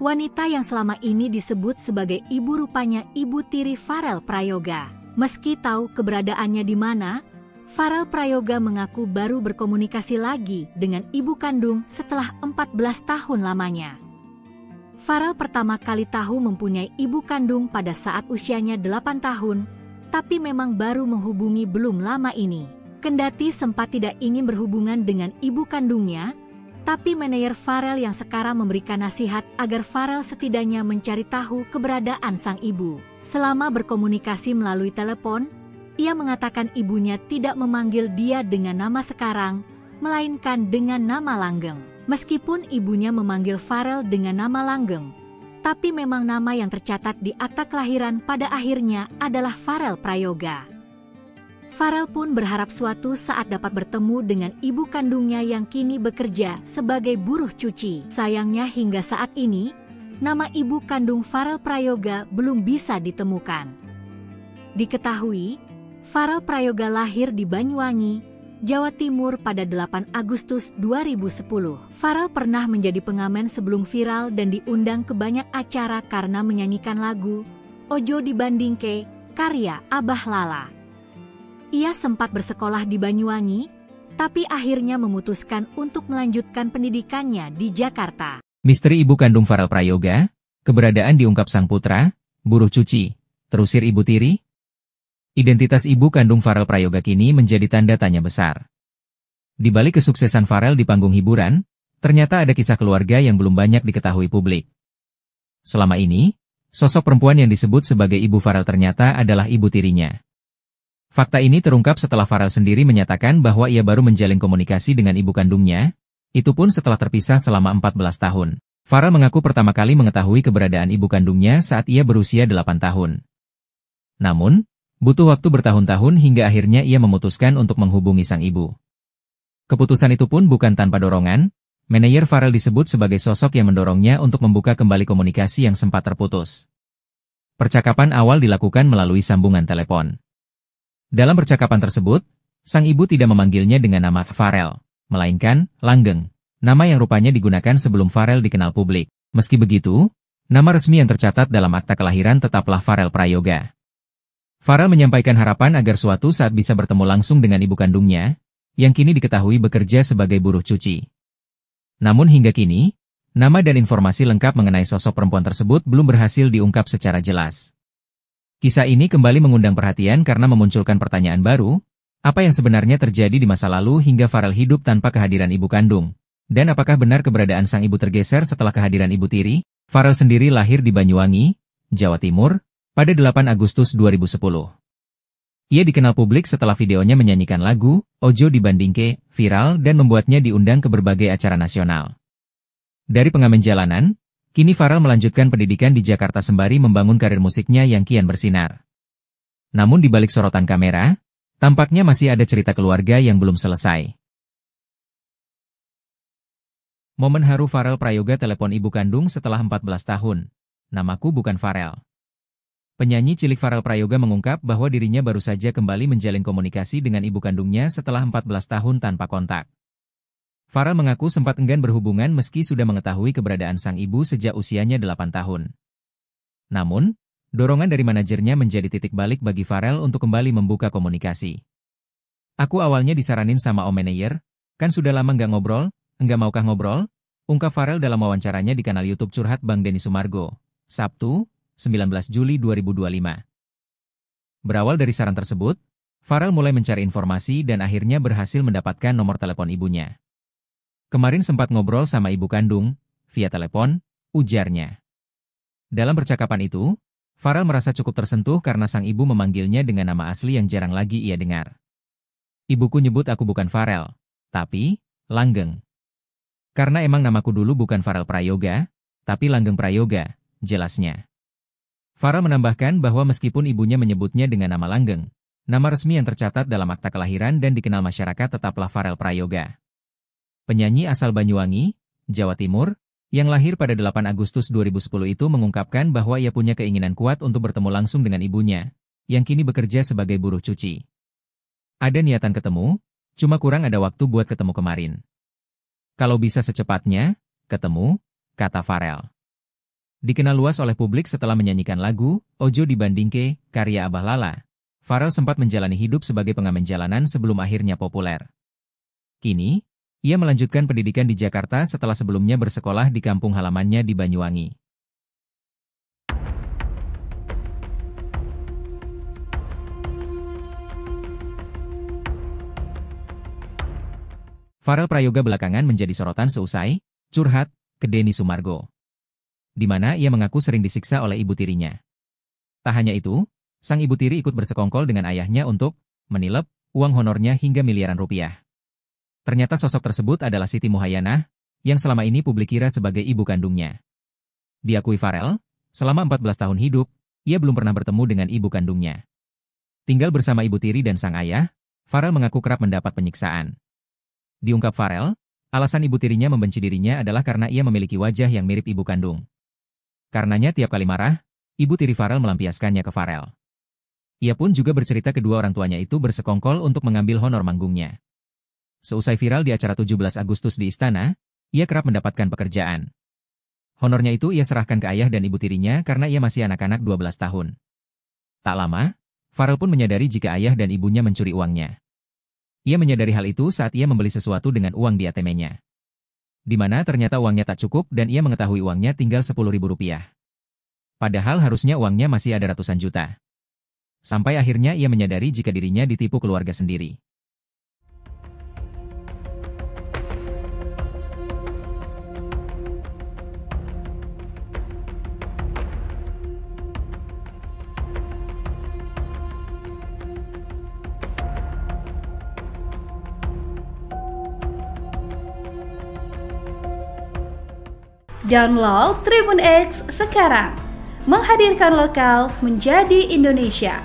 wanita yang selama ini disebut sebagai ibu rupanya ibu tiri Farel Prayoga. Meski tahu keberadaannya di mana, Farel Prayoga mengaku baru berkomunikasi lagi dengan ibu kandung setelah 14 tahun lamanya. Farel pertama kali tahu mempunyai ibu kandung pada saat usianya 8 tahun, tapi memang baru menghubungi belum lama ini. Kendati sempat tidak ingin berhubungan dengan ibu kandungnya, tapi manajer Farel yang sekarang memberikan nasihat agar Farel setidaknya mencari tahu keberadaan sang ibu. Selama berkomunikasi melalui telepon, ia mengatakan ibunya tidak memanggil dia dengan nama sekarang, melainkan dengan nama langgeng. Meskipun ibunya memanggil Farel dengan nama langgeng, tapi memang nama yang tercatat di akta kelahiran pada akhirnya adalah Farel Prayoga. Farel pun berharap suatu saat dapat bertemu dengan ibu kandungnya yang kini bekerja sebagai buruh cuci. Sayangnya hingga saat ini, nama ibu kandung Farel Prayoga belum bisa ditemukan. Diketahui, Farel Prayoga lahir di Banyuwangi, Jawa Timur pada 8 Agustus 2010. Farel pernah menjadi pengamen sebelum viral dan diundang ke banyak acara karena menyanyikan lagu Ojo Dibandingke, karya Abah Lala. Ia sempat bersekolah di Banyuwangi, tapi akhirnya memutuskan untuk melanjutkan pendidikannya di Jakarta. Misteri ibu kandung Farel Prayoga, keberadaan diungkap sang putra, buruh cuci, terusir ibu tiri. Identitas ibu kandung Farel Prayoga kini menjadi tanda tanya besar. Di balik kesuksesan Farel di panggung hiburan, ternyata ada kisah keluarga yang belum banyak diketahui publik. Selama ini, sosok perempuan yang disebut sebagai ibu Farel ternyata adalah ibu tirinya. Fakta ini terungkap setelah Farel sendiri menyatakan bahwa ia baru menjalin komunikasi dengan ibu kandungnya, itu pun setelah terpisah selama 14 tahun. Farel mengaku pertama kali mengetahui keberadaan ibu kandungnya saat ia berusia 8 tahun. Namun, butuh waktu bertahun-tahun hingga akhirnya ia memutuskan untuk menghubungi sang ibu. Keputusan itu pun bukan tanpa dorongan, manajer Farel disebut sebagai sosok yang mendorongnya untuk membuka kembali komunikasi yang sempat terputus. Percakapan awal dilakukan melalui sambungan telepon. Dalam percakapan tersebut, sang ibu tidak memanggilnya dengan nama Farel, melainkan Langgeng, nama yang rupanya digunakan sebelum Farel dikenal publik. Meski begitu, nama resmi yang tercatat dalam akta kelahiran tetaplah Farel Prayoga. Farel menyampaikan harapan agar suatu saat bisa bertemu langsung dengan ibu kandungnya, yang kini diketahui bekerja sebagai buruh cuci. Namun hingga kini, nama dan informasi lengkap mengenai sosok perempuan tersebut belum berhasil diungkap secara jelas. Kisah ini kembali mengundang perhatian karena memunculkan pertanyaan baru, apa yang sebenarnya terjadi di masa lalu hingga Farel hidup tanpa kehadiran ibu kandung? Dan apakah benar keberadaan sang ibu tergeser setelah kehadiran ibu tiri? Farel sendiri lahir di Banyuwangi, Jawa Timur, pada 8 Agustus 2010. Ia dikenal publik setelah videonya menyanyikan lagu Ojo Dibandingke viral dan membuatnya diundang ke berbagai acara nasional. Dari pengamen jalanan, kini Farel melanjutkan pendidikan di Jakarta sembari membangun karir musiknya yang kian bersinar. Namun di balik sorotan kamera, tampaknya masih ada cerita keluarga yang belum selesai. Momen haru Farel Prayoga telepon ibu kandung setelah 14 tahun. Namaku bukan Farel. Penyanyi cilik Farel Prayoga mengungkap bahwa dirinya baru saja kembali menjalin komunikasi dengan ibu kandungnya setelah 14 tahun tanpa kontak. Farel mengaku sempat enggan berhubungan meski sudah mengetahui keberadaan sang ibu sejak usianya 8 tahun. Namun, dorongan dari manajernya menjadi titik balik bagi Farel untuk kembali membuka komunikasi. Aku awalnya disaranin sama om manajer, kan sudah lama nggak ngobrol, enggak maukah ngobrol? Ungkap Farel dalam wawancaranya di kanal YouTube Curhat Bang Denny Sumargo, Sabtu, 19 Juli 2025. Berawal dari saran tersebut, Farel mulai mencari informasi dan akhirnya berhasil mendapatkan nomor telepon ibunya. Kemarin sempat ngobrol sama ibu kandung, via telepon, ujarnya. Dalam percakapan itu, Farel merasa cukup tersentuh karena sang ibu memanggilnya dengan nama asli yang jarang lagi ia dengar. Ibuku nyebut aku bukan Farel, tapi Langgeng. Karena emang namaku dulu bukan Farel Prayoga, tapi Langgeng Prayoga, jelasnya. Farel menambahkan bahwa meskipun ibunya menyebutnya dengan nama Langgeng, nama resmi yang tercatat dalam akta kelahiran dan dikenal masyarakat tetaplah Farel Prayoga. Penyanyi asal Banyuwangi, Jawa Timur, yang lahir pada 8 Agustus 2010 itu mengungkapkan bahwa ia punya keinginan kuat untuk bertemu langsung dengan ibunya, yang kini bekerja sebagai buruh cuci. Ada niatan ketemu, cuma kurang ada waktu buat ketemu kemarin. Kalau bisa secepatnya, ketemu, kata Farel. Dikenal luas oleh publik setelah menyanyikan lagu Ojo Dibandingke, karya Abah Lala. Farel sempat menjalani hidup sebagai pengamen jalanan sebelum akhirnya populer. Kini, ia melanjutkan pendidikan di Jakarta setelah sebelumnya bersekolah di kampung halamannya di Banyuwangi. Farel Prayoga belakangan menjadi sorotan seusai curhat ke Denny Sumargo, di mana ia mengaku sering disiksa oleh ibu tirinya. Tak hanya itu, sang ibu tiri ikut bersekongkol dengan ayahnya untuk menilep uang honornya hingga miliaran rupiah. Ternyata sosok tersebut adalah Siti Muhayyanah, yang selama ini publik kira sebagai ibu kandungnya. Diakui Farel, selama 14 tahun hidup, ia belum pernah bertemu dengan ibu kandungnya. Tinggal bersama ibu tiri dan sang ayah, Farel mengaku kerap mendapat penyiksaan. Diungkap Farel, alasan ibu tirinya membenci dirinya adalah karena ia memiliki wajah yang mirip ibu kandung. Karenanya tiap kali marah, ibu tiri Farel melampiaskannya ke Farel. Ia pun juga bercerita kedua orang tuanya itu bersekongkol untuk mengambil honor manggungnya. Seusai viral di acara 17 Agustus di Istana, ia kerap mendapatkan pekerjaan. Honornya itu ia serahkan ke ayah dan ibu tirinya karena ia masih anak-anak 12 tahun. Tak lama, Farel pun menyadari jika ayah dan ibunya mencuri uangnya. Ia menyadari hal itu saat ia membeli sesuatu dengan uang di ATM-nya. Di mana ternyata uangnya tak cukup dan ia mengetahui uangnya tinggal Rp10.000. Padahal harusnya uangnya masih ada ratusan juta. Sampai akhirnya ia menyadari jika dirinya ditipu keluarga sendiri. Download Tribun X sekarang, menghadirkan lokal menjadi Indonesia.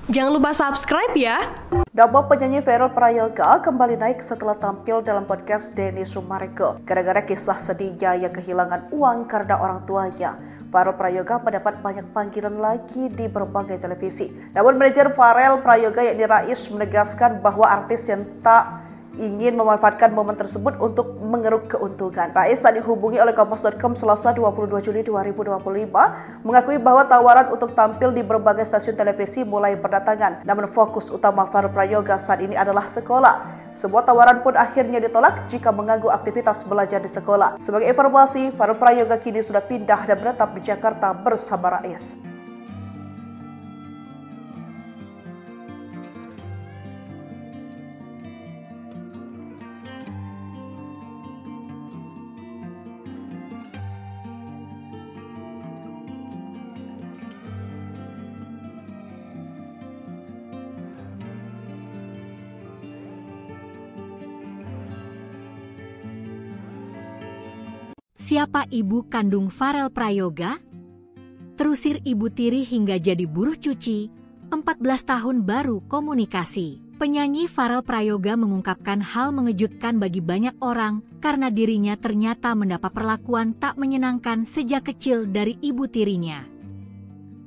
Jangan lupa subscribe ya. Nama penyanyi Farel Prayoga kembali naik setelah tampil dalam podcast Denny Sumargo. Gara-gara kisah sedihnya yang kehilangan uang karena orang tuanya, Farel Prayoga mendapat banyak panggilan lagi di berbagai televisi. Namun manajer Farel Prayoga yakni Rais menegaskan bahwa artis yang tak ingin memanfaatkan momen tersebut untuk mengeruk keuntungan. Rais saat dihubungi oleh Kompas.com Selasa 22 Juli 2025 mengakui bahwa tawaran untuk tampil di berbagai stasiun televisi mulai berdatangan. Namun fokus utama Farel Prayoga saat ini adalah sekolah. Sebuah tawaran pun akhirnya ditolak jika mengganggu aktivitas belajar di sekolah. Sebagai informasi, Farel Prayoga kini sudah pindah dan menetap di Jakarta bersama Rais. Siapa ibu kandung Farel Prayoga? Terusir ibu tiri hingga jadi buruh cuci, 14 tahun baru komunikasi. Penyanyi Farel Prayoga mengungkapkan hal mengejutkan bagi banyak orang karena dirinya ternyata mendapat perlakuan tak menyenangkan sejak kecil dari ibu tirinya.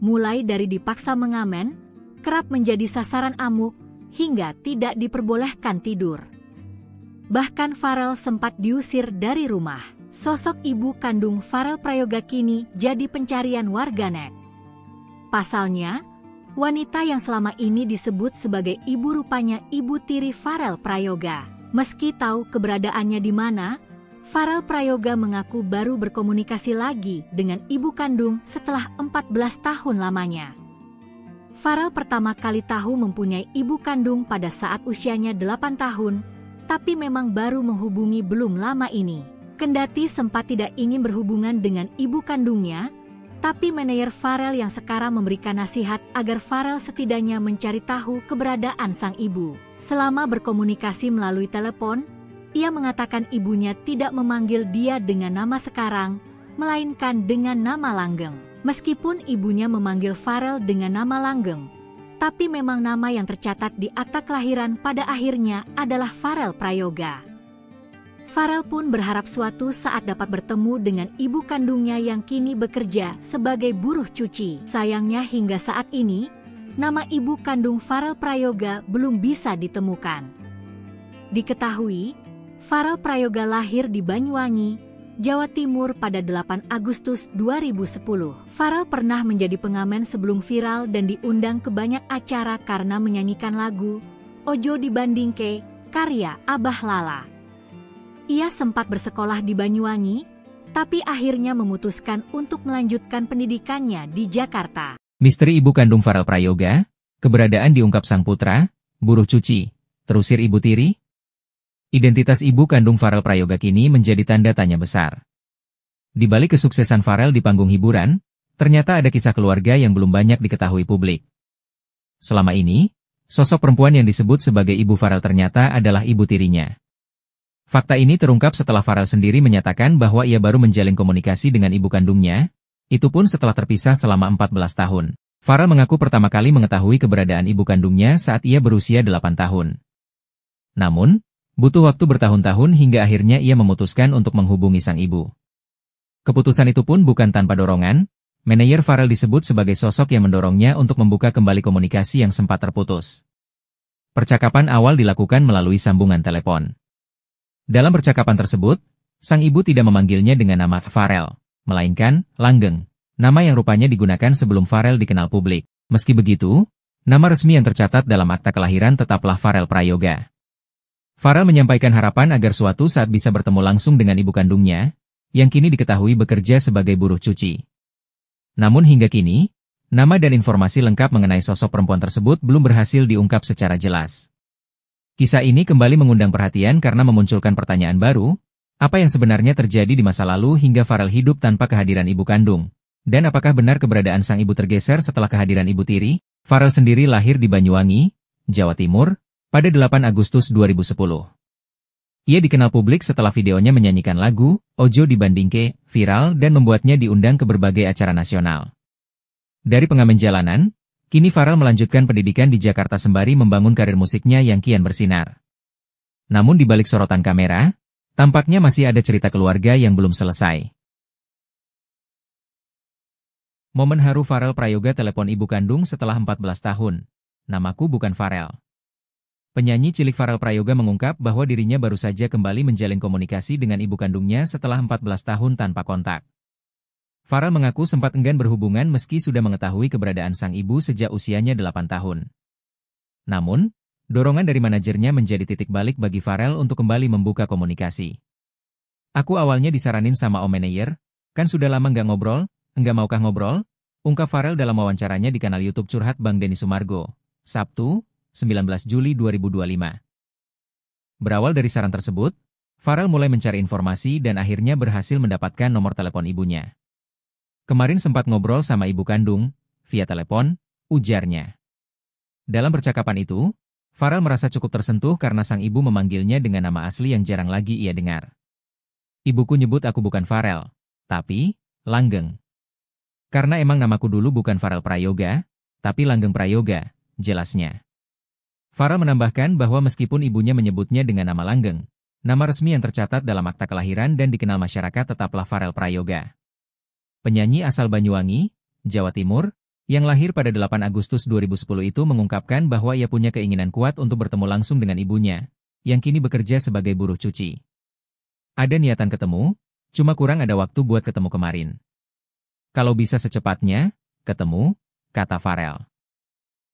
Mulai dari dipaksa mengamen, kerap menjadi sasaran amuk, hingga tidak diperbolehkan tidur. Bahkan Farel sempat diusir dari rumah. Sosok ibu kandung Farel Prayoga kini jadi pencarian warganet. Pasalnya, wanita yang selama ini disebut sebagai ibu rupanya ibu tiri Farel Prayoga. Meski tahu keberadaannya di mana, Farel Prayoga mengaku baru berkomunikasi lagi dengan ibu kandung setelah 14 tahun lamanya. Farel pertama kali tahu mempunyai ibu kandung pada saat usianya 8 tahun, tapi memang baru menghubungi belum lama ini. Kendati sempat tidak ingin berhubungan dengan ibu kandungnya, tapi manajer Farel yang sekarang memberikan nasihat agar Farel setidaknya mencari tahu keberadaan sang ibu. Selama berkomunikasi melalui telepon, ia mengatakan ibunya tidak memanggil dia dengan nama sekarang, melainkan dengan nama langgeng. Meskipun ibunya memanggil Farel dengan nama langgeng, tapi memang nama yang tercatat di akta kelahiran pada akhirnya adalah Farel Prayoga. Farel pun berharap suatu saat dapat bertemu dengan ibu kandungnya yang kini bekerja sebagai buruh cuci. Sayangnya hingga saat ini, nama ibu kandung Farel Prayoga belum bisa ditemukan. Diketahui, Farel Prayoga lahir di Banyuwangi, Jawa Timur pada 8 Agustus 2010. Farel pernah menjadi pengamen sebelum viral dan diundang ke banyak acara karena menyanyikan lagu Ojo Dibandingke karya Abah Lala. Ia sempat bersekolah di Banyuwangi, tapi akhirnya memutuskan untuk melanjutkan pendidikannya di Jakarta. Misteri ibu kandung Farel Prayoga, keberadaan diungkap sang putra, buruh cuci, terusir ibu tiri. Identitas ibu kandung Farel Prayoga kini menjadi tanda tanya besar. Di balik kesuksesan Farel di panggung hiburan, ternyata ada kisah keluarga yang belum banyak diketahui publik. Selama ini, sosok perempuan yang disebut sebagai ibu Farel ternyata adalah ibu tirinya. Fakta ini terungkap setelah Farel sendiri menyatakan bahwa ia baru menjalin komunikasi dengan ibu kandungnya, itu pun setelah terpisah selama 14 tahun. Farel mengaku pertama kali mengetahui keberadaan ibu kandungnya saat ia berusia 8 tahun. Namun, butuh waktu bertahun-tahun hingga akhirnya ia memutuskan untuk menghubungi sang ibu. Keputusan itu pun bukan tanpa dorongan, manajer Farel disebut sebagai sosok yang mendorongnya untuk membuka kembali komunikasi yang sempat terputus. Percakapan awal dilakukan melalui sambungan telepon. Dalam percakapan tersebut, sang ibu tidak memanggilnya dengan nama Farel, melainkan Langgeng, nama yang rupanya digunakan sebelum Farel dikenal publik. Meski begitu, nama resmi yang tercatat dalam akta kelahiran tetaplah Farel Prayoga. Farel menyampaikan harapan agar suatu saat bisa bertemu langsung dengan ibu kandungnya, yang kini diketahui bekerja sebagai buruh cuci. Namun hingga kini, nama dan informasi lengkap mengenai sosok perempuan tersebut belum berhasil diungkap secara jelas. Kisah ini kembali mengundang perhatian karena memunculkan pertanyaan baru, apa yang sebenarnya terjadi di masa lalu hingga Farel hidup tanpa kehadiran ibu kandung? Dan apakah benar keberadaan sang ibu tergeser setelah kehadiran ibu tiri? Farel sendiri lahir di Banyuwangi, Jawa Timur, pada 8 Agustus 2010. Ia dikenal publik setelah videonya menyanyikan lagu Ojo Dibandingke viral dan membuatnya diundang ke berbagai acara nasional. Dari pengamen jalanan, kini Farel melanjutkan pendidikan di Jakarta sembari membangun karir musiknya yang kian bersinar. Namun di balik sorotan kamera, tampaknya masih ada cerita keluarga yang belum selesai. Momen haru Farel Prayoga telepon ibu kandung setelah 14 tahun. Namaku bukan Farel. Penyanyi cilik Farel Prayoga mengungkap bahwa dirinya baru saja kembali menjalin komunikasi dengan ibu kandungnya setelah 14 tahun tanpa kontak. Farel mengaku sempat enggan berhubungan meski sudah mengetahui keberadaan sang ibu sejak usianya 8 tahun. Namun, dorongan dari manajernya menjadi titik balik bagi Farel untuk kembali membuka komunikasi. Aku awalnya disaranin sama om manajer, kan sudah lama nggak ngobrol, enggak maukah ngobrol? Ungkap Farel dalam wawancaranya di kanal YouTube Curhat Bang Denny Sumargo, Sabtu, 19 Juli 2025. Berawal dari saran tersebut, Farel mulai mencari informasi dan akhirnya berhasil mendapatkan nomor telepon ibunya. Kemarin sempat ngobrol sama ibu kandung, via telepon, ujarnya. Dalam percakapan itu, Farel merasa cukup tersentuh karena sang ibu memanggilnya dengan nama asli yang jarang lagi ia dengar. Ibuku nyebut aku bukan Farel, tapi Langgeng. Karena emang namaku dulu bukan Farel Prayoga, tapi Langgeng Prayoga, jelasnya. Farel menambahkan bahwa meskipun ibunya menyebutnya dengan nama Langgeng, nama resmi yang tercatat dalam akta kelahiran dan dikenal masyarakat tetaplah Farel Prayoga. Penyanyi asal Banyuwangi, Jawa Timur, yang lahir pada 8 Agustus 2010 itu mengungkapkan bahwa ia punya keinginan kuat untuk bertemu langsung dengan ibunya, yang kini bekerja sebagai buruh cuci. Ada niatan ketemu, cuma kurang ada waktu buat ketemu kemarin. Kalau bisa secepatnya, ketemu, kata Farel.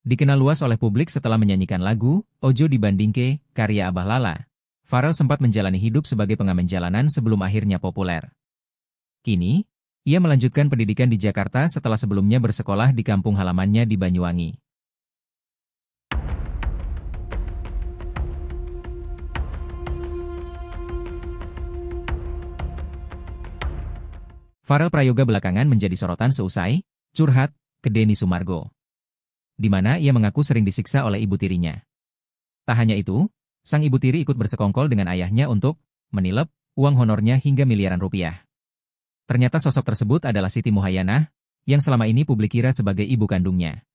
Dikenal luas oleh publik setelah menyanyikan lagu Ojo Dibandingke karya Abah Lala, Farel sempat menjalani hidup sebagai pengamen jalanan sebelum akhirnya populer. Kini, ia melanjutkan pendidikan di Jakarta setelah sebelumnya bersekolah di kampung halamannya di Banyuwangi. Farel Prayoga belakangan menjadi sorotan seusai curhat ke Denny Sumargo, di mana ia mengaku sering disiksa oleh ibu tirinya. Tak hanya itu, sang ibu tiri ikut bersekongkol dengan ayahnya untuk menilep uang honornya hingga miliaran rupiah. Ternyata sosok tersebut adalah Siti Muhayyanah, yang selama ini publik kira sebagai ibu kandungnya.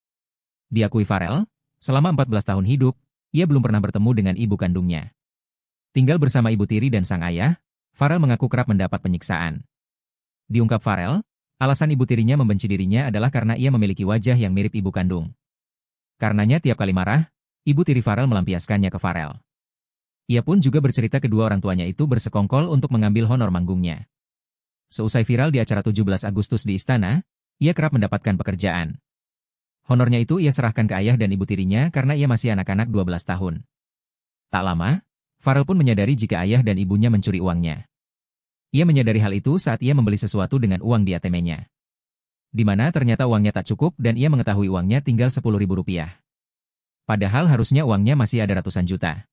Diakui Farel, selama 14 tahun hidup, ia belum pernah bertemu dengan ibu kandungnya. Tinggal bersama ibu tiri dan sang ayah, Farel mengaku kerap mendapat penyiksaan. Diungkap Farel, alasan ibu tirinya membenci dirinya adalah karena ia memiliki wajah yang mirip ibu kandung. Karenanya tiap kali marah, ibu tiri Farel melampiaskannya ke Farel. Ia pun juga bercerita kedua orang tuanya itu bersekongkol untuk mengambil honor manggungnya. Seusai viral di acara 17 Agustus di Istana, ia kerap mendapatkan pekerjaan. Honornya itu ia serahkan ke ayah dan ibu tirinya karena ia masih anak-anak 12 tahun. Tak lama, Farel pun menyadari jika ayah dan ibunya mencuri uangnya. Ia menyadari hal itu saat ia membeli sesuatu dengan uang di ATM-nya. Di mana ternyata uangnya tak cukup dan ia mengetahui uangnya tinggal Rp10.000. Padahal harusnya uangnya masih ada ratusan juta.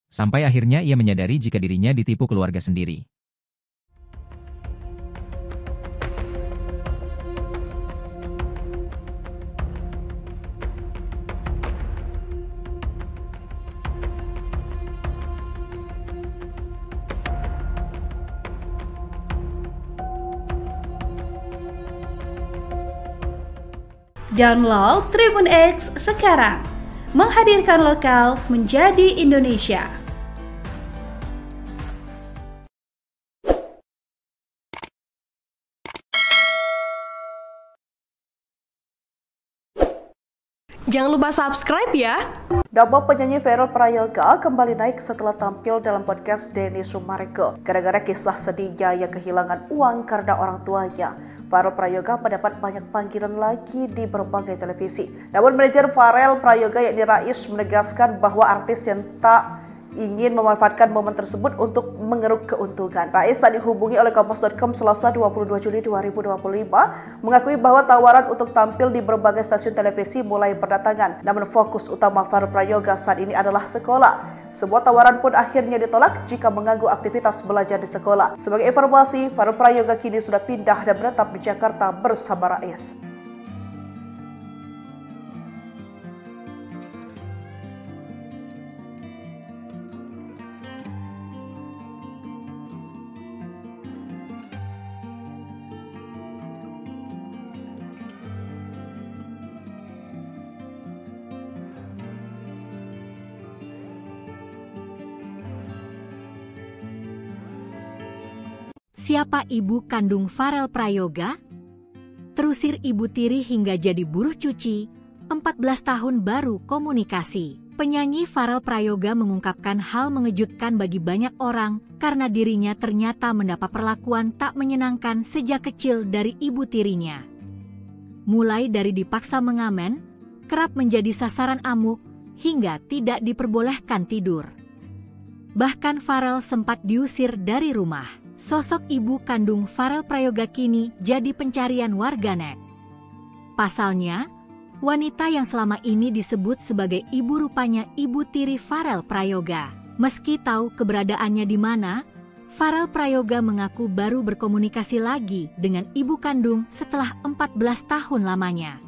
Sampai akhirnya ia menyadari jika dirinya ditipu keluarga sendiri. Download Tribun X sekarang, menghadirkan lokal menjadi Indonesia. Jangan lupa subscribe ya. Nama penyanyi Farel Prayoga kembali naik setelah tampil dalam podcast Denny Sumargo. Gara-gara kisah sedihnya yang kehilangan uang karena orang tuanya, Farel Prayoga mendapat banyak panggilan lagi di berbagai televisi. Namun manajer Farel Prayoga yakni Rais menegaskan bahwa artis yang tak ingin memanfaatkan momen tersebut untuk mengeruk keuntungan. Rais saat dihubungi oleh Kompas.com Selasa 22 Juli 2025 mengakui bahwa tawaran untuk tampil di berbagai stasiun televisi mulai berdatangan. Namun fokus utama Farel Prayoga saat ini adalah sekolah. Sebuah tawaran pun akhirnya ditolak jika mengganggu aktivitas belajar di sekolah. Sebagai informasi, Farel Prayoga kini sudah pindah dan menetap di Jakarta bersama Rais. Siapa ibu kandung Farel Prayoga? Terusir ibu tiri hingga jadi buruh cuci, 14 tahun baru komunikasi. Penyanyi Farel Prayoga mengungkapkan hal mengejutkan bagi banyak orang karena dirinya ternyata mendapat perlakuan tak menyenangkan sejak kecil dari ibu tirinya. Mulai dari dipaksa mengamen, kerap menjadi sasaran amuk, hingga tidak diperbolehkan tidur. Bahkan Farel sempat diusir dari rumah. Sosok ibu kandung Farel Prayoga kini jadi pencarian warganet. Pasalnya, wanita yang selama ini disebut sebagai ibu rupanya ibu tiri Farel Prayoga. Meski tahu keberadaannya di mana, Farel Prayoga mengaku baru berkomunikasi lagi dengan ibu kandung setelah 14 tahun lamanya.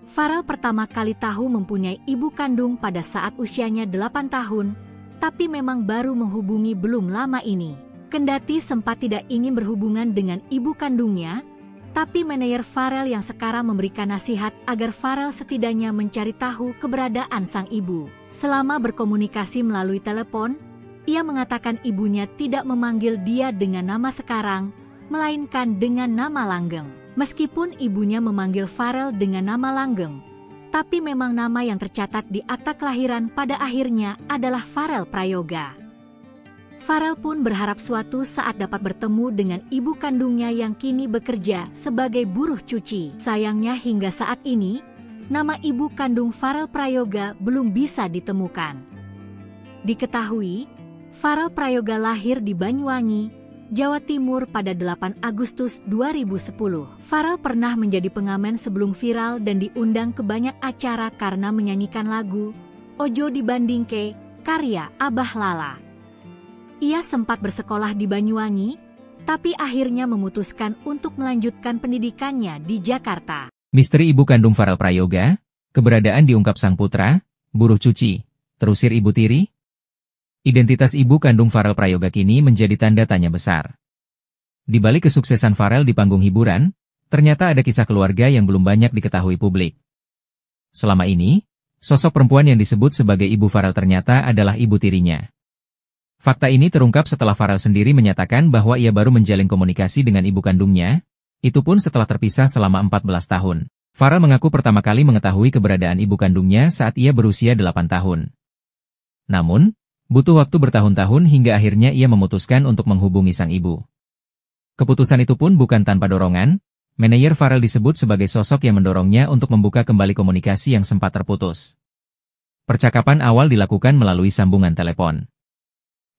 Farel pertama kali tahu mempunyai ibu kandung pada saat usianya 8 tahun, tapi memang baru menghubungi belum lama ini. Kendati sempat tidak ingin berhubungan dengan ibu kandungnya, tapi manajer Farel yang sekarang memberikan nasihat agar Farel setidaknya mencari tahu keberadaan sang ibu. Selama berkomunikasi melalui telepon, ia mengatakan ibunya tidak memanggil dia dengan nama sekarang, melainkan dengan nama langgeng. Meskipun ibunya memanggil Farel dengan nama langgeng, tapi memang nama yang tercatat di akta kelahiran pada akhirnya adalah Farel Prayoga. Farel pun berharap suatu saat dapat bertemu dengan ibu kandungnya yang kini bekerja sebagai buruh cuci. Sayangnya hingga saat ini, nama ibu kandung Farel Prayoga belum bisa ditemukan. Diketahui, Farel Prayoga lahir di Banyuwangi, Jawa Timur pada 8 Agustus 2010. Farel pernah menjadi pengamen sebelum viral dan diundang ke banyak acara karena menyanyikan lagu Ojo Dibandingke karya Abah Lala. Ia sempat bersekolah di Banyuwangi, tapi akhirnya memutuskan untuk melanjutkan pendidikannya di Jakarta. Misteri ibu kandung Farel Prayoga, keberadaan diungkap sang putra, buruh cuci, terusir Ibu Tiri. Identitas ibu kandung Farel Prayoga kini menjadi tanda tanya besar. Di balik kesuksesan Farel di panggung hiburan, ternyata ada kisah keluarga yang belum banyak diketahui publik. Selama ini, sosok perempuan yang disebut sebagai ibu Farel ternyata adalah ibu tirinya. Fakta ini terungkap setelah Farel sendiri menyatakan bahwa ia baru menjalin komunikasi dengan ibu kandungnya, itu pun setelah terpisah selama 14 tahun. Farel mengaku pertama kali mengetahui keberadaan ibu kandungnya saat ia berusia 8 tahun. Namun, butuh waktu bertahun-tahun hingga akhirnya ia memutuskan untuk menghubungi sang ibu. Keputusan itu pun bukan tanpa dorongan, manajer Farel disebut sebagai sosok yang mendorongnya untuk membuka kembali komunikasi yang sempat terputus. Percakapan awal dilakukan melalui sambungan telepon.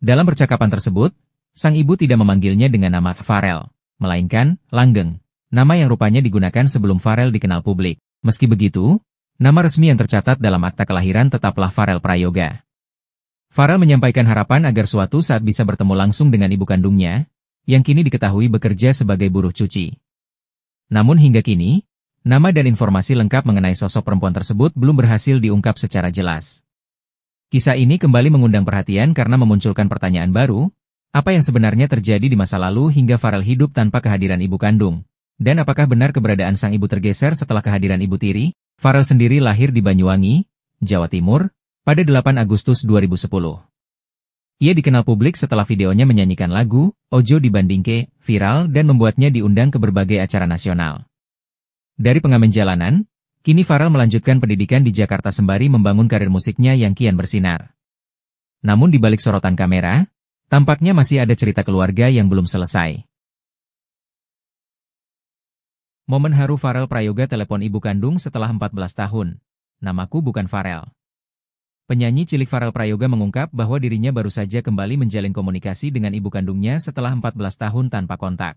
Dalam percakapan tersebut, sang ibu tidak memanggilnya dengan nama Farel, melainkan Langgeng, nama yang rupanya digunakan sebelum Farel dikenal publik. Meski begitu, nama resmi yang tercatat dalam akta kelahiran tetaplah Farel Prayoga. Farel menyampaikan harapan agar suatu saat bisa bertemu langsung dengan ibu kandungnya, yang kini diketahui bekerja sebagai buruh cuci. Namun hingga kini, nama dan informasi lengkap mengenai sosok perempuan tersebut belum berhasil diungkap secara jelas. Kisah ini kembali mengundang perhatian karena memunculkan pertanyaan baru, apa yang sebenarnya terjadi di masa lalu hingga Farel hidup tanpa kehadiran ibu kandung? Dan apakah benar keberadaan sang ibu tergeser setelah kehadiran Ibu Tiri? Farel sendiri lahir di Banyuwangi, Jawa Timur, pada 8 Agustus 2010. Ia dikenal publik setelah videonya menyanyikan lagu Ojo Dibandingke viral dan membuatnya diundang ke berbagai acara nasional. Dari pengamen jalanan, kini Farel melanjutkan pendidikan di Jakarta sembari membangun karir musiknya yang kian bersinar. Namun di balik sorotan kamera, tampaknya masih ada cerita keluarga yang belum selesai. Momen haru Farel Prayoga telepon ibu kandung setelah 14 tahun. Namaku bukan Farel. Penyanyi cilik Farel Prayoga mengungkap bahwa dirinya baru saja kembali menjalin komunikasi dengan ibu kandungnya setelah 14 tahun tanpa kontak.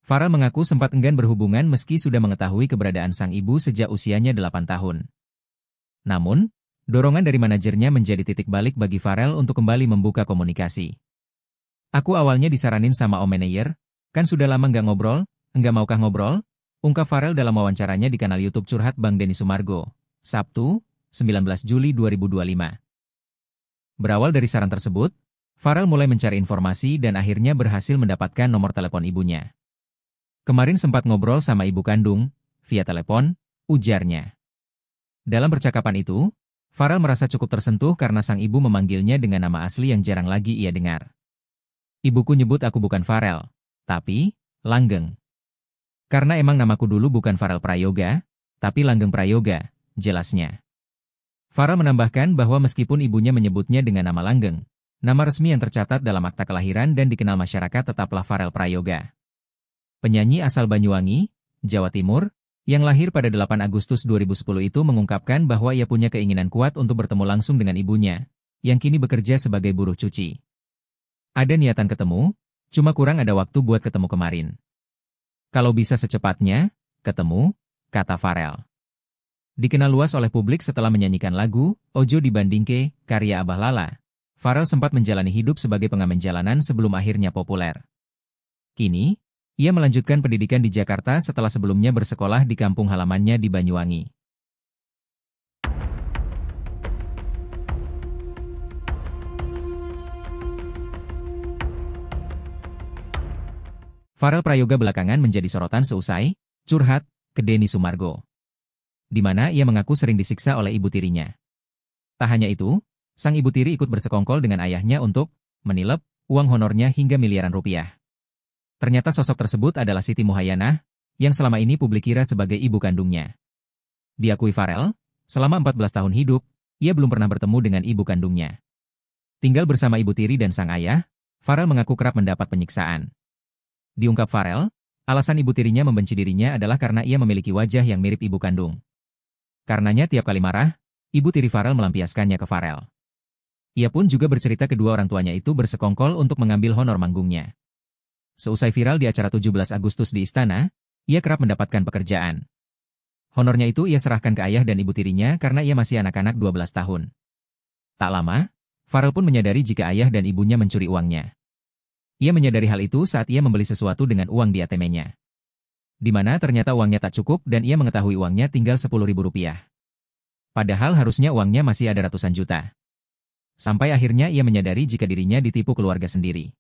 Farel mengaku sempat enggan berhubungan meski sudah mengetahui keberadaan sang ibu sejak usianya 8 tahun. Namun, dorongan dari manajernya menjadi titik balik bagi Farel untuk kembali membuka komunikasi. Aku awalnya disaranin sama om manajer, kan sudah lama nggak ngobrol, enggak maukah ngobrol? Ungkap Farel dalam wawancaranya di kanal YouTube Curhat Bang Denny Sumargo, Sabtu, 19 Juli 2025. Berawal dari saran tersebut, Farel mulai mencari informasi dan akhirnya berhasil mendapatkan nomor telepon ibunya. Kemarin sempat ngobrol sama ibu kandung, via telepon, ujarnya. Dalam percakapan itu, Farel merasa cukup tersentuh karena sang ibu memanggilnya dengan nama asli yang jarang lagi ia dengar. Ibuku nyebut aku bukan Farel, tapi Langgeng. Karena emang namaku dulu bukan Farel Prayoga, tapi Langgeng Prayoga, jelasnya. Farel menambahkan bahwa meskipun ibunya menyebutnya dengan nama Langgeng, nama resmi yang tercatat dalam akta kelahiran dan dikenal masyarakat tetaplah Farel Prayoga. Penyanyi asal Banyuwangi, Jawa Timur, yang lahir pada 8 Agustus 2010 itu mengungkapkan bahwa ia punya keinginan kuat untuk bertemu langsung dengan ibunya, yang kini bekerja sebagai buruh cuci. Ada niatan ketemu, cuma kurang ada waktu buat ketemu kemarin. Kalau bisa secepatnya, ketemu, kata Farel. Dikenal luas oleh publik setelah menyanyikan lagu Ojo Dibandingke, karya Abah Lala. Farel sempat menjalani hidup sebagai pengamen jalanan sebelum akhirnya populer. Kini, ia melanjutkan pendidikan di Jakarta setelah sebelumnya bersekolah di kampung halamannya di Banyuwangi. Farel Prayoga belakangan menjadi sorotan seusai curhat ke Denny Sumargo, di mana ia mengaku sering disiksa oleh ibu tirinya. Tak hanya itu, sang ibu tiri ikut bersekongkol dengan ayahnya untuk menilep uang honornya hingga miliaran rupiah. Ternyata sosok tersebut adalah Siti Muhayyanah, yang selama ini publik kira sebagai ibu kandungnya. Diakui Farel, selama 14 tahun hidup, ia belum pernah bertemu dengan ibu kandungnya. Tinggal bersama ibu tiri dan sang ayah, Farel mengaku kerap mendapat penyiksaan. Diungkap Farel, alasan ibu tirinya membenci dirinya adalah karena ia memiliki wajah yang mirip ibu kandung. Karenanya tiap kali marah, ibu tiri Farel melampiaskannya ke Farel. Ia pun juga bercerita kedua orang tuanya itu bersekongkol untuk mengambil honor manggungnya. Seusai viral di acara 17 Agustus di istana, ia kerap mendapatkan pekerjaan. Honornya itu ia serahkan ke ayah dan ibu tirinya karena ia masih anak-anak 12 tahun. Tak lama, Farel pun menyadari jika ayah dan ibunya mencuri uangnya. Ia menyadari hal itu saat ia membeli sesuatu dengan uang di ATM-nya. Di mana ternyata uangnya tak cukup dan ia mengetahui uangnya tinggal Rp10.000. Padahal harusnya uangnya masih ada ratusan juta. Sampai akhirnya ia menyadari jika dirinya ditipu keluarga sendiri.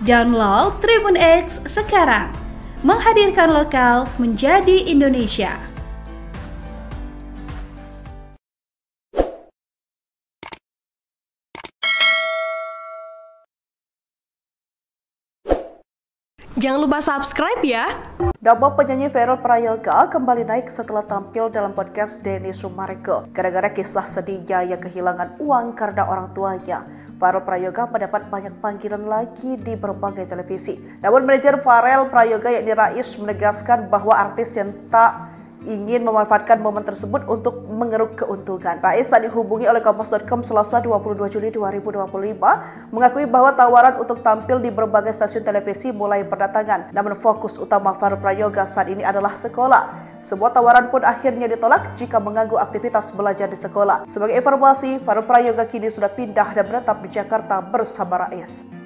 Download Tribun X sekarang, menghadirkan lokal menjadi Indonesia. Jangan lupa subscribe ya. Nama penyanyi Farel Prayoga kembali naik setelah tampil dalam podcast Denny Sumarego. Gara-gara kisah sedihnya yang kehilangan uang karena orang tuanya, Farel Prayoga mendapat banyak panggilan lagi di berbagai televisi. Namun manajer Farel Prayoga yakni Rais menegaskan bahwa artis yang tak ingin memanfaatkan momen tersebut untuk mengeruk keuntungan. Rais saat dihubungi oleh Kompas.com Selasa 22 Juli 2025 mengakui bahwa tawaran untuk tampil di berbagai stasiun televisi mulai berdatangan. Namun fokus utama Farel Prayoga saat ini adalah sekolah. Sebuah tawaran pun akhirnya ditolak jika mengganggu aktivitas belajar di sekolah. Sebagai informasi, Farel Prayoga kini sudah pindah dan menetap di Jakarta bersama Rais.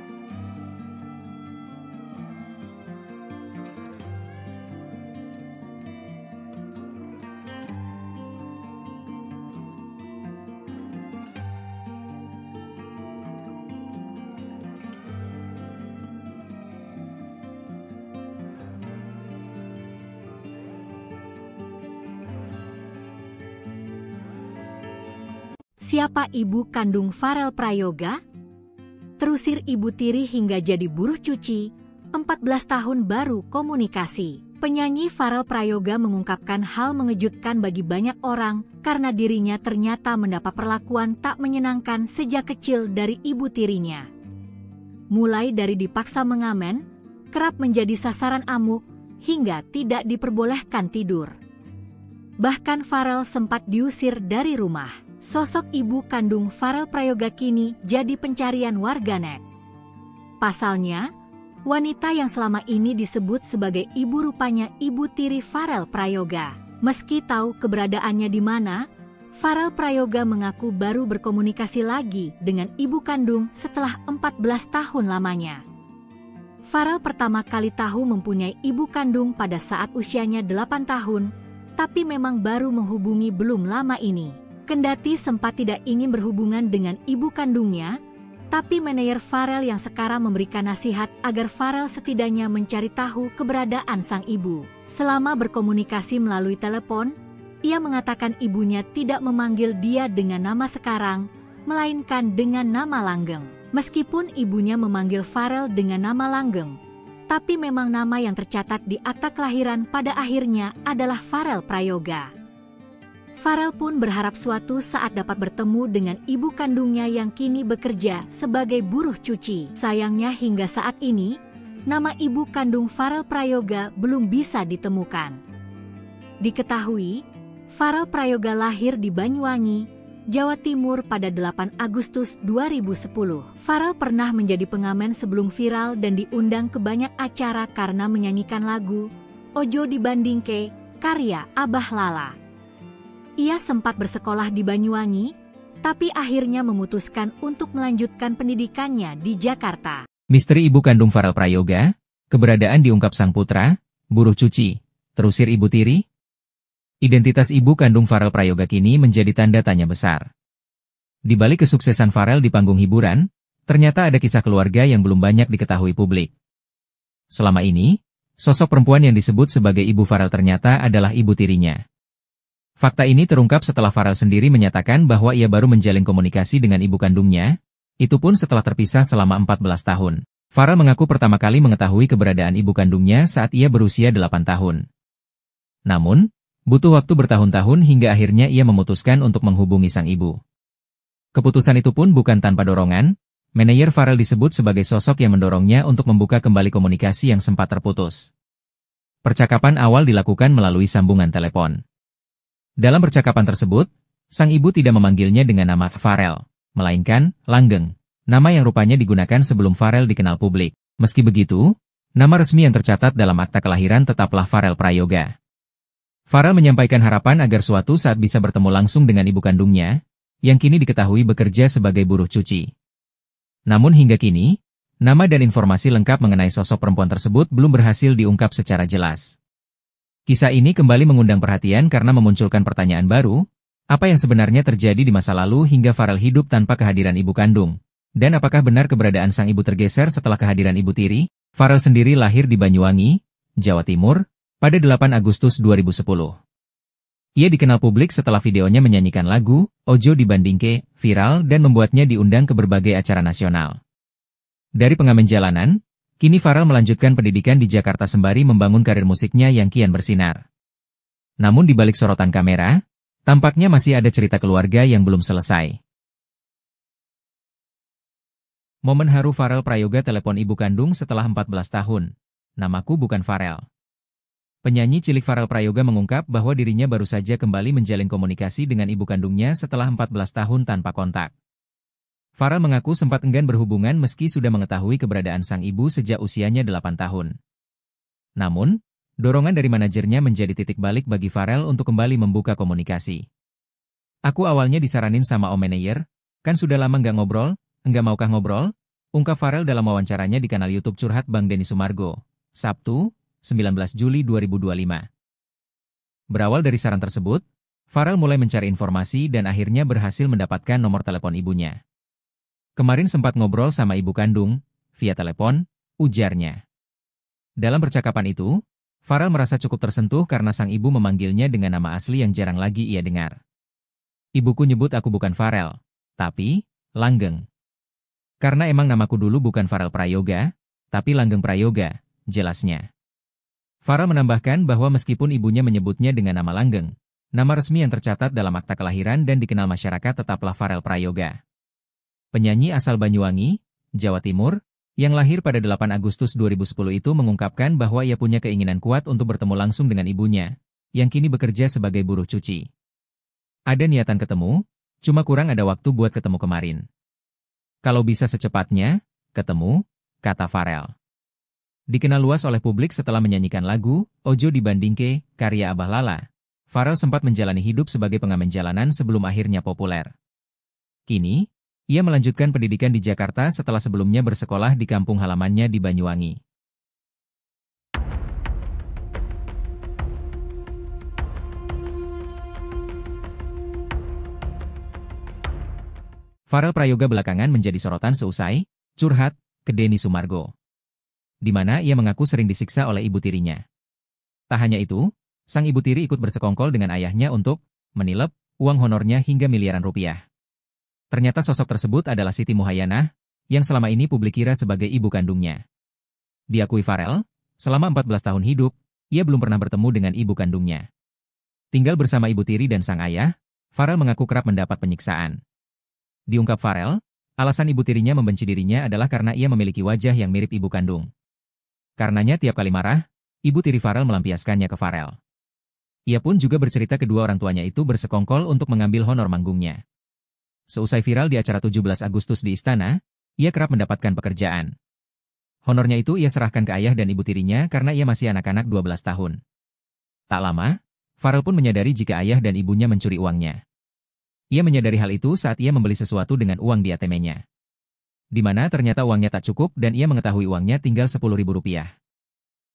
Siapa ibu kandung Farel Prayoga? Terusir ibu tiri hingga jadi buruh cuci, 14 tahun baru komunikasi. Penyanyi Farel Prayoga mengungkapkan hal mengejutkan bagi banyak orang karena dirinya ternyata mendapat perlakuan tak menyenangkan sejak kecil dari ibu tirinya. Mulai dari dipaksa mengamen, kerap menjadi sasaran amuk, hingga tidak diperbolehkan tidur. Bahkan Farel sempat diusir dari rumah. Sosok ibu kandung Farel Prayoga kini jadi pencarian warganet. Pasalnya, wanita yang selama ini disebut sebagai ibu rupanya ibu tiri Farel Prayoga. Meski tahu keberadaannya di mana, Farel Prayoga mengaku baru berkomunikasi lagi dengan ibu kandung setelah 14 tahun lamanya. Farel pertama kali tahu mempunyai ibu kandung pada saat usianya 8 tahun, tapi memang baru menghubungi belum lama ini. Kendati sempat tidak ingin berhubungan dengan ibu kandungnya, tapi manajer Farel yang sekarang memberikan nasihat agar Farel setidaknya mencari tahu keberadaan sang ibu. Selama berkomunikasi melalui telepon, ia mengatakan ibunya tidak memanggil dia dengan nama sekarang, melainkan dengan nama langgeng. Meskipun ibunya memanggil Farel dengan nama langgeng, tapi memang nama yang tercatat di akta kelahiran pada akhirnya adalah Farel Prayoga. Farel pun berharap suatu saat dapat bertemu dengan ibu kandungnya yang kini bekerja sebagai buruh cuci. Sayangnya hingga saat ini, nama ibu kandung Farel Prayoga belum bisa ditemukan. Diketahui, Farel Prayoga lahir di Banyuwangi, Jawa Timur pada 8 Agustus 2010. Farel pernah menjadi pengamen sebelum viral dan diundang ke banyak acara karena menyanyikan lagu Ojo Dibandingke karya Abah Lala. Ia sempat bersekolah di Banyuwangi, tapi akhirnya memutuskan untuk melanjutkan pendidikannya di Jakarta. Misteri ibu kandung Farel Prayoga, keberadaan diungkap sang putra, buruh cuci, terusir ibu tiri. Identitas ibu kandung Farel Prayoga kini menjadi tanda tanya besar. Di balik kesuksesan Farel di panggung hiburan, ternyata ada kisah keluarga yang belum banyak diketahui publik. Selama ini, sosok perempuan yang disebut sebagai ibu Farel ternyata adalah ibu tirinya. Fakta ini terungkap setelah Farel sendiri menyatakan bahwa ia baru menjalin komunikasi dengan ibu kandungnya, itu pun setelah terpisah selama 14 tahun. Farel mengaku pertama kali mengetahui keberadaan ibu kandungnya saat ia berusia 8 tahun. Namun, butuh waktu bertahun-tahun hingga akhirnya ia memutuskan untuk menghubungi sang ibu. Keputusan itu pun bukan tanpa dorongan, manajer Farel disebut sebagai sosok yang mendorongnya untuk membuka kembali komunikasi yang sempat terputus. Percakapan awal dilakukan melalui sambungan telepon. Dalam percakapan tersebut, sang ibu tidak memanggilnya dengan nama Farel, melainkan Langgeng, nama yang rupanya digunakan sebelum Farel dikenal publik. Meski begitu, nama resmi yang tercatat dalam akta kelahiran tetaplah Farel Prayoga. Farel menyampaikan harapan agar suatu saat bisa bertemu langsung dengan ibu kandungnya, yang kini diketahui bekerja sebagai buruh cuci. Namun hingga kini, nama dan informasi lengkap mengenai sosok perempuan tersebut belum berhasil diungkap secara jelas. Kisah ini kembali mengundang perhatian karena memunculkan pertanyaan baru, apa yang sebenarnya terjadi di masa lalu hingga Farel hidup tanpa kehadiran ibu kandung? Dan apakah benar keberadaan sang ibu tergeser setelah kehadiran ibu tiri? Farel sendiri lahir di Banyuwangi, Jawa Timur, pada 8 Agustus 2010. Ia dikenal publik setelah videonya menyanyikan lagu Ojo Dibandingke viral dan membuatnya diundang ke berbagai acara nasional. Dari pengamen jalanan, kini Farel melanjutkan pendidikan di Jakarta sembari membangun karir musiknya yang kian bersinar. Namun di balik sorotan kamera, tampaknya masih ada cerita keluarga yang belum selesai. Momen haru Farel Prayoga telepon ibu kandung setelah 14 tahun. Namaku bukan Farel. Penyanyi cilik Farel Prayoga mengungkap bahwa dirinya baru saja kembali menjalin komunikasi dengan ibu kandungnya setelah 14 tahun tanpa kontak. Farel mengaku sempat enggan berhubungan meski sudah mengetahui keberadaan sang ibu sejak usianya 8 tahun. Namun, dorongan dari manajernya menjadi titik balik bagi Farel untuk kembali membuka komunikasi. Aku awalnya disaranin sama Om Manayer, kan sudah lama nggak ngobrol, enggak maukah ngobrol? Ungkap Farel dalam wawancaranya di kanal YouTube Curhat Bang Denny Sumargo, Sabtu, 19 Juli 2025. Berawal dari saran tersebut, Farel mulai mencari informasi dan akhirnya berhasil mendapatkan nomor telepon ibunya. Kemarin sempat ngobrol sama ibu kandung, via telepon, ujarnya. Dalam percakapan itu, Farel merasa cukup tersentuh karena sang ibu memanggilnya dengan nama asli yang jarang lagi ia dengar. Ibuku nyebut aku bukan Farel, tapi Langgeng. Karena emang namaku dulu bukan Farel Prayoga, tapi Langgeng Prayoga, jelasnya. Farel menambahkan bahwa meskipun ibunya menyebutnya dengan nama Langgeng, nama resmi yang tercatat dalam akta kelahiran dan dikenal masyarakat tetaplah Farel Prayoga. Penyanyi asal Banyuwangi, Jawa Timur, yang lahir pada 8 Agustus 2010 itu mengungkapkan bahwa ia punya keinginan kuat untuk bertemu langsung dengan ibunya, yang kini bekerja sebagai buruh cuci. Ada niatan ketemu, cuma kurang ada waktu buat ketemu kemarin. Kalau bisa secepatnya, ketemu, kata Farel. Dikenal luas oleh publik setelah menyanyikan lagu Ojo Dibandingke, karya Abah Lala, Farel sempat menjalani hidup sebagai pengamen jalanan sebelum akhirnya populer. Kini, ia melanjutkan pendidikan di Jakarta setelah sebelumnya bersekolah di kampung halamannya di Banyuwangi. Farel Prayoga belakangan menjadi sorotan seusai curhat ke Denny Sumargo, di mana ia mengaku sering disiksa oleh ibu tirinya. Tak hanya itu, sang ibu tiri ikut bersekongkol dengan ayahnya untuk menilep uang honornya hingga miliaran rupiah. Ternyata sosok tersebut adalah Siti Muhayyanah, yang selama ini publik kira sebagai ibu kandungnya. Diakui Farel, selama 14 tahun hidup, ia belum pernah bertemu dengan ibu kandungnya. Tinggal bersama ibu tiri dan sang ayah, Farel mengaku kerap mendapat penyiksaan. Diungkap Farel, alasan ibu tirinya membenci dirinya adalah karena ia memiliki wajah yang mirip ibu kandung. Karenanya tiap kali marah, ibu tiri Farel melampiaskannya ke Farel. Ia pun juga bercerita kedua orang tuanya itu bersekongkol untuk mengambil honor manggungnya. Seusai viral di acara 17 Agustus di Istana, ia kerap mendapatkan pekerjaan. Honornya itu ia serahkan ke ayah dan ibu tirinya karena ia masih anak-anak 12 tahun. Tak lama, Farel pun menyadari jika ayah dan ibunya mencuri uangnya. Ia menyadari hal itu saat ia membeli sesuatu dengan uang di ATM-nya. Di mana ternyata uangnya tak cukup dan ia mengetahui uangnya tinggal Rp10.000.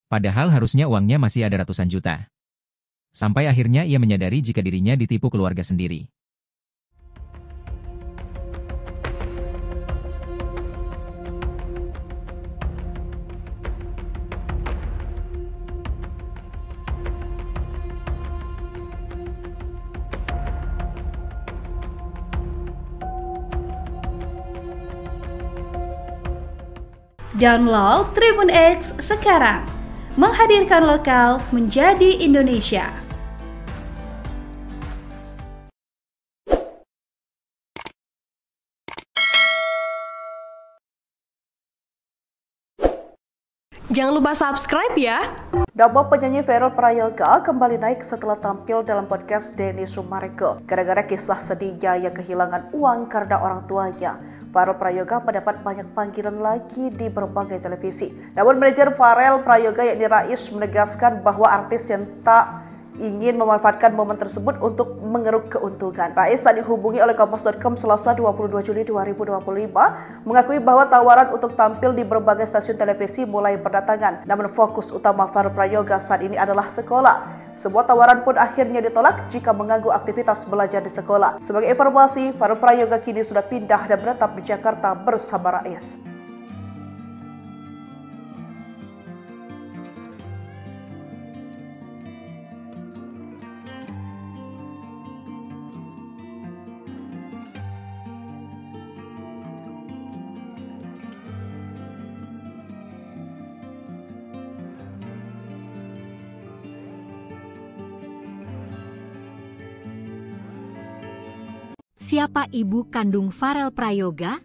Padahal harusnya uangnya masih ada ratusan juta. Sampai akhirnya ia menyadari jika dirinya ditipu keluarga sendiri. Download Tribun X sekarang, menghadirkan lokal menjadi Indonesia. Jangan lupa subscribe ya. Nama penyanyi Farel Prayoga kembali naik setelah tampil dalam podcast Denny Sumargo. Gara-gara kisah sedihnya yang kehilangan uang karena orang tuanya, Farel Prayoga mendapat banyak panggilan lagi di berbagai televisi. Namun manajer Farel Prayoga yakni Rais menegaskan bahwa artis yang tak ingin memanfaatkan momen tersebut untuk mengeruk keuntungan. Rais saat dihubungi oleh Kompas.com Selasa 22 Juli 2025 mengakui bahwa tawaran untuk tampil di berbagai stasiun televisi mulai berdatangan. Namun fokus utama Farel Prayoga saat ini adalah sekolah. Sebuah tawaran pun akhirnya ditolak jika mengganggu aktivitas belajar di sekolah. Sebagai informasi, Farel Prayoga kini sudah pindah dan menetap di Jakarta bersama Rais. Siapa ibu kandung Farel Prayoga?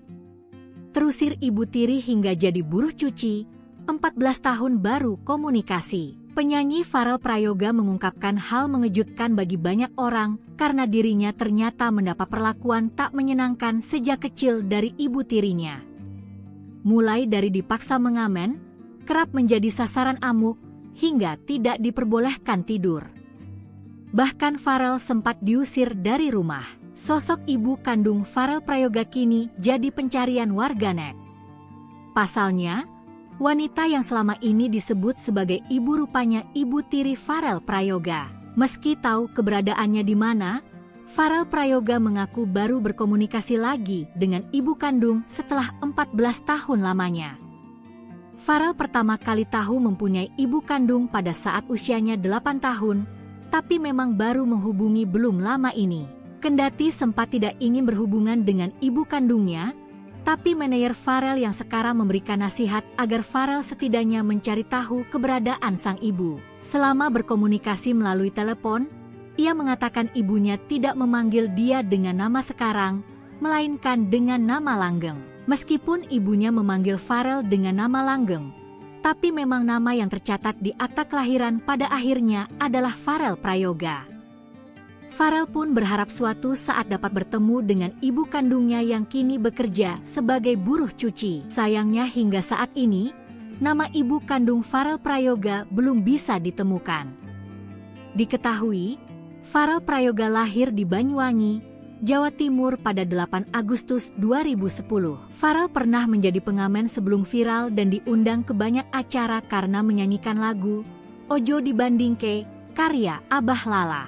Terusir ibu tiri hingga jadi buruh cuci, 14 tahun baru komunikasi. Penyanyi Farel Prayoga mengungkapkan hal mengejutkan bagi banyak orang karena dirinya ternyata mendapat perlakuan tak menyenangkan sejak kecil dari ibu tirinya. Mulai dari dipaksa mengamen, kerap menjadi sasaran amuk, hingga tidak diperbolehkan tidur. Bahkan Farel sempat diusir dari rumah. Sosok ibu kandung Farel Prayoga kini jadi pencarian warganet. Pasalnya, wanita yang selama ini disebut sebagai ibu rupanya ibu tiri Farel Prayoga. Meski tahu keberadaannya di mana, Farel Prayoga mengaku baru berkomunikasi lagi dengan ibu kandung setelah 14 tahun lamanya. Farel pertama kali tahu mempunyai ibu kandung pada saat usianya 8 tahun, tapi memang baru menghubungi belum lama ini. Kendati sempat tidak ingin berhubungan dengan ibu kandungnya, tapi manajer Farel yang sekarang memberikan nasihat agar Farel setidaknya mencari tahu keberadaan sang ibu. Selama berkomunikasi melalui telepon, ia mengatakan ibunya tidak memanggil dia dengan nama sekarang, melainkan dengan nama langgeng. Meskipun ibunya memanggil Farel dengan nama langgeng, tapi memang nama yang tercatat di akta kelahiran pada akhirnya adalah Farel Prayoga. Farel pun berharap suatu saat dapat bertemu dengan ibu kandungnya yang kini bekerja sebagai buruh cuci. Sayangnya hingga saat ini, nama ibu kandung Farel Prayoga belum bisa ditemukan. Diketahui, Farel Prayoga lahir di Banyuwangi, Jawa Timur pada 8 Agustus 2010. Farel pernah menjadi pengamen sebelum viral dan diundang ke banyak acara karena menyanyikan lagu Ojo Dibandingke, karya Abah Lala.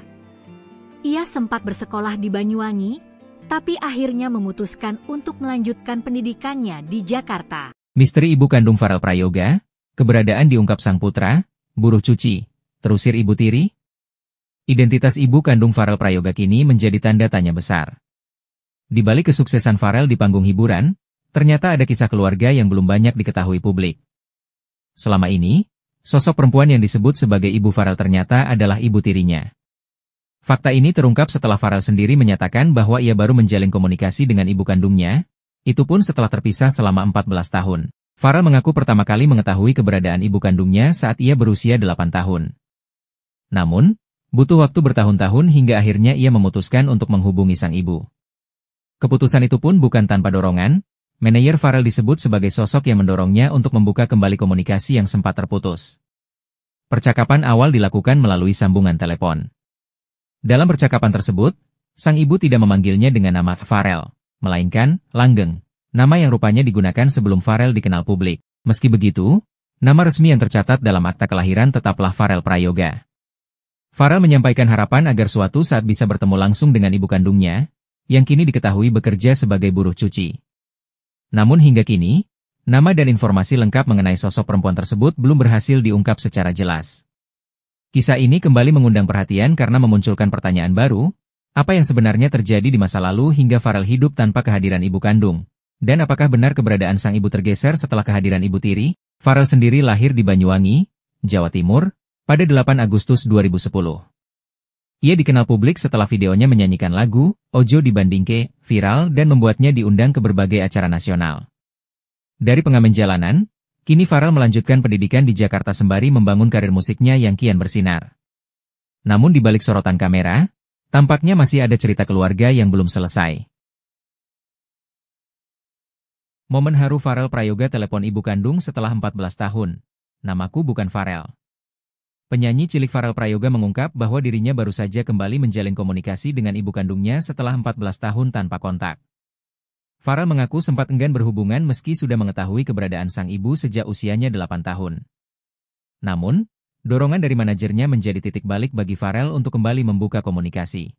Ia sempat bersekolah di Banyuwangi, tapi akhirnya memutuskan untuk melanjutkan pendidikannya di Jakarta. Misteri ibu kandung Farel Prayoga, keberadaan diungkap sang putra, buruh cuci, terusir ibu tiri. Identitas ibu kandung Farel Prayoga kini menjadi tanda tanya besar. Di balik kesuksesan Farel di panggung hiburan, ternyata ada kisah keluarga yang belum banyak diketahui publik. Selama ini, sosok perempuan yang disebut sebagai ibu Farel ternyata adalah ibu tirinya. Fakta ini terungkap setelah Farel sendiri menyatakan bahwa ia baru menjalin komunikasi dengan ibu kandungnya, itu pun setelah terpisah selama 14 tahun. Farel mengaku pertama kali mengetahui keberadaan ibu kandungnya saat ia berusia 8 tahun. Namun, butuh waktu bertahun-tahun hingga akhirnya ia memutuskan untuk menghubungi sang ibu. Keputusan itu pun bukan tanpa dorongan, manajer Farel disebut sebagai sosok yang mendorongnya untuk membuka kembali komunikasi yang sempat terputus. Percakapan awal dilakukan melalui sambungan telepon. Dalam percakapan tersebut, sang ibu tidak memanggilnya dengan nama Farel, melainkan Langgeng, nama yang rupanya digunakan sebelum Farel dikenal publik. Meski begitu, nama resmi yang tercatat dalam akta kelahiran tetaplah Farel Prayoga. Farel menyampaikan harapan agar suatu saat bisa bertemu langsung dengan ibu kandungnya, yang kini diketahui bekerja sebagai buruh cuci. Namun hingga kini, nama dan informasi lengkap mengenai sosok perempuan tersebut belum berhasil diungkap secara jelas. Kisah ini kembali mengundang perhatian karena memunculkan pertanyaan baru, apa yang sebenarnya terjadi di masa lalu hingga Farel hidup tanpa kehadiran ibu kandung? Dan apakah benar keberadaan sang ibu tergeser setelah kehadiran ibu tiri? Farel sendiri lahir di Banyuwangi, Jawa Timur, pada 8 Agustus 2010. Ia dikenal publik setelah videonya menyanyikan lagu Ojo Dibandingke viral dan membuatnya diundang ke berbagai acara nasional. Dari pengamen jalanan, Kini Farel melanjutkan pendidikan di Jakarta sembari membangun karir musiknya yang kian bersinar. Namun di balik sorotan kamera, tampaknya masih ada cerita keluarga yang belum selesai. Momen haru Farel Prayoga telepon ibu kandung setelah 14 tahun. Namaku bukan Farel. Penyanyi cilik Farel Prayoga mengungkap bahwa dirinya baru saja kembali menjalin komunikasi dengan ibu kandungnya setelah 14 tahun tanpa kontak. Farel mengaku sempat enggan berhubungan meski sudah mengetahui keberadaan sang ibu sejak usianya 8 tahun. Namun, dorongan dari manajernya menjadi titik balik bagi Farel untuk kembali membuka komunikasi.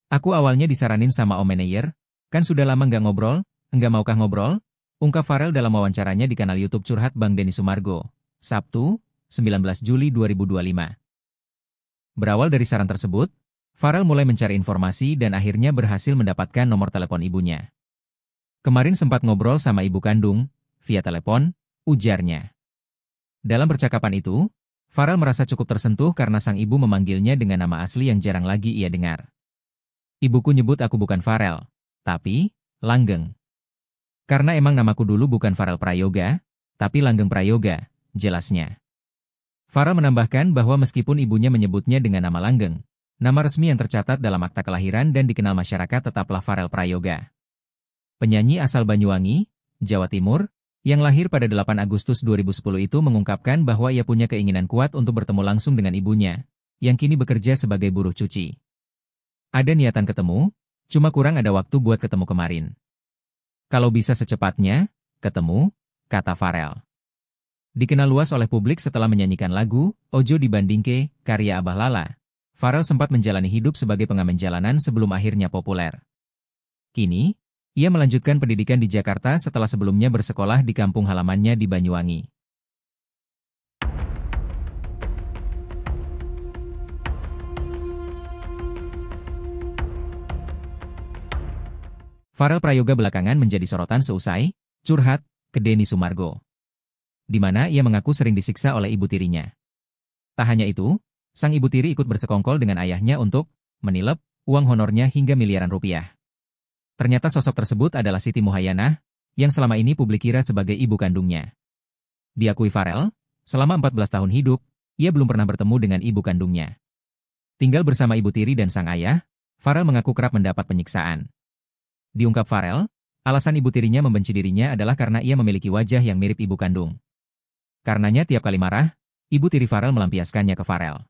Aku awalnya disaranin sama Om Manayer, kan sudah lama nggak ngobrol, enggak maukah ngobrol? Ungkap Farel dalam wawancaranya di kanal YouTube Curhat Bang Denny Sumargo, Sabtu, 19 Juli 2025. Berawal dari saran tersebut, Farel mulai mencari informasi dan akhirnya berhasil mendapatkan nomor telepon ibunya. Kemarin sempat ngobrol sama ibu kandung, via telepon, ujarnya. Dalam percakapan itu, Farel merasa cukup tersentuh karena sang ibu memanggilnya dengan nama asli yang jarang lagi ia dengar. Ibuku nyebut aku bukan Farel, tapi Langgeng. Karena emang namaku dulu bukan Farel Prayoga, tapi Langgeng Prayoga, jelasnya. Farel menambahkan bahwa meskipun ibunya menyebutnya dengan nama Langgeng, nama resmi yang tercatat dalam akta kelahiran dan dikenal masyarakat tetaplah Farel Prayoga. Penyanyi asal Banyuwangi, Jawa Timur, yang lahir pada 8 Agustus 2010 itu mengungkapkan bahwa ia punya keinginan kuat untuk bertemu langsung dengan ibunya, yang kini bekerja sebagai buruh cuci. Ada niatan ketemu, cuma kurang ada waktu buat ketemu kemarin. Kalau bisa secepatnya, ketemu, kata Farel. Dikenal luas oleh publik setelah menyanyikan lagu Ojo Dibandingke, karya Abah Lala. Farel sempat menjalani hidup sebagai pengamen jalanan sebelum akhirnya populer. Kini, ia melanjutkan pendidikan di Jakarta setelah sebelumnya bersekolah di kampung halamannya di Banyuwangi. Farel Prayoga belakangan menjadi sorotan seusai curhat ke Denny Sumargo, di mana ia mengaku sering disiksa oleh ibu tirinya. Tak hanya itu, sang ibu tiri ikut bersekongkol dengan ayahnya untuk menilep uang honornya hingga miliaran rupiah. Ternyata sosok tersebut adalah Siti Muhayyanah, yang selama ini publik kira sebagai ibu kandungnya. Diakui Farel, selama 14 tahun hidup, ia belum pernah bertemu dengan ibu kandungnya. Tinggal bersama ibu tiri dan sang ayah, Farel mengaku kerap mendapat penyiksaan. Diungkap Farel, alasan ibu tirinya membenci dirinya adalah karena ia memiliki wajah yang mirip ibu kandung. Karenanya tiap kali marah, ibu tiri Farel melampiaskannya ke Farel.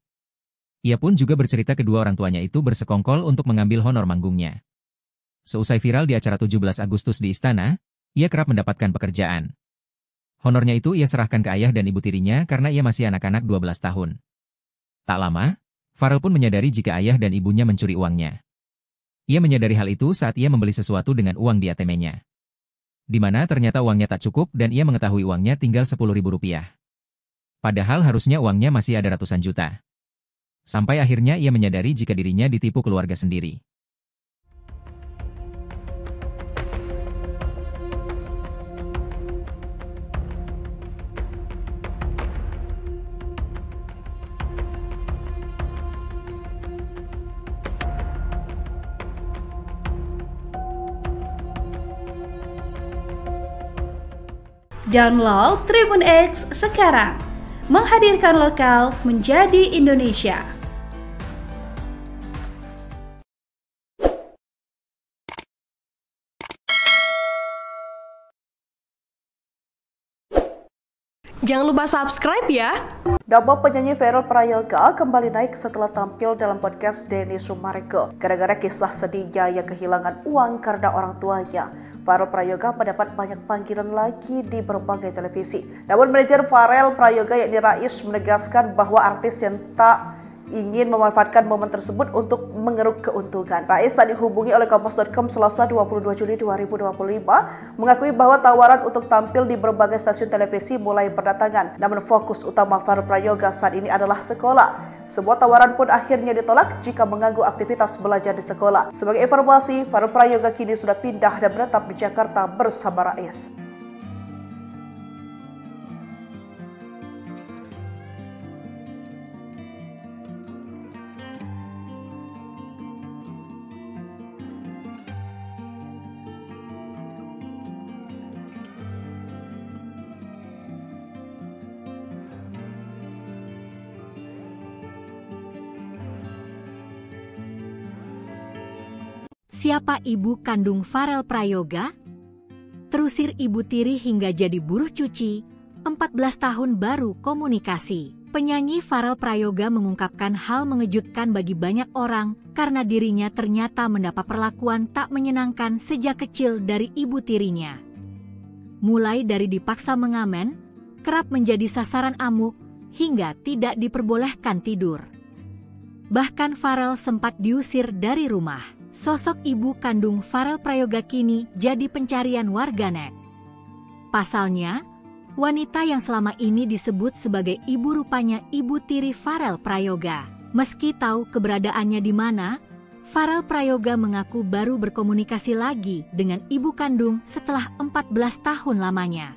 Ia pun juga bercerita kedua orang tuanya itu bersekongkol untuk mengambil honor manggungnya. Seusai viral di acara 17 Agustus di Istana, ia kerap mendapatkan pekerjaan. Honornya itu ia serahkan ke ayah dan ibu tirinya karena ia masih anak-anak 12 tahun. Tak lama, Farel pun menyadari jika ayah dan ibunya mencuri uangnya. Ia menyadari hal itu saat ia membeli sesuatu dengan uang di ATM-nya. Di mana ternyata uangnya tak cukup dan ia mengetahui uangnya tinggal Rp10.000. Padahal harusnya uangnya masih ada ratusan juta. Sampai akhirnya ia menyadari jika dirinya ditipu keluarga sendiri. Download Tribun X sekarang, menghadirkan lokal menjadi Indonesia. Jangan lupa subscribe ya. Nama penyanyi Farel Prayoga kembali naik setelah tampil dalam podcast Denny Sumargo. Gara-gara kisah sedihnya yang kehilangan uang karena orang tuanya, Farel Prayoga mendapat banyak panggilan lagi di berbagai televisi. Namun manajer Farel Prayoga yakni Rais menegaskan bahwa artis yang tak ingin memanfaatkan momen tersebut untuk mengeruk keuntungan. Rais saat dihubungi oleh Kompas.com Selasa 22 Juli 2025 mengakui bahwa tawaran untuk tampil di berbagai stasiun televisi mulai berdatangan. Namun fokus utama Farel Prayoga saat ini adalah sekolah. Sebuah tawaran pun akhirnya ditolak jika mengganggu aktivitas belajar di sekolah. Sebagai informasi, Farel Prayoga kini sudah pindah dan menetap di Jakarta bersama Rais. Siapa ibu kandung Farel Prayoga? Terusir Ibu Tiri hingga jadi buruh cuci, 14 tahun baru komunikasi. Penyanyi Farel Prayoga mengungkapkan hal mengejutkan bagi banyak orang karena dirinya ternyata mendapat perlakuan tak menyenangkan sejak kecil dari ibu tirinya. Mulai dari dipaksa mengamen, kerap menjadi sasaran amuk, hingga tidak diperbolehkan tidur. Bahkan Farel sempat diusir dari rumah. Sosok ibu kandung Farel Prayoga kini jadi pencarian warganet. Pasalnya, wanita yang selama ini disebut sebagai ibu rupanya Ibu Tiri Farel Prayoga. Meski tahu keberadaannya di mana, Farel Prayoga mengaku baru berkomunikasi lagi dengan ibu kandung setelah 14 tahun lamanya.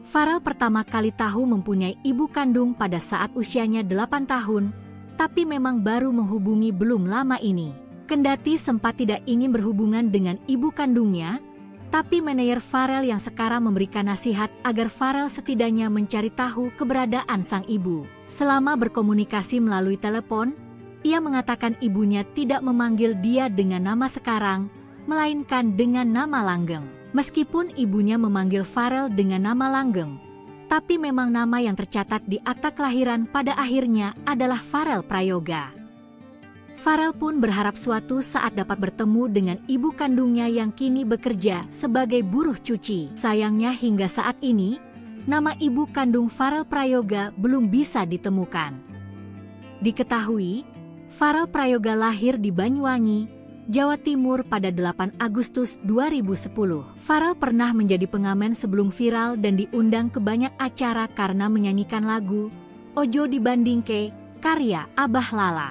Farel pertama kali tahu mempunyai ibu kandung pada saat usianya 8 tahun, tapi memang baru menghubungi belum lama ini. Kendati sempat tidak ingin berhubungan dengan ibu kandungnya, tapi manajer Farel yang sekarang memberikan nasihat agar Farel setidaknya mencari tahu keberadaan sang ibu. Selama berkomunikasi melalui telepon, ia mengatakan ibunya tidak memanggil dia dengan nama sekarang, melainkan dengan nama langgeng. Meskipun ibunya memanggil Farel dengan nama langgeng, tapi memang nama yang tercatat di akta kelahiran pada akhirnya adalah Farel Prayoga. Farel pun berharap suatu saat dapat bertemu dengan ibu kandungnya yang kini bekerja sebagai buruh cuci. Sayangnya hingga saat ini, nama ibu kandung Farel Prayoga belum bisa ditemukan. Diketahui, Farel Prayoga lahir di Banyuwangi, Jawa Timur pada 8 Agustus 2010. Farel pernah menjadi pengamen sebelum viral dan diundang ke banyak acara karena menyanyikan lagu Ojo Dibandingke, karya Abah Lala.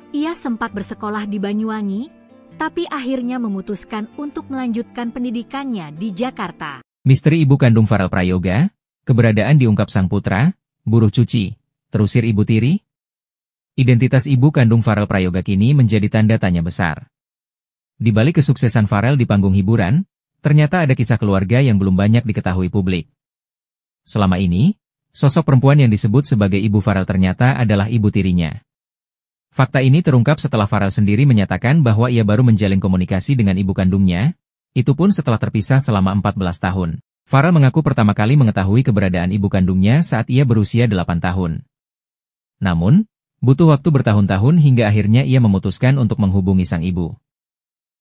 Ia sempat bersekolah di Banyuwangi, tapi akhirnya memutuskan untuk melanjutkan pendidikannya di Jakarta. Misteri ibu kandung Farel Prayoga, keberadaan diungkap sang putra, buruh cuci, terusir Ibu Tiri. Identitas ibu kandung Farel Prayoga kini menjadi tanda tanya besar. Di balik kesuksesan Farel di panggung hiburan, ternyata ada kisah keluarga yang belum banyak diketahui publik. Selama ini, sosok perempuan yang disebut sebagai ibu Farel ternyata adalah ibu tirinya. Fakta ini terungkap setelah Farel sendiri menyatakan bahwa ia baru menjalin komunikasi dengan ibu kandungnya, itu pun setelah terpisah selama 14 tahun. Farel mengaku pertama kali mengetahui keberadaan ibu kandungnya saat ia berusia 8 tahun. Namun, butuh waktu bertahun-tahun hingga akhirnya ia memutuskan untuk menghubungi sang ibu.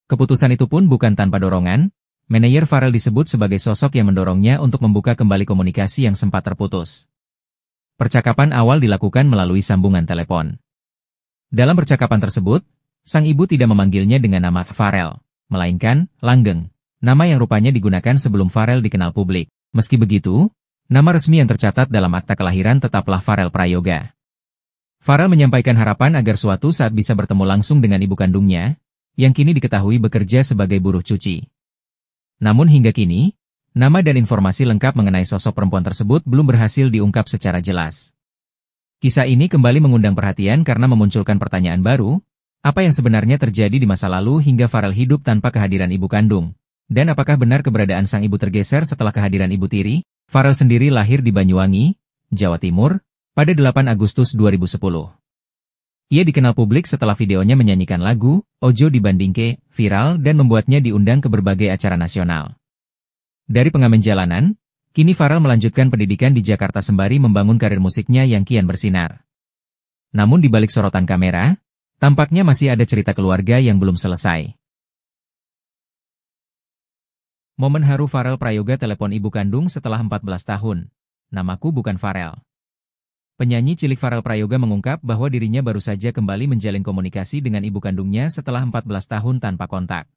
Keputusan itu pun bukan tanpa dorongan, manajer Farel disebut sebagai sosok yang mendorongnya untuk membuka kembali komunikasi yang sempat terputus. Percakapan awal dilakukan melalui sambungan telepon. Dalam percakapan tersebut, sang ibu tidak memanggilnya dengan nama Farel, melainkan Langgeng, nama yang rupanya digunakan sebelum Farel dikenal publik. Meski begitu, nama resmi yang tercatat dalam akta kelahiran tetaplah Farel Prayoga. Farel menyampaikan harapan agar suatu saat bisa bertemu langsung dengan ibu kandungnya, yang kini diketahui bekerja sebagai buruh cuci. Namun hingga kini, nama dan informasi lengkap mengenai sosok perempuan tersebut belum berhasil diungkap secara jelas. Kisah ini kembali mengundang perhatian karena memunculkan pertanyaan baru, apa yang sebenarnya terjadi di masa lalu hingga Farel hidup tanpa kehadiran ibu kandung? Dan apakah benar keberadaan sang ibu tergeser setelah kehadiran Ibu Tiri? Farel sendiri lahir di Banyuwangi, Jawa Timur, pada 8 Agustus 2010. Ia dikenal publik setelah videonya menyanyikan lagu Ojo Dibandingke viral dan membuatnya diundang ke berbagai acara nasional. Dari pengamen jalanan, kini Farel melanjutkan pendidikan di Jakarta sembari membangun karir musiknya yang kian bersinar. Namun di balik sorotan kamera, tampaknya masih ada cerita keluarga yang belum selesai. Momen haru Farel Prayoga telepon ibu kandung setelah 14 tahun. Namaku bukan Farel. Penyanyi cilik Farel Prayoga mengungkap bahwa dirinya baru saja kembali menjalin komunikasi dengan ibu kandungnya setelah 14 tahun tanpa kontak.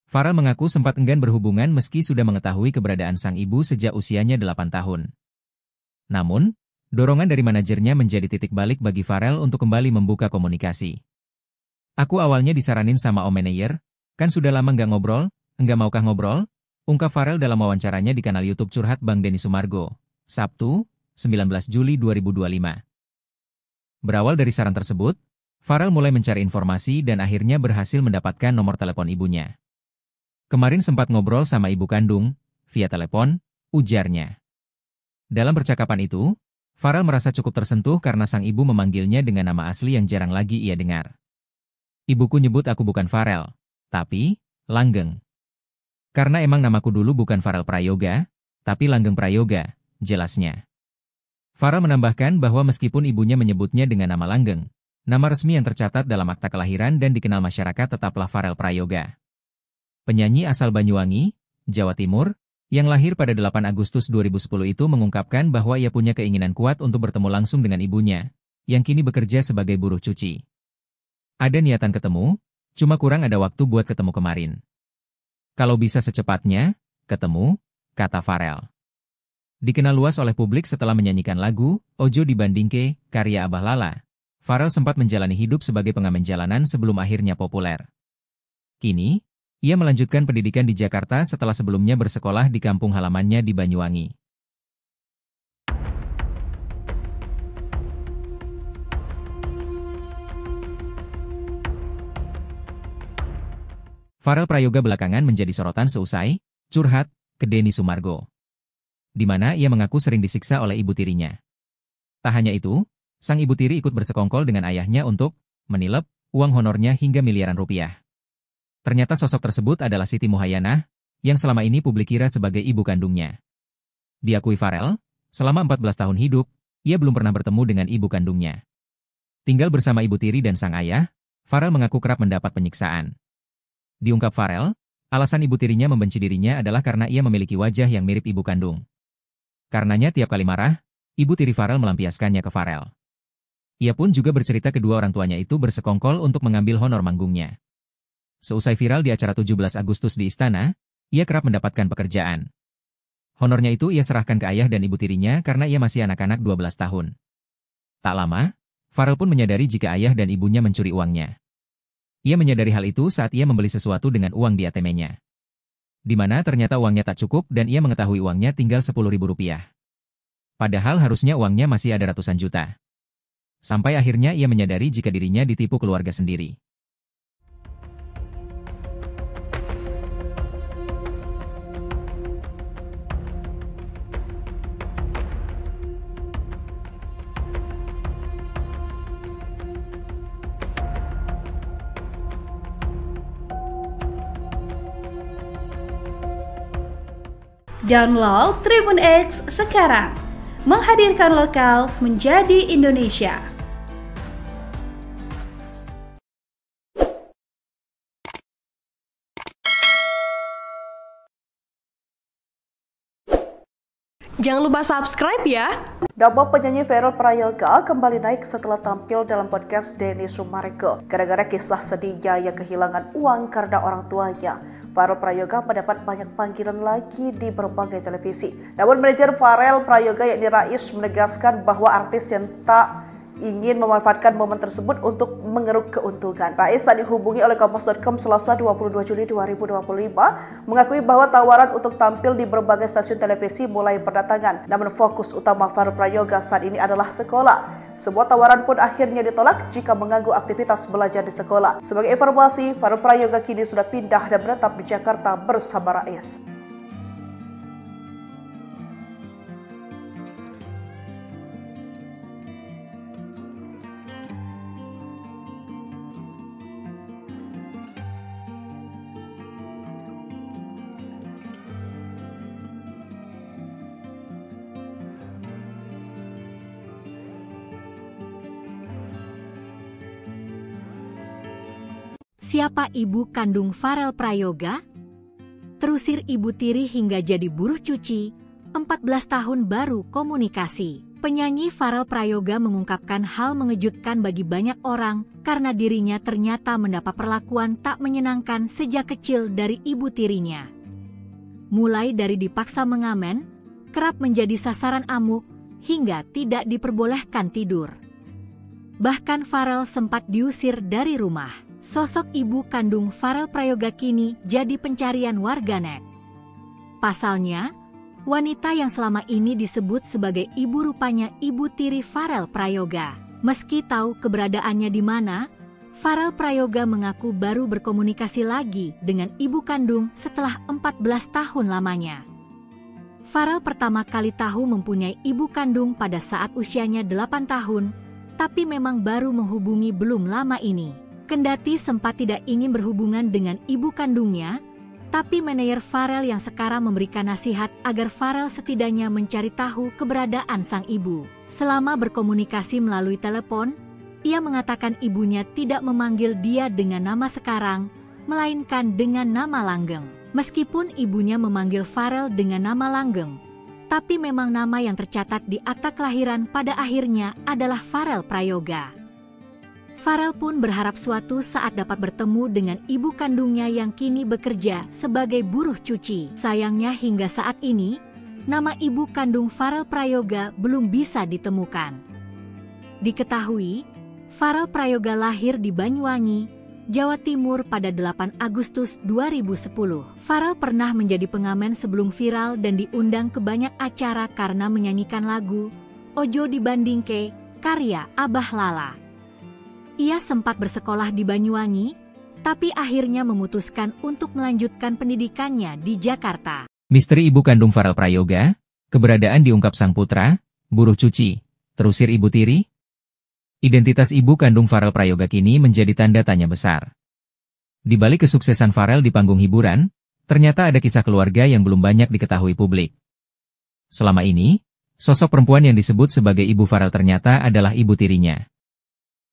Farel mengaku sempat enggan berhubungan meski sudah mengetahui keberadaan sang ibu sejak usianya 8 tahun. Namun, dorongan dari manajernya menjadi titik balik bagi Farel untuk kembali membuka komunikasi. Aku awalnya disaranin sama om manajer, kan sudah lama nggak ngobrol, enggak maukah ngobrol? Ungkap Farel dalam wawancaranya di kanal YouTube Curhat Bang Denny Sumargo, Sabtu, 19 Juli 2025. Berawal dari saran tersebut, Farel mulai mencari informasi dan akhirnya berhasil mendapatkan nomor telepon ibunya. Kemarin sempat ngobrol sama ibu kandung, via telepon, ujarnya. Dalam percakapan itu, Farel merasa cukup tersentuh karena sang ibu memanggilnya dengan nama asli yang jarang lagi ia dengar. Ibuku nyebut aku bukan Farel, tapi Langgeng. Karena emang namaku dulu bukan Farel Prayoga, tapi Langgeng Prayoga, jelasnya. Farel menambahkan bahwa meskipun ibunya menyebutnya dengan nama Langgeng, nama resmi yang tercatat dalam akta kelahiran dan dikenal masyarakat tetaplah Farel Prayoga. Penyanyi asal Banyuwangi, Jawa Timur, yang lahir pada 8 Agustus 2010 itu mengungkapkan bahwa ia punya keinginan kuat untuk bertemu langsung dengan ibunya, yang kini bekerja sebagai buruh cuci. Ada niatan ketemu, cuma kurang ada waktu buat ketemu kemarin. Kalau bisa secepatnya, ketemu, kata Farel. Dikenal luas oleh publik setelah menyanyikan lagu Ojo Dibandingke, karya Abah Lala. Farel sempat menjalani hidup sebagai pengamen jalanan sebelum akhirnya populer. Kini, ia melanjutkan pendidikan di Jakarta setelah sebelumnya bersekolah di kampung halamannya di Banyuwangi. Farel Prayoga belakangan menjadi sorotan seusai curhat ke Denny Sumargo, di mana ia mengaku sering disiksa oleh ibu tirinya. Tak hanya itu, sang ibu tiri ikut bersekongkol dengan ayahnya untuk menilep uang honornya hingga miliaran rupiah. Ternyata sosok tersebut adalah Siti Muhayyanah, yang selama ini publik kira sebagai ibu kandungnya. Diakui Farel, selama 14 tahun hidup, ia belum pernah bertemu dengan ibu kandungnya. Tinggal bersama ibu tiri dan sang ayah, Farel mengaku kerap mendapat penyiksaan. Diungkap Farel, alasan ibu tirinya membenci dirinya adalah karena ia memiliki wajah yang mirip ibu kandung. Karenanya tiap kali marah, ibu tiri Farel melampiaskannya ke Farel. Ia pun juga bercerita kedua orang tuanya itu bersekongkol untuk mengambil honor manggungnya. Seusai viral di acara 17 Agustus di Istana, ia kerap mendapatkan pekerjaan. Honornya itu ia serahkan ke ayah dan ibu tirinya karena ia masih anak-anak 12 tahun. Tak lama, Farel pun menyadari jika ayah dan ibunya mencuri uangnya. Ia menyadari hal itu saat ia membeli sesuatu dengan uang di ATM-nya. Di mana ternyata uangnya tak cukup dan ia mengetahui uangnya tinggal Rp10.000. Padahal harusnya uangnya masih ada ratusan juta. Sampai akhirnya ia menyadari jika dirinya ditipu keluarga sendiri. Download Tribun X sekarang, menghadirkan lokal menjadi Indonesia. Jangan lupa subscribe ya. Nama penyanyi Farel Prayoga kembali naik setelah tampil dalam podcast Denny Sumargo. Gara-gara kisah sedihnya yang kehilangan uang karena orang tuanya, Farel Prayoga mendapat banyak panggilan lagi di berbagai televisi. Namun manajer Farel Prayoga yakni Rais menegaskan bahwa artis yang tak ingin memanfaatkan momen tersebut untuk mengeruk keuntungan. Rais saat dihubungi oleh Kompas.com Selasa 22 Juli 2025 mengakui bahwa tawaran untuk tampil di berbagai stasiun televisi mulai berdatangan. Namun fokus utama Farel Prayoga saat ini adalah sekolah. Sebuah tawaran pun akhirnya ditolak jika mengganggu aktivitas belajar di sekolah. Sebagai informasi, Farel Prayoga kini sudah pindah dan menetap di Jakarta bersama Rais. Siapa ibu kandung Farel Prayoga? Terusir ibu tiri hingga jadi buruh cuci, 14 tahun baru komunikasi. Penyanyi Farel Prayoga mengungkapkan hal mengejutkan bagi banyak orang karena dirinya ternyata mendapat perlakuan tak menyenangkan sejak kecil dari ibu tirinya. Mulai dari dipaksa mengamen, kerap menjadi sasaran amuk, hingga tidak diperbolehkan tidur. Bahkan Farel sempat diusir dari rumah. Sosok ibu kandung Farel Prayoga kini jadi pencarian warganet. Pasalnya, wanita yang selama ini disebut sebagai ibu rupanya ibu tiri Farel Prayoga. Meski tahu keberadaannya di mana, Farel Prayoga mengaku baru berkomunikasi lagi dengan ibu kandung setelah 14 tahun lamanya. Farel pertama kali tahu mempunyai ibu kandung pada saat usianya 8 tahun, tapi memang baru menghubungi belum lama ini. Kendati sempat tidak ingin berhubungan dengan ibu kandungnya, tapi manajer Farel yang sekarang memberikan nasihat agar Farel setidaknya mencari tahu keberadaan sang ibu. Selama berkomunikasi melalui telepon, ia mengatakan ibunya tidak memanggil dia dengan nama sekarang, melainkan dengan nama langgeng. Meskipun ibunya memanggil Farel dengan nama langgeng, tapi memang nama yang tercatat di akta kelahiran pada akhirnya adalah Farel Prayoga. Farel pun berharap suatu saat dapat bertemu dengan ibu kandungnya yang kini bekerja sebagai buruh cuci. Sayangnya hingga saat ini, nama ibu kandung Farel Prayoga belum bisa ditemukan. Diketahui, Farel Prayoga lahir di Banyuwangi, Jawa Timur pada 8 Agustus 2010. Farel pernah menjadi pengamen sebelum viral dan diundang ke banyak acara karena menyanyikan lagu Ojo Dibandingke karya Abah Lala. Ia sempat bersekolah di Banyuwangi, tapi akhirnya memutuskan untuk melanjutkan pendidikannya di Jakarta. Misteri ibu kandung Farel Prayoga, keberadaan diungkap sang putra, buruh cuci, terusir ibu tiri. Identitas ibu kandung Farel Prayoga kini menjadi tanda tanya besar. Di balik kesuksesan Farel di panggung hiburan, ternyata ada kisah keluarga yang belum banyak diketahui publik. Selama ini, sosok perempuan yang disebut sebagai ibu Farel ternyata adalah ibu tirinya.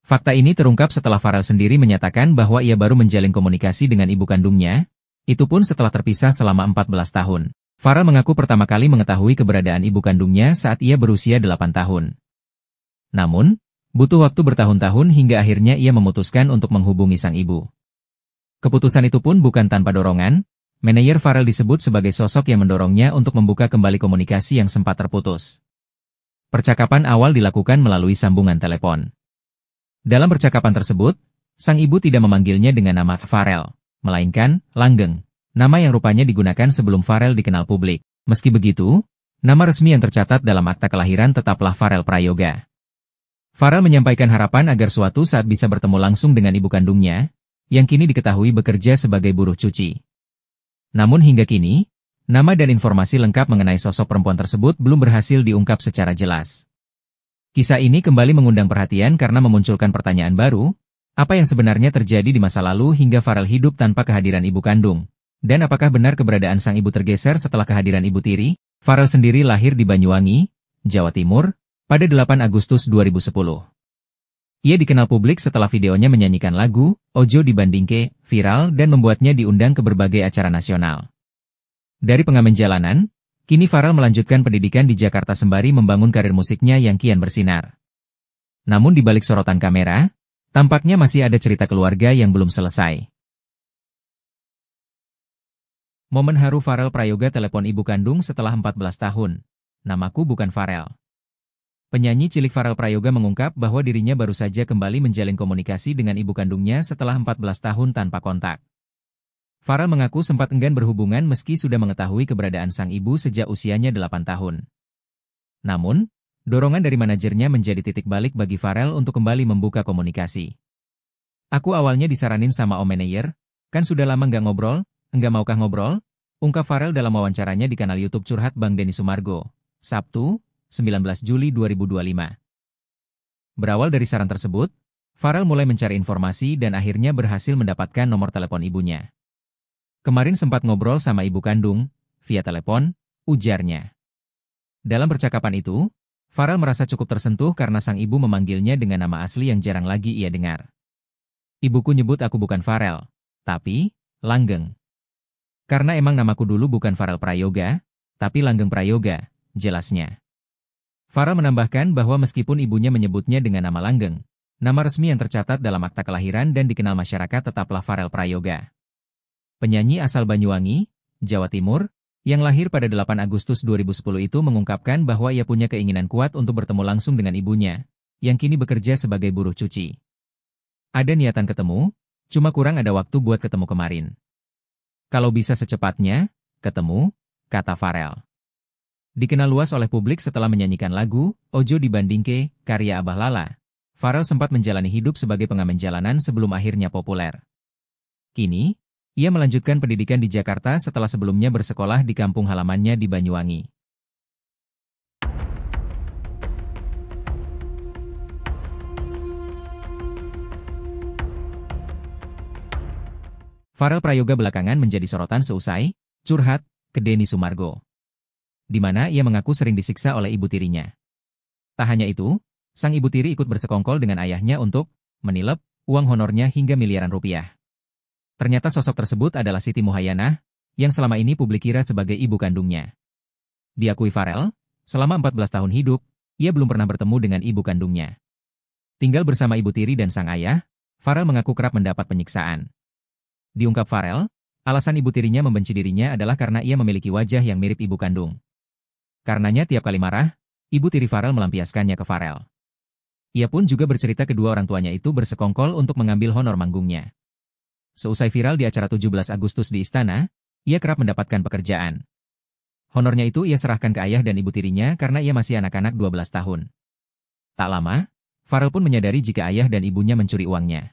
Fakta ini terungkap setelah Farel sendiri menyatakan bahwa ia baru menjalin komunikasi dengan ibu kandungnya, itu pun setelah terpisah selama 14 tahun. Farel mengaku pertama kali mengetahui keberadaan ibu kandungnya saat ia berusia 8 tahun. Namun, butuh waktu bertahun-tahun hingga akhirnya ia memutuskan untuk menghubungi sang ibu. Keputusan itu pun bukan tanpa dorongan, manajer Farel disebut sebagai sosok yang mendorongnya untuk membuka kembali komunikasi yang sempat terputus. Percakapan awal dilakukan melalui sambungan telepon. Dalam percakapan tersebut, sang ibu tidak memanggilnya dengan nama Farel, melainkan Langgeng, nama yang rupanya digunakan sebelum Farel dikenal publik. Meski begitu, nama resmi yang tercatat dalam akta kelahiran tetaplah Farel Prayoga. Farel menyampaikan harapan agar suatu saat bisa bertemu langsung dengan ibu kandungnya, yang kini diketahui bekerja sebagai buruh cuci. Namun hingga kini, nama dan informasi lengkap mengenai sosok perempuan tersebut belum berhasil diungkap secara jelas. Kisah ini kembali mengundang perhatian karena memunculkan pertanyaan baru, apa yang sebenarnya terjadi di masa lalu hingga Farel hidup tanpa kehadiran ibu kandung? Dan apakah benar keberadaan sang ibu tergeser setelah kehadiran ibu tiri? Farel sendiri lahir di Banyuwangi, Jawa Timur, pada 8 Agustus 2010. Ia dikenal publik setelah videonya menyanyikan lagu Ojo Dibandingke viral dan membuatnya diundang ke berbagai acara nasional. Dari pengamen jalanan, kini Farel melanjutkan pendidikan di Jakarta sembari membangun karir musiknya yang kian bersinar. Namun di balik sorotan kamera, tampaknya masih ada cerita keluarga yang belum selesai. Momen haru Farel Prayoga telepon ibu kandung setelah 14 tahun. Namaku bukan Farel. Penyanyi cilik Farel Prayoga mengungkap bahwa dirinya baru saja kembali menjalin komunikasi dengan ibu kandungnya setelah 14 tahun tanpa kontak. Farel mengaku sempat enggan berhubungan meski sudah mengetahui keberadaan sang ibu sejak usianya 8 tahun. Namun, dorongan dari manajernya menjadi titik balik bagi Farel untuk kembali membuka komunikasi. Aku awalnya disaranin sama om manajer, kan sudah lama nggak ngobrol, enggak maukah ngobrol? Ungkap Farel dalam wawancaranya di kanal YouTube Curhat Bang Denny Sumargo, Sabtu, 19 Juli 2025. Berawal dari saran tersebut, Farel mulai mencari informasi dan akhirnya berhasil mendapatkan nomor telepon ibunya. Kemarin sempat ngobrol sama ibu kandung, via telepon, ujarnya. Dalam percakapan itu, Farel merasa cukup tersentuh karena sang ibu memanggilnya dengan nama asli yang jarang lagi ia dengar. Ibuku nyebut aku bukan Farel, tapi Langgeng. Karena emang namaku dulu bukan Farel Prayoga, tapi Langgeng Prayoga, jelasnya. Farel menambahkan bahwa meskipun ibunya menyebutnya dengan nama Langgeng, nama resmi yang tercatat dalam akta kelahiran dan dikenal masyarakat tetaplah Farel Prayoga. Penyanyi asal Banyuwangi, Jawa Timur, yang lahir pada 8 Agustus 2010 itu mengungkapkan bahwa ia punya keinginan kuat untuk bertemu langsung dengan ibunya, yang kini bekerja sebagai buruh cuci. Ada niatan ketemu, cuma kurang ada waktu buat ketemu kemarin. Kalau bisa secepatnya, ketemu, kata Farel. Dikenal luas oleh publik setelah menyanyikan lagu Ojo Dibandingke karya Abah Lala, Farel sempat menjalani hidup sebagai pengamen jalanan sebelum akhirnya populer. Kini, ia melanjutkan pendidikan di Jakarta setelah sebelumnya bersekolah di kampung halamannya di Banyuwangi. Farel Prayoga belakangan menjadi sorotan seusai curhat ke Denny Sumargo, di mana ia mengaku sering disiksa oleh ibu tirinya. Tak hanya itu, sang ibu tiri ikut bersekongkol dengan ayahnya untuk menilep uang honornya hingga miliaran rupiah. Ternyata sosok tersebut adalah Siti Muhayyanah, yang selama ini publik kira sebagai ibu kandungnya. Diakui Farel, selama 14 tahun hidup, ia belum pernah bertemu dengan ibu kandungnya. Tinggal bersama ibu tiri dan sang ayah, Farel mengaku kerap mendapat penyiksaan. Diungkap Farel, alasan ibu tirinya membenci dirinya adalah karena ia memiliki wajah yang mirip ibu kandung. Karenanya tiap kali marah, ibu tiri Farel melampiaskannya ke Farel. Ia pun juga bercerita kedua orang tuanya itu bersekongkol untuk mengambil honor manggungnya. Seusai viral di acara 17 Agustus di istana, ia kerap mendapatkan pekerjaan. Honornya itu ia serahkan ke ayah dan ibu tirinya karena ia masih anak-anak 12 tahun. Tak lama, Farel pun menyadari jika ayah dan ibunya mencuri uangnya.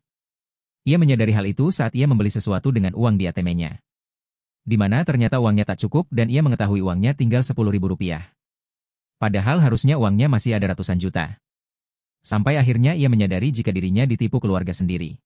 Ia menyadari hal itu saat ia membeli sesuatu dengan uang di ATM-nya. Di mana ternyata uangnya tak cukup dan ia mengetahui uangnya tinggal Rp10.000. Padahal harusnya uangnya masih ada ratusan juta. Sampai akhirnya ia menyadari jika dirinya ditipu keluarga sendiri.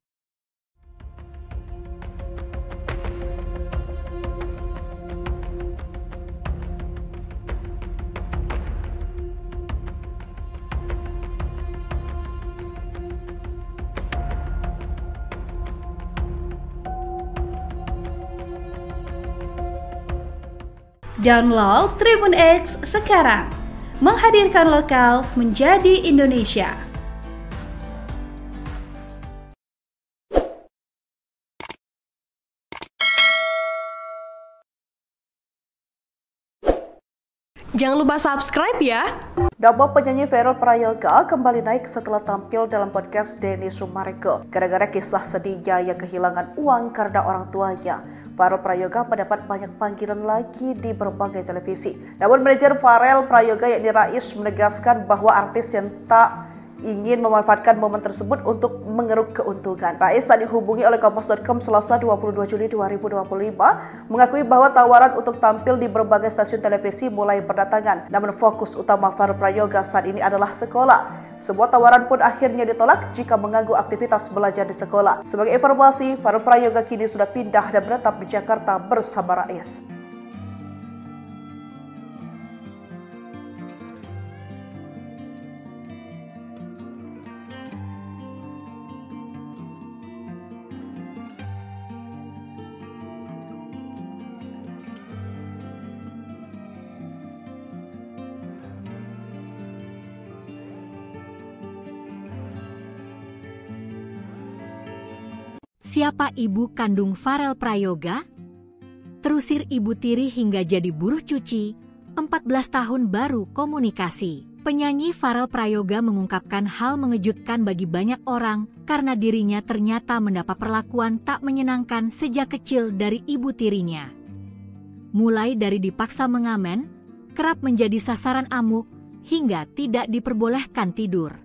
Download Tribun X sekarang, menghadirkan lokal menjadi Indonesia. Jangan lupa subscribe ya. Nama penyanyi Farel Prayoga kembali naik setelah tampil dalam podcast Denny Sumargo. Gara-gara kisah sedihnya yang kehilangan uang karena orang tuanya, Farel Prayoga mendapat banyak panggilan lagi di berbagai televisi. Namun manajer Farel Prayoga yakni Rais menegaskan bahwa artis yang tak ingin memanfaatkan momen tersebut untuk mengeruk keuntungan. Rais saat dihubungi oleh Kompas.com Selasa 22 Juli 2025 mengakui bahwa tawaran untuk tampil di berbagai stasiun televisi mulai berdatangan. Namun fokus utama Farel Prayoga saat ini adalah sekolah. Sebuah tawaran pun akhirnya ditolak jika mengganggu aktivitas belajar di sekolah. Sebagai informasi, Farel Prayoga kini sudah pindah dan menetap di Jakarta bersama Rais. Siapa ibu kandung Farel Prayoga? Terusir ibu tiri hingga jadi buruh cuci, 14 tahun baru komunikasi. Penyanyi Farel Prayoga mengungkapkan hal mengejutkan bagi banyak orang karena dirinya ternyata mendapat perlakuan tak menyenangkan sejak kecil dari ibu tirinya. Mulai dari dipaksa mengamen, kerap menjadi sasaran amuk, hingga tidak diperbolehkan tidur.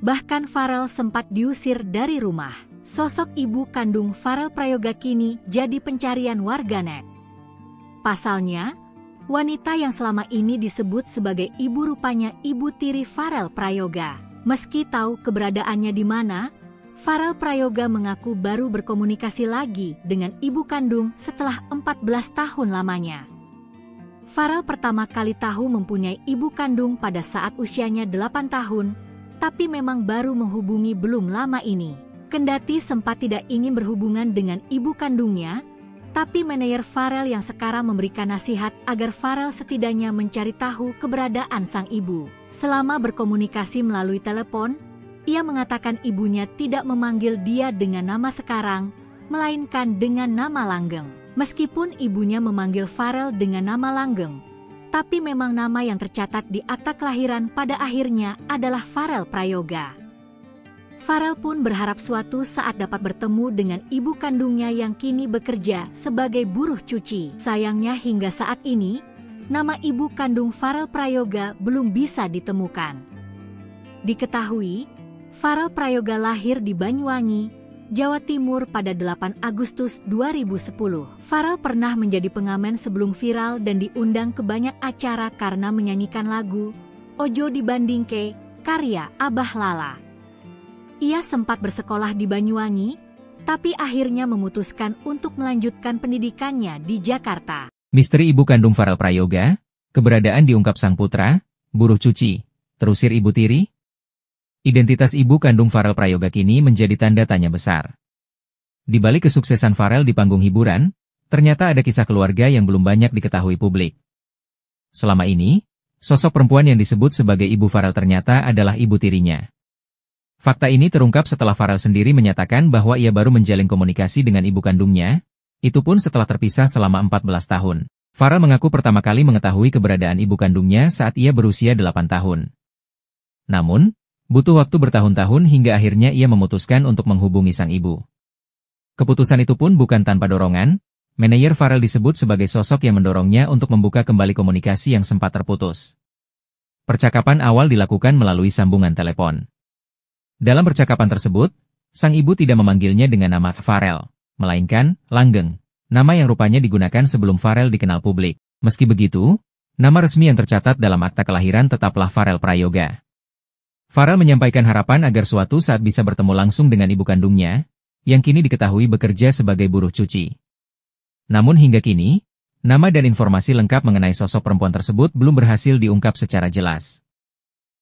Bahkan Farel sempat diusir dari rumah. Sosok ibu kandung Farel Prayoga kini jadi pencarian warganet. Pasalnya, wanita yang selama ini disebut sebagai ibu rupanya ibu tiri Farel Prayoga. Meski tahu keberadaannya di mana, Farel Prayoga mengaku baru berkomunikasi lagi dengan ibu kandung setelah 14 tahun lamanya. Farel pertama kali tahu mempunyai ibu kandung pada saat usianya 8 tahun, tapi memang baru menghubungi belum lama ini. Kendati sempat tidak ingin berhubungan dengan ibu kandungnya, tapi manajer Farel yang sekarang memberikan nasihat agar Farel setidaknya mencari tahu keberadaan sang ibu. Selama berkomunikasi melalui telepon, ia mengatakan ibunya tidak memanggil dia dengan nama sekarang, melainkan dengan nama langgeng. Meskipun ibunya memanggil Farel dengan nama langgeng, tapi memang nama yang tercatat di akta kelahiran pada akhirnya adalah Farel Prayoga. Farel pun berharap suatu saat dapat bertemu dengan ibu kandungnya yang kini bekerja sebagai buruh cuci. Sayangnya hingga saat ini, nama ibu kandung Farel Prayoga belum bisa ditemukan. Diketahui, Farel Prayoga lahir di Banyuwangi, Jawa Timur pada 8 Agustus 2010. Farel pernah menjadi pengamen sebelum viral dan diundang ke banyak acara karena menyanyikan lagu Ojo Dibandingke karya Abah Lala. Ia sempat bersekolah di Banyuwangi, tapi akhirnya memutuskan untuk melanjutkan pendidikannya di Jakarta. Misteri ibu kandung Farel Prayoga, keberadaan diungkap sang putra, buruh cuci, terusir ibu tiri. Identitas ibu kandung Farel Prayoga kini menjadi tanda tanya besar. Di balik kesuksesan Farel di panggung hiburan, ternyata ada kisah keluarga yang belum banyak diketahui publik. Selama ini, sosok perempuan yang disebut sebagai ibu Farel ternyata adalah ibu tirinya. Fakta ini terungkap setelah Farel sendiri menyatakan bahwa ia baru menjalin komunikasi dengan ibu kandungnya, itu pun setelah terpisah selama 14 tahun. Farel mengaku pertama kali mengetahui keberadaan ibu kandungnya saat ia berusia 8 tahun. Namun, butuh waktu bertahun-tahun hingga akhirnya ia memutuskan untuk menghubungi sang ibu. Keputusan itu pun bukan tanpa dorongan, manajer Farel disebut sebagai sosok yang mendorongnya untuk membuka kembali komunikasi yang sempat terputus. Percakapan awal dilakukan melalui sambungan telepon. Dalam percakapan tersebut, sang ibu tidak memanggilnya dengan nama Farel, melainkan Langgeng, nama yang rupanya digunakan sebelum Farel dikenal publik. Meski begitu, nama resmi yang tercatat dalam akta kelahiran tetaplah Farel Prayoga. Farel menyampaikan harapan agar suatu saat bisa bertemu langsung dengan ibu kandungnya, yang kini diketahui bekerja sebagai buruh cuci. Namun hingga kini, nama dan informasi lengkap mengenai sosok perempuan tersebut belum berhasil diungkap secara jelas.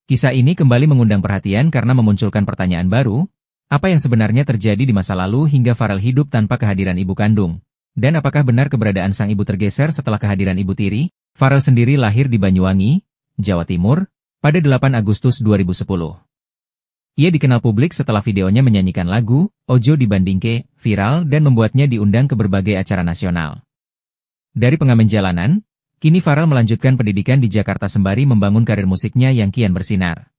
Kisah ini kembali mengundang perhatian karena memunculkan pertanyaan baru, apa yang sebenarnya terjadi di masa lalu hingga Farel hidup tanpa kehadiran ibu kandung? Dan apakah benar keberadaan sang ibu tergeser setelah kehadiran ibu tiri? Farel sendiri lahir di Banyuwangi, Jawa Timur, pada 8 Agustus 2010. Ia dikenal publik setelah videonya menyanyikan lagu Ojo Dibandingke viral dan membuatnya diundang ke berbagai acara nasional. Dari pengamen jalanan, kini Farel melanjutkan pendidikan di Jakarta sembari membangun karir musiknya yang kian bersinar.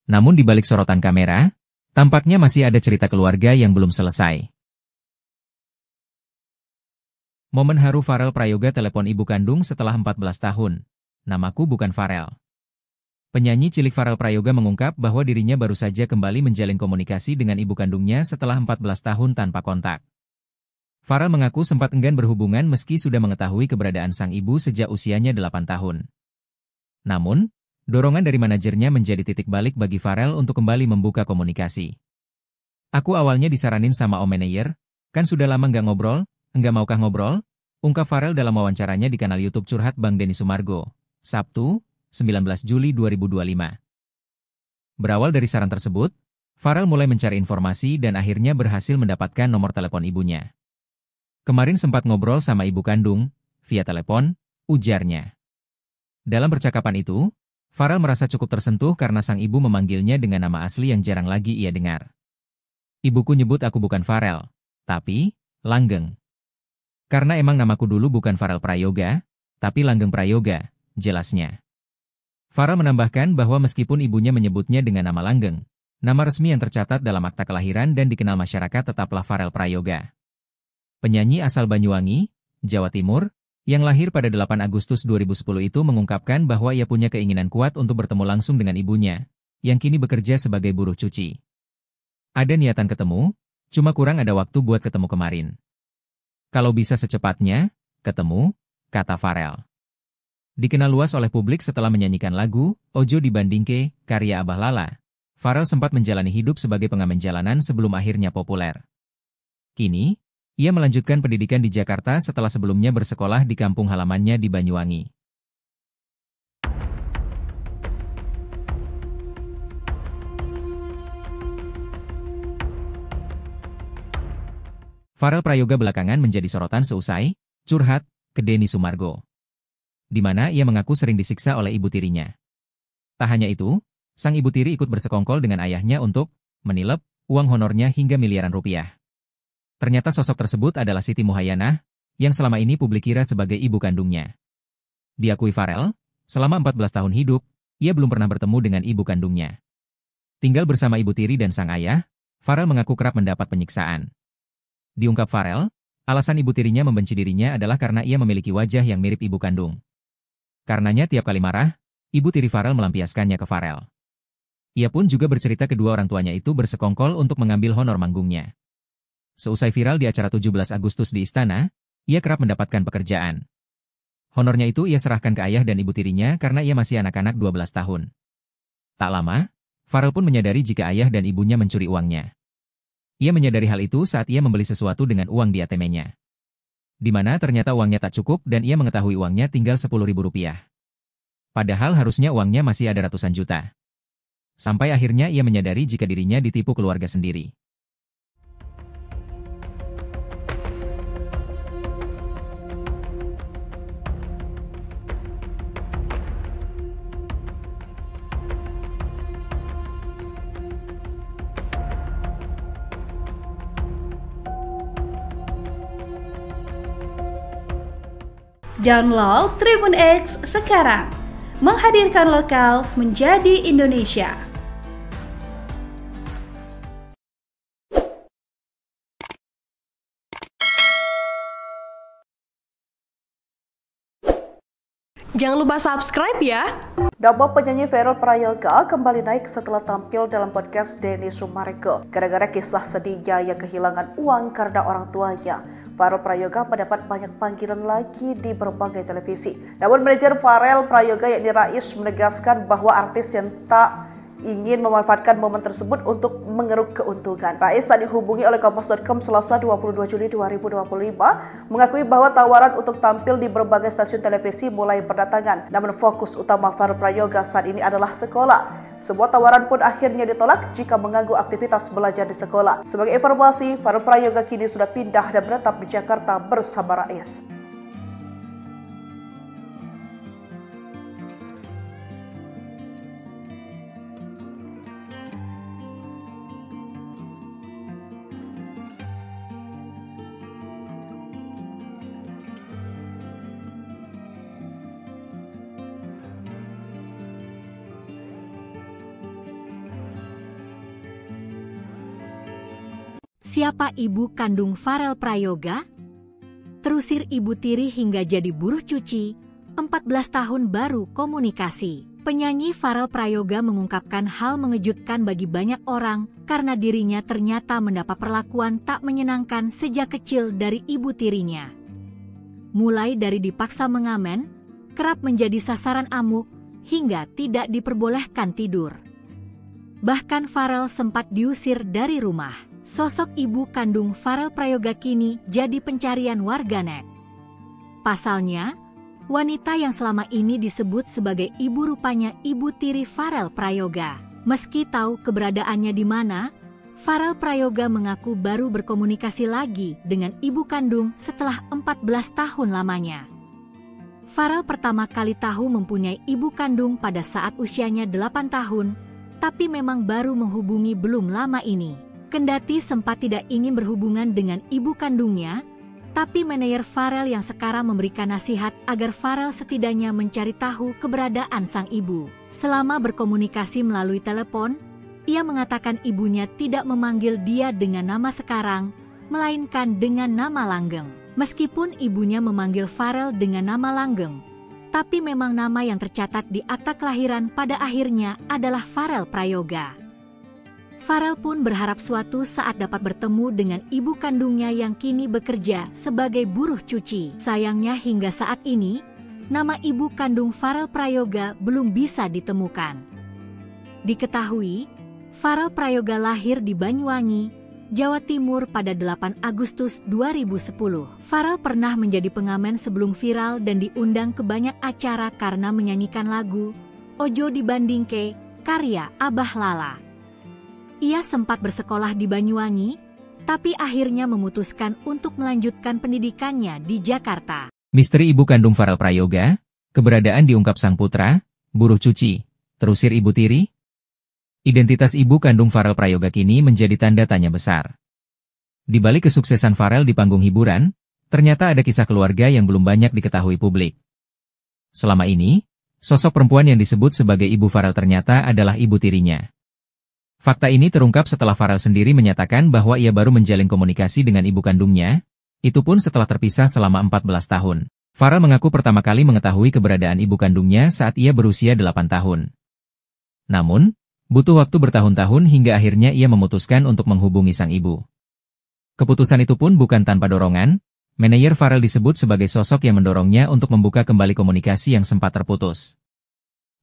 Namun di balik sorotan kamera, tampaknya masih ada cerita keluarga yang belum selesai. Momen haru Farel Prayoga telepon ibu kandung setelah 14 tahun. Namaku bukan Farel. Penyanyi cilik Farel Prayoga mengungkap bahwa dirinya baru saja kembali menjalin komunikasi dengan ibu kandungnya setelah 14 tahun tanpa kontak. Farel mengaku sempat enggan berhubungan meski sudah mengetahui keberadaan sang ibu sejak usianya 8 tahun. Namun, dorongan dari manajernya menjadi titik balik bagi Farel untuk kembali membuka komunikasi. Aku awalnya disaranin sama om manajer, kan sudah lama nggak ngobrol, enggak maukah ngobrol? Ungkap Farel dalam wawancaranya di kanal YouTube Curhat Bang Denny Sumargo, Sabtu, 19 Juli 2025. Berawal dari saran tersebut, Farel mulai mencari informasi dan akhirnya berhasil mendapatkan nomor telepon ibunya. Kemarin sempat ngobrol sama ibu kandung, via telepon, ujarnya. Dalam percakapan itu, Farel merasa cukup tersentuh karena sang ibu memanggilnya dengan nama asli yang jarang lagi ia dengar. Ibuku nyebut aku bukan Farel, tapi Langgeng. Karena emang namaku dulu bukan Farel Prayoga, tapi Langgeng Prayoga, jelasnya. Farel menambahkan bahwa meskipun ibunya menyebutnya dengan nama Langgeng, nama resmi yang tercatat dalam akta kelahiran dan dikenal masyarakat tetaplah Farel Prayoga. Penyanyi asal Banyuwangi, Jawa Timur, yang lahir pada 8 Agustus 2010 itu mengungkapkan bahwa ia punya keinginan kuat untuk bertemu langsung dengan ibunya, yang kini bekerja sebagai buruh cuci. Ada niatan ketemu, cuma kurang ada waktu buat ketemu kemarin. Kalau bisa secepatnya, ketemu, kata Farel. Dikenal luas oleh publik setelah menyanyikan lagu Ojo Dibandingke, karya Abah Lala, Farel sempat menjalani hidup sebagai pengamen jalanan sebelum akhirnya populer. Kini, ia melanjutkan pendidikan di Jakarta setelah sebelumnya bersekolah di kampung halamannya di Banyuwangi. Farel Prayoga belakangan menjadi sorotan seusai curhat ke Denny Sumargo, di mana ia mengaku sering disiksa oleh ibu tirinya. Tak hanya itu, sang ibu tiri ikut bersekongkol dengan ayahnya untuk menilep uang honornya hingga miliaran rupiah. Ternyata sosok tersebut adalah Siti Muhayyanah, yang selama ini publik kira sebagai ibu kandungnya. Diakui Farel, selama 14 tahun hidup, ia belum pernah bertemu dengan ibu kandungnya. Tinggal bersama ibu tiri dan sang ayah, Farel mengaku kerap mendapat penyiksaan. Diungkap Farel, alasan ibu tirinya membenci dirinya adalah karena ia memiliki wajah yang mirip ibu kandung. Karenanya tiap kali marah, ibu tiri Farel melampiaskannya ke Farel. Ia pun juga bercerita kedua orang tuanya itu bersekongkol untuk mengambil honor manggungnya. Seusai viral di acara 17 Agustus di Istana, ia kerap mendapatkan pekerjaan. Honornya itu ia serahkan ke ayah dan ibu tirinya karena ia masih anak-anak 12 tahun. Tak lama, Farel pun menyadari jika ayah dan ibunya mencuri uangnya. Ia menyadari hal itu saat ia membeli sesuatu dengan uang di ATM-nya. Di mana ternyata uangnya tak cukup dan ia mengetahui uangnya tinggal Rp10.000. Padahal harusnya uangnya masih ada ratusan juta. Sampai akhirnya ia menyadari jika dirinya ditipu keluarga sendiri. Download Tribun X sekarang, menghadirkan lokal menjadi Indonesia. Jangan lupa subscribe ya. Nama penyanyi Farel Prayoga kembali naik setelah tampil dalam podcast Denny Sumarego. Gara-gara kisah sedihnya yang kehilangan uang karena orang tuanya, Farel Prayoga mendapat banyak panggilan lagi di berbagai televisi. Namun manajer Farel Prayoga yakni Rais menegaskan bahwa artis yang tak ingin memanfaatkan momen tersebut untuk mengeruk keuntungan. Rais saat dihubungi oleh Kompas.com Selasa 22 Juli 2025 mengakui bahwa tawaran untuk tampil di berbagai stasiun televisi mulai berdatangan. Namun fokus utama Farel Prayoga saat ini adalah sekolah. Sebuah tawaran pun akhirnya ditolak jika mengganggu aktivitas belajar di sekolah. Sebagai informasi, Farel Prayoga kini sudah pindah dan menetap di Jakarta bersama Rais. Siapa ibu kandung Farel Prayoga? Terusir ibu tiri hingga jadi buruh cuci, 14 tahun baru komunikasi. Penyanyi Farel Prayoga mengungkapkan hal mengejutkan bagi banyak orang karena dirinya ternyata mendapat perlakuan tak menyenangkan sejak kecil dari ibu tirinya. Mulai dari dipaksa mengamen, kerap menjadi sasaran amuk, hingga tidak diperbolehkan tidur. Bahkan Farel sempat diusir dari rumah. Sosok ibu kandung Farel Prayoga kini jadi pencarian warganet. Pasalnya, wanita yang selama ini disebut sebagai ibu rupanya ibu tiri Farel Prayoga. Meski tahu keberadaannya di mana, Farel Prayoga mengaku baru berkomunikasi lagi dengan ibu kandung setelah 14 tahun lamanya. Farel pertama kali tahu mempunyai ibu kandung pada saat usianya 8 tahun, tapi memang baru menghubungi belum lama ini. Kendati sempat tidak ingin berhubungan dengan ibu kandungnya, tapi manajer Farel yang sekarang memberikan nasihat agar Farel setidaknya mencari tahu keberadaan sang ibu. Selama berkomunikasi melalui telepon, ia mengatakan ibunya tidak memanggil dia dengan nama sekarang, melainkan dengan nama langgeng. Meskipun ibunya memanggil Farel dengan nama langgeng, tapi memang nama yang tercatat di akta kelahiran pada akhirnya adalah Farel Prayoga. Farel pun berharap suatu saat dapat bertemu dengan ibu kandungnya yang kini bekerja sebagai buruh cuci. Sayangnya hingga saat ini, nama ibu kandung Farel Prayoga belum bisa ditemukan. Diketahui, Farel Prayoga lahir di Banyuwangi, Jawa Timur pada 8 Agustus 2010. Farel pernah menjadi pengamen sebelum viral dan diundang ke banyak acara karena menyanyikan lagu Ojo Dibandingke, karya Abah Lala. Ia sempat bersekolah di Banyuwangi, tapi akhirnya memutuskan untuk melanjutkan pendidikannya di Jakarta. Misteri ibu kandung Farel Prayoga, keberadaan diungkap sang putra, buruh cuci, terusir ibu tiri. Identitas ibu kandung Farel Prayoga kini menjadi tanda tanya besar. Di balik kesuksesan Farel di panggung hiburan, ternyata ada kisah keluarga yang belum banyak diketahui publik. Selama ini, sosok perempuan yang disebut sebagai ibu Farel ternyata adalah ibu tirinya. Fakta ini terungkap setelah Farel sendiri menyatakan bahwa ia baru menjalin komunikasi dengan ibu kandungnya, itu pun setelah terpisah selama 14 tahun. Farel mengaku pertama kali mengetahui keberadaan ibu kandungnya saat ia berusia 8 tahun. Namun, butuh waktu bertahun-tahun hingga akhirnya ia memutuskan untuk menghubungi sang ibu. Keputusan itu pun bukan tanpa dorongan, manajer Farel disebut sebagai sosok yang mendorongnya untuk membuka kembali komunikasi yang sempat terputus.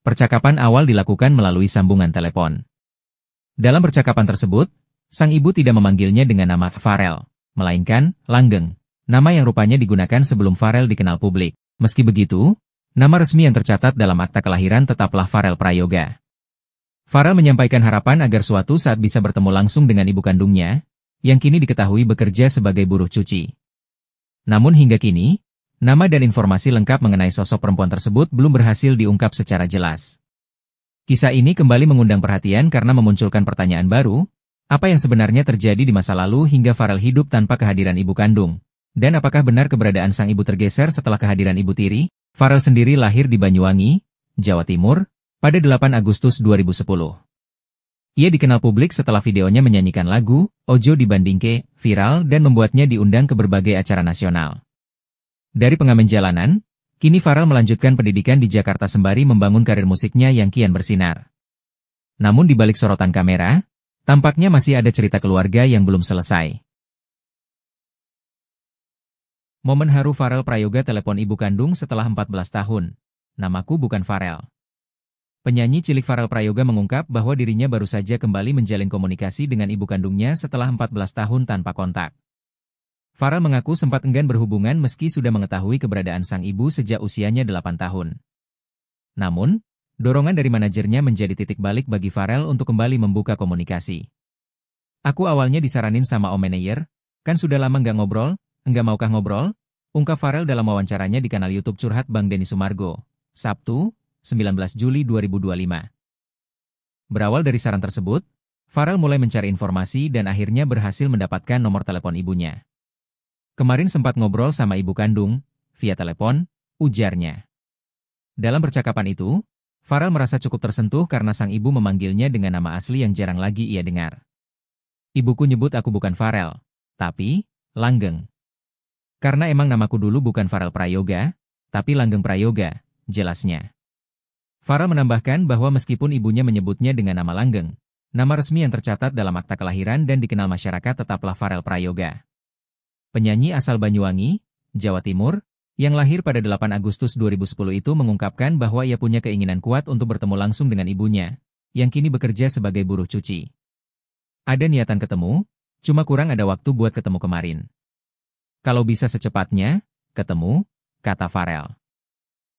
Percakapan awal dilakukan melalui sambungan telepon. Dalam percakapan tersebut, sang ibu tidak memanggilnya dengan nama Farel, melainkan Langgeng, nama yang rupanya digunakan sebelum Farel dikenal publik. Meski begitu, nama resmi yang tercatat dalam akta kelahiran tetaplah Farel Prayoga. Farel menyampaikan harapan agar suatu saat bisa bertemu langsung dengan ibu kandungnya, yang kini diketahui bekerja sebagai buruh cuci. Namun hingga kini, nama dan informasi lengkap mengenai sosok perempuan tersebut belum berhasil diungkap secara jelas. Kisah ini kembali mengundang perhatian karena memunculkan pertanyaan baru, apa yang sebenarnya terjadi di masa lalu hingga Farel hidup tanpa kehadiran ibu kandung? Dan apakah benar keberadaan sang ibu tergeser setelah kehadiran ibu tiri? Farel sendiri lahir di Banyuwangi, Jawa Timur, pada 8 Agustus 2010. Ia dikenal publik setelah videonya menyanyikan lagu Ojo Dibandingke viral dan membuatnya diundang ke berbagai acara nasional. Dari pengamen jalanan, kini Farel melanjutkan pendidikan di Jakarta sembari membangun karir musiknya yang kian bersinar. Namun di balik sorotan kamera, tampaknya masih ada cerita keluarga yang belum selesai. Momen haru Farel Prayoga telepon ibu kandung setelah 14 tahun. Namaku bukan Farel. Penyanyi cilik Farel Prayoga mengungkap bahwa dirinya baru saja kembali menjalin komunikasi dengan ibu kandungnya setelah 14 tahun tanpa kontak. Farel mengaku sempat enggan berhubungan meski sudah mengetahui keberadaan sang ibu sejak usianya 8 tahun. Namun, dorongan dari manajernya menjadi titik balik bagi Farel untuk kembali membuka komunikasi. Aku awalnya disaranin sama Om Manayer, kan sudah lama nggak ngobrol, enggak maukah ngobrol? Ungkap Farel dalam wawancaranya di kanal YouTube Curhat Bang Denny Sumargo, Sabtu, 19 Juli 2025. Berawal dari saran tersebut, Farel mulai mencari informasi dan akhirnya berhasil mendapatkan nomor telepon ibunya. Kemarin sempat ngobrol sama ibu kandung, via telepon, ujarnya. Dalam percakapan itu, Farel merasa cukup tersentuh karena sang ibu memanggilnya dengan nama asli yang jarang lagi ia dengar. Ibuku nyebut aku bukan Farel, tapi Langgeng. Karena emang namaku dulu bukan Farel Prayoga, tapi Langgeng Prayoga, jelasnya. Farel menambahkan bahwa meskipun ibunya menyebutnya dengan nama Langgeng, nama resmi yang tercatat dalam akta kelahiran dan dikenal masyarakat tetaplah Farel Prayoga. Penyanyi asal Banyuwangi, Jawa Timur, yang lahir pada 8 Agustus 2010 itu mengungkapkan bahwa ia punya keinginan kuat untuk bertemu langsung dengan ibunya, yang kini bekerja sebagai buruh cuci. Ada niatan ketemu, cuma kurang ada waktu buat ketemu kemarin. Kalau bisa secepatnya, ketemu, kata Farel.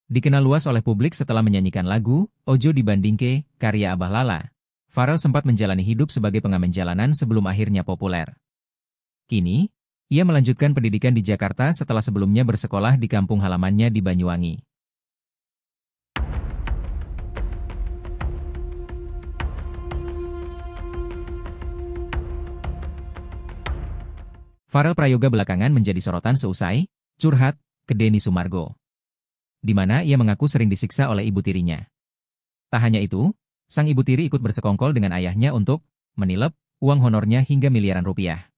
Dikenal luas oleh publik setelah menyanyikan lagu Ojo Dibandingke, karya Abah Lala. Farel sempat menjalani hidup sebagai pengamen jalanan sebelum akhirnya populer. Kini, ia melanjutkan pendidikan di Jakarta setelah sebelumnya bersekolah di kampung halamannya di Banyuwangi. Farel Prayoga belakangan menjadi sorotan seusai curhat ke Denny Sumargo, di mana ia mengaku sering disiksa oleh ibu tirinya. Tak hanya itu, sang ibu tiri ikut bersekongkol dengan ayahnya untuk menilep uang honornya hingga miliaran rupiah.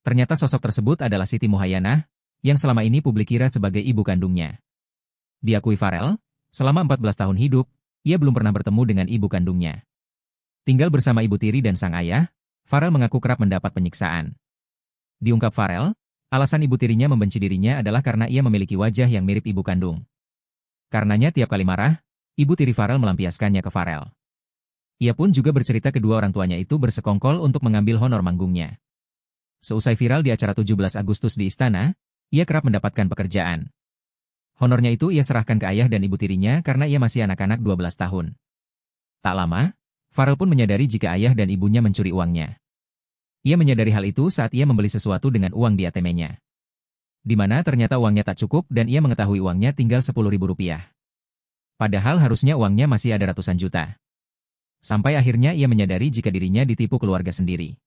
Ternyata sosok tersebut adalah Siti Muhayyanah, yang selama ini publik kira sebagai ibu kandungnya. Diakui Farel, selama 14 tahun hidup, ia belum pernah bertemu dengan ibu kandungnya. Tinggal bersama ibu tiri dan sang ayah, Farel mengaku kerap mendapat penyiksaan. Diungkap Farel, alasan ibu tirinya membenci dirinya adalah karena ia memiliki wajah yang mirip ibu kandung. Karenanya tiap kali marah, ibu tiri Farel melampiaskannya ke Farel. Ia pun juga bercerita kedua orang tuanya itu bersekongkol untuk mengambil honor manggungnya. Seusai viral di acara 17 Agustus di istana, ia kerap mendapatkan pekerjaan. Honornya itu ia serahkan ke ayah dan ibu tirinya karena ia masih anak-anak 12 tahun. Tak lama, Farel pun menyadari jika ayah dan ibunya mencuri uangnya. Ia menyadari hal itu saat ia membeli sesuatu dengan uang di ATM-nya. Di mana ternyata uangnya tak cukup dan ia mengetahui uangnya tinggal Rp10.000. Padahal harusnya uangnya masih ada ratusan juta. Sampai akhirnya ia menyadari jika dirinya ditipu keluarga sendiri.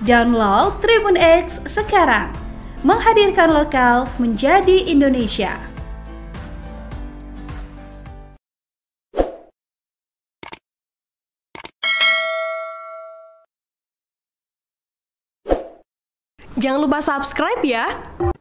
Download Tribun X sekarang, menghadirkan lokal menjadi Indonesia. Jangan lupa subscribe ya.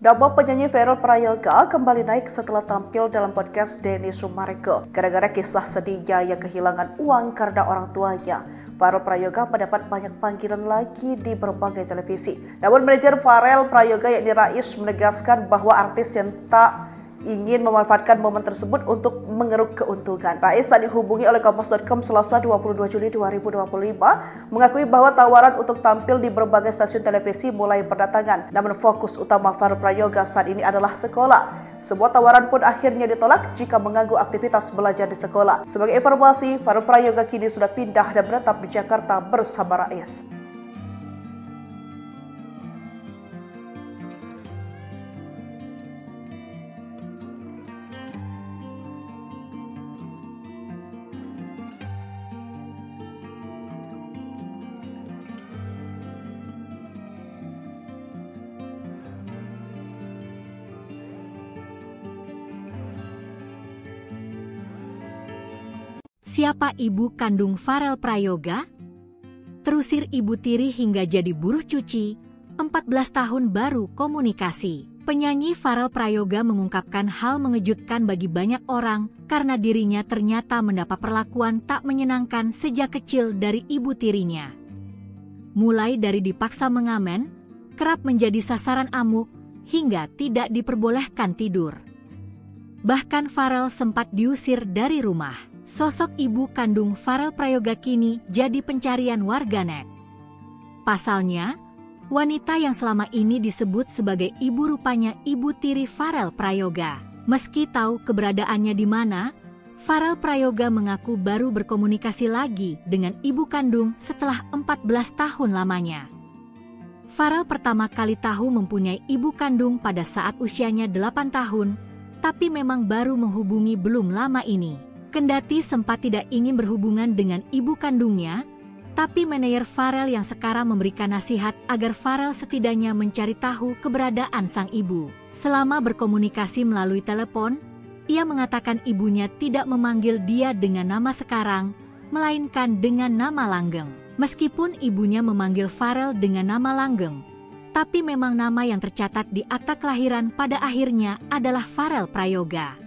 Nama penyanyi Farel Prayoga kembali naik setelah tampil dalam podcast Denny Sumareko. Gara-gara kisah sedihnya yang kehilangan uang karena orang tuanya, Farel Prayoga mendapat banyak panggilan lagi di berbagai televisi. Namun manajer Farel Prayoga yakni Rais menegaskan bahwa artis yang tak ingin memanfaatkan momen tersebut untuk mengeruk keuntungan. Rais saat dihubungi oleh Kompas.com Selasa 22 Juli 2025 mengakui bahwa tawaran untuk tampil di berbagai stasiun televisi mulai berdatangan. Namun fokus utama Farel Prayoga saat ini adalah sekolah. Sebuah tawaran pun akhirnya ditolak jika mengganggu aktivitas belajar di sekolah. Sebagai informasi, Farel Prayoga kini sudah pindah dan menetap di Jakarta bersama Rais. Siapa ibu kandung Farel Prayoga? Terusir ibu tiri hingga jadi buruh cuci, 14 tahun baru komunikasi. Penyanyi Farel Prayoga mengungkapkan hal mengejutkan bagi banyak orang karena dirinya ternyata mendapat perlakuan tak menyenangkan sejak kecil dari ibu tirinya. Mulai dari dipaksa mengamen, kerap menjadi sasaran amuk, hingga tidak diperbolehkan tidur. Bahkan Farel sempat diusir dari rumah. Sosok ibu kandung Farel Prayoga kini jadi pencarian warganet. Pasalnya, wanita yang selama ini disebut sebagai ibu rupanya ibu tiri Farel Prayoga. Meski tahu keberadaannya di mana, Farel Prayoga mengaku baru berkomunikasi lagi dengan ibu kandung setelah 14 tahun lamanya. Farel pertama kali tahu mempunyai ibu kandung pada saat usianya 8 tahun, tapi memang baru menghubungi belum lama ini. Kendati sempat tidak ingin berhubungan dengan ibu kandungnya, tapi manajer Farel yang sekarang memberikan nasihat agar Farel setidaknya mencari tahu keberadaan sang ibu. Selama berkomunikasi melalui telepon, ia mengatakan ibunya tidak memanggil dia dengan nama sekarang, melainkan dengan nama langgeng. Meskipun ibunya memanggil Farel dengan nama langgeng, tapi memang nama yang tercatat di akta kelahiran pada akhirnya adalah Farel Prayoga.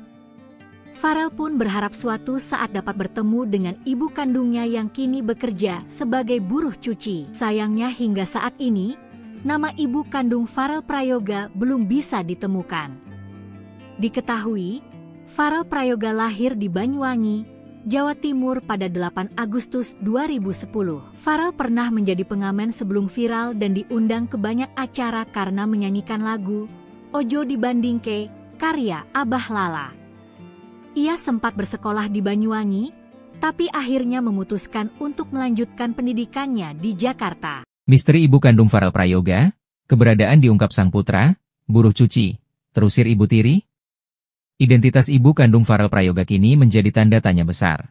Farel pun berharap suatu saat dapat bertemu dengan ibu kandungnya yang kini bekerja sebagai buruh cuci. Sayangnya hingga saat ini, nama ibu kandung Farel Prayoga belum bisa ditemukan. Diketahui, Farel Prayoga lahir di Banyuwangi, Jawa Timur pada 8 Agustus 2010. Farel pernah menjadi pengamen sebelum viral dan diundang ke banyak acara karena menyanyikan lagu Ojo Dibandingke karya Abah Lala. Ia sempat bersekolah di Banyuwangi, tapi akhirnya memutuskan untuk melanjutkan pendidikannya di Jakarta. Misteri ibu kandung Farel Prayoga, keberadaan diungkap sang putra, buruh cuci, terusir ibu tiri. Identitas ibu kandung Farel Prayoga kini menjadi tanda tanya besar.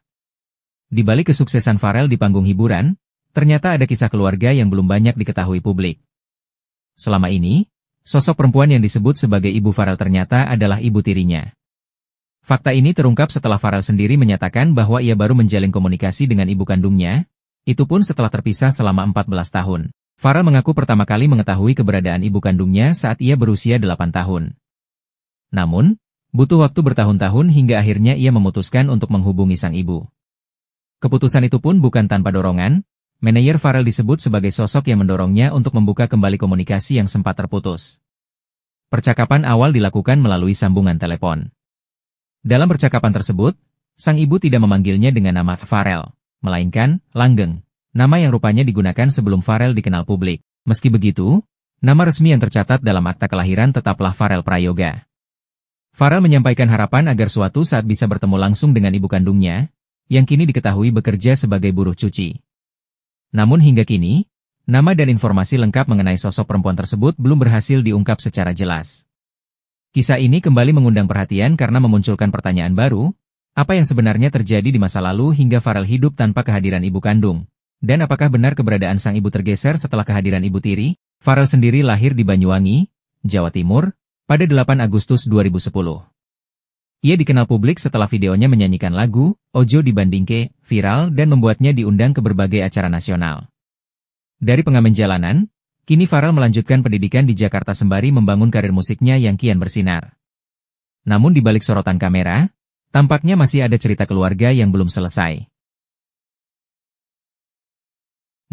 Di balik kesuksesan Farel di panggung hiburan, ternyata ada kisah keluarga yang belum banyak diketahui publik. Selama ini, sosok perempuan yang disebut sebagai ibu Farel ternyata adalah ibu tirinya. Fakta ini terungkap setelah Farel sendiri menyatakan bahwa ia baru menjalin komunikasi dengan ibu kandungnya, itu pun setelah terpisah selama 14 tahun. Farel mengaku pertama kali mengetahui keberadaan ibu kandungnya saat ia berusia 8 tahun. Namun, butuh waktu bertahun-tahun hingga akhirnya ia memutuskan untuk menghubungi sang ibu. Keputusan itu pun bukan tanpa dorongan, manajer Farel disebut sebagai sosok yang mendorongnya untuk membuka kembali komunikasi yang sempat terputus. Percakapan awal dilakukan melalui sambungan telepon. Dalam percakapan tersebut, sang ibu tidak memanggilnya dengan nama Farel, melainkan Langgeng, nama yang rupanya digunakan sebelum Farel dikenal publik. Meski begitu, nama resmi yang tercatat dalam akta kelahiran tetaplah Farel Prayoga. Farel menyampaikan harapan agar suatu saat bisa bertemu langsung dengan ibu kandungnya, yang kini diketahui bekerja sebagai buruh cuci. Namun hingga kini, nama dan informasi lengkap mengenai sosok perempuan tersebut belum berhasil diungkap secara jelas. Kisah ini kembali mengundang perhatian karena memunculkan pertanyaan baru, apa yang sebenarnya terjadi di masa lalu hingga Farel hidup tanpa kehadiran ibu kandung? Dan apakah benar keberadaan sang ibu tergeser setelah kehadiran ibu tiri? Farel sendiri lahir di Banyuwangi, Jawa Timur, pada 8 Agustus 2010. Ia dikenal publik setelah videonya menyanyikan lagu Ojo Dibandingke viral dan membuatnya diundang ke berbagai acara nasional. Dari pengamen jalanan, Kini Farel melanjutkan pendidikan di Jakarta sembari membangun karir musiknya yang kian bersinar. Namun di balik sorotan kamera, tampaknya masih ada cerita keluarga yang belum selesai.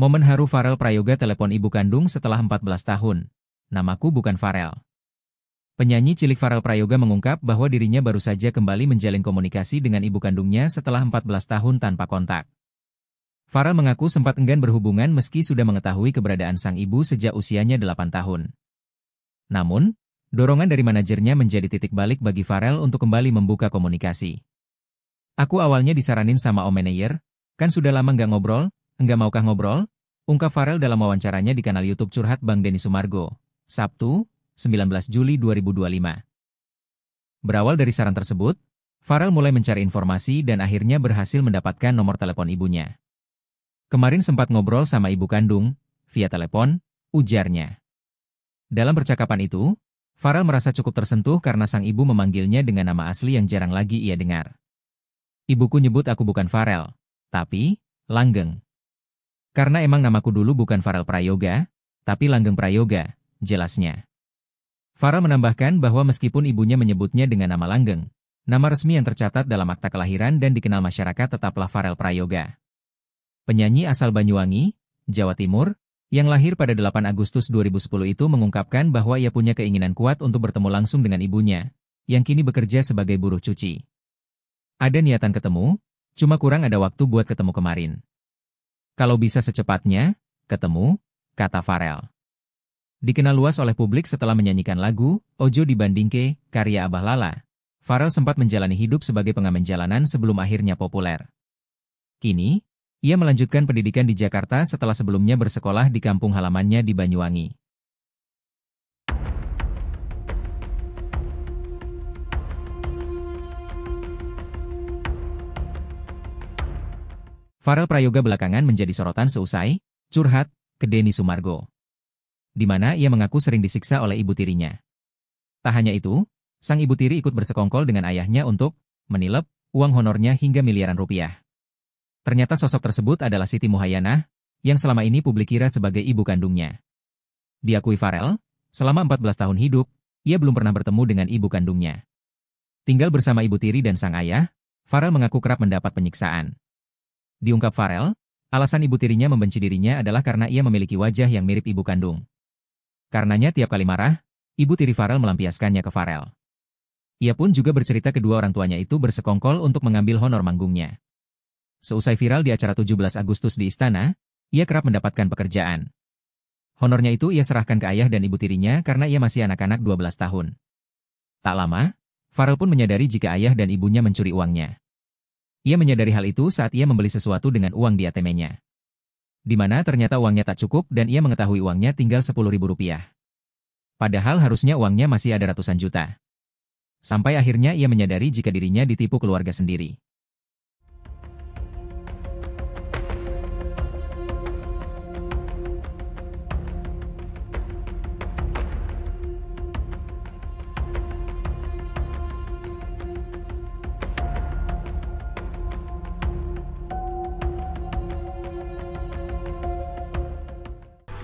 Momen haru Farel Prayoga telepon ibu kandung setelah 14 tahun. Namaku bukan Farel. Penyanyi cilik Farel Prayoga mengungkap bahwa dirinya baru saja kembali menjalin komunikasi dengan ibu kandungnya setelah 14 tahun tanpa kontak. Farel mengaku sempat enggan berhubungan meski sudah mengetahui keberadaan sang ibu sejak usianya 8 tahun. Namun, dorongan dari manajernya menjadi titik balik bagi Farel untuk kembali membuka komunikasi. Aku awalnya disaranin sama Om Manayer, kan sudah lama nggak ngobrol, enggak maukah ngobrol? Ungkap Farel dalam wawancaranya di kanal YouTube Curhat Bang Denny Sumargo, Sabtu, 19 Juli 2025. Berawal dari saran tersebut, Farel mulai mencari informasi dan akhirnya berhasil mendapatkan nomor telepon ibunya. Kemarin sempat ngobrol sama ibu kandung, via telepon, ujarnya. Dalam percakapan itu, Farel merasa cukup tersentuh karena sang ibu memanggilnya dengan nama asli yang jarang lagi ia dengar. Ibuku nyebut aku bukan Farel, tapi Langgeng. Karena emang namaku dulu bukan Farel Prayoga, tapi Langgeng Prayoga, jelasnya. Farel menambahkan bahwa meskipun ibunya menyebutnya dengan nama Langgeng, nama resmi yang tercatat dalam akta kelahiran dan dikenal masyarakat tetaplah Farel Prayoga. Penyanyi asal Banyuwangi, Jawa Timur, yang lahir pada 8 Agustus 2010 itu mengungkapkan bahwa ia punya keinginan kuat untuk bertemu langsung dengan ibunya, yang kini bekerja sebagai buruh cuci. Ada niatan ketemu, cuma kurang ada waktu buat ketemu kemarin. Kalau bisa secepatnya, ketemu, kata Farel. Dikenal luas oleh publik setelah menyanyikan lagu Ojo Dibandingke, karya Abah Lala, Farel sempat menjalani hidup sebagai pengamen jalanan sebelum akhirnya populer. Kini, ia melanjutkan pendidikan di Jakarta setelah sebelumnya bersekolah di kampung halamannya di Banyuwangi. Farel Prayoga belakangan menjadi sorotan seusai curhat ke Denny Sumargo, di mana ia mengaku sering disiksa oleh ibu tirinya. Tak hanya itu, sang ibu tiri ikut bersekongkol dengan ayahnya untuk menilep uang honornya hingga miliaran rupiah. Ternyata sosok tersebut adalah Siti Muhayyanah, yang selama ini publik kira sebagai ibu kandungnya. Diakui Farel, selama 14 tahun hidup, ia belum pernah bertemu dengan ibu kandungnya. Tinggal bersama ibu tiri dan sang ayah, Farel mengaku kerap mendapat penyiksaan. Diungkap Farel, alasan ibu tirinya membenci dirinya adalah karena ia memiliki wajah yang mirip ibu kandung. Karenanya tiap kali marah, ibu tiri Farel melampiaskannya ke Farel. Ia pun juga bercerita kedua orang tuanya itu bersekongkol untuk mengambil honor manggungnya. Seusai viral di acara 17 Agustus di Istana, ia kerap mendapatkan pekerjaan. Honornya itu ia serahkan ke ayah dan ibu tirinya karena ia masih anak-anak 12 tahun. Tak lama, Farel pun menyadari jika ayah dan ibunya mencuri uangnya. Ia menyadari hal itu saat ia membeli sesuatu dengan uang di ATM-nya. Di mana ternyata uangnya tak cukup dan ia mengetahui uangnya tinggal Rp10.000. Padahal harusnya uangnya masih ada ratusan juta. Sampai akhirnya ia menyadari jika dirinya ditipu keluarga sendiri.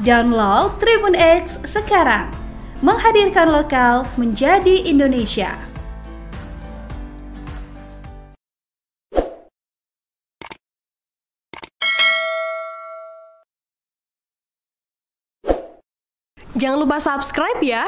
Download Tribun X sekarang, menghadirkan lokal menjadi Indonesia. Jangan lupa subscribe ya.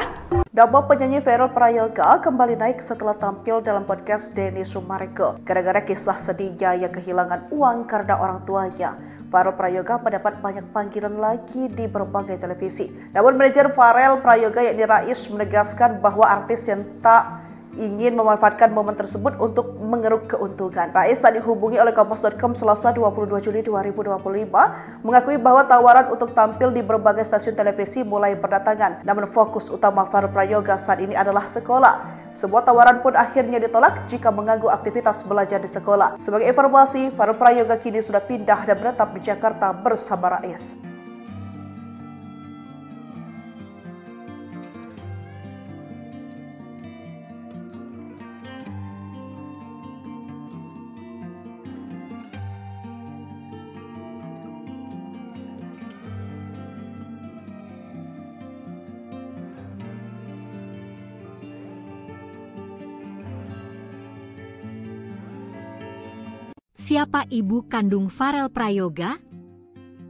Nama penyanyi Farel Prayoga kembali naik setelah tampil dalam podcast Denny Sumargo. Gara-gara kisah sedihnya yang kehilangan uang karena orang tuanya, Farel Prayoga mendapat banyak panggilan lagi di berbagai televisi. Namun manajer Farel Prayoga yakni Rais menegaskan bahwa artis yang tak ingin memanfaatkan momen tersebut untuk mengeruk keuntungan. Rais saat dihubungi oleh Kompas.com Selasa 22 Juli 2025 mengakui bahwa tawaran untuk tampil di berbagai stasiun televisi mulai berdatangan. Namun fokus utama Farel Prayoga saat ini adalah sekolah. Sebuah tawaran pun akhirnya ditolak jika mengganggu aktivitas belajar di sekolah. Sebagai informasi, Farel Prayoga kini sudah pindah dan menetap di Jakarta bersama Rais. Siapa ibu kandung Farel Prayoga?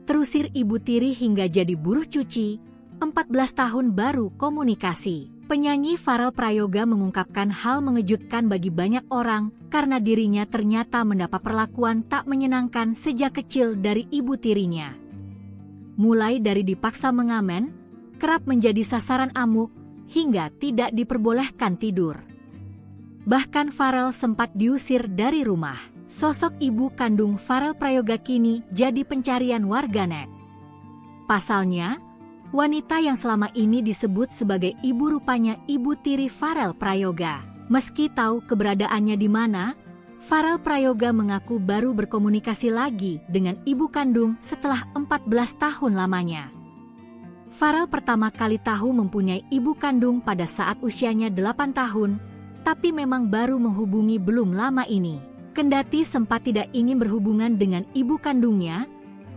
Terusir Ibu Tiri hingga jadi buruh cuci, 14 tahun baru komunikasi. Penyanyi Farel Prayoga mengungkapkan hal mengejutkan bagi banyak orang karena dirinya ternyata mendapat perlakuan tak menyenangkan sejak kecil dari ibu tirinya. Mulai dari dipaksa mengamen, kerap menjadi sasaran amuk, hingga tidak diperbolehkan tidur. Bahkan Farel sempat diusir dari rumah. Sosok ibu kandung Farel Prayoga kini jadi pencarian warganet. Pasalnya, wanita yang selama ini disebut sebagai ibu rupanya Ibu Tiri Farel Prayoga. Meski tahu keberadaannya di mana, Farel Prayoga mengaku baru berkomunikasi lagi dengan ibu kandung setelah 14 tahun lamanya. Farel pertama kali tahu mempunyai ibu kandung pada saat usianya 8 tahun, tapi memang baru menghubungi belum lama ini. Kendati sempat tidak ingin berhubungan dengan ibu kandungnya,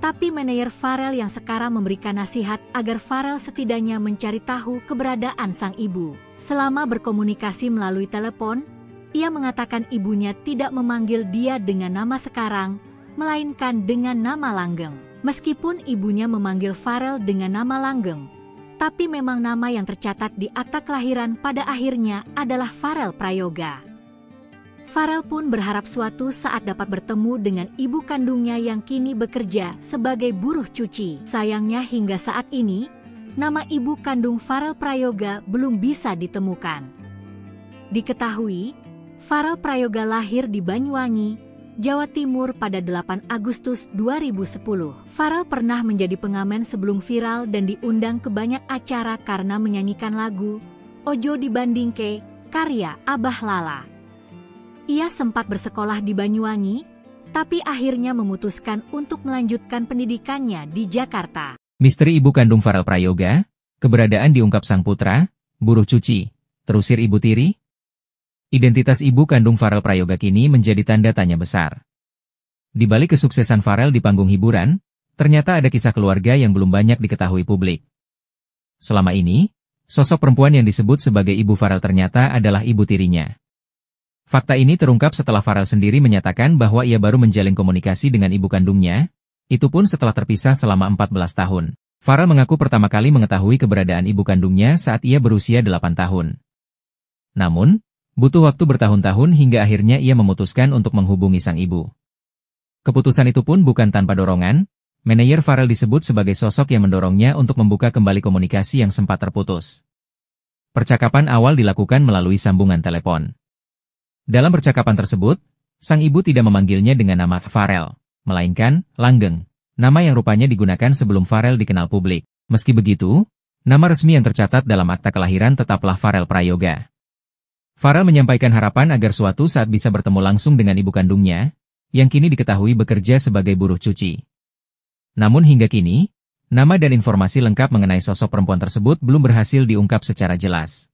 tapi manajer Farel yang sekarang memberikan nasihat agar Farel setidaknya mencari tahu keberadaan sang ibu. Selama berkomunikasi melalui telepon, ia mengatakan ibunya tidak memanggil dia dengan nama sekarang, melainkan dengan nama langgeng. Meskipun ibunya memanggil Farel dengan nama langgeng, tapi memang nama yang tercatat di akta kelahiran pada akhirnya adalah Farel Prayoga. Farel pun berharap suatu saat dapat bertemu dengan ibu kandungnya yang kini bekerja sebagai buruh cuci. Sayangnya hingga saat ini, nama ibu kandung Farel Prayoga belum bisa ditemukan. Diketahui, Farel Prayoga lahir di Banyuwangi, Jawa Timur pada 8 Agustus 2010. Farel pernah menjadi pengamen sebelum viral dan diundang ke banyak acara karena menyanyikan lagu Ojo Dibandingke, karya Abah Lala. Ia sempat bersekolah di Banyuwangi, tapi akhirnya memutuskan untuk melanjutkan pendidikannya di Jakarta. Misteri ibu kandung Farel Prayoga, keberadaan diungkap sang putra, buruh cuci, terusir Ibu Tiri. Identitas ibu kandung Farel Prayoga kini menjadi tanda tanya besar. Di balik kesuksesan Farel di panggung hiburan, ternyata ada kisah keluarga yang belum banyak diketahui publik. Selama ini, sosok perempuan yang disebut sebagai ibu Farel ternyata adalah ibu tirinya. Fakta ini terungkap setelah Farel sendiri menyatakan bahwa ia baru menjalin komunikasi dengan ibu kandungnya, itu pun setelah terpisah selama 14 tahun. Farel mengaku pertama kali mengetahui keberadaan ibu kandungnya saat ia berusia 8 tahun. Namun, butuh waktu bertahun-tahun hingga akhirnya ia memutuskan untuk menghubungi sang ibu. Keputusan itu pun bukan tanpa dorongan, manajer Farel disebut sebagai sosok yang mendorongnya untuk membuka kembali komunikasi yang sempat terputus. Percakapan awal dilakukan melalui sambungan telepon. Dalam percakapan tersebut, sang ibu tidak memanggilnya dengan nama Farel, melainkan Langgeng, nama yang rupanya digunakan sebelum Farel dikenal publik. Meski begitu, nama resmi yang tercatat dalam akta kelahiran tetaplah Farel Prayoga. Farel menyampaikan harapan agar suatu saat bisa bertemu langsung dengan ibu kandungnya, yang kini diketahui bekerja sebagai buruh cuci. Namun hingga kini, nama dan informasi lengkap mengenai sosok perempuan tersebut belum berhasil diungkap secara jelas.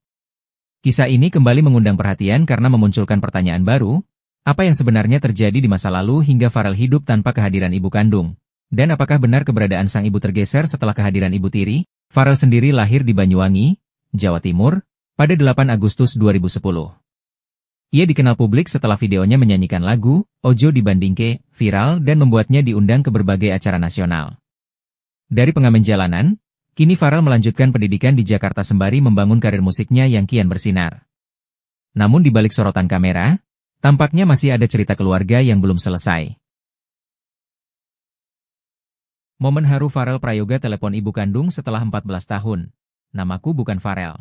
Kisah ini kembali mengundang perhatian karena memunculkan pertanyaan baru, apa yang sebenarnya terjadi di masa lalu hingga Farel hidup tanpa kehadiran ibu kandung? Dan apakah benar keberadaan sang ibu tergeser setelah kehadiran Ibu Tiri? Farel sendiri lahir di Banyuwangi, Jawa Timur, pada 8 Agustus 2010. Ia dikenal publik setelah videonya menyanyikan lagu Ojo Dibandingke viral dan membuatnya diundang ke berbagai acara nasional. Dari pengamen jalanan, kini Farel melanjutkan pendidikan di Jakarta sembari membangun karir musiknya yang kian bersinar. Namun di balik sorotan kamera, tampaknya masih ada cerita keluarga yang belum selesai. Momen haru Farel Prayoga telepon ibu kandung setelah 14 tahun. Namaku bukan Farel.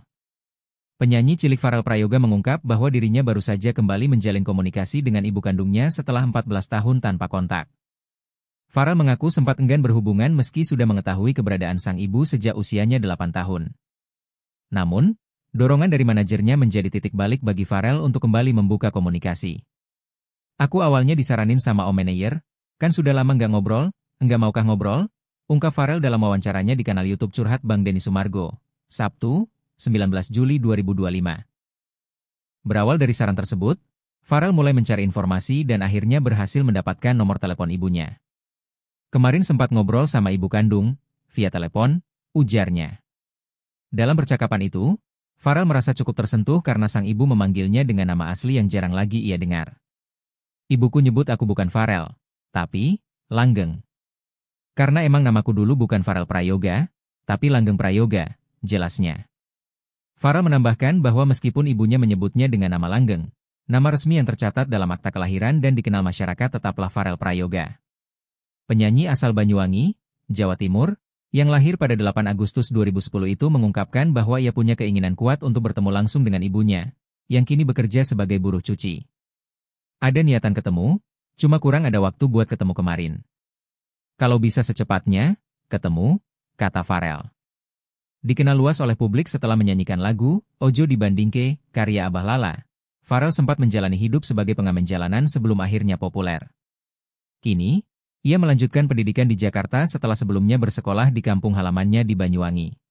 Penyanyi cilik Farel Prayoga mengungkap bahwa dirinya baru saja kembali menjalin komunikasi dengan ibu kandungnya setelah 14 tahun tanpa kontak. Farel mengaku sempat enggan berhubungan meski sudah mengetahui keberadaan sang ibu sejak usianya 8 tahun. Namun, dorongan dari manajernya menjadi titik balik bagi Farel untuk kembali membuka komunikasi. Aku awalnya disaranin sama om manajer, kan sudah lama nggak ngobrol, enggak maukah ngobrol? Ungkap Farel dalam wawancaranya di kanal YouTube Curhat Bang Denny Sumargo, Sabtu, 19 Juli 2025. Berawal dari saran tersebut, Farel mulai mencari informasi dan akhirnya berhasil mendapatkan nomor telepon ibunya. Kemarin sempat ngobrol sama ibu kandung, via telepon, ujarnya. Dalam percakapan itu, Farel merasa cukup tersentuh karena sang ibu memanggilnya dengan nama asli yang jarang lagi ia dengar. Ibuku nyebut aku bukan Farel, tapi Langgeng. Karena emang namaku dulu bukan Farel Prayoga, tapi Langgeng Prayoga, jelasnya. Farel menambahkan bahwa meskipun ibunya menyebutnya dengan nama Langgeng, nama resmi yang tercatat dalam akta kelahiran dan dikenal masyarakat tetaplah Farel Prayoga. Penyanyi asal Banyuwangi, Jawa Timur, yang lahir pada 8 Agustus 2010 itu mengungkapkan bahwa ia punya keinginan kuat untuk bertemu langsung dengan ibunya, yang kini bekerja sebagai buruh cuci. Ada niatan ketemu, cuma kurang ada waktu buat ketemu kemarin. Kalau bisa secepatnya, ketemu, kata Farel. Dikenal luas oleh publik setelah menyanyikan lagu Ojo Dibandingke, karya Abah Lala. Farel sempat menjalani hidup sebagai pengamen jalanan sebelum akhirnya populer. Kini, ia melanjutkan pendidikan di Jakarta setelah sebelumnya bersekolah di kampung halamannya di Banyuwangi.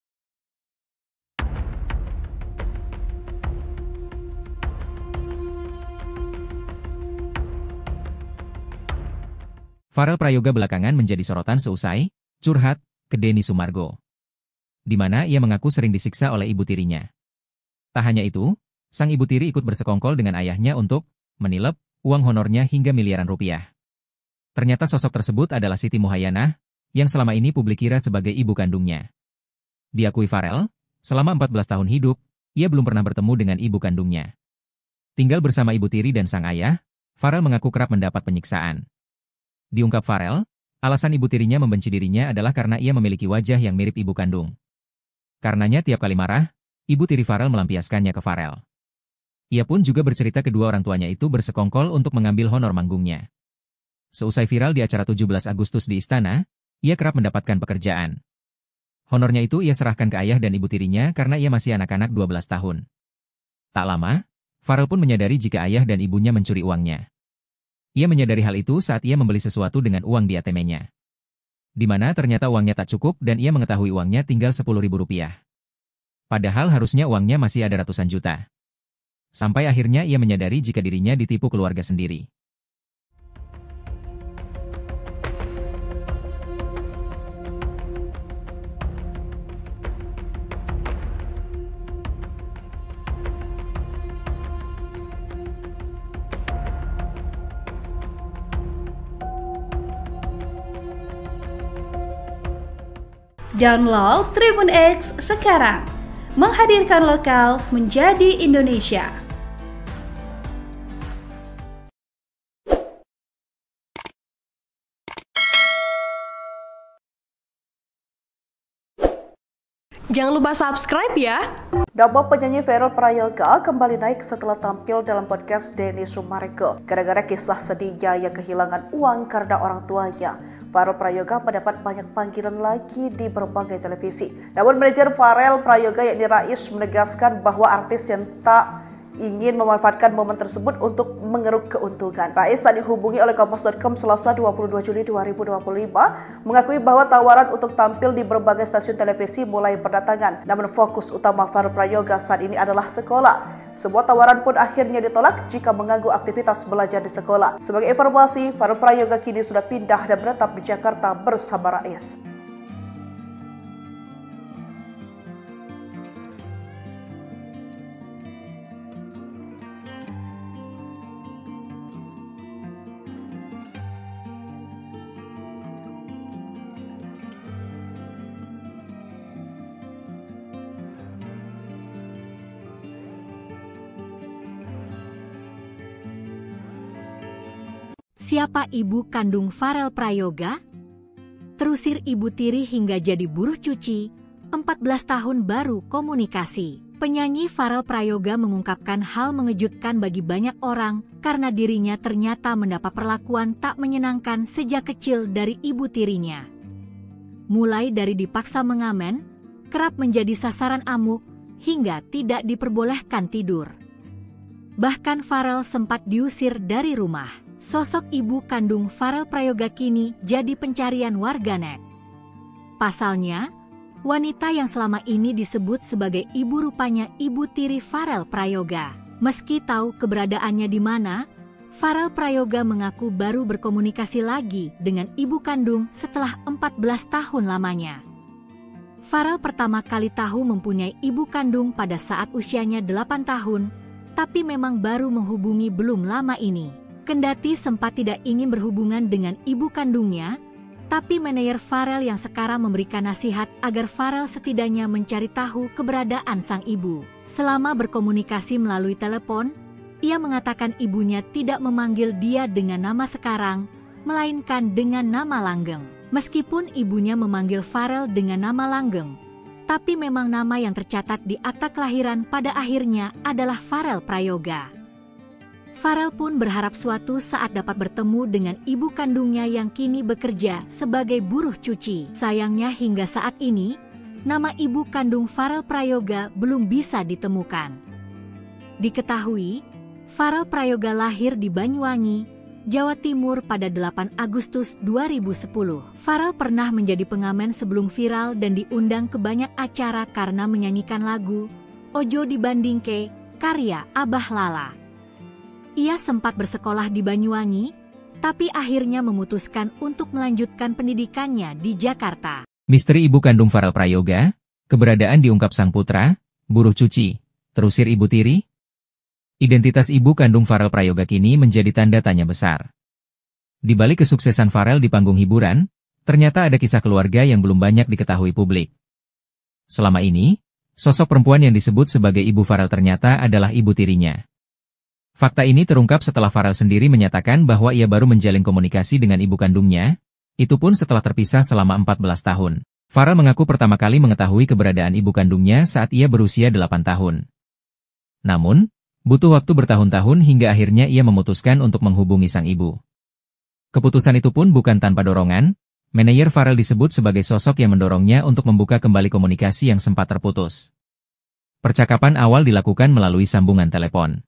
Farel Prayoga belakangan menjadi sorotan seusai curhat ke Denny Sumargo, di mana ia mengaku sering disiksa oleh ibu tirinya. Tak hanya itu, sang ibu tiri ikut bersekongkol dengan ayahnya untuk menilep uang honornya hingga miliaran rupiah. Ternyata sosok tersebut adalah Siti Muhayyanah, yang selama ini publik kira sebagai ibu kandungnya. Diakui Farel, selama 14 tahun hidup, ia belum pernah bertemu dengan ibu kandungnya. Tinggal bersama ibu tiri dan sang ayah, Farel mengaku kerap mendapat penyiksaan. Diungkap Farel, alasan ibu tirinya membenci dirinya adalah karena ia memiliki wajah yang mirip ibu kandung. Karenanya tiap kali marah, ibu tiri Farel melampiaskannya ke Farel. Ia pun juga bercerita kedua orang tuanya itu bersekongkol untuk mengambil honor manggungnya. Seusai viral di acara 17 Agustus di Istana, ia kerap mendapatkan pekerjaan. Honornya itu ia serahkan ke ayah dan ibu tirinya karena ia masih anak-anak 12 tahun. Tak lama, Farel pun menyadari jika ayah dan ibunya mencuri uangnya. Ia menyadari hal itu saat ia membeli sesuatu dengan uang di ATM-nya. Di mana ternyata uangnya tak cukup dan ia mengetahui uangnya tinggal Rp10.000. Padahal harusnya uangnya masih ada ratusan juta. Sampai akhirnya ia menyadari jika dirinya ditipu keluarga sendiri. Download Tribun X sekarang, menghadirkan lokal menjadi Indonesia. Jangan lupa subscribe ya. Nama penyanyi Farel Prayoga kembali naik setelah tampil dalam podcast Denny Sumargo. Gara-gara kisah sedihnya yang kehilangan uang karena orang tuanya, Farel Prayoga mendapat banyak panggilan lagi di berbagai televisi. Namun manajer Farel Prayoga yakni Rais menegaskan bahwa artis yang tak ingin memanfaatkan momen tersebut untuk mengeruk keuntungan. Rais saat dihubungi oleh Kompas.com Selasa 22 Juli 2025 mengakui bahwa tawaran untuk tampil di berbagai stasiun televisi mulai berdatangan. Namun fokus utama Farel Prayoga saat ini adalah sekolah. Semua tawaran pun akhirnya ditolak jika mengganggu aktivitas belajar di sekolah. Sebagai informasi, Farel Prayoga kini sudah pindah dan menetap di Jakarta bersama Rais. Siapa ibu kandung Farel Prayoga? Terusir ibu tiri hingga jadi buruh cuci, 14 tahun baru komunikasi. Penyanyi Farel Prayoga mengungkapkan hal mengejutkan bagi banyak orang karena dirinya ternyata mendapat perlakuan tak menyenangkan sejak kecil dari ibu tirinya. Mulai dari dipaksa mengamen, kerap menjadi sasaran amuk, hingga tidak diperbolehkan tidur. Bahkan Farel sempat diusir dari rumah. Sosok ibu kandung Farel Prayoga kini jadi pencarian warganet. Pasalnya, wanita yang selama ini disebut sebagai ibu rupanya ibu tiri Farel Prayoga. Meski tahu keberadaannya di mana, Farel Prayoga mengaku baru berkomunikasi lagi dengan ibu kandung setelah 14 tahun lamanya. Farel pertama kali tahu mempunyai ibu kandung pada saat usianya 8 tahun, tapi memang baru menghubungi belum lama ini. Kendati sempat tidak ingin berhubungan dengan ibu kandungnya, tapi manajer Farel yang sekarang memberikan nasihat agar Farel setidaknya mencari tahu keberadaan sang ibu. Selama berkomunikasi melalui telepon, ia mengatakan ibunya tidak memanggil dia dengan nama sekarang, melainkan dengan nama langgeng. Meskipun ibunya memanggil Farel dengan nama langgeng, tapi memang nama yang tercatat di akta kelahiran pada akhirnya adalah Farel Prayoga. Farel pun berharap suatu saat dapat bertemu dengan ibu kandungnya yang kini bekerja sebagai buruh cuci. Sayangnya hingga saat ini, nama ibu kandung Farel Prayoga belum bisa ditemukan. Diketahui, Farel Prayoga lahir di Banyuwangi, Jawa Timur pada 8 Agustus 2010. Farel pernah menjadi pengamen sebelum viral dan diundang ke banyak acara karena menyanyikan lagu Ojo Dibandingke karya Abah Lala. Ia sempat bersekolah di Banyuwangi, tapi akhirnya memutuskan untuk melanjutkan pendidikannya di Jakarta. Misteri ibu kandung Farel Prayoga, keberadaan diungkap sang putra, buruh cuci, terusir ibu tiri. Identitas ibu kandung Farel Prayoga kini menjadi tanda tanya besar. Di balik kesuksesan Farel di panggung hiburan, ternyata ada kisah keluarga yang belum banyak diketahui publik. Selama ini, sosok perempuan yang disebut sebagai ibu Farel ternyata adalah ibu tirinya. Fakta ini terungkap setelah Farel sendiri menyatakan bahwa ia baru menjalin komunikasi dengan ibu kandungnya, itu pun setelah terpisah selama 14 tahun. Farel mengaku pertama kali mengetahui keberadaan ibu kandungnya saat ia berusia 8 tahun. Namun, butuh waktu bertahun-tahun hingga akhirnya ia memutuskan untuk menghubungi sang ibu. Keputusan itu pun bukan tanpa dorongan, manajer Farel disebut sebagai sosok yang mendorongnya untuk membuka kembali komunikasi yang sempat terputus. Percakapan awal dilakukan melalui sambungan telepon.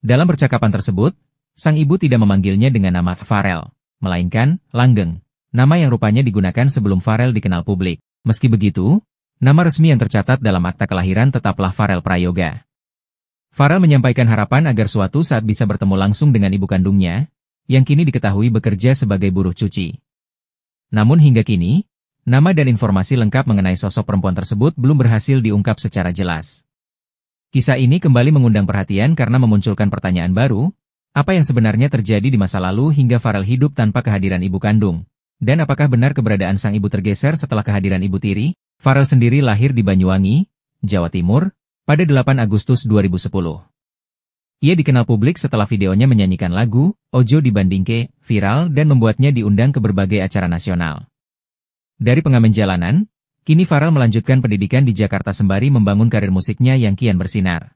Dalam percakapan tersebut, sang ibu tidak memanggilnya dengan nama Farel, melainkan Langgeng, nama yang rupanya digunakan sebelum Farel dikenal publik. Meski begitu, nama resmi yang tercatat dalam akta kelahiran tetaplah Farel Prayoga. Farel menyampaikan harapan agar suatu saat bisa bertemu langsung dengan ibu kandungnya, yang kini diketahui bekerja sebagai buruh cuci. Namun hingga kini, nama dan informasi lengkap mengenai sosok perempuan tersebut belum berhasil diungkap secara jelas. Kisah ini kembali mengundang perhatian karena memunculkan pertanyaan baru, apa yang sebenarnya terjadi di masa lalu hingga Farel hidup tanpa kehadiran ibu kandung? Dan apakah benar keberadaan sang ibu tergeser setelah kehadiran ibu tiri? Farel sendiri lahir di Banyuwangi, Jawa Timur, pada 8 Agustus 2010. Ia dikenal publik setelah videonya menyanyikan lagu Ojo Dibandingke viral dan membuatnya diundang ke berbagai acara nasional. Dari pengamen jalanan, kini Farel melanjutkan pendidikan di Jakarta sembari membangun karir musiknya yang kian bersinar.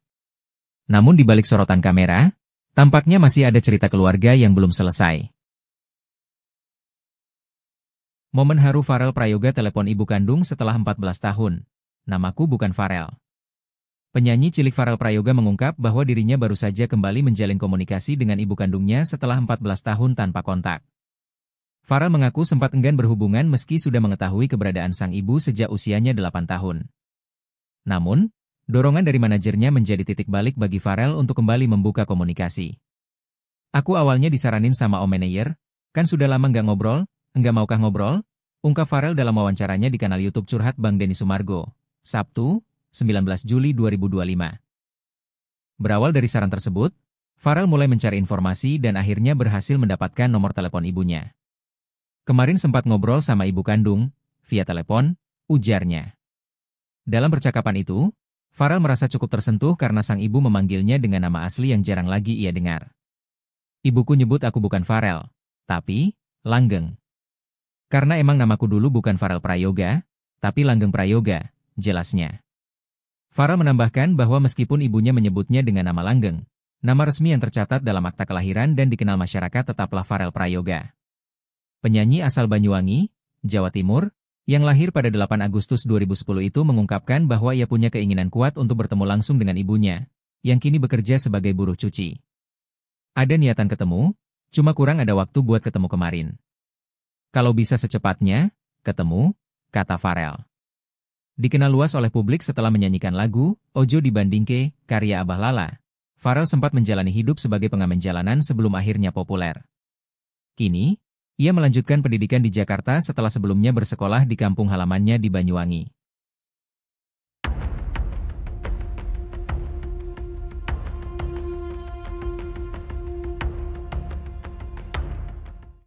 Namun di balik sorotan kamera, tampaknya masih ada cerita keluarga yang belum selesai. Momen haru Farel Prayoga telepon ibu kandung setelah 14 tahun. Namaku bukan Farel. Penyanyi cilik Farel Prayoga mengungkap bahwa dirinya baru saja kembali menjalin komunikasi dengan ibu kandungnya setelah 14 tahun tanpa kontak. Farel mengaku sempat enggan berhubungan meski sudah mengetahui keberadaan sang ibu sejak usianya 8 tahun. Namun, dorongan dari manajernya menjadi titik balik bagi Farel untuk kembali membuka komunikasi. Aku awalnya disaranin sama om manajer, kan sudah lama nggak ngobrol, enggak maukah ngobrol? Ungkap Farel dalam wawancaranya di kanal YouTube Curhat Bang Denny Sumargo, Sabtu, 19 Juli 2025. Berawal dari saran tersebut, Farel mulai mencari informasi dan akhirnya berhasil mendapatkan nomor telepon ibunya. Kemarin sempat ngobrol sama ibu kandung, via telepon, ujarnya. Dalam percakapan itu, Farel merasa cukup tersentuh karena sang ibu memanggilnya dengan nama asli yang jarang lagi ia dengar. Ibuku nyebut aku bukan Farel, tapi Langgeng. Karena emang namaku dulu bukan Farel Prayoga, tapi Langgeng Prayoga, jelasnya. Farel menambahkan bahwa meskipun ibunya menyebutnya dengan nama Langgeng, nama resmi yang tercatat dalam akta kelahiran dan dikenal masyarakat tetaplah Farel Prayoga. Penyanyi asal Banyuwangi, Jawa Timur, yang lahir pada 8 Agustus 2010 itu mengungkapkan bahwa ia punya keinginan kuat untuk bertemu langsung dengan ibunya, yang kini bekerja sebagai buruh cuci. Ada niatan ketemu, cuma kurang ada waktu buat ketemu kemarin. Kalau bisa secepatnya, ketemu, kata Farel. Dikenal luas oleh publik setelah menyanyikan lagu Ojo Dibandingke karya Abah Lala, Farel sempat menjalani hidup sebagai pengamen jalanan sebelum akhirnya populer. Kini, ia melanjutkan pendidikan di Jakarta setelah sebelumnya bersekolah di kampung halamannya di Banyuwangi.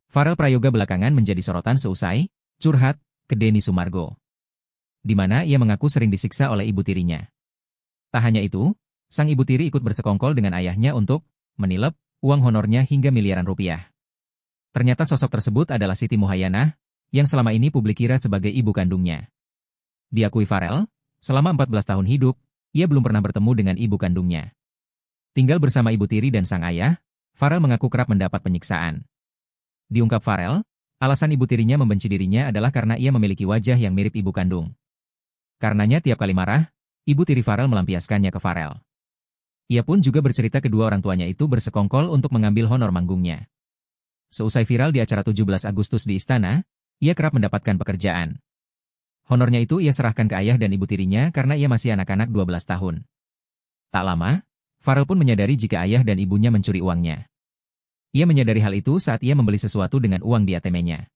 Farel Prayoga belakangan menjadi sorotan seusai curhat ke Denny Sumargo, di mana ia mengaku sering disiksa oleh ibu tirinya. Tak hanya itu, sang ibu tiri ikut bersekongkol dengan ayahnya untuk menilep uang honornya hingga miliaran rupiah. Ternyata sosok tersebut adalah Siti Muhayanah, yang selama ini publik kira sebagai ibu kandungnya. Diakui Farel, selama 14 tahun hidup, ia belum pernah bertemu dengan ibu kandungnya. Tinggal bersama ibu tiri dan sang ayah, Farel mengaku kerap mendapat penyiksaan. Diungkap Farel, alasan ibu tirinya membenci dirinya adalah karena ia memiliki wajah yang mirip ibu kandung. Karenanya tiap kali marah, ibu tiri Farel melampiaskannya ke Farel. Ia pun juga bercerita kedua orang tuanya itu bersekongkol untuk mengambil honor manggungnya. Seusai viral di acara 17 Agustus di istana, ia kerap mendapatkan pekerjaan. Honornya itu ia serahkan ke ayah dan ibu tirinya karena ia masih anak-anak 12 tahun. Tak lama, Farel pun menyadari jika ayah dan ibunya mencuri uangnya. Ia menyadari hal itu saat ia membeli sesuatu dengan uang di ATM-nya.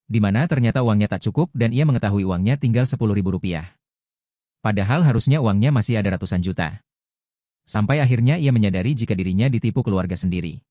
Di mana ternyata uangnya tak cukup dan ia mengetahui uangnya tinggal Rp10.000. Padahal harusnya uangnya masih ada ratusan juta. Sampai akhirnya ia menyadari jika dirinya ditipu keluarga sendiri.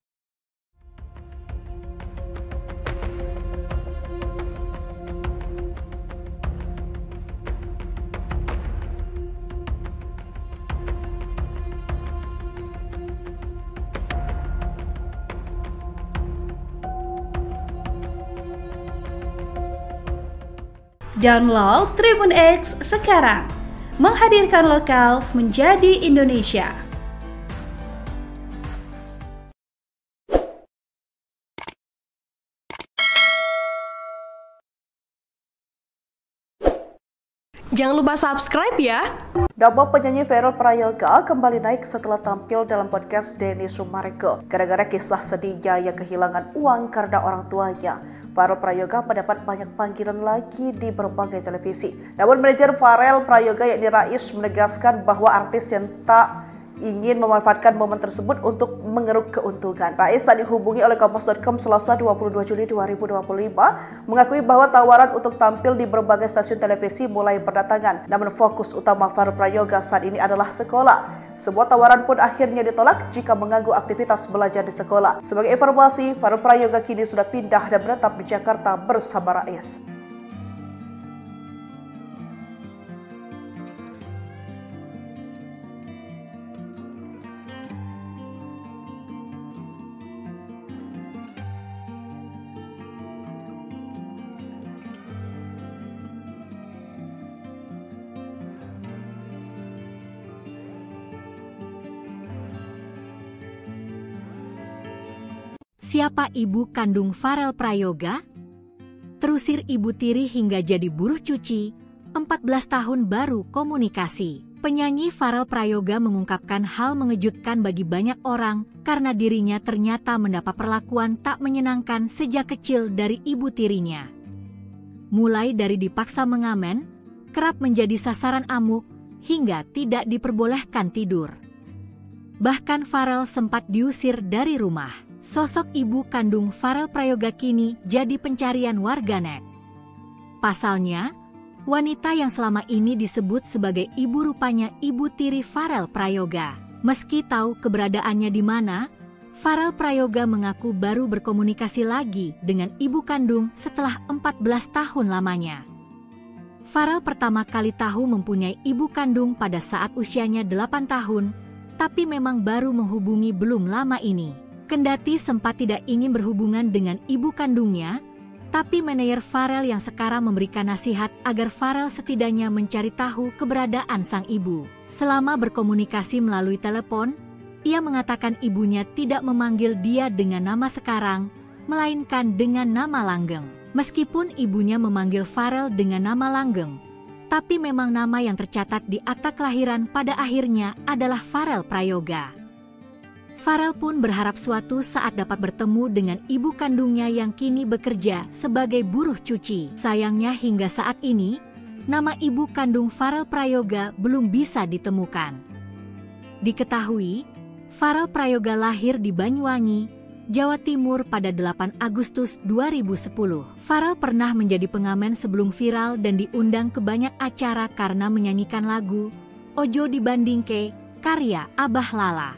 Download Tribun X sekarang, menghadirkan lokal menjadi Indonesia. Jangan lupa subscribe ya. Nama penyanyi Farel Prayoga kembali naik setelah tampil dalam podcast Denny Sumargo. Gara-gara kisah sedihnya yang kehilangan uang karena orang tuanya, Farel Prayoga mendapat banyak panggilan lagi di berbagai televisi. Namun manajer Farel Prayoga yakni Rais menegaskan bahwa artis yang tak ingin memanfaatkan momen tersebut untuk mengeruk keuntungan. Rais saat dihubungi oleh Kompas.com Selasa 22 Juli 2025 mengakui bahwa tawaran untuk tampil di berbagai stasiun televisi mulai berdatangan. Namun fokus utama Farel Prayoga saat ini adalah sekolah. Sebuah tawaran pun akhirnya ditolak jika mengganggu aktivitas belajar di sekolah. Sebagai informasi, Farel Prayoga kini sudah pindah dan menetap di Jakarta bersama Rais. Siapa ibu kandung Farel Prayoga? Terusir ibu tiri hingga jadi buruh cuci, 14 tahun baru komunikasi. Penyanyi Farel Prayoga mengungkapkan hal mengejutkan bagi banyak orang karena dirinya ternyata mendapat perlakuan tak menyenangkan sejak kecil dari ibu tirinya. Mulai dari dipaksa mengamen, kerap menjadi sasaran amuk, hingga tidak diperbolehkan tidur. Bahkan Farel sempat diusir dari rumah. Sosok ibu kandung Farel Prayoga kini jadi pencarian warganet. Pasalnya, wanita yang selama ini disebut sebagai ibu rupanya ibu tiri Farel Prayoga. Meski tahu keberadaannya di mana, Farel Prayoga mengaku baru berkomunikasi lagi dengan ibu kandung setelah 14 tahun lamanya. Farel pertama kali tahu mempunyai ibu kandung pada saat usianya 8 tahun, tapi memang baru menghubungi belum lama ini. Kendati sempat tidak ingin berhubungan dengan ibu kandungnya, tapi manajer Farel yang sekarang memberikan nasihat agar Farel setidaknya mencari tahu keberadaan sang ibu. Selama berkomunikasi melalui telepon, ia mengatakan ibunya tidak memanggil dia dengan nama sekarang, melainkan dengan nama langgeng. Meskipun ibunya memanggil Farel dengan nama langgeng, tapi memang nama yang tercatat di akta kelahiran pada akhirnya adalah Farel Prayoga. Farel pun berharap suatu saat dapat bertemu dengan ibu kandungnya yang kini bekerja sebagai buruh cuci. Sayangnya hingga saat ini, nama ibu kandung Farel Prayoga belum bisa ditemukan. Diketahui, Farel Prayoga lahir di Banyuwangi, Jawa Timur pada 8 Agustus 2010. Farel pernah menjadi pengamen sebelum viral dan diundang ke banyak acara karena menyanyikan lagu Ojo Dibandingke, karya Abah Lala.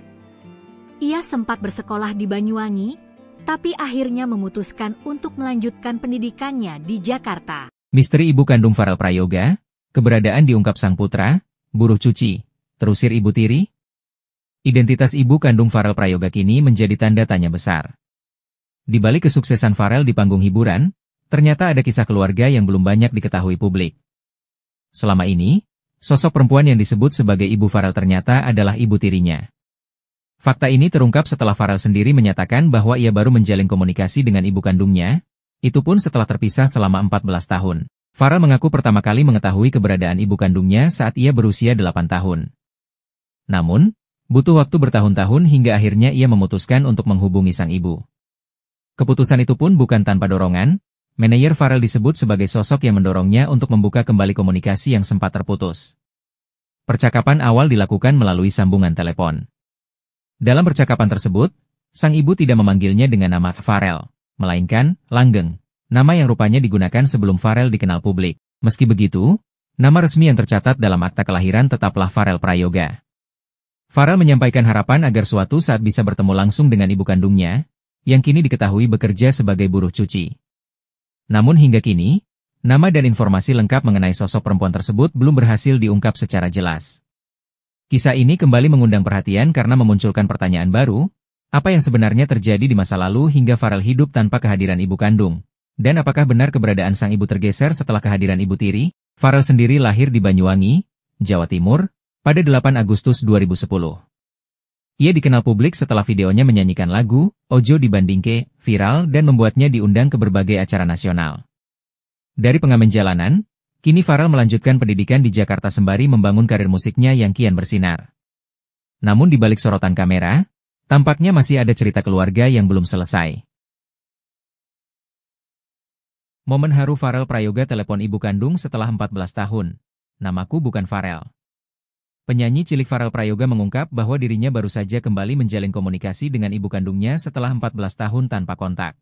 Ia sempat bersekolah di Banyuwangi, tapi akhirnya memutuskan untuk melanjutkan pendidikannya di Jakarta. Misteri ibu kandung Farel Prayoga, keberadaan diungkap sang putra, buruh cuci, terusir ibu tiri. Identitas ibu kandung Farel Prayoga kini menjadi tanda tanya besar. Di balik kesuksesan Farel di panggung hiburan, ternyata ada kisah keluarga yang belum banyak diketahui publik. Selama ini, sosok perempuan yang disebut sebagai ibu Farel ternyata adalah ibu tirinya. Fakta ini terungkap setelah Farel sendiri menyatakan bahwa ia baru menjalin komunikasi dengan ibu kandungnya, itu pun setelah terpisah selama 14 tahun. Farel mengaku pertama kali mengetahui keberadaan ibu kandungnya saat ia berusia 8 tahun. Namun, butuh waktu bertahun-tahun hingga akhirnya ia memutuskan untuk menghubungi sang ibu. Keputusan itu pun bukan tanpa dorongan, manajer Farel disebut sebagai sosok yang mendorongnya untuk membuka kembali komunikasi yang sempat terputus. Percakapan awal dilakukan melalui sambungan telepon. Dalam percakapan tersebut, sang ibu tidak memanggilnya dengan nama Farel, melainkan Langgeng, nama yang rupanya digunakan sebelum Farel dikenal publik. Meski begitu, nama resmi yang tercatat dalam akta kelahiran tetaplah Farel Prayoga. Farel menyampaikan harapan agar suatu saat bisa bertemu langsung dengan ibu kandungnya, yang kini diketahui bekerja sebagai buruh cuci. Namun hingga kini, nama dan informasi lengkap mengenai sosok perempuan tersebut belum berhasil diungkap secara jelas. Kisah ini kembali mengundang perhatian karena memunculkan pertanyaan baru, apa yang sebenarnya terjadi di masa lalu hingga Farel hidup tanpa kehadiran ibu kandung? Dan apakah benar keberadaan sang ibu tergeser setelah kehadiran ibu tiri? Farel sendiri lahir di Banyuwangi, Jawa Timur, pada 8 Agustus 2010. Ia dikenal publik setelah videonya menyanyikan lagu Ojo Dibandingke viral dan membuatnya diundang ke berbagai acara nasional. Dari pengamen jalanan, kini Farel melanjutkan pendidikan di Jakarta sembari membangun karir musiknya yang kian bersinar. Namun di balik sorotan kamera, tampaknya masih ada cerita keluarga yang belum selesai. Momen haru Farel Prayoga telepon ibu kandung setelah 14 tahun. Namaku bukan Farel. Penyanyi cilik Farel Prayoga mengungkap bahwa dirinya baru saja kembali menjalin komunikasi dengan ibu kandungnya setelah 14 tahun tanpa kontak.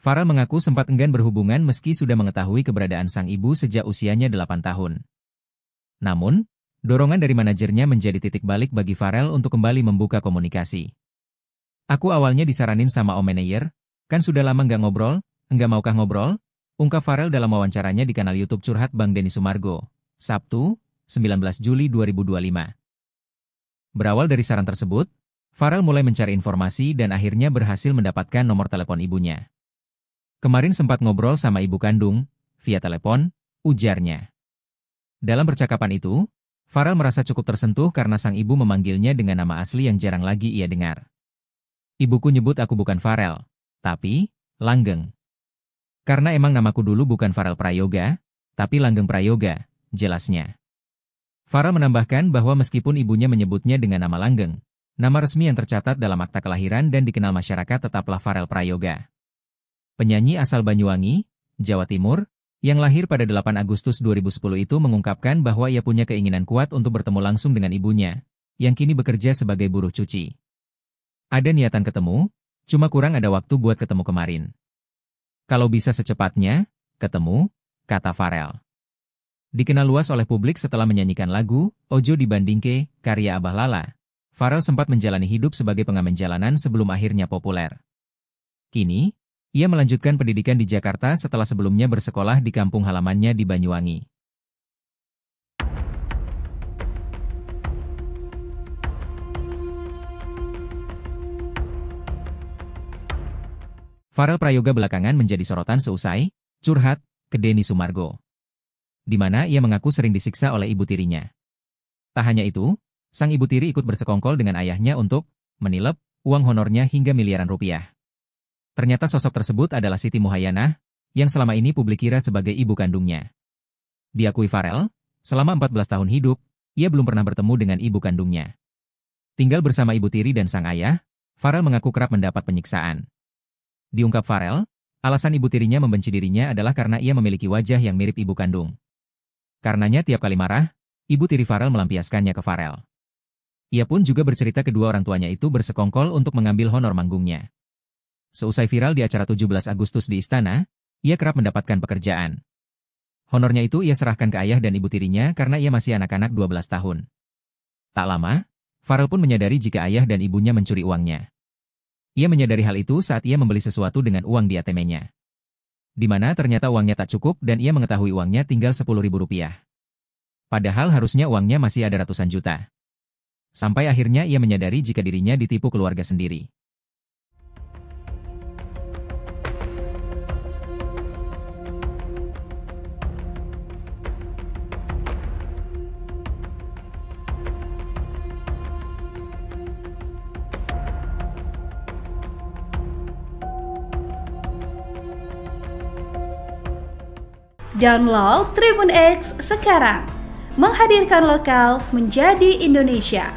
Farel mengaku sempat enggan berhubungan meski sudah mengetahui keberadaan sang ibu sejak usianya 8 tahun. Namun, dorongan dari manajernya menjadi titik balik bagi Farel untuk kembali membuka komunikasi. Aku awalnya disaranin sama om manajer, kan sudah lama nggak ngobrol, enggak maukah ngobrol? Ungkap Farel dalam wawancaranya di kanal YouTube Curhat Bang Denny Sumargo, Sabtu, 19 Juli 2025. Berawal dari saran tersebut, Farel mulai mencari informasi dan akhirnya berhasil mendapatkan nomor telepon ibunya. Kemarin sempat ngobrol sama ibu kandung, via telepon, ujarnya. Dalam percakapan itu, Farel merasa cukup tersentuh karena sang ibu memanggilnya dengan nama asli yang jarang lagi ia dengar. Ibuku nyebut aku bukan Farel, tapi Langgeng. Karena emang namaku dulu bukan Farel Prayoga, tapi Langgeng Prayoga, jelasnya. Farel menambahkan bahwa meskipun ibunya menyebutnya dengan nama Langgeng, nama resmi yang tercatat dalam akta kelahiran dan dikenal masyarakat tetaplah Farel Prayoga. Penyanyi asal Banyuwangi, Jawa Timur, yang lahir pada 8 Agustus 2010 itu mengungkapkan bahwa ia punya keinginan kuat untuk bertemu langsung dengan ibunya, yang kini bekerja sebagai buruh cuci. Ada niatan ketemu, cuma kurang ada waktu buat ketemu kemarin. Kalau bisa secepatnya, ketemu, kata Farel. Dikenal luas oleh publik setelah menyanyikan lagu Ojo Dibandingke, karya Abah Lala. Farel sempat menjalani hidup sebagai pengamen jalanan sebelum akhirnya populer. Kini, ia melanjutkan pendidikan di Jakarta setelah sebelumnya bersekolah di kampung halamannya di Banyuwangi. Farel Prayoga belakangan menjadi sorotan seusai curhat ke Denny Sumargo, di mana ia mengaku sering disiksa oleh ibu tirinya. Tak hanya itu, sang ibu tiri ikut bersekongkol dengan ayahnya untuk menilep uang honornya hingga miliaran rupiah. Ternyata sosok tersebut adalah Siti Muhayyanah, yang selama ini publik kira sebagai ibu kandungnya. Diakui Farel, selama 14 tahun hidup, ia belum pernah bertemu dengan ibu kandungnya. Tinggal bersama ibu tiri dan sang ayah, Farel mengaku kerap mendapat penyiksaan. Diungkap Farel, alasan ibu tirinya membenci dirinya adalah karena ia memiliki wajah yang mirip ibu kandung. Karenanya tiap kali marah, ibu tiri Farel melampiaskannya ke Farel. Ia pun juga bercerita kedua orang tuanya itu bersekongkol untuk mengambil honor manggungnya. Seusai viral di acara 17 Agustus di Istana, ia kerap mendapatkan pekerjaan. Honornya itu ia serahkan ke ayah dan ibu tirinya karena ia masih anak-anak 12 tahun. Tak lama, Farel pun menyadari jika ayah dan ibunya mencuri uangnya. Ia menyadari hal itu saat ia membeli sesuatu dengan uang di ATM-nya. Di mana ternyata uangnya tak cukup dan ia mengetahui uangnya tinggal Rp10.000. Padahal harusnya uangnya masih ada ratusan juta. Sampai akhirnya ia menyadari jika dirinya ditipu keluarga sendiri. Download Tribun X sekarang, menghadirkan lokal menjadi Indonesia.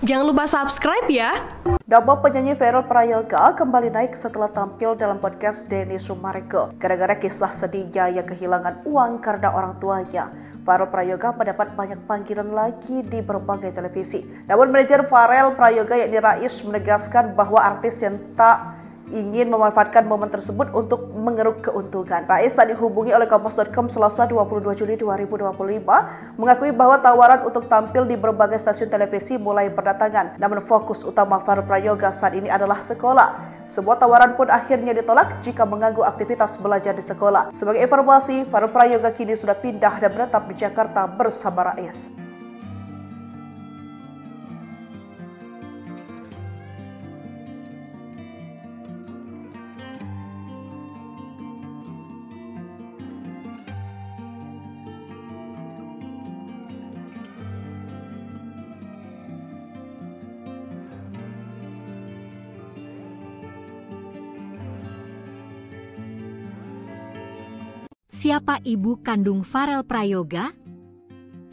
Jangan lupa subscribe ya. Nama penyanyi Farel Prayoga kembali naik setelah tampil dalam podcast Denny Sumarego. Gara-gara kisah sedihnya yang kehilangan uang karena orang tuanya, Farel Prayoga mendapat banyak panggilan lagi di berbagai televisi. Namun manajer Farel Prayoga yakni Rais menegaskan bahwa artis yang tak ingin memanfaatkan momen tersebut untuk mengeruk keuntungan. Rais saat dihubungi oleh Kompas.com Selasa 22 Juli 2025 mengakui bahwa tawaran untuk tampil di berbagai stasiun televisi mulai berdatangan. Namun fokus utama Farel Prayoga saat ini adalah sekolah. Sebuah tawaran pun akhirnya ditolak jika mengganggu aktivitas belajar di sekolah. Sebagai informasi, Farel Prayoga kini sudah pindah dan menetap di Jakarta bersama Rais. Siapa ibu kandung Farel Prayoga?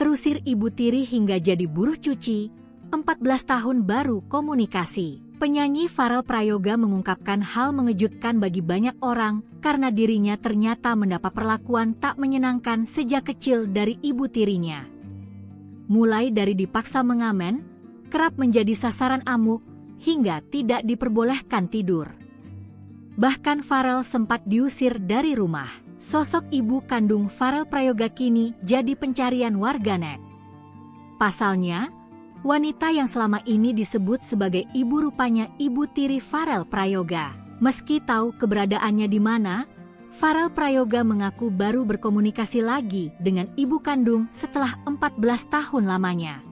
Terusir ibu tiri hingga jadi buruh cuci, 14 tahun baru komunikasi. Penyanyi Farel Prayoga mengungkapkan hal mengejutkan bagi banyak orang karena dirinya ternyata mendapat perlakuan tak menyenangkan sejak kecil dari ibu tirinya. Mulai dari dipaksa mengamen, kerap menjadi sasaran amuk, hingga tidak diperbolehkan tidur. Bahkan Farel sempat diusir dari rumah. Sosok ibu kandung Farel Prayoga kini jadi pencarian warganet. Pasalnya, wanita yang selama ini disebut sebagai ibu rupanya ibu tiri Farel Prayoga. Meski tahu keberadaannya di mana, Farel Prayoga mengaku baru berkomunikasi lagi dengan ibu kandung setelah 14 tahun lamanya.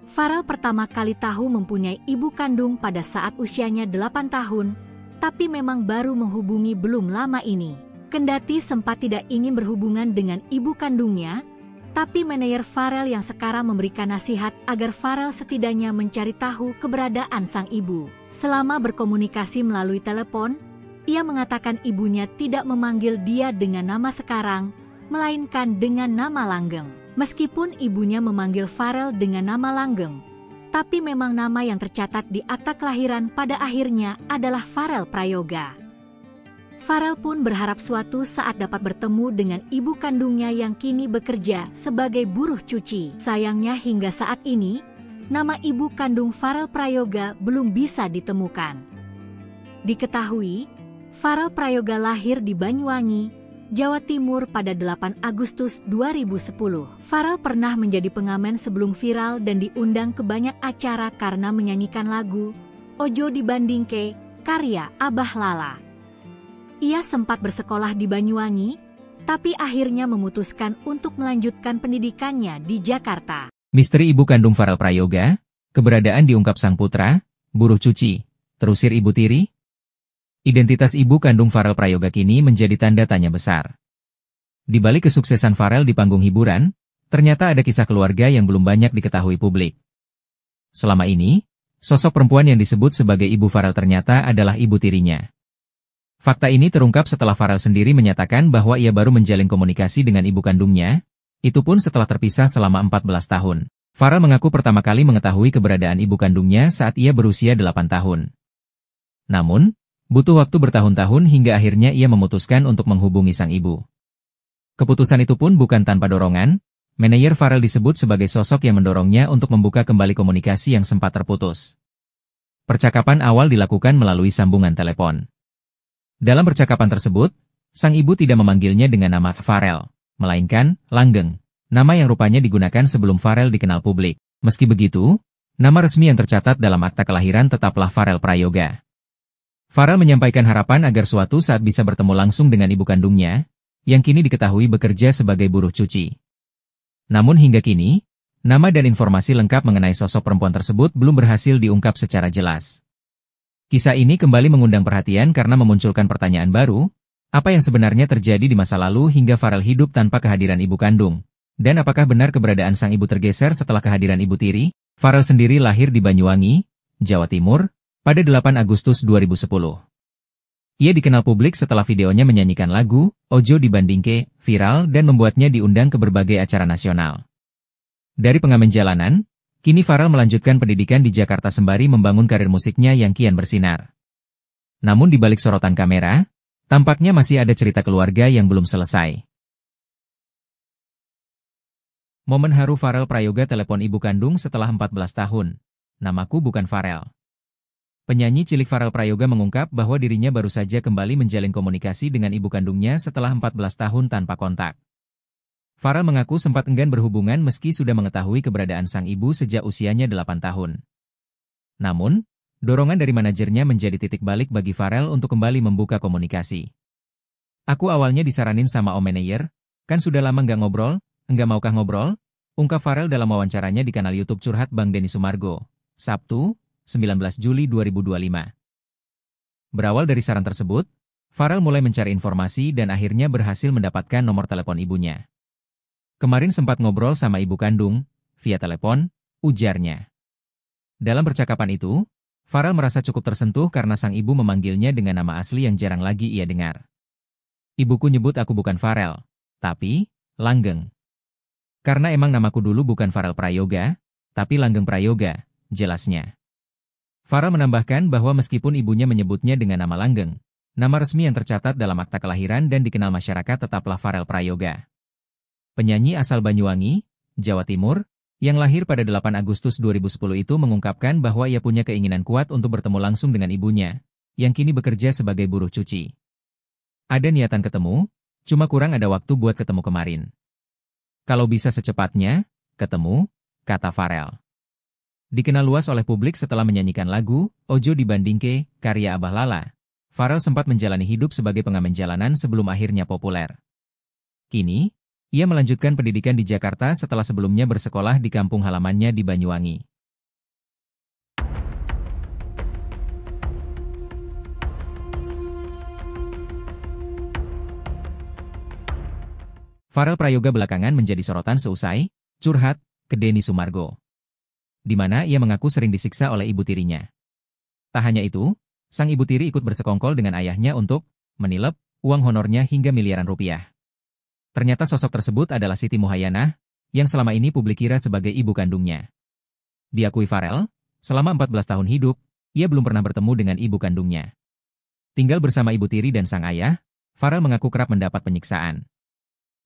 Farel pertama kali tahu mempunyai ibu kandung pada saat usianya 8 tahun, tapi memang baru menghubungi belum lama ini. Kendati sempat tidak ingin berhubungan dengan ibu kandungnya, tapi manajer Farel yang sekarang memberikan nasihat agar Farel setidaknya mencari tahu keberadaan sang ibu. Selama berkomunikasi melalui telepon, ia mengatakan ibunya tidak memanggil dia dengan nama sekarang, melainkan dengan nama langgeng. Meskipun ibunya memanggil Farel dengan nama langgeng, tapi memang nama yang tercatat di akta kelahiran pada akhirnya adalah Farel Prayoga. Farel pun berharap suatu saat dapat bertemu dengan ibu kandungnya yang kini bekerja sebagai buruh cuci. Sayangnya hingga saat ini, nama ibu kandung Farel Prayoga belum bisa ditemukan. Diketahui, Farel Prayoga lahir di Banyuwangi, Jawa Timur pada 8 Agustus 2010. Farel pernah menjadi pengamen sebelum viral dan diundang ke banyak acara karena menyanyikan lagu Ojo Dibandingke karya Abah Lala. Ia sempat bersekolah di Banyuwangi, tapi akhirnya memutuskan untuk melanjutkan pendidikannya di Jakarta. Misteri ibu kandung Farel Prayoga, keberadaan diungkap sang putra, buruh cuci, terusir ibu tiri. Identitas ibu kandung Farel Prayoga kini menjadi tanda tanya besar. Di balik kesuksesan Farel di panggung hiburan, ternyata ada kisah keluarga yang belum banyak diketahui publik. Selama ini, sosok perempuan yang disebut sebagai ibu Farel ternyata adalah ibu tirinya. Fakta ini terungkap setelah Farel sendiri menyatakan bahwa ia baru menjalin komunikasi dengan ibu kandungnya, itu pun setelah terpisah selama 14 tahun. Farel mengaku pertama kali mengetahui keberadaan ibu kandungnya saat ia berusia 8 tahun. Namun, butuh waktu bertahun-tahun hingga akhirnya ia memutuskan untuk menghubungi sang ibu. Keputusan itu pun bukan tanpa dorongan, manajer Farel disebut sebagai sosok yang mendorongnya untuk membuka kembali komunikasi yang sempat terputus. Percakapan awal dilakukan melalui sambungan telepon. Dalam percakapan tersebut, sang ibu tidak memanggilnya dengan nama Farel, melainkan Langgeng, nama yang rupanya digunakan sebelum Farel dikenal publik. Meski begitu, nama resmi yang tercatat dalam akta kelahiran tetaplah Farel Prayoga. Farel menyampaikan harapan agar suatu saat bisa bertemu langsung dengan ibu kandungnya, yang kini diketahui bekerja sebagai buruh cuci. Namun hingga kini, nama dan informasi lengkap mengenai sosok perempuan tersebut belum berhasil diungkap secara jelas. Kisah ini kembali mengundang perhatian karena memunculkan pertanyaan baru, apa yang sebenarnya terjadi di masa lalu hingga Farel hidup tanpa kehadiran ibu kandung? Dan apakah benar keberadaan sang ibu tergeser setelah kehadiran ibu tiri? Farel sendiri lahir di Banyuwangi, Jawa Timur, pada 8 Agustus 2010. Ia dikenal publik setelah videonya menyanyikan lagu Ojo Dibandingke viral dan membuatnya diundang ke berbagai acara nasional. Dari pengamen jalanan, kini Farel melanjutkan pendidikan di Jakarta sembari membangun karir musiknya yang kian bersinar. Namun di balik sorotan kamera, tampaknya masih ada cerita keluarga yang belum selesai. Momen haru Farel Prayoga telepon ibu kandung setelah 14 tahun. Namaku bukan Farel. Penyanyi cilik Farel Prayoga mengungkap bahwa dirinya baru saja kembali menjalin komunikasi dengan ibu kandungnya setelah 14 tahun tanpa kontak. Farel mengaku sempat enggan berhubungan meski sudah mengetahui keberadaan sang ibu sejak usianya 8 tahun. Namun, dorongan dari manajernya menjadi titik balik bagi Farel untuk kembali membuka komunikasi. Aku awalnya disaranin sama Om Manayer, kan sudah lama nggak ngobrol, enggak maukah ngobrol? Ungkap Farel dalam wawancaranya di kanal YouTube Curhat Bang Denny Sumargo, Sabtu, 19 Juli 2025. Berawal dari saran tersebut, Farel mulai mencari informasi dan akhirnya berhasil mendapatkan nomor telepon ibunya. Kemarin sempat ngobrol sama ibu kandung, via telepon, ujarnya. Dalam percakapan itu, Farel merasa cukup tersentuh karena sang ibu memanggilnya dengan nama asli yang jarang lagi ia dengar. Ibuku nyebut aku bukan Farel, tapi Langgeng. Karena emang namaku dulu bukan Farel Prayoga, tapi Langgeng Prayoga, jelasnya. Farel menambahkan bahwa meskipun ibunya menyebutnya dengan nama Langgeng, nama resmi yang tercatat dalam akta kelahiran dan dikenal masyarakat tetaplah Farel Prayoga. Penyanyi asal Banyuwangi, Jawa Timur, yang lahir pada 8 Agustus 2010 itu mengungkapkan bahwa ia punya keinginan kuat untuk bertemu langsung dengan ibunya, yang kini bekerja sebagai buruh cuci. Ada niatan ketemu, cuma kurang ada waktu buat ketemu kemarin. Kalau bisa secepatnya, ketemu, kata Farel. Dikenal luas oleh publik setelah menyanyikan lagu Ojo Dibandingke, karya Abah Lala. Farel sempat menjalani hidup sebagai pengamen jalanan sebelum akhirnya populer. Kini, ia melanjutkan pendidikan di Jakarta setelah sebelumnya bersekolah di kampung halamannya di Banyuwangi. Farel Prayoga belakangan menjadi sorotan seusai curhat ke Denny Sumargo, di mana ia mengaku sering disiksa oleh ibu tirinya. Tak hanya itu, sang ibu tiri ikut bersekongkol dengan ayahnya untuk menilep uang honornya hingga miliaran rupiah. Ternyata sosok tersebut adalah Siti Muhayyanah, yang selama ini publik kira sebagai ibu kandungnya. Diakui Farel, selama 14 tahun hidup, ia belum pernah bertemu dengan ibu kandungnya. Tinggal bersama ibu tiri dan sang ayah, Farel mengaku kerap mendapat penyiksaan.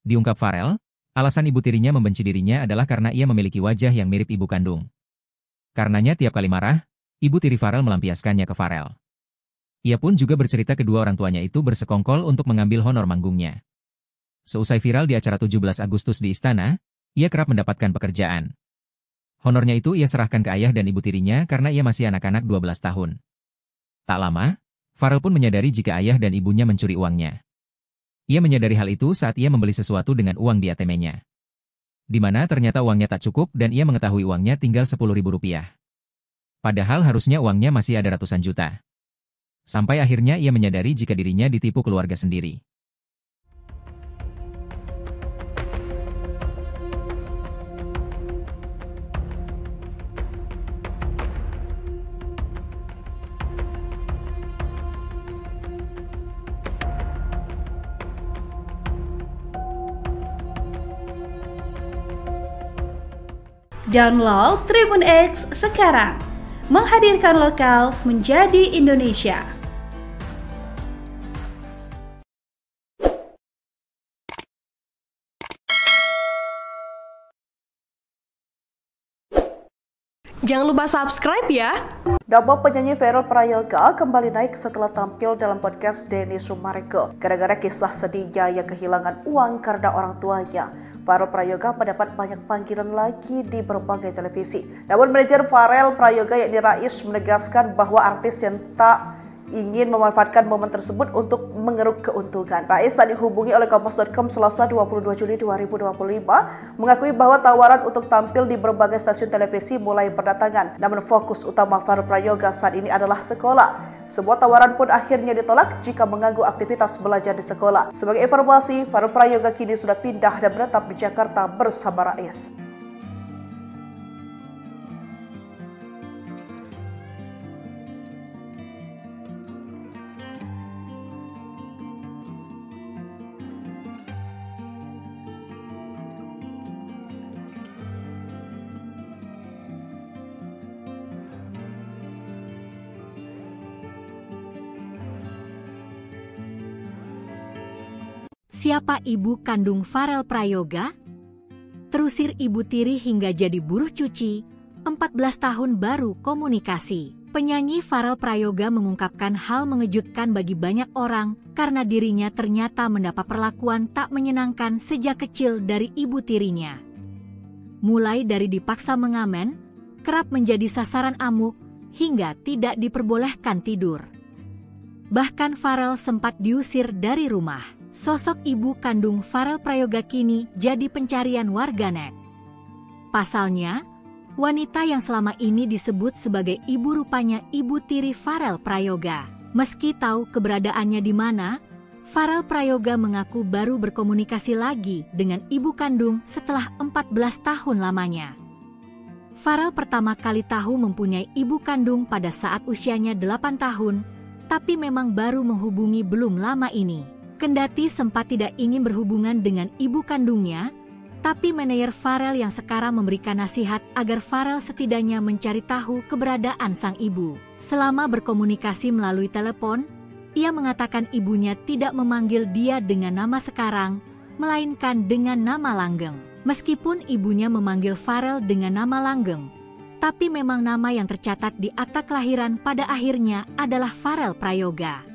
Diungkap Farel, alasan ibu tirinya membenci dirinya adalah karena ia memiliki wajah yang mirip ibu kandung. Karenanya tiap kali marah, ibu tiri Farel melampiaskannya ke Farel. Ia pun juga bercerita kedua orang tuanya itu bersekongkol untuk mengambil honor manggungnya. Seusai viral di acara 17 Agustus di Istana, ia kerap mendapatkan pekerjaan. Honornya itu ia serahkan ke ayah dan ibu tirinya karena ia masih anak-anak 12 tahun. Tak lama, Farel pun menyadari jika ayah dan ibunya mencuri uangnya. Ia menyadari hal itu saat ia membeli sesuatu dengan uang di ATM-nya. Di mana ternyata uangnya tak cukup dan ia mengetahui uangnya tinggal Rp10.000. Padahal harusnya uangnya masih ada ratusan juta. Sampai akhirnya ia menyadari jika dirinya ditipu keluarga sendiri. Download Tribun X sekarang, menghadirkan lokal menjadi Indonesia. Jangan lupa subscribe ya. Nama penyanyi Farel Prayoga kembali naik setelah tampil dalam podcast Denny Sumargo. Gara-gara kisah sedihnya yang kehilangan uang karena orang tuanya, Farel Prayoga mendapat banyak panggilan lagi di berbagai televisi. Namun manajer Farel Prayoga yakni Rais menegaskan bahwa artis yang tak ingin memanfaatkan momen tersebut untuk mengeruk keuntungan. Rais saat dihubungi oleh Kompas.com Selasa 22 Juli 2025 mengakui bahwa tawaran untuk tampil di berbagai stasiun televisi mulai berdatangan. Namun fokus utama Farel Prayoga saat ini adalah sekolah. Sebuah tawaran pun akhirnya ditolak jika mengganggu aktivitas belajar di sekolah. Sebagai informasi, Farel Prayoga kini sudah pindah dan menetap di Jakarta bersama Rais. Siapa ibu kandung Farel Prayoga? Terusir ibu tiri hingga jadi buruh cuci, 14 tahun baru komunikasi. Penyanyi Farel Prayoga mengungkapkan hal mengejutkan bagi banyak orang karena dirinya ternyata mendapat perlakuan tak menyenangkan sejak kecil dari ibu tirinya. Mulai dari dipaksa mengamen, kerap menjadi sasaran amuk, hingga tidak diperbolehkan tidur. Bahkan Farel sempat diusir dari rumah. Sosok ibu kandung Farel Prayoga kini jadi pencarian warganet. Pasalnya, wanita yang selama ini disebut sebagai ibu rupanya ibu tiri Farel Prayoga. Meski tahu keberadaannya di mana, Farel Prayoga mengaku baru berkomunikasi lagi dengan ibu kandung setelah 14 tahun lamanya. Farel pertama kali tahu mempunyai ibu kandung pada saat usianya 8 tahun, tapi memang baru menghubungi belum lama ini. Kendati sempat tidak ingin berhubungan dengan ibu kandungnya, tapi manajer Farel yang sekarang memberikan nasihat agar Farel setidaknya mencari tahu keberadaan sang ibu. Selama berkomunikasi melalui telepon, ia mengatakan ibunya tidak memanggil dia dengan nama sekarang, melainkan dengan nama langgeng. Meskipun ibunya memanggil Farel dengan nama langgeng, tapi memang nama yang tercatat di akta kelahiran pada akhirnya adalah Farel Prayoga.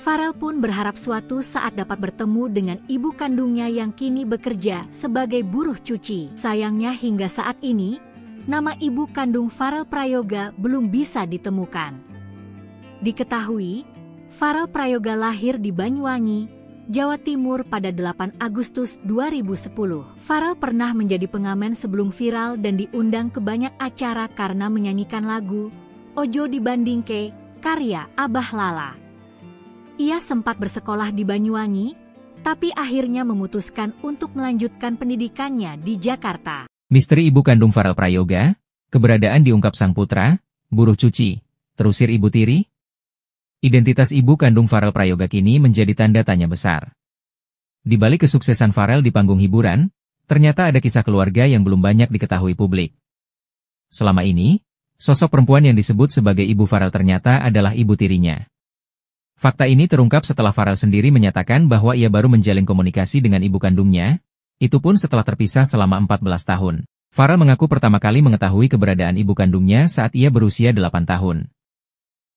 Farel pun berharap suatu saat dapat bertemu dengan ibu kandungnya yang kini bekerja sebagai buruh cuci. Sayangnya hingga saat ini, nama ibu kandung Farel Prayoga belum bisa ditemukan. Diketahui, Farel Prayoga lahir di Banyuwangi, Jawa Timur pada 8 Agustus 2010. Farel pernah menjadi pengamen sebelum viral dan diundang ke banyak acara karena menyanyikan lagu Ojo Dibandingke karya Abah Lala. Ia sempat bersekolah di Banyuwangi, tapi akhirnya memutuskan untuk melanjutkan pendidikannya di Jakarta. Misteri ibu kandung Farel Prayoga, keberadaan diungkap sang putra, buruh cuci, terusir ibu tiri. Identitas ibu kandung Farel Prayoga kini menjadi tanda tanya besar. Di balik kesuksesan Farel di panggung hiburan, ternyata ada kisah keluarga yang belum banyak diketahui publik. Selama ini, sosok perempuan yang disebut sebagai ibu Farel ternyata adalah ibu tirinya. Fakta ini terungkap setelah Farel sendiri menyatakan bahwa ia baru menjalin komunikasi dengan ibu kandungnya, itu pun setelah terpisah selama 14 tahun. Farel mengaku pertama kali mengetahui keberadaan ibu kandungnya saat ia berusia 8 tahun.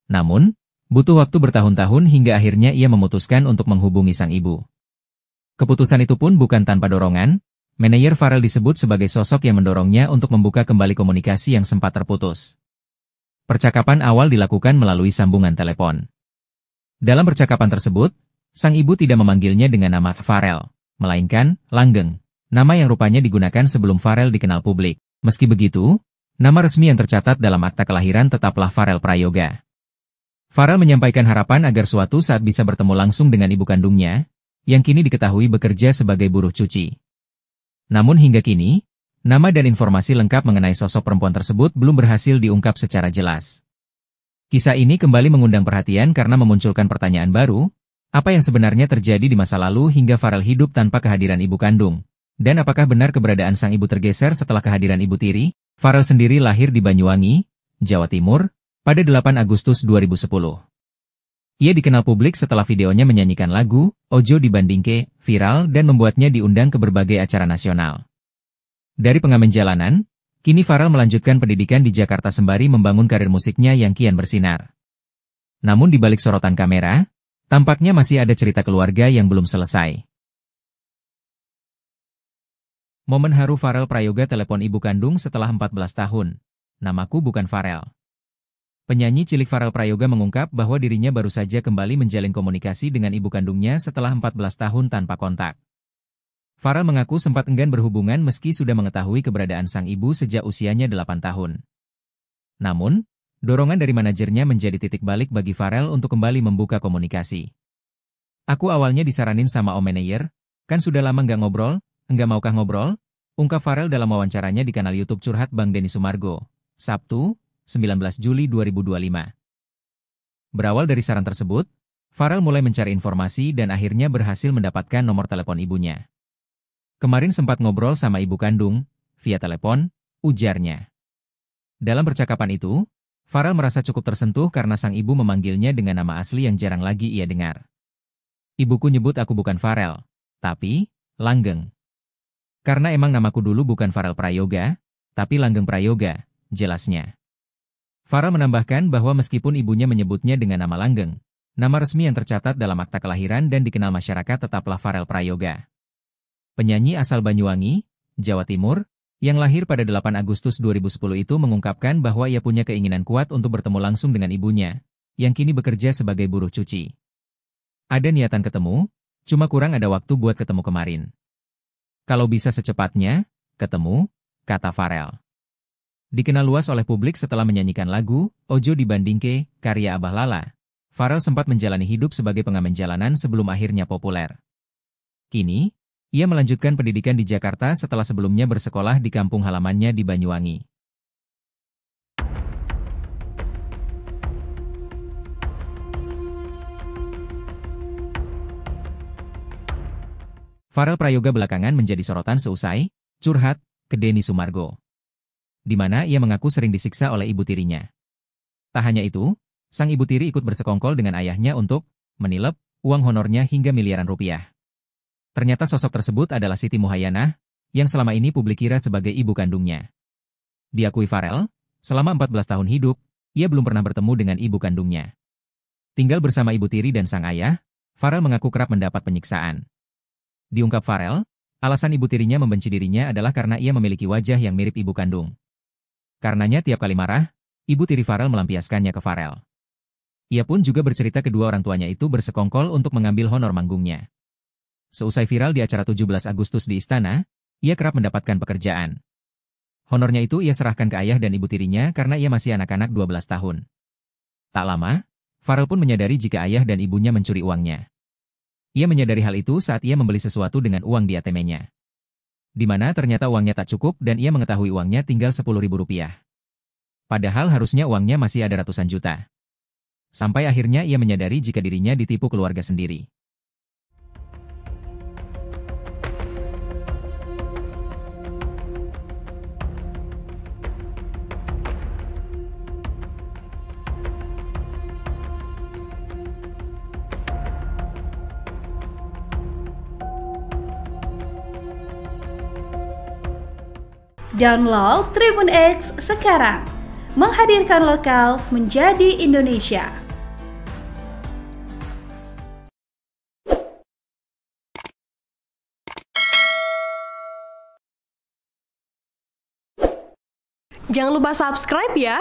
Namun, butuh waktu bertahun-tahun hingga akhirnya ia memutuskan untuk menghubungi sang ibu. Keputusan itu pun bukan tanpa dorongan, manajer Farel disebut sebagai sosok yang mendorongnya untuk membuka kembali komunikasi yang sempat terputus. Percakapan awal dilakukan melalui sambungan telepon. Dalam percakapan tersebut, sang ibu tidak memanggilnya dengan nama Farel, melainkan Langgeng, nama yang rupanya digunakan sebelum Farel dikenal publik. Meski begitu, nama resmi yang tercatat dalam akta kelahiran tetaplah Farel Prayoga. Farel menyampaikan harapan agar suatu saat bisa bertemu langsung dengan ibu kandungnya, yang kini diketahui bekerja sebagai buruh cuci. Namun hingga kini, nama dan informasi lengkap mengenai sosok perempuan tersebut belum berhasil diungkap secara jelas. Kisah ini kembali mengundang perhatian karena memunculkan pertanyaan baru, apa yang sebenarnya terjadi di masa lalu hingga Farel hidup tanpa kehadiran ibu kandung? Dan apakah benar keberadaan sang ibu tergeser setelah kehadiran ibu tiri? Farel sendiri lahir di Banyuwangi, Jawa Timur, pada 8 Agustus 2010. Ia dikenal publik setelah videonya menyanyikan lagu Ojo Dibandingke viral dan membuatnya diundang ke berbagai acara nasional. Dari pengamen jalanan, Kini Farel melanjutkan pendidikan di Jakarta sembari membangun karir musiknya yang kian bersinar. Namun di balik sorotan kamera, tampaknya masih ada cerita keluarga yang belum selesai. Momen haru Farel Prayoga telepon ibu kandung setelah 14 tahun. Namaku bukan Farel. Penyanyi cilik Farel Prayoga mengungkap bahwa dirinya baru saja kembali menjalin komunikasi dengan ibu kandungnya setelah 14 tahun tanpa kontak. Farel mengaku sempat enggan berhubungan meski sudah mengetahui keberadaan sang ibu sejak usianya 8 tahun. Namun, dorongan dari manajernya menjadi titik balik bagi Farel untuk kembali membuka komunikasi. Aku awalnya disaranin sama Om Manayer, kan sudah lama nggak ngobrol, enggak maukah ngobrol? Ungkap Farel dalam wawancaranya di kanal YouTube Curhat Bang Denny Sumargo, Sabtu, 19 Juli 2025. Berawal dari saran tersebut, Farel mulai mencari informasi dan akhirnya berhasil mendapatkan nomor telepon ibunya. Kemarin sempat ngobrol sama ibu kandung, via telepon, ujarnya. Dalam percakapan itu, Farel merasa cukup tersentuh karena sang ibu memanggilnya dengan nama asli yang jarang lagi ia dengar. Ibuku nyebut aku bukan Farel, tapi Langgeng. Karena emang namaku dulu bukan Farel Prayoga, tapi Langgeng Prayoga, jelasnya. Farel menambahkan bahwa meskipun ibunya menyebutnya dengan nama Langgeng, nama resmi yang tercatat dalam akta kelahiran dan dikenal masyarakat tetaplah Farel Prayoga. Penyanyi asal Banyuwangi, Jawa Timur, yang lahir pada 8 Agustus 2010 itu mengungkapkan bahwa ia punya keinginan kuat untuk bertemu langsung dengan ibunya, yang kini bekerja sebagai buruh cuci. Ada niatan ketemu, cuma kurang ada waktu buat ketemu kemarin. Kalau bisa secepatnya, ketemu, kata Farel. Dikenal luas oleh publik setelah menyanyikan lagu Ojo Dibandingke, karya Abah Lala, Farel sempat menjalani hidup sebagai pengamen jalanan sebelum akhirnya populer. Kini, ia melanjutkan pendidikan di Jakarta setelah sebelumnya bersekolah di kampung halamannya di Banyuwangi. Farel Prayoga belakangan menjadi sorotan seusai curhat ke Denny Sumargo, di mana ia mengaku sering disiksa oleh ibu tirinya. Tak hanya itu, sang ibu tiri ikut bersekongkol dengan ayahnya untuk menilep uang honornya hingga miliaran rupiah. Ternyata sosok tersebut adalah Siti Muhayyanah, yang selama ini publik kira sebagai ibu kandungnya. Diakui Farel, selama 14 tahun hidup, ia belum pernah bertemu dengan ibu kandungnya. Tinggal bersama ibu tiri dan sang ayah, Farel mengaku kerap mendapat penyiksaan. Diungkap Farel, alasan ibu tirinya membenci dirinya adalah karena ia memiliki wajah yang mirip ibu kandung. Karenanya tiap kali marah, ibu tiri Farel melampiaskannya ke Farel. Ia pun juga bercerita kedua orang tuanya itu bersekongkol untuk mengambil honor manggungnya. Seusai viral di acara 17 Agustus di Istana, ia kerap mendapatkan pekerjaan. Honornya itu ia serahkan ke ayah dan ibu tirinya karena ia masih anak-anak 12 tahun. Tak lama, Farel pun menyadari jika ayah dan ibunya mencuri uangnya. Ia menyadari hal itu saat ia membeli sesuatu dengan uang di ATM-nya. Di mana ternyata uangnya tak cukup dan ia mengetahui uangnya tinggal Rp10.000. Padahal harusnya uangnya masih ada ratusan juta. Sampai akhirnya ia menyadari jika dirinya ditipu keluarga sendiri. Download Tribun X sekarang, menghadirkan lokal menjadi Indonesia. Jangan lupa subscribe ya.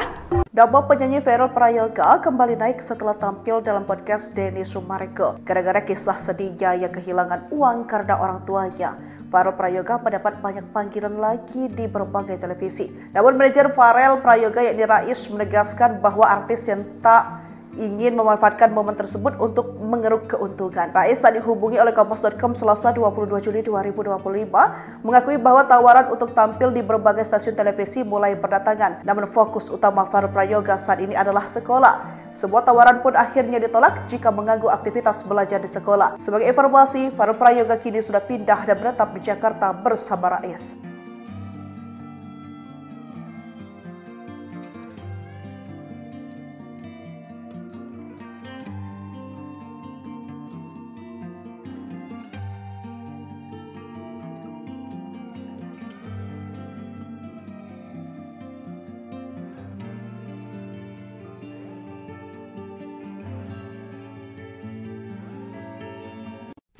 Nama penyanyi Farel Prayoga kembali naik setelah tampil dalam podcast Denny Sumargo. Gara-gara kisah sedihnya yang kehilangan uang karena orang tuanya, Farel Prayoga mendapat banyak panggilan lagi di berbagai televisi. Namun manajer Farel Prayoga yakni Rais menegaskan bahwa artis yang tak ingin memanfaatkan momen tersebut untuk mengeruk keuntungan. Rais saat dihubungi oleh Kompas.com Selasa 22 Juli 2025 mengakui bahwa tawaran untuk tampil di berbagai stasiun televisi mulai berdatangan. Namun fokus utama Farel Prayoga saat ini adalah sekolah. Sebuah tawaran pun akhirnya ditolak jika mengganggu aktivitas belajar di sekolah. Sebagai informasi, Farel Prayoga kini sudah pindah dan menetap di Jakarta bersama Rais.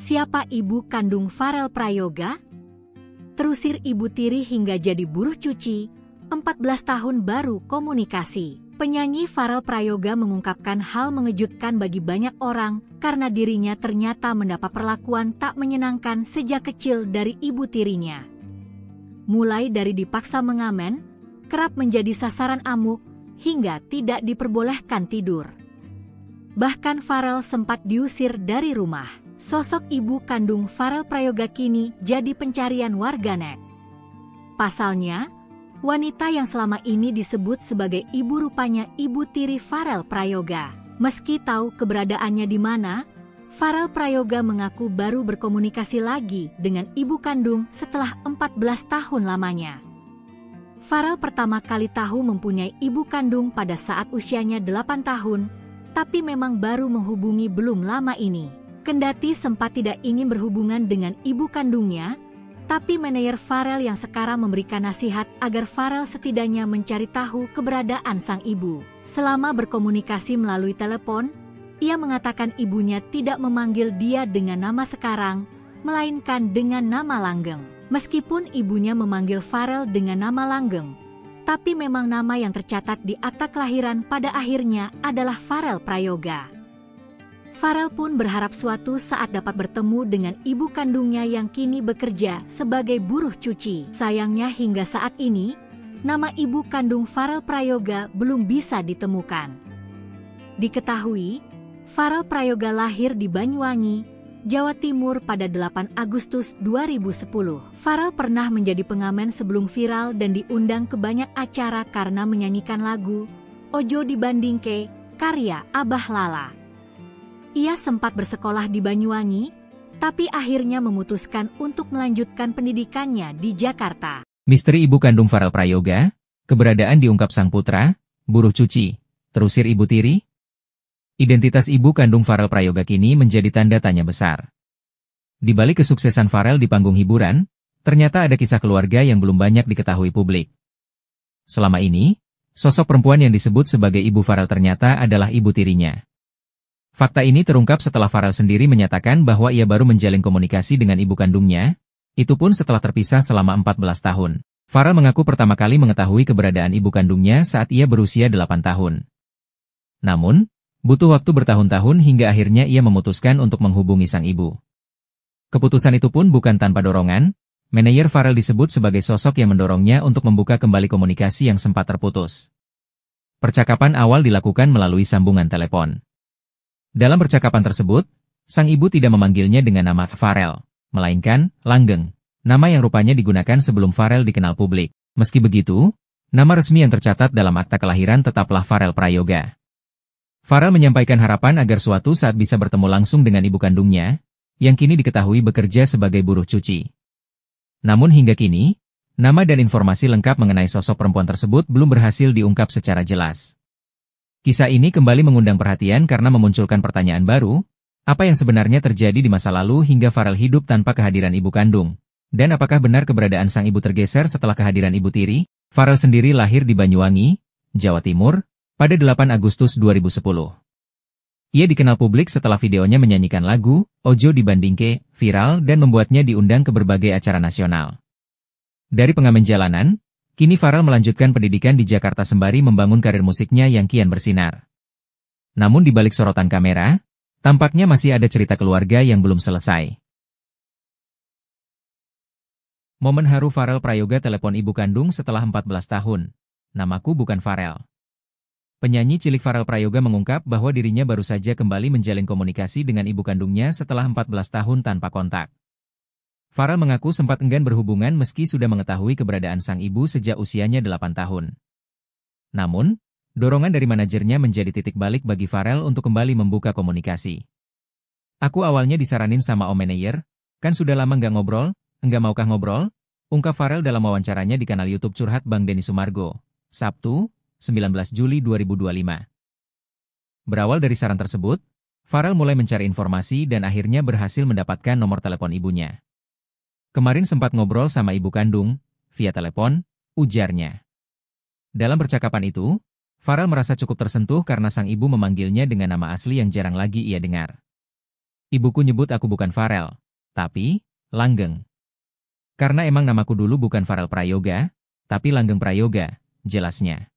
Siapa ibu kandung Farel Prayoga? Terusir ibu tiri hingga jadi buruh cuci, 14 tahun baru komunikasi. Penyanyi Farel Prayoga mengungkapkan hal mengejutkan bagi banyak orang karena dirinya ternyata mendapat perlakuan tak menyenangkan sejak kecil dari ibu tirinya. Mulai dari dipaksa mengamen, kerap menjadi sasaran amuk, hingga tidak diperbolehkan tidur. Bahkan Farel sempat diusir dari rumah. Sosok ibu kandung Farel Prayoga kini jadi pencarian warganet. Pasalnya, wanita yang selama ini disebut sebagai ibu rupanya ibu tiri Farel Prayoga. Meski tahu keberadaannya di mana, Farel Prayoga mengaku baru berkomunikasi lagi dengan ibu kandung setelah 14 tahun lamanya. Farel pertama kali tahu mempunyai ibu kandung pada saat usianya 8 tahun, tapi memang baru menghubungi belum lama ini. Kendati sempat tidak ingin berhubungan dengan ibu kandungnya, tapi manajer Farel yang sekarang memberikan nasihat agar Farel setidaknya mencari tahu keberadaan sang ibu. Selama berkomunikasi melalui telepon, ia mengatakan ibunya tidak memanggil dia dengan nama sekarang, melainkan dengan nama langgeng. Meskipun ibunya memanggil Farel dengan nama langgeng, tapi memang nama yang tercatat di akta kelahiran pada akhirnya adalah Farel Prayoga. Farel pun berharap suatu saat dapat bertemu dengan ibu kandungnya yang kini bekerja sebagai buruh cuci. Sayangnya hingga saat ini, nama ibu kandung Farel Prayoga belum bisa ditemukan. Diketahui, Farel Prayoga lahir di Banyuwangi, Jawa Timur pada 8 Agustus 2010. Farel pernah menjadi pengamen sebelum viral dan diundang ke banyak acara karena menyanyikan lagu Ojo Dibandingke, karya Abah Lala. Ia sempat bersekolah di Banyuwangi, tapi akhirnya memutuskan untuk melanjutkan pendidikannya di Jakarta. Misteri ibu kandung Farel Prayoga, keberadaan diungkap sang putra, buruh cuci, terusir ibu tiri. Identitas ibu kandung Farel Prayoga kini menjadi tanda tanya besar. Di balik kesuksesan Farel di panggung hiburan, ternyata ada kisah keluarga yang belum banyak diketahui publik. Selama ini, sosok perempuan yang disebut sebagai ibu Farel ternyata adalah ibu tirinya. Fakta ini terungkap setelah Farel sendiri menyatakan bahwa ia baru menjalin komunikasi dengan ibu kandungnya, itu pun setelah terpisah selama 14 tahun. Farel mengaku pertama kali mengetahui keberadaan ibu kandungnya saat ia berusia 8 tahun. Namun, butuh waktu bertahun-tahun hingga akhirnya ia memutuskan untuk menghubungi sang ibu. Keputusan itu pun bukan tanpa dorongan, manajer Farel disebut sebagai sosok yang mendorongnya untuk membuka kembali komunikasi yang sempat terputus. Percakapan awal dilakukan melalui sambungan telepon. Dalam percakapan tersebut, sang ibu tidak memanggilnya dengan nama Farel, melainkan Langgeng, nama yang rupanya digunakan sebelum Farel dikenal publik. Meski begitu, nama resmi yang tercatat dalam akta kelahiran tetaplah Farel Prayoga. Farel menyampaikan harapan agar suatu saat bisa bertemu langsung dengan ibu kandungnya, yang kini diketahui bekerja sebagai buruh cuci. Namun hingga kini, nama dan informasi lengkap mengenai sosok perempuan tersebut belum berhasil diungkap secara jelas. Kisah ini kembali mengundang perhatian karena memunculkan pertanyaan baru, apa yang sebenarnya terjadi di masa lalu hingga Farel hidup tanpa kehadiran ibu kandung? Dan apakah benar keberadaan sang ibu tergeser setelah kehadiran ibu tiri? Farel sendiri lahir di Banyuwangi, Jawa Timur, pada 8 Agustus 2010. Ia dikenal publik setelah videonya menyanyikan lagu Ojo Dibandingke viral dan membuatnya diundang ke berbagai acara nasional. Dari pengamen jalanan, kini Farel melanjutkan pendidikan di Jakarta sembari membangun karir musiknya yang kian bersinar. Namun di balik sorotan kamera, tampaknya masih ada cerita keluarga yang belum selesai. Momen haru Farel Prayoga telepon ibu kandung setelah 14 tahun. Namaku bukan Farel. Penyanyi cilik Farel Prayoga mengungkap bahwa dirinya baru saja kembali menjalin komunikasi dengan ibu kandungnya setelah 14 tahun tanpa kontak. Farel mengaku sempat enggan berhubungan meski sudah mengetahui keberadaan sang ibu sejak usianya 8 tahun. Namun, dorongan dari manajernya menjadi titik balik bagi Farel untuk kembali membuka komunikasi. Aku awalnya disaranin sama om manajer, kan sudah lama nggak ngobrol, enggak maukah ngobrol? Ungkap Farel dalam wawancaranya di kanal YouTube Curhat Bang Denny Sumargo, Sabtu, 19 Juli 2025. Berawal dari saran tersebut, Farel mulai mencari informasi dan akhirnya berhasil mendapatkan nomor telepon ibunya. Kemarin sempat ngobrol sama ibu kandung, via telepon, ujarnya. Dalam percakapan itu, Farel merasa cukup tersentuh karena sang ibu memanggilnya dengan nama asli yang jarang lagi ia dengar. Ibuku nyebut aku bukan Farel, tapi Langgeng. Karena emang namaku dulu bukan Farel Prayoga, tapi Langgeng Prayoga, jelasnya.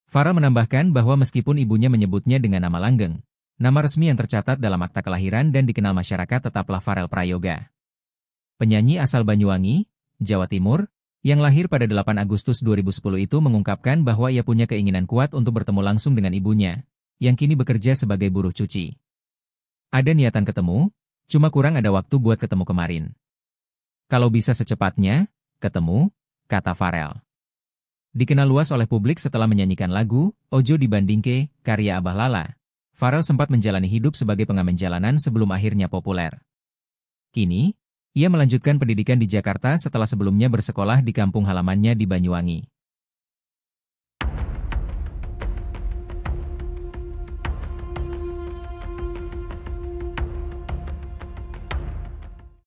Farel menambahkan bahwa meskipun ibunya menyebutnya dengan nama Langgeng, nama resmi yang tercatat dalam akta kelahiran dan dikenal masyarakat tetaplah Farel Prayoga. Penyanyi asal Banyuwangi, Jawa Timur, yang lahir pada 8 Agustus 2010 itu mengungkapkan bahwa ia punya keinginan kuat untuk bertemu langsung dengan ibunya, yang kini bekerja sebagai buruh cuci. Ada niatan ketemu, cuma kurang ada waktu buat ketemu kemarin. Kalau bisa secepatnya, ketemu, kata Farel. Dikenal luas oleh publik setelah menyanyikan lagu Ojo Dibandingke, karya Abah Lala. Farel sempat menjalani hidup sebagai pengamen jalanan sebelum akhirnya populer. Kini, ia melanjutkan pendidikan di Jakarta setelah sebelumnya bersekolah di kampung halamannya di Banyuwangi.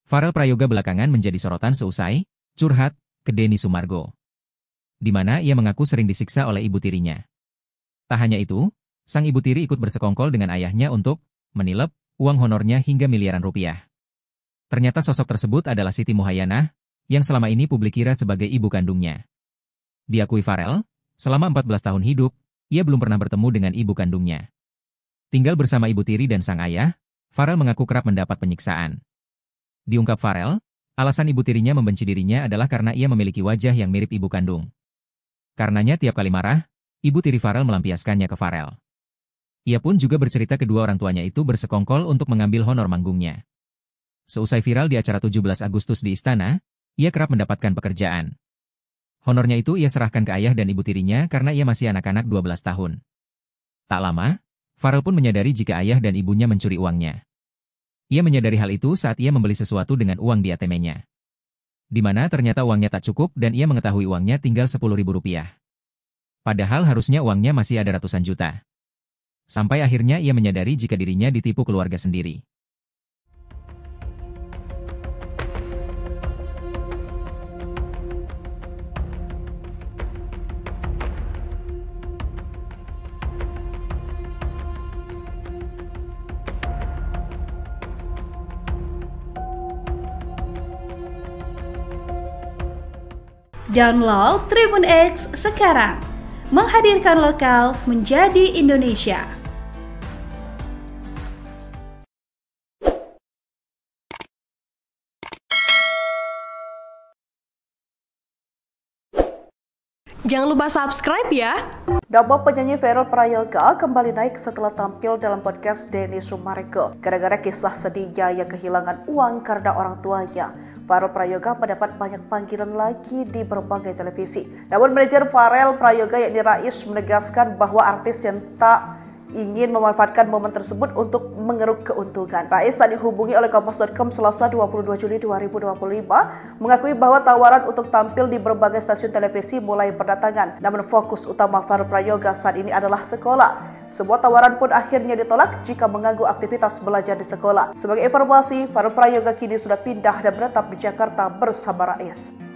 Farel Prayoga belakangan menjadi sorotan seusai curhat ke Denny Sumargo, di mana ia mengaku sering disiksa oleh ibu tirinya. Tak hanya itu, sang ibu tiri ikut bersekongkol dengan ayahnya untuk menilep uang honornya hingga miliaran rupiah. Ternyata sosok tersebut adalah Siti Muhayyanah, yang selama ini publik kira sebagai ibu kandungnya. Diakui Farel, selama 14 tahun hidup, ia belum pernah bertemu dengan ibu kandungnya. Tinggal bersama ibu tiri dan sang ayah, Farel mengaku kerap mendapat penyiksaan. Diungkap Farel, alasan ibu tirinya membenci dirinya adalah karena ia memiliki wajah yang mirip ibu kandung. Karenanya tiap kali marah, ibu tiri Farel melampiaskannya ke Farel. Ia pun juga bercerita kedua orang tuanya itu bersekongkol untuk mengambil honor manggungnya. Seusai viral di acara 17 Agustus di istana, ia kerap mendapatkan pekerjaan. Honornya itu ia serahkan ke ayah dan ibu tirinya karena ia masih anak-anak 12 tahun. Tak lama, Farel pun menyadari jika ayah dan ibunya mencuri uangnya. Ia menyadari hal itu saat ia membeli sesuatu dengan uang di ATM-nya. Di mana ternyata uangnya tak cukup dan ia mengetahui uangnya tinggal Rp10.000. Padahal harusnya uangnya masih ada ratusan juta. Sampai akhirnya ia menyadari jika dirinya ditipu keluarga sendiri. Download Tribun X sekarang, menghadirkan lokal menjadi Indonesia. Jangan lupa subscribe ya. Nama penyanyi Farel Prayoga kembali naik setelah tampil dalam podcast Denny Sumargo. Gara-gara kisah sedihnya yang kehilangan uang karena orang tuanya, Farel Prayoga mendapat banyak panggilan lagi di berbagai televisi. Namun manajer Farel Prayoga yakni Rais menegaskan bahwa artis yang tak ingin memanfaatkan momen tersebut untuk mengeruk keuntungan. Rais saat dihubungi oleh Kompas.com Selasa 22 Juli 2025 mengakui bahwa tawaran untuk tampil di berbagai stasiun televisi mulai berdatangan. Namun fokus utama Farel Prayoga saat ini adalah sekolah. Sebuah tawaran pun akhirnya ditolak jika mengganggu aktivitas belajar di sekolah. Sebagai informasi, Farel Prayoga kini sudah pindah dan menetap di Jakarta bersama Rais.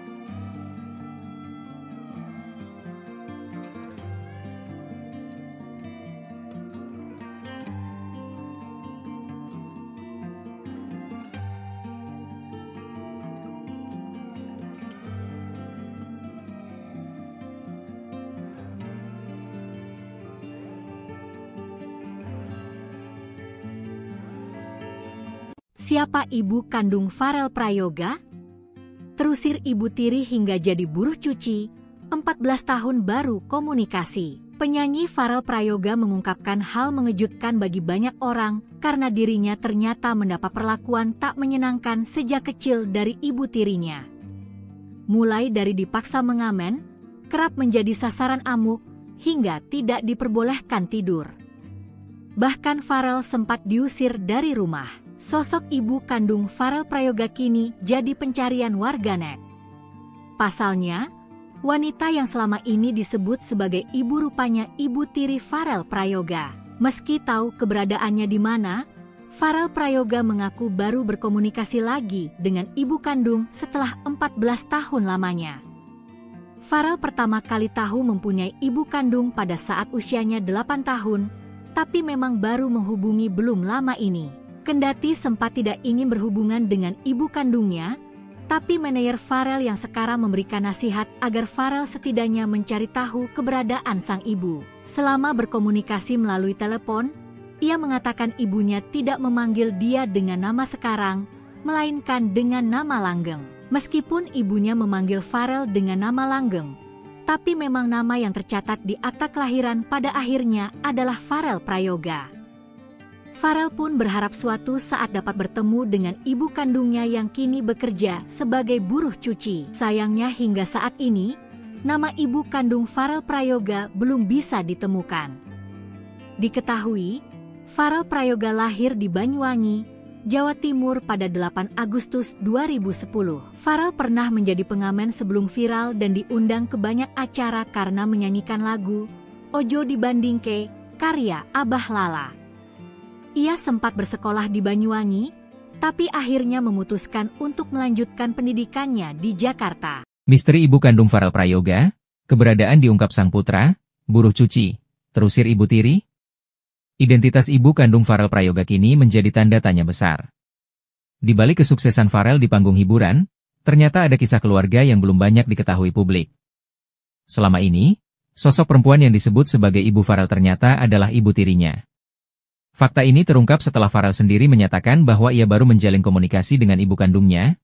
Siapa ibu kandung Farel Prayoga? Terusir ibu tiri hingga jadi buruh cuci, 14 tahun baru komunikasi. Penyanyi Farel Prayoga mengungkapkan hal mengejutkan bagi banyak orang karena dirinya ternyata mendapat perlakuan tak menyenangkan sejak kecil dari ibu tirinya. Mulai dari dipaksa mengamen, kerap menjadi sasaran amuk, hingga tidak diperbolehkan tidur. Bahkan Farel sempat diusir dari rumah. Sosok ibu kandung Farel Prayoga kini jadi pencarian warganet. Pasalnya, wanita yang selama ini disebut sebagai ibu rupanya ibu tiri Farel Prayoga. Meski tahu keberadaannya di mana, Farel Prayoga mengaku baru berkomunikasi lagi dengan ibu kandung setelah 14 tahun lamanya. Farel pertama kali tahu mempunyai ibu kandung pada saat usianya 8 tahun, tapi memang baru menghubungi belum lama ini. Kendati sempat tidak ingin berhubungan dengan ibu kandungnya, tapi manajer Farel yang sekarang memberikan nasihat agar Farel setidaknya mencari tahu keberadaan sang ibu. Selama berkomunikasi melalui telepon, ia mengatakan ibunya tidak memanggil dia dengan nama sekarang, melainkan dengan nama langgeng. Meskipun ibunya memanggil Farel dengan nama langgeng, tapi memang nama yang tercatat di akta kelahiran pada akhirnya adalah Farel Prayoga. Farel pun berharap suatu saat dapat bertemu dengan ibu kandungnya yang kini bekerja sebagai buruh cuci. Sayangnya hingga saat ini, nama ibu kandung Farel Prayoga belum bisa ditemukan. Diketahui, Farel Prayoga lahir di Banyuwangi, Jawa Timur pada 8 Agustus 2010. Farel pernah menjadi pengamen sebelum viral dan diundang ke banyak acara karena menyanyikan lagu Ojo Dibandingke karya Abah Lala. Ia sempat bersekolah di Banyuwangi, tapi akhirnya memutuskan untuk melanjutkan pendidikannya di Jakarta. Misteri ibu kandung Farel Prayoga, keberadaan diungkap sang putra, buruh cuci, terusir ibu tiri. Identitas ibu kandung Farel Prayoga kini menjadi tanda tanya besar. Di balik kesuksesan Farel di panggung hiburan, ternyata ada kisah keluarga yang belum banyak diketahui publik. Selama ini, sosok perempuan yang disebut sebagai ibu Farel ternyata adalah ibu tirinya. Fakta ini terungkap setelah Farel sendiri menyatakan bahwa ia baru menjalin komunikasi dengan ibu kandungnya,